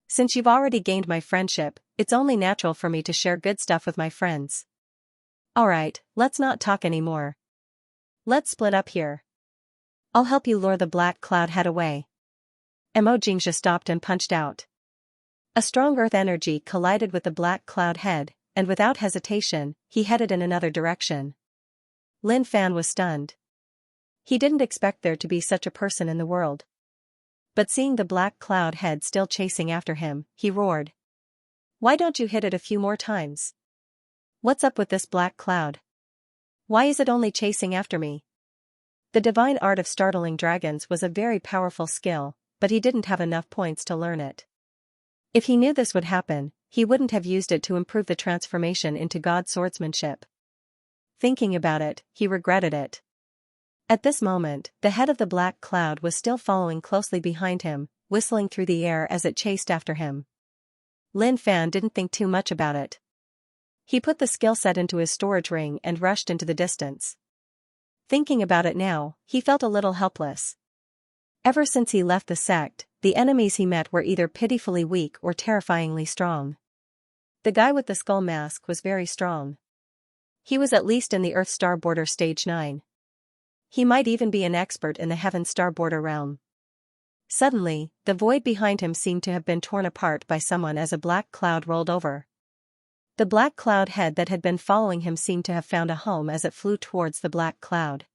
Since you've already gained my friendship, it's only natural for me to share good stuff with my friends. Alright, let's not talk anymore. Let's split up here. I'll help you lure the black cloud head away. Mo Jingzhe stopped and punched out. A strong earth energy collided with the black cloud head, and without hesitation, he headed in another direction. Lin Fan was stunned. He didn't expect there to be such a person in the world. But seeing the black cloud head still chasing after him, he roared. Why don't you hit it a few more times? What's up with this black cloud? Why is it only chasing after me? The divine art of startling dragons was a very powerful skill, but he didn't have enough points to learn it. If he knew this would happen, he wouldn't have used it to improve the transformation into god swordsmanship. Thinking about it, he regretted it. At this moment, the head of the black cloud was still following closely behind him, whistling through the air as it chased after him. Lin Fan didn't think too much about it. He put the skill set into his storage ring and rushed into the distance. Thinking about it now, he felt a little helpless. Ever since he left the sect, the enemies he met were either pitifully weak or terrifyingly strong. The guy with the skull mask was very strong. He was at least in the Earth Star Border Stage 9. He might even be an expert in the Heaven Star Border realm. Suddenly, the void behind him seemed to have been torn apart by someone as a black cloud rolled over. The black cloud head that had been following him seemed to have found a home as it flew towards the black cloud.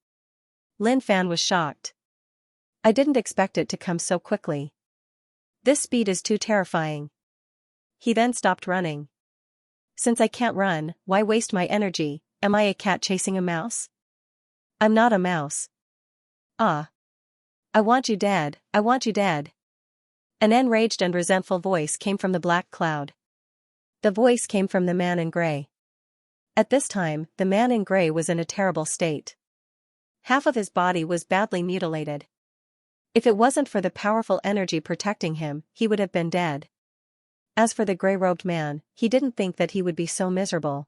Lin Fan was shocked. I didn't expect it to come so quickly. This speed is too terrifying. He then stopped running. Since I can't run, why waste my energy? Am I a cat chasing a mouse? I'm not a mouse. Ah. I want you dead, I want you dead. An enraged and resentful voice came from the black cloud. The voice came from the man in gray. At this time, the man in gray was in a terrible state. Half of his body was badly mutilated. If it wasn't for the powerful energy protecting him, he would have been dead. As for the gray-robed man, he didn't think that he would be so miserable.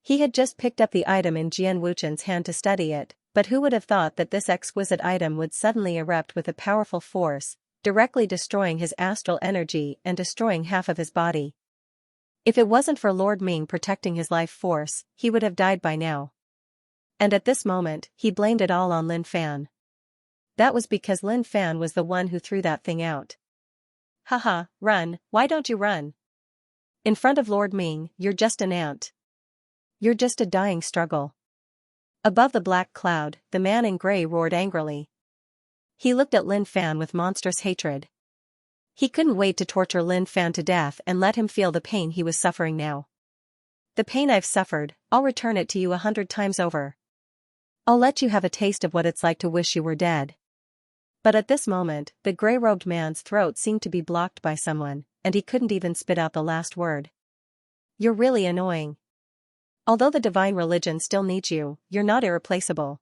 He had just picked up the item in Jian Wuchen's hand to study it, but who would have thought that this exquisite item would suddenly erupt with a powerful force, directly destroying his astral energy and destroying half of his body. If it wasn't for Lord Ming protecting his life force, he would have died by now. And at this moment, he blamed it all on Lin Fan. That was because Lin Fan was the one who threw that thing out. Haha, run, why don't you run? In front of Lord Ming, you're just an ant. You're just a dying struggle. Above the black cloud, the man in gray roared angrily. He looked at Lin Fan with monstrous hatred. He couldn't wait to torture Lin Fan to death and let him feel the pain he was suffering now. The pain I've suffered, I'll return it to you 100 times over. I'll let you have a taste of what it's like to wish you were dead. But at this moment, the gray-robed man's throat seemed to be blocked by someone, and he couldn't even spit out the last word. You're really annoying. Although the divine religion still needs you, you're not irreplaceable.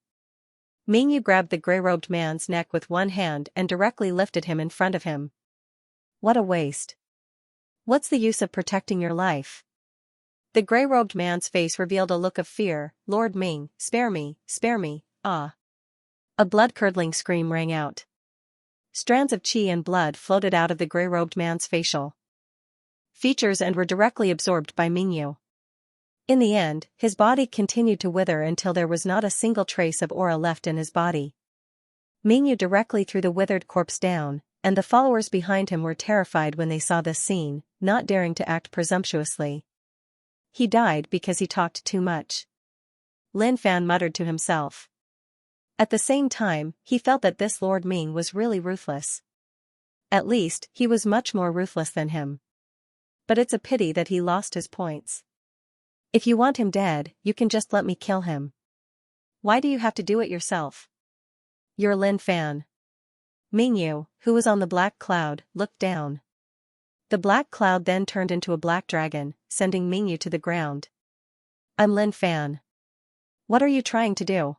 Mingyu grabbed the gray-robed man's neck with one hand and directly lifted him in front of him. What a waste. What's the use of protecting your life? The gray-robed man's face revealed a look of fear. Lord Ming, spare me, ah. A blood-curdling scream rang out. Strands of qi and blood floated out of the gray-robed man's facial features and were directly absorbed by Mingyu. In the end, his body continued to wither until there was not a single trace of aura left in his body. Mingyu directly threw the withered corpse down, and the followers behind him were terrified when they saw this scene, not daring to act presumptuously. He died because he talked too much. Lin Fan muttered to himself. At the same time, he felt that this Lord Ming was really ruthless. At least, he was much more ruthless than him. But it's a pity that he lost his points. If you want him dead, you can just let me kill him. Why do you have to do it yourself? You're Lin Fan. Mingyu, who was on the black cloud, looked down. The black cloud then turned into a black dragon, sending Mingyu to the ground. I'm Lin Fan. What are you trying to do?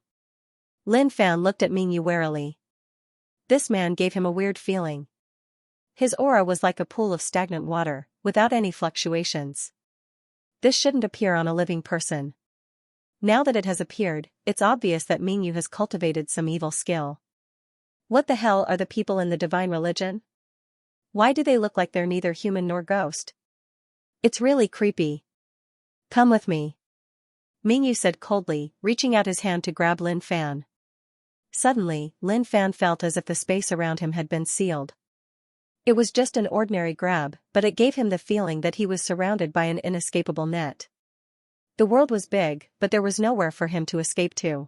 Lin Fan looked at Mingyu warily. This man gave him a weird feeling. His aura was like a pool of stagnant water, without any fluctuations. This shouldn't appear on a living person. Now that it has appeared, it's obvious that Mingyu has cultivated some evil skill. What the hell are the people in the divine religion? Why do they look like they're neither human nor ghost? It's really creepy. Come with me. Mingyu said coldly, reaching out his hand to grab Lin Fan. Suddenly, Lin Fan felt as if the space around him had been sealed. It was just an ordinary grab, but it gave him the feeling that he was surrounded by an inescapable net. The world was big, but there was nowhere for him to escape to.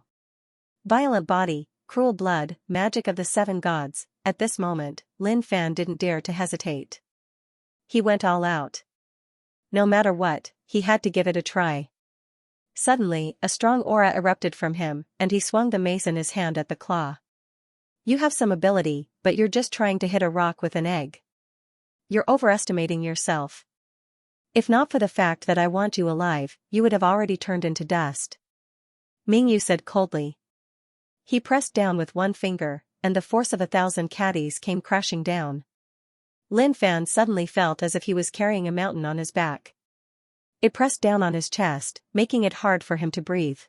Violent body, cruel blood, magic of the 7 gods. At this moment, Lin Fan didn't dare to hesitate. He went all out. no matter what, he had to give it a try. Suddenly, a strong aura erupted from him, and he swung the mace in his hand at the claw. You have some ability, but you're just trying to hit a rock with an egg. You're overestimating yourself. If not for the fact that I want you alive, you would have already turned into dust. Mingyu said coldly. He pressed down with one finger, and the force of 1,000 caddies came crashing down. Lin Fan suddenly felt as if he was carrying a mountain on his back. It pressed down on his chest, making it hard for him to breathe.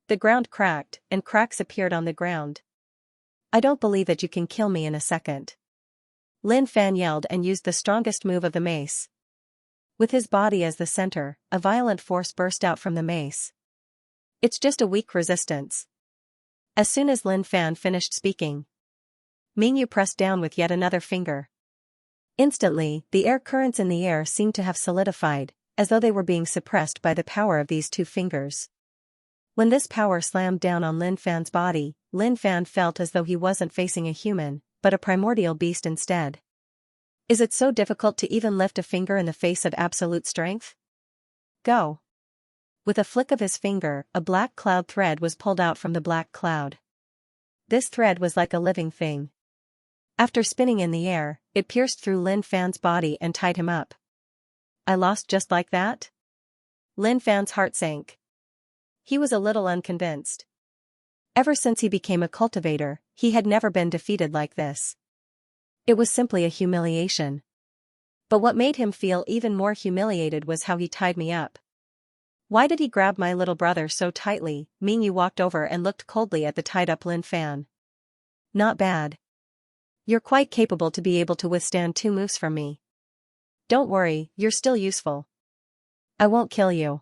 The ground cracked, and cracks appeared on the ground. I don't believe that you can kill me in a second. Lin Fan yelled and used the strongest move of the mace. With his body as the center, a violent force burst out from the mace. It's just a weak resistance. As soon as Lin Fan finished speaking, Mingyu pressed down with yet another finger. Instantly, the air currents in the air seemed to have solidified, as though they were being suppressed by the power of these two fingers. When this power slammed down on Lin Fan's body, Lin Fan felt as though he wasn't facing a human, but a primordial beast instead. Is it so difficult to even lift a finger in the face of absolute strength? Go. With a flick of his finger, a black cloud thread was pulled out from the black cloud. This thread was like a living thing. After spinning in the air, it pierced through Lin Fan's body and tied him up. I lost just like that? Lin Fan's heart sank. He was a little unconvinced. Ever since he became a cultivator, he had never been defeated like this. It was simply a humiliation. But what made him feel even more humiliated was how he tied me up. Why did he grab my little brother so tightly? Mingyu walked over and looked coldly at the tied-up Lin Fan. Not bad. You're quite capable to be able to withstand 2 moves from me. Don't worry, you're still useful. I won't kill you.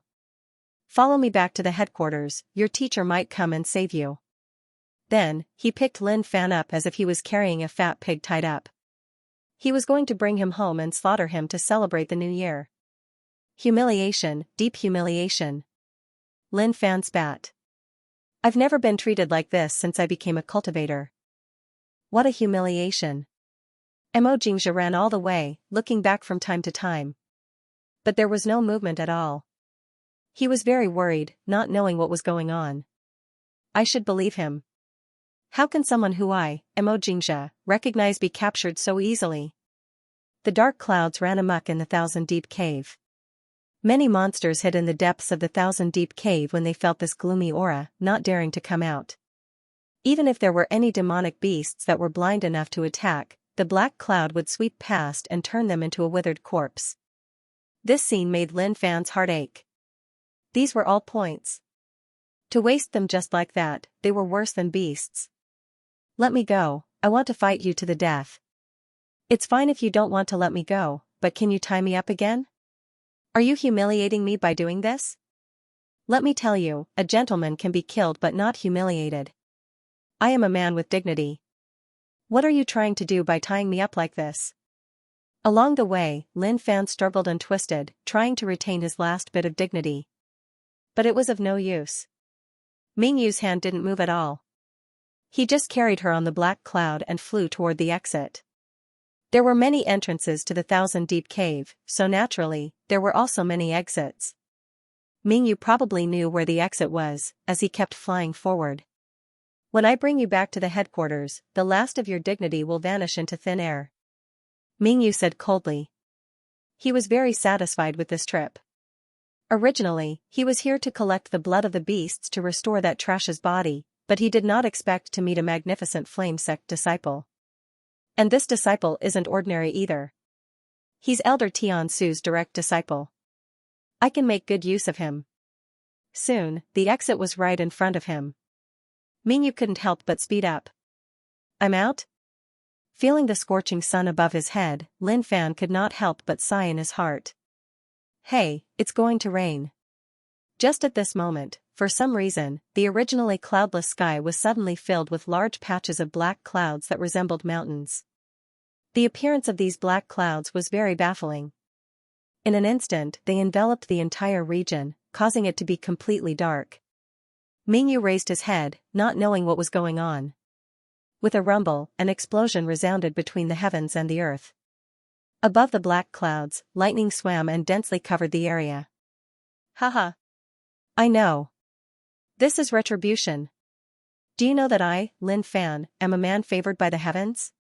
Follow me back to the headquarters, your teacher might come and save you. Then, he picked Lin Fan up as if he was carrying a fat pig tied up. He was going to bring him home and slaughter him to celebrate the new year. Humiliation, deep humiliation. Lin Fan spat. I've never been treated like this since I became a cultivator. What a humiliation. Xianxia ran all the way, looking back from time to time. But there was no movement at all. He was very worried, not knowing what was going on. I should believe him. How can someone who Xianxia, recognize be captured so easily? The dark clouds ran amok in the 1,000-deep cave. Many monsters hid in the depths of the 1,000-deep cave when they felt this gloomy aura, not daring to come out. Even if there were any demonic beasts that were blind enough to attack, the black cloud would sweep past and turn them into a withered corpse. This scene made Lin Fan's heart ache. These were all points. To waste them just like that, they were worse than beasts. Let me go, I want to fight you to the death. It's fine if you don't want to let me go, but can you tie me up again? Are you humiliating me by doing this? Let me tell you, a gentleman can be killed but not humiliated. I am a man with dignity. What are you trying to do by tying me up like this? Along the way, Lin Fan struggled and twisted, trying to retain his last bit of dignity. But it was of no use. Mingyu's hand didn't move at all. He just carried her on the black cloud and flew toward the exit. There were many entrances to the 1,000-deep cave, so naturally, there were also many exits. Mingyu probably knew where the exit was, as he kept flying forward. When I bring you back to the headquarters, the last of your dignity will vanish into thin air. Mingyu said coldly. He was very satisfied with this trip. Originally, he was here to collect the blood of the beasts to restore that trash's body, but he did not expect to meet a magnificent flame sect disciple. And this disciple isn't ordinary either. He's Elder Tian Su's direct disciple. I can make good use of him. Soon, the exit was right in front of him. Mingyu couldn't help but speed up. I'm out? Feeling the scorching sun above his head, Lin Fan could not help but sigh in his heart. Hey, it's going to rain. Just at this moment, for some reason, the originally cloudless sky was suddenly filled with large patches of black clouds that resembled mountains. The appearance of these black clouds was very baffling. In an instant, they enveloped the entire region, causing it to be completely dark. Mingyu raised his head, not knowing what was going on. With a rumble, an explosion resounded between the heavens and the earth. Above the black clouds, lightning swam and densely covered the area. Haha. I know. This is retribution. Do you know that I, Lin Fan, am a man favored by the heavens?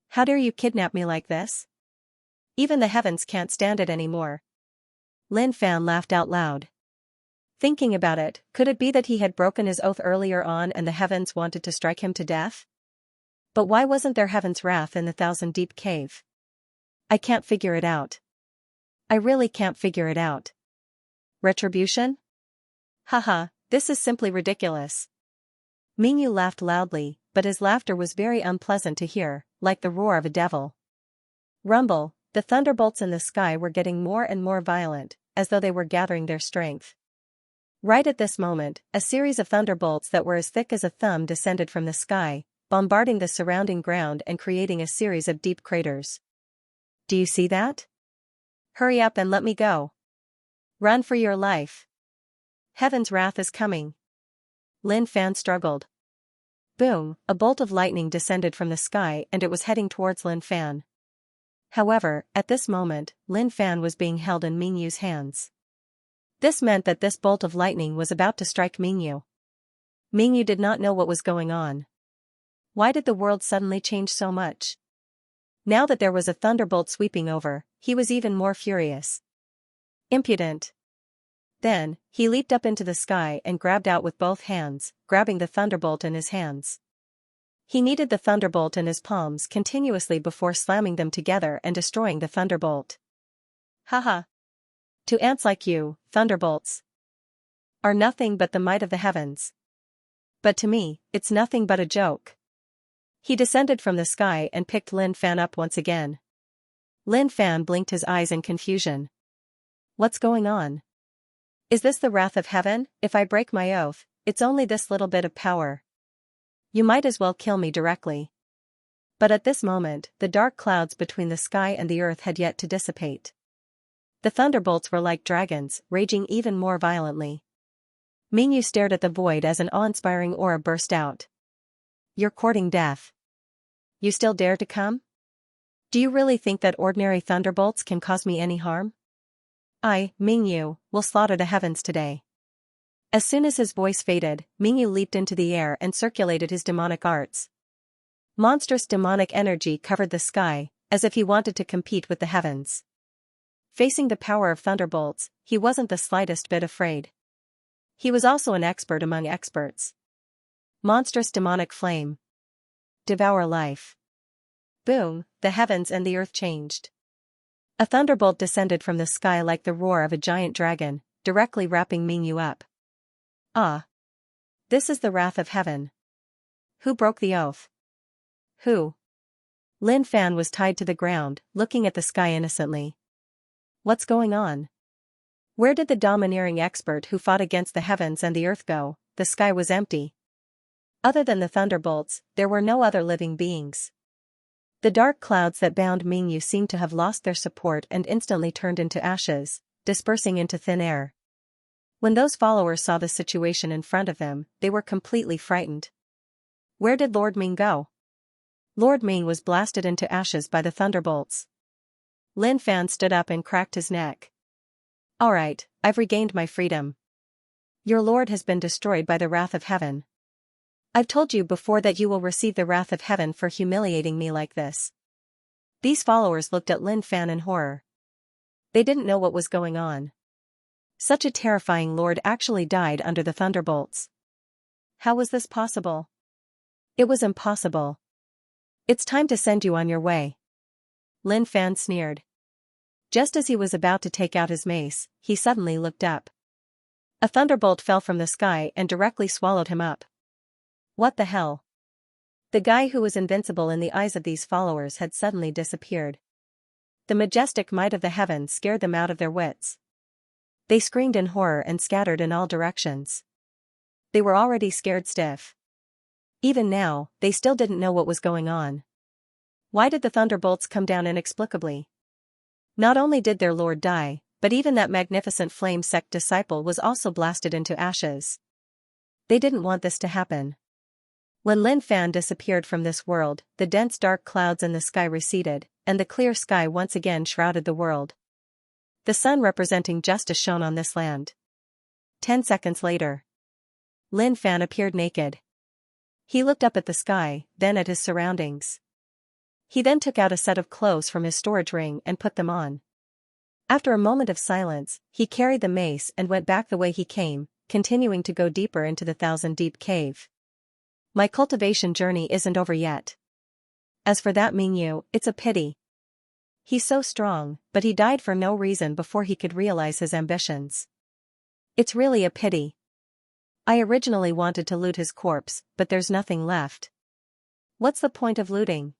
How dare you kidnap me like this? Even the heavens can't stand it anymore. Lin Fan laughed out loud. Thinking about it, could it be that he had broken his oath earlier on and the heavens wanted to strike him to death? But why wasn't there heaven's wrath in the thousand-deep cave? I can't figure it out. I really can't figure it out. Retribution? Haha, this is simply ridiculous. Mingyu laughed loudly, but his laughter was very unpleasant to hear, like the roar of a devil. Rumble, the thunderbolts in the sky were getting more and more violent, as though they were gathering their strength. Right at this moment, a series of thunderbolts that were as thick as a thumb descended from the sky, bombarding the surrounding ground and creating a series of deep craters. Do you see that? Hurry up and let me go. Run for your life. Heaven's wrath is coming. Lin Fan struggled. Boom, a bolt of lightning descended from the sky and it was heading towards Lin Fan. However, at this moment, Lin Fan was being held in Mingyu's hands. This meant that this bolt of lightning was about to strike Mingyu. Mingyu did not know what was going on. Why did the world suddenly change so much? Now that there was a thunderbolt sweeping over, he was even more furious. Impudent. Then, he leaped up into the sky and grabbed out with both hands, grabbing the thunderbolt in his hands. He kneaded the thunderbolt in his palms continuously before slamming them together and destroying the thunderbolt. Haha. To ants like you, thunderbolts are nothing but the might of the heavens. But to me, it's nothing but a joke. He descended from the sky and picked Lin Fan up once again. Lin Fan blinked his eyes in confusion. What's going on? Is this the wrath of heaven? If I break my oath, it's only this little bit of power. You might as well kill me directly. But at this moment, the dark clouds between the sky and the earth had yet to dissipate. The thunderbolts were like dragons, raging even more violently. Mingyu stared at the void as an awe-inspiring aura burst out. You're courting death. You still dare to come? Do you really think that ordinary thunderbolts can cause me any harm? I, Mingyu, will slaughter the heavens today. As soon as his voice faded, Mingyu leaped into the air and circulated his demonic arts. Monstrous demonic energy covered the sky, as if he wanted to compete with the heavens. Facing the power of thunderbolts, he wasn't the slightest bit afraid. He was also an expert among experts. Monstrous demonic flame. Devour life. Boom, the heavens and the earth changed. A thunderbolt descended from the sky like the roar of a giant dragon, directly wrapping Mingyu up. Ah. This is the wrath of heaven. Who broke the oath? Who? Lin Fan was tied to the ground, looking at the sky innocently. What's going on? Where did the domineering expert who fought against the heavens and the earth go? The sky was empty. Other than the thunderbolts, there were no other living beings. The dark clouds that bound Mingyu seemed to have lost their support and instantly turned into ashes, dispersing into thin air. When those followers saw the situation in front of them, they were completely frightened. Where did Lord Ming go? Lord Ming was blasted into ashes by the thunderbolts. Lin Fan stood up and cracked his neck. All right, I've regained my freedom. Your lord has been destroyed by the wrath of heaven. I've told you before that you will receive the wrath of heaven for humiliating me like this. These followers looked at Lin Fan in horror. They didn't know what was going on. Such a terrifying lord actually died under the thunderbolts. How was this possible? It was impossible. It's time to send you on your way. Lin Fan sneered. Just as he was about to take out his mace, he suddenly looked up. A thunderbolt fell from the sky and directly swallowed him up. What the hell? The guy who was invincible in the eyes of these followers had suddenly disappeared. The majestic might of the heavens scared them out of their wits. They screamed in horror and scattered in all directions. They were already scared stiff. Even now, they still didn't know what was going on. Why did the thunderbolts come down inexplicably? Not only did their lord die, but even that magnificent flame sect disciple was also blasted into ashes. They didn't want this to happen. When Lin Fan disappeared from this world, the dense dark clouds in the sky receded, and the clear sky once again shrouded the world. The sun representing justice shone on this land. 10 seconds later, Lin Fan appeared naked. He looked up at the sky, then at his surroundings. He then took out a set of clothes from his storage ring and put them on. After a moment of silence, he carried the mace and went back the way he came, continuing to go deeper into the 1,000-deep cave. My cultivation journey isn't over yet. As for that Mingyu, it's a pity. He's so strong, but he died for no reason before he could realize his ambitions. It's really a pity. I originally wanted to loot his corpse, but there's nothing left. What's the point of looting?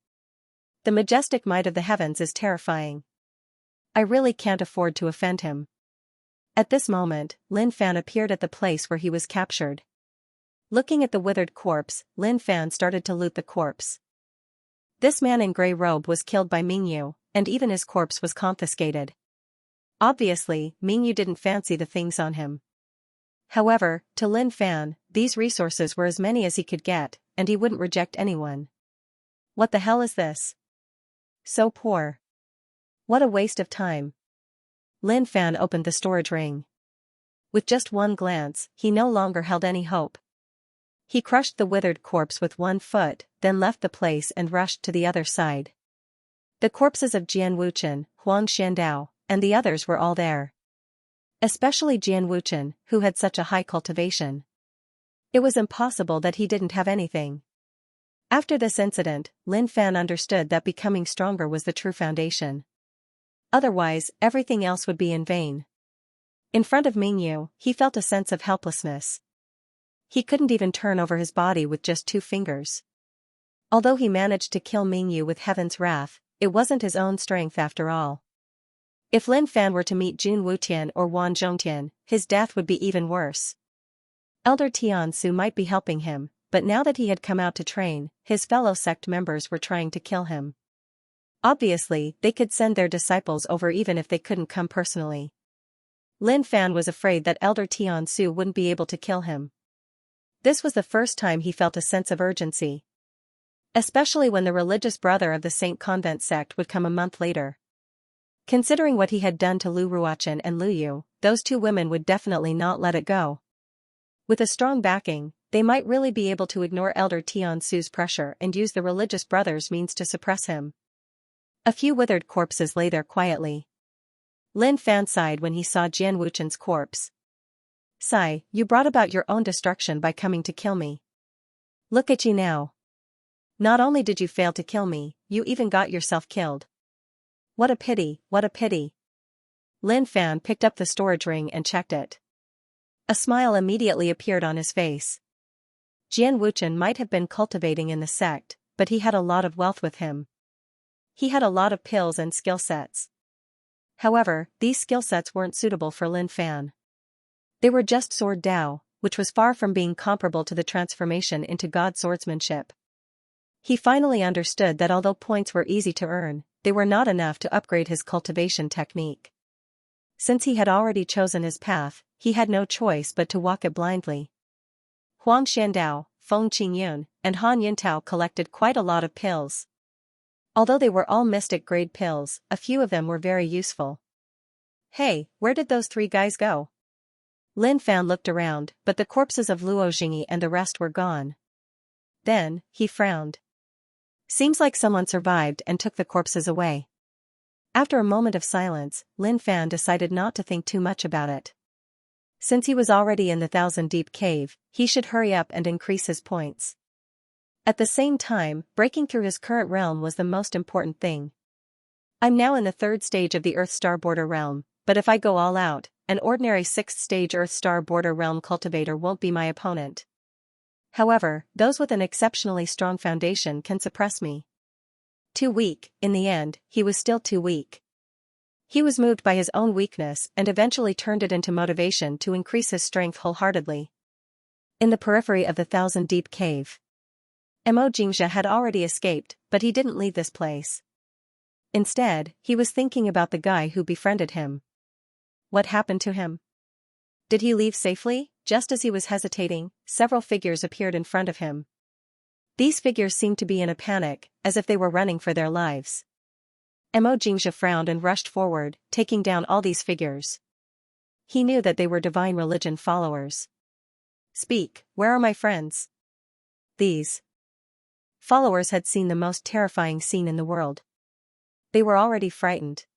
The majestic might of the heavens is terrifying. I really can't afford to offend him. At this moment, Lin Fan appeared at the place where he was captured. Looking at the withered corpse, Lin Fan started to loot the corpse. This man in grey robe was killed by Mingyu, and even his corpse was confiscated. Obviously, Mingyu didn't fancy the things on him. However, to Lin Fan, these resources were as many as he could get, and he wouldn't reject anyone. What the hell is this? So poor. What a waste of time. Lin Fan opened the storage ring. With just one glance, he no longer held any hope. He crushed the withered corpse with one foot, then left the place and rushed to the other side. The corpses of Jian Wuchen, Huang Xiandao, and the others were all there. Especially Jian Wuchen, who had such a high cultivation. It was impossible that he didn't have anything. After this incident, Lin Fan understood that becoming stronger was the true foundation. Otherwise, everything else would be in vain. In front of Mingyu, he felt a sense of helplessness. He couldn't even turn over his body with just 2 fingers. Although he managed to kill Mingyu with heaven's wrath, it wasn't his own strength after all. If Lin Fan were to meet Jun Wutian or Wan Zhongtian, his death would be even worse. Elder Tiansu might be helping him, but now that he had come out to train, his fellow sect members were trying to kill him. Obviously, they could send their disciples over even if they couldn't come personally. Lin Fan was afraid that Elder Tiansu wouldn't be able to kill him. This was the first time he felt a sense of urgency. Especially when the religious brother of the Saint Convent sect would come a month later. Considering what he had done to Lu Ruochen and Lu Yu, those 2 women would definitely not let it go. With a strong backing, they might really be able to ignore Elder Tiansu's pressure and use the religious brother's means to suppress him. A few withered corpses lay there quietly. Lin Fan sighed when he saw Jian Wuchen's corpse. Sigh, you brought about your own destruction by coming to kill me. Look at you now. Not only did you fail to kill me, you even got yourself killed. What a pity, what a pity. Lin Fan picked up the storage ring and checked it. A smile immediately appeared on his face. Jian Wuchen might have been cultivating in the sect, but he had a lot of wealth with him. He had a lot of pills and skill sets. However, these skill sets weren't suitable for Lin Fan. They were just sword Dao, which was far from being comparable to the transformation into god swordsmanship. He finally understood that although points were easy to earn, they were not enough to upgrade his cultivation technique. Since he had already chosen his path, he had no choice but to walk it blindly. Huang Xiandao, Feng Qingyun, and Han Yintao collected quite a lot of pills. Although they were all mystic-grade pills, a few of them were very useful. Hey, where did those 3 guys go? Lin Fan looked around, but the corpses of Luo Jingyi and the rest were gone. Then, he frowned. Seems like someone survived and took the corpses away. After a moment of silence, Lin Fan decided not to think too much about it. Since he was already in the 1,000-deep cave, he should hurry up and increase his points. At the same time, breaking through his current realm was the most important thing. I'm now in the 3rd stage of the Earth Star Border realm, but if I go all out, an ordinary 6th stage Earth Star Border realm cultivator won't be my opponent. However, those with an exceptionally strong foundation can suppress me. Too weak, in the end, he was still too weak. He was moved by his own weakness and eventually turned it into motivation to increase his strength wholeheartedly. In the periphery of the 1,000-deep cave, Mo Xianxia had already escaped, but he didn't leave this place. Instead, he was thinking about the guy who befriended him. What happened to him? Did he leave safely? Just as he was hesitating, several figures appeared in front of him. These figures seemed to be in a panic, as if they were running for their lives. Xianxia frowned and rushed forward, taking down all these figures. He knew that they were divine religion followers. Speak, where are my friends? These followers had seen the most terrifying scene in the world. They were already frightened.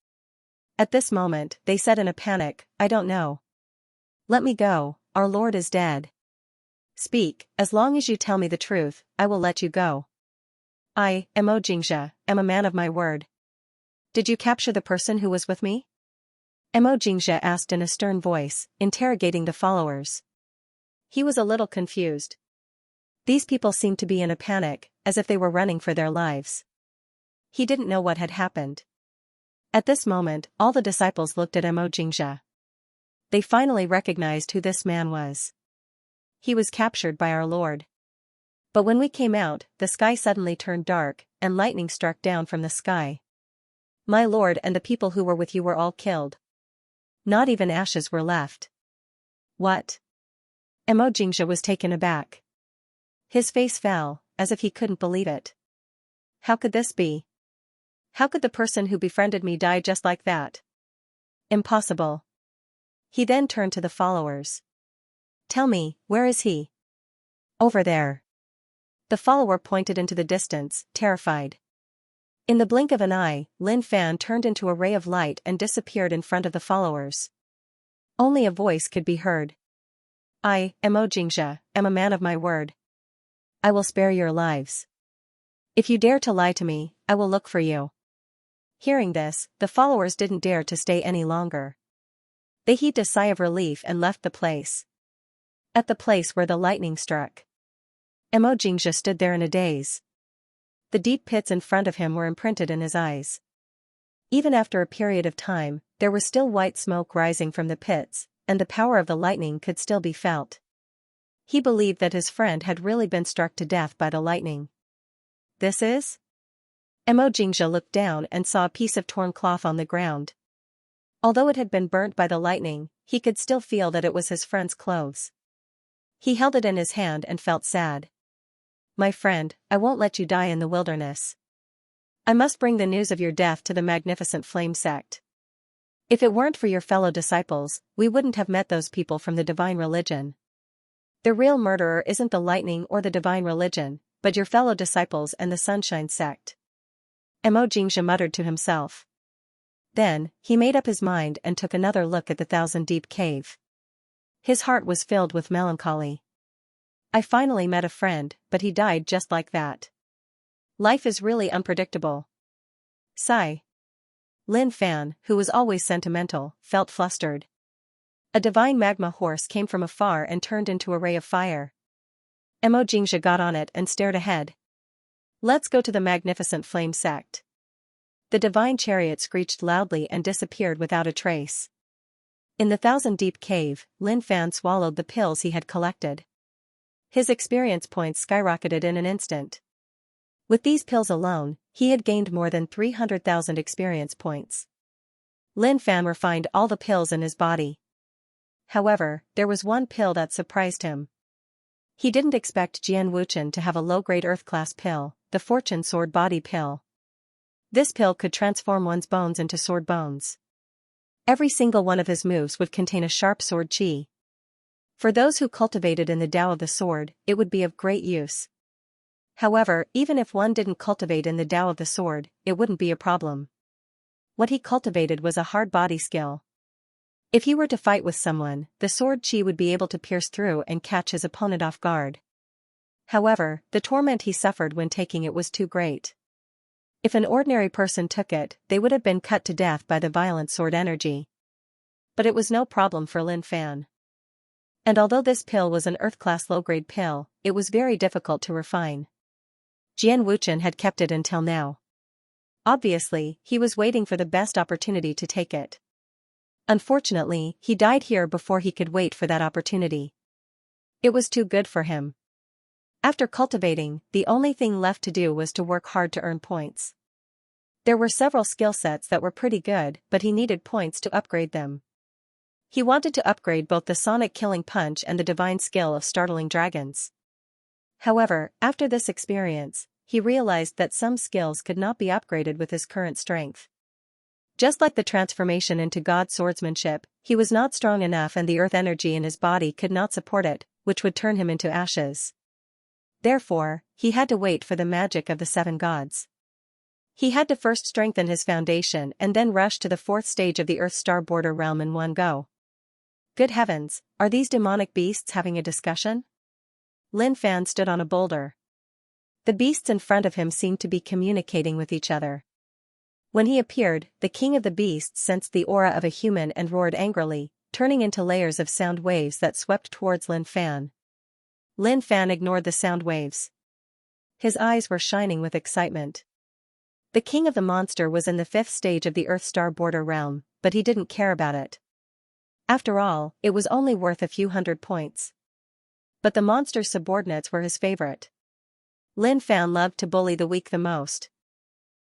At this moment, they said in a panic, I don't know. Let me go, our Lord is dead. Speak, as long as you tell me the truth, I will let you go. I, Xianxia, am a man of my word. Did you capture the person who was with me? Xianxia asked in a stern voice, interrogating the followers. He was a little confused. These people seemed to be in a panic, as if they were running for their lives. He didn't know what had happened. At this moment, all the disciples looked at Xianxia. They finally recognized who this man was. He was captured by our Lord. But when we came out, the sky suddenly turned dark, and lightning struck down from the sky. My Lord and the people who were with you were all killed. Not even ashes were left. What? Xianxia was taken aback. His face fell, as if he couldn't believe it. How could this be? How could the person who befriended me die just like that? Impossible. He then turned to the followers. Tell me, where is he? Over there. The follower pointed into the distance, terrified. In the blink of an eye, Lin Fan turned into a ray of light and disappeared in front of the followers. Only a voice could be heard. I, Xianxia, am a man of my word. I will spare your lives. If you dare to lie to me, I will look for you. Hearing this, the followers didn't dare to stay any longer. They heaved a sigh of relief and left the place. At the place where the lightning struck, Xianxia stood there in a daze. The deep pits in front of him were imprinted in his eyes. Even after a period of time, there was still white smoke rising from the pits, and the power of the lightning could still be felt. He believed that his friend had really been struck to death by the lightning. This is? Xianxia looked down and saw a piece of torn cloth on the ground. Although it had been burnt by the lightning, he could still feel that it was his friend's clothes. He held it in his hand and felt sad. My friend, I won't let you die in the wilderness. I must bring the news of your death to the Magnificent Flame sect. If it weren't for your fellow disciples, we wouldn't have met those people from the divine religion. The real murderer isn't the lightning or the divine religion, but your fellow disciples and the Sunshine sect. Xianxia muttered to himself. Then, he made up his mind and took another look at the thousand-deep cave. His heart was filled with melancholy. I finally met a friend, but he died just like that. Life is really unpredictable. Sigh. Lin Fan, who was always sentimental, felt flustered. A divine magma horse came from afar and turned into a ray of fire. Xianxia got on it and stared ahead. Let's go to the Magnificent Flame sect. The divine chariot screeched loudly and disappeared without a trace. In the thousand-deep cave, Lin Fan swallowed the pills he had collected. His experience points skyrocketed in an instant. With these pills alone, he had gained more than 300,000 experience points. Lin Fan refined all the pills in his body. However, there was one pill that surprised him. He didn't expect Jian Wuchen to have a low-grade Earth-class pill, the Fortune Sword Body Pill. This pill could transform one's bones into sword bones. Every single one of his moves would contain a sharp sword chi. For those who cultivated in the Tao of the sword, it would be of great use. However, even if one didn't cultivate in the Tao of the sword, it wouldn't be a problem. What he cultivated was a hard body skill. If he were to fight with someone, the sword chi would be able to pierce through and catch his opponent off guard. However, the torment he suffered when taking it was too great. If an ordinary person took it, they would have been cut to death by the violent sword energy. But it was no problem for Lin Fan. And although this pill was an Earth-class low-grade pill, it was very difficult to refine. Jian Wuchen had kept it until now. Obviously, he was waiting for the best opportunity to take it. Unfortunately, he died here before he could wait for that opportunity. It was too good for him. After cultivating, the only thing left to do was to work hard to earn points. There were several skill sets that were pretty good, but he needed points to upgrade them. He wanted to upgrade both the sonic killing punch and the divine skill of startling dragons. However, after this experience, he realized that some skills could not be upgraded with his current strength. Just like the transformation into God's swordsmanship, he was not strong enough and the earth energy in his body could not support it, which would turn him into ashes. Therefore, he had to wait for the magic of the 7 gods. He had to first strengthen his foundation and then rush to the 4th stage of the Earth Star Border realm in one go. Good heavens, are these demonic beasts having a discussion? Lin Fan stood on a boulder. The beasts in front of him seemed to be communicating with each other. When he appeared, the king of the beasts sensed the aura of a human and roared angrily, turning into layers of sound waves that swept towards Lin Fan. Lin Fan ignored the sound waves. His eyes were shining with excitement. The king of the monster was in the 5th stage of the Earth Star Border realm, but he didn't care about it. After all, it was only worth a few hundred points. But the monster's subordinates were his favorite. Lin Fan loved to bully the weak the most.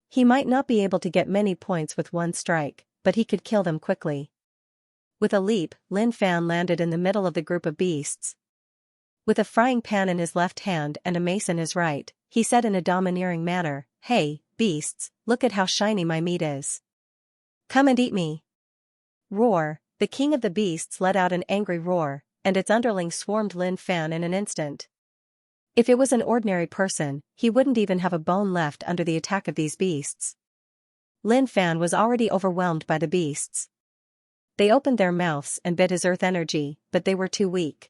He might not be able to get many points with one strike, but he could kill them quickly. With a leap, Lin Fan landed in the middle of the group of beasts. With a frying pan in his left hand and a mace in his right, he said in a domineering manner, "Hey, beasts, look at how shiny my meat is. Come and eat me." Roar! The king of the beasts let out an angry roar, and its underlings swarmed Lin Fan in an instant. If it was an ordinary person, he wouldn't even have a bone left under the attack of these beasts. Lin Fan was already overwhelmed by the beasts. They opened their mouths and bit his earth energy, but they were too weak.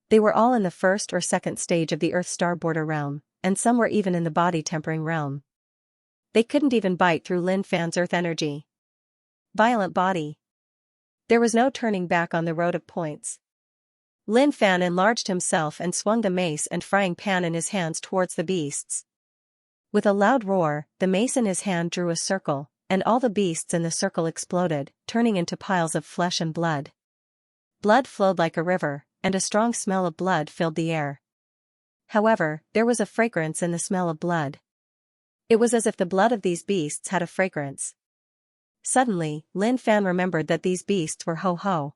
They were all in the 1st or 2nd stage of the Earth Star Border realm, and some were even in the body-tempering realm. They couldn't even bite through Lin Fan's earth energy. Violent body. There was no turning back on the road of points. Lin Fan enlarged himself and swung the mace and frying pan in his hands towards the beasts. With a loud roar, the mace in his hand drew a circle, and all the beasts in the circle exploded, turning into piles of flesh and blood. Blood flowed like a river, and a strong smell of blood filled the air. However, there was a fragrance in the smell of blood. It was as if the blood of these beasts had a fragrance. Suddenly, Lin Fan remembered that these beasts were Ho-Ho.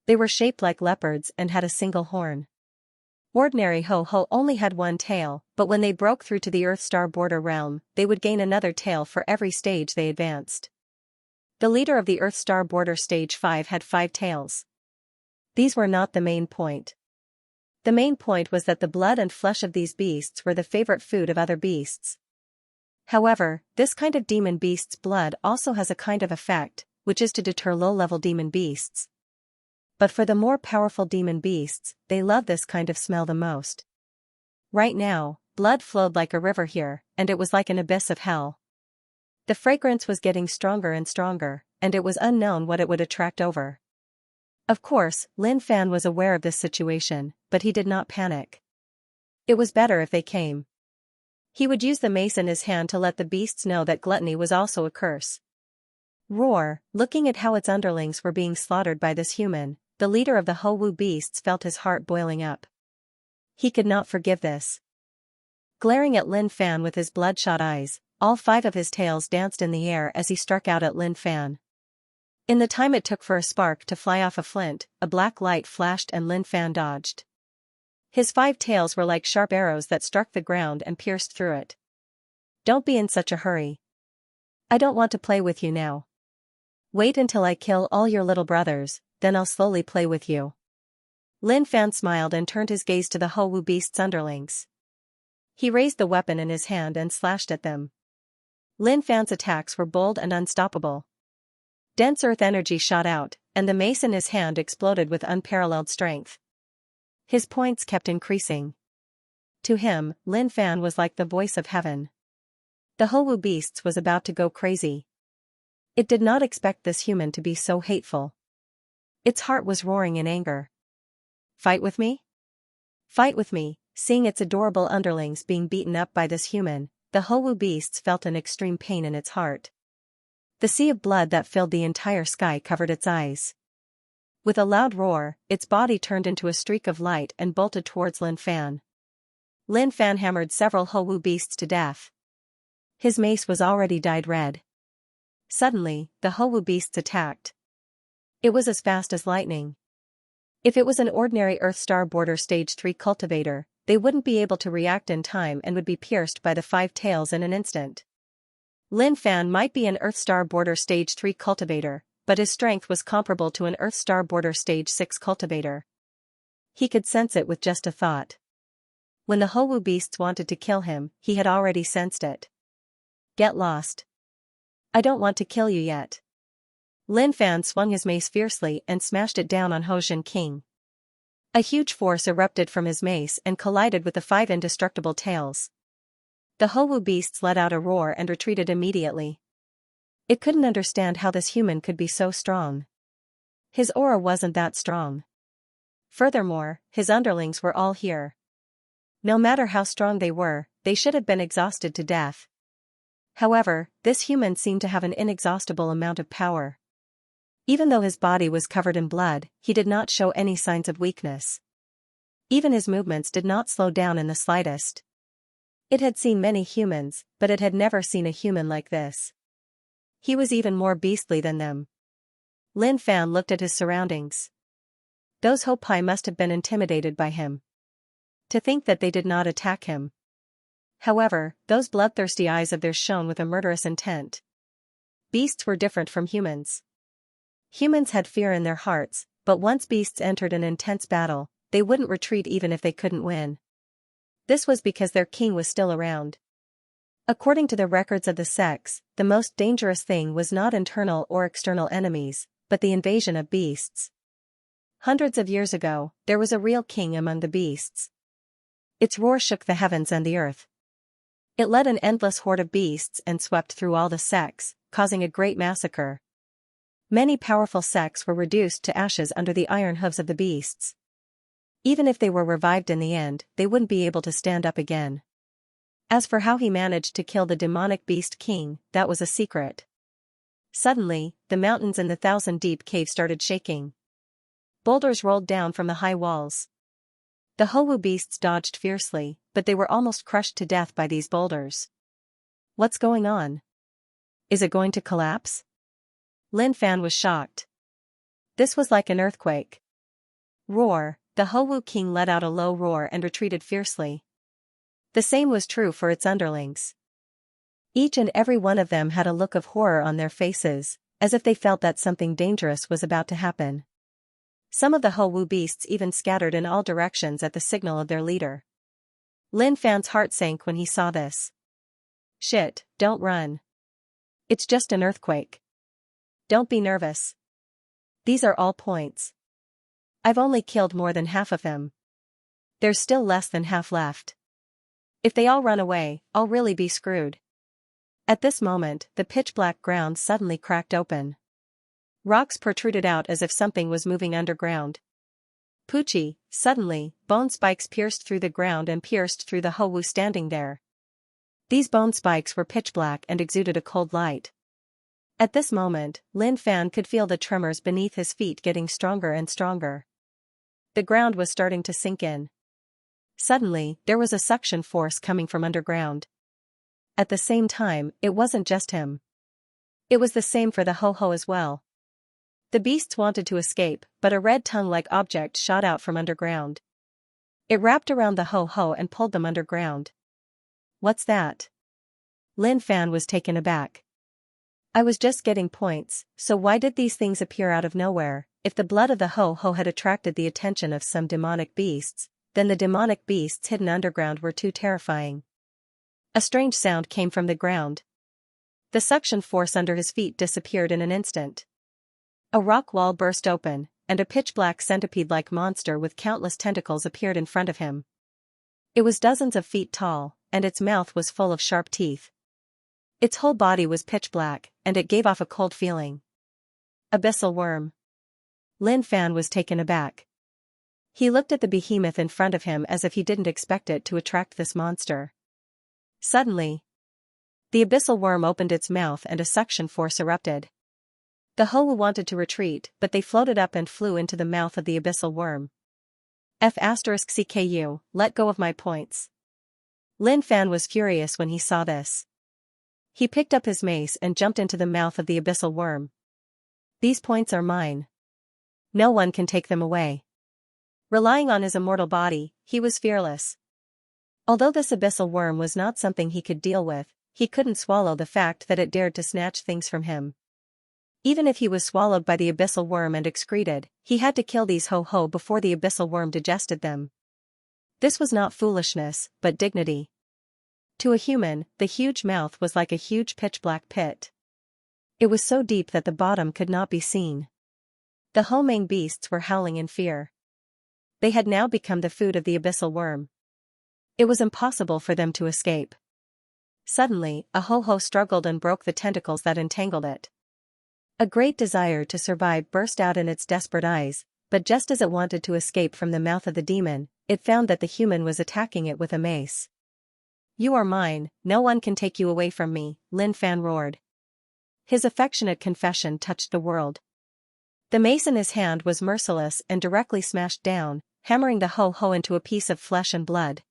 They were shaped like leopards and had a single horn. Ordinary Ho-Ho only had one tail, but when they broke through to the Earth Star Border realm, they would gain another tail for every stage they advanced. The leader of the Earth Star Border Stage 5 had 5 tails. These were not the main point. The main point was that the blood and flesh of these beasts were the favorite food of other beasts. However, this kind of demon beast's blood also has a kind of effect, which is to deter low-level demon beasts. But for the more powerful demon beasts, they love this kind of smell the most. Right now, blood flowed like a river here, and it was like an abyss of hell. The fragrance was getting stronger and stronger, and it was unknown what it would attract over. Of course, Lin Fan was aware of this situation, but he did not panic. It was better if they came. He would use the mace in his hand to let the beasts know that gluttony was also a curse. Roar! Looking at how its underlings were being slaughtered by this human, the leader of the Ho-Wu beasts felt his heart boiling up. He could not forgive this. Glaring at Lin Fan with his bloodshot eyes, all 5 of his tails danced in the air as he struck out at Lin Fan. In the time it took for a spark to fly off a flint, a black light flashed and Lin Fan dodged. His 5 tails were like sharp arrows that struck the ground and pierced through it. Don't be in such a hurry. I don't want to play with you now. Wait until I kill all your little brothers, then I'll slowly play with you. Lin Fan smiled and turned his gaze to the Ho-Wu beast's underlings. He raised the weapon in his hand and slashed at them. Lin Fan's attacks were bold and unstoppable. Dense earth energy shot out, and the mace in his hand exploded with unparalleled strength. His points kept increasing. To him, Lin Fan was like the voice of heaven. The Ho-Wu beasts was about to go crazy. It did not expect this human to be so hateful. Its heart was roaring in anger. Fight with me? Fight with me. Seeing its adorable underlings being beaten up by this human, the Ho-Wu beasts felt an extreme pain in its heart. The sea of blood that filled the entire sky covered its eyes. With a loud roar, its body turned into a streak of light and bolted towards Lin Fan. Lin Fan hammered several Ho-Wu beasts to death. His mace was already dyed red. Suddenly, the Ho-Wu beasts attacked. It was as fast as lightning. If it was an ordinary Earth Star Border Stage 3 cultivator, they wouldn't be able to react in time and would be pierced by the 5 tails in an instant. Lin Fan might be an Earth-Star Border Stage 3 cultivator, but his strength was comparable to an Earth-Star Border Stage 6 cultivator. He could sense it with just a thought. When the Hou beasts wanted to kill him, he had already sensed it. Get lost. I don't want to kill you yet. Lin Fan swung his mace fiercely and smashed it down on Hou King. A huge force erupted from his mace and collided with the 5 indestructible tails. The Hou beasts let out a roar and retreated immediately. It couldn't understand how this human could be so strong. His aura wasn't that strong. Furthermore, his underlings were all here. No matter how strong they should have been exhausted to death. However, this human seemed to have an inexhaustible amount of power. Even though his body was covered in blood, he did not show any signs of weakness. Even his movements did not slow down in the slightest. It had seen many humans, but it had never seen a human like this. He was even more beastly than them. Lin Fan looked at his surroundings. Those Hopai must have been intimidated by him. To think that they did not attack him. However, those bloodthirsty eyes of theirs shone with a murderous intent. Beasts were different from humans. Humans had fear in their hearts, but once beasts entered an intense battle, they wouldn't retreat even if they couldn't win. This was because their king was still around. According to the records of the sects, the most dangerous thing was not internal or external enemies, but the invasion of beasts. Hundreds of years ago, there was a real king among the beasts. Its roar shook the heavens and the earth. It led an endless horde of beasts and swept through all the sects, causing a great massacre. Many powerful sects were reduced to ashes under the iron hooves of the beasts. Even if they were revived in the end, they wouldn't be able to stand up again. As for how he managed to kill the demonic beast king, that was a secret. Suddenly, the mountains in the 1,000-deep cave started shaking. Boulders rolled down from the high walls. The Hou beasts dodged fiercely, but they were almost crushed to death by these boulders. What's going on? Is it going to collapse? Lin Fan was shocked. This was like an earthquake. Roar, the Hou king let out a low roar and retreated fiercely. The same was true for its underlings. Each and every one of them had a look of horror on their faces, as if they felt that something dangerous was about to happen. Some of the Hou beasts even scattered in all directions at the signal of their leader. Lin Fan's heart sank when he saw this. Shit, don't run. It's just an earthquake. Don't be nervous. These are all points. I've only killed more than half of them. There's still less than half left. If they all run away, I'll really be screwed. At this moment, the pitch-black ground suddenly cracked open. Rocks protruded out as if something was moving underground. Poochie, suddenly, bone spikes pierced through the ground and pierced through the Hou standing there. These bone spikes were pitch-black and exuded a cold light. At this moment, Lin Fan could feel the tremors beneath his feet getting stronger and stronger. The ground was starting to sink in. Suddenly, there was a suction force coming from underground. At the same time, it wasn't just him. It was the same for the Hou as well. The beasts wanted to escape, but a red tongue-like object shot out from underground. It wrapped around the Hou and pulled them underground. What's that? Lin Fan was taken aback. I was just getting points, so why did these things appear out of nowhere? If the blood of the Hou had attracted the attention of some demonic beasts, then the demonic beasts hidden underground were too terrifying. A strange sound came from the ground. The suction force under his feet disappeared in an instant. A rock wall burst open, and a pitch-black centipede-like monster with countless tentacles appeared in front of him. It was dozens of feet tall, and its mouth was full of sharp teeth. Its whole body was pitch-black, and it gave off a cold feeling. Abyssal worm. Lin Fan was taken aback. He looked at the behemoth in front of him as if he didn't expect it to attract this monster. Suddenly, the abyssal worm opened its mouth and a suction force erupted. The Hou wanted to retreat, but they floated up and flew into the mouth of the abyssal worm. F***CKU, let go of my points. Lin Fan was furious when he saw this. He picked up his mace and jumped into the mouth of the abyssal worm. These points are mine. No one can take them away. Relying on his immortal body, he was fearless. Although this abyssal worm was not something he could deal with, he couldn't swallow the fact that it dared to snatch things from him. Even if he was swallowed by the abyssal worm and excreted, he had to kill these ho-ho before the abyssal worm digested them. This was not foolishness, but dignity. To a human, the huge mouth was like a huge pitch-black pit. It was so deep that the bottom could not be seen. The ho-mang beasts were howling in fear. They had now become the food of the abyssal worm. It was impossible for them to escape. Suddenly, a ho-ho struggled and broke the tentacles that entangled it. A great desire to survive burst out in its desperate eyes, but just as it wanted to escape from the mouth of the demon, it found that the human was attacking it with a mace. "You are mine, no one can take you away from me," Lin Fan roared. His affectionate confession touched the world. The mace in his hand was merciless and directly smashed down, hammering the ho-ho into a piece of flesh and blood.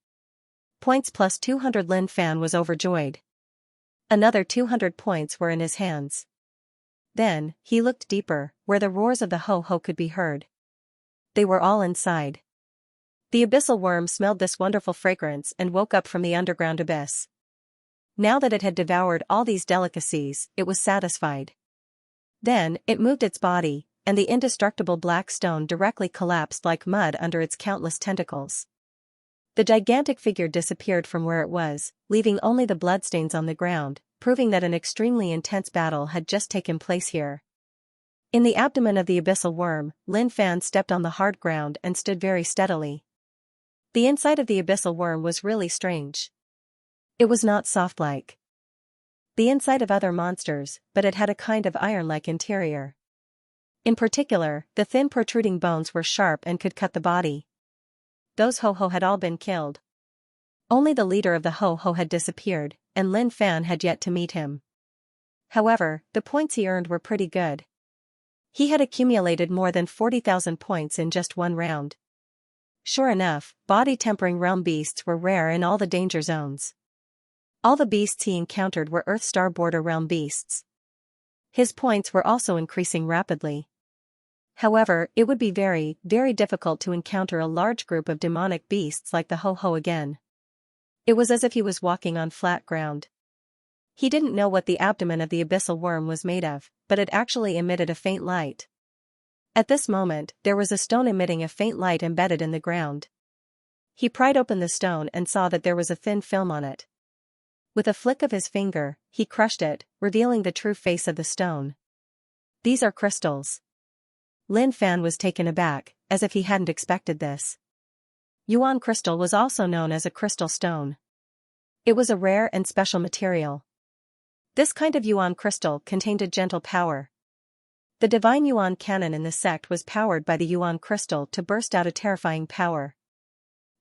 Points plus 200. Lin Fan was overjoyed. Another 200 points were in his hands. Then, he looked deeper, where the roars of the ho-ho could be heard. They were all inside. The abyssal worm smelled this wonderful fragrance and woke up from the underground abyss. Now that it had devoured all these delicacies, it was satisfied. Then, it moved its body, and the indestructible black stone directly collapsed like mud under its countless tentacles. The gigantic figure disappeared from where it was, leaving only the bloodstains on the ground, proving that an extremely intense battle had just taken place here. In the abdomen of the abyssal worm, Lin Fan stepped on the hard ground and stood very steadily. The inside of the abyssal worm was really strange. It was not soft like the inside of other monsters, but it had a kind of iron-like interior. In particular, the thin protruding bones were sharp and could cut the body. Those ho-ho had all been killed. Only the leader of the ho-ho had disappeared, and Lin Fan had yet to meet him. However, the points he earned were pretty good. He had accumulated more than 40,000 points in just one round. Sure enough, body-tempering realm beasts were rare in all the danger zones. All the beasts he encountered were Earth Star border realm beasts. His points were also increasing rapidly. However, it would be very, very difficult to encounter a large group of demonic beasts like the ho-ho again. It was as if he was walking on flat ground. He didn't know what the abdomen of the abyssal worm was made of, but it actually emitted a faint light. At this moment, there was a stone emitting a faint light embedded in the ground. He pried open the stone and saw that there was a thin film on it. With a flick of his finger, he crushed it, revealing the true face of the stone. "These are crystals." Lin Fan was taken aback, as if he hadn't expected this. Yuan crystal was also known as a crystal stone. It was a rare and special material. This kind of Yuan crystal contained a gentle power. The divine Yuan canon in the sect was powered by the Yuan crystal to burst out a terrifying power.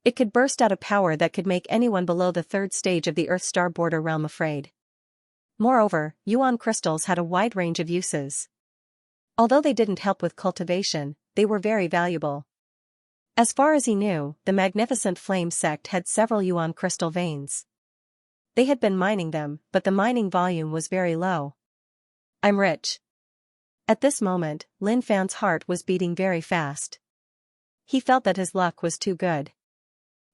It could burst out a power that could make anyone below the third stage of the Earth Star border realm afraid. Moreover, Yuan crystals had a wide range of uses. Although they didn't help with cultivation, they were very valuable. As far as he knew, the Magnificent Flame sect had several Yuan crystal veins. They had been mining them, but the mining volume was very low. "I'm rich." At this moment, Lin Fan's heart was beating very fast. He felt that his luck was too good.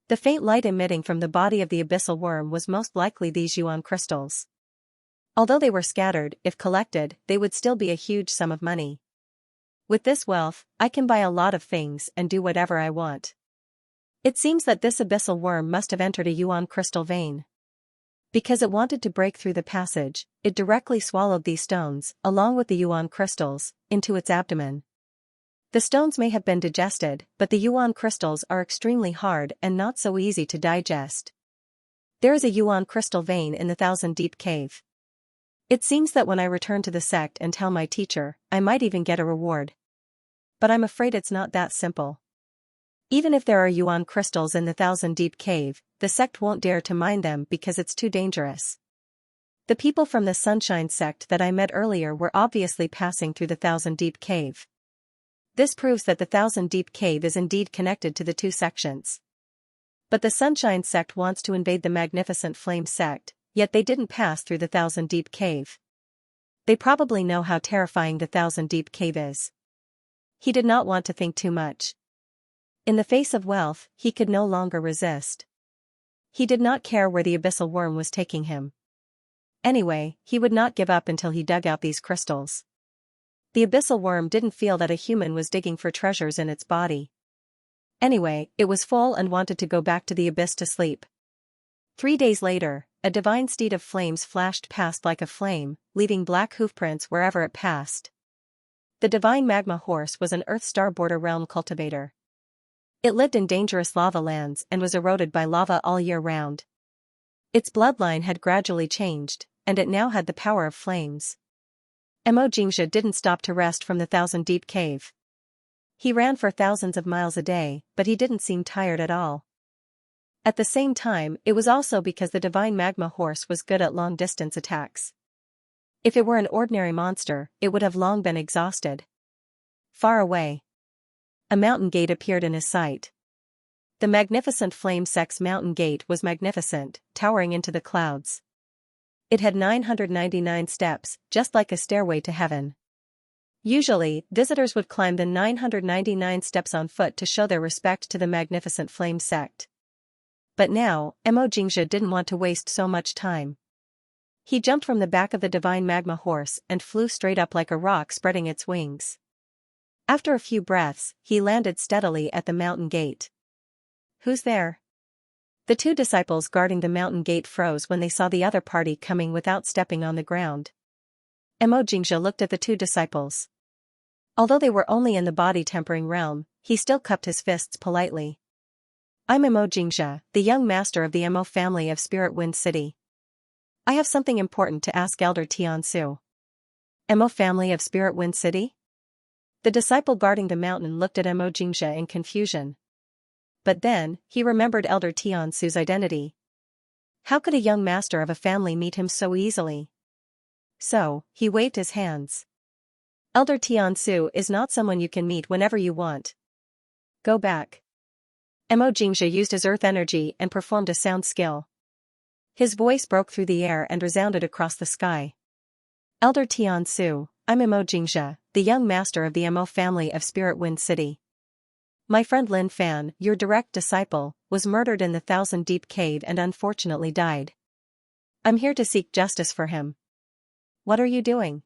The faint light emitting from the body of the abyssal worm was most likely these Yuan crystals. Although they were scattered, if collected, they would still be a huge sum of money. With this wealth, I can buy a lot of things and do whatever I want. It seems that this abyssal worm must have entered a Yuan crystal vein. Because it wanted to break through the passage, it directly swallowed these stones, along with the Yuan crystals, into its abdomen. The stones may have been digested, but the Yuan crystals are extremely hard and not so easy to digest. There is a Yuan crystal vein in the Thousand Deep Cave. It seems that when I return to the sect and tell my teacher, I might even get a reward. But I'm afraid it's not that simple. Even if there are Yuan crystals in the Thousand Deep Cave, the sect won't dare to mine them because it's too dangerous. The people from the Sunshine sect that I met earlier were obviously passing through the Thousand Deep Cave. This proves that the Thousand Deep Cave is indeed connected to the two sections. But the Sunshine sect wants to invade the Magnificent Flame sect, yet they didn't pass through the Thousand Deep Cave. They probably know how terrifying the Thousand Deep Cave is. He did not want to think too much. In the face of wealth, he could no longer resist. He did not care where the abyssal worm was taking him. Anyway, he would not give up until he dug out these crystals. The abyssal worm didn't feel that a human was digging for treasures in its body. Anyway, it was full and wanted to go back to the abyss to sleep. 3 days later, a divine steed of flames flashed past like a flame, leaving black hoofprints wherever it passed. The divine magma horse was an Earth Star border realm cultivator. It lived in dangerous lava lands and was eroded by lava all year round. Its bloodline had gradually changed, and it now had the power of flames. Xianxia didn't stop to rest from the thousand-deep cave. He ran for thousands of miles a day, but he didn't seem tired at all. At the same time, it was also because the divine magma horse was good at long-distance attacks. If it were an ordinary monster, it would have long been exhausted. Far away, a mountain gate appeared in his sight. The magnificent Flame Sect's mountain gate was magnificent, towering into the clouds. It had 999 steps, just like a stairway to heaven. Usually, visitors would climb the 999 steps on foot to show their respect to the magnificent Flame Sect. But now, Xianxia didn't want to waste so much time. He jumped from the back of the divine magma horse and flew straight up like a rock, spreading its wings. After a few breaths, he landed steadily at the mountain gate. "Who's there?" The 2 disciples guarding the mountain gate froze when they saw the other party coming without stepping on the ground. Xianxia looked at the 2 disciples. Although they were only in the body-tempering realm, he still cupped his fists politely. "I'm Xianxia, the young master of the Mo family of Spirit Wind City. I have something important to ask Elder Xianxia." "Mo family of Spirit Wind City?" The disciple guarding the mountain looked at Xianxia in confusion. But then, he remembered Elder Xianxia's identity. How could a young master of a family meet him so easily? So, he waved his hands. "Elder Xianxia is not someone you can meet whenever you want. Go back." Xianxia used his earth energy and performed a sound skill. His voice broke through the air and resounded across the sky. "Elder Xianxia, I'm Xianxia, the young master of the Mo family of Spirit Wind City. My friend Lin Fan, your direct disciple, was murdered in the Thousand Deep Cave and unfortunately died. I'm here to seek justice for him. What are you doing?"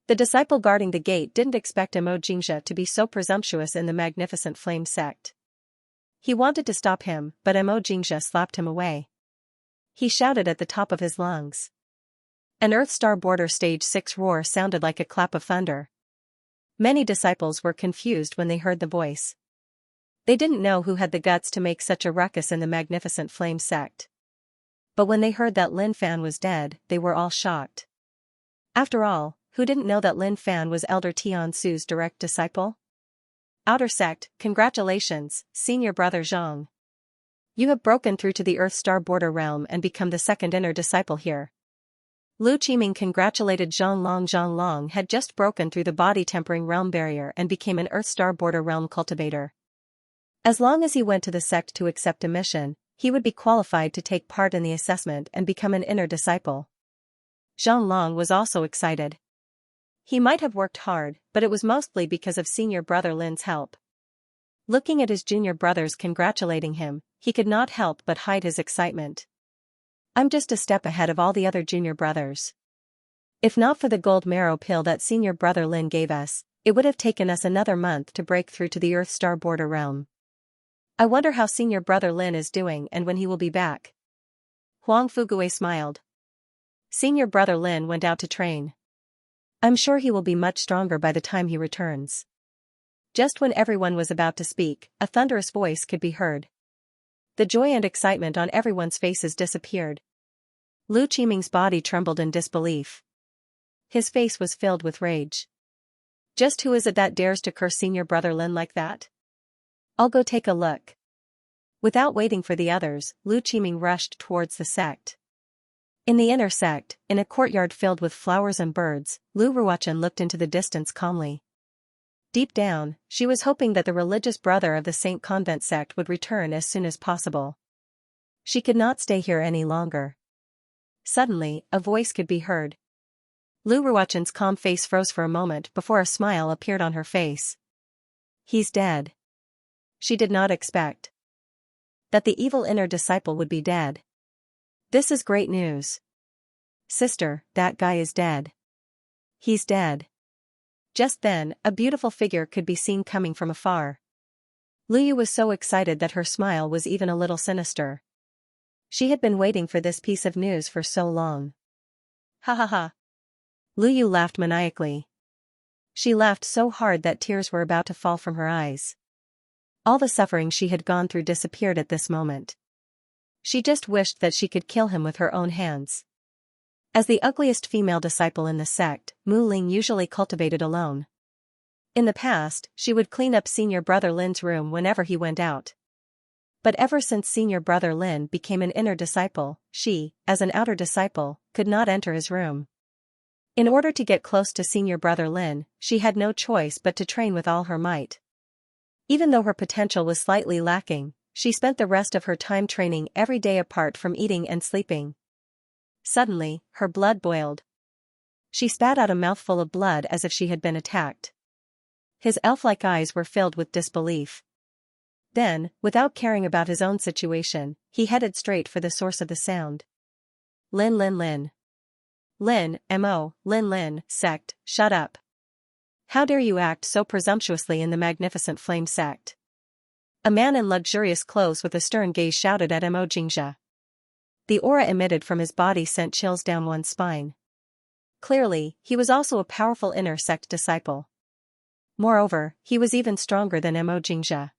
The disciple guarding the gate didn't expect Xianxia to be so presumptuous in the magnificent Flame Sect. He wanted to stop him, but Xianxia slapped him away. He shouted at the top of his lungs. An Earth Star Border Stage 6 roar sounded like a clap of thunder. Many disciples were confused when they heard the voice. They didn't know who had the guts to make such a ruckus in the magnificent Flame Sect. But when they heard that Lin Fan was dead, they were all shocked. After all, who didn't know that Lin Fan was Elder Xianxia's direct disciple? Outer Sect, congratulations, Senior Brother Zhang. You have broken through to the Earth Star Border realm and become the second inner disciple here. Lu Qiming congratulated Zhang Long. Zhang Long had just broken through the body-tempering realm barrier and became an Earth Star Border realm cultivator. As long as he went to the sect to accept a mission, he would be qualified to take part in the assessment and become an inner disciple. Zhang Long was also excited. He might have worked hard, but it was mostly because of Senior Brother Lin's help. Looking at his junior brothers congratulating him, he could not help but hide his excitement. "I'm just a step ahead of all the other junior brothers. If not for the gold marrow pill that Senior Brother Lin gave us, it would have taken us another month to break through to the Earth Star Border realm. I wonder how Senior Brother Lin is doing and when he will be back." Huang Fugue smiled. "Senior Brother Lin went out to train. I'm sure he will be much stronger by the time he returns." Just when everyone was about to speak, a thunderous voice could be heard. The joy and excitement on everyone's faces disappeared. Lu Qiming's body trembled in disbelief. His face was filled with rage. Just who is it that dares to curse Senior Brother Lin like that? I'll go take a look. Without waiting for the others, Lu Qiming rushed towards the sect. In the inner sect, in a courtyard filled with flowers and birds, Lu Ruochen looked into the distance calmly. Deep down, she was hoping that the religious brother of the Saint Convent sect would return as soon as possible. She could not stay here any longer. Suddenly, a voice could be heard. Lu Ruochen's calm face froze for a moment before a smile appeared on her face. "He's dead." She did not expect that the evil inner disciple would be dead. This is great news. Sister, that guy is dead. He's dead. Just then, a beautiful figure could be seen coming from afar. Luyu was so excited that her smile was even a little sinister. She had been waiting for this piece of news for so long. Ha ha ha. Luyu laughed maniacally. She laughed so hard that tears were about to fall from her eyes. All the suffering she had gone through disappeared at this moment. She just wished that she could kill him with her own hands. As the ugliest female disciple in the sect, Mu Ling usually cultivated alone. In the past, she would clean up senior brother Lin's room whenever he went out. But ever since senior brother Lin became an inner disciple, she, as an outer disciple, could not enter his room. In order to get close to senior brother Lin, she had no choice but to train with all her might. Even though her potential was slightly lacking, she spent the rest of her time training every day apart from eating and sleeping. Suddenly, her blood boiled. She spat out a mouthful of blood as if she had been attacked. His elf-like eyes were filled with disbelief. Then, without caring about his own situation, he headed straight for the source of the sound. Lin Lin Lin. Lin, M.O., Lin Lin, sect, shut up. How dare you act so presumptuously in the magnificent flame sect? A man in luxurious clothes with a stern gaze shouted at M.O. Xianxia. The aura emitted from his body sent chills down one's spine. Clearly, he was also a powerful inner sect disciple. Moreover, he was even stronger than M.O. Xianxia.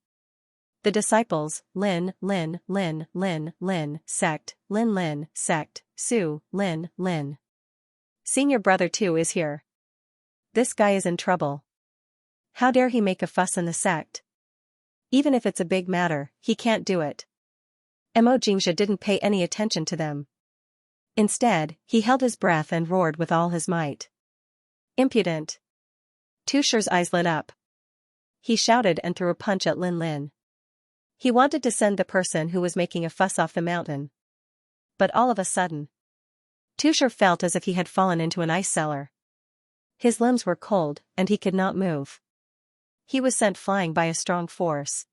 The disciples, Lin, Lin, Lin, Lin, Lin, sect, Lin Lin, sect, Su, Lin, Lin. Senior brother too is here. This guy is in trouble. How dare he make a fuss in the sect? Even if it's a big matter, he can't do it. M.O. Xianxia didn't pay any attention to them. Instead, he held his breath and roared with all his might. Impudent. Tusher's eyes lit up. He shouted and threw a punch at Lin Lin. He wanted to send the person who was making a fuss off the mountain. But all of a sudden, Tusher felt as if he had fallen into an ice cellar. His limbs were cold, and he could not move. He was sent flying by a strong force.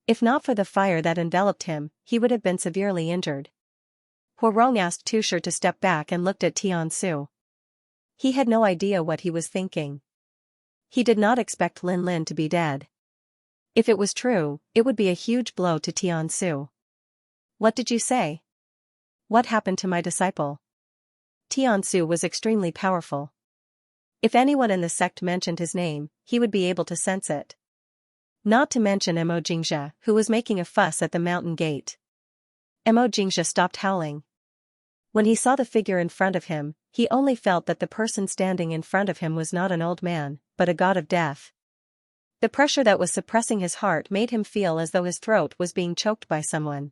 If not for the fire that enveloped him, he would have been severely injured. Huarong asked Tusher to step back and looked at Tiansu. He had no idea what he was thinking. He did not expect Lin Lin to be dead. If it was true, it would be a huge blow to Tiansu. What did you say? What happened to my disciple? Tiansu was extremely powerful. If anyone in the sect mentioned his name, he would be able to sense it. Not to mention M.O. Xianxia, who was making a fuss at the mountain gate. M.O. Xianxia stopped howling. When he saw the figure in front of him, he only felt that the person standing in front of him was not an old man, but a god of death. The pressure that was suppressing his heart made him feel as though his throat was being choked by someone.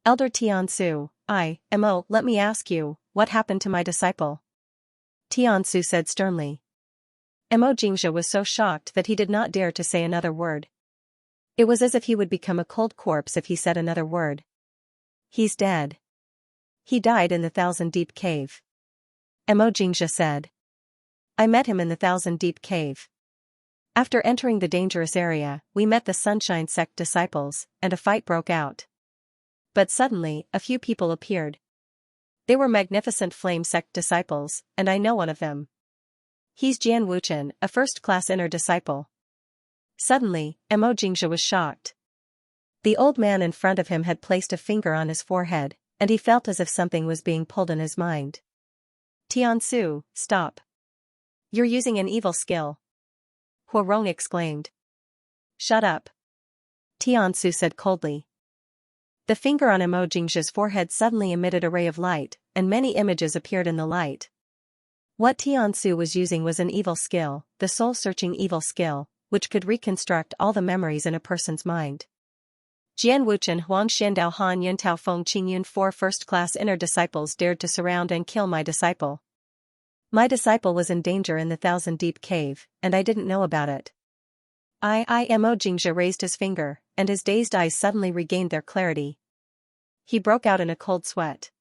Elder Tiansu, M.O., let me ask you, what happened to my disciple? Tiansu said sternly. M.O. Xianxia was so shocked that he did not dare to say another word. It was as if he would become a cold corpse if he said another word. He's dead. He died in the Thousand Deep Cave. M.O. Xianxia said. I met him in the Thousand Deep Cave. After entering the dangerous area, we met the Sunshine Sect disciples, and a fight broke out. But suddenly, a few people appeared. They were magnificent Flame Sect disciples, and I know one of them. He's Jian Wuchen, a first-class inner disciple. Suddenly, M.O. Xianxia was shocked. The old man in front of him had placed a finger on his forehead, and he felt as if something was being pulled in his mind. Tiansu, stop. You're using an evil skill. Huarong exclaimed. Shut up. Tiansu said coldly. The finger on M.O. Xianxia's forehead suddenly emitted a ray of light, and many images appeared in the light. What Tiansu was using was an evil skill, the soul-searching evil skill, which could reconstruct all the memories in a person's mind. Jian Wuchen Huang Xiandao Han Yun Tao Feng Qing Yun 4 first-class inner disciples dared to surround and kill my disciple. My disciple was in danger in the Thousand Deep Cave, and I didn't know about it. M.O. Xianxia raised his finger, and his dazed eyes suddenly regained their clarity. He broke out in a cold sweat.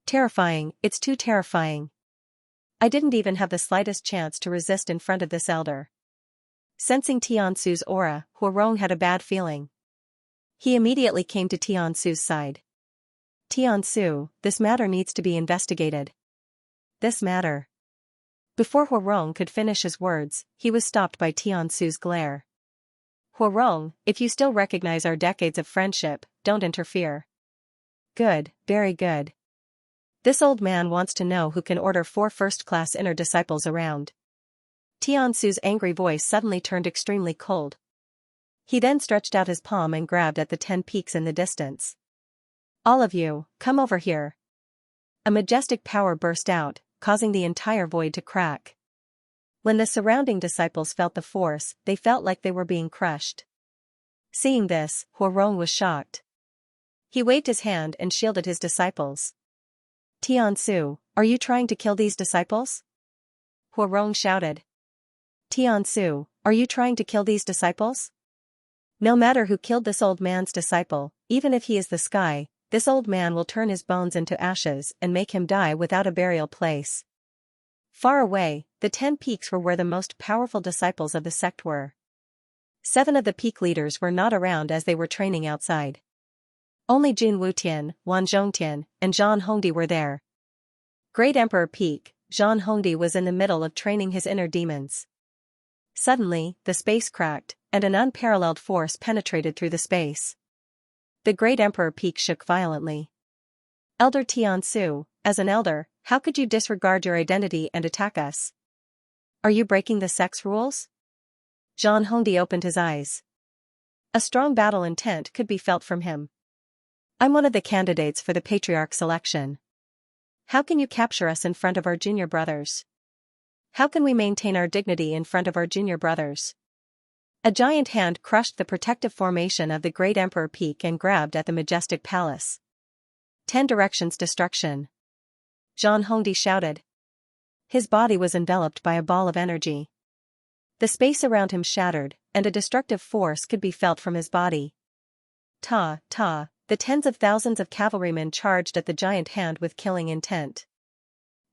Terrifying, it's too terrifying. I didn't even have the slightest chance to resist in front of this elder. Sensing Tiansu's aura, Huarong had a bad feeling. He immediately came to Tiansu's side. Tiansu, this matter needs to be investigated. This matter. Before Huarong could finish his words, he was stopped by Tiansu's glare. Huarong, if you still recognize our decades of friendship, don't interfere. Good, very good. This old man wants to know who can order 4 first-class inner disciples around. Tiansu's angry voice suddenly turned extremely cold. He then stretched out his palm and grabbed at the 10 peaks in the distance. All of you, come over here. A majestic power burst out, causing the entire void to crack. When the surrounding disciples felt the force, they felt like they were being crushed. Seeing this, Huarong was shocked. He waved his hand and shielded his disciples. Tiansu, are you trying to kill these disciples? Huarong shouted. Tiansu, are you trying to kill these disciples? No matter who killed this old man's disciple, even if he is the sky, this old man will turn his bones into ashes and make him die without a burial place. Far away, the 10 peaks were where the most powerful disciples of the sect were. 7 of the peak leaders were not around as they were training outside. Only Jun Wutian, Wan Zhongtian, and Zhan Hongdi were there. Great Emperor Peak, Zhan Hongdi was in the middle of training his inner demons. Suddenly, the space cracked, and an unparalleled force penetrated through the space. The Great Emperor Peak shook violently. Elder Tiansu, as an elder, how could you disregard your identity and attack us? Are you breaking the sect's rules? Zhan Hongdi opened his eyes. A strong battle intent could be felt from him. I'm one of the candidates for the Patriarch selection. How can you capture us in front of our junior brothers? How can we maintain our dignity in front of our junior brothers? A giant hand crushed the protective formation of the Great Emperor Peak and grabbed at the majestic palace. 10 directions destruction. Zhan Hongdi shouted. His body was enveloped by a ball of energy. The space around him shattered, and a destructive force could be felt from his body. The tens of thousands of cavalrymen charged at the giant hand with killing intent.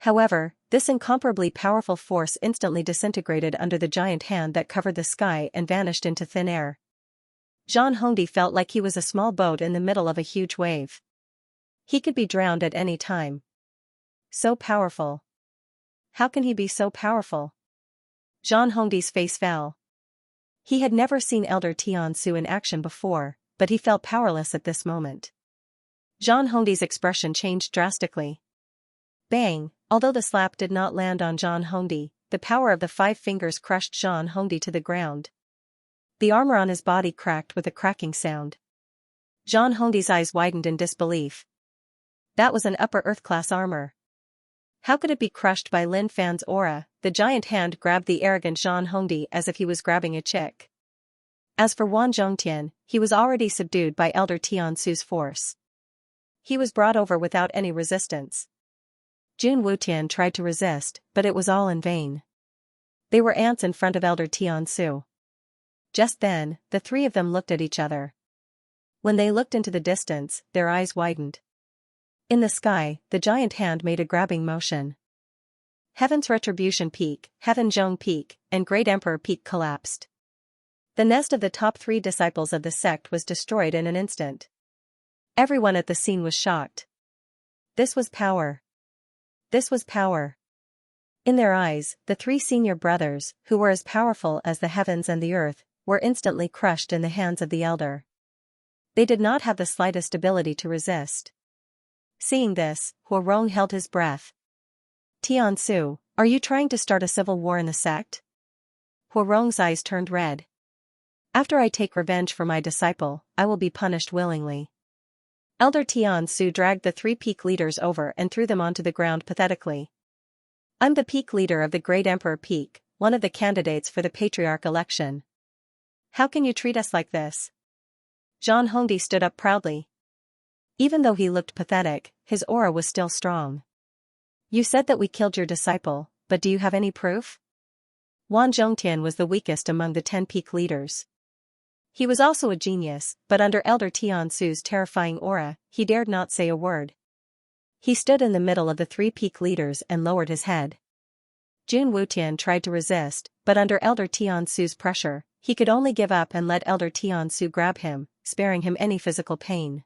However, this incomparably powerful force instantly disintegrated under the giant hand that covered the sky and vanished into thin air. Zhan Hongdi felt like he was a small boat in the middle of a huge wave. He could be drowned at any time. So powerful. How can he be so powerful? Zhan Hongdi's face fell. He had never seen Elder Tiansu in action before, but he felt powerless at this moment. Zhan Hongdi's expression changed drastically. Bang! Although the slap did not land on Zhan Hongdi, the power of the 5 fingers crushed Zhan Hongdi to the ground. The armor on his body cracked with a cracking sound. Zhan Hongdi's eyes widened in disbelief. That was an upper earth-class armor. How could it be crushed by Lin Fan's aura? The giant hand grabbed the arrogant Zhan Hongdi as if he was grabbing a chick. As for Wan Zhongtian, he was already subdued by Elder Tiansu's force. He was brought over without any resistance. Jun Wutian tried to resist, but it was all in vain. They were ants in front of Elder Tiansu. Just then, the 3 of them looked at each other. When they looked into the distance, their eyes widened. In the sky, the giant hand made a grabbing motion. Heaven's Retribution Peak, Heaven Zhong Peak, and Great Emperor Peak collapsed. The nest of the top 3 disciples of the sect was destroyed in an instant. Everyone at the scene was shocked. This was power. This was power. In their eyes, the 3 senior brothers, who were as powerful as the heavens and the earth, were instantly crushed in the hands of the elder. They did not have the slightest ability to resist. Seeing this, Huarong held his breath. Tiansu, are you trying to start a civil war in the sect? Huarong's eyes turned red. After I take revenge for my disciple, I will be punished willingly. Elder Tiansu dragged the 3 peak leaders over and threw them onto the ground pathetically. I'm the peak leader of the Great Emperor Peak, one of the candidates for the Patriarch election. How can you treat us like this? Zhan Hongdi stood up proudly. Even though he looked pathetic, his aura was still strong. You said that we killed your disciple, but do you have any proof? Wan Zhongtian was the weakest among the 10 peak leaders. He was also a genius, but under Elder Tiansu's terrifying aura, he dared not say a word. He stood in the middle of the 3 peak leaders and lowered his head. Jun Wutian tried to resist, but under Elder Tiansu's pressure, he could only give up and let Elder Tiansu grab him, sparing him any physical pain.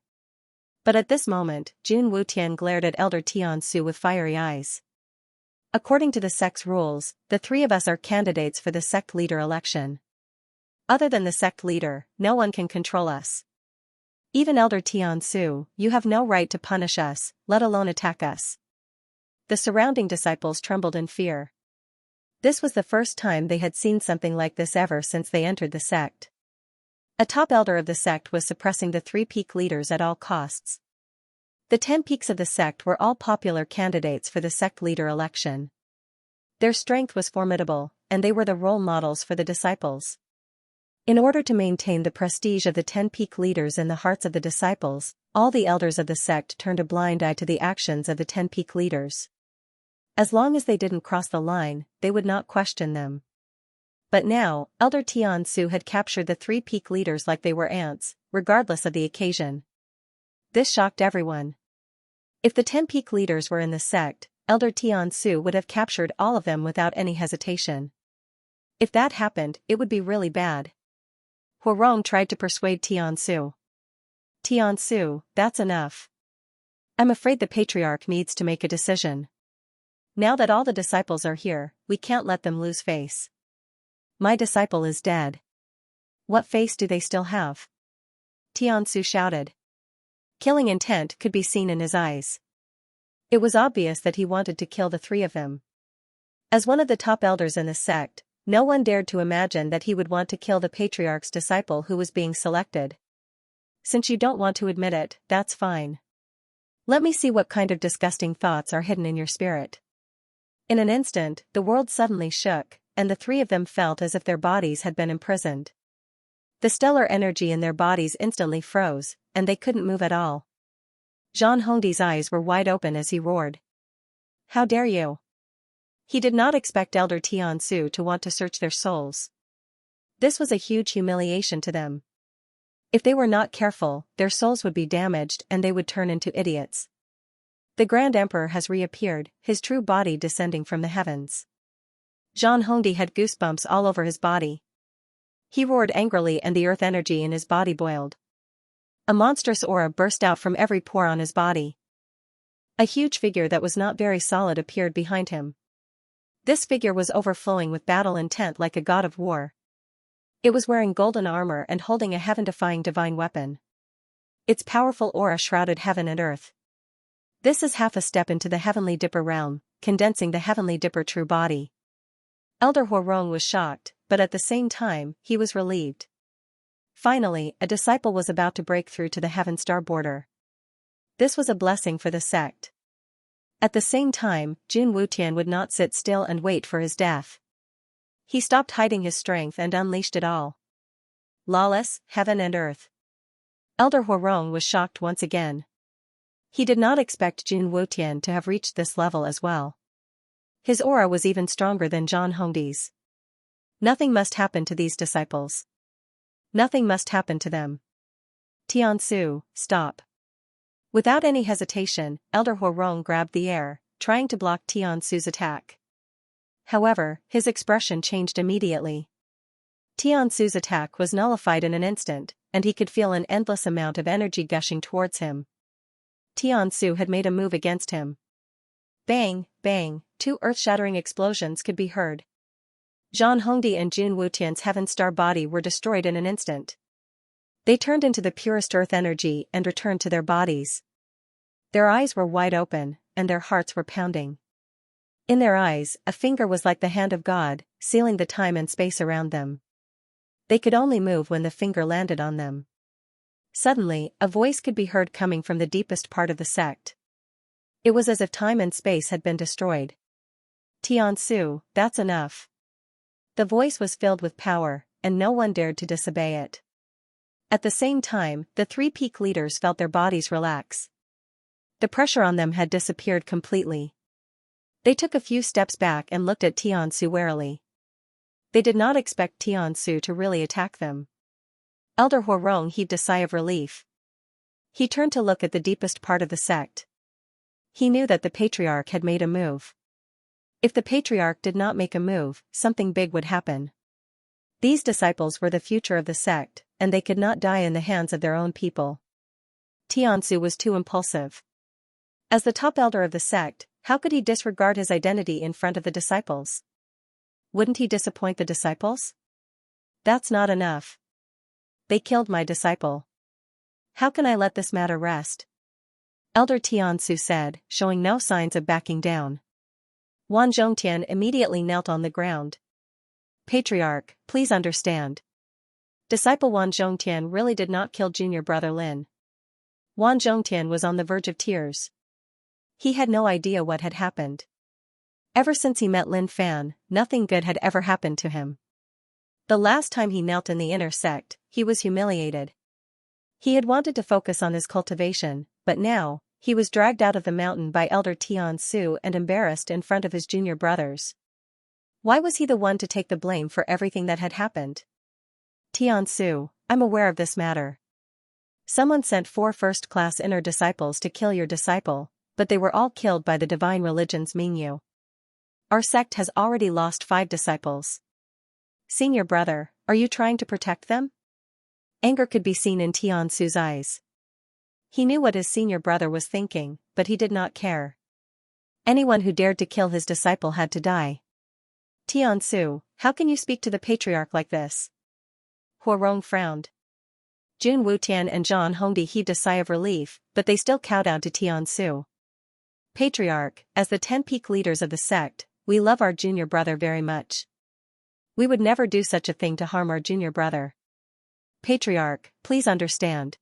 But at this moment, Jun Wutian glared at Elder Tiansu with fiery eyes. According to the sect's rules, the three of us are candidates for the sect leader election. Other than the sect leader, no one can control us. Even Elder Tiansu, you have no right to punish us, let alone attack us. The surrounding disciples trembled in fear. This was the first time they had seen something like this ever since they entered the sect. A top elder of the sect was suppressing the 3 peak leaders at all costs. The 10 peaks of the sect were all popular candidates for the sect leader election. Their strength was formidable, and they were the role models for the disciples. In order to maintain the prestige of the 10 peak leaders in the hearts of the disciples, all the elders of the sect turned a blind eye to the actions of the 10 peak leaders. As long as they didn't cross the line, they would not question them. But now, Elder Tiansu had captured the 3 peak leaders like they were ants, regardless of the occasion. This shocked everyone. If the 10 peak leaders were in the sect, Elder Tiansu would have captured all of them without any hesitation. If that happened, it would be really bad. Huarong tried to persuade Tiansu. Tiansu, that's enough. I'm afraid the patriarch needs to make a decision. Now that all the disciples are here, we can't let them lose face. My disciple is dead. What face do they still have? Tiansu shouted. Killing intent could be seen in his eyes. It was obvious that he wanted to kill the 3 of them. As one of the top elders in the sect, no one dared to imagine that he would want to kill the patriarch's disciple who was being selected. Since you don't want to admit it, that's fine. Let me see what kind of disgusting thoughts are hidden in your spirit. In an instant, the world suddenly shook, and the 3 of them felt as if their bodies had been imprisoned. The stellar energy in their bodies instantly froze, and they couldn't move at all. Zhang Hongdi's eyes were wide open as he roared. How dare you? He did not expect Elder Tiansu to want to search their souls. This was a huge humiliation to them. If they were not careful, their souls would be damaged and they would turn into idiots. The Grand Emperor has reappeared, his true body descending from the heavens. Zhang Hongdi had goosebumps all over his body. He roared angrily and the earth energy in his body boiled. A monstrous aura burst out from every pore on his body. A huge figure that was not very solid appeared behind him. This figure was overflowing with battle intent like a god of war. It was wearing golden armor and holding a heaven-defying divine weapon. Its powerful aura shrouded heaven and earth. This is half a step into the Heavenly Dipper realm, condensing the Heavenly Dipper true body. Elder Huarong was shocked, but at the same time, he was relieved. Finally, a disciple was about to break through to the Heaven Star border. This was a blessing for the sect. At the same time, Jun Wutian would not sit still and wait for his death. He stopped hiding his strength and unleashed it all. Lawless, heaven and earth. Elder Huarong was shocked once again. He did not expect Jun Wutian to have reached this level as well. His aura was even stronger than Zhang Hongdi's. Nothing must happen to these disciples. Nothing must happen to them. Tiansu, stop. Without any hesitation, Elder Huarong grabbed the air, trying to block Tiansu's attack. However, his expression changed immediately. Tiansu's attack was nullified in an instant, and he could feel an endless amount of energy gushing towards him. Tiansu had made a move against him. Bang, bang, 2 earth-shattering explosions could be heard. Zhang Hongdi and Jun Wutian's Heaven Star body were destroyed in an instant. They turned into the purest earth energy and returned to their bodies. Their eyes were wide open, and their hearts were pounding. In their eyes, a finger was like the hand of God, sealing the time and space around them. They could only move when the finger landed on them. Suddenly, a voice could be heard coming from the deepest part of the sect. It was as if time and space had been destroyed. Tiansu, that's enough. The voice was filled with power, and no one dared to disobey it. At the same time, the 3 peak leaders felt their bodies relax. The pressure on them had disappeared completely. They took a few steps back and looked at Tiansu warily. They did not expect Tiansu to really attack them. Elder Huarong heaved a sigh of relief. He turned to look at the deepest part of the sect. He knew that the patriarch had made a move. If the patriarch did not make a move, something big would happen. These disciples were the future of the sect, and they could not die in the hands of their own people. Xianxia was too impulsive. As the top elder of the sect, how could he disregard his identity in front of the disciples? Wouldn't he disappoint the disciples? That's not enough. They killed my disciple. How can I let this matter rest? Elder Xianxia said, showing no signs of backing down. Wan Zhongtian immediately knelt on the ground. Patriarch, please understand. Disciple Wan Zhongtian really did not kill junior brother Lin. Wan Zhongtian was on the verge of tears. He had no idea what had happened. Ever since he met Lin Fan, nothing good had ever happened to him. The last time he knelt in the inner sect, he was humiliated. He had wanted to focus on his cultivation, but now, he was dragged out of the mountain by Elder Xianxia and embarrassed in front of his junior brothers. Why was he the one to take the blame for everything that had happened? Xianxia, I'm aware of this matter. Someone sent 4 first-class inner disciples to kill your disciple, but they were all killed by the divine religion's Mingyu. Our sect has already lost 5 disciples. Senior brother, are you trying to protect them? Anger could be seen in Xianxia's eyes. He knew what his senior brother was thinking, but he did not care. Anyone who dared to kill his disciple had to die. Xianxia, how can you speak to the patriarch like this? Huarong frowned. Jun Wutian and Zhang Hongdi heaved a sigh of relief, but they still kowtowed to Xianxia. Patriarch, as the 10 peak leaders of the sect, we love our junior brother very much. We would never do such a thing to harm our junior brother. Patriarch, please understand.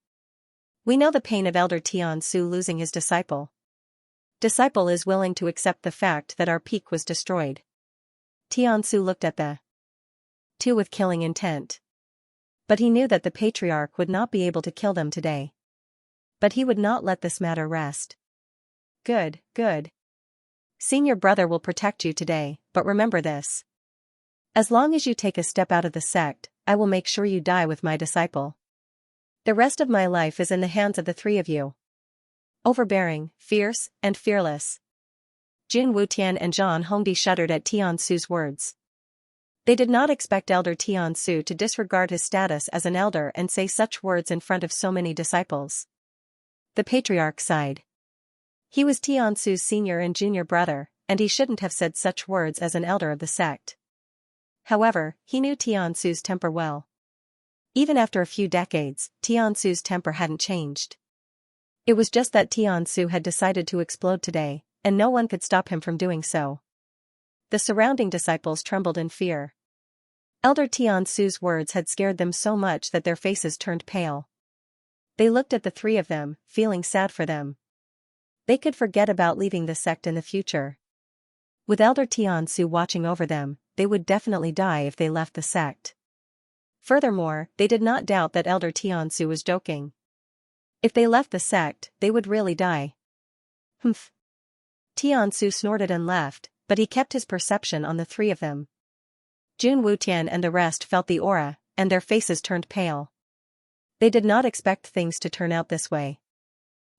We know the pain of Elder Xianxia losing his disciple. Disciple is willing to accept the fact that our peak was destroyed. Xianxia looked at the 2 with killing intent. But he knew that the patriarch would not be able to kill them today. But he would not let this matter rest. Good, good. Senior brother will protect you today, but remember this. As long as you take a step out of the sect, I will make sure you die with my disciple. The rest of my life is in the hands of the 3 of you. Overbearing, fierce, and fearless. Jun Wutian and Zhang Hongdi shuddered at Xianxia's words. They did not expect Elder Xianxia to disregard his status as an elder and say such words in front of so many disciples. The patriarch sighed. He was Xianxia's senior and junior brother, and he shouldn't have said such words as an elder of the sect. However, he knew Xianxia's temper well. Even after a few decades, Xianxia's temper hadn't changed. It was just that Xianxia had decided to explode today, and no one could stop him from doing so. The surrounding disciples trembled in fear. Elder Xianxia's words had scared them so much that their faces turned pale. They looked at the 3 of them, feeling sad for them. They could forget about leaving the sect in the future. With Elder Xianxia watching over them, they would definitely die if they left the sect. Furthermore, they did not doubt that Elder Xianxia was joking. If they left the sect, they would really die. Humph. Xianxia snorted and left, but he kept his perception on the 3 of them. Jun Wutian and the rest felt the aura, and their faces turned pale. They did not expect things to turn out this way.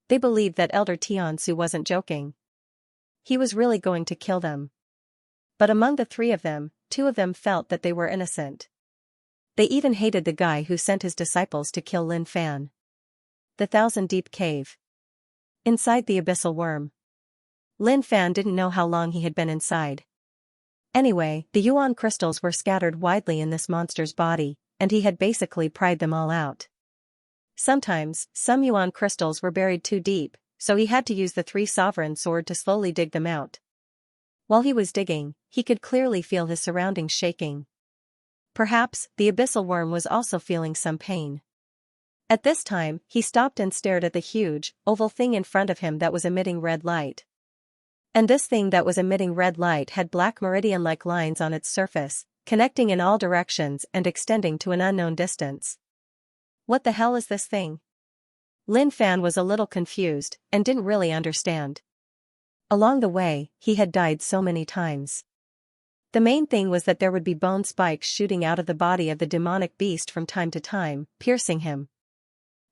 They believed that Elder Xianxia wasn't joking. He was really going to kill them. But among the 3 of them, 2 of them felt that they were innocent. They even hated the guy who sent his disciples to kill Lin Fan. The 1,000-deep cave. Inside the abyssal worm. Lin Fan didn't know how long he had been inside. Anyway, the yuan crystals were scattered widely in this monster's body, and he had basically pried them all out. Sometimes, some yuan crystals were buried too deep, so he had to use the 3 sovereign sword to slowly dig them out. While he was digging, he could clearly feel his surroundings shaking. Perhaps, the abyssal worm was also feeling some pain. At this time, he stopped and stared at the huge, oval thing in front of him that was emitting red light. And this thing that was emitting red light had black meridian-like lines on its surface, connecting in all directions and extending to an unknown distance. What the hell is this thing? Lin Fan was a little confused, and didn't really understand. Along the way, he had died so many times. The main thing was that there would be bone spikes shooting out of the body of the demonic beast from time to time, piercing him.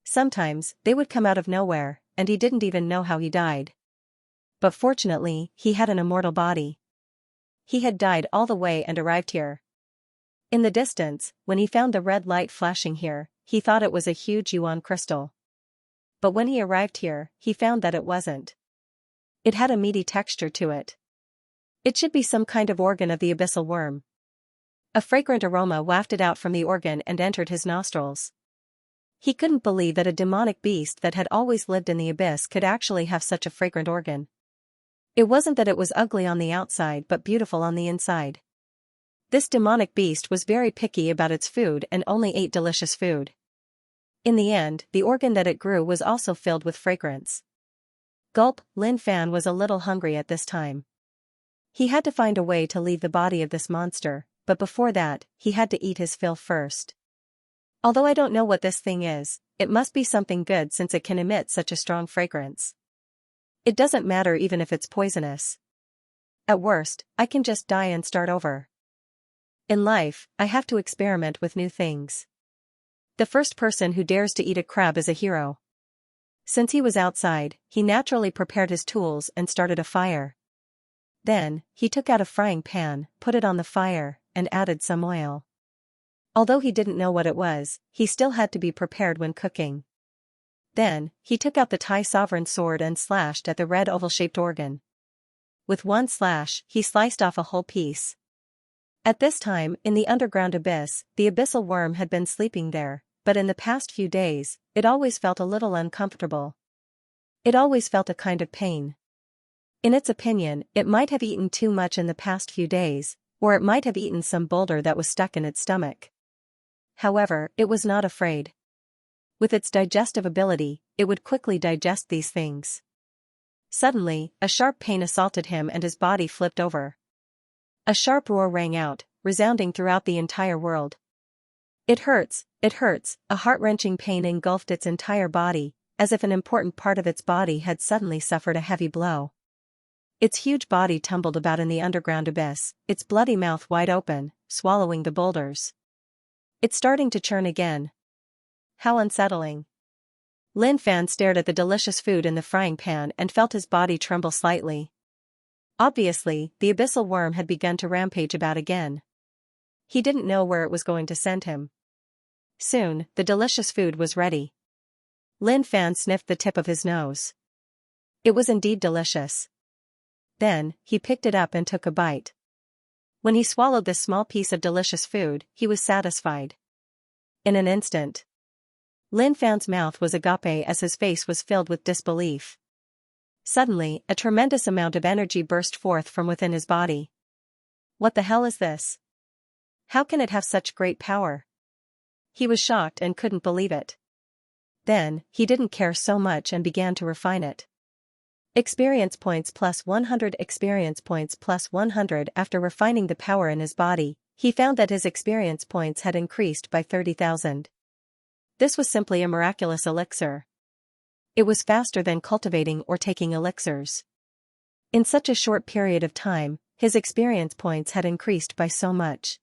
Sometimes, they would come out of nowhere, and he didn't even know how he died. But fortunately, he had an immortal body. He had died all the way and arrived here. In the distance, when he found the red light flashing here, he thought it was a huge yuan crystal. But when he arrived here, he found that it wasn't. It had a meaty texture to it. It should be some kind of organ of the abyssal worm. A fragrant aroma wafted out from the organ and entered his nostrils. He couldn't believe that a demonic beast that had always lived in the abyss could actually have such a fragrant organ. It wasn't that it was ugly on the outside but beautiful on the inside. This demonic beast was very picky about its food and only ate delicious food. In the end, the organ that it grew was also filled with fragrance. Gulp, Lin Fan was a little hungry at this time. He had to find a way to leave the body of this monster, but before that, he had to eat his fill first. Although I don't know what this thing is, it must be something good since it can emit such a strong fragrance. It doesn't matter even if it's poisonous. At worst, I can just die and start over. In life, I have to experiment with new things. The first person who dares to eat a crab is a hero. Since he was outside, he naturally prepared his tools and started a fire. Then, he took out a frying pan, put it on the fire, and added some oil. Although he didn't know what it was, he still had to be prepared when cooking. Then, he took out the Thai sovereign sword and slashed at the red oval-shaped organ. With one slash, he sliced off a whole piece. At this time, in the underground abyss, the abyssal worm had been sleeping there, but in the past few days, it always felt a little uncomfortable. It always felt a kind of pain. In its opinion, it might have eaten too much in the past few days, or it might have eaten some boulder that was stuck in its stomach. However, it was not afraid. With its digestive ability, it would quickly digest these things. Suddenly, a sharp pain assaulted him and his body flipped over. A sharp roar rang out, resounding throughout the entire world. It hurts, a heart-wrenching pain engulfed its entire body, as if an important part of its body had suddenly suffered a heavy blow. Its huge body tumbled about in the underground abyss, its bloody mouth wide open, swallowing the boulders. It's starting to churn again. How unsettling. Lin Fan stared at the delicious food in the frying pan and felt his body tremble slightly. Obviously, the abyssal worm had begun to rampage about again. He didn't know where it was going to send him. Soon, the delicious food was ready. Lin Fan sniffed the tip of his nose. It was indeed delicious. Then, he picked it up and took a bite. When he swallowed this small piece of delicious food, he was satisfied. In an instant, Lin Fan's mouth was agape as his face was filled with disbelief. Suddenly, a tremendous amount of energy burst forth from within his body. What the hell is this? How can it have such great power? He was shocked and couldn't believe it. Then, he didn't care so much and began to refine it. Experience points plus 100. Experience points plus 100. After refining the power in his body, he found that his experience points had increased by 30,000. This was simply a miraculous elixir. It was faster than cultivating or taking elixirs. In such a short period of time, his experience points had increased by so much.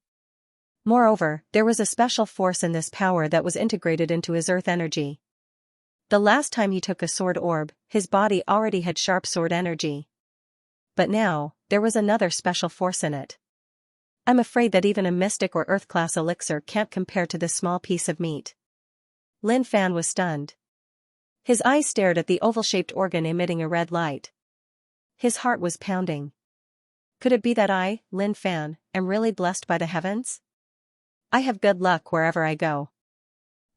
Moreover, there was a special force in this power that was integrated into his earth energy. The last time he took a sword orb, his body already had sharp sword energy. But now, there was another special force in it. I'm afraid that even a mystic or earth-class elixir can't compare to this small piece of meat. Lin Fan was stunned. His eyes stared at the oval-shaped organ emitting a red light. His heart was pounding. Could it be that I, Lin Fan, am really blessed by the heavens? I have good luck wherever I go.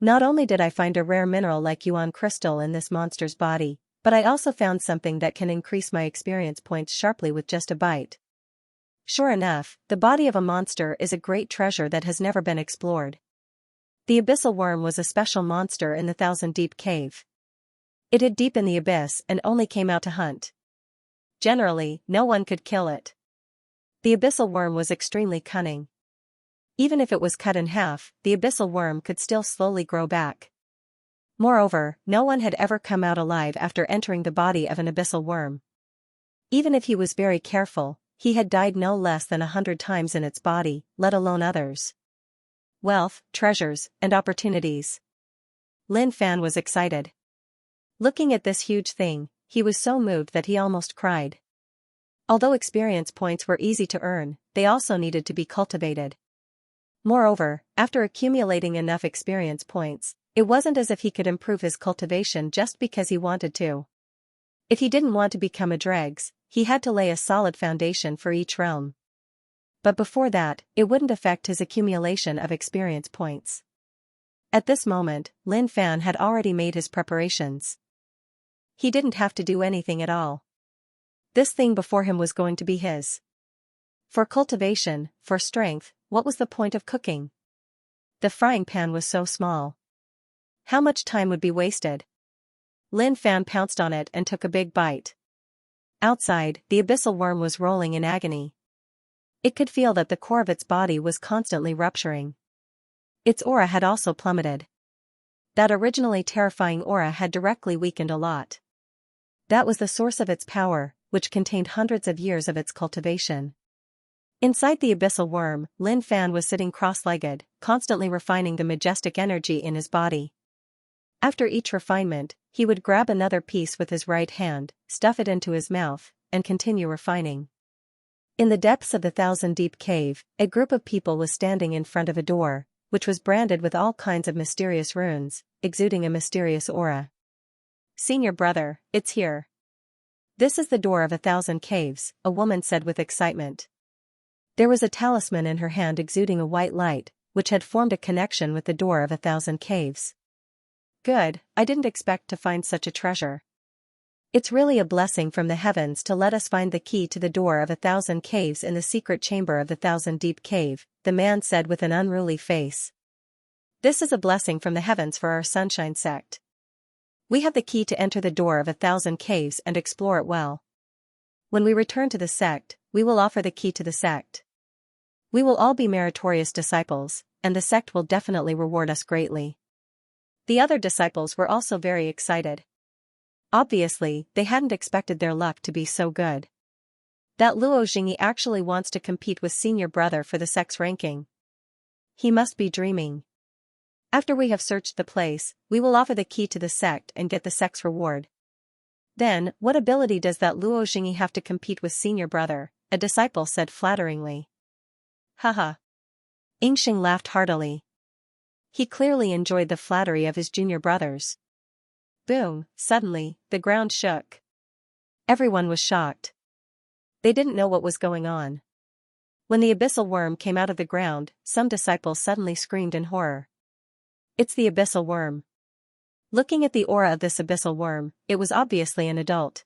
Not only did I find a rare mineral like yuan crystal in this monster's body, but I also found something that can increase my experience points sharply with just a bite. Sure enough, the body of a monster is a great treasure that has never been explored. The abyssal worm was a special monster in the Thousand-Deep Cave. It hid deep in the abyss and only came out to hunt. Generally, no one could kill it. The abyssal worm was extremely cunning. Even if it was cut in half, the abyssal worm could still slowly grow back. Moreover, no one had ever come out alive after entering the body of an abyssal worm. Even if he was very careful, he had died no less than 100 times in its body, let alone others. Wealth, treasures, and opportunities. Lin Fan was excited. Looking at this huge thing, he was so moved that he almost cried. Although experience points were easy to earn, they also needed to be cultivated. Moreover, after accumulating enough experience points, It wasn't as if he could improve his cultivation just because he wanted to. If he didn't want to become a dregs, he had to lay a solid foundation for each realm. But before that, it wouldn't affect his accumulation of experience points. At this moment, Lin Fan had already made his preparations. He didn't have to do anything at all. This thing before him was going to be his. For cultivation, for strength, what was the point of cooking? The frying pan was so small. How much time would be wasted? Lin Fan pounced on it and took a big bite. Outside, the abyssal worm was rolling in agony. It could feel that the core of its body was constantly rupturing. Its aura had also plummeted. That originally terrifying aura had directly weakened a lot. That was the source of its power, which contained hundreds of years of its cultivation. Inside the abyssal worm, Lin Fan was sitting cross-legged, constantly refining the majestic energy in his body. After each refinement, he would grab another piece with his right hand, stuff it into his mouth, and continue refining. In the depths of the thousand-deep cave, a group of people was standing in front of a door, which was branded with all kinds of mysterious runes, exuding a mysterious aura. "Senior brother, it's here. This is the door of 1,000 caves," a woman said with excitement. There was a talisman in her hand exuding a white light, which had formed a connection with the door of 1,000 caves. "Good, I didn't expect to find such a treasure. It's really a blessing from the heavens to let us find the key to the door of 1,000 caves in the secret chamber of the 1,000-deep cave," the man said with an unruly face. "This is a blessing from the heavens for our Sunshine sect. We have the key to enter the door of 1,000 caves and explore it well. When we return to the sect, we will offer the key to the sect. We will all be meritorious disciples, and the sect will definitely reward us greatly." The other disciples were also very excited. Obviously, they hadn't expected their luck to be so good. That Luo Jingyi actually wants to compete with senior brother for the sect's ranking. He must be dreaming. After we have searched the place, we will offer the key to the sect and get the sect's reward. Then, what ability does that Luo Jingyi have to compete with senior brother? A disciple said flatteringly. Haha. Yingxing laughed heartily. He clearly enjoyed the flattery of his junior brothers. Boom, suddenly, the ground shook. Everyone was shocked. They didn't know what was going on. When the abyssal worm came out of the ground, some disciples suddenly screamed in horror. It's the abyssal worm. Looking at the aura of this abyssal worm, it was obviously an adult.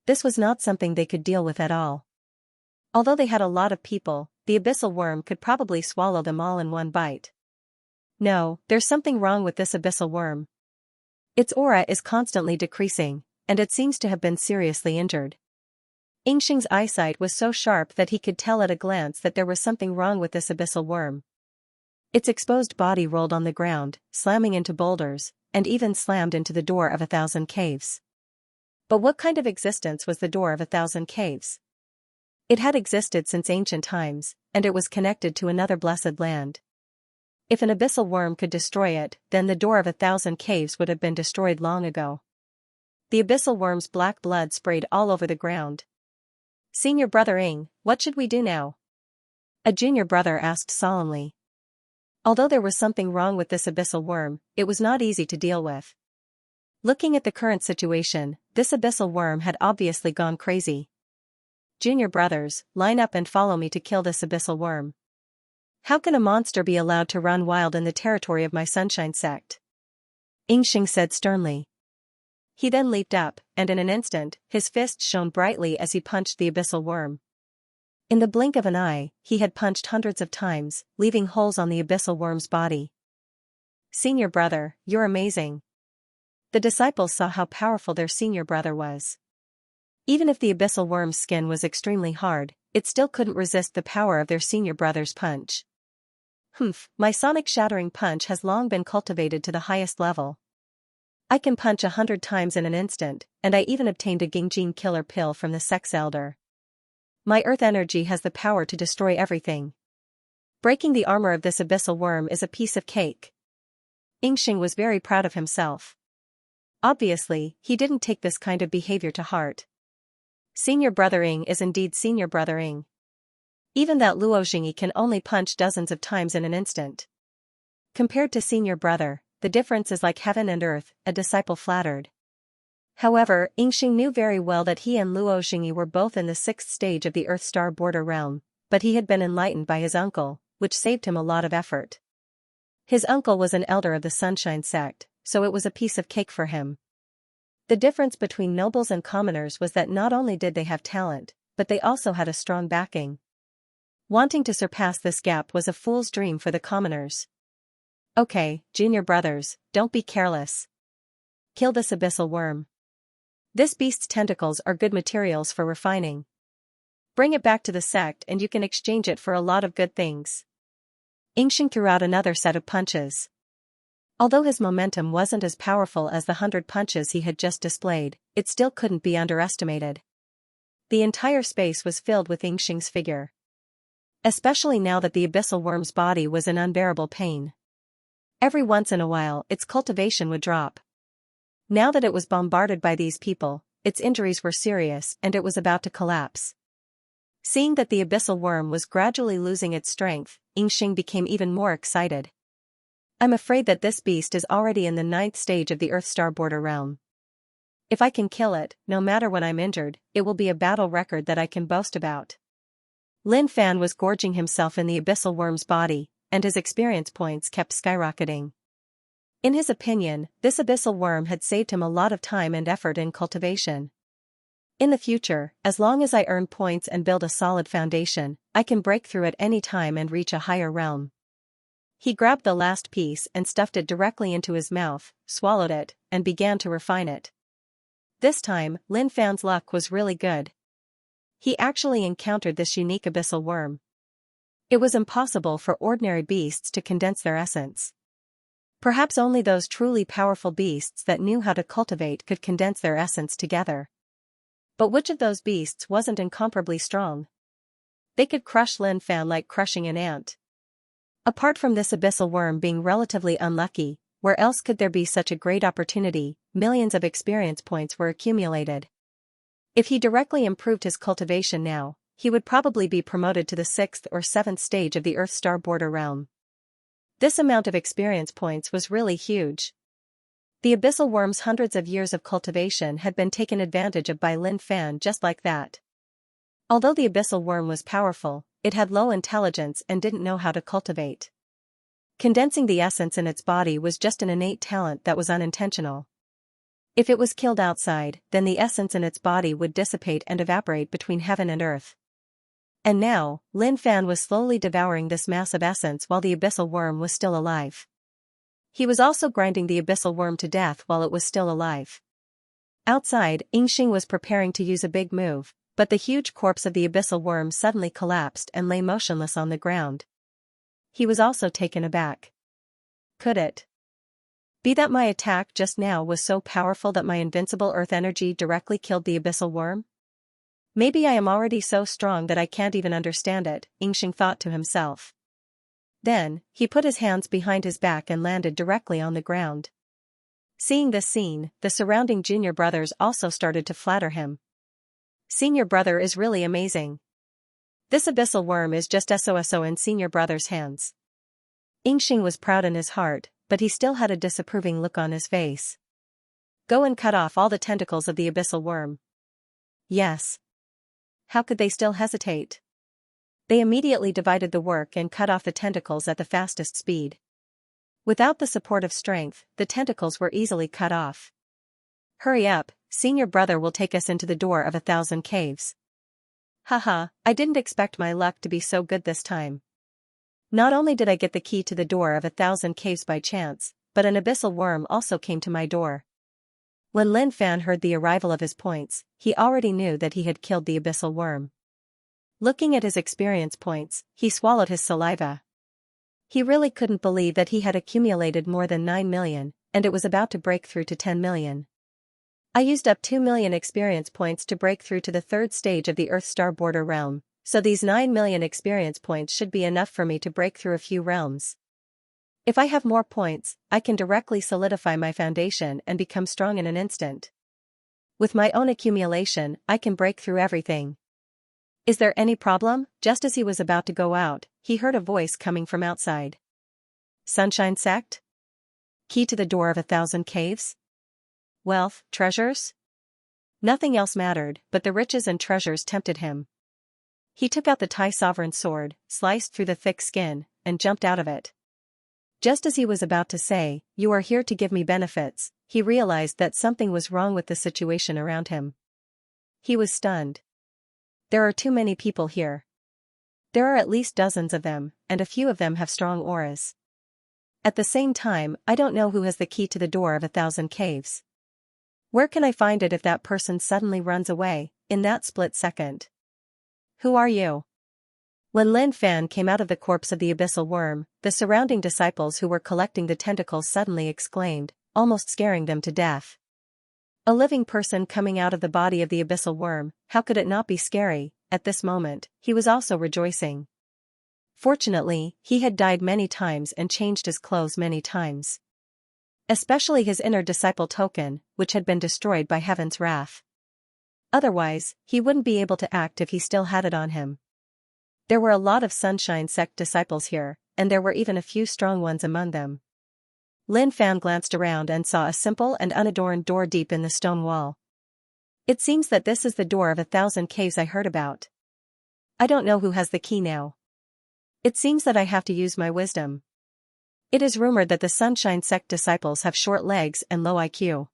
This was not something they could deal with at all. Although they had a lot of people, the abyssal worm could probably swallow them all in one bite. No, there's something wrong with this abyssal worm. Its aura is constantly decreasing, and it seems to have been seriously injured. Yingxing's eyesight was so sharp that he could tell at a glance that there was something wrong with this abyssal worm. Its exposed body rolled on the ground, slamming into boulders, and even slammed into the door of 1,000 caves. But what kind of existence was the door of 1,000 caves? It had existed since ancient times, and it was connected to another blessed land. If an abyssal worm could destroy it, then the door of 1,000 caves would have been destroyed long ago. The abyssal worm's black blood sprayed all over the ground. "Senior brother Ying, what should we do now?" A junior brother asked solemnly. Although there was something wrong with this abyssal worm, it was not easy to deal with. Looking at the current situation, this abyssal worm had obviously gone crazy. "Junior brothers, line up and follow me to kill this abyssal worm. How can a monster be allowed to run wild in the territory of my Sunshine sect?" Yingxing said sternly. He then leaped up, and in an instant, his fist shone brightly as he punched the abyssal worm. In the blink of an eye, he had punched hundreds of times, leaving holes on the abyssal worm's body. "Senior brother, you're amazing." The disciples saw how powerful their senior brother was. Even if the abyssal worm's skin was extremely hard, it still couldn't resist the power of their senior brother's punch. "Humph, my sonic-shattering punch has long been cultivated to the highest level. I can punch 100 times in an instant, and I even obtained a Gingjin killer pill from the sex elder. My earth energy has the power to destroy everything. Breaking the armor of this abyssal worm is a piece of cake." Yingxing was very proud of himself. Obviously, he didn't take this kind of behavior to heart. Senior brother Ying is indeed senior brother Ying. Even that Luo Jingyi can only punch dozens of times in an instant. Compared to senior brother, the difference is like heaven and earth, a disciple flattered. However, Yingxing knew very well that he and Luo Xingyi were both in the 6th stage of the Earth Star border realm, but he had been enlightened by his uncle, which saved him a lot of effort. His uncle was an elder of the Sunshine sect, so it was a piece of cake for him. The difference between nobles and commoners was that not only did they have talent, but they also had a strong backing. Wanting to surpass this gap was a fool's dream for the commoners. Okay, junior brothers, don't be careless. Kill this abyssal worm. This beast's tentacles are good materials for refining. Bring it back to the sect and you can exchange it for a lot of good things. Yingxing threw out another set of punches. Although his momentum wasn't as powerful as the 100 punches he had just displayed, it still couldn't be underestimated. The entire space was filled with Yingxing's figure. Especially now that the abyssal worm's body was in unbearable pain. Every once in a while, its cultivation would drop. Now that it was bombarded by these people, its injuries were serious and it was about to collapse. Seeing that the abyssal worm was gradually losing its strength, Yingxing became even more excited. I'm afraid that this beast is already in the 9th stage of the Earth Star border realm. If I can kill it, no matter when I'm injured, it will be a battle record that I can boast about. Lin Fan was gorging himself in the abyssal worm's body, and his experience points kept skyrocketing. In his opinion, this abyssal worm had saved him a lot of time and effort in cultivation. In the future, as long as I earn points and build a solid foundation, I can break through at any time and reach a higher realm. He grabbed the last piece and stuffed it directly into his mouth, swallowed it, and began to refine it. This time, Lin Fan's luck was really good. He actually encountered this unique abyssal worm. It was impossible for ordinary beasts to condense their essence. Perhaps only those truly powerful beasts that knew how to cultivate could condense their essence together. But which of those beasts wasn't incomparably strong? They could crush Lin Fan like crushing an ant. Apart from this abyssal worm being relatively unlucky, where else could there be such a great opportunity? Millions of experience points were accumulated. If he directly improved his cultivation now, he would probably be promoted to the 6th or 7th stage of the Earth Star border realm. This amount of experience points was really huge. The abyssal worm's hundreds of years of cultivation had been taken advantage of by Lin Fan just like that. Although the abyssal worm was powerful, it had low intelligence and didn't know how to cultivate. Condensing the essence in its body was just an innate talent that was unintentional. If it was killed outside, then the essence in its body would dissipate and evaporate between heaven and earth. And now, Lin Fan was slowly devouring this massive essence while the abyssal worm was still alive. He was also grinding the abyssal worm to death while it was still alive. Outside, Yingxing was preparing to use a big move, but the huge corpse of the abyssal worm suddenly collapsed and lay motionless on the ground. He was also taken aback. Could it be that my attack just now was so powerful that my invincible earth energy directly killed the abyssal worm? Maybe I am already so strong that I can't even understand it, Yingxing thought to himself. Then, he put his hands behind his back and landed directly on the ground. Seeing this scene, the surrounding junior brothers also started to flatter him. Senior brother is really amazing. This abyssal worm is just SOSO in senior brother's hands. Yingxing was proud in his heart, but he still had a disapproving look on his face. Go and cut off all the tentacles of the abyssal worm. Yes. How could they still hesitate? They immediately divided the work and cut off the tentacles at the fastest speed. Without the support of strength, the tentacles were easily cut off. Hurry up, senior brother will take us into the door of 1,000 caves. Haha, I didn't expect my luck to be so good this time. Not only did I get the key to the door of 1,000 caves by chance, but an abyssal worm also came to my door. When Lin Fan heard the arrival of his points, he already knew that he had killed the abyssal worm. Looking at his experience points, he swallowed his saliva. He really couldn't believe that he had accumulated more than 9 million, and it was about to break through to 10 million. I used up 2 million experience points to break through to the 3rd stage of the Earth Star border realm, so these 9 million experience points should be enough for me to break through a few realms. If I have more points, I can directly solidify my foundation and become strong in an instant. With my own accumulation, I can break through everything. Is there any problem? Just as he was about to go out, he heard a voice coming from outside. Sunshine Sect? Key to the door of 1,000 caves? Wealth, treasures? Nothing else mattered, but the riches and treasures tempted him. He took out the Thai sovereign's sword, sliced through the thick skin, and jumped out of it. Just as he was about to say, "You are here to give me benefits," he realized that something was wrong with the situation around him. He was stunned. There are too many people here. There are at least dozens of them, and a few of them have strong auras. At the same time, I don't know who has the key to the door of 1,000 caves. Where can I find it if that person suddenly runs away, in that split second? Who are you? When Lin Fan came out of the corpse of the abyssal worm, the surrounding disciples who were collecting the tentacles suddenly exclaimed, almost scaring them to death. A living person coming out of the body of the abyssal worm, how could it not be scary? At this moment, he was also rejoicing. Fortunately, he had died many times and changed his clothes many times. Especially his inner disciple token, which had been destroyed by heaven's wrath. Otherwise, he wouldn't be able to act if he still had it on him. There were a lot of Sunshine Sect disciples here, and there were even a few strong ones among them. Lin Fan glanced around and saw a simple and unadorned door deep in the stone wall. It seems that this is the door of 1,000 caves I heard about. I don't know who has the key now. It seems that I have to use my wisdom. It is rumored that the Sunshine Sect disciples have short legs and low IQ.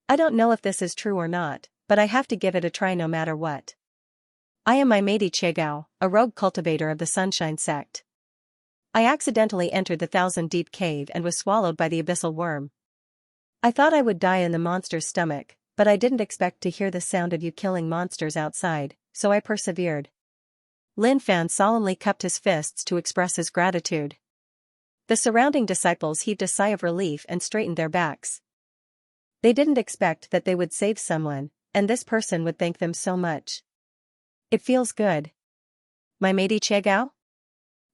I don't know if this is true or not, but I have to give it a try no matter what. I am Maimedi Chegao, a rogue cultivator of the Sunshine Sect. I accidentally entered the 1,000-deep cave and was swallowed by the abyssal worm. I thought I would die in the monster's stomach, but I didn't expect to hear the sound of you killing monsters outside, so I persevered. Lin Fan solemnly cupped his fists to express his gratitude. The surrounding disciples heaved a sigh of relief and straightened their backs. They didn't expect that they would save someone, and this person would thank them so much. It feels good. Maimedi Chegao?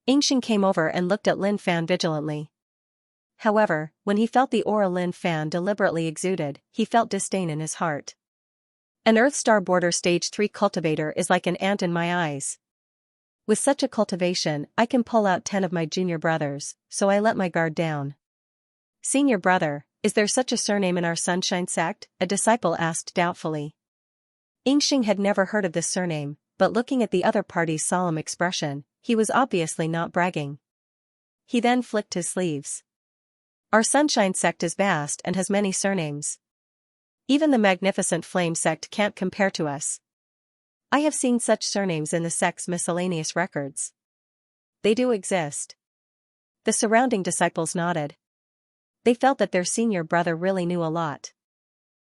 Xianxia came over and looked at Lin Fan vigilantly. However, when he felt the aura Lin Fan deliberately exuded, he felt disdain in his heart. An Earth Star Border Stage 3 cultivator is like an ant in my eyes. With such a cultivation, I can pull out 10 of my junior brothers, so I let my guard down. Senior brother, is there such a surname in our Sunshine Sect? A disciple asked doubtfully. Xianxia had never heard of this surname, but looking at the other party's solemn expression, he was obviously not bragging. He then flicked his sleeves. Our Sunshine Sect is vast and has many surnames. Even the magnificent Flame Sect can't compare to us. I have seen such surnames in the sect's miscellaneous records. They do exist. The surrounding disciples nodded. They felt that their senior brother really knew a lot.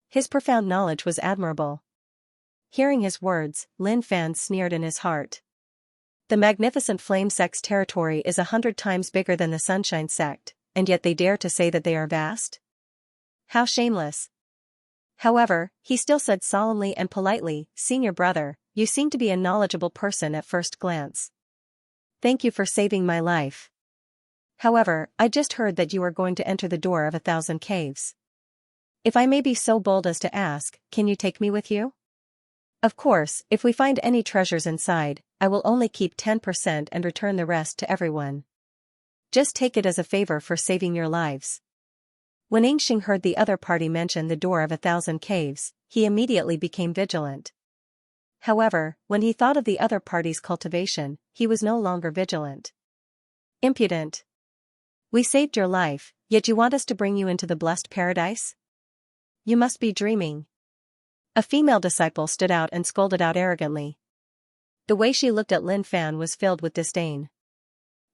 His profound knowledge was admirable. Hearing his words, Lin Fan sneered in his heart. The magnificent Flame Sect's territory is 100 times bigger than the Sunshine Sect, and yet they dare to say that they are vast? How shameless. However, he still said solemnly and politely, "Senior brother, you seem to be a knowledgeable person at first glance. Thank you for saving my life. However, I just heard that you are going to enter the door of 1,000 caves. If I may be so bold as to ask, can you take me with you? Of course, if we find any treasures inside, I will only keep 10% and return the rest to everyone. Just take it as a favor for saving your lives." When Xianxia heard the other party mention the door of 1,000 caves, he immediately became vigilant. However, when he thought of the other party's cultivation, he was no longer vigilant. Impudent. We saved your life, yet you want us to bring you into the blessed paradise? You must be dreaming. A female disciple stood out and scolded out arrogantly. The way she looked at Lin Fan was filled with disdain.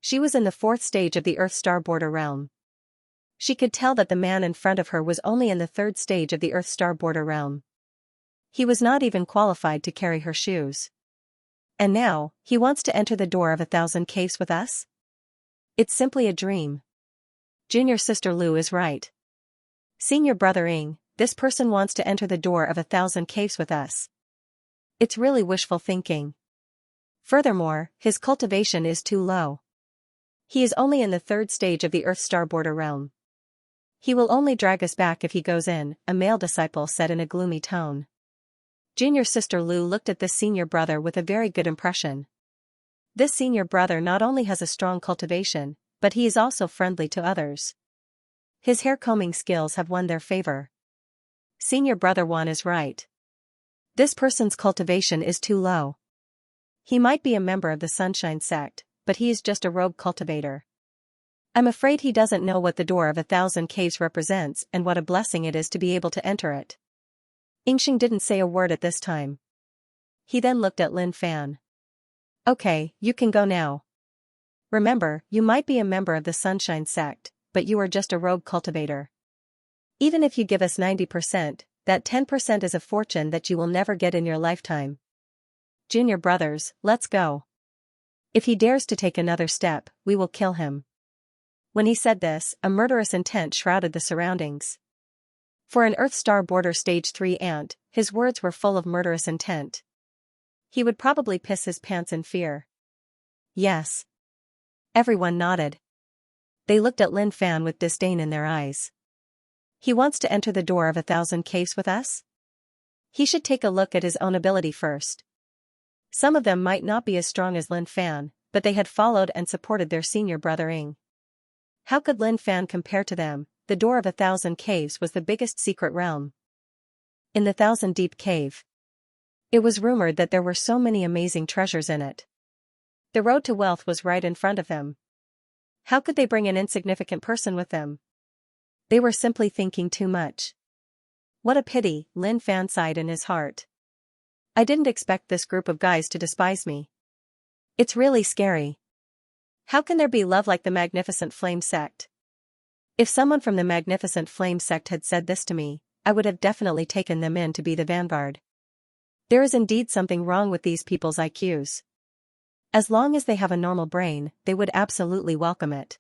She was in the 4th stage of the Earth Star Border realm. She could tell that the man in front of her was only in the 3rd stage of the Earth Star Border realm. He was not even qualified to carry her shoes. And now, he wants to enter the door of 1,000 caves with us? It's simply a dream. Junior sister Lu is right. Senior brother Ing, this person wants to enter the door of 1,000 caves with us. It's really wishful thinking. Furthermore, his cultivation is too low. He is only in the 3rd stage of the Earth Star Border realm. He will only drag us back if he goes in, a male disciple said in a gloomy tone. Junior sister Lu looked at this senior brother with a very good impression. This senior brother not only has a strong cultivation, but he is also friendly to others. His hair combing skills have won their favor. Senior brother Juan is right. This person's cultivation is too low. He might be a member of the Sunshine sect, but he is just a rogue cultivator. I'm afraid he doesn't know what the door of 1,000 caves represents and what a blessing it is to be able to enter it. Yingxing didn't say a word at this time. He then looked at Lin Fan. Okay, you can go now. Remember, you might be a member of the Sunshine sect, but you are just a rogue cultivator. Even if you give us 90%, that 10% is a fortune that you will never get in your lifetime. Junior brothers, let's go. If he dares to take another step, we will kill him. When he said this, a murderous intent shrouded the surroundings. For an Earth Star Border Stage 3 ant, his words were full of murderous intent. He would probably piss his pants in fear. Yes. Everyone nodded. They looked at Lin Fan with disdain in their eyes. He wants to enter the door of 1,000 caves with us? He should take a look at his own ability first. Some of them might not be as strong as Lin Fan, but they had followed and supported their senior brother Ying. How could Lin Fan compare to them? The door of 1,000 caves was the biggest secret realm in the 1,000 Deep Cave. It was rumored that there were so many amazing treasures in it. The road to wealth was right in front of them. How could they bring an insignificant person with them? They were simply thinking too much. What a pity, Lin Fan sighed in his heart. I didn't expect this group of guys to despise me. It's really scary. How can there be love like the Magnificent Flame sect? If someone from the Magnificent Flame sect had said this to me, I would have definitely taken them in to be the vanguard. There is indeed something wrong with these people's IQs. As long as they have a normal brain, they would absolutely welcome it.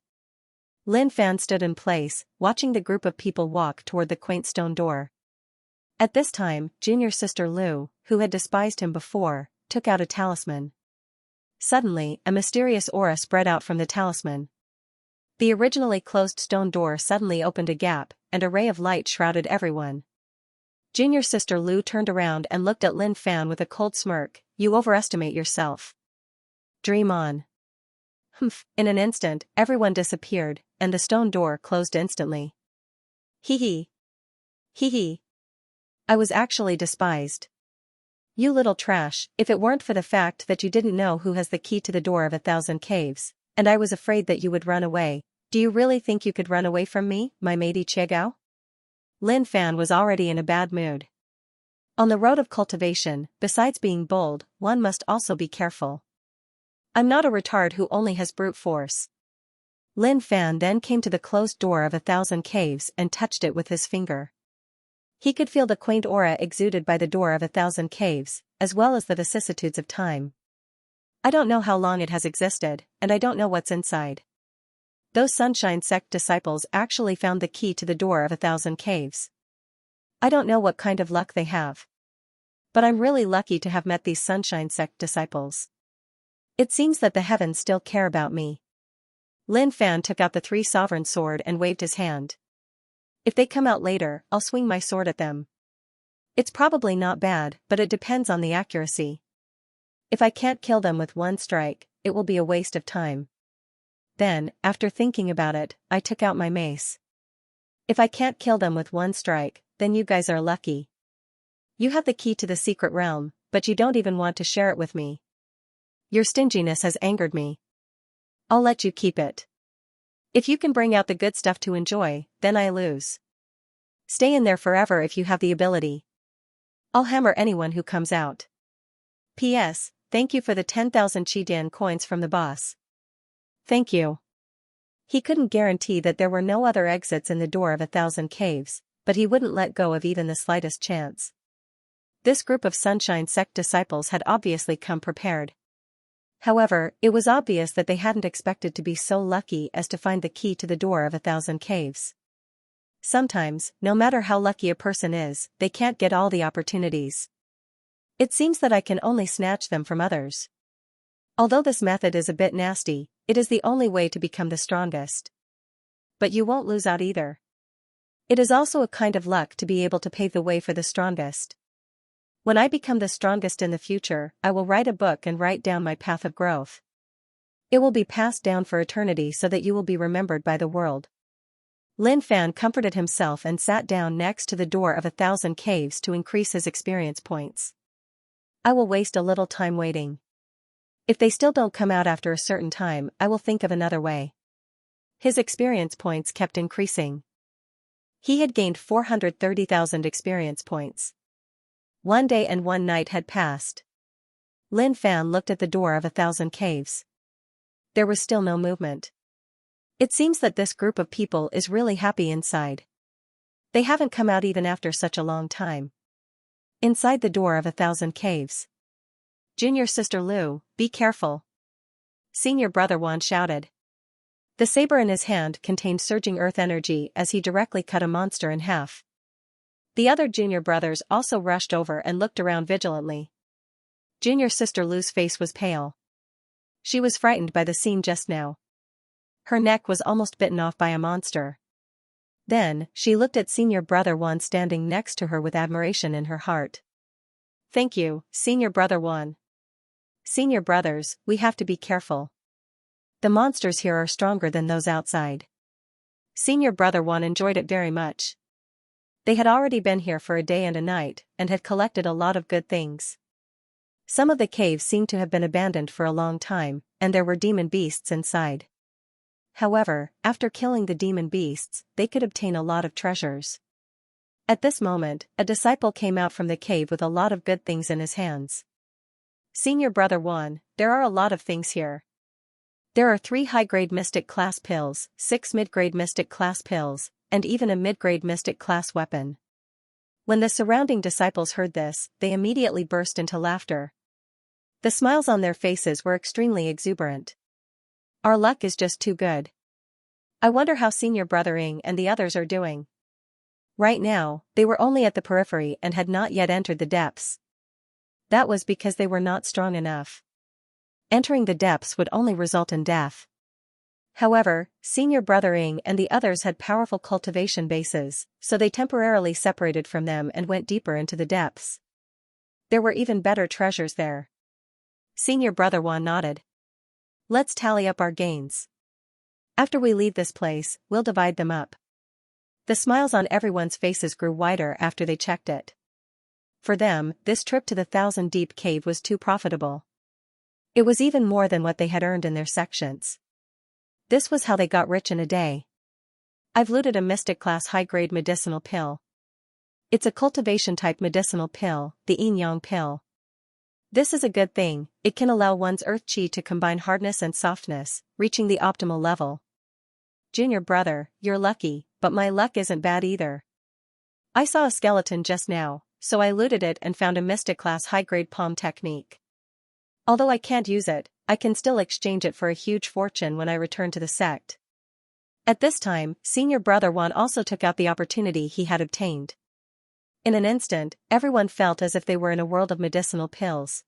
Lin Fan stood in place, watching the group of people walk toward the quaint stone door. At this time, junior sister Lu, who had despised him before, took out a talisman. Suddenly, a mysterious aura spread out from the talisman. The originally closed stone door suddenly opened a gap, and a ray of light shrouded everyone. Junior sister Lu turned around and looked at Lin Fan with a cold smirk. You overestimate yourself. Dream on. Humph, in an instant, everyone disappeared, and the stone door closed instantly. Hee hee. Hee hee. I was actually despised. You little trash, if it weren't for the fact that you didn't know who has the key to the door of 1,000 caves, and I was afraid that you would run away, do you really think you could run away from me, my matey Chiegao? Lin Fan was already in a bad mood. On the road of cultivation, besides being bold, one must also be careful. I'm not a retard who only has brute force. Lin Fan then came to the closed door of 1,000 caves and touched it with his finger. He could feel the quaint aura exuded by the door of 1,000 caves, as well as the vicissitudes of time. I don't know how long it has existed, and I don't know what's inside. Those Sunshine sect disciples actually found the key to the door of 1,000 caves. I don't know what kind of luck they have. But I'm really lucky to have met these Sunshine sect disciples. It seems that the heavens still care about me. Lin Fan took out the 3 sovereign sword and waved his hand. If they come out later, I'll swing my sword at them. It's probably not bad, but it depends on the accuracy. If I can't kill them with one strike, it will be a waste of time. Then, after thinking about it, I took out my mace. If I can't kill them with one strike, then you guys are lucky. You have the key to the secret realm, but you don't even want to share it with me. Your stinginess has angered me. I'll let you keep it. If you can bring out the good stuff to enjoy, then I lose. Stay in there forever if you have the ability. I'll hammer anyone who comes out. P.S. Thank you for the 10,000 Qidian coins from the boss. Thank you. He couldn't guarantee that there were no other exits in the door of 1,000 caves, but he wouldn't let go of even the slightest chance. This group of Sunshine sect disciples had obviously come prepared. However, it was obvious that they hadn't expected to be so lucky as to find the key to the door of 1,000 caves. Sometimes, no matter how lucky a person is, they can't get all the opportunities. It seems that I can only snatch them from others. Although this method is a bit nasty, it is the only way to become the strongest. But you won't lose out either. It is also a kind of luck to be able to pave the way for the strongest. When I become the strongest in the future, I will write a book and write down my path of growth. It will be passed down for eternity so that you will be remembered by the world. Lin Fan comforted himself and sat down next to the door of 1,000 caves to increase his experience points. I will waste a little time waiting. If they still don't come out after a certain time, I will think of another way. His experience points kept increasing. He had gained 430,000 experience points. 1 day and 1 night had passed. Lin Fan looked at the door of 1,000 caves. There was still no movement. It seems that this group of people is really happy inside. They haven't come out even after such a long time. Inside the door of 1,000 caves. Junior sister Lu, be careful. Senior brother Wan shouted. The saber in his hand contained surging earth energy as he directly cut a monster in half. The other junior brothers also rushed over and looked around vigilantly. Junior sister Lu's face was pale. She was frightened by the scene just now. Her neck was almost bitten off by a monster. Then, she looked at senior brother Wan standing next to her with admiration in her heart. Thank you, senior brother Wan. Senior brothers, we have to be careful. The monsters here are stronger than those outside. Senior brother Wan enjoyed it very much. They had already been here for a day and a night, and had collected a lot of good things. Some of the caves seemed to have been abandoned for a long time, and there were demon beasts inside. However, after killing the demon beasts, they could obtain a lot of treasures. At this moment, a disciple came out from the cave with a lot of good things in his hands. Senior brother Wan, there are a lot of things here. There are 3 high-grade mystic class pills, 6 mid-grade mystic class pills, and even a mid-grade mystic class weapon. When the surrounding disciples heard this, they immediately burst into laughter. The smiles on their faces were extremely exuberant. Our luck is just too good. I wonder how senior brother Ing and the others are doing. Right now, they were only at the periphery and had not yet entered the depths. That was because they were not strong enough. Entering the depths would only result in death. However, senior brother Ing and the others had powerful cultivation bases, so they temporarily separated from them and went deeper into the depths. There were even better treasures there. Senior brother Wan nodded. Let's tally up our gains. After we leave this place, we'll divide them up. The smiles on everyone's faces grew wider after they checked it. For them, this trip to the 1,000-deep cave was too profitable. It was even more than what they had earned in their sections. This was how they got rich in a day. I've looted a mystic class high-grade medicinal pill. It's a cultivation-type medicinal pill, the Yin Yang pill. This is a good thing, it can allow one's earth chi to combine hardness and softness, reaching the optimal level. Junior brother, you're lucky, but my luck isn't bad either. I saw a skeleton just now, so I looted it and found a mystic class high-grade palm technique. Although I can't use it, I can still exchange it for a huge fortune when I return to the sect. At this time, senior brother Wan also took out the opportunity he had obtained. In an instant, everyone felt as if they were in a world of medicinal pills.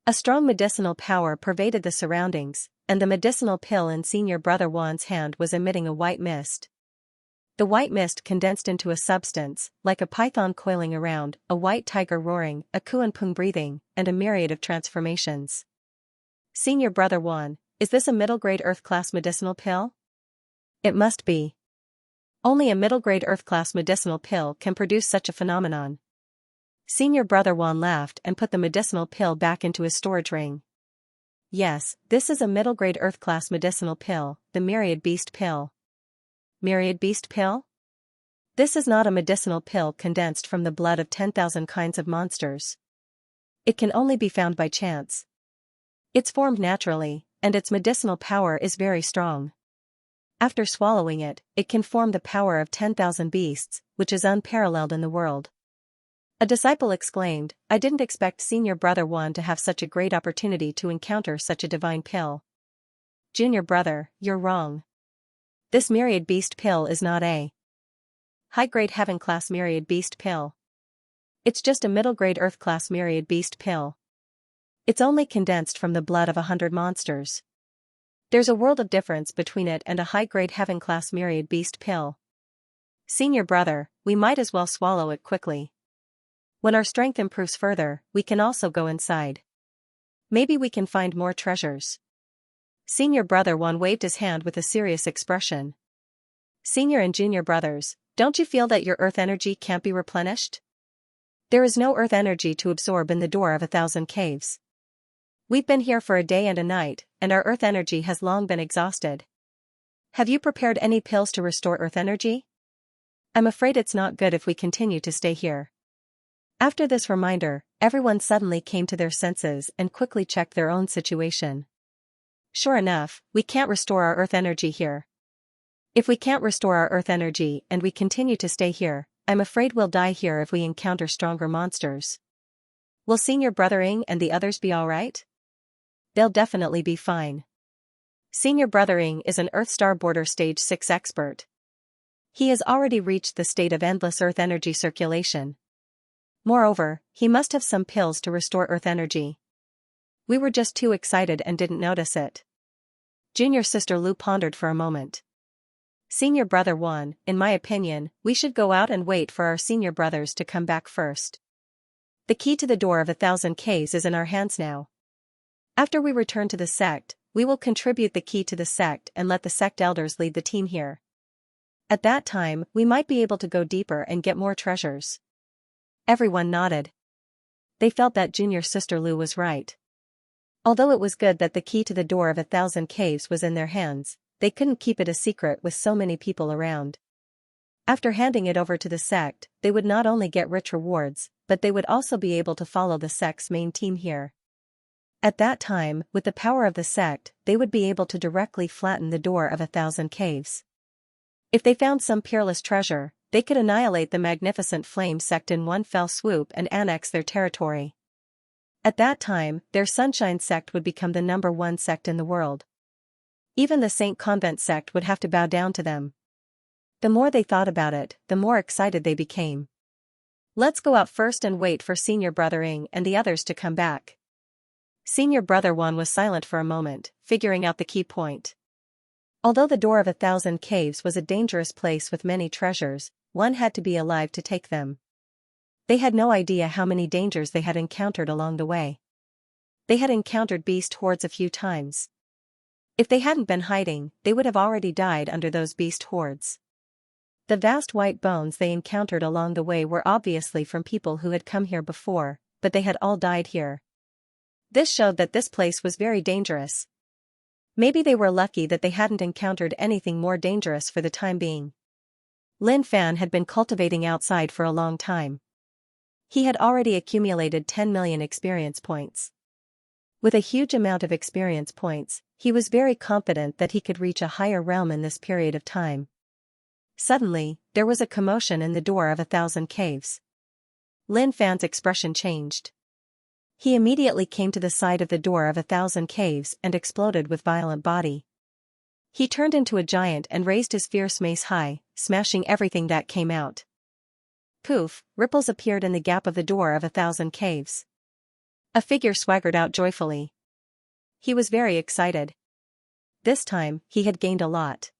A strong medicinal power pervaded the surroundings, and the medicinal pill in senior brother Wan's hand was emitting a white mist. The white mist condensed into a substance, like a python coiling around, a white tiger roaring, a kuan-pung breathing, and a myriad of transformations. Senior brother Wan, is this a middle-grade earth-class medicinal pill? It must be. Only a middle-grade earth-class medicinal pill can produce such a phenomenon. Senior brother Wan laughed and put the medicinal pill back into his storage ring. Yes, this is a middle-grade earth-class medicinal pill, the Myriad Beast pill. Myriad Beast pill? This is not a medicinal pill condensed from the blood of 10,000 kinds of monsters. It can only be found by chance. It's formed naturally, and its medicinal power is very strong. After swallowing it, it can form the power of 10,000 beasts, which is unparalleled in the world. A disciple exclaimed, I didn't expect senior brother Wan to have such a great opportunity to encounter such a divine pill. Junior brother, you're wrong. This Myriad Beast pill is not a high-grade heaven-class Myriad Beast pill. It's just a middle-grade earth-class Myriad Beast pill. It's only condensed from the blood of 100 monsters. There's a world of difference between it and a high-grade heaven-class Myriad Beast pill. Senior brother, we might as well swallow it quickly. When our strength improves further, we can also go inside. Maybe we can find more treasures. Senior brother Wan waved his hand with a serious expression. Senior and junior brothers, don't you feel that your earth energy can't be replenished? There is no earth energy to absorb in the door of 1,000 caves. We've been here for a day and a night, and our earth energy has long been exhausted. Have you prepared any pills to restore earth energy? I'm afraid it's not good if we continue to stay here. After this reminder, everyone suddenly came to their senses and quickly checked their own situation. Sure enough, we can't restore our earth energy here. If we can't restore our earth energy and we continue to stay here, I'm afraid we'll die here if we encounter stronger monsters. Will Senior Brother Ing and the others be alright? They'll definitely be fine. Senior Brother Ing is an Earth Star Border Stage 6 expert. He has already reached the state of endless earth energy circulation. Moreover, he must have some pills to restore earth energy. We were just too excited and didn't notice it. Junior sister Lu pondered for a moment. Senior brother Wan, in my opinion, we should go out and wait for our senior brothers to come back first. The key to the door of 1,000 caves is in our hands now. After we return to the sect, we will contribute the key to the sect and let the sect elders lead the team here. At that time, we might be able to go deeper and get more treasures. Everyone nodded. They felt that junior sister Lu was right. Although it was good that the key to the door of 1,000 caves was in their hands, they couldn't keep it a secret with so many people around. After handing it over to the sect, they would not only get rich rewards, but they would also be able to follow the sect's main team here. At that time, with the power of the sect, they would be able to directly flatten the door of 1,000 caves. If they found some peerless treasure, they could annihilate the magnificent Flame sect in one fell swoop and annex their territory. At that time, their Sunshine sect would become the #1 sect in the world. Even the Saint Convent sect would have to bow down to them. The more they thought about it, the more excited they became. Let's go out first and wait for Senior Brother Ing and the others to come back. Senior Brother Wan was silent for a moment, figuring out the key point. Although the door of 1,000 caves was a dangerous place with many treasures, one had to be alive to take them. They had no idea how many dangers they had encountered along the way. They had encountered beast hordes a few times. If they hadn't been hiding, they would have already died under those beast hordes. The vast white bones they encountered along the way were obviously from people who had come here before, but they had all died here. This showed that this place was very dangerous. Maybe they were lucky that they hadn't encountered anything more dangerous for the time being. Lin Fan had been cultivating outside for a long time. He had already accumulated 10 million experience points. With a huge amount of experience points, he was very confident that he could reach a higher realm in this period of time. Suddenly, there was a commotion in the door of 1,000 caves. Lin Fan's expression changed. He immediately came to the side of the door of 1,000 caves and exploded with violent body. He turned into a giant and raised his fierce mace high, smashing everything that came out. Poof, ripples appeared in the gap of the door of 1,000 caves. A figure swaggered out joyfully. He was very excited. This time, he had gained a lot.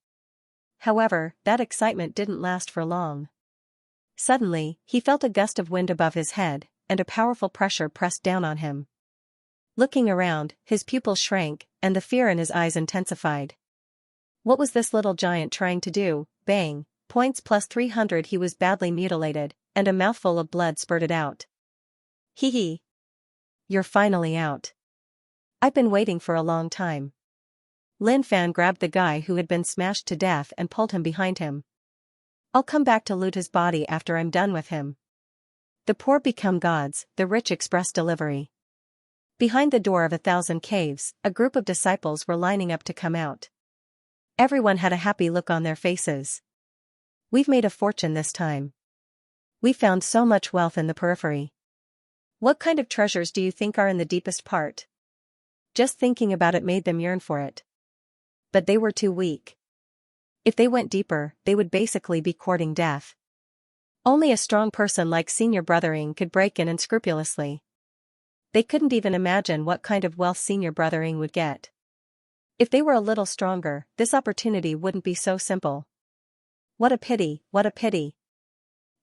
However, that excitement didn't last for long. Suddenly, he felt a gust of wind above his head, and a powerful pressure pressed down on him. Looking around, his pupils shrank, and the fear in his eyes intensified. What was this little giant trying to do? Bang, points plus 300. He was badly mutilated, and a mouthful of blood spurted out. Hee hee. You're finally out. I've been waiting for a long time. Lin Fan grabbed the guy who had been smashed to death and pulled him behind him. I'll come back to loot his body after I'm done with him. The poor become gods, the rich express delivery. Behind the door of 1,000 caves, a group of disciples were lining up to come out. Everyone had a happy look on their faces. We've made a fortune this time. We found so much wealth in the periphery. What kind of treasures do you think are in the deepest part? Just thinking about it made them yearn for it. But they were too weak. If they went deeper, they would basically be courting death. Only a strong person like Senior Brother Ing could break in unscrupulously. They couldn't even imagine what kind of wealth Senior Brother Ing would get. If they were a little stronger, this opportunity wouldn't be so simple. What a pity, what a pity.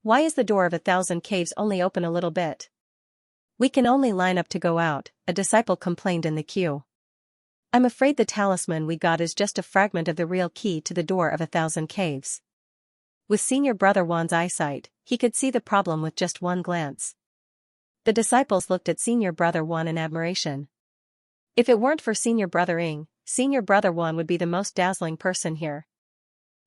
Why is the door of 1,000 caves only open a little bit? We can only line up to go out, a disciple complained in the queue. I'm afraid the talisman we got is just a fragment of the real key to the door of 1,000 caves. With Senior Brother Juan's eyesight, he could see the problem with just one glance. The disciples looked at Senior Brother Juan in admiration. If it weren't for Senior Brother Ing, Senior Brother Juan would be the most dazzling person here.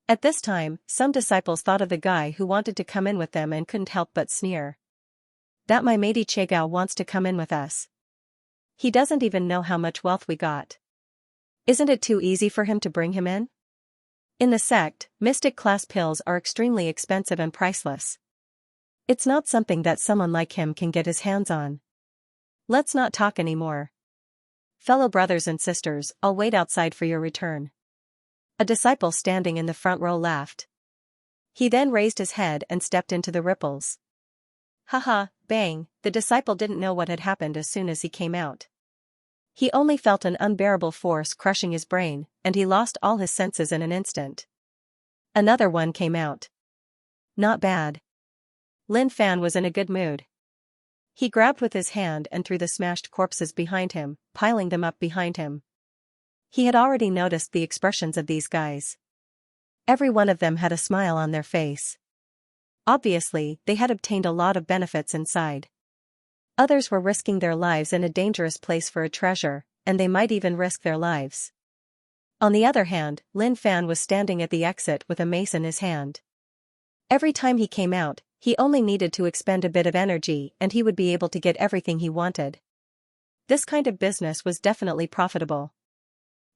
At this time, some disciples thought of the guy who wanted to come in with them and couldn't help but sneer. That my matey Chagao wants to come in with us. He doesn't even know how much wealth we got. Isn't it too easy for him to bring him in? In the sect, mystic class pills are extremely expensive and priceless. It's not something that someone like him can get his hands on. Let's not talk anymore. Fellow brothers and sisters, I'll wait outside for your return. A disciple standing in the front row laughed. He then raised his head and stepped into the ripples. Haha, bang, the disciple didn't know what had happened as soon as he came out. He only felt an unbearable force crushing his brain, and he lost all his senses in an instant. Another one came out. Not bad. Lin Fan was in a good mood. He grabbed with his hand and threw the smashed corpses behind him, piling them up behind him. He had already noticed the expressions of these guys. Every one of them had a smile on their face. Obviously, they had obtained a lot of benefits inside. Others were risking their lives in a dangerous place for a treasure, and they might even risk their lives. On the other hand, Lin Fan was standing at the exit with a mace in his hand. Every time he came out, he only needed to expend a bit of energy and he would be able to get everything he wanted. This kind of business was definitely profitable.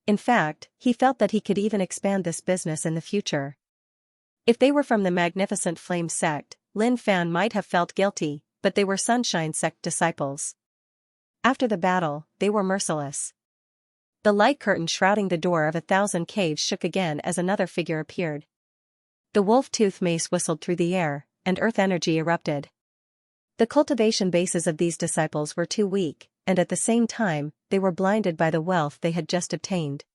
In fact, he felt that he could even expand this business in the future. If they were from the Magnificent Flame sect, Lin Fan might have felt guilty, but they were Sunshine sect disciples. After the battle, they were merciless. The light curtain shrouding the door of 1,000 caves shook again as another figure appeared. The wolf-tooth mace whistled through the air, and earth energy erupted. The cultivation bases of these disciples were too weak, and at the same time, they were blinded by the wealth they had just obtained.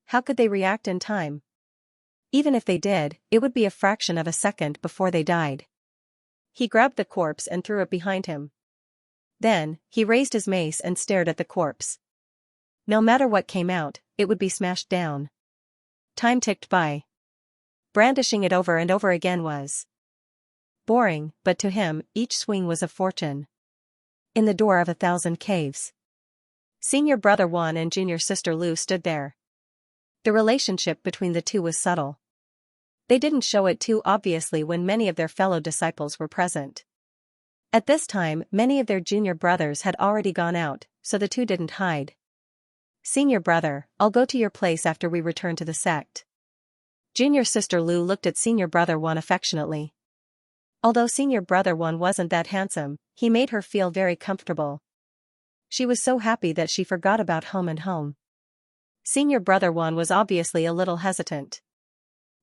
How could they react in time? Even if they did, it would be a fraction of a second before they died. He grabbed the corpse and threw it behind him. Then, he raised his mace and stared at the corpse. No matter what came out, it would be smashed down. Time ticked by. Brandishing it over and over again was boring, but to him, each swing was a fortune. In the door of 1,000 caves. Senior Brother Juan and Junior Sister Lu stood there. The relationship between the two was subtle. They didn't show it too obviously when many of their fellow disciples were present. At this time, many of their junior brothers had already gone out, so the two didn't hide. Senior brother, I'll go to your place after we return to the sect. Junior Sister Lu looked at Senior Brother Juan affectionately. Although Senior Brother Juan wasn't that handsome, he made her feel very comfortable. She was so happy that she forgot about home. Senior Brother Juan was obviously a little hesitant.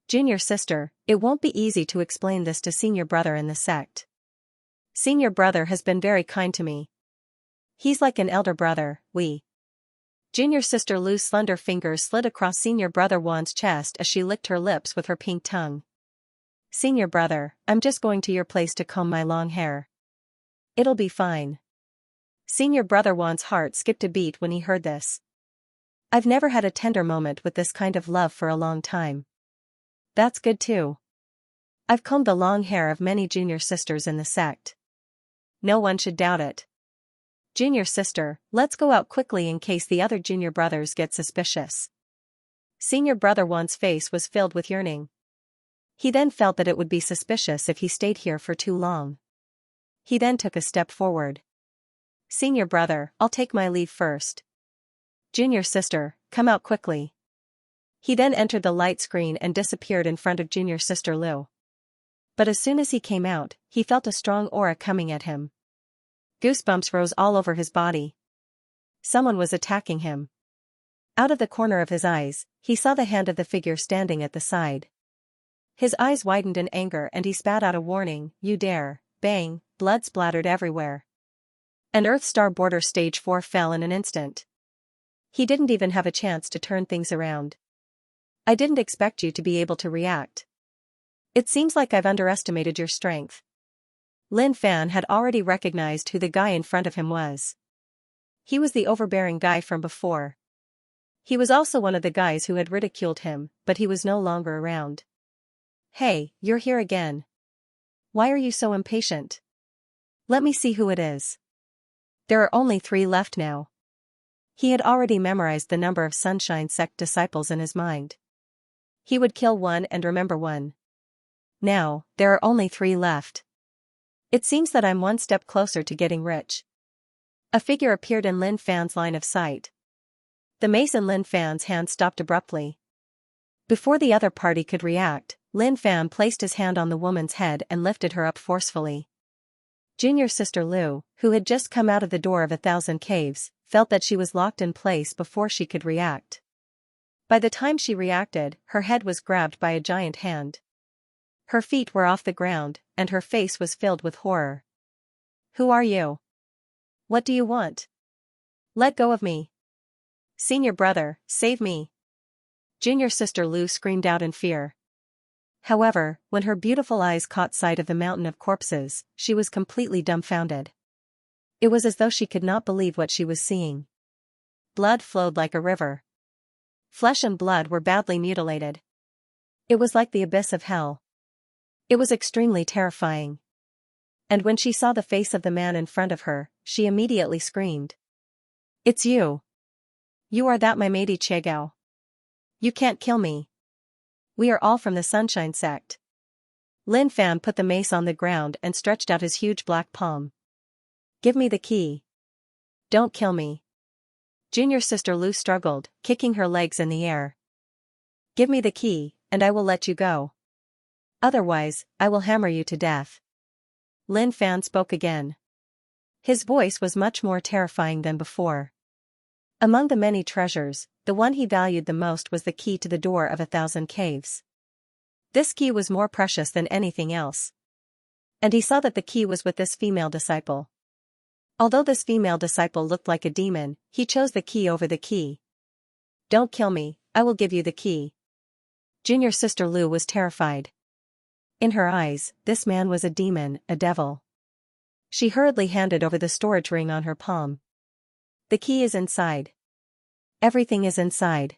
Junior sister, it won't be easy to explain this to Senior Brother in the sect. Senior Brother has been very kind to me. He's like an elder brother, Junior Sister Lu's slender fingers slid across Senior Brother Juan's chest as she licked her lips with her pink tongue. Senior Brother, I'm just going to your place to comb my long hair. It'll be fine. Senior Brother Juan's heart skipped a beat when he heard this. I've never had a tender moment with this kind of love for a long time. That's good too. I've combed the long hair of many junior sisters in the sect. No one should doubt it. Junior sister, let's go out quickly in case the other junior brothers get suspicious. Senior Brother Juan's face was filled with yearning. He then felt that it would be suspicious if he stayed here for too long. He then took a step forward. Senior brother, I'll take my leave first. Junior sister, come out quickly. He then entered the light screen and disappeared in front of Junior Sister Lu. But as soon as he came out, he felt a strong aura coming at him. Goosebumps rose all over his body. Someone was attacking him. Out of the corner of his eyes, he saw the hand of the figure standing at the side. His eyes widened in anger and he spat out a warning, "You dare!" Bang, blood splattered everywhere. An Earth Star Border Stage 4 fell in an instant. He didn't even have a chance to turn things around. I didn't expect you to be able to react. It seems like I've underestimated your strength. Lin Fan had already recognized who the guy in front of him was. He was the overbearing guy from before. He was also one of the guys who had ridiculed him, but he was no longer around. Hey, you're here again. Why are you so impatient? Let me see who it is. There are only 3 left now. He had already memorized the number of Sunshine Sect disciples in his mind. He would kill one and remember one. Now, there are only 3 left. It seems that I'm one step closer to getting rich. A figure appeared in Lin Fan's line of sight. The mace in Lin Fan's hand stopped abruptly. Before the other party could react, Lin Fan placed his hand on the woman's head and lifted her up forcefully. Junior sister Lu, who had just come out of the door of 1,000 caves, felt that she was locked in place before she could react. By the time she reacted, her head was grabbed by a giant hand. Her feet were off the ground, and her face was filled with horror. Who are you? What do you want? Let go of me. Senior brother, save me. Junior sister Lu screamed out in fear. However, when her beautiful eyes caught sight of the mountain of corpses, she was completely dumbfounded. It was as though she could not believe what she was seeing. Blood flowed like a river. Flesh and blood were badly mutilated. It was like the abyss of hell. It was extremely terrifying. And when she saw the face of the man in front of her, she immediately screamed. It's you. You are that my matey Chegao. You can't kill me. We are all from the Sunshine Sect. Lin Fan put the mace on the ground and stretched out his huge black palm. Give me the key. Don't kill me. Junior sister Lu struggled, kicking her legs in the air. Give me the key, and I will let you go. Otherwise, I will hammer you to death. Lin Fan spoke again. His voice was much more terrifying than before. Among the many treasures, the one he valued the most was the key to the door of 1,000 caves. This key was more precious than anything else. And he saw that the key was with this female disciple. Although this female disciple looked like a demon, he chose the key over the key. Don't kill me, I will give you the key. Junior sister Lu was terrified. In her eyes, this man was a demon, a devil. She hurriedly handed over the storage ring on her palm. The key is inside. Everything is inside.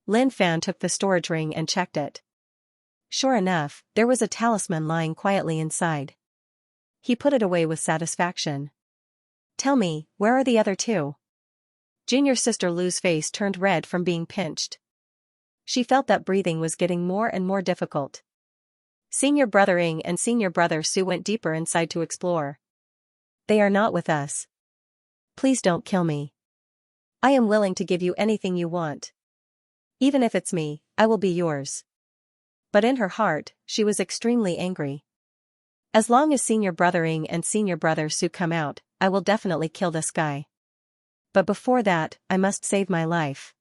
Lin Fan took the storage ring and checked it. Sure enough, there was a talisman lying quietly inside. He put it away with satisfaction. Tell me, where are the other 2? Junior sister Lu's face turned red from being pinched. She felt that breathing was getting more and more difficult. Senior brother Ing and senior brother Su went deeper inside to explore. They are not with us. Please don't kill me. I am willing to give you anything you want. Even if it's me, I will be yours. But in her heart, she was extremely angry. As long as senior brother Ing and senior brother Su come out, I will definitely kill this guy. But before that, I must save my life.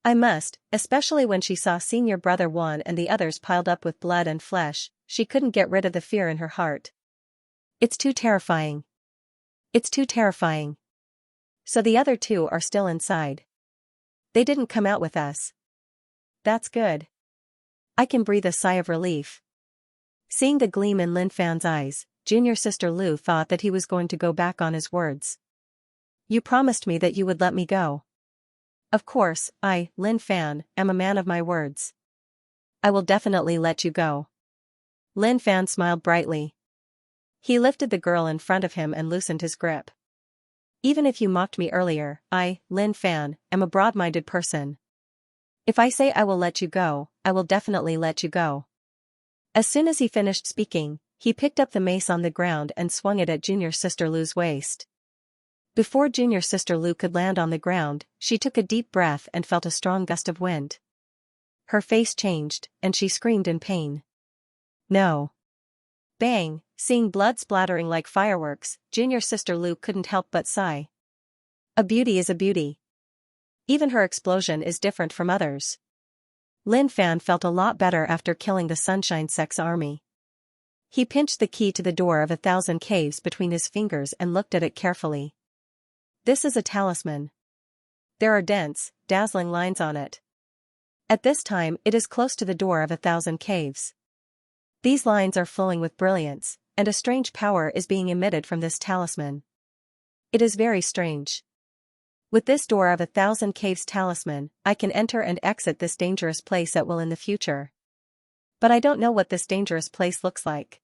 I must, especially when she saw senior brother Wan and the others piled up with blood and flesh, she couldn't get rid of the fear in her heart. It's too terrifying. It's too terrifying. So the other 2 are still inside. They didn't come out with us. That's good. I can breathe a sigh of relief. Seeing the gleam in Lin Fan's eyes, junior sister Lu thought that he was going to go back on his words. You promised me that you would let me go. Of course, I, Lin Fan, am a man of my words. I will definitely let you go. Lin Fan smiled brightly. He lifted the girl in front of him and loosened his grip. Even if you mocked me earlier, I, Lin Fan, am a broad-minded person. If I say I will let you go, I will definitely let you go. As soon as he finished speaking, he picked up the mace on the ground and swung it at junior sister Lu's waist. Before junior sister Lu could land on the ground, she took a deep breath and felt a strong gust of wind. Her face changed, and she screamed in pain. No. Bang, seeing blood splattering like fireworks, junior sister Lu couldn't help but sigh. A beauty is a beauty. Even her explosion is different from others. Lin Fan felt a lot better after killing the Sunshine Sect's army. He pinched the key to the door of 1,000 caves between his fingers and looked at it carefully. This is a talisman. There are dense, dazzling lines on it. At this time it is close to the door of 1,000 caves. These lines are flowing with brilliance, and a strange power is being emitted from this talisman. It is very strange. With this door of 1,000 caves talisman, I can enter and exit this dangerous place at will in the future. But I don't know what this dangerous place looks like.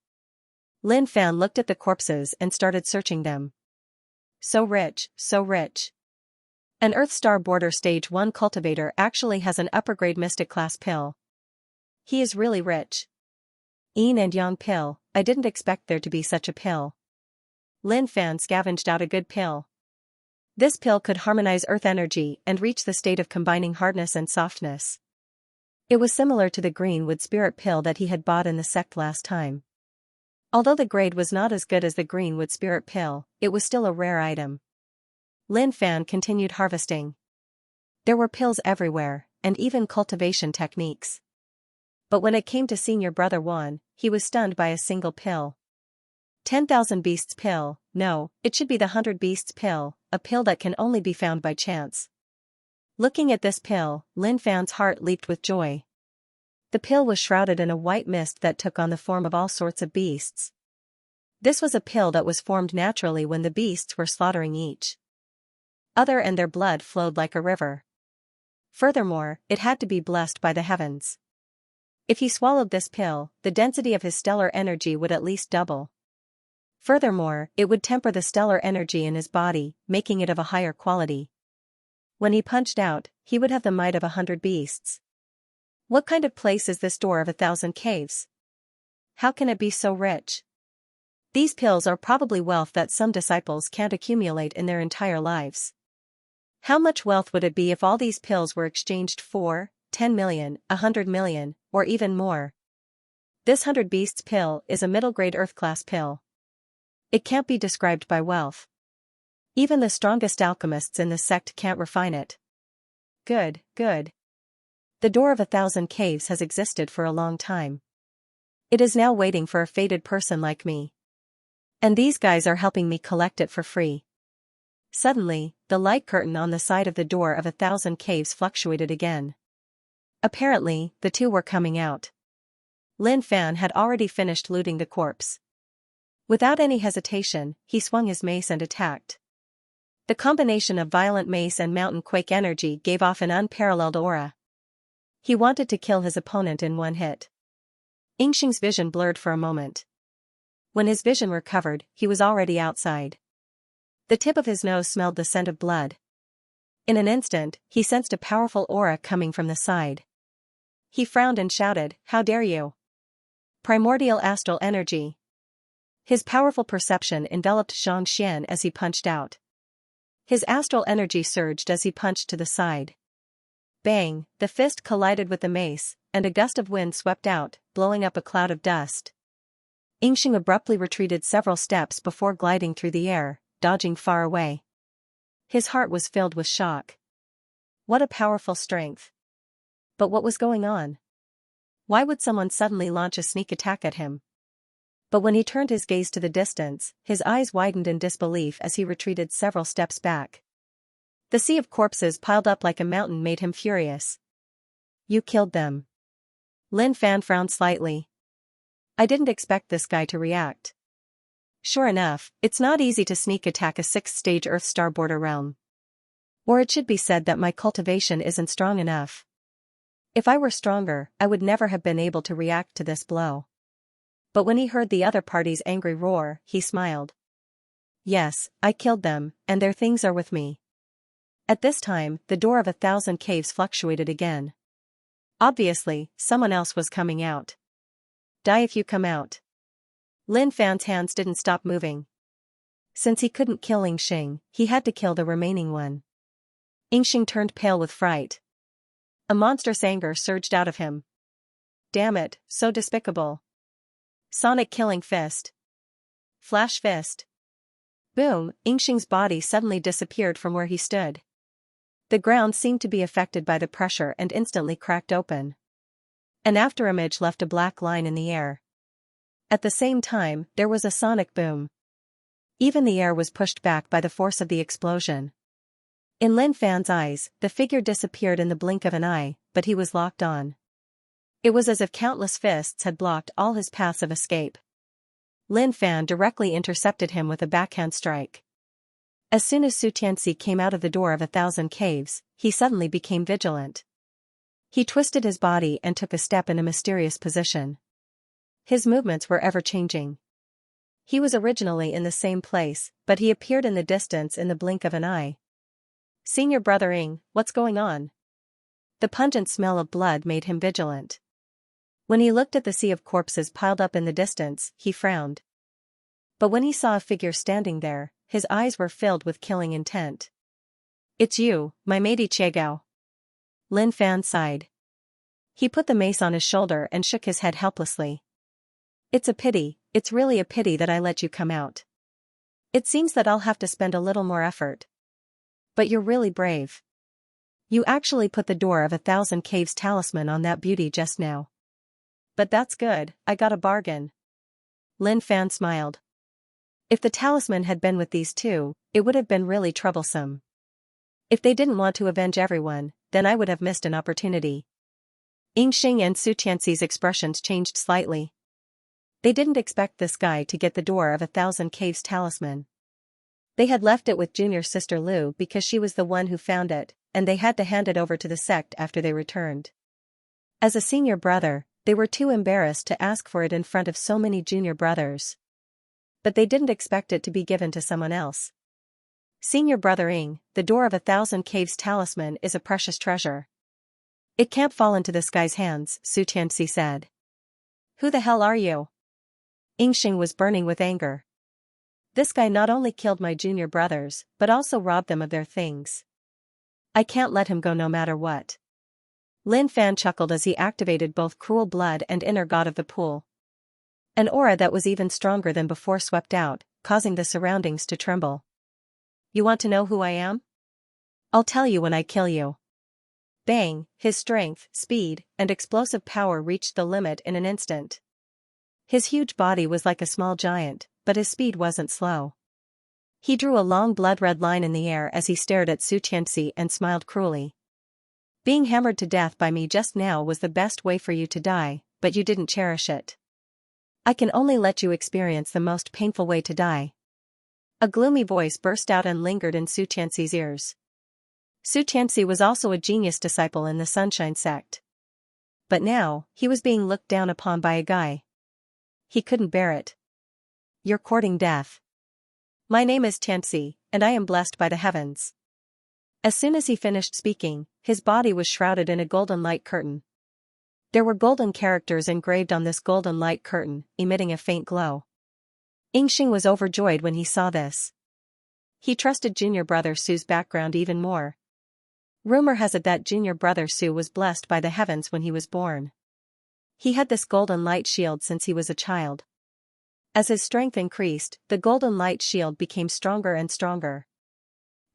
Lin Fan looked at the corpses and started searching them. So rich, so rich. An Earth Star Border Stage 1 cultivator actually has an upper-grade Mystic class pill. He is really rich. Yin and Yang pill, I didn't expect there to be such a pill. Lin Fan scavenged out a good pill. This pill could harmonize Earth energy and reach the state of combining hardness and softness. It was similar to the Greenwood Spirit pill that he had bought in the sect last time. Although the grade was not as good as the Greenwood Spirit pill, it was still a rare item. Lin Fan continued harvesting. There were pills everywhere, and even cultivation techniques. But when it came to Senior Brother Wan, he was stunned by a single pill. 10,000 Beasts pill, no, it should be the 100 Beasts pill, a pill that can only be found by chance. Looking at this pill, Lin Fan's heart leaped with joy. The pill was shrouded in a white mist that took on the form of all sorts of beasts. This was a pill that was formed naturally when the beasts were slaughtering each other and their blood flowed like a river. Furthermore, it had to be blessed by the heavens. If he swallowed this pill, the density of his stellar energy would at least double. Furthermore, it would temper the stellar energy in his body, making it of a higher quality. When he punched out, he would have the might of 100 beasts. What kind of place is this door of 1,000 caves? How can it be so rich? These pills are probably wealth that some disciples can't accumulate in their entire lives. How much wealth would it be if all these pills were exchanged for 10 million, 100 million, or even more? This 100 Beasts pill is a middle-grade Earth-class pill. It can't be described by wealth. Even the strongest alchemists in the sect can't refine it. Good, good. The door of 1,000 caves has existed for a long time. It is now waiting for a fated person like me. And these guys are helping me collect it for free. Suddenly, the light curtain on the side of the door of 1,000 caves fluctuated again. Apparently, the two were coming out. Lin Fan had already finished looting the corpse. Without any hesitation, he swung his mace and attacked. The combination of violent mace and mountain quake energy gave off an unparalleled aura. He wanted to kill his opponent in one hit. Yingxing's vision blurred for a moment. When his vision recovered, he was already outside. The tip of his nose smelled the scent of blood. In an instant, he sensed a powerful aura coming from the side. He frowned and shouted, "How dare you! Primordial astral energy!" His powerful perception enveloped Xianxia as he punched out. His astral energy surged as he punched to the side. Bang, the fist collided with the mace, and a gust of wind swept out, blowing up a cloud of dust. Yingxing abruptly retreated several steps before gliding through the air, dodging far away. His heart was filled with shock. What a powerful strength. But what was going on? Why would someone suddenly launch a sneak attack at him? But when he turned his gaze to the distance, his eyes widened in disbelief as he retreated several steps back. The sea of corpses piled up like a mountain made him furious. You killed them. Lin Fan frowned slightly. I didn't expect this guy to react. Sure enough, it's not easy to sneak attack a 6th-stage Earth Star Border realm. Or it should be said that my cultivation isn't strong enough. If I were stronger, I would never have been able to react to this blow. But when he heard the other party's angry roar, he smiled. Yes, I killed them, and their things are with me. At this time, the door of 1,000 caves fluctuated again. Obviously, someone else was coming out. Die if you come out. Lin Fan's hands didn't stop moving. Since he couldn't kill Yingxing, he had to kill the remaining one. Yingxing turned pale with fright. A monstrous anger surged out of him. Damn it, so despicable. Sonic killing fist. Flash fist. Boom, Yingxing's body suddenly disappeared from where he stood. The ground seemed to be affected by the pressure and instantly cracked open. An afterimage left a black line in the air. At the same time, there was a sonic boom. Even the air was pushed back by the force of the explosion. In Lin Fan's eyes, the figure disappeared in the blink of an eye, but he was locked on. It was as if countless fists had blocked all his paths of escape. Lin Fan directly intercepted him with a backhand strike. As soon as Su Tianxi came out of the door of 1,000 caves, he suddenly became vigilant. He twisted his body and took a step in a mysterious position. His movements were ever-changing. He was originally in the same place, but he appeared in the distance in the blink of an eye. Senior Brother Ing, what's going on? The pungent smell of blood made him vigilant. When he looked at the sea of corpses piled up in the distance, he frowned. But when he saw a figure standing there, his eyes were filled with killing intent. It's you, my matey Chiegao. Lin Fan sighed. He put the mace on his shoulder and shook his head helplessly. It's a pity, it's really a pity that I let you come out. It seems that I'll have to spend a little more effort. But you're really brave. You actually put the Door of 1,000 Caves talisman on that beauty just now. But that's good, I got a bargain. Lin Fan smiled. If the talisman had been with these two, it would have been really troublesome. If they didn't want to avenge everyone, then I would have missed an opportunity. Yingxing and Xianxia's expressions changed slightly. They didn't expect this guy to get the Door of 1,000 Caves talisman. They had left it with junior sister Lu because she was the one who found it, and they had to hand it over to the sect after they returned. As a senior brother, they were too embarrassed to ask for it in front of so many junior brothers. But they didn't expect it to be given to someone else. Senior Brother Ing, the Door of 1,000 Caves talisman is a precious treasure. It can't fall into this guy's hands, Xianxia said. Who the hell are you? Yingxing was burning with anger. This guy not only killed my junior brothers, but also robbed them of their things. I can't let him go no matter what. Lin Fan chuckled as he activated both Cruel Blood and Inner God of the Pool. An aura that was even stronger than before swept out, causing the surroundings to tremble. You want to know who I am? I'll tell you when I kill you. Bang, his strength, speed, and explosive power reached the limit in an instant. His huge body was like a small giant, but his speed wasn't slow. He drew a long blood-red line in the air as he stared at Xianxia and smiled cruelly. Being hammered to death by me just now was the best way for you to die, but you didn't cherish it. I can only let you experience the most painful way to die. A gloomy voice burst out and lingered in Xianxia's ears. Xianxia was also a genius disciple in the Sunshine sect. But now, he was being looked down upon by a guy. He couldn't bear it. You're courting death. My name is Xianxia, and I am blessed by the heavens. As soon as he finished speaking, his body was shrouded in a golden light curtain. There were golden characters engraved on this golden light curtain, emitting a faint glow. Yingxing was overjoyed when he saw this. He trusted junior brother Su's background even more. Rumor has it that junior brother Su was blessed by the heavens when he was born. He had this golden light shield since he was a child. As his strength increased, the golden light shield became stronger and stronger.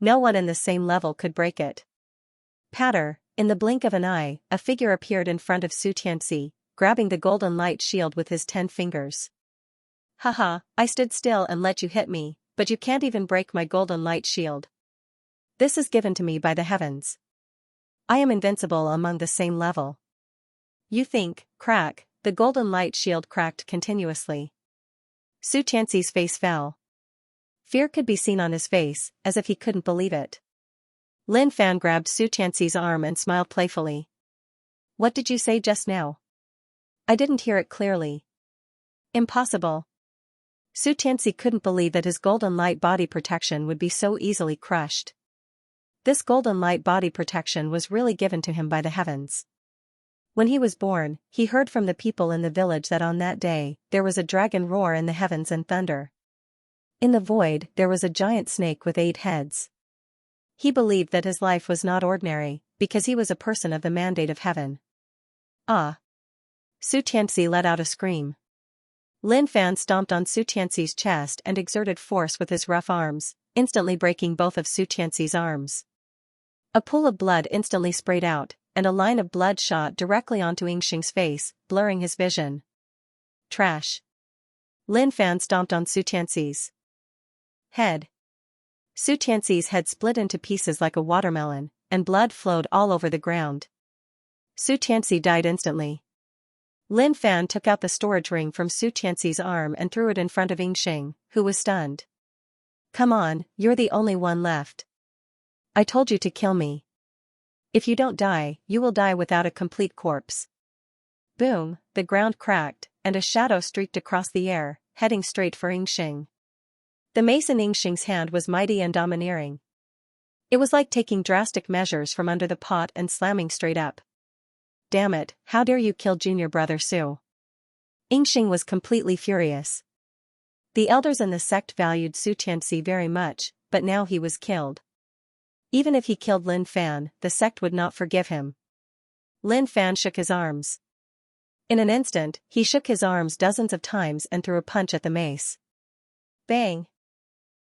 No one in the same level could break it. Patter, in the blink of an eye, a figure appeared in front of Xianxia, grabbing the golden light shield with his 10 fingers. Haha, I stood still and let you hit me, but you can't even break my golden light shield. This is given to me by the heavens. I am invincible among the same level. You think, crack, the golden light shield cracked continuously. Xianxia's face fell. Fear could be seen on his face, as if he couldn't believe it. Lin Fan grabbed Xianxia's arm and smiled playfully. What did you say just now? I didn't hear it clearly. Impossible. Xianxia couldn't believe that his golden light body protection would be so easily crushed. This golden light body protection was really given to him by the heavens. When he was born, he heard from the people in the village that on that day, there was a dragon roar in the heavens and thunder. In the void, there was a giant snake with 8 heads. He believed that his life was not ordinary, because he was a person of the mandate of heaven. Ah! Xianxia let out a scream. Lin Fan stomped on Xianxia's chest and exerted force with his rough arms, instantly breaking both of Xianxia's arms. A pool of blood instantly sprayed out, and a line of blood shot directly onto Yingxing's face, blurring his vision. Trash. Lin Fan stomped on Xianxia's head. Xianxia's head split into pieces like a watermelon, and blood flowed all over the ground. Xianxia died instantly. Lin Fan took out the storage ring from Xianxia's arm and threw it in front of Yingxing, who was stunned. Come on, you're the only one left. I told you to kill me. If you don't die, you will die without a complete corpse. Boom, the ground cracked, and a shadow streaked across the air, heading straight for Yingxing. The mace in Yingxing's hand was mighty and domineering. It was like taking drastic measures from under the pot and slamming straight up. Damn it, how dare you kill junior brother Su? Yingxing was completely furious. The elders in the sect valued Su Tianxi very much, but now he was killed. Even if he killed Lin Fan, the sect would not forgive him. Lin Fan shook his arms. In an instant, he shook his arms dozens of times and threw a punch at the mace. Bang!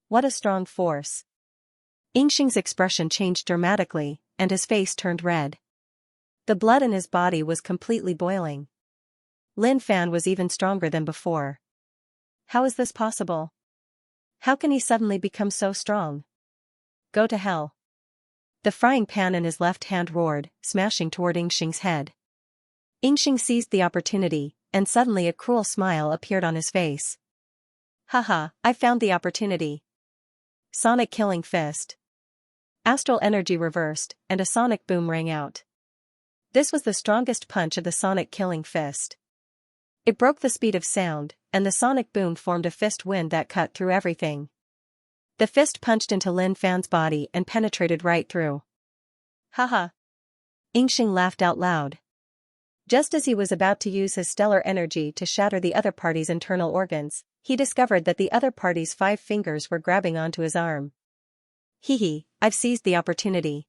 What a strong force. Yingxing's expression changed dramatically, and his face turned red. The blood in his body was completely boiling. Lin Fan was even stronger than before. How is this possible? How can he suddenly become so strong? Go to hell. The frying pan in his left hand roared, smashing toward Yingxing's head. Yingxing seized the opportunity, and suddenly a cruel smile appeared on his face. Haha, I found the opportunity. Sonic killing fist. Astral energy reversed, and a sonic boom rang out. This was the strongest punch of the sonic killing fist. It broke the speed of sound, and the sonic boom formed a fist wind that cut through everything. The fist punched into Lin Fan's body and penetrated right through. Haha. Yingxing laughed out loud. Just as he was about to use his stellar energy to shatter the other party's internal organs, he discovered that the other party's 5 fingers were grabbing onto his arm. Hee, I've seized the opportunity.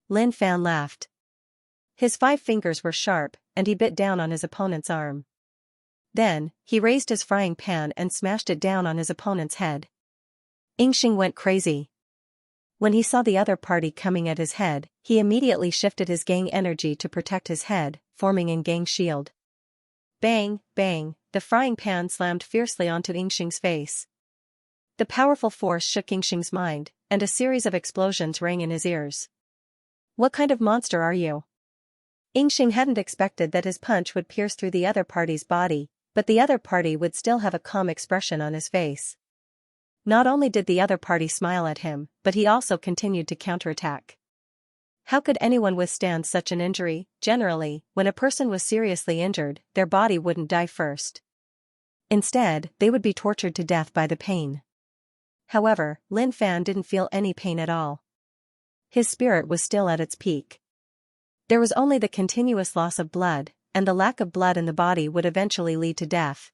Lin Fan laughed. His 5 fingers were sharp, and he bit down on his opponent's arm. Then, he raised his frying pan and smashed it down on his opponent's head. Yingxing went crazy. When he saw the other party coming at his head, he immediately shifted his gang energy to protect his head, forming a gang shield. Bang, bang, the frying pan slammed fiercely onto Yingxing's face. The powerful force shook Yingxing's mind, and a series of explosions rang in his ears. What kind of monster are you? Yingxing hadn't expected that his punch would pierce through the other party's body, but the other party would still have a calm expression on his face. Not only did the other party smile at him, but he also continued to counterattack. How could anyone withstand such an injury? Generally, when a person was seriously injured, their body wouldn't die first. Instead, they would be tortured to death by the pain. However, Lin Fan didn't feel any pain at all. His spirit was still at its peak. There was only the continuous loss of blood, and the lack of blood in the body would eventually lead to death.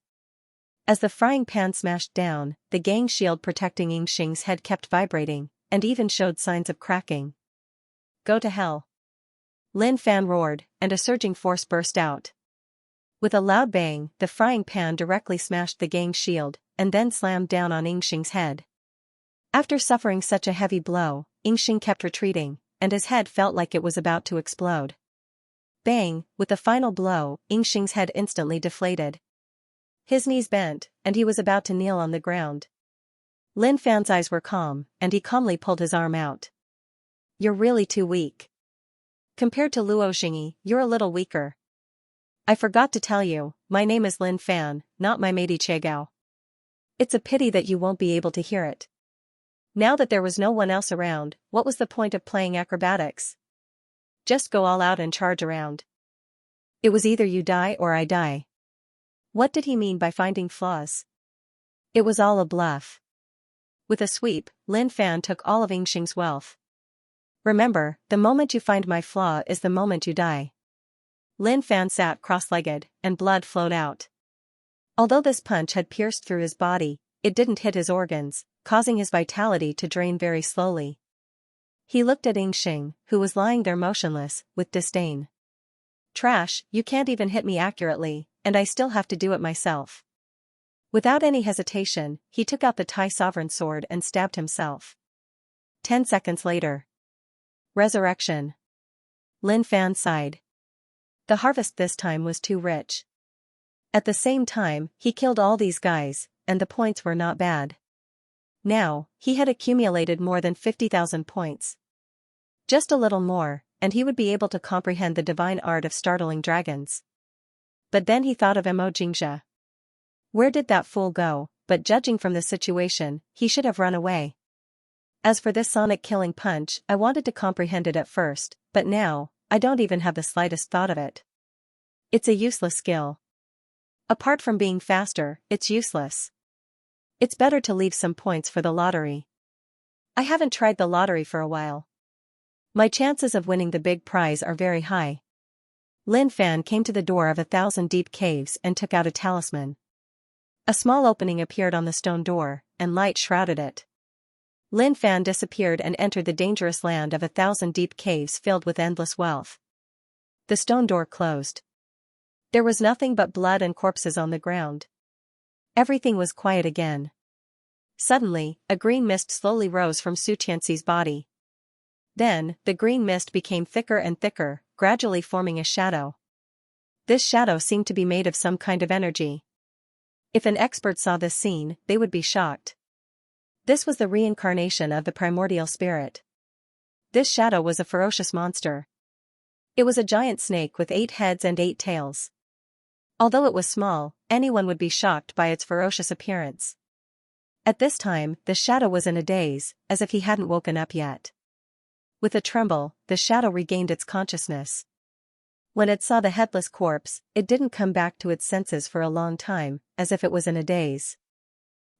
As the frying pan smashed down, the gang shield protecting Yingxing's head kept vibrating, and even showed signs of cracking. Go to hell. Lin Fan roared, and a surging force burst out. With a loud bang, the frying pan directly smashed the gang shield, and then slammed down on Yingxing's head. After suffering such a heavy blow, Yingxing kept retreating, and his head felt like it was about to explode. Bang, with the final blow, Yingxing's head instantly deflated. His knees bent, and he was about to kneel on the ground. Lin Fan's eyes were calm, and he calmly pulled his arm out. You're really too weak. Compared to Luo Xingyi, you're a little weaker. I forgot to tell you, my name is Lin Fan, not my matey Chegao. It's a pity that you won't be able to hear it. Now that there was no one else around, what was the point of playing acrobatics? Just go all out and charge around. It was either you die or I die. What did he mean by finding flaws? It was all a bluff. With a sweep, Lin Fan took all of Yingxing's wealth. Remember, the moment you find my flaw is the moment you die. Lin Fan sat cross-legged, and blood flowed out. Although this punch had pierced through his body, it didn't hit his organs, causing his vitality to drain very slowly. He looked at Yingxing, who was lying there motionless, with disdain. Trash, you can't even hit me accurately, and I still have to do it myself. Without any hesitation, he took out the Tai Sovereign sword and stabbed himself. 10 seconds later. Resurrection. Lin Fan sighed. The harvest this time was too rich. At the same time, he killed all these guys, and the points were not bad. Now, he had accumulated more than 50,000 points. Just a little more, and he would be able to comprehend the divine art of startling dragons. But then he thought of Mo Jingxia. Where did that fool go? But judging from the situation, he should have run away. As for this sonic killing punch, I wanted to comprehend it at first, but now, I don't even have the slightest thought of it. It's a useless skill. Apart from being faster, it's useless. It's better to leave some points for the lottery. I haven't tried the lottery for a while. My chances of winning the big prize are very high. Lin Fan came to the door of 1,000 deep caves and took out a talisman. A small opening appeared on the stone door, and light shrouded it. Lin Fan disappeared and entered the dangerous land of 1,000 deep caves filled with endless wealth. The stone door closed. There was nothing but blood and corpses on the ground. Everything was quiet again. Suddenly, a green mist slowly rose from Xianxia's body. Then, the green mist became thicker and thicker, gradually forming a shadow. This shadow seemed to be made of some kind of energy. If an expert saw this scene, they would be shocked. This was the reincarnation of the primordial spirit. This shadow was a ferocious monster. It was a giant snake with 8 heads and 8 tails. Although it was small, anyone would be shocked by its ferocious appearance. At this time, the shadow was in a daze, as if he hadn't woken up yet. With a tremble, the shadow regained its consciousness. When it saw the headless corpse, it didn't come back to its senses for a long time, as if it was in a daze.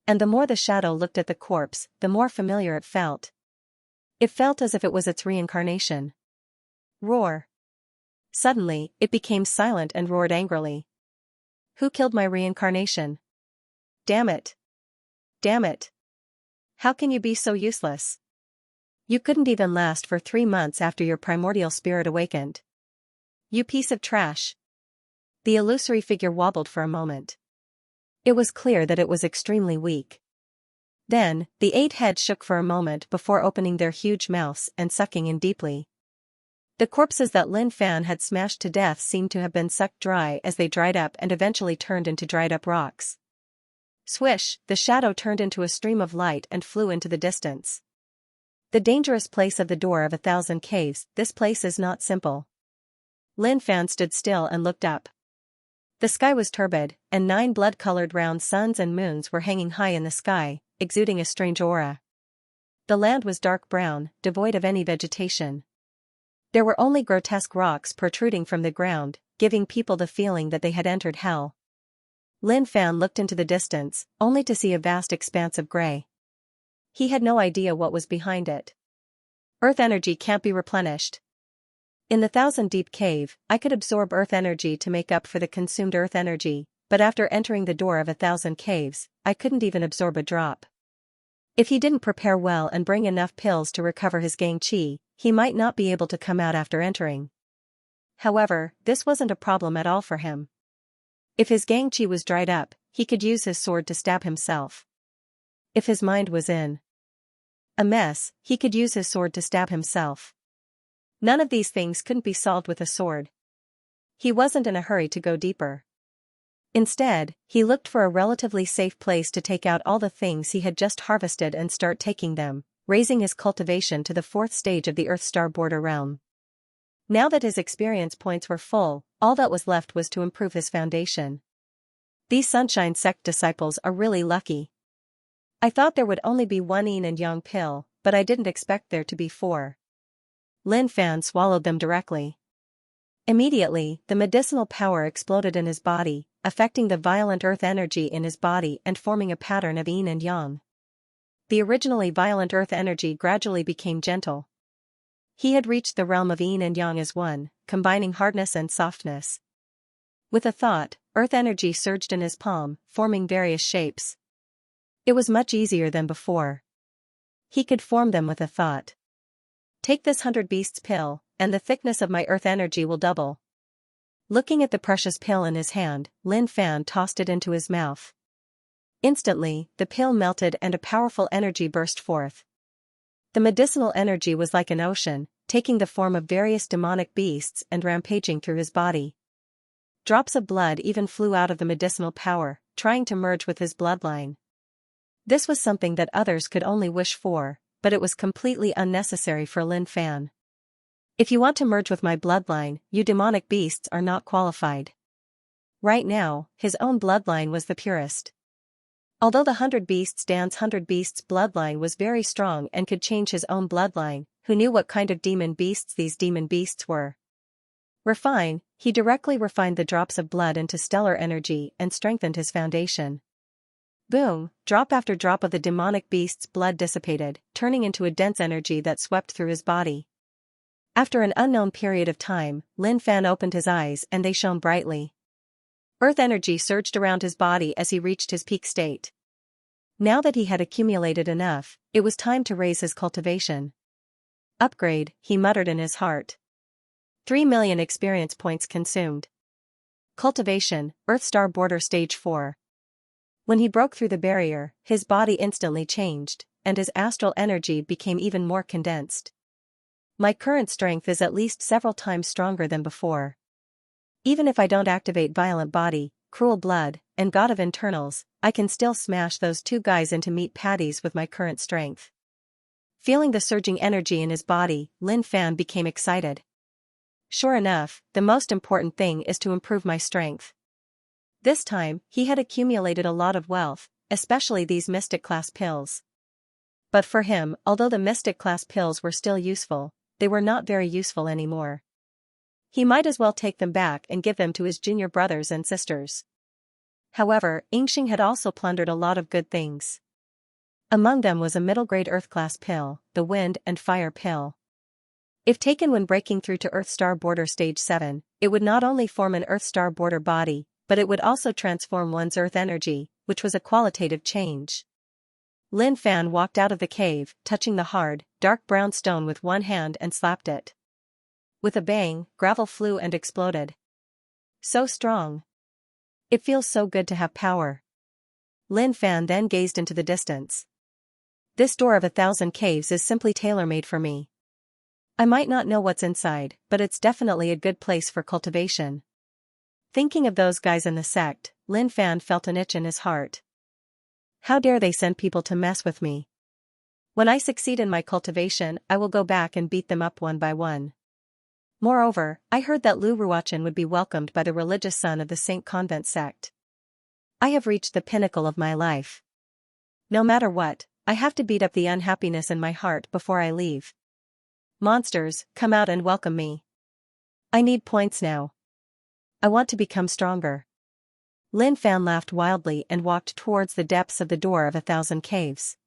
And the more the shadow looked at the corpse, the more familiar it felt. It felt as if it was its reincarnation. Roar. Suddenly, it became silent and roared angrily. Who killed my reincarnation? Damn it. Damn it. How can you be so useless? You couldn't even last for 3 months after your primordial spirit awakened. You piece of trash. The illusory figure wobbled for a moment. It was clear that it was extremely weak. Then, the 8 heads shook for a moment before opening their huge mouths and sucking in deeply. The corpses that Lin Fan had smashed to death seemed to have been sucked dry as they dried up and eventually turned into dried-up rocks. Swish, the shadow turned into a stream of light and flew into the distance. The dangerous place of the door of 1,000 caves, this place is not simple. Lin Fan stood still and looked up. The sky was turbid, and 9 blood-colored round suns and moons were hanging high in the sky, exuding a strange aura. The land was dark brown, devoid of any vegetation. There were only grotesque rocks protruding from the ground, giving people the feeling that they had entered hell. Lin Fan looked into the distance, only to see a vast expanse of gray. He had no idea what was behind it. Earth energy can't be replenished. In the 1,000 deep cave, I could absorb earth energy to make up for the consumed earth energy, but after entering the door of 1,000 caves, I couldn't even absorb a drop. If he didn't prepare well and bring enough pills to recover his Xianxia, he might not be able to come out after entering. However, this wasn't a problem at all for him. If his Xianxia was dried up, he could use his sword to stab himself. If his mind was in a mess, he could use his sword to stab himself. None of these things couldn't be solved with a sword. He wasn't in a hurry to go deeper. Instead, he looked for a relatively safe place to take out all the things he had just harvested and start taking them, raising his cultivation to the 4th stage of the Earth Star border realm. Now that his experience points were full, all that was left was to improve his foundation. These Sunshine Sect disciples are really lucky. I thought there would only be 1 yin and yang pill, but I didn't expect there to be 4. Lin Fan swallowed them directly. Immediately, the medicinal power exploded in his body, affecting the violent earth energy in his body and forming a pattern of yin and yang. The originally violent earth energy gradually became gentle. He had reached the realm of yin and yang as one, combining hardness and softness. With a thought, earth energy surged in his palm, forming various shapes. It was much easier than before. He could form them with a thought. Take this 100 beasts pill, and the thickness of my earth energy will double. Looking at the precious pill in his hand, Lin Fan tossed it into his mouth. Instantly, the pill melted and a powerful energy burst forth. The medicinal energy was like an ocean, taking the form of various demonic beasts and rampaging through his body. Drops of blood even flew out of the medicinal power, trying to merge with his bloodline. This was something that others could only wish for, but it was completely unnecessary for Lin Fan. If you want to merge with my bloodline, you demonic beasts are not qualified. Right now, his own bloodline was the purest. Although the Hundred Beasts Dan's Hundred Beasts bloodline was very strong and could change his own bloodline, who knew what kind of demon beasts these demon beasts were? Refine, he directly refined the drops of blood into stellar energy and strengthened his foundation. Boom, drop after drop of the demonic beast's blood dissipated, turning into a dense energy that swept through his body. After an unknown period of time, Lin Fan opened his eyes and they shone brightly. Earth energy surged around his body as he reached his peak state. Now that he had accumulated enough, it was time to raise his cultivation. Upgrade, he muttered in his heart. 3 million experience points consumed. Cultivation, Earth Star Border Stage 4. When he broke through the barrier, his body instantly changed, and his astral energy became even more condensed. My current strength is at least several times stronger than before. Even if I don't activate Violent Body, Cruel Blood, and God of Internals, I can still smash those two guys into meat patties with my current strength. Feeling the surging energy in his body, Lin Fan became excited. Sure enough, the most important thing is to improve my strength. This time, he had accumulated a lot of wealth, especially these Mystic Class pills. But for him, although the Mystic Class pills were still useful, they were not very useful anymore. He might as well take them back and give them to his junior brothers and sisters. However, Yingxing had also plundered a lot of good things. Among them was a middle-grade Earth-class pill, the Wind and Fire pill. If taken when breaking through to Earth Star Border Stage 7, it would not only form an Earth Star Border body, but it would also transform one's Earth energy, which was a qualitative change. Lin Fan walked out of the cave, touching the hard, dark brown stone with one hand and slapped it. With a bang, gravel flew and exploded. So strong. It feels so good to have power. Lin Fan then gazed into the distance. This door of 1,000 caves is simply tailor-made for me. I might not know what's inside, but it's definitely a good place for cultivation. Thinking of those guys in the sect, Lin Fan felt an itch in his heart. How dare they send people to mess with me? When I succeed in my cultivation, I will go back and beat them up one by one. Moreover, I heard that Lu Ruochen would be welcomed by the religious son of the Saint Convent sect. I have reached the pinnacle of my life. No matter what, I have to beat up the unhappiness in my heart before I leave. Monsters, come out and welcome me. I need points now. I want to become stronger. Lin Fan laughed wildly and walked towards the depths of the door of 1,000 caves.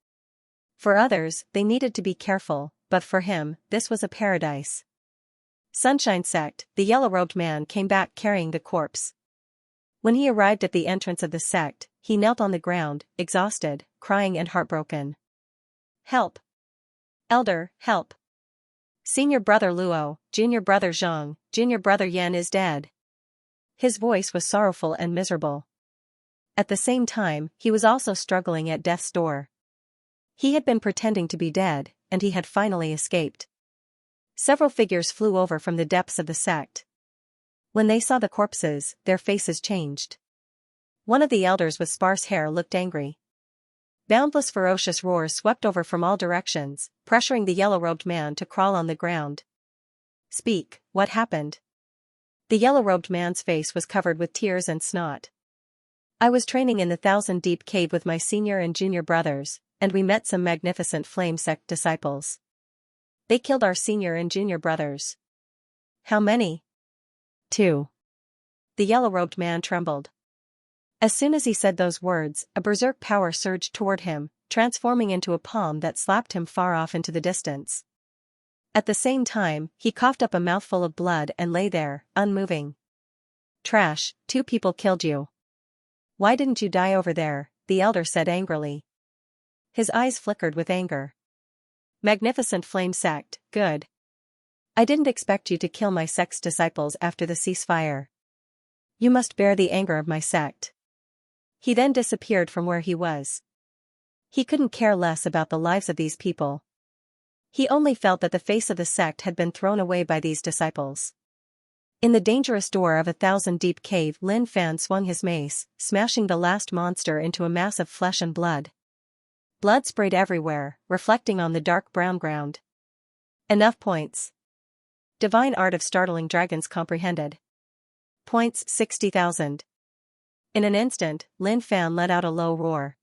For others, they needed to be careful, but for him, this was a paradise. Sunshine Sect, the yellow-robed man came back carrying the corpse. When he arrived at the entrance of the sect, he knelt on the ground, exhausted, crying and heartbroken. Help! Elder, help! Senior brother Luo, junior brother Zhang, junior brother Yan is dead. His voice was sorrowful and miserable. At the same time, he was also struggling at death's door. He had been pretending to be dead, and he had finally escaped. Several figures flew over from the depths of the sect. When they saw the corpses, their faces changed. One of the elders with sparse hair looked angry. Boundless ferocious roars swept over from all directions, pressuring the yellow-robed man to crawl on the ground. Speak, what happened? The yellow-robed man's face was covered with tears and snot. I was training in the 1,000-deep cave with my senior and junior brothers, and we met some magnificent flame sect disciples. They killed our senior and junior brothers. How many? 2. The yellow-robed man trembled. As soon as he said those words, a berserk power surged toward him, transforming into a palm that slapped him far off into the distance. At the same time, he coughed up a mouthful of blood and lay there, unmoving. Trash, 2 people killed you. Why didn't you die over there? The elder said angrily. His eyes flickered with anger. Magnificent flame sect, good. I didn't expect you to kill my sect's disciples after the ceasefire. You must bear the anger of my sect. He then disappeared from where he was. He couldn't care less about the lives of these people. He only felt that the face of the sect had been thrown away by these disciples. In the dangerous door of 1,000-deep cave, Lin Fan swung his mace, smashing the last monster into a mass of flesh and blood. Blood sprayed everywhere, reflecting on the dark brown ground. Enough points. Divine art of startling dragons comprehended. Points 60,000. In an instant, Lin Fan let out a low roar.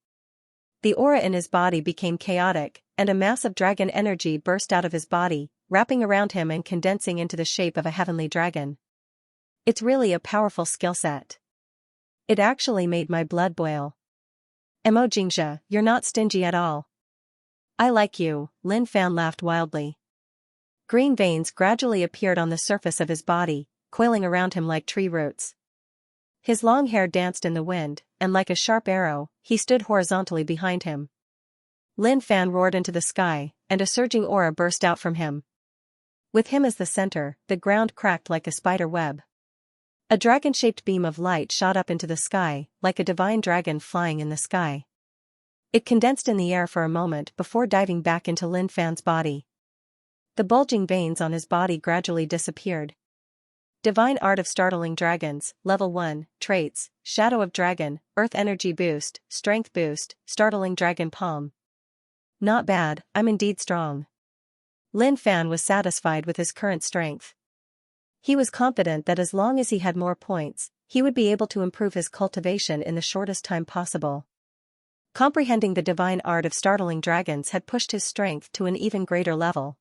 The aura in his body became chaotic, and a mass of dragon energy burst out of his body, wrapping around him and condensing into the shape of a heavenly dragon. It's really a powerful skill set. It actually made my blood boil. Xianxia, you're not stingy at all. I like you, Lin Fan laughed wildly. Green veins gradually appeared on the surface of his body, coiling around him like tree roots. His long hair danced in the wind, and like a sharp arrow, he stood horizontally behind him. Lin Fan roared into the sky, and a surging aura burst out from him. With him as the center, the ground cracked like a spider web. A dragon-shaped beam of light shot up into the sky, like a divine dragon flying in the sky. It condensed in the air for a moment before diving back into Lin Fan's body. The bulging veins on his body gradually disappeared. Divine Art of Startling Dragons, Level 1, Traits, Shadow of Dragon, Earth Energy Boost, Strength Boost, Startling Dragon Palm. Not bad, I'm indeed strong. Lin Fan was satisfied with his current strength. He was confident that as long as he had more points, he would be able to improve his cultivation in the shortest time possible. Comprehending the divine art of startling dragons had pushed his strength to an even greater level.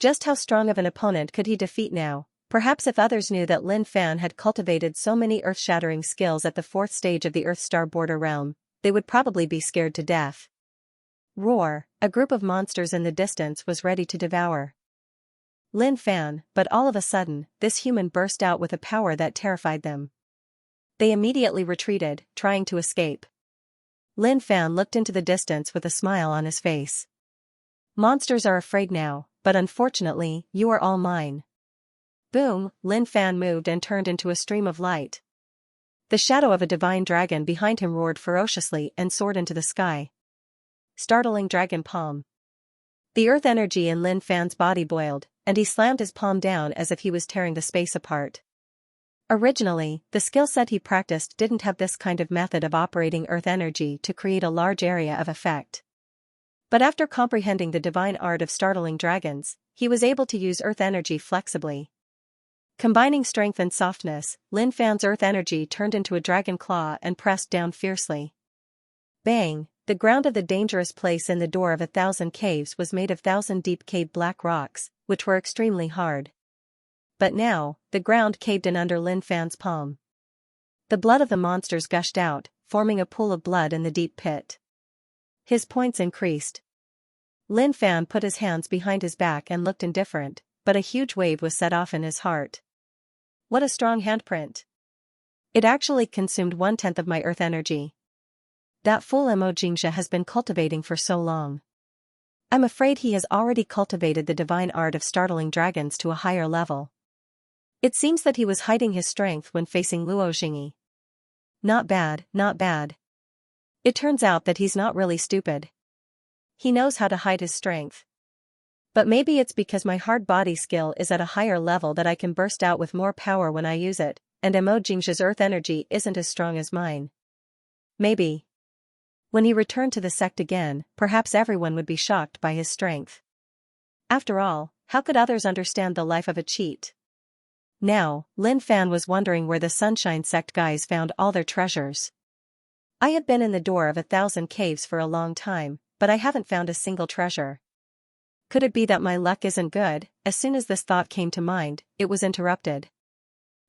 Just how strong of an opponent could he defeat now? Perhaps if others knew that Lin Fan had cultivated so many earth-shattering skills at the 4th stage of the Earth Star Border realm, they would probably be scared to death. Roar, a group of monsters in the distance was ready to devour Lin Fan, but all of a sudden, this human burst out with a power that terrified them. They immediately retreated, trying to escape. Lin Fan looked into the distance with a smile on his face. Monsters are afraid now, but unfortunately, you are all mine. Boom, Lin Fan moved and turned into a stream of light. The shadow of a divine dragon behind him roared ferociously and soared into the sky. Startling Dragon Palm. The earth energy in Lin Fan's body boiled, and he slammed his palm down as if he was tearing the space apart. Originally, the skill set he practiced didn't have this kind of method of operating earth energy to create a large area of effect. But after comprehending the divine art of startling dragons, he was able to use earth energy flexibly. Combining strength and softness, Lin Fan's earth energy turned into a dragon claw and pressed down fiercely. Bang! The ground of the dangerous place in the door of 1,000 caves was made of 1,000 deep caved black rocks, which were extremely hard. But now, the ground caved in under Lin Fan's palm. The blood of the monsters gushed out, forming a pool of blood in the deep pit. His points increased. Lin Fan put his hands behind his back and looked indifferent, but a huge wave was set off in his heart. What a strong handprint! It actually consumed 1/10 of my earth energy. That fool Xianxia has been cultivating for so long. I'm afraid he has already cultivated the divine art of startling dragons to a higher level. It seems that he was hiding his strength when facing Luo Jingyi. Not bad, not bad. It turns out that he's not really stupid. He knows how to hide his strength. But maybe it's because my hard body skill is at a higher level that I can burst out with more power when I use it, and Xianxia's earth energy isn't as strong as mine. Maybe. When he returned to the sect again, perhaps everyone would be shocked by his strength. After all, how could others understand the life of a cheat? Now, Lin Fan was wondering where the Sunshine Sect guys found all their treasures. I have been in the door of 1,000 caves for a long time, but I haven't found a single treasure. Could it be that my luck isn't good? As soon as this thought came to mind, it was interrupted.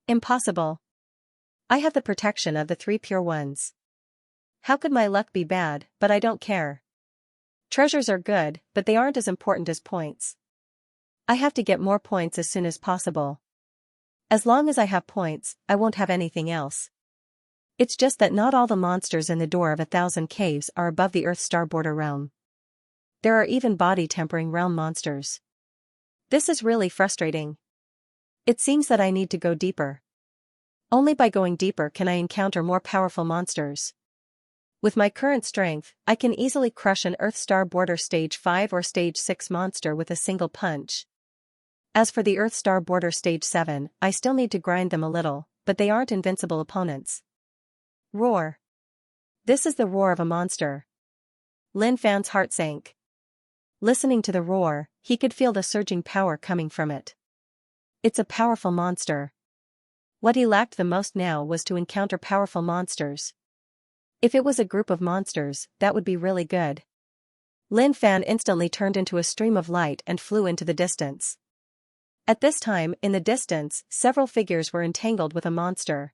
Impossible. I have the protection of the 3 pure ones. How could my luck be bad? But I don't care. Treasures are good, but they aren't as important as points. I have to get more points as soon as possible. As long as I have points, I won't have anything else. It's just that not all the monsters in the door of 1,000 caves are above the Earth Star Border realm. There are even body-tempering realm monsters. This is really frustrating. It seems that I need to go deeper. Only by going deeper can I encounter more powerful monsters. With my current strength, I can easily crush an Earth Star Border Stage 5 or Stage 6 monster with a single punch. As for the Earth Star Border Stage 7, I still need to grind them a little, but they aren't invincible opponents. Roar. This is the roar of a monster. Lin Fan's heart sank. Listening to the roar, he could feel the surging power coming from it. It's a powerful monster. What he lacked the most now was to encounter powerful monsters. If it was a group of monsters, that would be really good. Lin Fan instantly turned into a stream of light and flew into the distance. At this time, in the distance, several figures were entangled with a monster.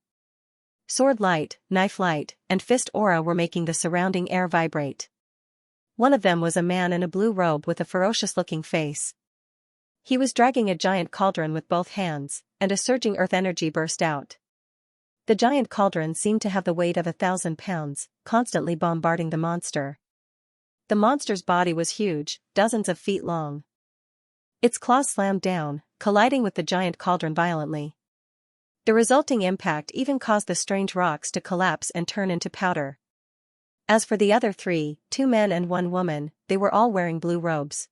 Sword light, knife light, and fist aura were making the surrounding air vibrate. One of them was a man in a blue robe with a ferocious-looking face. He was dragging a giant cauldron with both hands, and a surging earth energy burst out. The giant cauldron seemed to have the weight of 1,000 pounds, constantly bombarding the monster. The monster's body was huge, dozens of feet long. Its claws slammed down, colliding with the giant cauldron violently. The resulting impact even caused the strange rocks to collapse and turn into powder. As for the other three, 2 men and 1 woman, they were all wearing blue robes.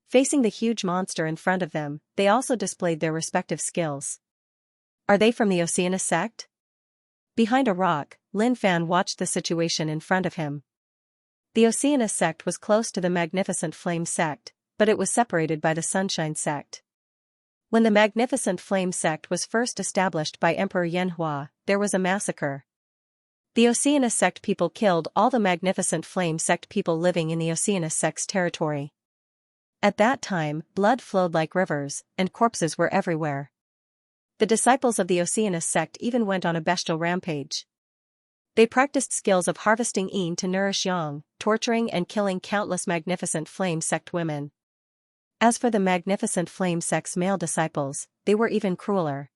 Facing the huge monster in front of them, they also displayed their respective skills. Are they from the Xianxia sect? Behind a rock, Lin Fan watched the situation in front of him. The Xianxia sect was close to the Magnificent Flame sect, but it was separated by the Sunshine sect. When the Magnificent Flame sect was first established by Emperor Yanhua, there was a massacre. The Xianxia sect people killed all the Magnificent Flame sect people living in the Xianxia sect's territory. At that time, blood flowed like rivers, and corpses were everywhere. The disciples of the Xianxia sect even went on a bestial rampage. They practiced skills of harvesting yin to nourish yang, torturing and killing countless Magnificent Flame sect women. As for the Magnificent Flame sect's male disciples, they were even crueler.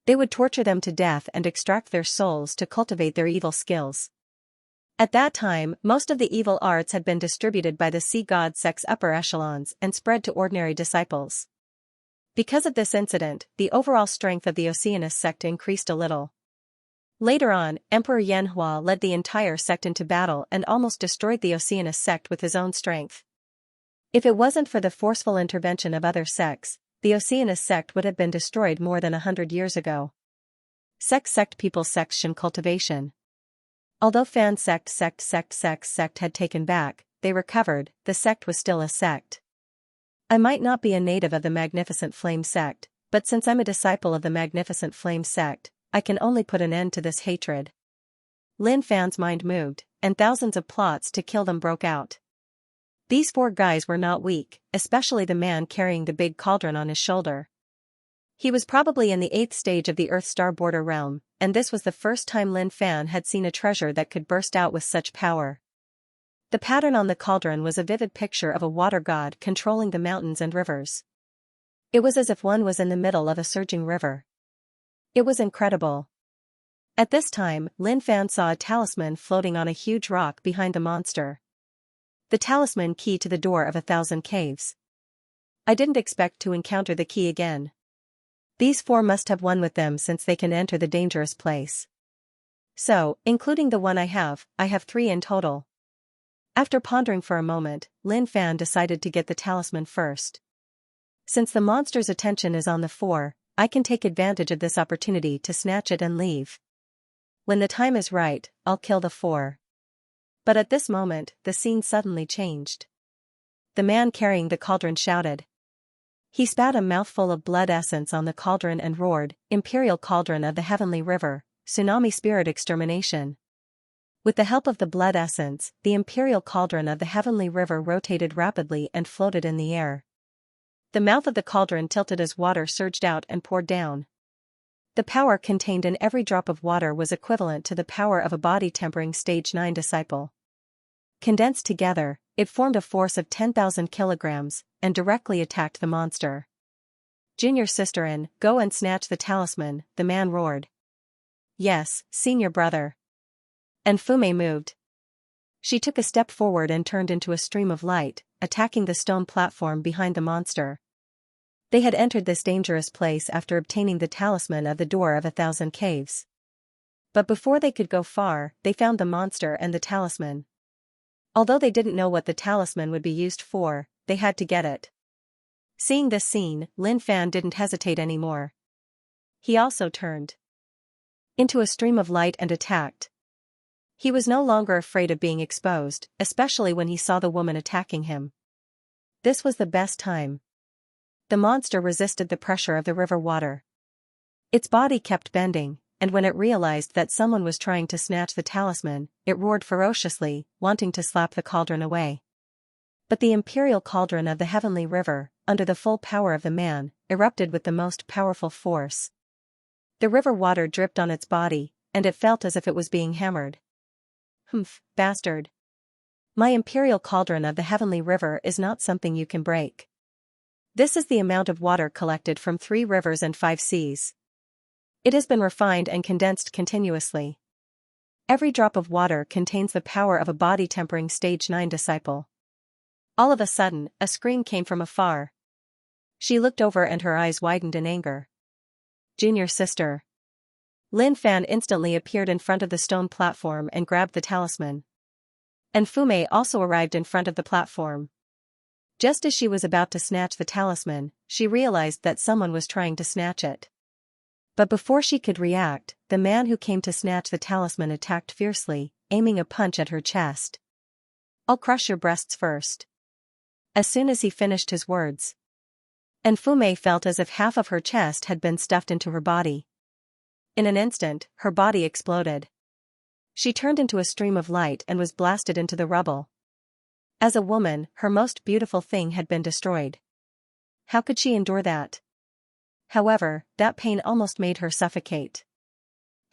They would torture them to death and extract their souls to cultivate their evil skills. At that time, most of the evil arts had been distributed by the Sea God sect's upper echelons and spread to ordinary disciples. Because of this incident, the overall strength of the Xianxia sect increased a little. Later on, Emperor Yanhua led the entire sect into battle and almost destroyed the Xianxia sect with his own strength. If it wasn't for the forceful intervention of other sects, the Xianxia sect would have been destroyed more than 100 years ago. Sect people section Cultivation. Although Fan sect had taken back, they recovered, the sect was still a sect. I might not be a native of the Magnificent Flame sect, but since I'm a disciple of the Magnificent Flame sect, I can only put an end to this hatred. Lin Fan's mind moved, and thousands of plots to kill them broke out. These 4 guys were not weak, especially the man carrying the big cauldron on his shoulder. He was probably in the 8th stage of the Earth Star Border realm, and this was the first time Lin Fan had seen a treasure that could burst out with such power. The pattern on the cauldron was a vivid picture of a water god controlling the mountains and rivers. It was as if one was in the middle of a surging river. It was incredible. At this time, Lin Fan saw a talisman floating on a huge rock behind the monster. The talisman key to the door of 1,000 caves. I didn't expect to encounter the key again. These 4 must have one with them since they can enter the dangerous place. So, including the one I have 3 in total. After pondering for a moment, Lin Fan decided to get the talisman first. Since the monster's attention is on the 4, I can take advantage of this opportunity to snatch it and leave. When the time is right, I'll kill the 4. But at this moment, the scene suddenly changed. The man carrying the cauldron shouted. He spat a mouthful of blood essence on the cauldron and roared, "Imperial Cauldron of the Heavenly River, Tsunami Spirit Extermination." With the help of the blood essence, the Imperial Cauldron of the Heavenly River rotated rapidly and floated in the air. The mouth of the cauldron tilted as water surged out and poured down. The power contained in every drop of water was equivalent to the power of a body-tempering stage 9 disciple. Condensed together, it formed a force of 10,000 kilograms, and directly attacked the monster. "Junior sisterin, go and snatch the talisman," the man roared. "Yes, senior brother." And Fume moved. She took a step forward and turned into a stream of light, attacking the stone platform behind the monster. They had entered this dangerous place after obtaining the talisman of the door of 1,000 caves. But before they could go far, they found the monster and the talisman. Although they didn't know what the talisman would be used for, they had to get it. Seeing this scene, Lin Fan didn't hesitate anymore. He also turned into a stream of light and attacked. He was no longer afraid of being exposed, especially when he saw the woman attacking him. This was the best time. The monster resisted the pressure of the river water. Its body kept bending, and when it realized that someone was trying to snatch the talisman, it roared ferociously, wanting to slap the cauldron away. But the imperial cauldron of the heavenly river, under the full power of the man, erupted with the most powerful force. The river water dripped on its body, and it felt as if it was being hammered. Humph, bastard. My imperial cauldron of the heavenly river is not something you can break. This is the amount of water collected from 3 rivers and 5 seas. It has been refined and condensed continuously. Every drop of water contains the power of a body-tempering stage 9 disciple. All of a sudden, a scream came from afar. She looked over and her eyes widened in anger. Junior sister. Lin Fan instantly appeared in front of the stone platform and grabbed the talisman. And Fume also arrived in front of the platform. Just as she was about to snatch the talisman, she realized that someone was trying to snatch it. But before she could react, the man who came to snatch the talisman attacked fiercely, aiming a punch at her chest. I'll crush your breasts first. As soon as he finished his words, and Fume felt as if half of her chest had been stuffed into her body. In an instant, her body exploded. She turned into a stream of light and was blasted into the rubble. As a woman, her most beautiful thing had been destroyed. How could she endure that? However, that pain almost made her suffocate.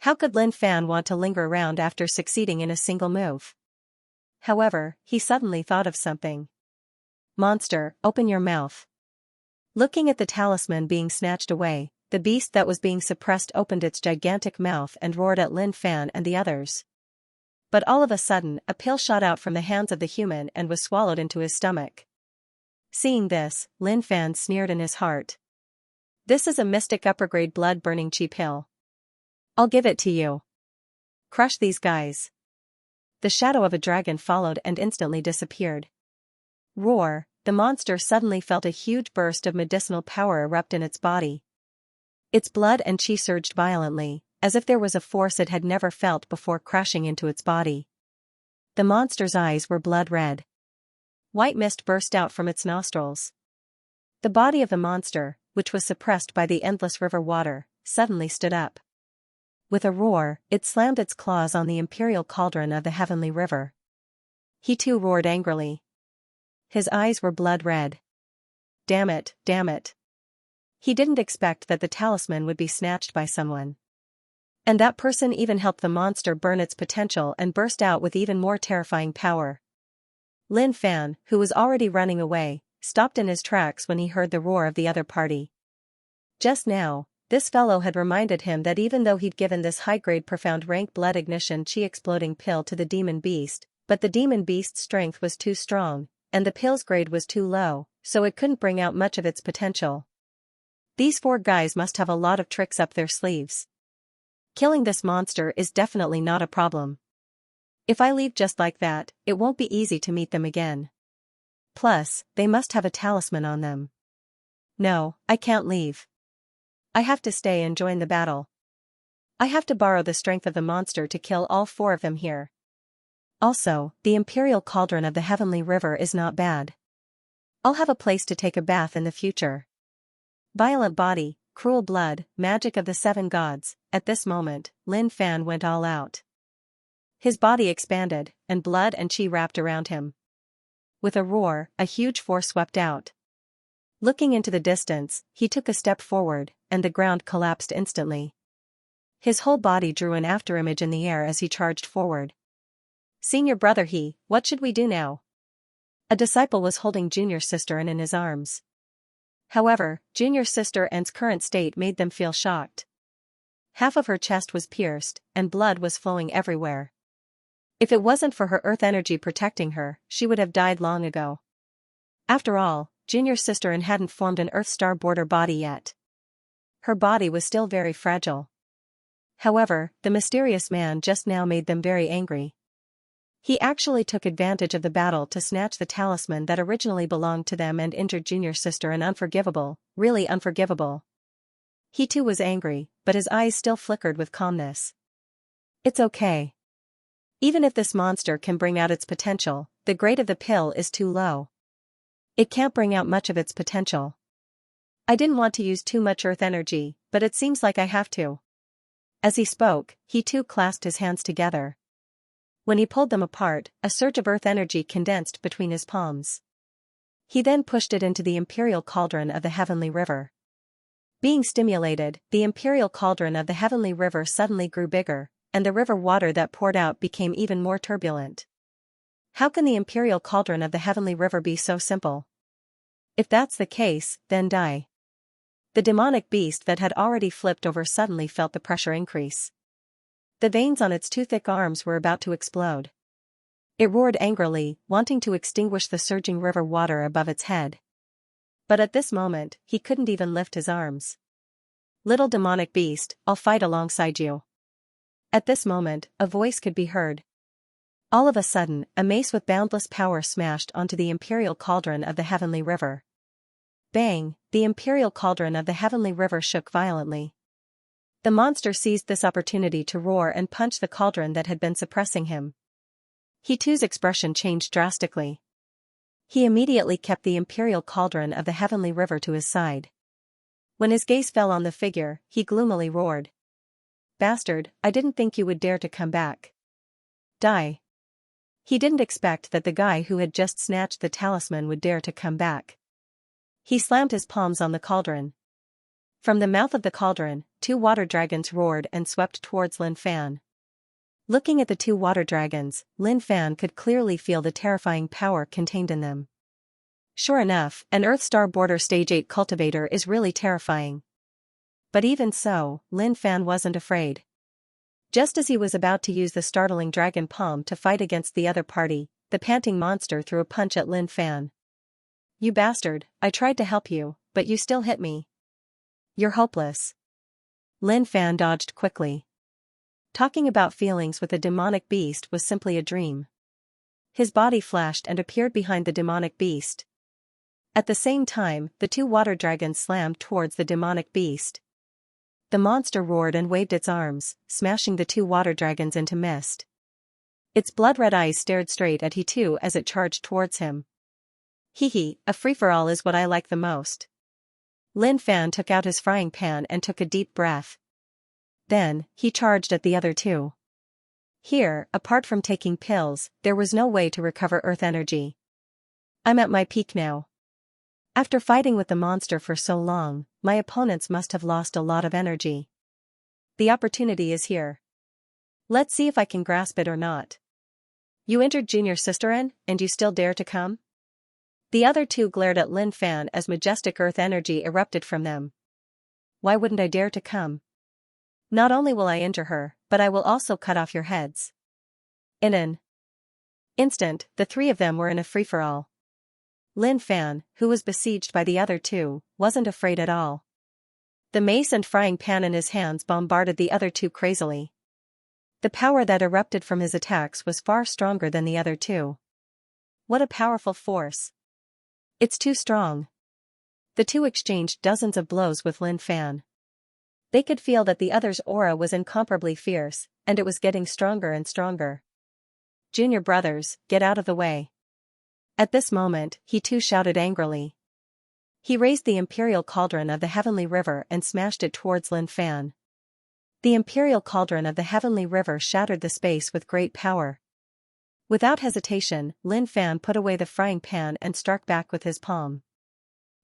How could Lin Fan want to linger around after succeeding in a single move? However, he suddenly thought of something. Monster, open your mouth. Looking at the talisman being snatched away, the beast that was being suppressed opened its gigantic mouth and roared at Lin Fan and the others. But all of a sudden, a pill shot out from the hands of the human and was swallowed into his stomach. Seeing this, Lin Fan sneered in his heart. This is a mystic upper-grade blood-burning chi pill. I'll give it to you. Crush these guys. The shadow of a dragon followed and instantly disappeared. Roar, the monster suddenly felt a huge burst of medicinal power erupt in its body. Its blood and chi surged violently, as if there was a force it had never felt before crashing into its body. The monster's eyes were blood red. White mist burst out from its nostrils. The body of the monster, which was suppressed by the endless river water, suddenly stood up. With a roar, it slammed its claws on the imperial cauldron of the heavenly river. He too roared angrily. His eyes were blood red. Damn it, damn it. He didn't expect that the talisman would be snatched by someone. And that person even helped the monster burn its potential and burst out with even more terrifying power. Lin Fan, who was already running away, stopped in his tracks when he heard the roar of the other party. Just now, this fellow had reminded him that even though he'd given this high-grade profound rank blood ignition chi exploding pill to the demon beast, but the demon beast's strength was too strong, and the pill's grade was too low, so it couldn't bring out much of its potential. These 4 guys must have a lot of tricks up their sleeves. Killing this monster is definitely not a problem. If I leave just like that, it won't be easy to meet them again. Plus, they must have a talisman on them. No, I can't leave. I have to stay and join the battle. I have to borrow the strength of the monster to kill all 4 of them here. Also, the imperial cauldron of the heavenly river is not bad. I'll have a place to take a bath in the future. Violent body, cruel blood, magic of the 7 gods. At this moment, Lin Fan went all out. His body expanded, and blood and chi wrapped around him. With a roar, a huge force swept out. Looking into the distance, he took a step forward, and the ground collapsed instantly. His whole body drew an afterimage in the air as he charged forward. Senior brother what should we do now? A disciple was holding junior sister in his arms. However, junior sister N's current state made them feel shocked. Half of her chest was pierced, and blood was flowing everywhere. If it wasn't for her earth energy protecting her, she would have died long ago. After all, junior sister N hadn't formed an Earth Star border body yet. Her body was still very fragile. However, the mysterious man just now made them very angry. He actually took advantage of the battle to snatch the talisman that originally belonged to them and injured junior sister N. Unforgivable, really unforgivable. He too was angry, but his eyes still flickered with calmness. It's okay. Even if this monster can bring out its potential, the grade of the pill is too low. It can't bring out much of its potential. I didn't want to use too much earth energy, but it seems like I have to. As he spoke, he too clasped his hands together. When he pulled them apart, a surge of earth energy condensed between his palms. He then pushed it into the imperial cauldron of the heavenly river. Being stimulated, the imperial cauldron of the heavenly river suddenly grew bigger, and the river water that poured out became even more turbulent. How can the imperial cauldron of the heavenly river be so simple? If that's the case, then die. The demonic beast that had already flipped over suddenly felt the pressure increase. The veins on its 2 thick arms were about to explode. It roared angrily, wanting to extinguish the surging river water above its head. But at this moment, he couldn't even lift his arms. Little demonic beast, I'll fight alongside you. At this moment, a voice could be heard. All of a sudden, a mace with boundless power smashed onto the imperial cauldron of the heavenly river. Bang! The imperial cauldron of the heavenly river shook violently. The monster seized this opportunity to roar and punch the cauldron that had been suppressing him. He too's expression changed drastically. He immediately kept the imperial cauldron of the heavenly river to his side. When his gaze fell on the figure, he gloomily roared. Bastard, I didn't think you would dare to come back. Die. He didn't expect that the guy who had just snatched the talisman would dare to come back. He slammed his palms on the cauldron. From the mouth of the cauldron, 2 water dragons roared and swept towards Lin Fan. Looking at the 2 water dragons, Lin Fan could clearly feel the terrifying power contained in them. Sure enough, an Earth Star Border Stage 8 cultivator is really terrifying. But even so, Lin Fan wasn't afraid. Just as he was about to use the startling dragon palm to fight against the other party, the panting monster threw a punch at Lin Fan. You bastard, I tried to help you, but you still hit me. You're hopeless. Lin Fan dodged quickly. Talking about feelings with a demonic beast was simply a dream. His body flashed and appeared behind the demonic beast. At the same time, the 2 water dragons slammed towards the demonic beast. The monster roared and waved its arms, smashing the 2 water dragons into mist. Its blood-red eyes stared straight at he too as it charged towards him. Hee, a free-for-all is what I like the most. Lin Fan took out his frying pan and took a deep breath. Then, he charged at the other 2. Here, apart from taking pills, there was no way to recover earth energy. I'm at my peak now. After fighting with the monster for so long, my opponents must have lost a lot of energy. The opportunity is here. Let's see if I can grasp it or not. You injured Junior Sisterin, and you still dare to come? The other 2 glared at Lin Fan as majestic earth energy erupted from them. Why wouldn't I dare to come? Not only will I injure her, but I will also cut off your heads. In an instant, the 3 of them were in a free-for-all. Lin Fan, who was besieged by the other 2, wasn't afraid at all. The mace and frying pan in his hands bombarded the other 2 crazily. The power that erupted from his attacks was far stronger than the other 2. What a powerful force. It's too strong. The 2 exchanged dozens of blows with Lin Fan. They could feel that the other's aura was incomparably fierce, and it was getting stronger and stronger. Junior brothers, get out of the way. At this moment, he too shouted angrily. He raised the imperial cauldron of the heavenly river and smashed it towards Lin Fan. The imperial cauldron of the heavenly river shattered the space with great power. Without hesitation, Lin Fan put away the frying pan and struck back with his palm.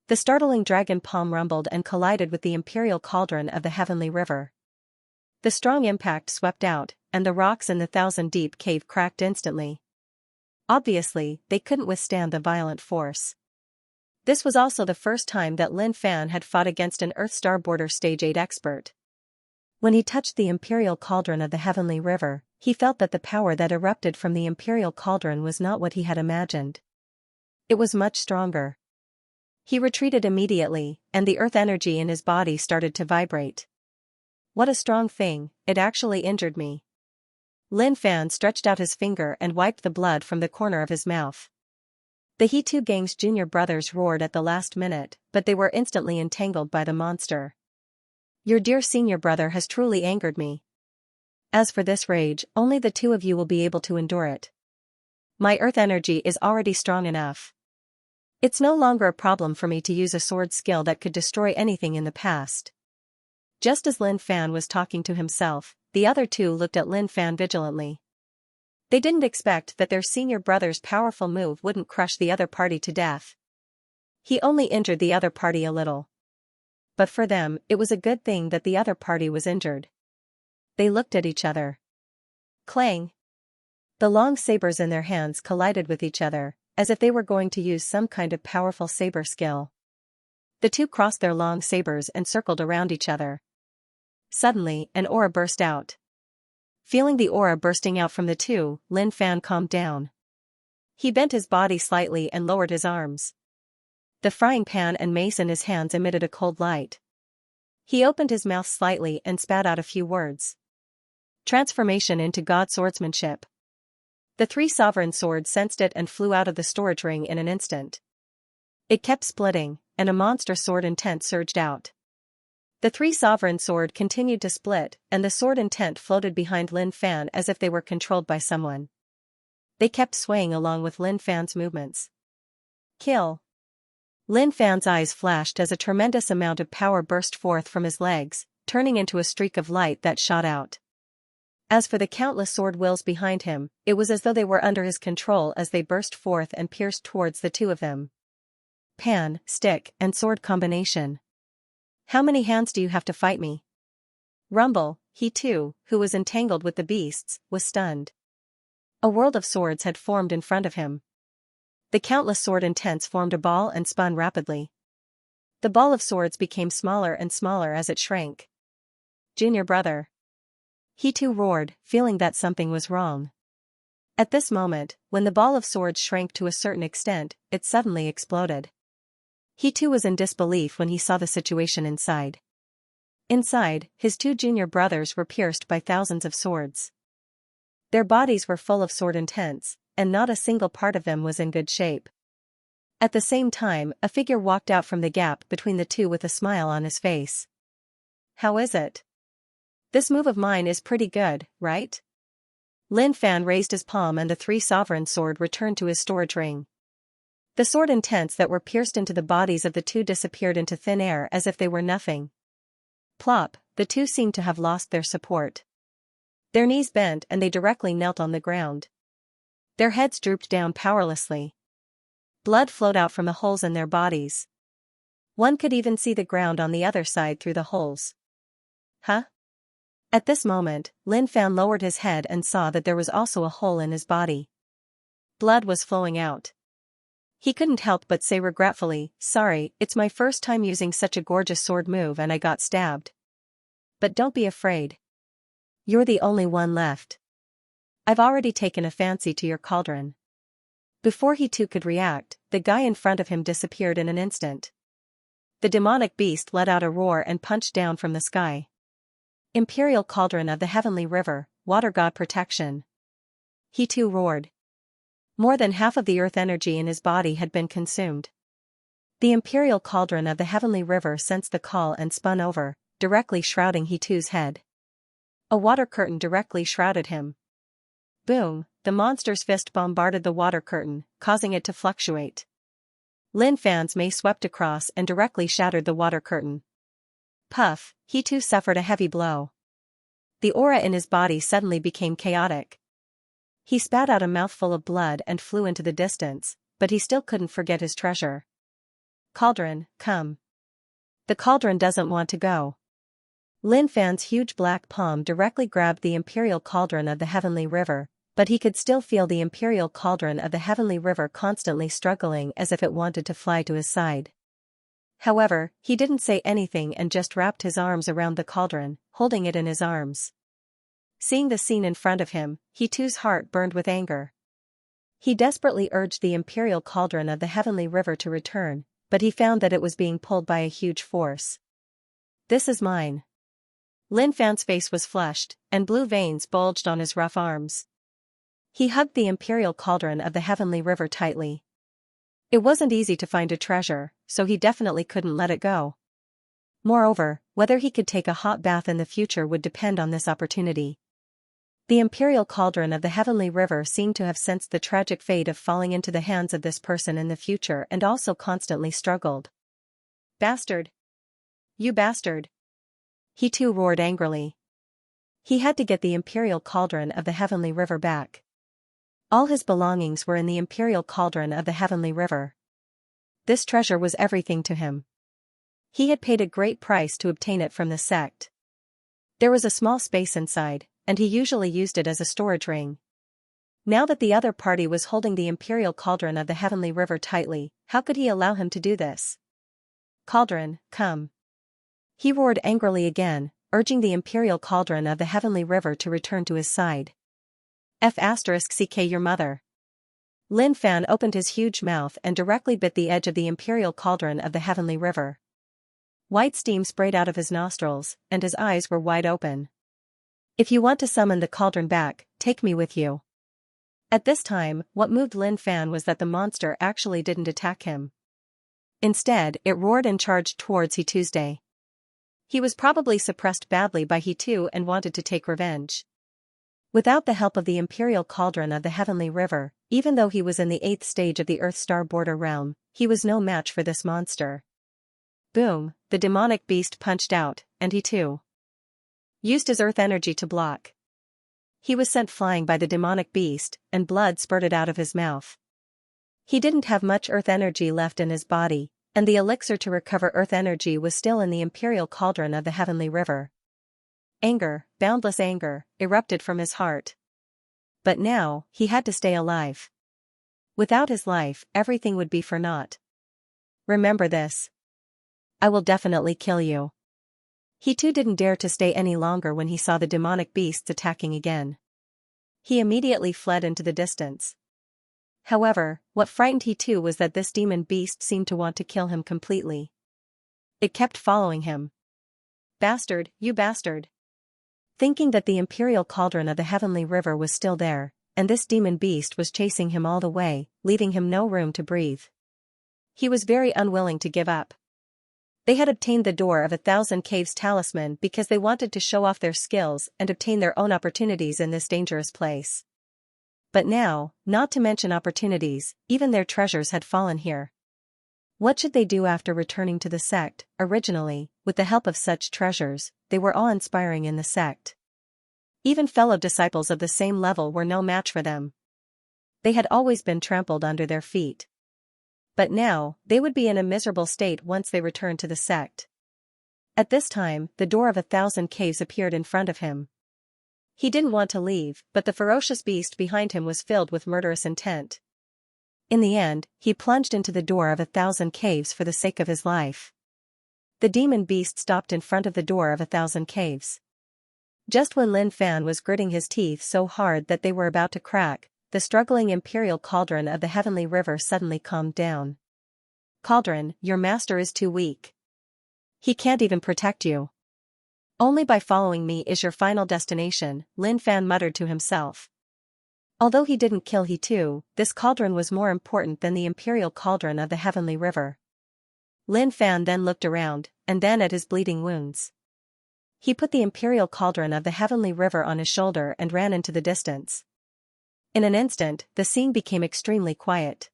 The startling dragon palm rumbled and collided with the imperial cauldron of the heavenly river. The strong impact swept out, and the rocks in the 1,000-deep cave cracked instantly. Obviously, they couldn't withstand the violent force. This was also the first time that Lin Fan had fought against an Earth Star Border Stage 8 expert. When he touched the imperial cauldron of the heavenly river, he felt that the power that erupted from the imperial cauldron was not what he had imagined. It was much stronger. He retreated immediately, and the earth energy in his body started to vibrate. What a strong thing, it actually injured me. Lin Fan stretched out his finger and wiped the blood from the corner of his mouth. The He Two Gang's junior brothers roared at the last minute, but they were instantly entangled by the monster. Your dear senior brother has truly angered me. As for this rage, only the 2 of you will be able to endure it. My earth energy is already strong enough. It's no longer a problem for me to use a sword skill that could destroy anything in the past. Just as Lin Fan was talking to himself, the other two looked at Lin Fan vigilantly. They didn't expect that their senior brother's powerful move wouldn't crush the other party to death. He only injured the other party a little. But for them, it was a good thing that the other party was injured. They looked at each other. Clang! The long sabers in their hands collided with each other, as if they were going to use some kind of powerful saber skill. The two crossed their long sabers and circled around each other. Suddenly, an aura burst out. Feeling the aura bursting out from the two, Lin Fan calmed down. He bent his body slightly and lowered his arms. The frying pan and mace in his hands emitted a cold light. He opened his mouth slightly and spat out a few words. Transformation into God swordsmanship. The three sovereign swords sensed it and flew out of the storage ring in an instant. It kept splitting, and a monster sword intent surged out. The three sovereign sword continued to split, and the sword intent floated behind Lin Fan as if they were controlled by someone. They kept swaying along with Lin Fan's movements. Kill! Lin Fan's eyes flashed as a tremendous amount of power burst forth from his legs, turning into a streak of light that shot out. As for the countless sword wills behind him, it was as though they were under his control as they burst forth and pierced towards the two of them. Pan, stick, and sword combination. How many hands do you have to fight me? Rumble, he too, who was entangled with the beasts, was stunned. A world of swords had formed in front of him. The countless sword intents formed a ball and spun rapidly. The ball of swords became smaller and smaller as it shrank. Junior brother. He too roared, feeling that something was wrong. At this moment, when the ball of swords shrank to a certain extent, it suddenly exploded. He too was in disbelief when he saw the situation inside. Inside, his two junior brothers were pierced by thousands of swords. Their bodies were full of sword intents, and not a single part of them was in good shape. At the same time, a figure walked out from the gap between the two with a smile on his face. How is it? This move of mine is pretty good, right? Lin Fan raised his palm and the three sovereign sword returned to his storage ring. The sword intents that were pierced into the bodies of the two disappeared into thin air as if they were nothing. Plop, the two seemed to have lost their support. Their knees bent and they directly knelt on the ground. Their heads drooped down powerlessly. Blood flowed out from the holes in their bodies. One could even see the ground on the other side through the holes. Huh? At this moment, Lin Fan lowered his head and saw that there was also a hole in his body. Blood was flowing out. He couldn't help but say regretfully, "Sorry, it's my first time using such a gorgeous sword move and I got stabbed. But don't be afraid. You're the only one left. I've already taken a fancy to your cauldron." Before he too could react, the guy in front of him disappeared in an instant. The demonic beast let out a roar and punched down from the sky. Imperial cauldron of the heavenly river, water god protection. He too roared. More than half of the earth energy in his body had been consumed. The imperial cauldron of the heavenly river sensed the call and spun over, directly shrouding He too's head. A water curtain directly shrouded him. Boom, the monster's fist bombarded the water curtain, causing it to fluctuate. Lin Fan's mace swept across and directly shattered the water curtain. Puff, he too suffered a heavy blow. The aura in his body suddenly became chaotic. He spat out a mouthful of blood and flew into the distance, but he still couldn't forget his treasure. Cauldron, come. The cauldron doesn't want to go. Lin Fan's huge black palm directly grabbed the imperial cauldron of the heavenly river, but he could still feel the imperial cauldron of the heavenly river constantly struggling as if it wanted to fly to his side. However, he didn't say anything and just wrapped his arms around the cauldron, holding it in his arms. Seeing the scene in front of him, He too's heart burned with anger. He desperately urged the imperial cauldron of the heavenly river to return, but he found that it was being pulled by a huge force. This is mine. Lin Fan's face was flushed, and blue veins bulged on his rough arms. He hugged the imperial cauldron of the heavenly river tightly. It wasn't easy to find a treasure, so he definitely couldn't let it go. Moreover, whether he could take a hot bath in the future would depend on this opportunity. The imperial cauldron of the heavenly river seemed to have sensed the tragic fate of falling into the hands of this person in the future and also constantly struggled. Bastard! You bastard! He too roared angrily. He had to get the imperial cauldron of the heavenly river back. All his belongings were in the imperial cauldron of the heavenly river. This treasure was everything to him. He had paid a great price to obtain it from the sect. There was a small space inside, and he usually used it as a storage ring. Now that the other party was holding the imperial cauldron of the heavenly river tightly, how could he allow him to do this? Cauldron, come. He roared angrily again, urging the imperial cauldron of the heavenly river to return to his side. Ck your mother. Lin Fan opened his huge mouth and directly bit the edge of the imperial cauldron of the heavenly river. White steam sprayed out of his nostrils, and his eyes were wide open. If you want to summon the cauldron back, take me with you. At this time, what moved Lin Fan was that the monster actually didn't attack him. Instead, it roared and charged towards He Tuesday. He was probably suppressed badly by He Tu and wanted to take revenge. Without the help of the imperial cauldron of the heavenly river, even though he was in the 8th stage of the Earth Star border realm, he was no match for this monster. Boom, the demonic beast punched out, and He Tu used his earth energy to block. He was sent flying by the demonic beast, and blood spurted out of his mouth. He didn't have much earth energy left in his body, and the elixir to recover earth energy was still in the imperial cauldron of the heavenly river. Anger, boundless anger, erupted from his heart. But now, he had to stay alive. Without his life, everything would be for naught. Remember this. I will definitely kill you. He too didn't dare to stay any longer when he saw the demonic beasts attacking again. He immediately fled into the distance. However, what frightened He too was that this demon beast seemed to want to kill him completely. It kept following him. Bastard, you bastard. Thinking that the imperial cauldron of the heavenly river was still there, and this demon beast was chasing him all the way, leaving him no room to breathe. He was very unwilling to give up. They had obtained the Door of 1,000 Caves talisman because they wanted to show off their skills and obtain their own opportunities in this dangerous place. But now, not to mention opportunities, even their treasures had fallen here. What should they do after returning to the sect? Originally, with the help of such treasures, they were awe-inspiring in the sect. Even fellow disciples of the same level were no match for them. They had always been trampled under their feet. But now, they would be in a miserable state once they returned to the sect. At this time, the Door of 1,000 Caves appeared in front of him. He didn't want to leave, but the ferocious beast behind him was filled with murderous intent. In the end, he plunged into the Door of 1,000 Caves for the sake of his life. The demon beast stopped in front of the Door of 1,000 Caves. Just when Lin Fan was gritting his teeth so hard that they were about to crack, the struggling imperial cauldron of the heavenly river suddenly calmed down. Cauldron, your master is too weak. He can't even protect you. Only by following me is your final destination, Lin Fan muttered to himself. Although he didn't kill He too, this cauldron was more important than the imperial cauldron of the heavenly river. Lin Fan then looked around, and then at his bleeding wounds. He put the imperial cauldron of the heavenly river on his shoulder and ran into the distance. In an instant, the scene became extremely quiet.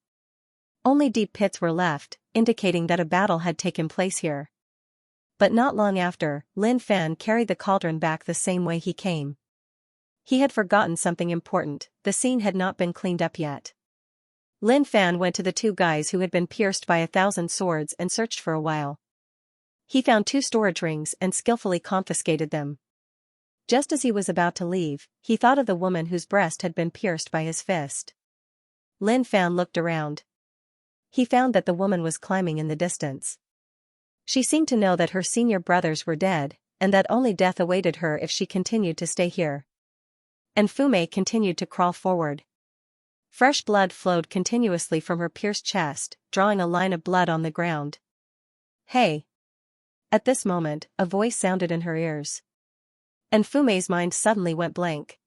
Only deep pits were left, indicating that a battle had taken place here. But not long after, Lin Fan carried the cauldron back the same way he came. He had forgotten something important, the scene had not been cleaned up yet. Lin Fan went to the 2 guys who had been pierced by 1,000 swords and searched for a while. He found 2 storage rings and skillfully confiscated them. Just as he was about to leave, he thought of the woman whose breast had been pierced by his fist. Lin Fan looked around. He found that the woman was climbing in the distance. She seemed to know that her senior brothers were dead, and that only death awaited her if she continued to stay here. And Fume continued to crawl forward. Fresh blood flowed continuously from her pierced chest, drawing a line of blood on the ground. Hey! At this moment, a voice sounded in her ears. And Fume's mind suddenly went blank.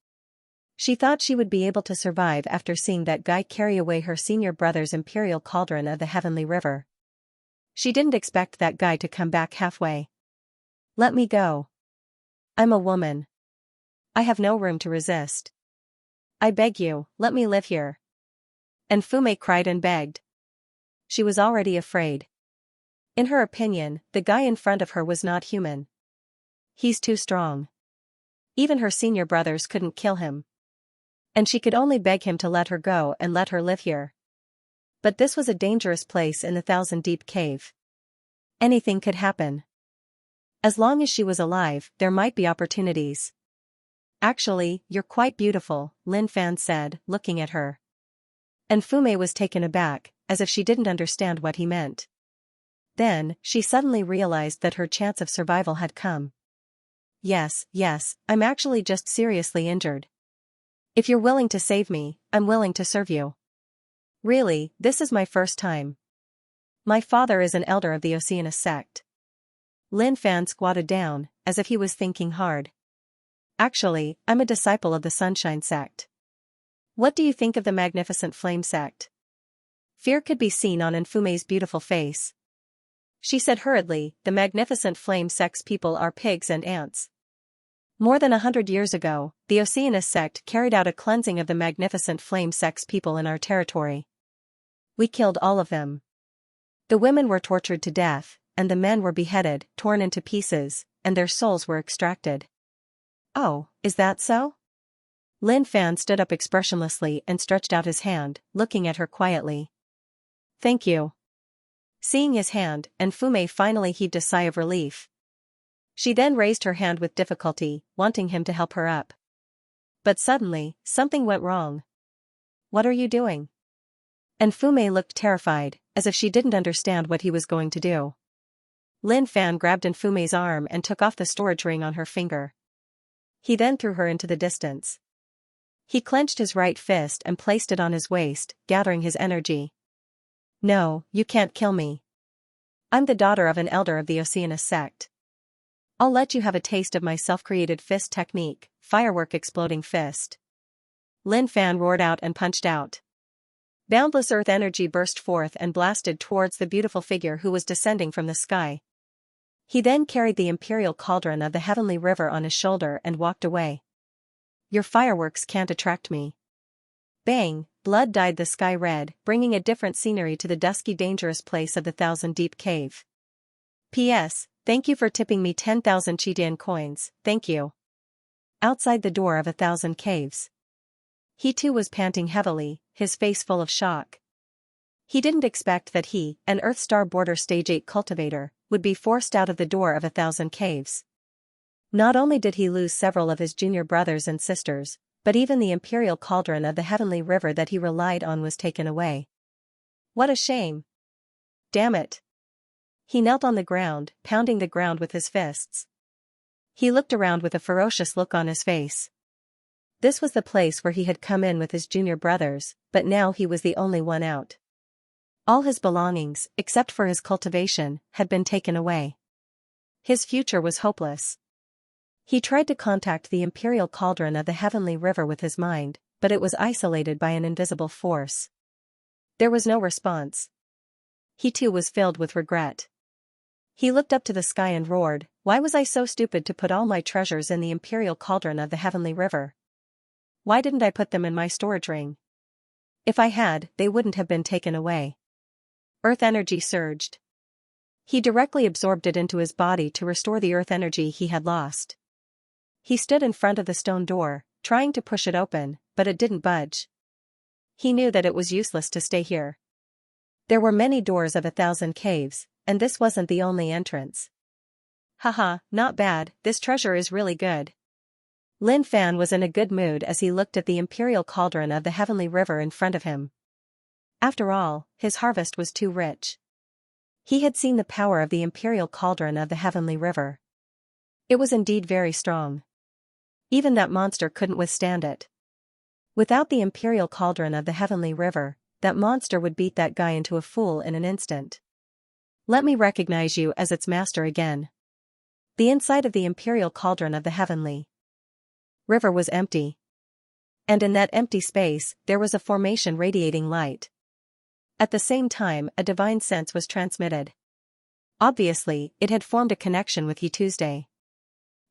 She thought she would be able to survive after seeing that guy carry away her senior brother's imperial cauldron of the heavenly river. She didn't expect that guy to come back halfway. Let me go. I'm a woman. I have no room to resist. I beg you, let me live here. And Fume cried and begged. She was already afraid. In her opinion, the guy in front of her was not human. He's too strong. Even her senior brothers couldn't kill him. And she could only beg him to let her go and let her live here. But this was a dangerous place in the thousand-deep cave. Anything could happen. As long as she was alive, there might be opportunities. Actually, you're quite beautiful, Lin Fan said, looking at her. And Fume was taken aback, as if she didn't understand what he meant. Then, she suddenly realized that her chance of survival had come. Yes, I'm actually just seriously injured. If you're willing to save me, I'm willing to serve you. Really, this is my first time. My father is an elder of the Xianxia sect. Lin Fan squatted down, as if he was thinking hard. Actually, I'm a disciple of the Sunshine sect. What do you think of the Magnificent Flame sect? Fear could be seen on Infume's beautiful face. She said hurriedly, the Magnificent Flame sect's people are pigs and ants. More than 100 years ago, the Xianxia sect carried out a cleansing of the Magnificent Flame sect's people in our territory. We killed all of them. The women were tortured to death, and the men were beheaded, torn into pieces, and their souls were extracted. Oh, is that so? Lin Fan stood up expressionlessly and stretched out his hand, looking at her quietly. Thank you. Seeing his hand, Fume finally heaved a sigh of relief. She then raised her hand with difficulty, wanting him to help her up. But suddenly, something went wrong. What are you doing? Fume looked terrified, as if she didn't understand what he was going to do. Lin Fan grabbed Fume's arm and took off the storage ring on her finger. He then threw her into the distance. He clenched his right fist and placed it on his waist, gathering his energy. No, you can't kill me. I'm the daughter of an elder of the Xianxia sect. I'll let you have a taste of my self-created fist technique, firework exploding fist. Lin Fan roared out and punched out. Boundless earth energy burst forth and blasted towards the beautiful figure who was descending from the sky. He then carried the imperial cauldron of the heavenly river on his shoulder and walked away. Your fireworks can't attract me. Bang, blood dyed the sky red, bringing a different scenery to the dusky dangerous place of the thousand-deep cave. P.S. Thank you for tipping me 10,000 Chidian coins, thank you. Outside the door of 1,000 caves. He too was panting heavily, his face full of shock. He didn't expect that he, an Earthstar Border Stage 8 cultivator, would be forced out of the door of 1,000 caves. Not only did he lose several of his junior brothers and sisters, but even the imperial cauldron of the heavenly river that he relied on was taken away. What a shame. Damn it. He knelt on the ground, pounding the ground with his fists. He looked around with a ferocious look on his face. This was the place where he had come in with his junior brothers, but now he was the only one out. All his belongings, except for his cultivation, had been taken away. His future was hopeless. He tried to contact the imperial cauldron of the heavenly river with his mind, but it was isolated by an invisible force. There was no response. He too was filled with regret. He looked up to the sky and roared, why was I so stupid to put all my treasures in the imperial cauldron of the heavenly river? Why didn't I put them in my storage ring? If I had, they wouldn't have been taken away. Earth energy surged. He directly absorbed it into his body to restore the earth energy he had lost. He stood in front of the stone door, trying to push it open, but it didn't budge. He knew that it was useless to stay here. There were many doors of 1,000 caves, and this wasn't the only entrance. Haha, not bad, this treasure is really good. Lin Fan was in a good mood as he looked at the imperial cauldron of the heavenly river in front of him. After all, his harvest was too rich. He had seen the power of the imperial cauldron of the heavenly river. It was indeed very strong. Even that monster couldn't withstand it. Without the imperial cauldron of the heavenly river, that monster would beat that guy into a fool in an instant. Let me recognize you as its master again. The inside of the imperial cauldron of the heavenly river was empty. And in that empty space, there was a formation radiating light. At the same time, a divine sense was transmitted. Obviously, it had formed a connection with Yi Tuesday.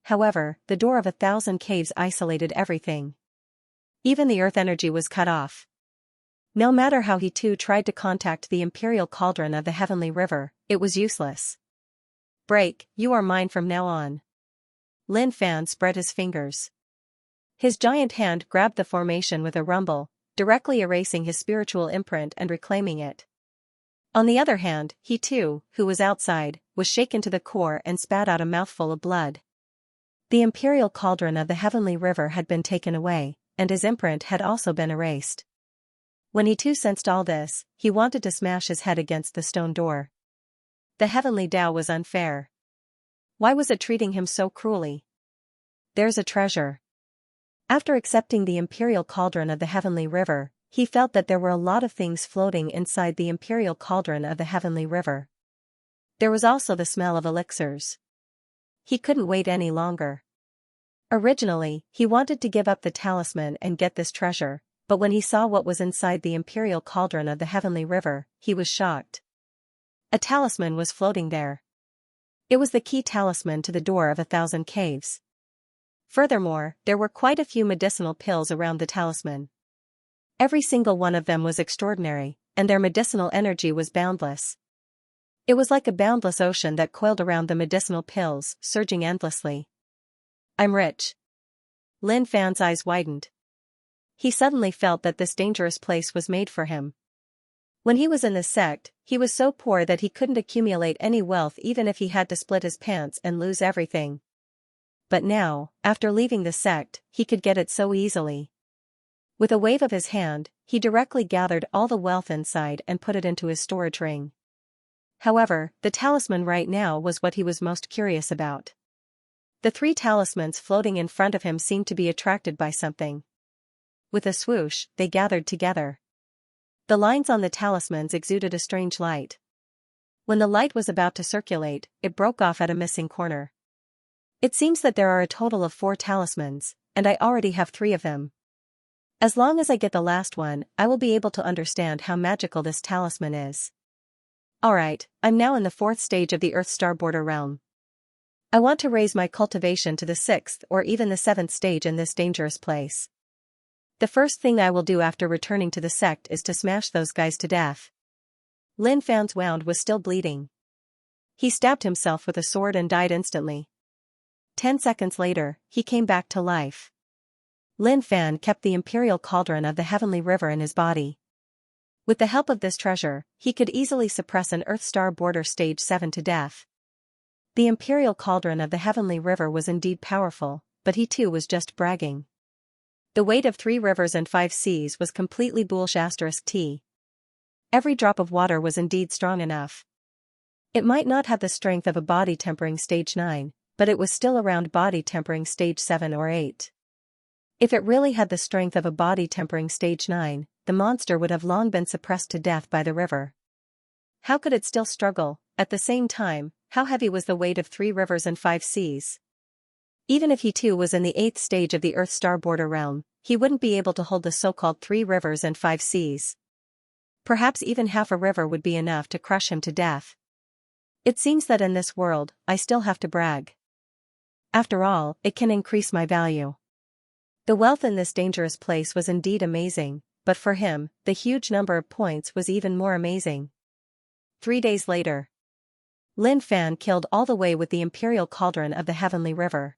However, the door of 1,000 caves isolated everything. Even the earth energy was cut off. No matter how he too tried to contact the imperial cauldron of the heavenly river, it was useless. Break, you are mine from now on. Lin Fan spread his fingers. His giant hand grabbed the formation with a rumble, directly erasing his spiritual imprint and reclaiming it. On the other hand, he too, who was outside, was shaken to the core and spat out a mouthful of blood. The imperial cauldron of the heavenly river had been taken away, and his imprint had also been erased. When he too sensed all this, he wanted to smash his head against the stone door. The heavenly Tao was unfair. Why was it treating him so cruelly? There's a treasure. After accepting the imperial cauldron of the heavenly river, he felt that there were a lot of things floating inside the imperial cauldron of the heavenly river. There was also the smell of elixirs. He couldn't wait any longer. Originally, he wanted to give up the talisman and get this treasure, but when he saw what was inside the imperial cauldron of the heavenly river, he was shocked. A talisman was floating there. It was the key talisman to the door of 1,000 caves. Furthermore, there were quite a few medicinal pills around the talisman. Every single one of them was extraordinary, and their medicinal energy was boundless. It was like a boundless ocean that coiled around the medicinal pills, surging endlessly. I'm rich. Lin Fan's eyes widened. He suddenly felt that this dangerous place was made for him. When he was in this sect, he was so poor that he couldn't accumulate any wealth even if he had to split his pants and lose everything. But now, after leaving the sect, he could get it so easily. With a wave of his hand, he directly gathered all the wealth inside and put it into his storage ring. However, the talisman right now was what he was most curious about. The 3 talismans floating in front of him seemed to be attracted by something. With a swoosh, they gathered together. The lines on the talismans exuded a strange light. When the light was about to circulate, it broke off at a missing corner. It seems that there are a total of 4 talismans, and I already have 3 of them. As long as I get the last one, I will be able to understand how magical this talisman is. Alright, I'm now in the 4th stage of the Earth Star Border realm. I want to raise my cultivation to the 6th or even the 7th stage in this dangerous place. The first thing I will do after returning to the sect is to smash those guys to death. Lin Fan's wound was still bleeding. He stabbed himself with a sword and died instantly. 10 seconds later, he came back to life. Lin Fan kept the imperial cauldron of the heavenly river in his body. With the help of this treasure, he could easily suppress an Earth Star Border Stage 7 to death. The imperial cauldron of the heavenly river was indeed powerful, but he too was just bragging. The weight of 3 rivers and 5 seas was completely bullshit. Every drop of water was indeed strong enough. It might not have the strength of a body tempering stage 9, but it was still around body tempering stage 7 or 8. If it really had the strength of a body tempering stage 9, the monster would have long been suppressed to death by the river. How could it still struggle? At the same time, how heavy was the weight of 3 rivers and 5 seas? Even if he too was in the 8th stage of the Earth Star Border realm, he wouldn't be able to hold the so-called 3 rivers and 5 seas. Perhaps even half a river would be enough to crush him to death. It seems that in this world, I still have to brag. After all, it can increase my value. The wealth in this dangerous place was indeed amazing, but for him, the huge number of points was even more amazing. 3 days later, Lin Fan killed all the way with the imperial cauldron of the heavenly river.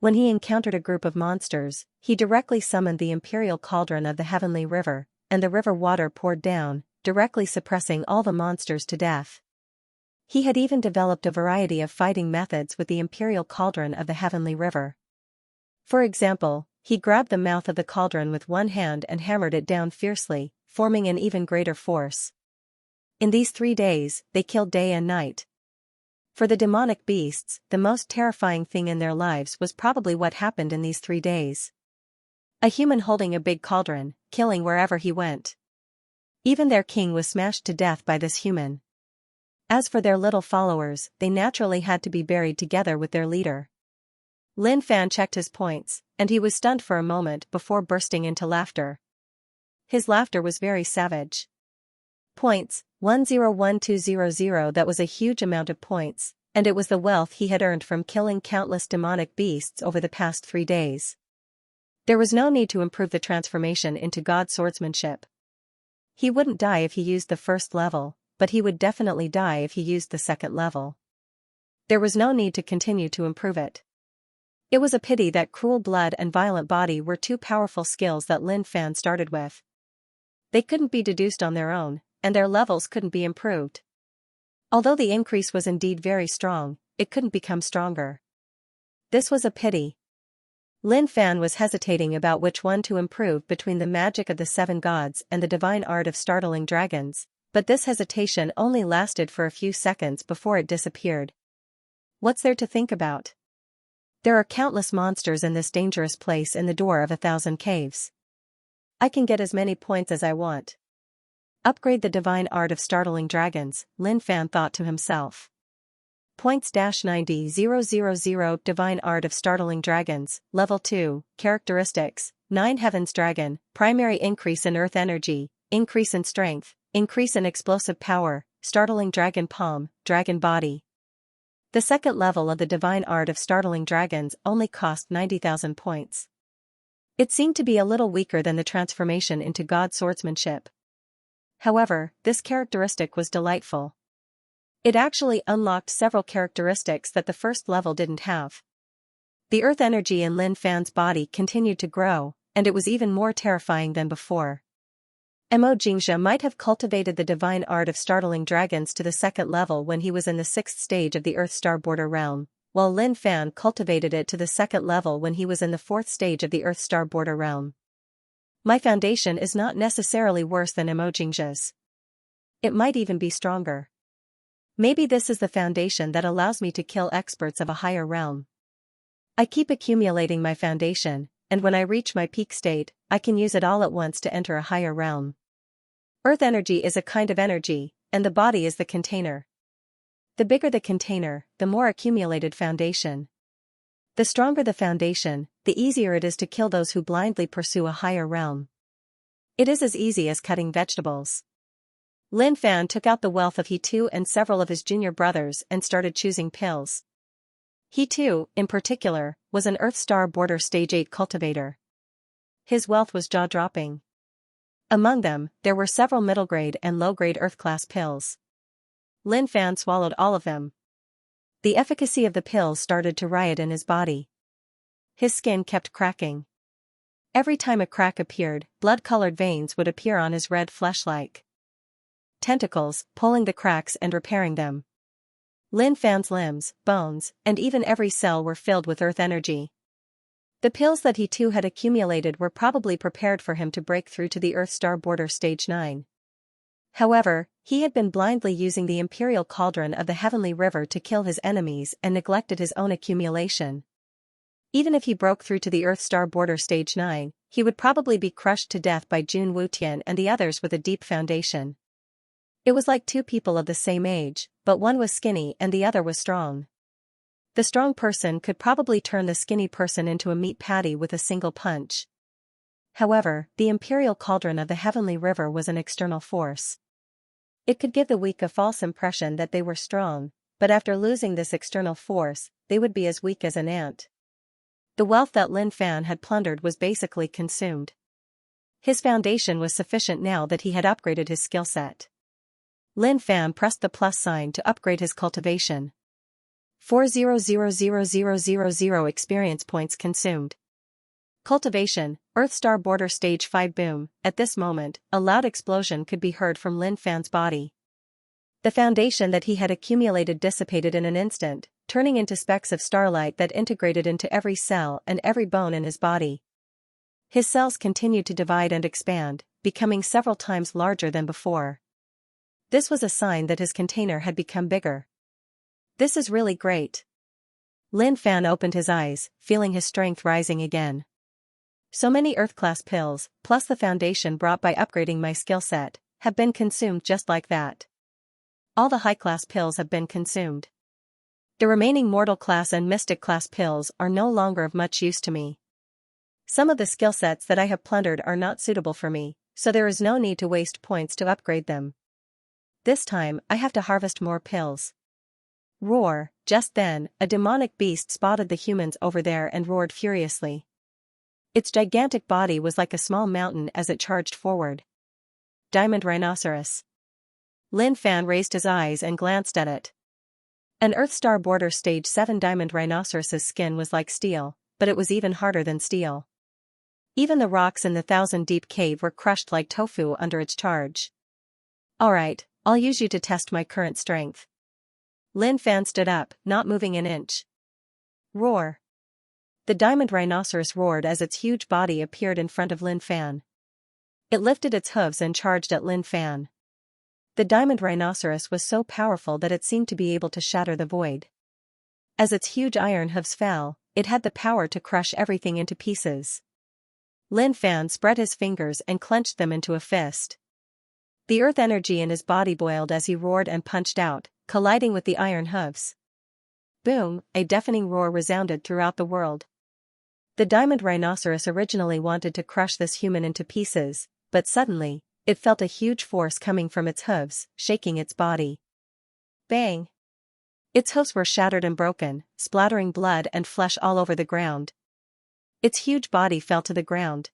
When he encountered a group of monsters, he directly summoned the imperial cauldron of the heavenly river, and the river water poured down, directly suppressing all the monsters to death. He had even developed a variety of fighting methods with the imperial cauldron of the heavenly river. For example, he grabbed the mouth of the cauldron with one hand and hammered it down fiercely, forming an even greater force. In these 3 days, they killed day and night. For the demonic beasts, the most terrifying thing in their lives was probably what happened in these 3 days. A human holding a big cauldron, killing wherever he went. Even their king was smashed to death by this human. As for their little followers, they naturally had to be buried together with their leader. Lin Fan checked his points, and he was stunned for a moment before bursting into laughter. His laughter was very savage. Points, 101200. That was a huge amount of points, and it was the wealth he had earned from killing countless demonic beasts over the past 3 days. There was no need to improve the transformation into God swordsmanship. He wouldn't die if he used the 1st level, but he would definitely die if he used the 2nd level. There was no need to continue to improve it. It was a pity that cruel blood and violent body were two powerful skills that Lin Fan started with. They couldn't be deduced on their own, and their levels couldn't be improved. Although the increase was indeed very strong, it couldn't become stronger. This was a pity. Lin Fan was hesitating about which one to improve between the magic of the seven gods and the divine art of startling dragons, but this hesitation only lasted for a few seconds before it disappeared. What's there to think about? There are countless monsters in this dangerous place in the door of 1,000 caves. I can get as many points as I want. Upgrade the divine art of startling dragons, Lin Fan thought to himself. Points-90,000 Divine Art of Startling Dragons, Level 2, Characteristics, 9 Heaven's Dragon, Primary Increase in Earth Energy, Increase in Strength, Increase in Explosive Power, Startling Dragon Palm, Dragon Body. The second level of the Divine Art of Startling Dragons only cost 90,000 points. It seemed to be a little weaker than the transformation into God Swordsmanship. However, this characteristic was delightful. It actually unlocked several characteristics that the first level didn't have. The earth energy in Lin Fan's body continued to grow, and it was even more terrifying than before. Xianxia might have cultivated the divine art of startling dragons to the second level when he was in the 6th stage of the Earth Star Border realm, while Lin Fan cultivated it to the second level when he was in the 4th stage of the Earth Star Border realm. My foundation is not necessarily worse than Xianxia's. It might even be stronger. Maybe this is the foundation that allows me to kill experts of a higher realm. I keep accumulating my foundation, and when I reach my peak state, I can use it all at once to enter a higher realm. Earth energy is a kind of energy, and the body is the container. The bigger the container, the more accumulated foundation. The stronger the foundation, the easier it is to kill those who blindly pursue a higher realm. It is as easy as cutting vegetables. Lin Fan took out the wealth of He Tu and several of his junior brothers and started choosing pills. He Tu, in particular, was an Earth Star Border Stage 8 cultivator. His wealth was jaw-dropping. Among them, there were several middle-grade and low-grade Earth-class pills. Lin Fan swallowed all of them. The efficacy of the pills started to riot in his body. His skin kept cracking. Every time a crack appeared, blood-colored veins would appear on his red flesh-like tentacles, pulling the cracks and repairing them. Lin Fan's limbs, bones, and even every cell were filled with earth energy. The pills that he too had accumulated were probably prepared for him to break through to the Earth Star Border Stage 9. However, he had been blindly using the Imperial Cauldron of the Heavenly River to kill his enemies and neglected his own accumulation. Even if he broke through to the Earth Star Border Stage 9, he would probably be crushed to death by Jun Wutian and the others with a deep foundation. It was like two people of the same age, but one was skinny and the other was strong. The strong person could probably turn the skinny person into a meat patty with a single punch. However, the Imperial Cauldron of the Heavenly River was an external force. It could give the weak a false impression that they were strong, but after losing this external force, they would be as weak as an ant. The wealth that Lin Fan had plundered was basically consumed. His foundation was sufficient now that he had upgraded his skill set. Lin Fan pressed the plus sign to upgrade his cultivation. 4,000,000 experience points consumed. Cultivation, Earth Star Border Stage 5 boom. At this moment, a loud explosion could be heard from Lin Fan's body. The foundation that he had accumulated dissipated in an instant, turning into specks of starlight that integrated into every cell and every bone in his body. His cells continued to divide and expand, becoming several times larger than before. This was a sign that his container had become bigger. This is really great. Lin Fan opened his eyes, feeling his strength rising again. So many Earth-class pills, plus the foundation brought by upgrading my skill set, have been consumed just like that. All the high-class pills have been consumed. The remaining mortal-class and mystic-class pills are no longer of much use to me. Some of the skill sets that I have plundered are not suitable for me, so there is no need to waste points to upgrade them. This time, I have to harvest more pills. Roar! Just then, a demonic beast spotted the humans over there and roared furiously. Its gigantic body was like a small mountain as it charged forward. Diamond Rhinoceros. Lin Fan raised his eyes and glanced at it. An Earth-Star Border Stage 7 diamond rhinoceros's skin was like steel, but it was even harder than steel. Even the rocks in the 1,000-deep cave were crushed like tofu under its charge. Alright, I'll use you to test my current strength. Lin Fan stood up, not moving an inch. Roar. The diamond rhinoceros roared as its huge body appeared in front of Lin Fan. It lifted its hooves and charged at Lin Fan. The diamond rhinoceros was so powerful that it seemed to be able to shatter the void. As its huge iron hooves fell, it had the power to crush everything into pieces. Lin Fan spread his fingers and clenched them into a fist. The earth energy in his body boiled as he roared and punched out, colliding with the iron hooves. Boom, a deafening roar resounded throughout the world. The diamond rhinoceros originally wanted to crush this human into pieces, but suddenly, it felt a huge force coming from its hooves, shaking its body. Bang! Its hooves were shattered and broken, splattering blood and flesh all over the ground. Its huge body fell to the ground.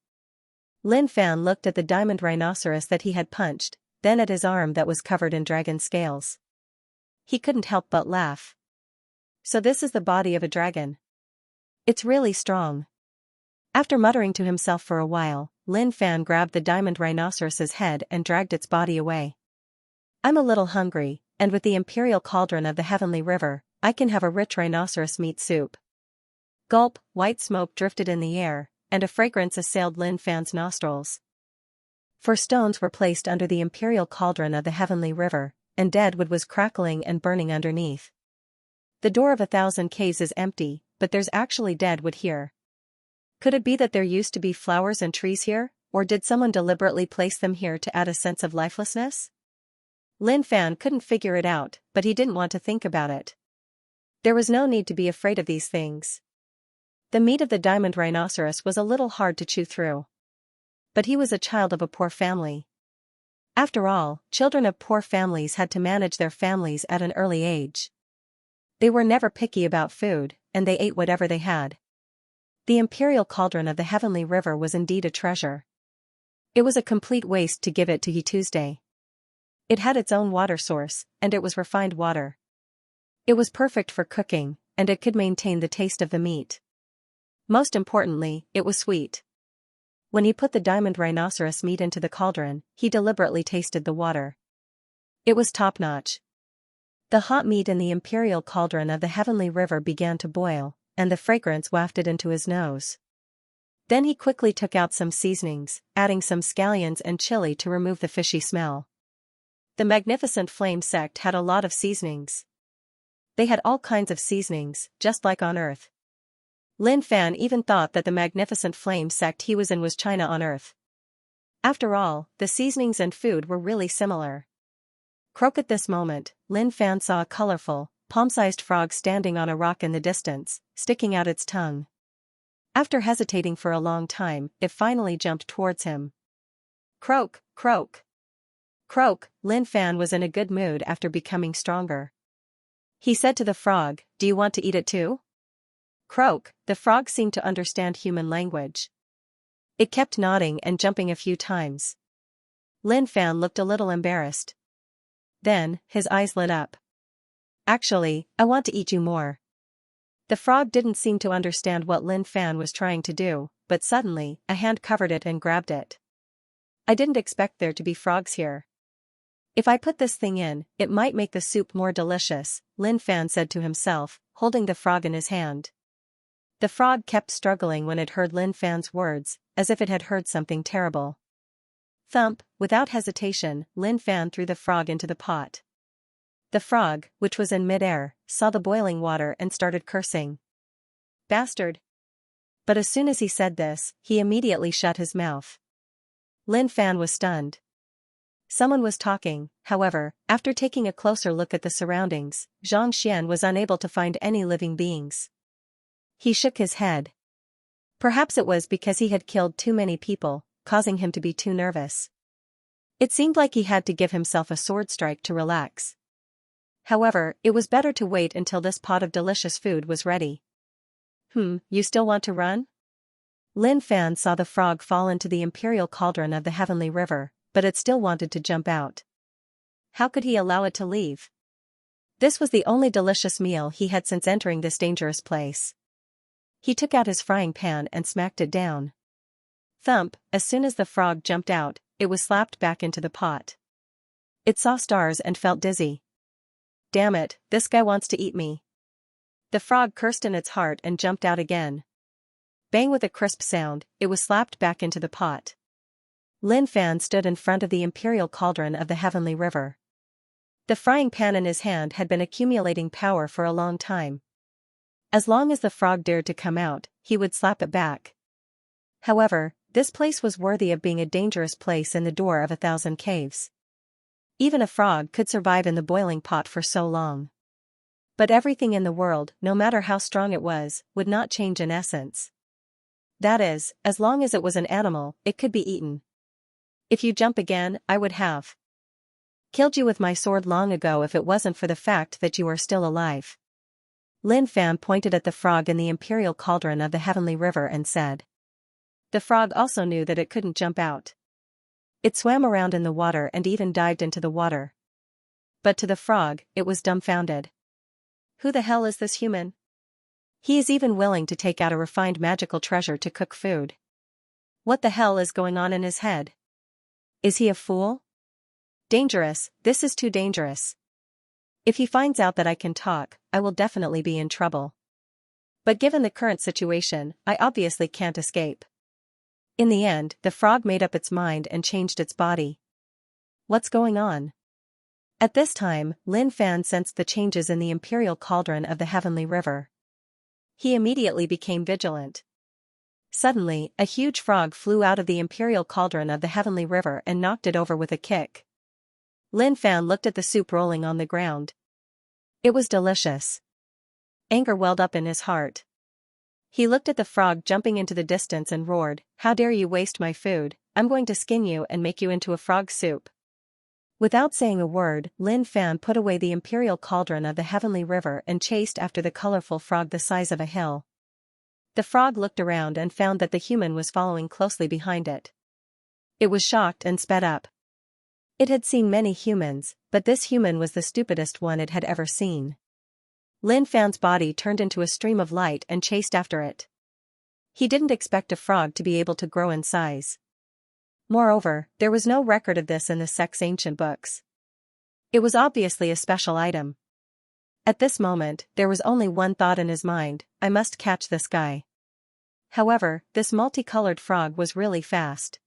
Lin Fan looked at the diamond rhinoceros that he had punched, then at his arm that was covered in dragon scales. He couldn't help but laugh. So this is the body of a dragon. It's really strong. After muttering to himself for a while, Lin Fan grabbed the diamond rhinoceros's head and dragged its body away. I'm a little hungry, and with the imperial cauldron of the heavenly river, I can have a rich rhinoceros meat soup. Gulp, white smoke drifted in the air, and a fragrance assailed Lin Fan's nostrils. 4 stones were placed under the imperial cauldron of the heavenly river, and dead wood was crackling and burning underneath. The door of 1,000 caves is empty, but there's actually dead wood here. Could it be that there used to be flowers and trees here, or did someone deliberately place them here to add a sense of lifelessness? Lin Fan couldn't figure it out, but he didn't want to think about it. There was no need to be afraid of these things. The meat of the diamond rhinoceros was a little hard to chew through. But he was a child of a poor family. After all, children of poor families had to manage their families at an early age. They were never picky about food, and they ate whatever they had. The imperial cauldron of the heavenly river was indeed a treasure. It was a complete waste to give it to Yi Tuesday. It had its own water source, and it was refined water. It was perfect for cooking, and it could maintain the taste of the meat. Most importantly, it was sweet. When he put the diamond rhinoceros meat into the cauldron, he deliberately tasted the water. It was top-notch. The hot meat in the imperial cauldron of the heavenly river began to boil, and the fragrance wafted into his nose. Then he quickly took out some seasonings, adding some scallions and chili to remove the fishy smell. The magnificent flame sect had a lot of seasonings. They had all kinds of seasonings, just like on Earth. Lin Fan even thought that the magnificent flame sect he was in was China on Earth. After all, the seasonings and food were really similar. Croak at this moment, Lin Fan saw a colorful, palm-sized frog standing on a rock in the distance, sticking out its tongue. After hesitating for a long time, it finally jumped towards him. Croak, croak. Croak, Lin Fan was in a good mood after becoming stronger. He said to the frog, "Do you want to eat it too?" Croak, the frog seemed to understand human language. It kept nodding and jumping a few times. Lin Fan looked a little embarrassed. Then, his eyes lit up. Actually, I want to eat you more. The frog didn't seem to understand what Lin Fan was trying to do, but suddenly, a hand covered it and grabbed it. I didn't expect there to be frogs here. If I put this thing in, it might make the soup more delicious, Lin Fan said to himself, holding the frog in his hand. The frog kept struggling when it heard Lin Fan's words, as if it had heard something terrible. Thump, without hesitation, Lin Fan threw the frog into the pot. The frog, which was in mid-air, saw the boiling water and started cursing. Bastard! But as soon as he said this, he immediately shut his mouth. Lin Fan was stunned. Someone was talking, however, after taking a closer look at the surroundings, Xianxia was unable to find any living beings. He shook his head. Perhaps it was because he had killed too many people, causing him to be too nervous. It seemed like he had to give himself a sword strike to relax. However, it was better to wait until this pot of delicious food was ready. You still want to run? Lin Fan saw the frog fall into the imperial cauldron of the heavenly river, but it still wanted to jump out. How could he allow it to leave? This was the only delicious meal he had since entering this dangerous place. He took out his frying pan and smacked it down. Thump, as soon as the frog jumped out, it was slapped back into the pot. It saw stars and felt dizzy. Damn it, this guy wants to eat me. The frog cursed in its heart and jumped out again. Bang, with a crisp sound, it was slapped back into the pot. Lin Fan stood in front of the imperial cauldron of the heavenly river. The frying pan in his hand had been accumulating power for a long time. As long as the frog dared to come out, he would slap it back. However, this place was worthy of being a dangerous place in the door of 1,000 caves. Even a frog could survive in the boiling pot for so long. But everything in the world, no matter how strong it was, would not change in essence. That is, as long as it was an animal, it could be eaten. If you jump again, I would have killed you with my sword long ago if it wasn't for the fact that you are still alive. Lin Fan pointed at the frog in the imperial cauldron of the heavenly river and said. The frog also knew that it couldn't jump out. It swam around in the water and even dived into the water. But to the frog, it was dumbfounded. Who the hell is this human? He is even willing to take out a refined magical treasure to cook food. What the hell is going on in his head? Is he a fool? Dangerous, this is too dangerous. If he finds out that I can talk, I will definitely be in trouble. But given the current situation, I obviously can't escape. In the end, the frog made up its mind and changed its body. What's going on? At this time, Lin Fan sensed the changes in the imperial cauldron of the heavenly river. He immediately became vigilant. Suddenly, a huge frog flew out of the imperial cauldron of the heavenly river and knocked it over with a kick. Lin Fan looked at the soup rolling on the ground. It was delicious. Anger welled up in his heart. He looked at the frog jumping into the distance and roared, "How dare you waste my food, I'm going to skin you and make you into a frog soup." Without saying a word, Lin Fan put away the imperial cauldron of the heavenly river and chased after the colorful frog the size of a hill. The frog looked around and found that the human was following closely behind it. It was shocked and sped up. It had seen many humans, but this human was the stupidest one it had ever seen. Lin Fan's body turned into a stream of light and chased after it. He didn't expect a frog to be able to grow in size. Moreover, there was no record of this in the sect's ancient books. It was obviously a special item. At this moment, there was only one thought in his mind: I must catch this guy. However, this multicolored frog was really fast.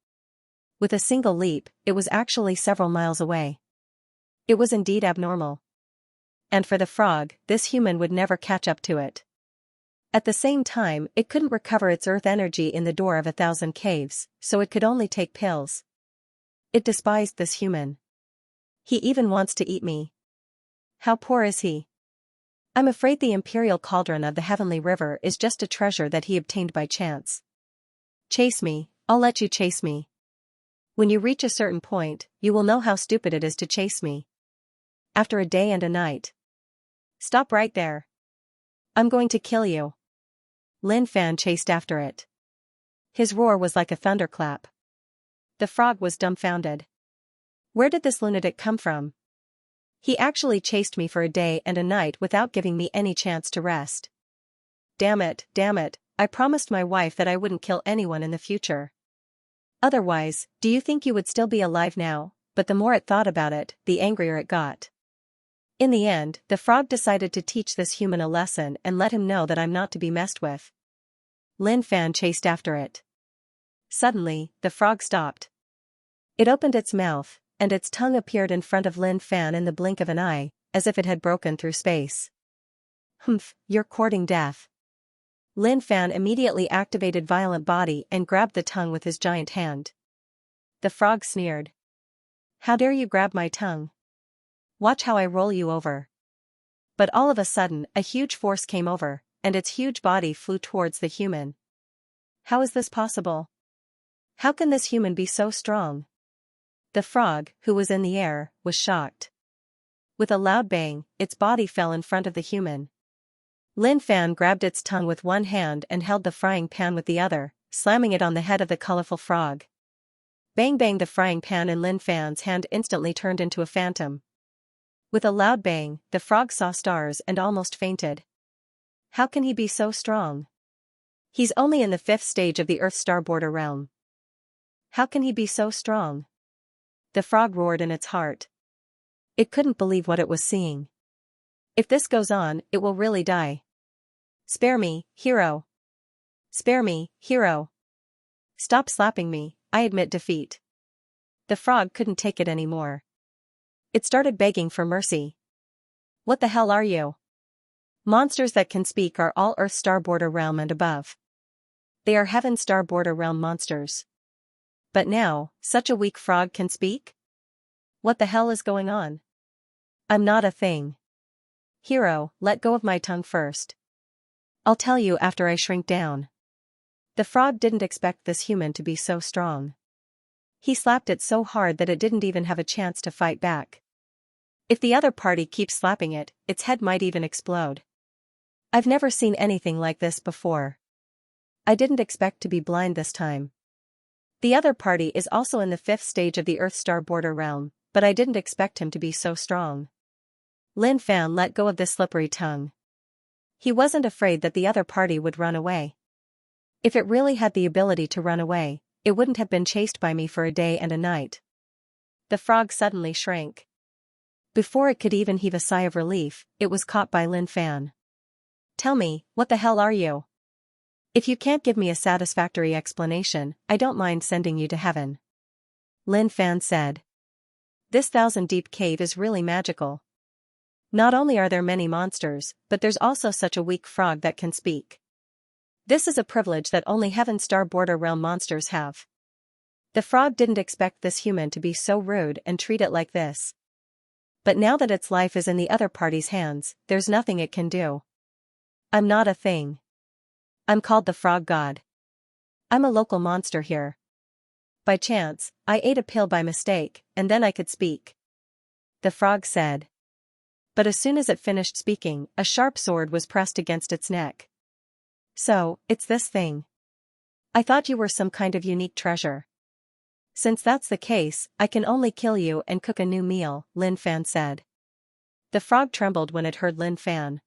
With a single leap, it was actually several miles away. It was indeed abnormal. And for the frog, this human would never catch up to it. At the same time, it couldn't recover its earth energy in the door of 1,000 caves, so it could only take pills. It despised this human. He even wants to eat me. How poor is he? I'm afraid the imperial cauldron of the heavenly river is just a treasure that he obtained by chance. Chase me, I'll let you chase me. When you reach a certain point, you will know how stupid it is to chase me. After a day and a night. Stop right there. I'm going to kill you. Lin Fan chased after it. His roar was like a thunderclap. The frog was dumbfounded. Where did this lunatic come from? He actually chased me for a day and a night without giving me any chance to rest. Damn it, I promised my wife that I wouldn't kill anyone in the future. Otherwise, do you think you would still be alive now? But the more it thought about it, the angrier it got. In the end, the frog decided to teach this human a lesson and let him know that I'm not to be messed with. Lin Fan chased after it. Suddenly, the frog stopped. It opened its mouth, and its tongue appeared in front of Lin Fan in the blink of an eye, as if it had broken through space. Humph, you're courting death. Lin Fan immediately activated Violent Body and grabbed the tongue with his giant hand. The frog sneered. How dare you grab my tongue? Watch how I roll you over. But all of a sudden, a huge force came over, and its huge body flew towards the human. How is this possible? How can this human be so strong? The frog, who was in the air, was shocked. With a loud bang, its body fell in front of the human. Lin Fan grabbed its tongue with one hand and held the frying pan with the other, slamming it on the head of the colorful frog. Bang bang, the frying pan in Lin Fan's hand instantly turned into a phantom. With a loud bang, the frog saw stars and almost fainted. How can he be so strong? He's only in the 5th stage of the Earth's starborder realm. How can he be so strong? The frog roared in its heart. It couldn't believe what it was seeing. If this goes on, it will really die. Spare me, hero. Spare me, hero. Stop slapping me, I admit defeat. The frog couldn't take it anymore. It started begging for mercy. What the hell are you? Monsters that can speak are all Earth's starborder realm and above. They are heaven's starborder realm monsters. But now, such a weak frog can speak? What the hell is going on? I'm not a thing. Hero, let go of my tongue first. I'll tell you after I shrink down. The frog didn't expect this human to be so strong. He slapped it so hard that it didn't even have a chance to fight back. If the other party keeps slapping it, its head might even explode. I've never seen anything like this before. I didn't expect to be blind this time. The other party is also in the 5th stage of the Earth starborder realm, but I didn't expect him to be so strong. Lin Fan let go of the slippery tongue. He wasn't afraid that the other party would run away. If it really had the ability to run away, it wouldn't have been chased by me for a day and a night. The frog suddenly shrank. Before it could even heave a sigh of relief, it was caught by Lin Fan. Tell me, what the hell are you? If you can't give me a satisfactory explanation, I don't mind sending you to heaven. Lin Fan said. This 1,000-deep cave is really magical. Not only are there many monsters, but there's also such a weak frog that can speak. This is a privilege that only heaven's starborder realm monsters have. The frog didn't expect this human to be so rude and treat it like this. But now that its life is in the other party's hands, there's nothing it can do. I'm not a thing. I'm called the Frog God. I'm a local monster here. By chance, I ate a pill by mistake, and then I could speak. The frog said. But as soon as it finished speaking, a sharp sword was pressed against its neck. So, it's this thing. I thought you were some kind of unique treasure. Since that's the case, I can only kill you and cook a new meal, Lin Fan said. The frog trembled when it heard Lin Fan.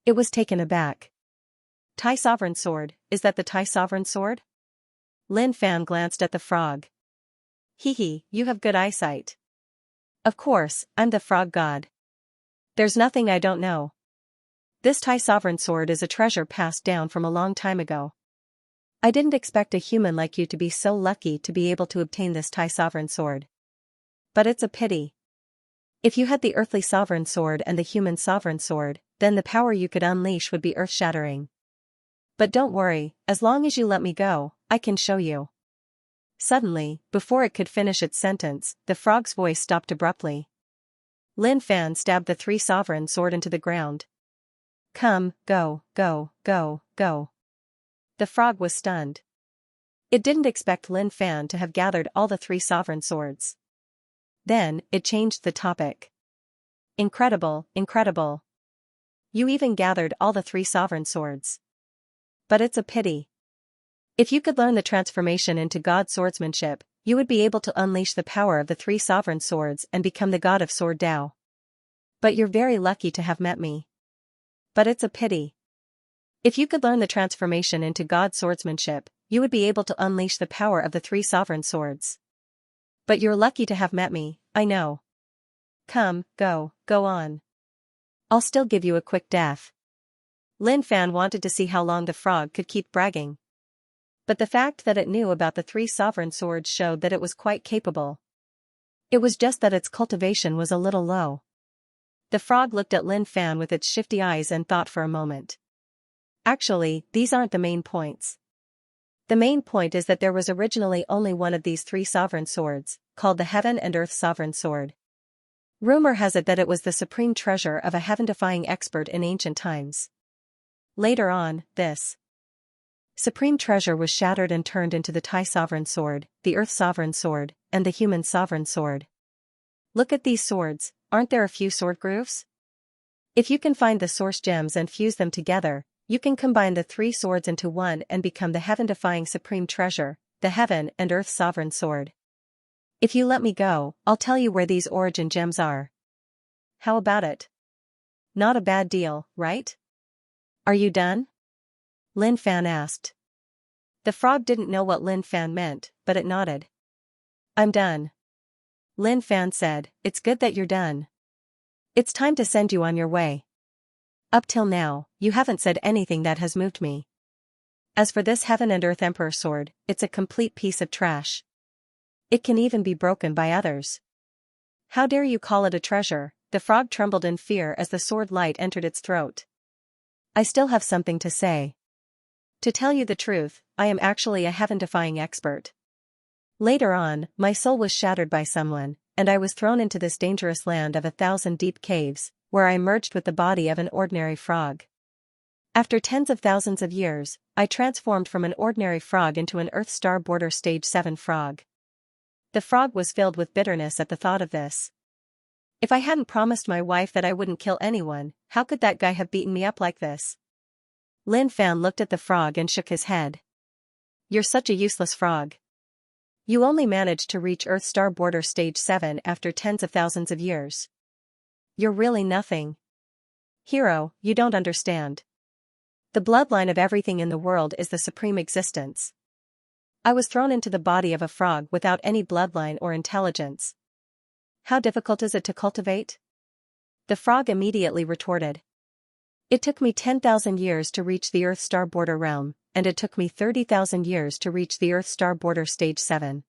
It was taken aback. Tai Sovereign Sword, is that the Tai Sovereign Sword? Lin Fan glanced at the frog. Hee hee, you have good eyesight. Of course, I'm the frog god. There's nothing I don't know. This Tai Sovereign Sword is a treasure passed down from a long time ago. I didn't expect a human like you to be so lucky to be able to obtain this Tai Sovereign Sword. But it's a pity. If you had the earthly Sovereign Sword and the human Sovereign Sword, then the power you could unleash would be earth-shattering. But don't worry, as long as you let me go, I can show you. Suddenly, before it could finish its sentence, the frog's voice stopped abruptly. Lin Fan stabbed the 3 Sovereign Sword into the ground. Come, go, go, go, go. The frog was stunned. It didn't expect Lin Fan to have gathered all the 3 Sovereign Swords. Then, it changed the topic. Incredible, incredible. You even gathered all the 3 Sovereign Swords. But it's a pity. If you could learn the transformation into God swordsmanship, you would be able to unleash the power of the 3 Sovereign Swords and become the god of Sword Dao. But you're very lucky to have met me. But it's a pity. If you could learn the transformation into God swordsmanship, you would be able to unleash the power of the 3 Sovereign Swords. But you're lucky to have met me, I know. Come, go, go on. I'll still give you a quick death. Lin Fan wanted to see how long the frog could keep bragging. But the fact that it knew about the 3 Sovereign Swords showed that it was quite capable. It was just that its cultivation was a little low. The frog looked at Lin Fan with its shifty eyes and thought for a moment. Actually, these aren't the main points. The main point is that there was originally only one of these 3 Sovereign Swords, called the Heaven and Earth Sovereign Sword. Rumor has it that it was the supreme treasure of a heaven-defying expert in ancient times. Later on, this supreme treasure was shattered and turned into the Tai Sovereign Sword, the Earth Sovereign Sword, and the Human Sovereign Sword. Look at these swords, aren't there a few sword grooves? If you can find the source gems and fuse them together, you can combine the 3 swords into one and become the heaven-defying supreme treasure, the Heaven and Earth Sovereign Sword. If you let me go, I'll tell you where these origin gems are. How about it? Not a bad deal, right? Are you done? Lin Fan asked. The frog didn't know what Lin Fan meant, but it nodded. I'm done. Lin Fan said, it's good that you're done. It's time to send you on your way. Up till now, you haven't said anything that has moved me. As for this Heaven and Earth Emperor sword, it's a complete piece of trash. It can even be broken by others. How dare you call it a treasure? The frog trembled in fear as the sword light entered its throat. I still have something to say. To tell you the truth, I am actually a heaven-defying expert. Later on, my soul was shattered by someone, and I was thrown into this dangerous land of 1,000 deep caves, where I merged with the body of an ordinary frog. After tens of thousands of years, I transformed from an ordinary frog into an Earth Star Border Stage 7 frog. The frog was filled with bitterness at the thought of this. If I hadn't promised my wife that I wouldn't kill anyone, how could that guy have beaten me up like this? Lin Fan looked at the frog and shook his head. You're such a useless frog. You only managed to reach Earth Star Border Stage 7 after tens of thousands of years. You're really nothing. Hero, you don't understand. The bloodline of everything in the world is the supreme existence. I was thrown into the body of a frog without any bloodline or intelligence. How difficult is it to cultivate? The frog immediately retorted. It took me 10,000 years to reach the Earth Star Border realm, and it took me 30,000 years to reach the Earth Star Border Stage 7.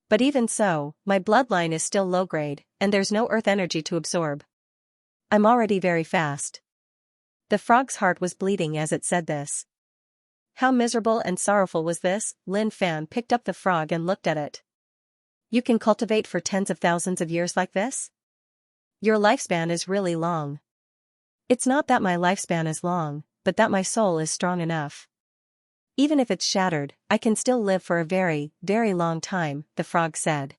But even so, my bloodline is still low grade, and there's no earth energy to absorb. I'm already very fast. The frog's heart was bleeding as it said this. How miserable and sorrowful was this? Lin Fan picked up the frog and looked at it. You can cultivate for tens of thousands of years like this? Your lifespan is really long. It's not that my lifespan is long, but that my soul is strong enough. Even if it's shattered, I can still live for a very, very long time, the frog said.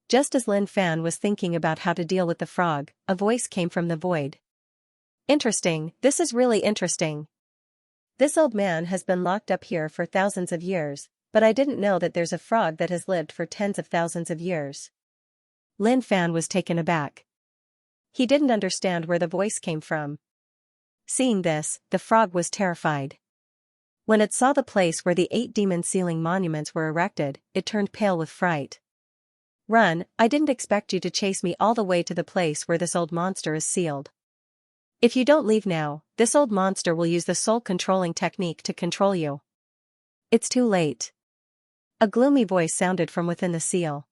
Just as Lin Fan was thinking about how to deal with the frog, a voice came from the void. Interesting, this is really interesting. This old man has been locked up here for thousands of years, but I didn't know that there's a frog that has lived for tens of thousands of years. Lin Fan was taken aback. He didn't understand where the voice came from. Seeing this, the frog was terrified. When it saw the place where the 8 demon sealing monuments were erected, it turned pale with fright. Run, I didn't expect you to chase me all the way to the place where this old monster is sealed. If you don't leave now, this old monster will use the soul-controlling technique to control you. It's too late. A gloomy voice sounded from within the seal.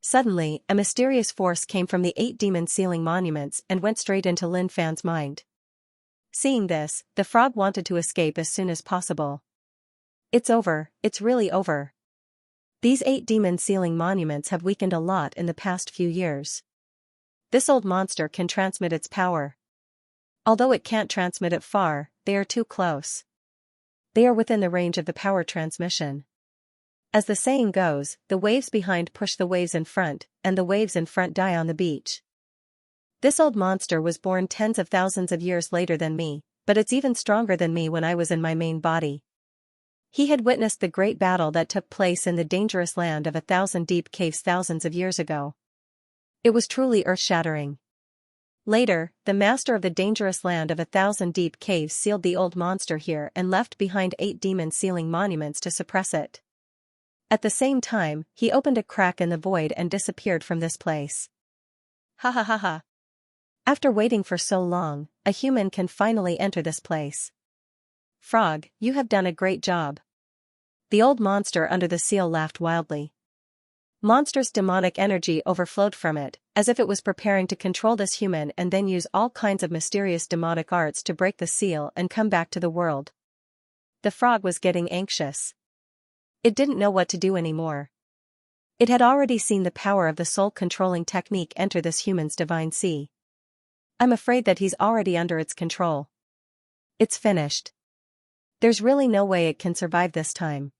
Suddenly, a mysterious force came from the 8 demon sealing monuments and went straight into Lin Fan's mind. Seeing this, the frog wanted to escape as soon as possible. It's over, it's really over. These 8 demon sealing monuments have weakened a lot in the past few years. This old monster can transmit its power. Although it can't transmit it far, they are too close. They are within the range of the power transmission. As the saying goes, the waves behind push the waves in front, and the waves in front die on the beach. This old monster was born tens of thousands of years later than me, but it's even stronger than me when I was in my main body. He had witnessed the great battle that took place in the dangerous land of 1,000 deep caves thousands of years ago. It was truly earth-shattering. Later, the master of the dangerous land of 1,000 deep caves sealed the old monster here and left behind 8 demon sealing monuments to suppress it. At the same time, he opened a crack in the void and disappeared from this place. Ha ha ha ha. After waiting for so long, a human can finally enter this place. Frog, you have done a great job. The old monster under the seal laughed wildly. Monster's demonic energy overflowed from it, as if it was preparing to control this human and then use all kinds of mysterious demonic arts to break the seal and come back to the world. The frog was getting anxious. It didn't know what to do anymore. It had already seen the power of the soul-controlling technique enter this human's divine sea. I'm afraid that he's already under its control. It's finished. There's really no way it can survive this time.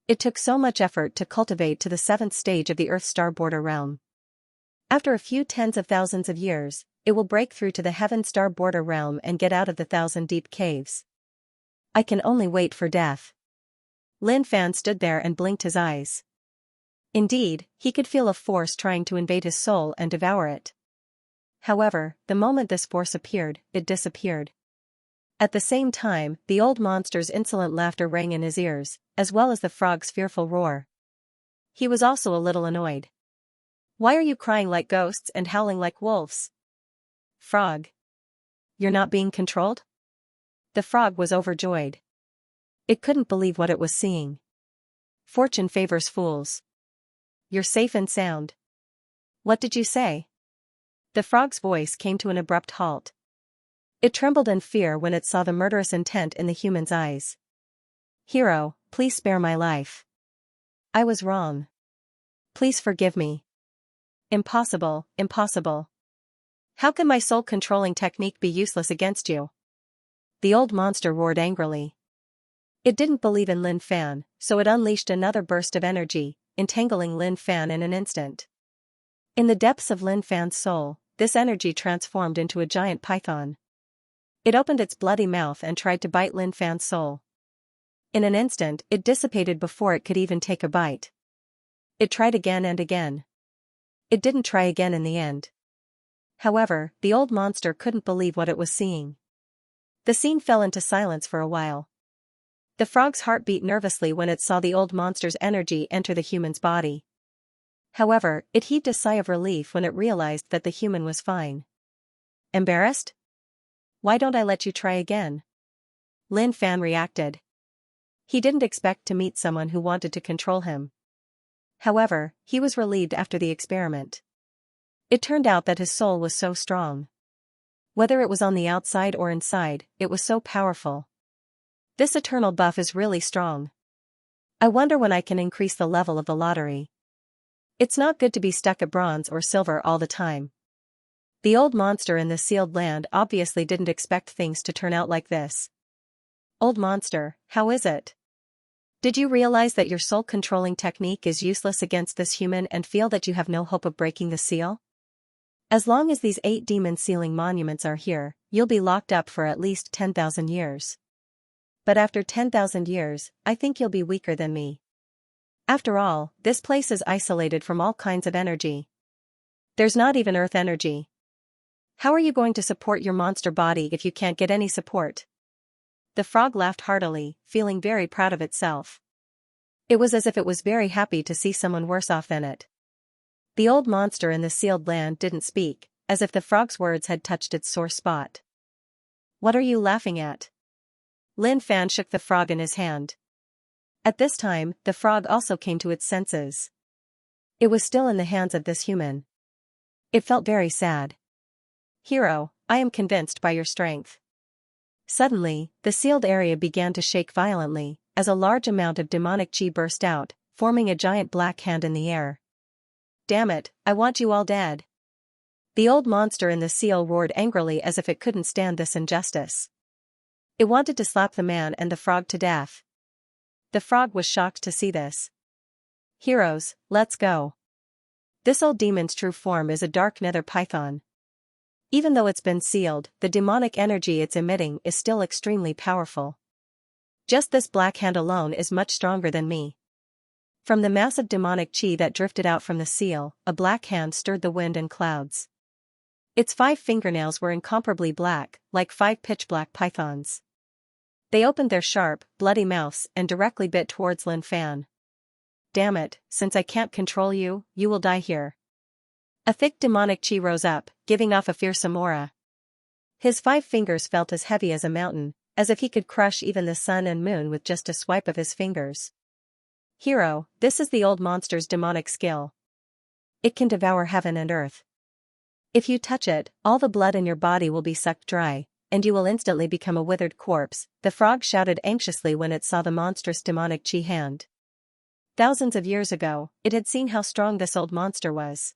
It took so much effort to cultivate to the 7th stage of the Earth Star Border realm. After a few tens of thousands of years, it will break through to the Heaven Star Border realm and get out of the 1,000 deep caves. I can only wait for death. Lin Fan stood there and blinked his eyes. Indeed, he could feel a force trying to invade his soul and devour it. However, the moment this force appeared, it disappeared. At the same time, the old monster's insolent laughter rang in his ears, as well as the frog's fearful roar. He was also a little annoyed. "Why are you crying like ghosts and howling like wolves? Frog. You're not being controlled?" The frog was overjoyed. It couldn't believe what it was seeing. "Fortune favors fools. You're safe and sound." "What did you say?" The frog's voice came to an abrupt halt. It trembled in fear when it saw the murderous intent in the human's eyes. "Hero, please spare my life. I was wrong. Please forgive me." "Impossible, impossible. How can my soul-controlling technique be useless against you?" The old monster roared angrily. It didn't believe in Lin Fan, so it unleashed another burst of energy, entangling Lin Fan in an instant. In the depths of Lin Fan's soul, this energy transformed into a giant python. It opened its bloody mouth and tried to bite Lin Fan's soul. In an instant, it dissipated before it could even take a bite. It tried again and again. It didn't try again in the end. However, the old monster couldn't believe what it was seeing. The scene fell into silence for a while. The frog's heart beat nervously when it saw the old monster's energy enter the human's body. However, it heaved a sigh of relief when it realized that the human was fine. "Embarrassed? Why don't I let you try again?" Lin Fan reacted. He didn't expect to meet someone who wanted to control him. However, he was relieved after the experiment. It turned out that his soul was so strong. Whether it was on the outside or inside, it was so powerful. This eternal buff is really strong. I wonder when I can increase the level of the lottery. It's not good to be stuck at bronze or silver all the time. The old monster in the sealed land obviously didn't expect things to turn out like this. "Old monster, how is it? Did you realize that your soul-controlling technique is useless against this human and feel that you have no hope of breaking the seal? As long as these 8 demon sealing monuments are here, you'll be locked up for at least 10,000 years. But after 10,000 years, I think you'll be weaker than me. After all, this place is isolated from all kinds of energy. There's not even earth energy. How are you going to support your monster body if you can't get any support?" The frog laughed heartily, feeling very proud of itself. It was as if it was very happy to see someone worse off than it. The old monster in the sealed land didn't speak, as if the frog's words had touched its sore spot. "What are you laughing at?" Lin Fan shook the frog in his hand. At this time, the frog also came to its senses. It was still in the hands of this human. It felt very sad. "Hero, I am convinced by your strength." Suddenly, the sealed area began to shake violently, as a large amount of demonic chi burst out, forming a giant black hand in the air. "Damn it, I want you all dead." The old monster in the seal roared angrily as if it couldn't stand this injustice. It wanted to slap the man and the frog to death. The frog was shocked to see this. "Heroes, let's go. This old demon's true form is a dark nether python. Even though it's been sealed, the demonic energy it's emitting is still extremely powerful. Just this black hand alone is much stronger than me." From the massive demonic chi that drifted out from the seal, a black hand stirred the wind and clouds. Its 5 fingernails were incomparably black, like 5 pitch-black pythons. They opened their sharp, bloody mouths and directly bit towards Lin Fan. "Damn it, since I can't control you, you will die here." A thick demonic chi rose up, giving off a fearsome aura. His 5 fingers felt as heavy as a mountain, as if he could crush even the sun and moon with just a swipe of his fingers. "Hero, this is the old monster's demonic skill. It can devour heaven and earth. If you touch it, all the blood in your body will be sucked dry, and you will instantly become a withered corpse," the frog shouted anxiously when it saw the monstrous demonic chi hand. Thousands of years ago, it had seen how strong this old monster was.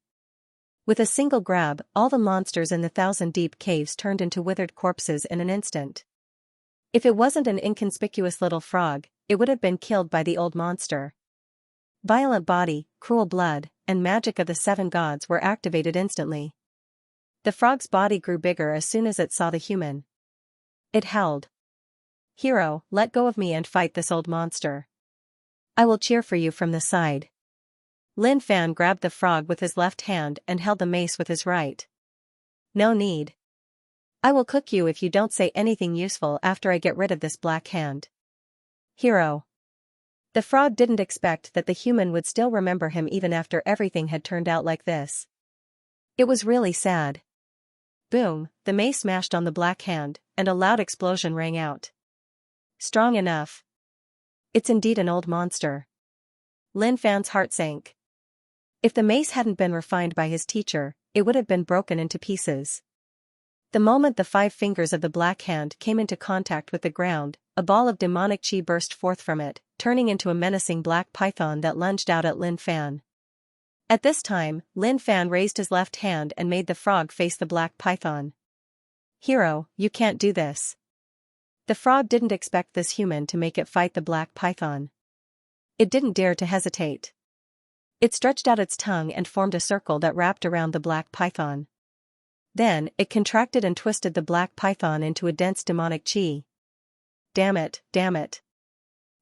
With a single grab, all the monsters in the 1,000-deep caves turned into withered corpses in an instant. If it wasn't an inconspicuous little frog, it would have been killed by the old monster. Violent body, cruel blood, and magic of the 7 gods were activated instantly. The frog's body grew bigger as soon as it saw the human. It howled. "Hero, let go of me and fight this old monster. I will cheer for you from the side." Lin Fan grabbed the frog with his left hand and held the mace with his right. No need. I will cook you if you don't say anything useful after I get rid of this black hand. Hero. The frog didn't expect that the human would still remember him even after everything had turned out like this. It was really sad. Boom, the mace smashed on the black hand, and a loud explosion rang out. Strong enough. It's indeed an old monster. Lin Fan's heart sank. If the mace hadn't been refined by his teacher, it would have been broken into pieces. The moment the 5 fingers of the black hand came into contact with the ground, a ball of demonic chi burst forth from it, turning into a menacing black python that lunged out at Lin Fan. At this time, Lin Fan raised his left hand and made the frog face the black python. Hero, you can't do this. The frog didn't expect this human to make it fight the black python. It didn't dare to hesitate. It stretched out its tongue and formed a circle that wrapped around the black python. Then, it contracted and twisted the black python into a dense demonic chi. Damn it, damn it.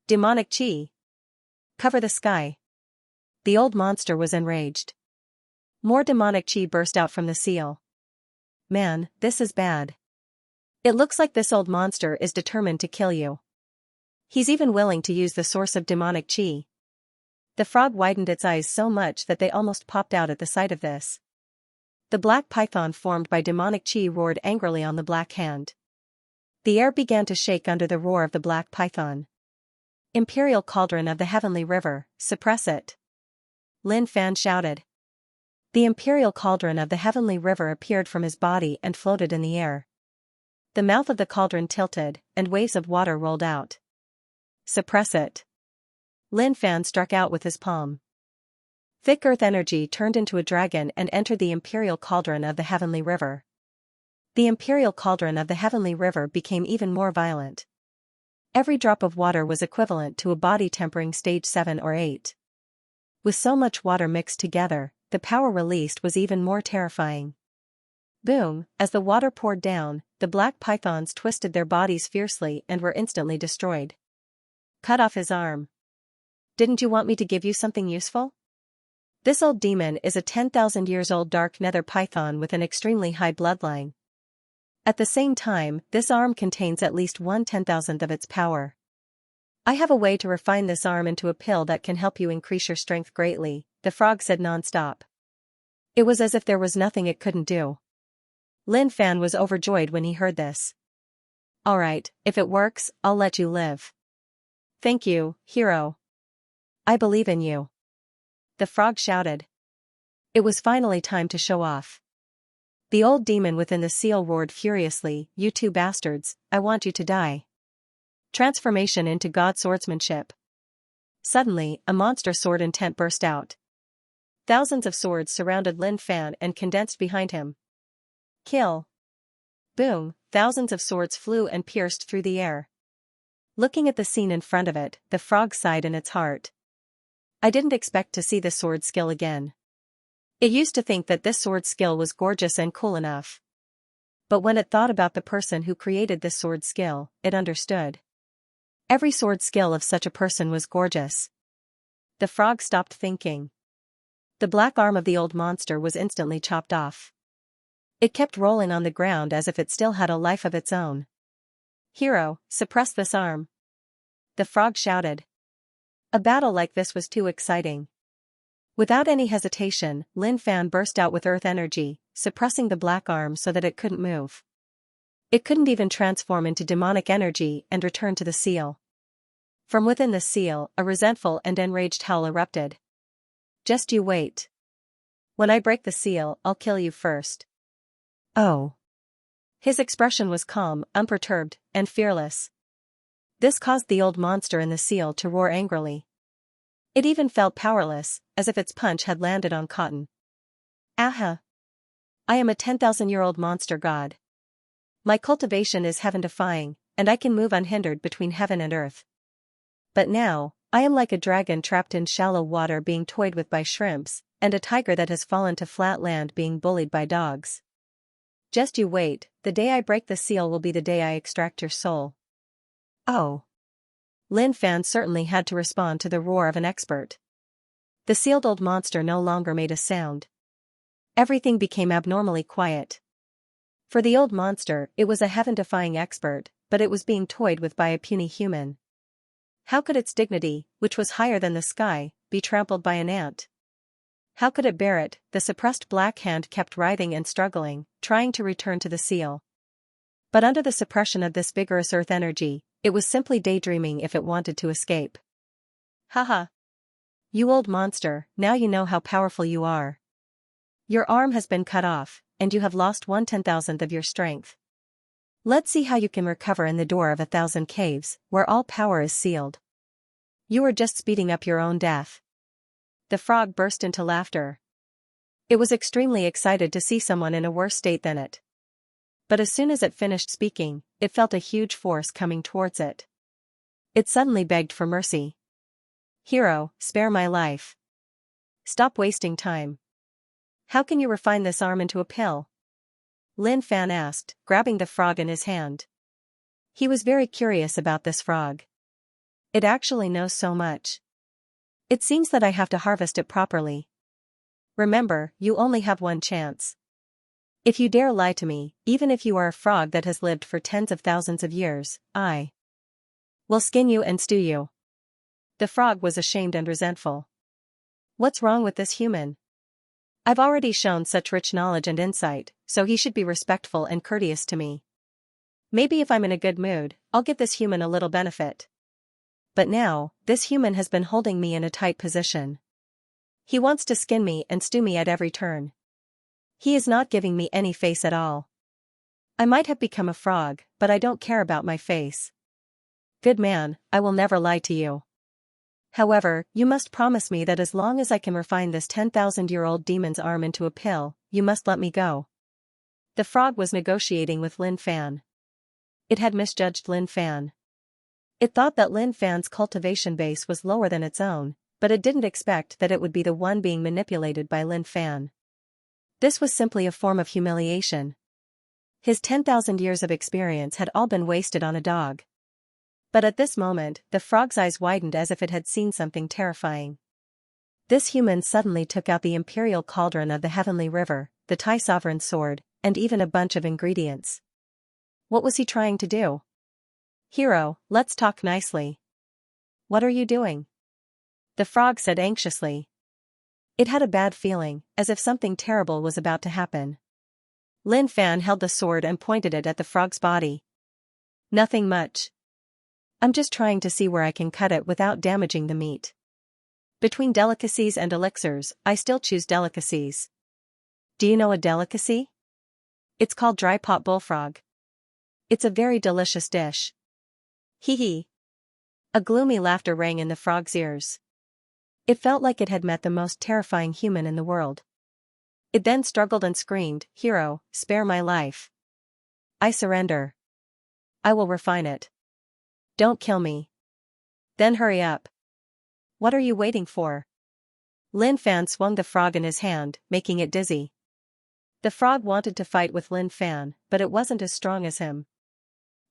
Demonic chi. Cover the sky. The old monster was enraged. More demonic chi burst out from the seal. Man, this is bad. It looks like this old monster is determined to kill you. He's even willing to use the source of demonic chi. The frog widened its eyes so much that they almost popped out at the sight of this. The black python formed by demonic chi roared angrily on the black hand. The air began to shake under the roar of the black python. Imperial cauldron of the heavenly river, suppress it. Lin Fan shouted. The imperial cauldron of the heavenly river appeared from his body and floated in the air. The mouth of the cauldron tilted, and waves of water rolled out. Suppress it. Lin Fan struck out with his palm. Thick earth energy turned into a dragon and entered the imperial cauldron of the heavenly river. The imperial cauldron of the heavenly river became even more violent. Every drop of water was equivalent to a body tempering stage 7 or 8. With so much water mixed together, the power released was even more terrifying. Boom, as the water poured down, the black pythons twisted their bodies fiercely and were instantly destroyed. Cut off his arm. Didn't you want me to give you something useful? This old demon is a 10,000 years old dark nether python with an extremely high bloodline. At the same time, this arm contains at least 1/10,000th of its power. I have a way to refine this arm into a pill that can help you increase your strength greatly, the frog said non-stop. It was as if there was nothing it couldn't do. Lin Fan was overjoyed when he heard this. Alright, if it works, I'll let you live. Thank you, hero. I believe in you. The frog shouted. It was finally time to show off. The old demon within the seal roared furiously, You two bastards, I want you to die. Transformation into God swordsmanship. Suddenly, a monster sword intent burst out. Thousands of swords surrounded Lin Fan and condensed behind him. Kill. Boom, thousands of swords flew and pierced through the air. Looking at the scene in front of it, the frog sighed in its heart. I didn't expect to see this sword skill again. It used to think that this sword skill was gorgeous and cool enough. But when it thought about the person who created this sword skill, it understood. Every sword skill of such a person was gorgeous. The frog stopped thinking. The black arm of the old monster was instantly chopped off. It kept rolling on the ground as if it still had a life of its own. Hero, suppress this arm. The frog shouted. A battle like this was too exciting. Without any hesitation, Lin Fan burst out with earth energy, suppressing the black arm so that it couldn't move. It couldn't even transform into demonic energy and return to the seal. From within the seal, a resentful and enraged howl erupted. Just you wait. When I break the seal, I'll kill you first. Oh. His expression was calm, unperturbed, and fearless. This caused the old monster in the seal to roar angrily. It even felt powerless, as if its punch had landed on cotton. Aha! I am a 10,000-year-old monster god. My cultivation is heaven-defying, and I can move unhindered between heaven and earth. But now, I am like a dragon trapped in shallow water being toyed with by shrimps, and a tiger that has fallen to flat land being bullied by dogs. Just you wait, the day I break the seal will be the day I extract your soul. Oh. Lin Fan certainly had to respond to the roar of an expert. The sealed old monster no longer made a sound. Everything became abnormally quiet. For the old monster, it was a heaven-defying expert, but it was being toyed with by a puny human. How could its dignity, which was higher than the sky, be trampled by an ant? How could it bear it? The suppressed black hand kept writhing and struggling, trying to return to the seal. But under the suppression of this vigorous earth energy, it was simply daydreaming if it wanted to escape. Haha. You old monster, now you know how powerful you are. Your arm has been cut off, and you have lost 1/10,000th of your strength. Let's see how you can recover in the door of 1,000 caves, where all power is sealed. You are just speeding up your own death. The frog burst into laughter. It was extremely excited to see someone in a worse state than it. But as soon as it finished speaking, it felt a huge force coming towards it. It suddenly begged for mercy. Hero, spare my life. Stop wasting time. How can you refine this arm into a pill? Lin Fan asked, grabbing the frog in his hand. He was very curious about this frog. It actually knows so much. It seems that I have to harvest it properly. Remember, you only have one chance. If you dare lie to me, even if you are a frog that has lived for tens of thousands of years, I will skin you and stew you. The frog was ashamed and resentful. What's wrong with this human? I've already shown such rich knowledge and insight, so he should be respectful and courteous to me. Maybe if I'm in a good mood, I'll give this human a little benefit. But now, this human has been holding me in a tight position. He wants to skin me and stew me at every turn. He is not giving me any face at all. I might have become a frog, but I don't care about my face. Good man, I will never lie to you. However, you must promise me that as long as I can refine this 10,000-year-old demon's arm into a pill, you must let me go. The frog was negotiating with Lin Fan. It had misjudged Lin Fan. It thought that Lin Fan's cultivation base was lower than its own, but it didn't expect that it would be the one being manipulated by Lin Fan. This was simply a form of humiliation. His 10,000 years of experience had all been wasted on a dog. But at this moment, the frog's eyes widened as if it had seen something terrifying. This human suddenly took out the imperial cauldron of the heavenly river, the Thai sovereign's sword, and even a bunch of ingredients. What was he trying to do? Hero, let's talk nicely. What are you doing? The frog said anxiously. It had a bad feeling, as if something terrible was about to happen. Lin Fan held the sword and pointed it at the frog's body. Nothing much. I'm just trying to see where I can cut it without damaging the meat. Between delicacies and elixirs, I still choose delicacies. Do you know a delicacy? It's called dry pot bullfrog. It's a very delicious dish. Hee hee. A gloomy laughter rang in the frog's ears. It felt like it had met the most terrifying human in the world. It then struggled and screamed, Hero, spare my life. I surrender. I will refine it. Don't kill me. Then hurry up. What are you waiting for? Lin Fan swung the frog in his hand, making it dizzy. The frog wanted to fight with Lin Fan, but it wasn't as strong as him.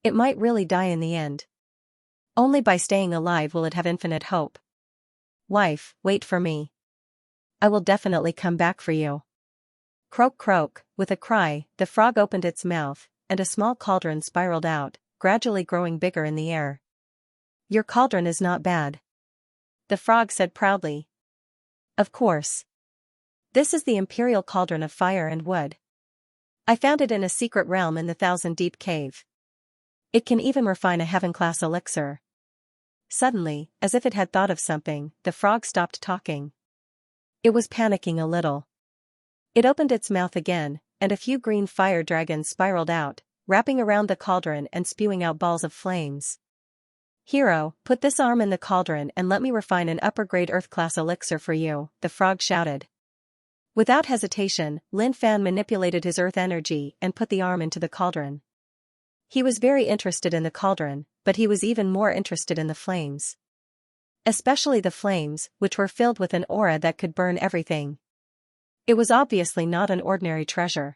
It might really die in the end. Only by staying alive will it have infinite hope. Wife, wait for me. I will definitely come back for you. Croak croak, with a cry, the frog opened its mouth, and a small cauldron spiraled out, gradually growing bigger in the air. Your cauldron is not bad. The frog said proudly. Of course. This is the imperial cauldron of fire and wood. I found it in a secret realm in the 1,000-deep cave. It can even refine a heaven-class elixir. Suddenly, as if it had thought of something, the frog stopped talking. It was panicking a little. It opened its mouth again, and a few green fire dragons spiraled out, wrapping around the cauldron and spewing out balls of flames. Hero, put this arm in the cauldron and let me refine an upper-grade earth-class elixir for you, the frog shouted. Without hesitation, Lin Fan manipulated his earth energy and put the arm into the cauldron. He was very interested in the cauldron, but he was even more interested in the flames. Especially the flames, which were filled with an aura that could burn everything. It was obviously not an ordinary treasure.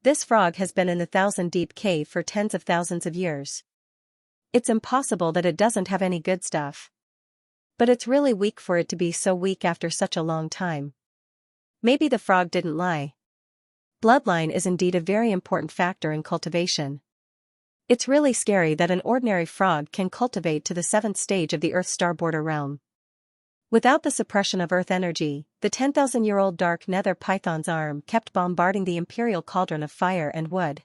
This frog has been in the 1,000-deep cave for tens of thousands of years. It's impossible that it doesn't have any good stuff. But it's really weak for it to be so weak after such a long time. Maybe the frog didn't lie. Bloodline is indeed a very important factor in cultivation. It's really scary that an ordinary frog can cultivate to the 7th stage of the Earth star border realm. Without the suppression of Earth energy, the 10,000-year-old dark nether python's arm kept bombarding the imperial cauldron of fire and wood.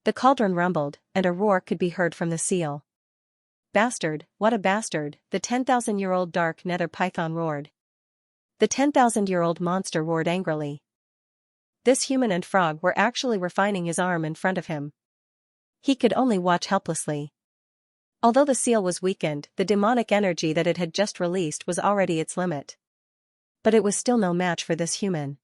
The cauldron rumbled, and a roar could be heard from the seal. "Bastard, what a bastard," the 10,000-year-old dark nether python roared. The 10,000-year-old monster roared angrily. This human and frog were actually refining his arm in front of him. He could only watch helplessly. Although the seal was weakened, the demonic energy that it had just released was already its limit. But it was still no match for this human.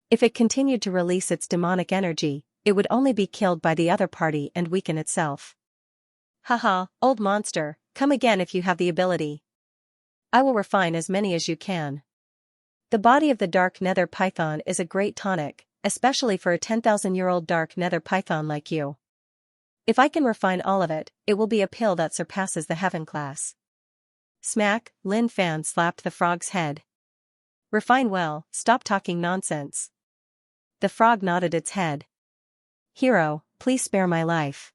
If it continued to release its demonic energy, it would only be killed by the other party and weaken itself. "Haha, old monster, come again if you have the ability. I will refine as many as you can." The body of the dark nether python is a great tonic, especially for a 10,000-year-old dark nether python like you. If I can refine all of it, it will be a pill that surpasses the heaven class. Smack, Lin Fan slapped the frog's head. "Refine well, stop talking nonsense." The frog nodded its head. "Hero, please spare my life."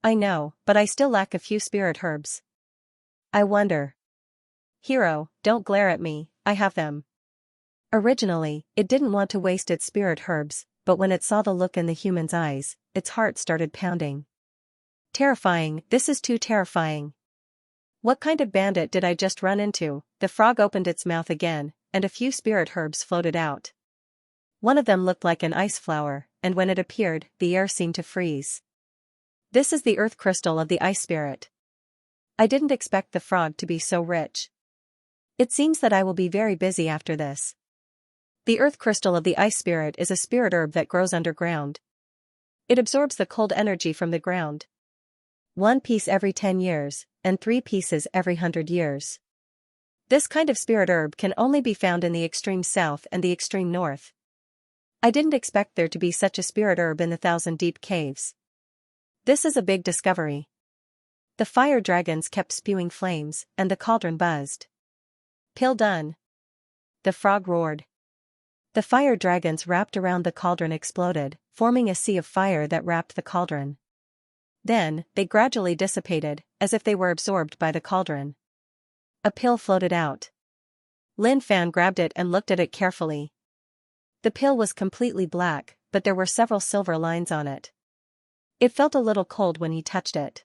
"I know, but I still lack a few spirit herbs." "I wonder." "Hero, don't glare at me, I have them." Originally, it didn't want to waste its spirit herbs, but when it saw the look in the human's eyes, its heart started pounding. "Terrifying, this is too terrifying. What kind of bandit did I just run into?" The frog opened its mouth again, and a few spirit herbs floated out. One of them looked like an ice flower, and when it appeared, the air seemed to freeze. "This is the earth crystal of the ice spirit. I didn't expect the frog to be so rich. It seems that I will be very busy after this." The earth crystal of the ice spirit is a spirit herb that grows underground. It absorbs the cold energy from the ground. 1 piece every 10 years, and 3 pieces every 100 years. This kind of spirit herb can only be found in the extreme south and the extreme north. I didn't expect there to be such a spirit herb in the 1,000 deep caves. This is a big discovery. The fire dragons kept spewing flames, and the cauldron buzzed. "Pill done." The frog roared. The fire dragons wrapped around the cauldron exploded, forming a sea of fire that wrapped the cauldron. Then, they gradually dissipated, as if they were absorbed by the cauldron. A pill floated out. Lin Fan grabbed it and looked at it carefully. The pill was completely black, but there were several silver lines on it. It felt a little cold when he touched it.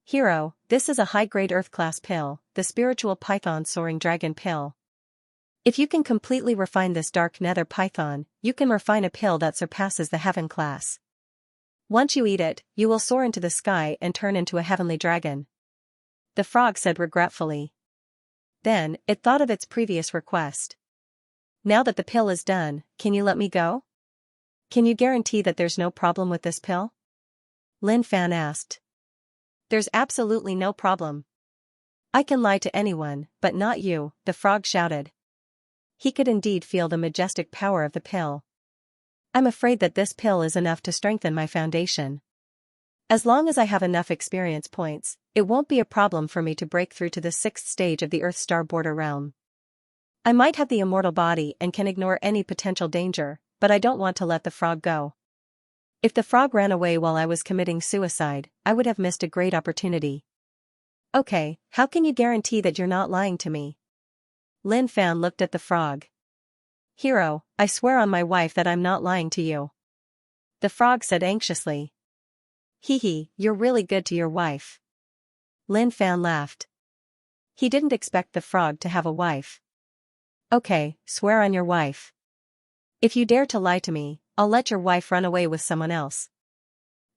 "Hero, this is a high-grade Earth-class pill, the spiritual python soaring dragon pill. If you can completely refine this dark nether python, you can refine a pill that surpasses the heaven class. Once you eat it, you will soar into the sky and turn into a heavenly dragon." The frog said regretfully. Then, it thought of its previous request. "Now that the pill is done, can you let me go? Can you guarantee that there's no problem with this pill?" Lin Fan asked. "There's absolutely no problem. I can lie to anyone, but not you," the frog shouted. He could indeed feel the majestic power of the pill. "I'm afraid that this pill is enough to strengthen my foundation. As long as I have enough experience points, it won't be a problem for me to break through to the 6th stage of the Earth star border realm. I might have the immortal body and can ignore any potential danger, but I don't want to let the frog go. If the frog ran away while I was committing suicide, I would have missed a great opportunity." "Okay, how can you guarantee that you're not lying to me?" Lin Fan looked at the frog. "Hero, I swear on my wife that I'm not lying to you." The frog said anxiously. "Hee, you're really good to your wife." Lin Fan laughed. He didn't expect the frog to have a wife. "Okay, swear on your wife. If you dare to lie to me, I'll let your wife run away with someone else."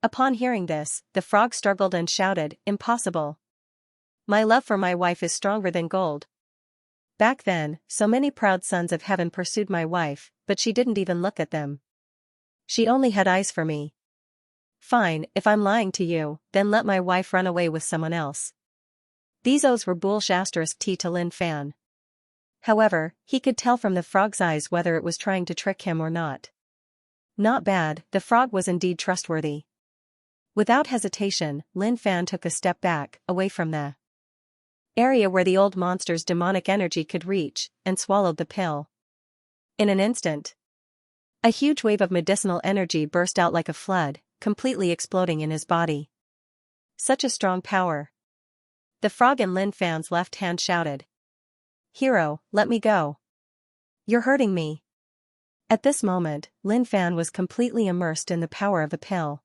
Upon hearing this, the frog struggled and shouted, "Impossible. My love for my wife is stronger than gold. Back then, so many proud sons of heaven pursued my wife, but she didn't even look at them. She only had eyes for me. Fine, if I'm lying to you, then let my wife run away with someone else." These oaths were bullsh*t to Lin Fan. However, he could tell from the frog's eyes whether it was trying to trick him or not. Not bad, the frog was indeed trustworthy. Without hesitation, Lin Fan took a step back, away from the area where the old monster's demonic energy could reach, and swallowed the pill. In an instant, A huge wave of medicinal energy burst out like a flood, completely exploding in his body. Such a strong power. The frog and Lin Fan's left hand shouted. "Hero, let me go. You're hurting me." At this moment, Lin Fan was completely immersed in the power of the pill.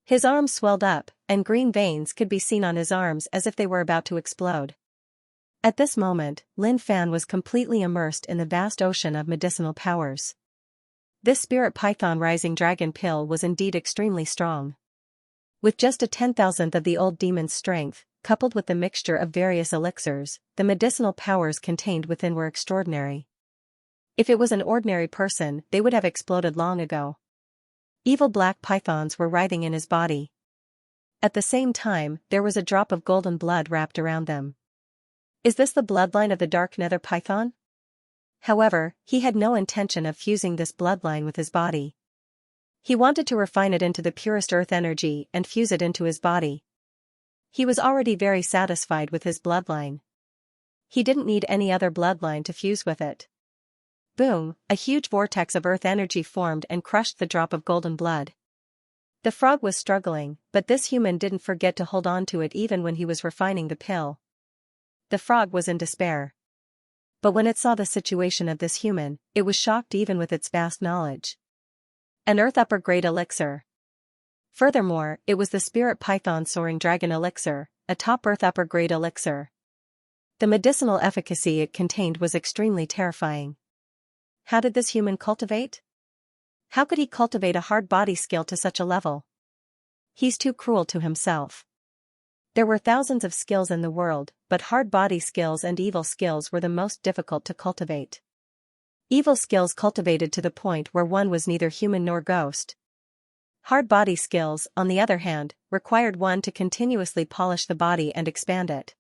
His arms swelled up, and green veins could be seen on his arms as if they were about to explode. At this moment, Lin Fan was completely immersed in the vast ocean of medicinal powers. This spirit python rising dragon pill was indeed extremely strong. With just a 10,000th of the old demon's strength, coupled with the mixture of various elixirs, the medicinal powers contained within were extraordinary. If it was an ordinary person, they would have exploded long ago. Evil black pythons were writhing in his body. At the same time, there was a drop of golden blood wrapped around them. Is this the bloodline of the dark nether python? However, he had no intention of fusing this bloodline with his body. He wanted to refine it into the purest earth energy and fuse it into his body. He was already very satisfied with his bloodline. He didn't need any other bloodline to fuse with it. Boom, a huge vortex of earth energy formed and crushed the drop of golden blood. The frog was struggling, but this human didn't forget to hold on to it even when he was refining the pill. The frog was in despair. But when it saw the situation of this human, it was shocked even with its vast knowledge. An earth upper grade elixir. Furthermore, it was the spirit python soaring dragon elixir, a top earth upper grade elixir. The medicinal efficacy it contained was extremely terrifying. How did this human cultivate? How could he cultivate a hard body skill to such a level? He's too cruel to himself. There were thousands of skills in the world, but hard body skills and evil skills were the most difficult to cultivate. Evil skills cultivated to the point where one was neither human nor ghost. Hard body skills, on the other hand, required one to continuously polish the body and expand it.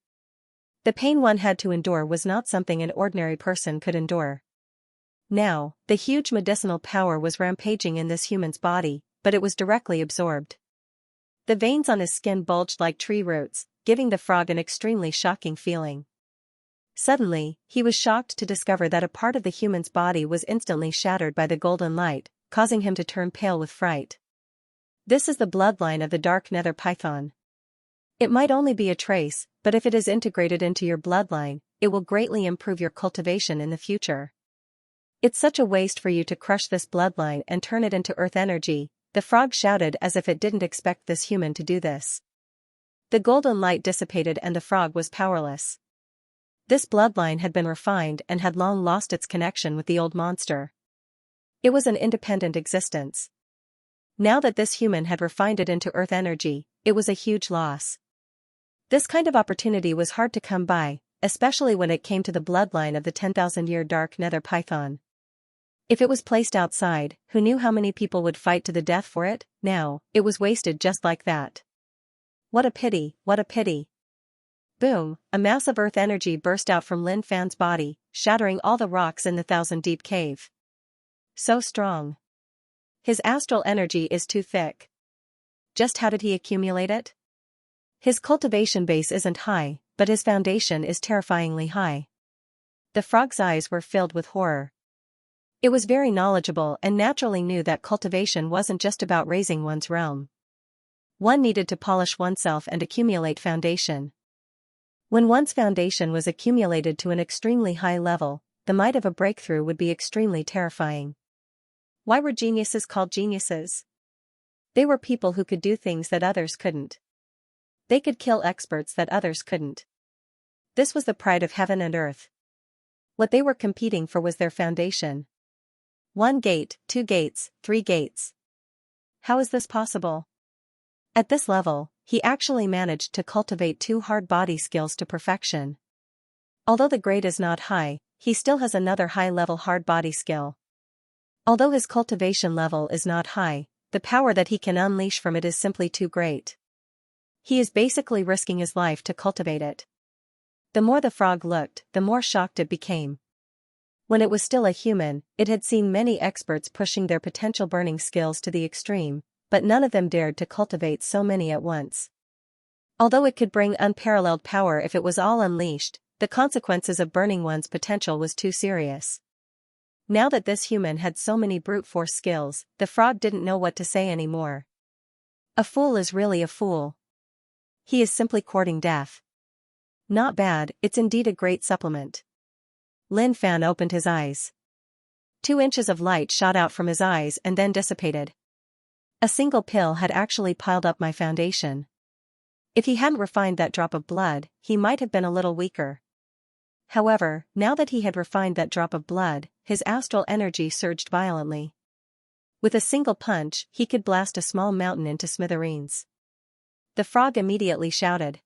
The pain one had to endure was not something an ordinary person could endure. Now, the huge medicinal power was rampaging in this human's body, but it was directly absorbed. The veins on his skin bulged like tree roots, giving the frog an extremely shocking feeling. Suddenly, he was shocked to discover that a part of the human's body was instantly shattered by the golden light, causing him to turn pale with fright. This is the bloodline of the dark nether python. It might only be a trace, but if it is integrated into your bloodline, it will greatly improve your cultivation in the future. It's such a waste for you to crush this bloodline and turn it into earth energy, the frog shouted as if it didn't expect this human to do this. The golden light dissipated and the frog was powerless. This bloodline had been refined and had long lost its connection with the old monster. It was an independent existence. Now that this human had refined it into earth energy, it was a huge loss. This kind of opportunity was hard to come by, especially when it came to the bloodline of the 10,000-year dark nether python. If it was placed outside, who knew how many people would fight to the death for it? Now, it was wasted just like that. What a pity, what a pity. Boom, a mass of earth energy burst out from Lin Fan's body, shattering all the rocks in the thousand-deep cave. So strong. His astral energy is too thick. Just how did he accumulate it? His cultivation base isn't high, but his foundation is terrifyingly high. The frog's eyes were filled with horror. It was very knowledgeable and naturally knew that cultivation wasn't just about raising one's realm. One needed to polish oneself and accumulate foundation. When one's foundation was accumulated to an extremely high level, the might of a breakthrough would be extremely terrifying. Why were geniuses called geniuses? They were people who could do things that others couldn't. They could kill experts that others couldn't. This was the pride of heaven and earth. What they were competing for was their foundation. 1 gate, 2 gates, 3 gates. How is this possible? At this level, he actually managed to cultivate 2 hard body skills to perfection. Although the grade is not high, he still has another high-level hard body skill. Although his cultivation level is not high, the power that he can unleash from it is simply too great. He is basically risking his life to cultivate it. The more the frog looked, the more shocked it became. When it was still a human, it had seen many experts pushing their potential burning skills to the extreme, but none of them dared to cultivate so many at once. Although it could bring unparalleled power if it was all unleashed, the consequences of burning one's potential was too serious. Now that this human had so many brute force skills, the frog didn't know what to say anymore. A fool is really a fool. He is simply courting death. Not bad, it's indeed a great supplement. Lin Fan opened his eyes. 2 inches of light shot out from his eyes and then dissipated. A single pill had actually piled up my foundation. If he hadn't refined that drop of blood, he might have been a little weaker. However, now that he had refined that drop of blood, his astral energy surged violently. With a single punch, he could blast a small mountain into smithereens. The frog immediately shouted.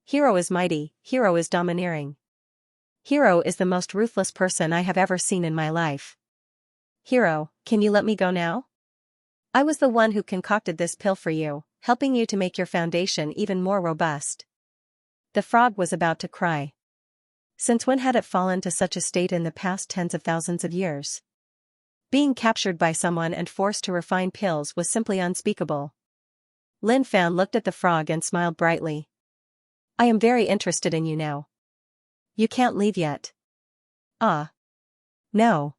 Hero is mighty, Hero is domineering. Hero is the most ruthless person I have ever seen in my life. Hero, can you let me go now? I was the one who concocted this pill for you, helping you to make your foundation even more robust. The frog was about to cry. Since when had it fallen to such a state in the past tens of thousands of years? Being captured by someone and forced to refine pills was simply unspeakable. Lin Fan looked at the frog and smiled brightly. I am very interested in you now. You can't leave yet. Ah. No.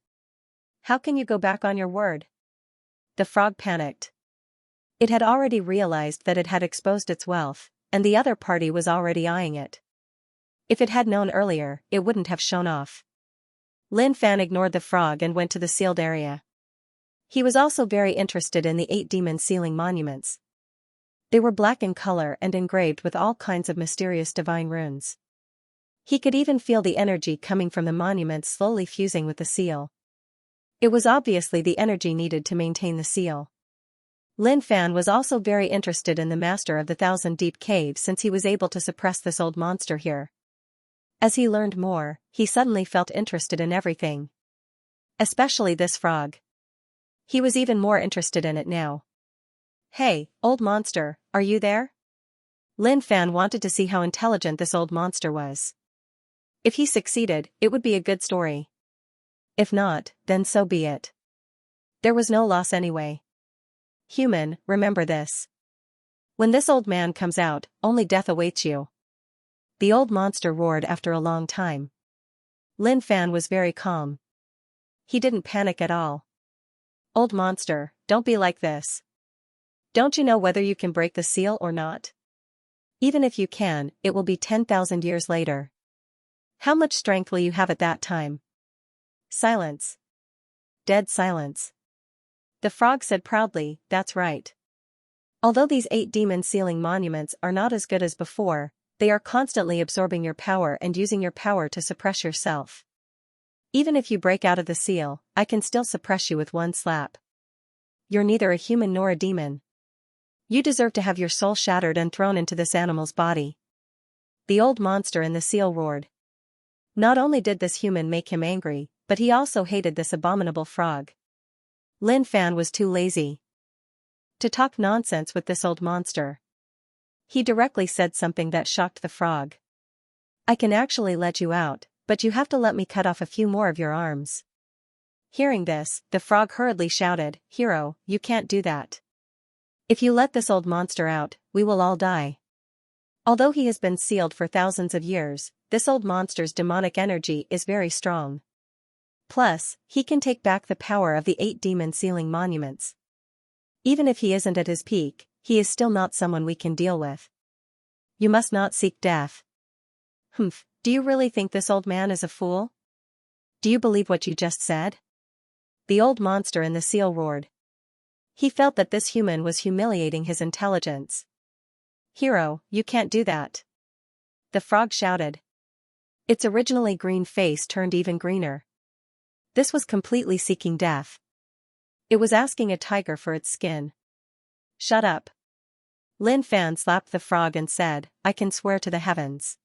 How can you go back on your word? The frog panicked. It had already realized that it had exposed its wealth, and the other party was already eyeing it. If it had known earlier, it wouldn't have shown off. Lin Fan ignored the frog and went to the sealed area. He was also very interested in the 8 demon sealing monuments. They were black in color and engraved with all kinds of mysterious divine runes. He could even feel the energy coming from the monuments slowly fusing with the seal. It was obviously the energy needed to maintain the seal. Lin Fan was also very interested in the master of the 1,000 deep cave since he was able to suppress this old monster here. As he learned more, he suddenly felt interested in everything. Especially this frog. He was even more interested in it now. Hey, old monster, are you there? Lin Fan wanted to see how intelligent this old monster was. If he succeeded, it would be a good story. If not, then so be it. There was no loss anyway. Human, remember this. When this old man comes out, only death awaits you. The old monster roared after a long time. Lin Fan was very calm. He didn't panic at all. Old monster, don't be like this. Don't you know whether you can break the seal or not? Even if you can, it will be 10,000 years later. How much strength will you have at that time? Silence. Dead silence. The frog said proudly, that's right. Although these 8 demon sealing monuments are not as good as before, they are constantly absorbing your power and using your power to suppress yourself. Even if you break out of the seal, I can still suppress you with one slap. You're neither a human nor a demon. You deserve to have your soul shattered and thrown into this animal's body. The old monster in the seal roared. Not only did this human make him angry, but he also hated this abominable frog. Lin Fan was too lazy to talk nonsense with this old monster. He directly said something that shocked the frog. I can actually let you out, but you have to let me cut off a few more of your arms. Hearing this, the frog hurriedly shouted, Hero, you can't do that. If you let this old monster out, we will all die. Although he has been sealed for thousands of years, this old monster's demonic energy is very strong. Plus, he can take back the power of the 8 demon sealing monuments. Even if he isn't at his peak, he is still not someone we can deal with. You must not seek death. Humph, do you really think this old man is a fool? Do you believe what you just said? The old monster in the seal roared. He felt that this human was humiliating his intelligence. Hero, you can't do that. The frog shouted. Its originally green face turned even greener. This was completely seeking death. It was asking a tiger for its skin. Shut up. Lin Fan slapped the frog and said, I can swear to the heavens.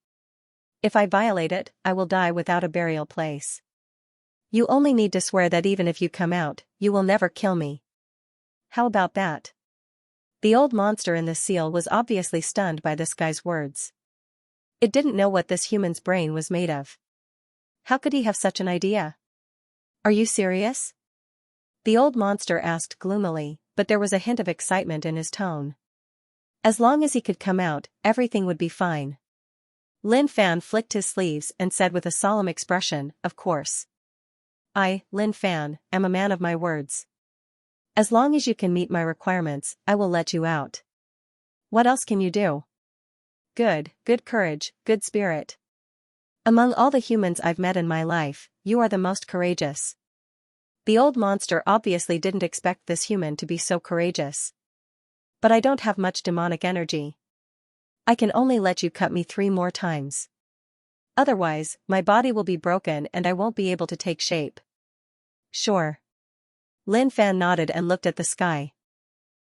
If I violate it, I will die without a burial place. You only need to swear that even if you come out, you will never kill me. How about that? The old monster in the seal was obviously stunned by this guy's words. It didn't know what this human's brain was made of. How could he have such an idea? Are you serious? The old monster asked gloomily, but there was a hint of excitement in his tone. As long as he could come out, everything would be fine. Lin Fan flicked his sleeves and said with a solemn expression, of course. I, Lin Fan, am a man of my words. As long as you can meet my requirements, I will let you out. What else can you do? Good courage, good spirit. Among all the humans I've met in my life, you are the most courageous. The old monster obviously didn't expect this human to be so courageous. But I don't have much demonic energy. I can only let you cut me 3 more times. Otherwise, my body will be broken and I won't be able to take shape. Sure. Lin Fan nodded and looked at the sky.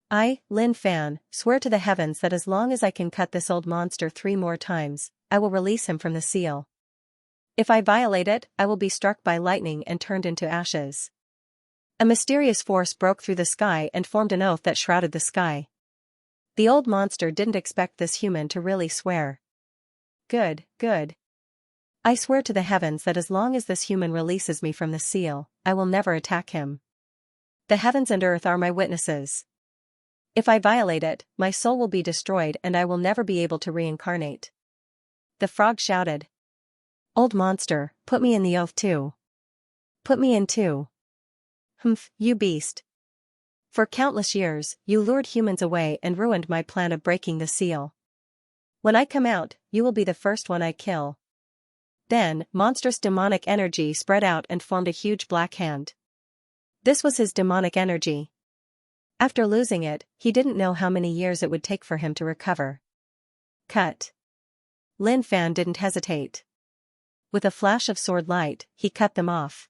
I, Lin Fan, swear to the heavens that as long as I can cut this old monster 3 more times, I will release him from the seal. If I violate it, I will be struck by lightning and turned into ashes. A mysterious force broke through the sky and formed an oath that shrouded the sky. The old monster didn't expect this human to really swear. Good. I swear to the heavens that as long as this human releases me from the seal, I will never attack him. The heavens and earth are my witnesses. If I violate it, my soul will be destroyed and I will never be able to reincarnate. The frog shouted. Old monster, put me in the oath too. Put me in too. Humph, you beast. For countless years, you lured humans away and ruined my plan of breaking the seal. When I come out, you will be the first one I kill. Then, monstrous demonic energy spread out and formed a huge black hand. This was his demonic energy. After losing it, he didn't know how many years it would take for him to recover. Cut. Lin Fan didn't hesitate. With a flash of sword light, he cut them off.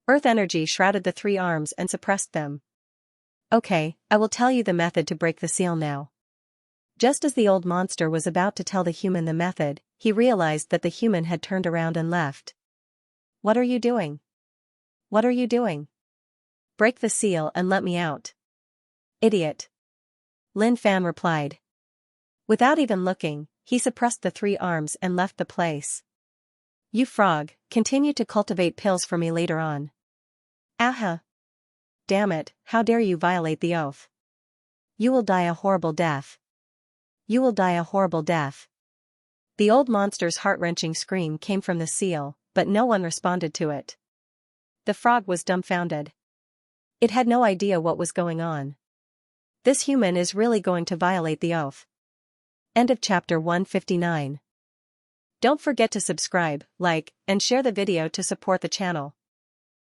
Earth energy shrouded the 3 arms and suppressed them. Okay, I will tell you the method to break the seal now. Just as the old monster was about to tell the human the method, he realized that the human had turned around and left. What are you doing? What are you doing? Break the seal and let me out. Idiot. Lin Fan replied. Without even looking, he suppressed the 3 arms and left the place. You frog, continue to cultivate pills for me later on. Aha. Damn it, how dare you violate the oath. You will die a horrible death. You will die a horrible death. The old monster's heart-wrenching scream came from the seal, but no one responded to it. The frog was dumbfounded. It had no idea what was going on. This human is really going to violate the oath. End of chapter 159. Don't forget to subscribe, like, and share the video to support the channel.